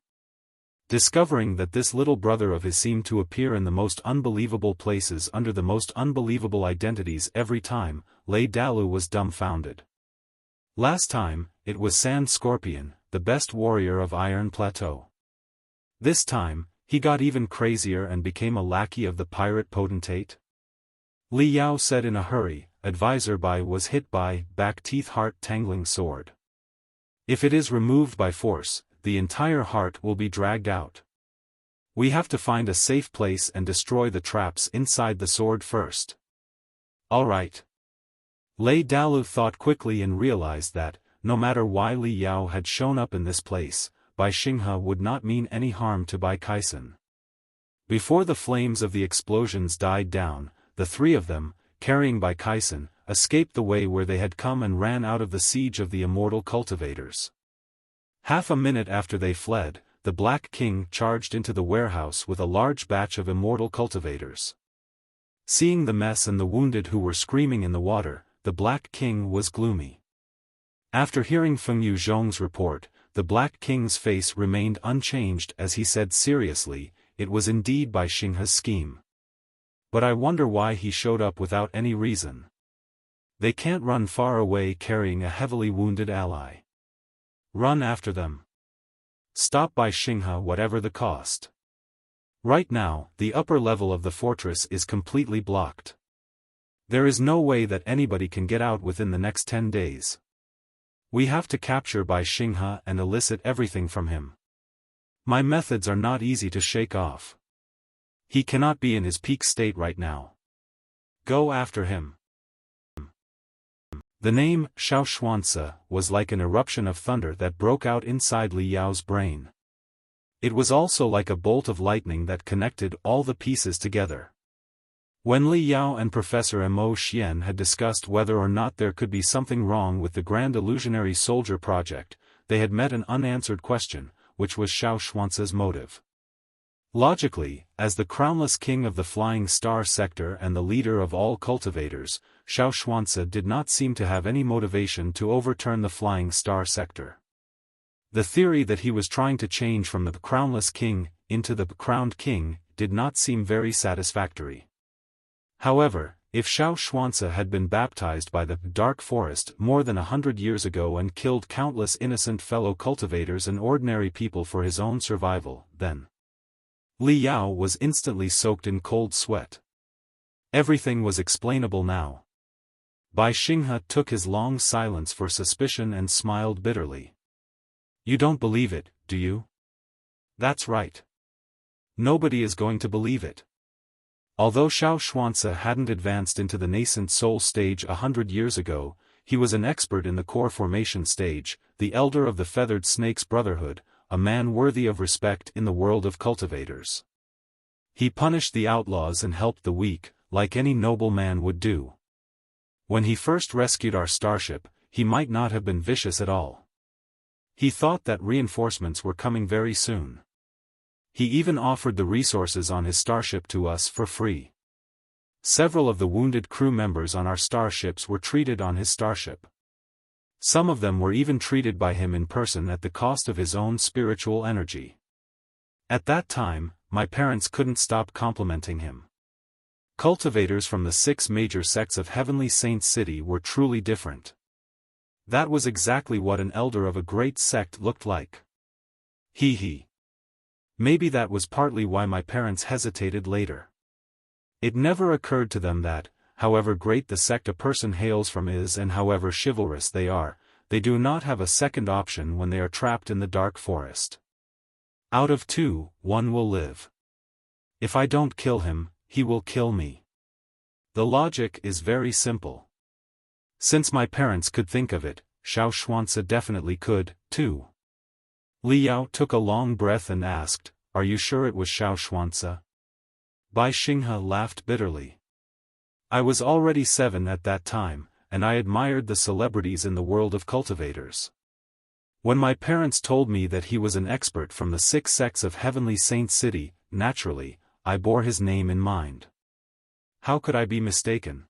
Discovering that this little brother of his seemed to appear in the most unbelievable places under the most unbelievable identities every time, Lei Dalu was dumbfounded. Last time, it was Sand Scorpion, the best warrior of Iron Plateau. This time, he got even crazier and became a lackey of the pirate potentate. Li Yao said in a hurry, "Advisor Bai was hit by back-teeth heart-tangling sword. If it is removed by force, the entire heart will be dragged out. We have to find a safe place and destroy the traps inside the sword first." "All right." Lei Dalu thought quickly and realized that, no matter why Li Yao had shown up in this place, Bai Xinghe would not mean any harm to Bai Kaisen. Before the flames of the explosions died down, the 3 of them, carrying Bai Kaisen, escaped the way where they had come and ran out of the siege of the immortal cultivators. Half a minute after they fled, the Black King charged into the warehouse with a large batch of immortal cultivators. Seeing the mess and the wounded who were screaming in the water, the Black King was gloomy. After hearing Fengyu Zhong's report, the Black King's face remained unchanged as he said seriously, "It was indeed Bai Xinghe's scheme. But I wonder why he showed up without any reason. They can't run far away carrying a heavily wounded ally. Run after them. Stop Bai Xinghe whatever the cost. Right now, the upper level of the fortress is completely blocked. There is no way that anybody can get out within the next 10 days. We have to capture Bai Xinghe and elicit everything from him. My methods are not easy to shake off. He cannot be in his peak state right now. Go after him." The name Xiao Xuanzi was like an eruption of thunder that broke out inside Li Yao's brain. It was also like a bolt of lightning that connected all the pieces together. When Li Yao and Professor Mo Xian had discussed whether or not there could be something wrong with the Grand Illusionary Soldier project, they had met an unanswered question, which was Xiao Xuanzi's motive. Logically, as the crownless king of the Flying Star sector and the leader of all cultivators, Xiao Xuanzi did not seem to have any motivation to overturn the Flying Star sector. The theory that he was trying to change from the crownless king into the crowned king did not seem very satisfactory. However, if Xiao Xuanzi had been baptized by the Dark Forest more than 100 years ago and killed countless innocent fellow cultivators and ordinary people for his own survival, then Li Yao was instantly soaked in cold sweat. Everything was explainable now. Bai Xinghe took his long silence for suspicion and smiled bitterly. You don't believe it, do you? That's right. Nobody is going to believe it. Although Xiao Xuanzi hadn't advanced into the nascent soul stage 100 years ago, he was an expert in the core formation stage, the elder of the Feathered Snake's Brotherhood, a man worthy of respect in the world of cultivators. He punished the outlaws and helped the weak, like any noble man would do. When he first rescued our starship, he might not have been vicious at all. He thought that reinforcements were coming very soon. He even offered the resources on his starship to us for free. Several of the wounded crew members on our starships were treated on his starship. Some of them were even treated by him in person at the cost of his own spiritual energy. At that time, my parents couldn't stop complimenting him. Cultivators from the 6 major sects of Heavenly Saint City were truly different. That was exactly what an elder of a great sect looked like. Hee. Maybe that was partly why my parents hesitated later. It never occurred to them that, however great the sect a person hails from is and however chivalrous they do not have a second option when they are trapped in the dark forest. Out of 2, 1 will live. If I don't kill him, he will kill me. The logic is very simple. Since my parents could think of it, Xiao Xuanzi definitely could, too. Li Yao took a long breath and asked, "Are you sure it was Xiao Xuanzi?" Bai Xinghe laughed bitterly. I was already 7 at that time, and I admired the celebrities in the world of cultivators. When my parents told me that he was an expert from the 6 sects of Heavenly Saint City, naturally, I bore his name in mind. How could I be mistaken?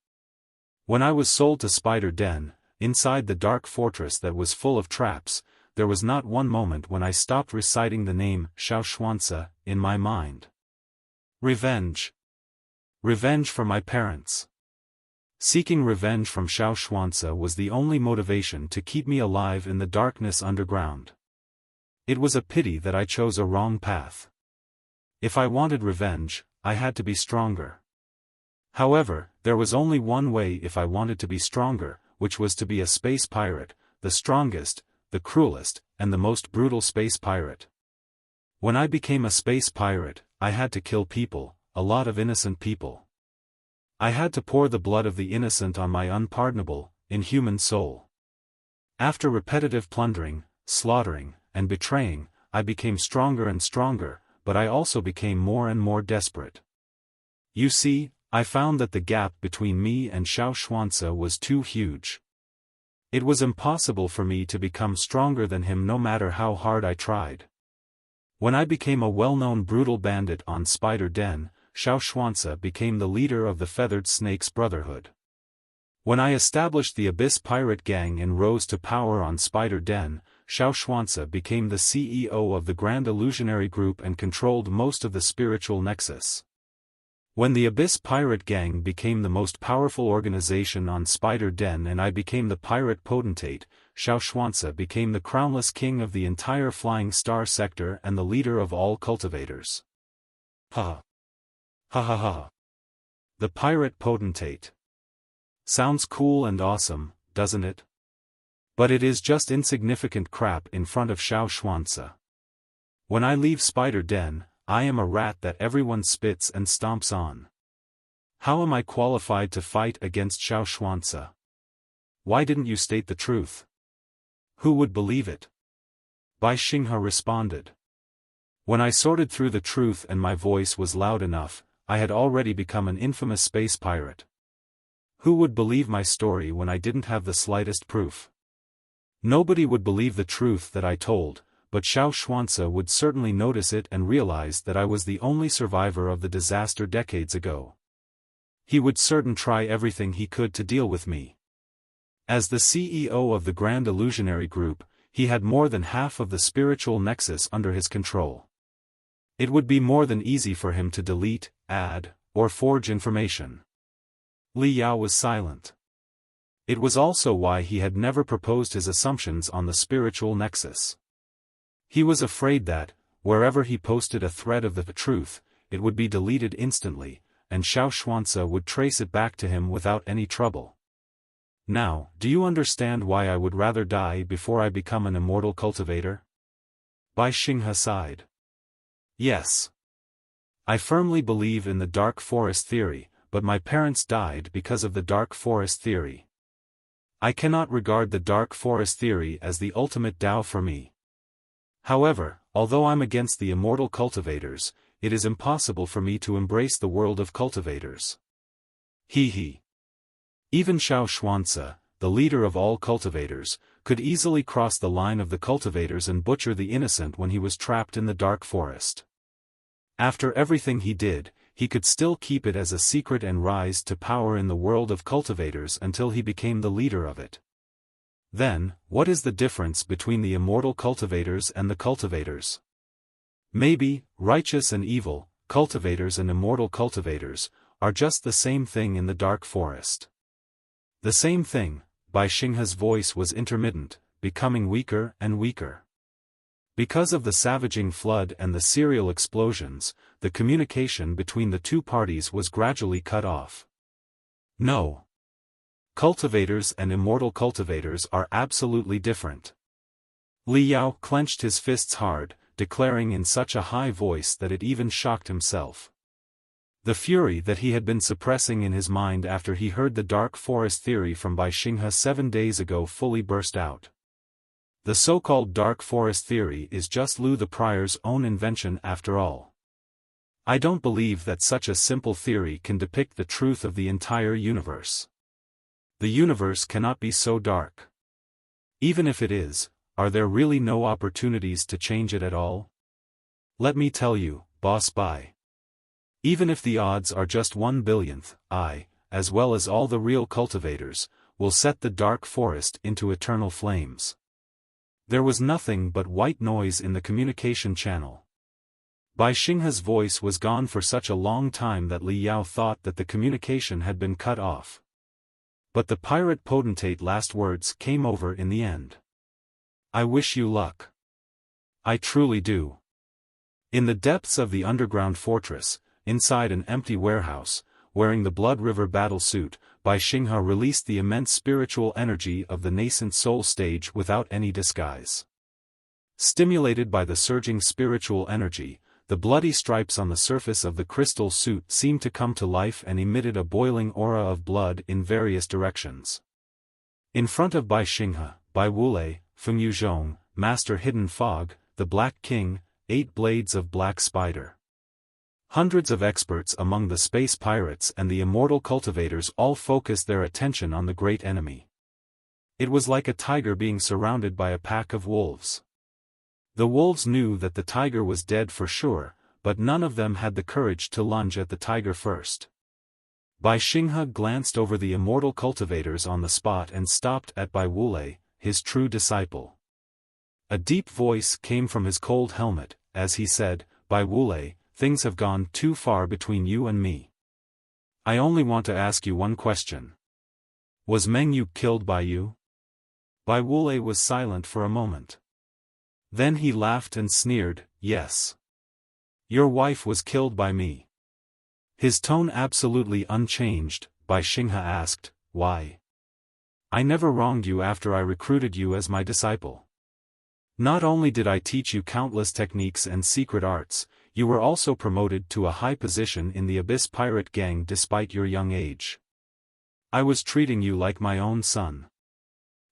When I was sold to Spider Den, inside the dark fortress that was full of traps, there was not one moment when I stopped reciting the name Xiao Xuanzi in my mind. Revenge. Revenge for my parents. Seeking revenge from Xiao Xuanzi was the only motivation to keep me alive in the darkness underground. It was a pity that I chose a wrong path. If I wanted revenge, I had to be stronger. However, there was only one way if I wanted to be stronger, which was to be a space pirate, the strongest, the cruelest, and the most brutal space pirate. When I became a space pirate, I had to kill people, a lot of innocent people. I had to pour the blood of the innocent on my unpardonable, inhuman soul. After repetitive plundering, slaughtering, and betraying, I became stronger and stronger, but I also became more and more desperate. You see, I found that the gap between me and Xiao Xuanzi was too huge. It was impossible for me to become stronger than him no matter how hard I tried. When I became a well-known brutal bandit on Spider Den, Xiao Xuanzi became the leader of the Feathered Snake's Brotherhood. When I established the Abyss Pirate Gang and rose to power on Spider Den, Xiao Xuanzi became the CEO of the Grand Illusionary Group and controlled most of the spiritual nexus. When the Abyss Pirate Gang became the most powerful organization on Spider Den and I became the Pirate Potentate, Xiao Xuanzi became the crownless king of the entire Flying Star sector and the leader of all cultivators. Ha! Ha ha ha! The Pirate Potentate. Sounds cool and awesome, doesn't it? But it is just insignificant crap in front of Xiao Xuanzi. When I leave Spider Den, I am a rat that everyone spits and stomps on. How am I qualified to fight against Xiao Xuanzi? Why didn't you state the truth? Who would believe it? Bai Xinghe responded. When I sorted through the truth and my voice was loud enough, I had already become an infamous space pirate. Who would believe my story when I didn't have the slightest proof? Nobody would believe the truth that I told, but Xiao Xuanzi would certainly notice it and realize that I was the only survivor of the disaster decades ago. He would certainly try everything he could to deal with me. As the CEO of the Grand Illusionary Group, he had more than half of the spiritual nexus under his control. It would be more than easy for him to delete, add, or forge information. Li Yao was silent. It was also why he had never proposed his assumptions on the spiritual nexus. He was afraid that, wherever he posted a thread of the truth, it would be deleted instantly, and Xiao Xuanzi would trace it back to him without any trouble. Now, do you understand why I would rather die before I become an immortal cultivator? Bai Xinghe sighed. Yes. I firmly believe in the dark forest theory, but my parents died because of the dark forest theory. I cannot regard the dark forest theory as the ultimate Tao for me. However, although I'm against the immortal cultivators, it is impossible for me to embrace the world of cultivators. He. Even Xiao Xuanzi, the leader of all cultivators, could easily cross the line of the cultivators and butcher the innocent when he was trapped in the dark forest. After everything he did, he could still keep it as a secret and rise to power in the world of cultivators until he became the leader of it. Then, what is the difference between the immortal cultivators and the cultivators? Maybe, righteous and evil, cultivators and immortal cultivators, are just the same thing in the dark forest. The same thing. Bai Xinghe's voice was intermittent, becoming weaker and weaker. Because of the savaging flood and the serial explosions, the communication between the two parties was gradually cut off. No. Cultivators and immortal cultivators are absolutely different. Li Yao clenched his fists hard, declaring in such a high voice that it even shocked himself. The fury that he had been suppressing in his mind after he heard the dark forest theory from Bai Xinghe 7 days ago fully burst out. The so-called dark forest theory is just Lu the Prior's own invention after all. I don't believe that such a simple theory can depict the truth of the entire universe. The universe cannot be so dark. Even if it is, are there really no opportunities to change it at all? Let me tell you, Boss Bai. Even if the odds are just 1/1000th, I, as well as all the real cultivators, will set the dark forest into eternal flames. There was nothing but white noise in the communication channel. Bai Xinghe's voice was gone for such a long time that Li Yao thought that the communication had been cut off. But the pirate potentate's last words came over in the end. I wish you luck. I truly do. In the depths of the underground fortress, inside an empty warehouse, wearing the Blood River battle suit, Bai Xinghe released the immense spiritual energy of the nascent soul stage without any disguise. Stimulated by the surging spiritual energy, the bloody stripes on the surface of the crystal suit seemed to come to life and emitted a boiling aura of blood in various directions. In front of Bai Xinghe, Bai Wulei, Fengyu Zhong, Master Hidden Fog, the Black King, 8 blades of Black Spider. Hundreds of experts among the space pirates and the immortal cultivators all focused their attention on the great enemy. It was like a tiger being surrounded by a pack of wolves. The wolves knew that the tiger was dead for sure, but none of them had the courage to lunge at the tiger first. Bai Xinghe glanced over the immortal cultivators on the spot and stopped at Bai Wulei, his true disciple. A deep voice came from his cold helmet, as he said, Bai Wulei, things have gone too far between you and me. I only want to ask you one question. Was Mengyu killed by you? Bai Wulei was silent for a moment. Then he laughed and sneered, yes. Your wife was killed by me. His tone absolutely unchanged. Bai Xinghe asked, why? I never wronged you after I recruited you as my disciple. Not only did I teach you countless techniques and secret arts, you were also promoted to a high position in the Abyss Pirate Gang despite your young age. I was treating you like my own son.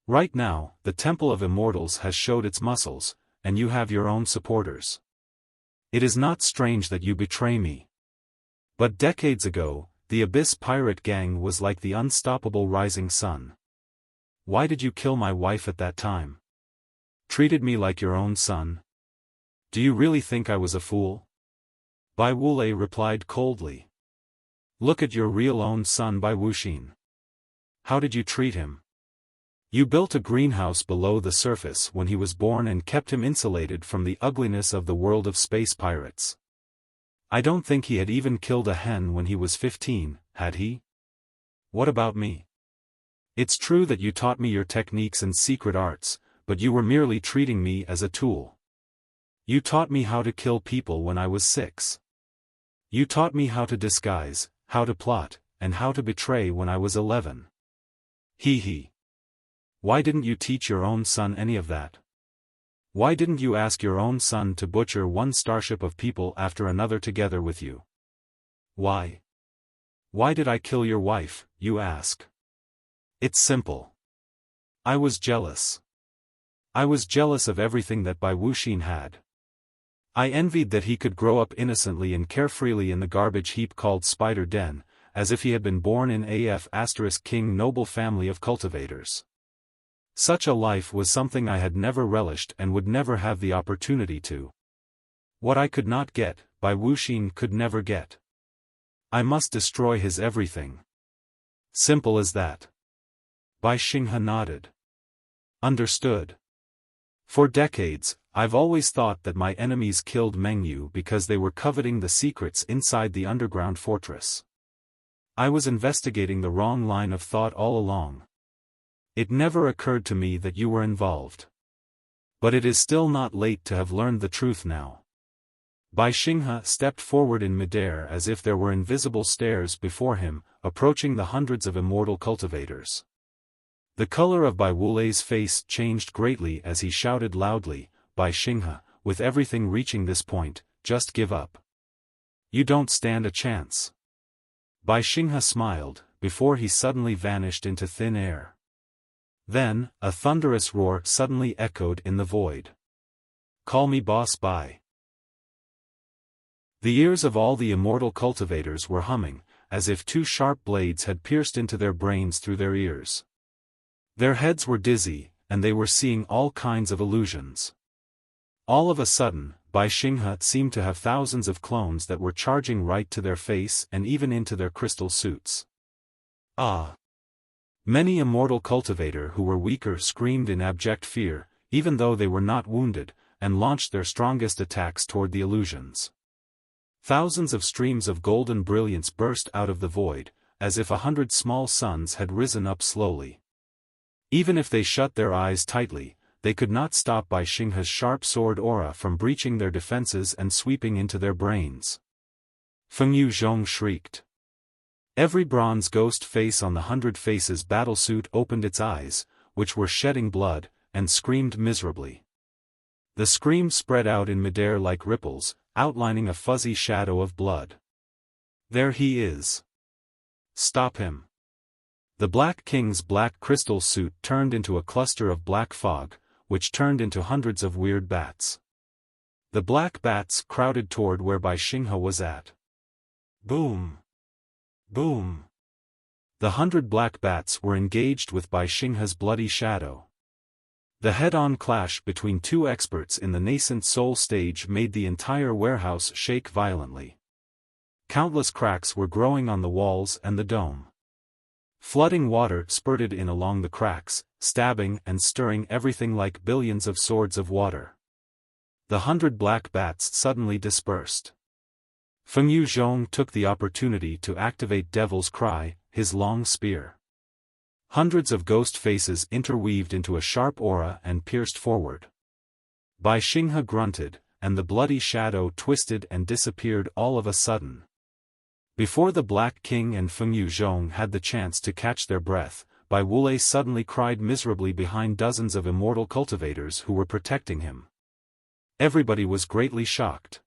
Right now, the Temple of Immortals has showed its muscles, and you have your own supporters. It is not strange that you betray me. But decades ago, the Abyss Pirate Gang was like the unstoppable rising sun. Why did you kill my wife at that time? Treated me like your own son? Do you really think I was a fool? Bai Wulei replied coldly. Look at your real own son Bai Wuxin. How did you treat him? You built a greenhouse below the surface when he was born and kept him insulated from the ugliness of the world of space pirates. I don't think he had even killed a hen when he was 15, had he? What about me? It's true that you taught me your techniques and secret arts, but you were merely treating me as a tool. You taught me how to kill people when I was 6. You taught me how to disguise, how to plot, and how to betray when I was 11. Hee hee. Why didn't you teach your own son any of that? Why didn't you ask your own son to butcher one starship of people after another together with you? Why? Why did I kill your wife, you ask? It's simple. I was jealous. I was jealous of everything that Bai Wulei had. I envied that he could grow up innocently and carefreely in the garbage heap called Spider Den, as if he had been born in *King noble family of cultivators. Such a life was something I had never relished and would never have the opportunity to. What I could not get, Bai Wulei could never get. I must destroy his everything. Simple as that. Bai Xinghe nodded. Understood. For decades, I've always thought that my enemies killed Fengyu because they were coveting the secrets inside the underground fortress. I was investigating the wrong line of thought all along. It never occurred to me that you were involved. But it is still not late to have learned the truth now. Bai Xinghe stepped forward in midair as if there were invisible stairs before him, approaching the hundreds of immortal cultivators. The color of Bai Wulei's face changed greatly as he shouted loudly, "Bai Xinghe, with everything reaching this point, just give up. You don't stand a chance." Bai Xinghe smiled, before he suddenly vanished into thin air. Then, a thunderous roar suddenly echoed in the void. "Call me Boss Bai." The ears of all the immortal cultivators were humming, as if 2 sharp blades had pierced into their brains through their ears. Their heads were dizzy, and they were seeing all kinds of illusions. All of a sudden, Bai Xinghe seemed to have thousands of clones that were charging right to their face and even into their crystal suits. Ah! Many immortal cultivator who were weaker screamed in abject fear, even though they were not wounded, and launched their strongest attacks toward the illusions. Thousands of streams of golden brilliance burst out of the void, as if 100 small suns had risen up slowly. Even if they shut their eyes tightly, they could not stop Bai Xinghe's sharp sword aura from breaching their defenses and sweeping into their brains. Fengyu Zhong shrieked. Every bronze ghost face on the 100 Faces battlesuit opened its eyes, which were shedding blood, and screamed miserably. The scream spread out in midair like ripples, outlining a fuzzy shadow of blood. There he is. Stop him. The Black King's black crystal suit turned into a cluster of black fog, which turned into hundreds of weird bats. The black bats crowded toward where Bai Xinghe was at. Boom! Boom! The 100 black bats were engaged with Bai Xinghe's bloody shadow. The head-on clash between 2 experts in the nascent soul stage made the entire warehouse shake violently. Countless cracks were growing on the walls and the dome. Flooding water spurted in along the cracks, stabbing and stirring everything like billions of swords of water. The 100 black bats suddenly dispersed. Fengyu Zhong took the opportunity to activate Devil's Cry, his long spear. Hundreds of ghost faces interweaved into a sharp aura and pierced forward. Bai Xinghe grunted, and the bloody shadow twisted and disappeared all of a sudden. Before the Black King and Fengyu Zhong had the chance to catch their breath, Bai Wulei suddenly cried miserably behind dozens of immortal cultivators who were protecting him. Everybody was greatly shocked.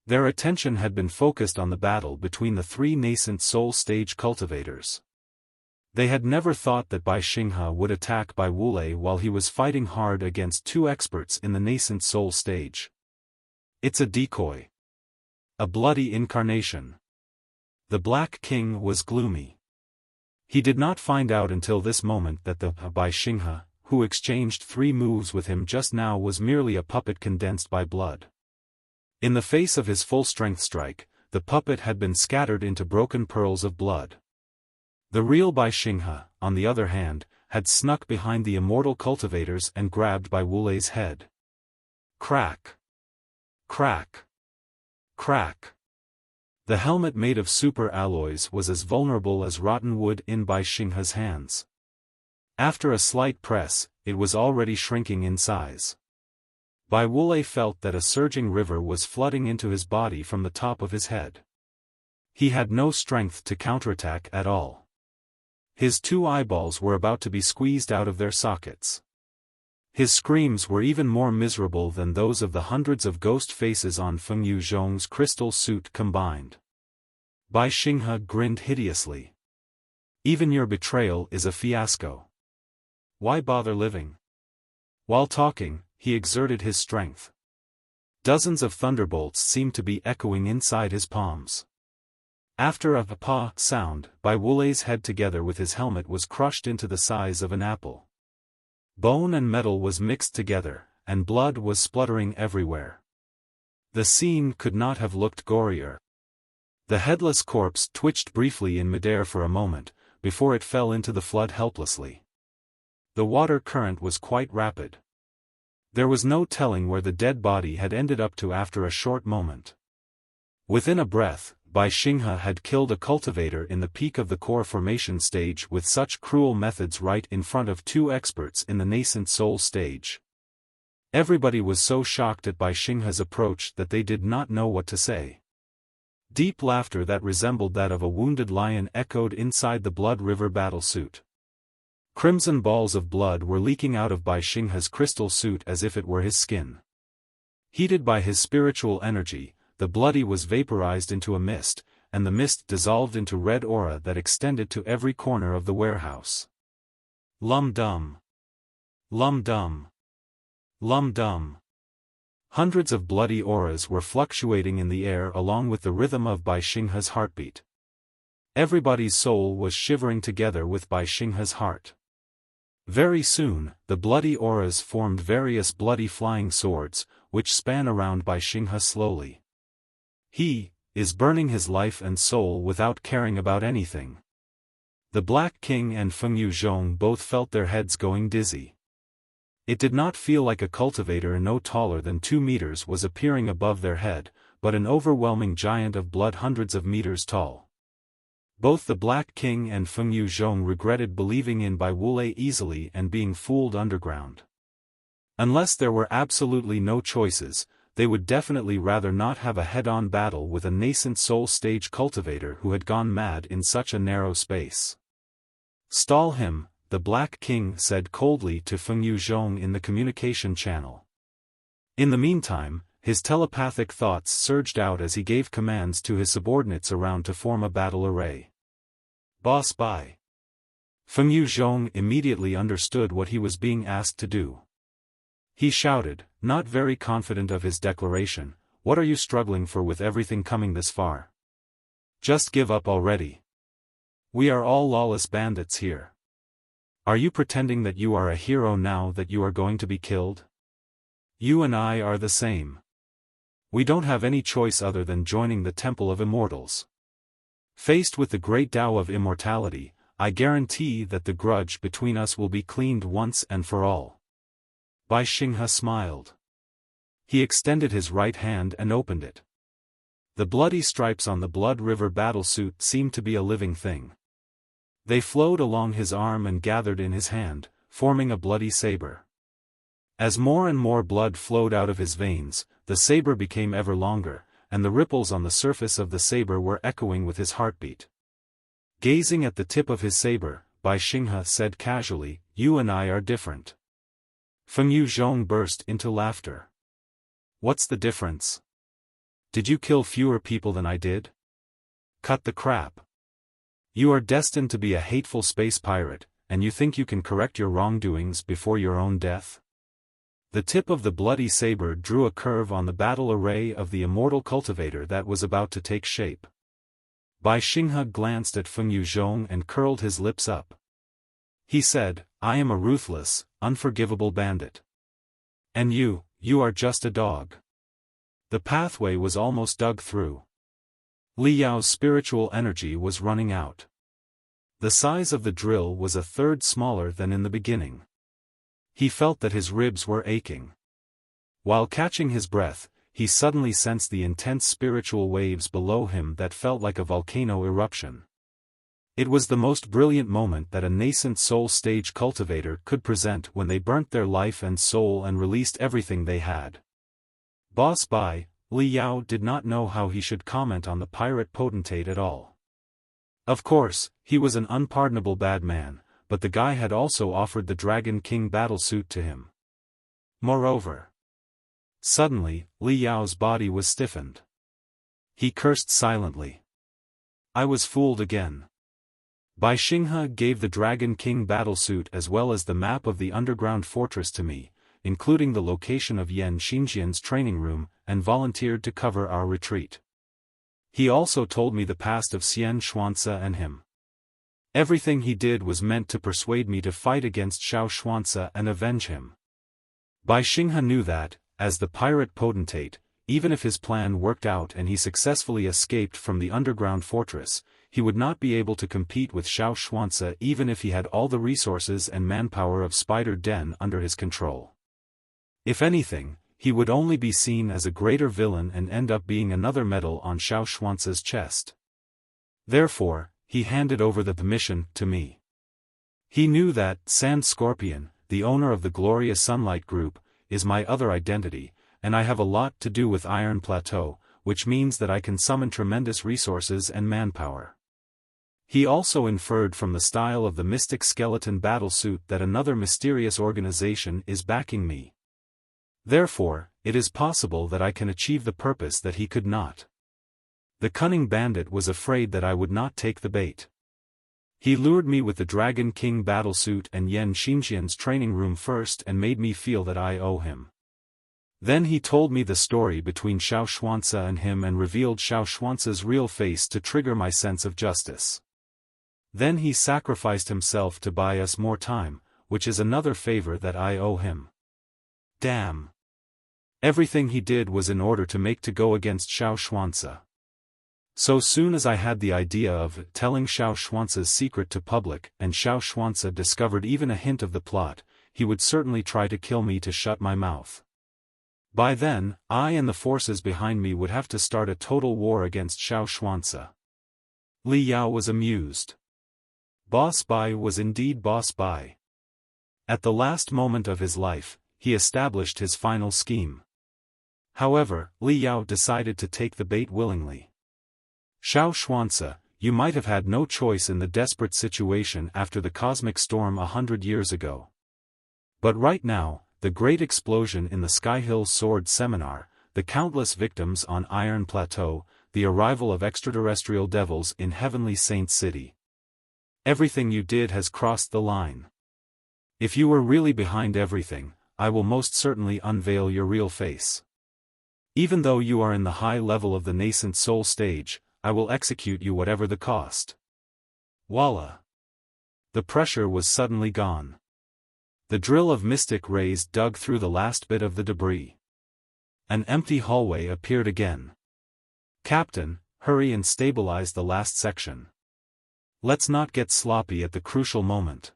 Their attention had been focused on the battle between the 3 nascent soul stage cultivators. They had never thought that Bai Xinghe would attack Bai Wulei while he was fighting hard against 2 experts in the nascent soul stage. It's a decoy. A bloody incarnation. The Black King was gloomy. He did not find out until this moment that the Bai Xinghe, who exchanged 3 moves with him just now, was merely a puppet condensed by blood. In the face of his full-strength strike, the puppet had been scattered into broken pearls of blood. The real Bai Xinghe, on the other hand, had snuck behind the immortal cultivators and grabbed Bai Wulei's head. Crack! Crack! Crack! The helmet made of super alloys was as vulnerable as rotten wood in Bai Xinghe's hands. After a slight press, it was already shrinking in size. Bai Wulei felt that a surging river was flooding into his body from the top of his head. He had no strength to counterattack at all. His 2 eyeballs were about to be squeezed out of their sockets. His screams were even more miserable than those of the hundreds of ghost faces on Fengyu Zhong's crystal suit combined. Bai Xinghe grinned hideously. Even your betrayal is a fiasco. Why bother living? While talking, he exerted his strength. Dozens of thunderbolts seemed to be echoing inside his palms. After a pa sound, Bai Wulei's head together with his helmet was crushed into the size of an apple. Bone and metal was mixed together, and blood was spluttering everywhere. The scene could not have looked gorier. The headless corpse twitched briefly in midair for a moment, before it fell into the flood helplessly. The water current was quite rapid. There was no telling where the dead body had ended up to after a short moment. Within a breath, Bai Xinghe had killed a cultivator in the peak of the core formation stage with such cruel methods right in front of 2 experts in the nascent soul stage. Everybody was so shocked at Bai Xinghe's approach that they did not know what to say. Deep laughter that resembled that of a wounded lion echoed inside the Blood River battle suit. Crimson balls of blood were leaking out of Bai Xinghe's crystal suit as if it were his skin. Heated by his spiritual energy, the bloody was vaporized into a mist, and the mist dissolved into red aura that extended to every corner of the warehouse. Lum-dum. Lum-dum. Lum-dum. Hundreds of bloody auras were fluctuating in the air along with the rhythm of Bai Xinghe's heartbeat. Everybody's soul was shivering together with Bai Xinghe's heart. Very soon, the bloody auras formed various bloody flying swords, which span around Bai Xinghe slowly. He is burning his life and soul without caring about anything. The Black King and Fengyu Zhong both felt their heads going dizzy. It did not feel like a cultivator no taller than 2 meters was appearing above their head, but an overwhelming giant of blood hundreds of meters tall. Both the Black King and Fengyu Zhong regretted believing in Bai Wulei easily and being fooled underground. Unless there were absolutely no choices, they would definitely rather not have a head-on battle with a nascent soul stage cultivator who had gone mad in such a narrow space. Stall him, the Black King said coldly to Fengyu Zhong in the communication channel. In the meantime, his telepathic thoughts surged out as he gave commands to his subordinates around to form a battle array. Boss Bai. Fengyu Zhong immediately understood what he was being asked to do. He shouted, not very confident of his declaration, "What are you struggling for with everything coming this far? Just give up already. We are all lawless bandits here. Are you pretending that you are a hero now that you are going to be killed? You and I are the same. We don't have any choice other than joining the Temple of Immortals. Faced with the great Tao of immortality, I guarantee that the grudge between us will be cleaned once and for all." Bai Xinghe smiled. He extended his right hand and opened it. The bloody stripes on the Blood River battlesuit seemed to be a living thing. They flowed along his arm and gathered in his hand, forming a bloody saber. As more and more blood flowed out of his veins, the saber became ever longer, and the ripples on the surface of the saber were echoing with his heartbeat. Gazing at the tip of his saber, Bai Xinghe said casually, "You and I are different." Fengyu Zhong burst into laughter. "What's the difference? Did you kill fewer people than I did? Cut the crap. You are destined to be a hateful space pirate, and you think you can correct your wrongdoings before your own death?" The tip of the bloody saber drew a curve on the battle array of the immortal cultivator that was about to take shape. Bai Xinghe glanced at Fengyu Zhong and curled his lips up. He said, "I am a ruthless, unforgivable bandit. And you are just a dog." The pathway was almost dug through. Li Yao's spiritual energy was running out. The size of the drill was a third smaller than in the beginning. He felt that his ribs were aching. While catching his breath, he suddenly sensed the intense spiritual waves below him that felt like a volcano eruption. It was the most brilliant moment that a nascent soul stage cultivator could present when they burnt their life and soul and released everything they had. Boss Bai, Li Yao did not know how he should comment on the pirate potentate at all. Of course, he was an unpardonable bad man, but the guy had also offered the Dragon King battlesuit to him. Moreover, suddenly, Li Yao's body was stiffened. He cursed silently. I was fooled again. Bai Xinghe gave the Dragon King battlesuit as well as the map of the underground fortress to me, including the location of Yan Xingjian's training room, and volunteered to cover our retreat. He also told me the past of Xian Xuanzi and him. Everything he did was meant to persuade me to fight against Xiao Xuanzi and avenge him. Bai Xinghe knew that, as the pirate potentate, even if his plan worked out and he successfully escaped from the underground fortress, he would not be able to compete with Xiao Xuanzi even if he had all the resources and manpower of Spider Den under his control. If anything, he would only be seen as a greater villain and end up being another medal on Xiao Xuanzi's chest. Therefore, he handed over the mission to me. He knew that Sand Scorpion, the owner of the Glorious Sunlight Group, is my other identity, and I have a lot to do with Iron Plateau, which means that I can summon tremendous resources and manpower. He also inferred from the style of the Mystic Skeleton battlesuit that another mysterious organization is backing me. Therefore, it is possible that I can achieve the purpose that he could not. The cunning bandit was afraid that I would not take the bait. He lured me with the Dragon King battlesuit and Yan Xingjian's training room first and made me feel that I owe him. Then he told me the story between Xiao Xuanzi and him and revealed Xiao Xuanzi's real face to trigger my sense of justice. Then he sacrificed himself to buy us more time, which is another favor that I owe him. Damn. Everything he did was in order to make to go against Xiao Xuanzi. So soon as I had the idea of telling Xiao Xuanzi's secret to public and Xiao Xuanzi discovered even a hint of the plot, he would certainly try to kill me to shut my mouth. By then, I and the forces behind me would have to start a total war against Xiao Xuanzi. Li Yao was amused. Boss Bai was indeed Boss Bai. At the last moment of his life, he established his final scheme. However, Li Yao decided to take the bait willingly. Xiao Xuanzi, you might have had no choice in the desperate situation after the cosmic storm 100 years ago. But right now, the great explosion in the Skyhill Sword Seminar, the countless victims on Iron Plateau, the arrival of extraterrestrial devils in Heavenly Saint City. Everything you did has crossed the line. If you were really behind everything, I will most certainly unveil your real face. Even though you are in the high level of the nascent soul stage, I will execute you whatever the cost. Voila! The pressure was suddenly gone. The drill of mystic rays dug through the last bit of the debris. An empty hallway appeared again. Captain, hurry and stabilize the last section. Let's not get sloppy at the crucial moment.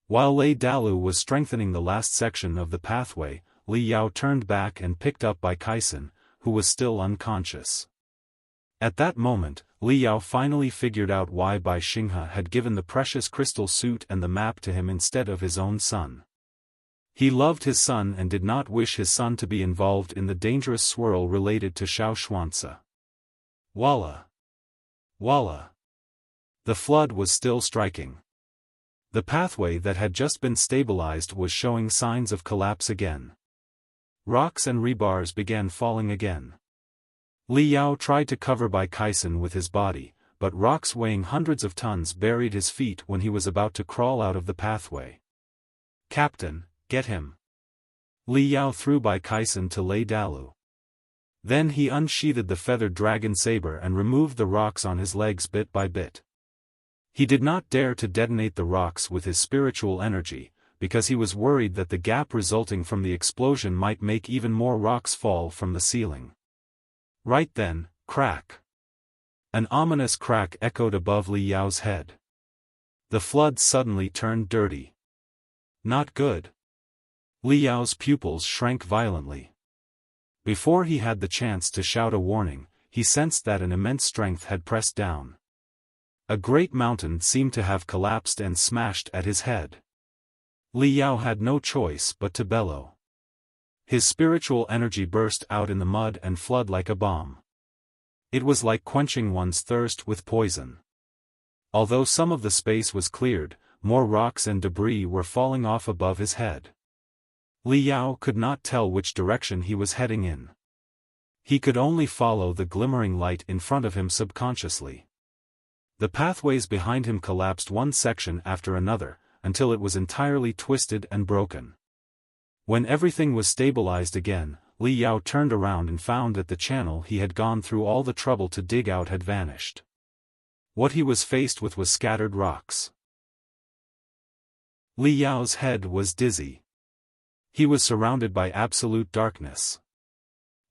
While Lei Dalu was strengthening the last section of the pathway, Li Yao turned back and picked up Bai Kaisen, who was still unconscious. At that moment, Li Yao finally figured out why Bai Xinghe had given the precious crystal suit and the map to him instead of his own son. He loved his son and did not wish his son to be involved in the dangerous swirl related to Xiao Xuanzi. Voila! Voila! The flood was still striking. The pathway that had just been stabilized was showing signs of collapse again. Rocks and rebars began falling again. Li Yao tried to cover Bai Kaisen with his body, but rocks weighing hundreds of tons buried his feet when he was about to crawl out of the pathway. Captain, get him! Li Yao threw Bai Kaisen to Lei Dalu. Then he unsheathed the feathered dragon saber and removed the rocks on his legs bit by bit. He did not dare to detonate the rocks with his spiritual energy, because he was worried that the gap resulting from the explosion might make even more rocks fall from the ceiling. Right then, crack! An ominous crack echoed above Li Yao's head. The flood suddenly turned dirty. Not good. Li Yao's pupils shrank violently. Before he had the chance to shout a warning, he sensed that an immense strength had pressed down. A great mountain seemed to have collapsed and smashed at his head. Li Yao had no choice but to bellow. His spiritual energy burst out in the mud and flood like a bomb. It was like quenching one's thirst with poison. Although some of the space was cleared, more rocks and debris were falling off above his head. Li Yao could not tell which direction he was heading in. He could only follow the glimmering light in front of him subconsciously. The pathways behind him collapsed one section after another, until it was entirely twisted and broken. When everything was stabilized again, Li Yao turned around and found that the channel he had gone through all the trouble to dig out had vanished. What he was faced with was scattered rocks. Li Yao's head was dizzy. He was surrounded by absolute darkness.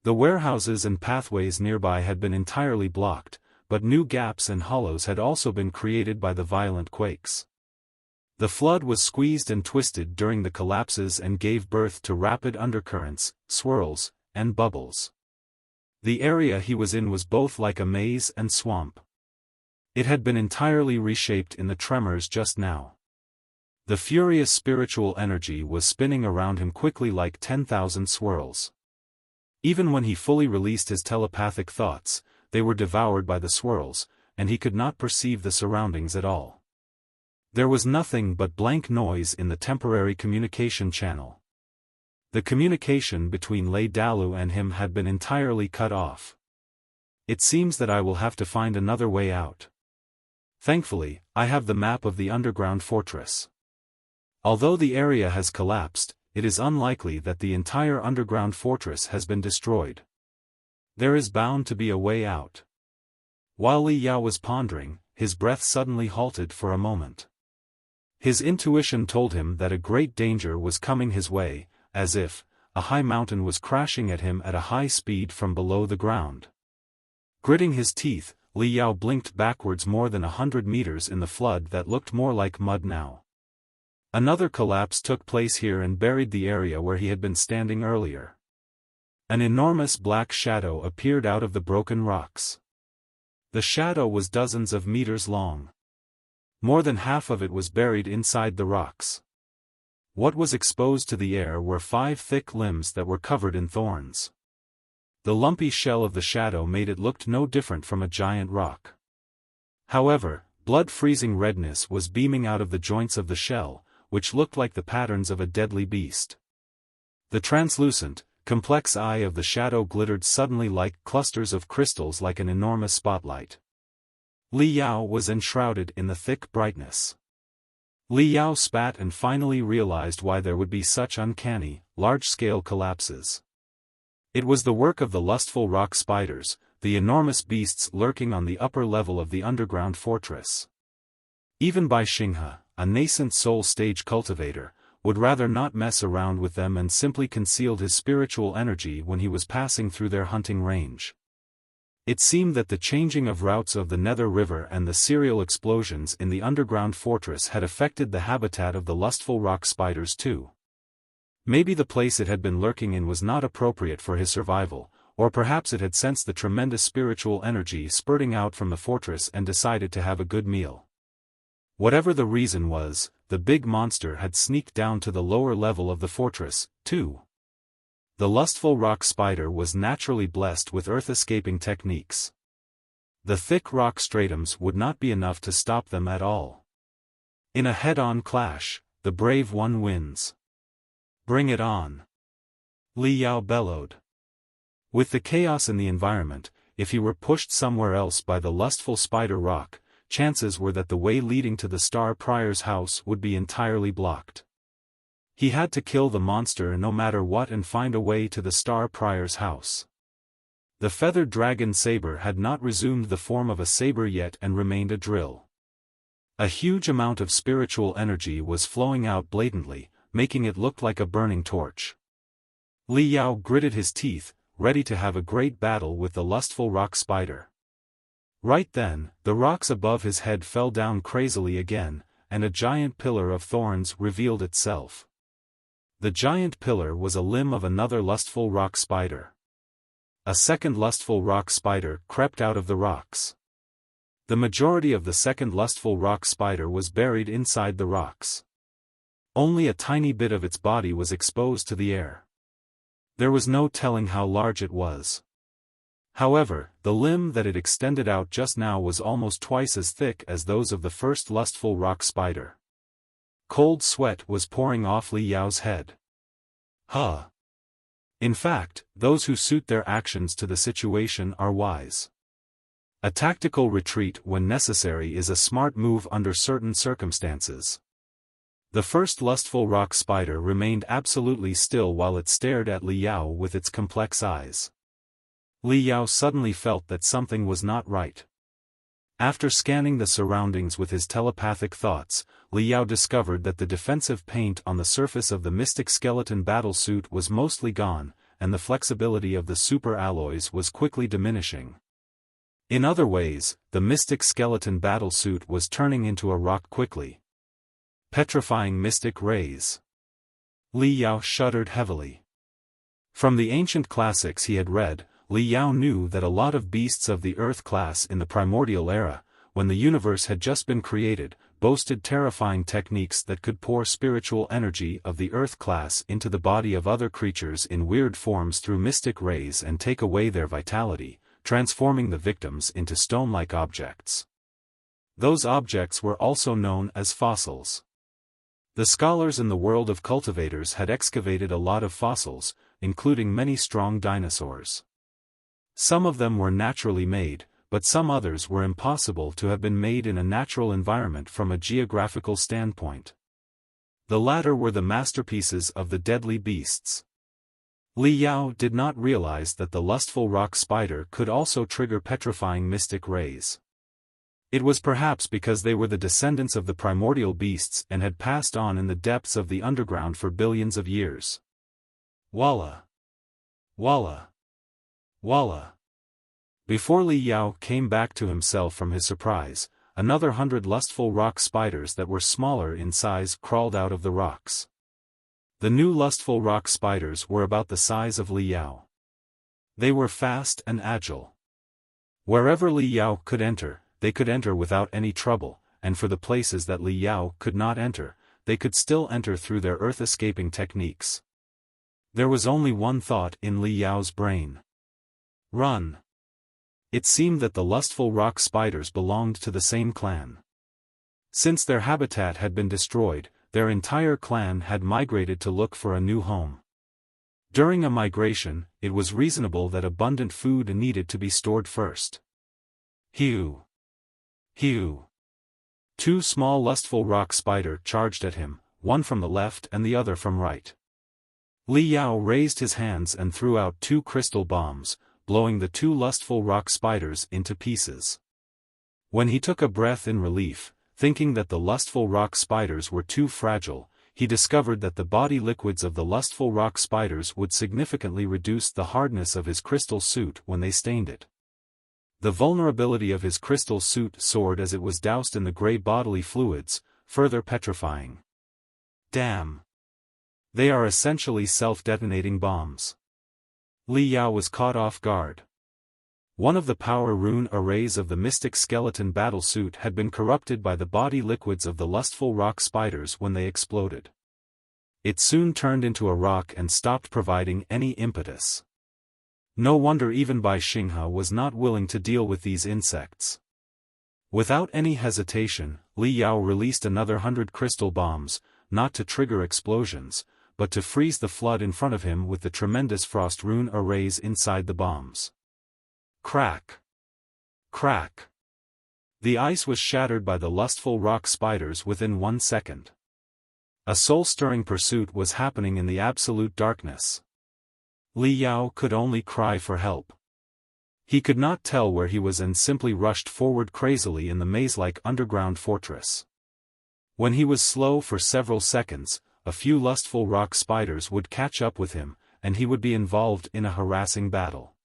The warehouses and pathways nearby had been entirely blocked, but new gaps and hollows had also been created by the violent quakes. The flood was squeezed and twisted during the collapses and gave birth to rapid undercurrents, swirls, and bubbles. The area he was in was both like a maze and swamp. It had been entirely reshaped in the tremors just now. The furious spiritual energy was spinning around him quickly like 10,000 swirls. Even when he fully released his telepathic thoughts, they were devoured by the swirls, and he could not perceive the surroundings at all. There was nothing but blank noise in the temporary communication channel. The communication between Lei Dalu and him had been entirely cut off. It seems that I will have to find another way out. Thankfully, I have the map of the underground fortress. Although the area has collapsed, it is unlikely that the entire underground fortress has been destroyed. There is bound to be a way out. While Li Yao was pondering, his breath suddenly halted for a moment. His intuition told him that a great danger was coming his way, as if a high mountain was crashing at him at a high speed from below the ground. Gritting his teeth, Li Yao blinked backwards more than 100 meters in the flood that looked more like mud now. Another collapse took place here and buried the area where he had been standing earlier. An enormous black shadow appeared out of the broken rocks. The shadow was dozens of meters long. More than half of it was buried inside the rocks. What was exposed to the air were 5 thick limbs that were covered in thorns. The lumpy shell of the shadow made it look no different from a giant rock. However, blood-freezing redness was beaming out of the joints of the shell, which looked like the patterns of a deadly beast. The translucent, complex eye of the shadow glittered suddenly like clusters of crystals like an enormous spotlight. Li Yao was enshrouded in the thick brightness. Li Yao spat and finally realized why there would be such uncanny, large-scale collapses. It was the work of the lustful rock spiders, the enormous beasts lurking on the upper level of the underground fortress. Even Bai Xinghe, a nascent soul stage cultivator, would rather not mess around with them and simply concealed his spiritual energy when he was passing through their hunting range. It seemed that the changing of routes of the Nether River and the serial explosions in the underground fortress had affected the habitat of the lustful rock spiders too. Maybe the place it had been lurking in was not appropriate for his survival, or perhaps it had sensed the tremendous spiritual energy spurting out from the fortress and decided to have a good meal. Whatever the reason was, the big monster had sneaked down to the lower level of the fortress, too. The lustful rock spider was naturally blessed with earth-escaping techniques. The thick rock stratums would not be enough to stop them at all. In a head-on clash, the brave one wins. Bring it on! Li Yao bellowed. With the chaos in the environment, if he were pushed somewhere else by the lustful spider rock, chances were that the way leading to the Star Prior's house would be entirely blocked. He had to kill the monster no matter what and find a way to the Star Prior's house. The feathered dragon Saber had not resumed the form of a saber yet and remained a drill. A huge amount of spiritual energy was flowing out blatantly, making it look like a burning torch. Li Yao gritted his teeth, ready to have a great battle with the lustful rock spider. Right then, the rocks above his head fell down crazily again, and a giant pillar of thorns revealed itself. The giant pillar was a limb of another lustful rock spider. A second lustful rock spider crept out of the rocks. The majority of the second lustful rock spider was buried inside the rocks. Only a tiny bit of its body was exposed to the air. There was no telling how large it was. However, the limb that it extended out just now was almost twice as thick as those of the first lustful rock spider. Cold sweat was pouring off Li Yao's head. Huh. In fact, those who suit their actions to the situation are wise. A tactical retreat when necessary is a smart move under certain circumstances. The first lustful rock spider remained absolutely still while it stared at Li Yao with its complex eyes. Li Yao suddenly felt that something was not right. After scanning the surroundings with his telepathic thoughts, Li Yao discovered that the defensive paint on the surface of the mystic skeleton battlesuit was mostly gone, and the flexibility of the super alloys was quickly diminishing. In other ways, the mystic skeleton battlesuit was turning into a rock quickly. Petrifying mystic rays. Li Yao shuddered heavily. From the ancient classics he had read, Li Yao knew that a lot of beasts of the Earth class in the primordial era, when the universe had just been created, boasted terrifying techniques that could pour spiritual energy of the Earth class into the body of other creatures in weird forms through mystic rays and take away their vitality, transforming the victims into stone-like objects. Those objects were also known as fossils. The scholars in the world of cultivators had excavated a lot of fossils, including many strong dinosaurs. Some of them were naturally made, but some others were impossible to have been made in a natural environment from a geographical standpoint. The latter were the masterpieces of the deadly beasts. Li Yao did not realize that the lustful rock spider could also trigger petrifying mystic rays. It was perhaps because they were the descendants of the primordial beasts and had passed on in the depths of the underground for billions of years. Walla! Walla! Walla! Before Li Yao came back to himself from his surprise, another 100 lustful rock spiders that were smaller in size crawled out of the rocks. The new lustful rock spiders were about the size of Li Yao. They were fast and agile. Wherever Li Yao could enter, they could enter without any trouble, and for the places that Li Yao could not enter, they could still enter through their earth-escaping techniques. There was only one thought in Li Yao's brain. Run! It seemed that the lustful rock spiders belonged to the same clan. Since their habitat had been destroyed, their entire clan had migrated to look for a new home. During a migration, it was reasonable that abundant food needed to be stored first. Hew! Hew! Two small lustful rock spider charged at him, one from the left and the other from right. Li Yao raised his hands and threw out two crystal bombs, blowing the two lustful rock spiders into pieces. When he took a breath in relief, thinking that the lustful rock spiders were too fragile, he discovered that the body liquids of the lustful rock spiders would significantly reduce the hardness of his crystal suit when they stained it. The vulnerability of his crystal suit soared as it was doused in the gray bodily fluids, further petrifying. Damn! They are essentially self-detonating bombs. Li Yao was caught off guard. One of the power rune arrays of the mystic skeleton battlesuit had been corrupted by the body liquids of the lustful rock spiders when they exploded. It soon turned into a rock and stopped providing any impetus. No wonder even Bai Xinghe was not willing to deal with these insects. Without any hesitation, Li Yao released another 100 crystal bombs, not to trigger explosions, but to freeze the flood in front of him with the tremendous frost rune arrays inside the bombs. Crack! Crack! The ice was shattered by the lustful rock spiders within 1 second. A soul-stirring pursuit was happening in the absolute darkness. Li Yao could only cry for help. He could not tell where he was and simply rushed forward crazily in the maze-like underground fortress. When he was slow for several seconds, a few lustful rock spiders would catch up with him, and he would be involved in a harassing battle.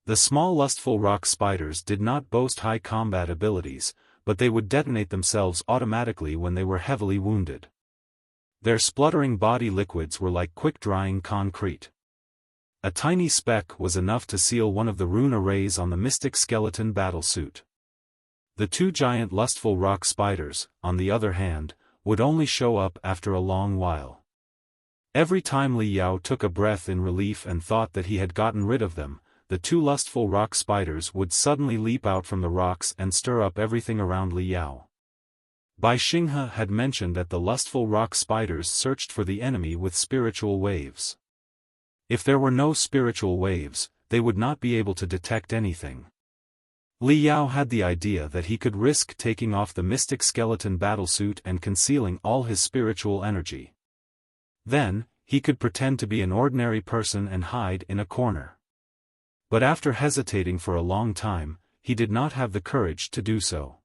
The small lustful rock spiders did not boast high combat abilities, but they would detonate themselves automatically when they were heavily wounded. Their spluttering body liquids were like quick-drying concrete. A tiny speck was enough to seal one of the rune arrays on the mystic skeleton battlesuit. The two giant lustful rock spiders, on the other hand, would only show up after a long while. Every time Li Yao took a breath in relief and thought that he had gotten rid of them, the two lustful rock spiders would suddenly leap out from the rocks and stir up everything around Li Yao. Bai Xinghe had mentioned that the lustful rock spiders searched for the enemy with spiritual waves. If there were no spiritual waves, they would not be able to detect anything. Li Yao had the idea that he could risk taking off the mystic skeleton battlesuit and concealing all his spiritual energy. Then, he could pretend to be an ordinary person and hide in a corner. But after hesitating for a long time, he did not have the courage to do so.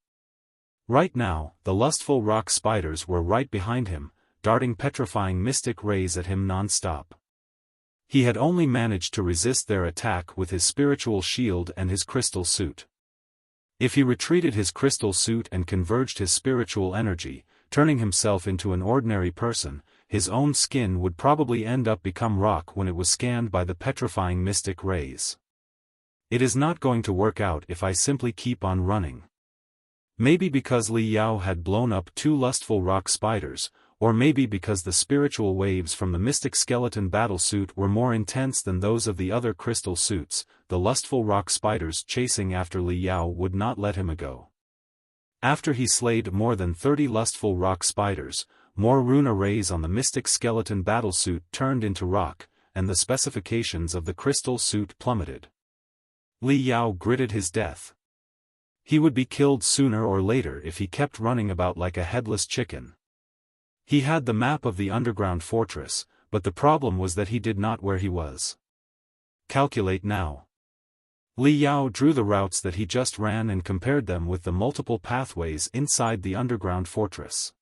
Right now, the lustful rock spiders were right behind him, darting petrifying mystic rays at him non-stop. He had only managed to resist their attack with his spiritual shield and his crystal suit. If he retreated his crystal suit and converged his spiritual energy, turning himself into an ordinary person, his own skin would probably end up become rock when it was scanned by the petrifying mystic rays. It is not going to work out if I simply keep on running. Maybe because Li Yao had blown up two lustful rock spiders, or maybe because the spiritual waves from the mystic skeleton battlesuit were more intense than those of the other crystal suits, the lustful rock spiders chasing after Li Yao would not let him go. After he slayed more than 30 lustful rock spiders, more rune arrays on the mystic skeleton battlesuit turned into rock, and the specifications of the crystal suit plummeted. Li Yao gritted his death. He would be killed sooner or later if he kept running about like a headless chicken. He had the map of the underground fortress, but the problem was that he did not where he was. Calculate now. Li Yao drew the routes that he just ran and compared them with the multiple pathways inside the underground fortress.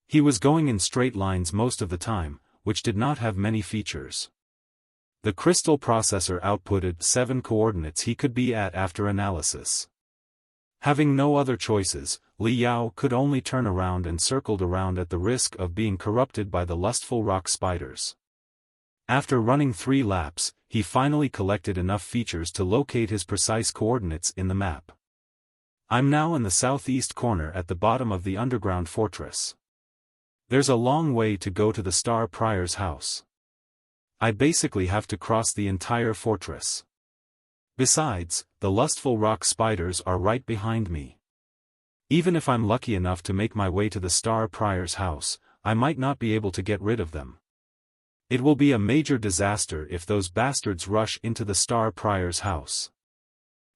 He was going in straight lines most of the time, which did not have many features. The crystal processor outputted 7 coordinates he could be at after analysis. Having no other choices, Li Yao could only turn around and circled around at the risk of being corrupted by the lustful rock spiders. After running 3 laps, he finally collected enough features to locate his precise coordinates in the map. I'm now in the southeast corner at the bottom of the underground fortress. There's a long way to go to the Star Prior's house. I basically have to cross the entire fortress. Besides, the lustful rock spiders are right behind me. Even if I'm lucky enough to make my way to the Star Prior's house, I might not be able to get rid of them. It will be a major disaster if those bastards rush into the Star Prior's house.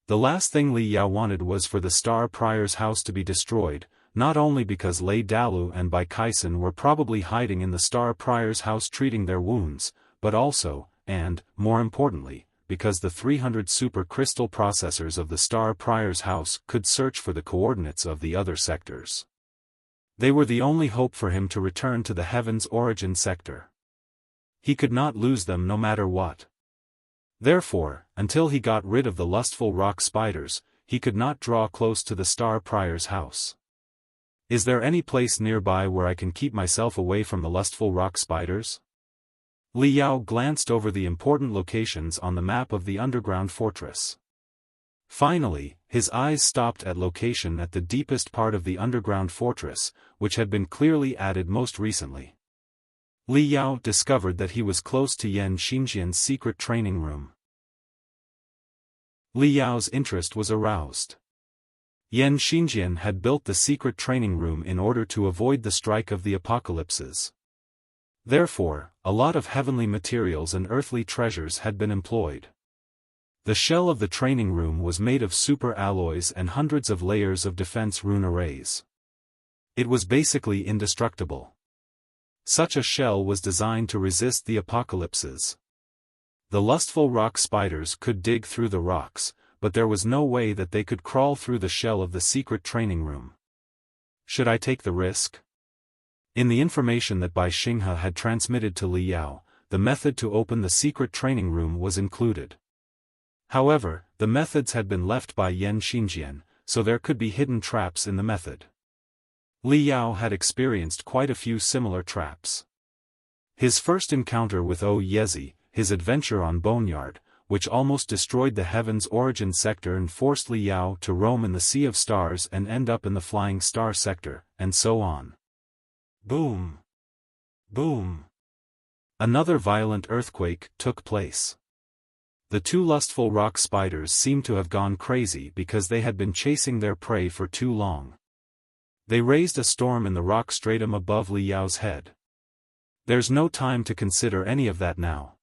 The last thing Li Yao wanted was for the Star Prior's house to be destroyed, not only because Lei Dalu and Bai Kaisen were probably hiding in the Star Prior's house treating their wounds, but also, and, more importantly, because the 300 super crystal processors of the Star Prior's house could search for the coordinates of the other sectors. They were the only hope for him to return to the Heaven's origin sector. He could not lose them no matter what. Therefore, until he got rid of the lustful rock spiders, he could not draw close to the Star Prior's house. Is there any place nearby where I can keep myself away from the lustful rock spiders? Li Yao glanced over the important locations on the map of the underground fortress. Finally, his eyes stopped at location at the deepest part of the underground fortress, which had been clearly added most recently. Li Yao discovered that he was close to Yan Xingjian's secret training room. Li Yao's interest was aroused. Yan Xingjian had built the secret training room in order to avoid the strike of the apocalypses. Therefore, a lot of heavenly materials and earthly treasures had been employed. The shell of the training room was made of super alloys and hundreds of layers of defense rune arrays. It was basically indestructible. Such a shell was designed to resist the apocalypses. The lustful rock spiders could dig through the rocks, but there was no way that they could crawl through the shell of the secret training room. Should I take the risk? In the information that Bai Xinghe had transmitted to Li Yao, the method to open the secret training room was included. However, the methods had been left by Yan Xingjian, so there could be hidden traps in the method. Li Yao had experienced quite a few similar traps. His first encounter with O Yezi, his adventure on Boneyard, which almost destroyed the Heaven's Origin sector and forced Li Yao to roam in the Sea of Stars and end up in the Flying Star sector, and so on. Boom! Boom! Another violent earthquake took place. The two lustful rock spiders seemed to have gone crazy because they had been chasing their prey for too long. They raised a storm in the rock stratum above Li Yao's head. There's no time to consider any of that now.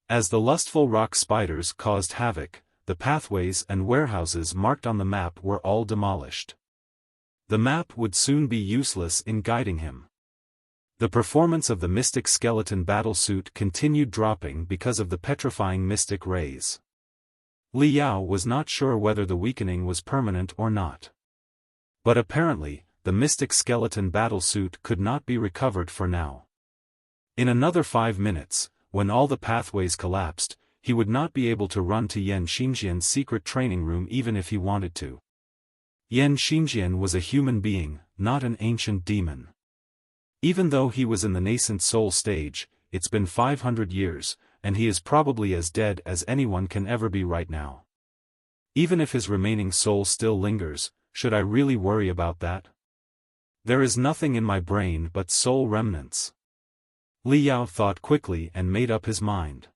As the lustful rock spiders caused havoc, the pathways and warehouses marked on the map were all demolished. The map would soon be useless in guiding him. The performance of the mystic skeleton battlesuit continued dropping because of the petrifying mystic rays. Li Yao was not sure whether the weakening was permanent or not. But apparently, the mystic skeleton battlesuit could not be recovered for now. In another 5 minutes, when all the pathways collapsed, he would not be able to run to Yan Xingjian's secret training room even if he wanted to. Yan Xingjian was a human being, not an ancient demon. Even though he was in the nascent soul stage, it's been 500 years, and he is probably as dead as anyone can ever be right now. Even if his remaining soul still lingers, should I really worry about that? There is nothing in my brain but soul remnants. Li Yao thought quickly and made up his mind.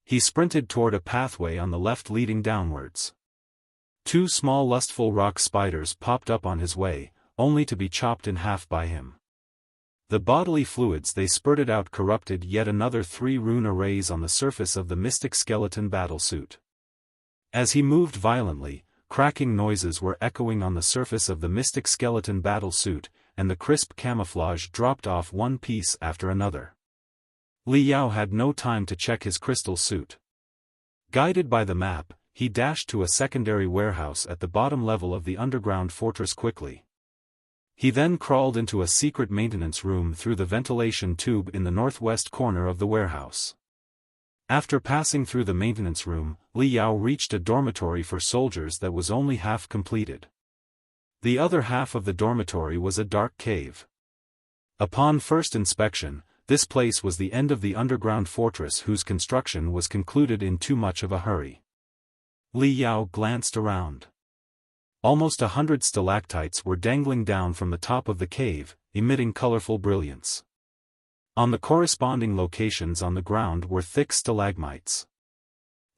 He sprinted toward a pathway on the left leading downwards. 2 small lustful rock spiders popped up on his way, only to be chopped in half by him. The bodily fluids they spurted out corrupted yet another 3 rune arrays on the surface of the mystic skeleton battlesuit. As he moved violently, cracking noises were echoing on the surface of the mystic skeleton battlesuit, and the crisp camouflage dropped off one piece after another. Li Yao had no time to check his crystal suit. Guided by the map, he dashed to a secondary warehouse at the bottom level of the underground fortress quickly. He then crawled into a secret maintenance room through the ventilation tube in the northwest corner of the warehouse. After passing through the maintenance room, Li Yao reached a dormitory for soldiers that was only half completed. The other half of the dormitory was a dark cave. Upon first inspection, this place was the end of the underground fortress whose construction was concluded in too much of a hurry. Li Yao glanced around. Almost 100 stalactites were dangling down from the top of the cave, emitting colorful brilliance. On the corresponding locations on the ground were thick stalagmites.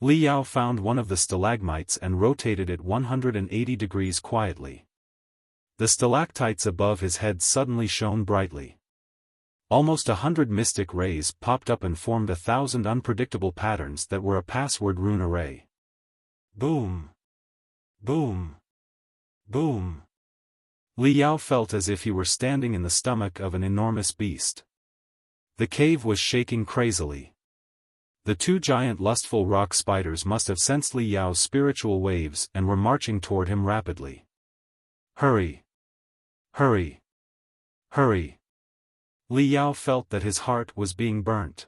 Li Yao found one of the stalagmites and rotated it 180 degrees quietly. The stalactites above his head suddenly shone brightly. Almost 100 mystic rays popped up and formed 1,000 unpredictable patterns that were a password rune array. Boom! Boom! Boom! Li Yao felt as if he were standing in the stomach of an enormous beast. The cave was shaking crazily. The 2 giant lustful rock spiders must have sensed Li Yao's spiritual waves and were marching toward him rapidly. Hurry! Hurry! Hurry! Li Yao felt that his heart was being burnt.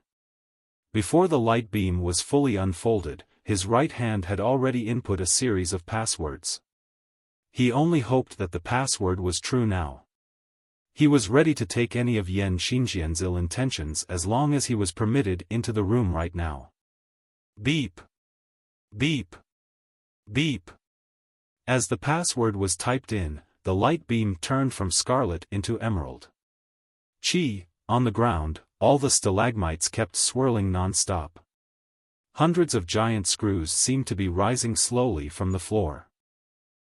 Before the light beam was fully unfolded, his right hand had already input a series of passwords. He only hoped that the password was true now. He was ready to take any of Yan Xingjian's ill intentions as long as he was permitted into the room right now. Beep! Beep! Beep! As the password was typed in, the light beam turned from scarlet into emerald. Chi! On the ground, all the stalagmites kept swirling non-stop. Hundreds of giant screws seemed to be rising slowly from the floor.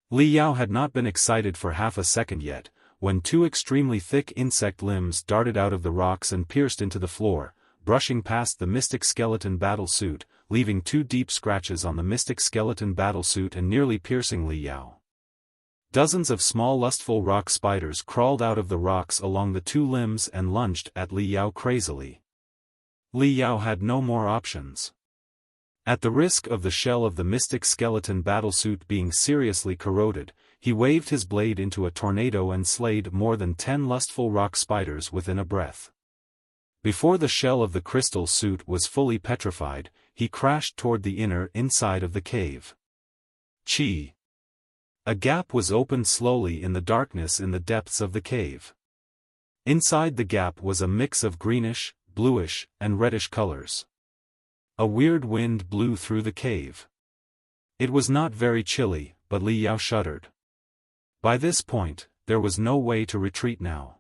Li Yao had not been excited for half a second yet, when 2 extremely thick insect limbs darted out of the rocks and pierced into the floor, brushing past the mystic skeleton battlesuit, leaving 2 deep scratches on the mystic skeleton battlesuit and nearly piercing Li Yao. Dozens of small lustful rock spiders crawled out of the rocks along the 2 limbs and lunged at Li Yao crazily. Li Yao had no more options. At the risk of the shell of the mystic skeleton battlesuit being seriously corroded, he waved his blade into a tornado and slayed more than 10 lustful rock spiders within a breath. Before the shell of the crystal suit was fully petrified, he crashed toward the inner inside of the cave. Chi! A gap was opened slowly in the darkness in the depths of the cave. Inside the gap was a mix of greenish, bluish, and reddish colors. A weird wind blew through the cave. It was not very chilly, but Li Yao shuddered. By this point, there was no way to retreat now.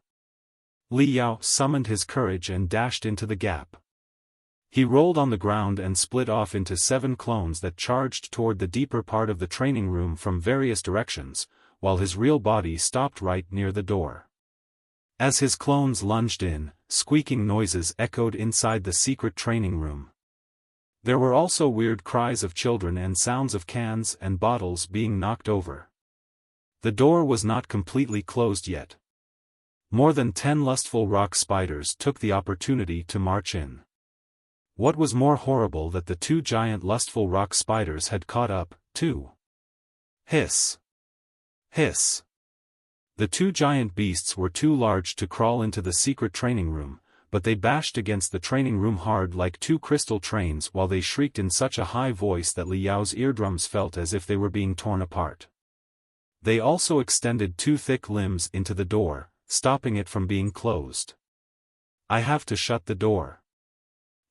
Li Yao summoned his courage and dashed into the gap. He rolled on the ground and split off into 7 clones that charged toward the deeper part of the training room from various directions, while his real body stopped right near the door. As his clones lunged in, squeaking noises echoed inside the secret training room. There were also weird cries of children and sounds of cans and bottles being knocked over. The door was not completely closed yet. More than 10 lustful rock spiders took the opportunity to march in. What was more horrible that the 2 giant lustful rock spiders had caught up, too. Hiss! Hiss! The 2 giant beasts were too large to crawl into the secret training room, but they bashed against the training room hard like 2 crystal trains while they shrieked in such a high voice that Li Yao's eardrums felt as if they were being torn apart. They also extended 2 thick limbs into the door, stopping it from being closed. I have to shut the door.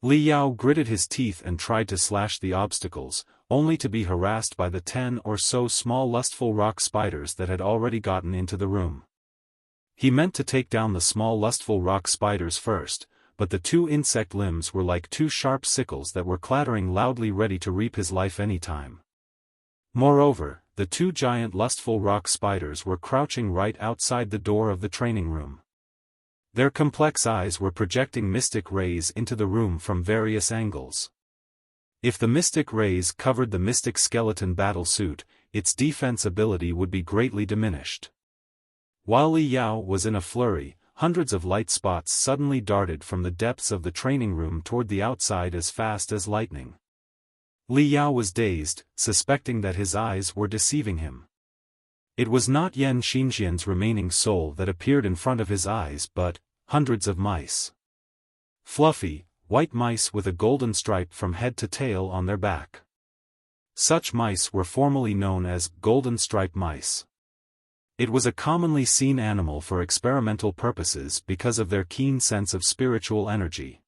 Li Yao gritted his teeth and tried to slash the obstacles, only to be harassed by the 10 or so small lustful rock spiders that had already gotten into the room. He meant to take down the small lustful rock spiders first, but the 2 insect limbs were like 2 sharp sickles that were clattering loudly ready to reap his life anytime. Moreover, the 2 giant lustful rock spiders were crouching right outside the door of the training room. Their complex eyes were projecting mystic rays into the room from various angles. If the mystic rays covered the mystic skeleton battle suit, its defense ability would be greatly diminished. While Li Yao was in a flurry, hundreds of light spots suddenly darted from the depths of the training room toward the outside as fast as lightning. Li Yao was dazed, suspecting that his eyes were deceiving him. It was not Yan Xingjian's remaining soul that appeared in front of his eyes but hundreds of mice. Fluffy, white mice with a golden stripe from head to tail on their back. Such mice were formerly known as golden stripe mice. It was a commonly seen animal for experimental purposes because of their keen sense of spiritual energy.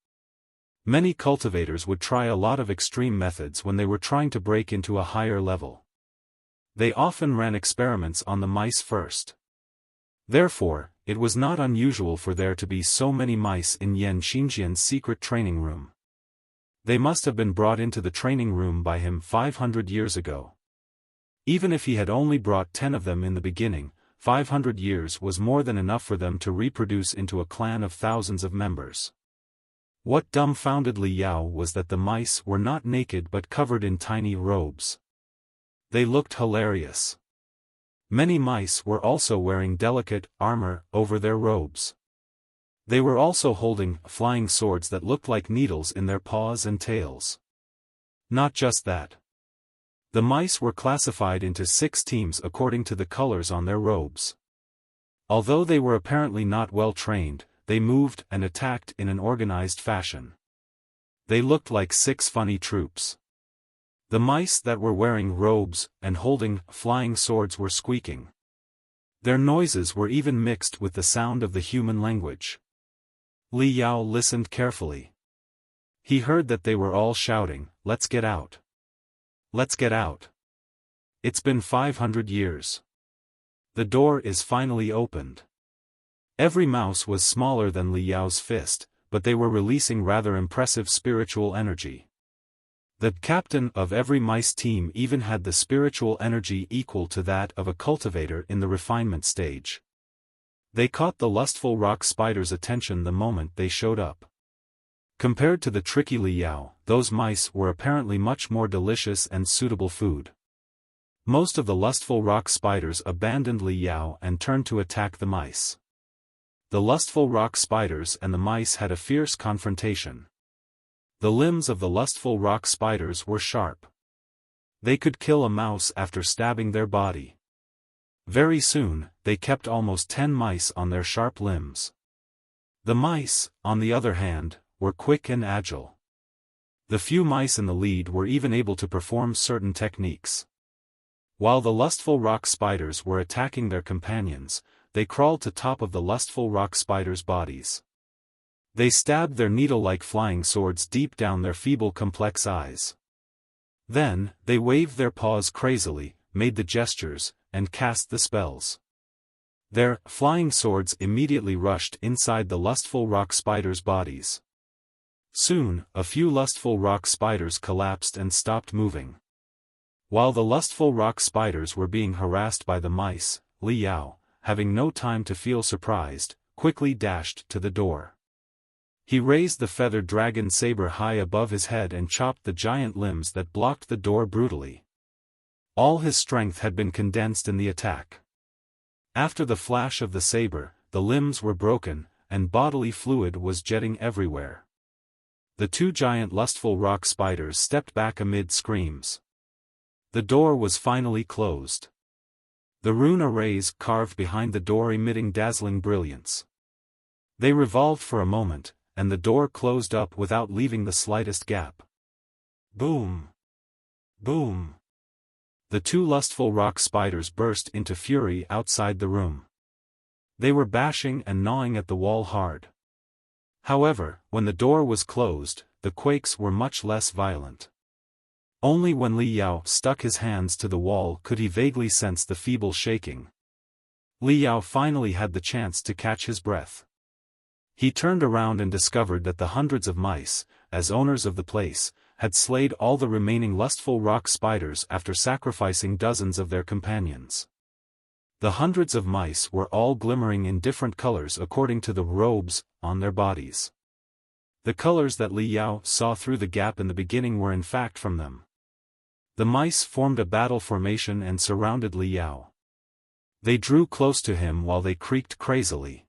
Many cultivators would try a lot of extreme methods when they were trying to break into a higher level. They often ran experiments on the mice first. Therefore, it was not unusual for there to be so many mice in Yan Xingjian's secret training room. They must have been brought into the training room by him 500 years ago. Even if he had only brought 10 of them in the beginning, 500 years was more than enough for them to reproduce into a clan of thousands of members. What dumbfounded Li Yao was that the mice were not naked but covered in tiny robes. They looked hilarious. Many mice were also wearing delicate armor over their robes. They were also holding flying swords that looked like needles in their paws and tails. Not just that. The mice were classified into 6 teams according to the colors on their robes. Although they were apparently not well trained, they moved and attacked in an organized fashion. They looked like 6 funny troops. The mice that were wearing robes and holding flying swords were squeaking. Their noises were even mixed with the sound of the human language. Li Yao listened carefully. He heard that they were all shouting, "Let's get out! Let's get out! It's been 500 years. The door is finally opened." Every mouse was smaller than Li Yao's fist, but they were releasing rather impressive spiritual energy. The captain of every mice team even had the spiritual energy equal to that of a cultivator in the refinement stage. They caught the lustful rock spider's attention the moment they showed up. Compared to the tricky Li Yao, those mice were apparently much more delicious and suitable food. Most of the lustful rock spiders abandoned Li Yao and turned to attack the mice. The lustful rock spiders and the mice had a fierce confrontation. The limbs of the lustful rock spiders were sharp. They could kill a mouse after stabbing their body. Very soon, they kept almost 10 mice on their sharp limbs. The mice, on the other hand, were quick and agile. The few mice in the lead were even able to perform certain techniques. While the lustful rock spiders were attacking their companions, they crawled to top of the lustful rock spiders' bodies. They stabbed their needle-like flying swords deep down their feeble complex eyes. Then, they waved their paws crazily, made the gestures, and cast the spells. Their flying swords immediately rushed inside the lustful rock spiders' bodies. Soon, a few lustful rock spiders collapsed and stopped moving. While the lustful rock spiders were being harassed by the mice, Li Yao, having no time to feel surprised, quickly dashed to the door. He raised the feathered dragon saber high above his head and chopped the giant limbs that blocked the door brutally. All his strength had been condensed in the attack. After the flash of the saber, the limbs were broken, and bodily fluid was jetting everywhere. The two giant lustful rock spiders stepped back amid screams. The door was finally closed. The rune arrays carved behind the door emitting dazzling brilliance. They revolved for a moment, and the door closed up without leaving the slightest gap. Boom! Boom! The two lustful rock spiders burst into fury outside the room. They were bashing and gnawing at the wall hard. However, when the door was closed, the quakes were much less violent. Only when Li Yao stuck his hands to the wall could he vaguely sense the feeble shaking. Li Yao finally had the chance to catch his breath. He turned around and discovered that the hundreds of mice, as owners of the place, had slayed all the remaining lustful rock spiders after sacrificing dozens of their companions. The hundreds of mice were all glimmering in different colors according to the robes on their bodies. The colors that Li Yao saw through the gap in the beginning were in fact from them. The mice formed a battle formation and surrounded Li Yao. They drew close to him while they creaked crazily.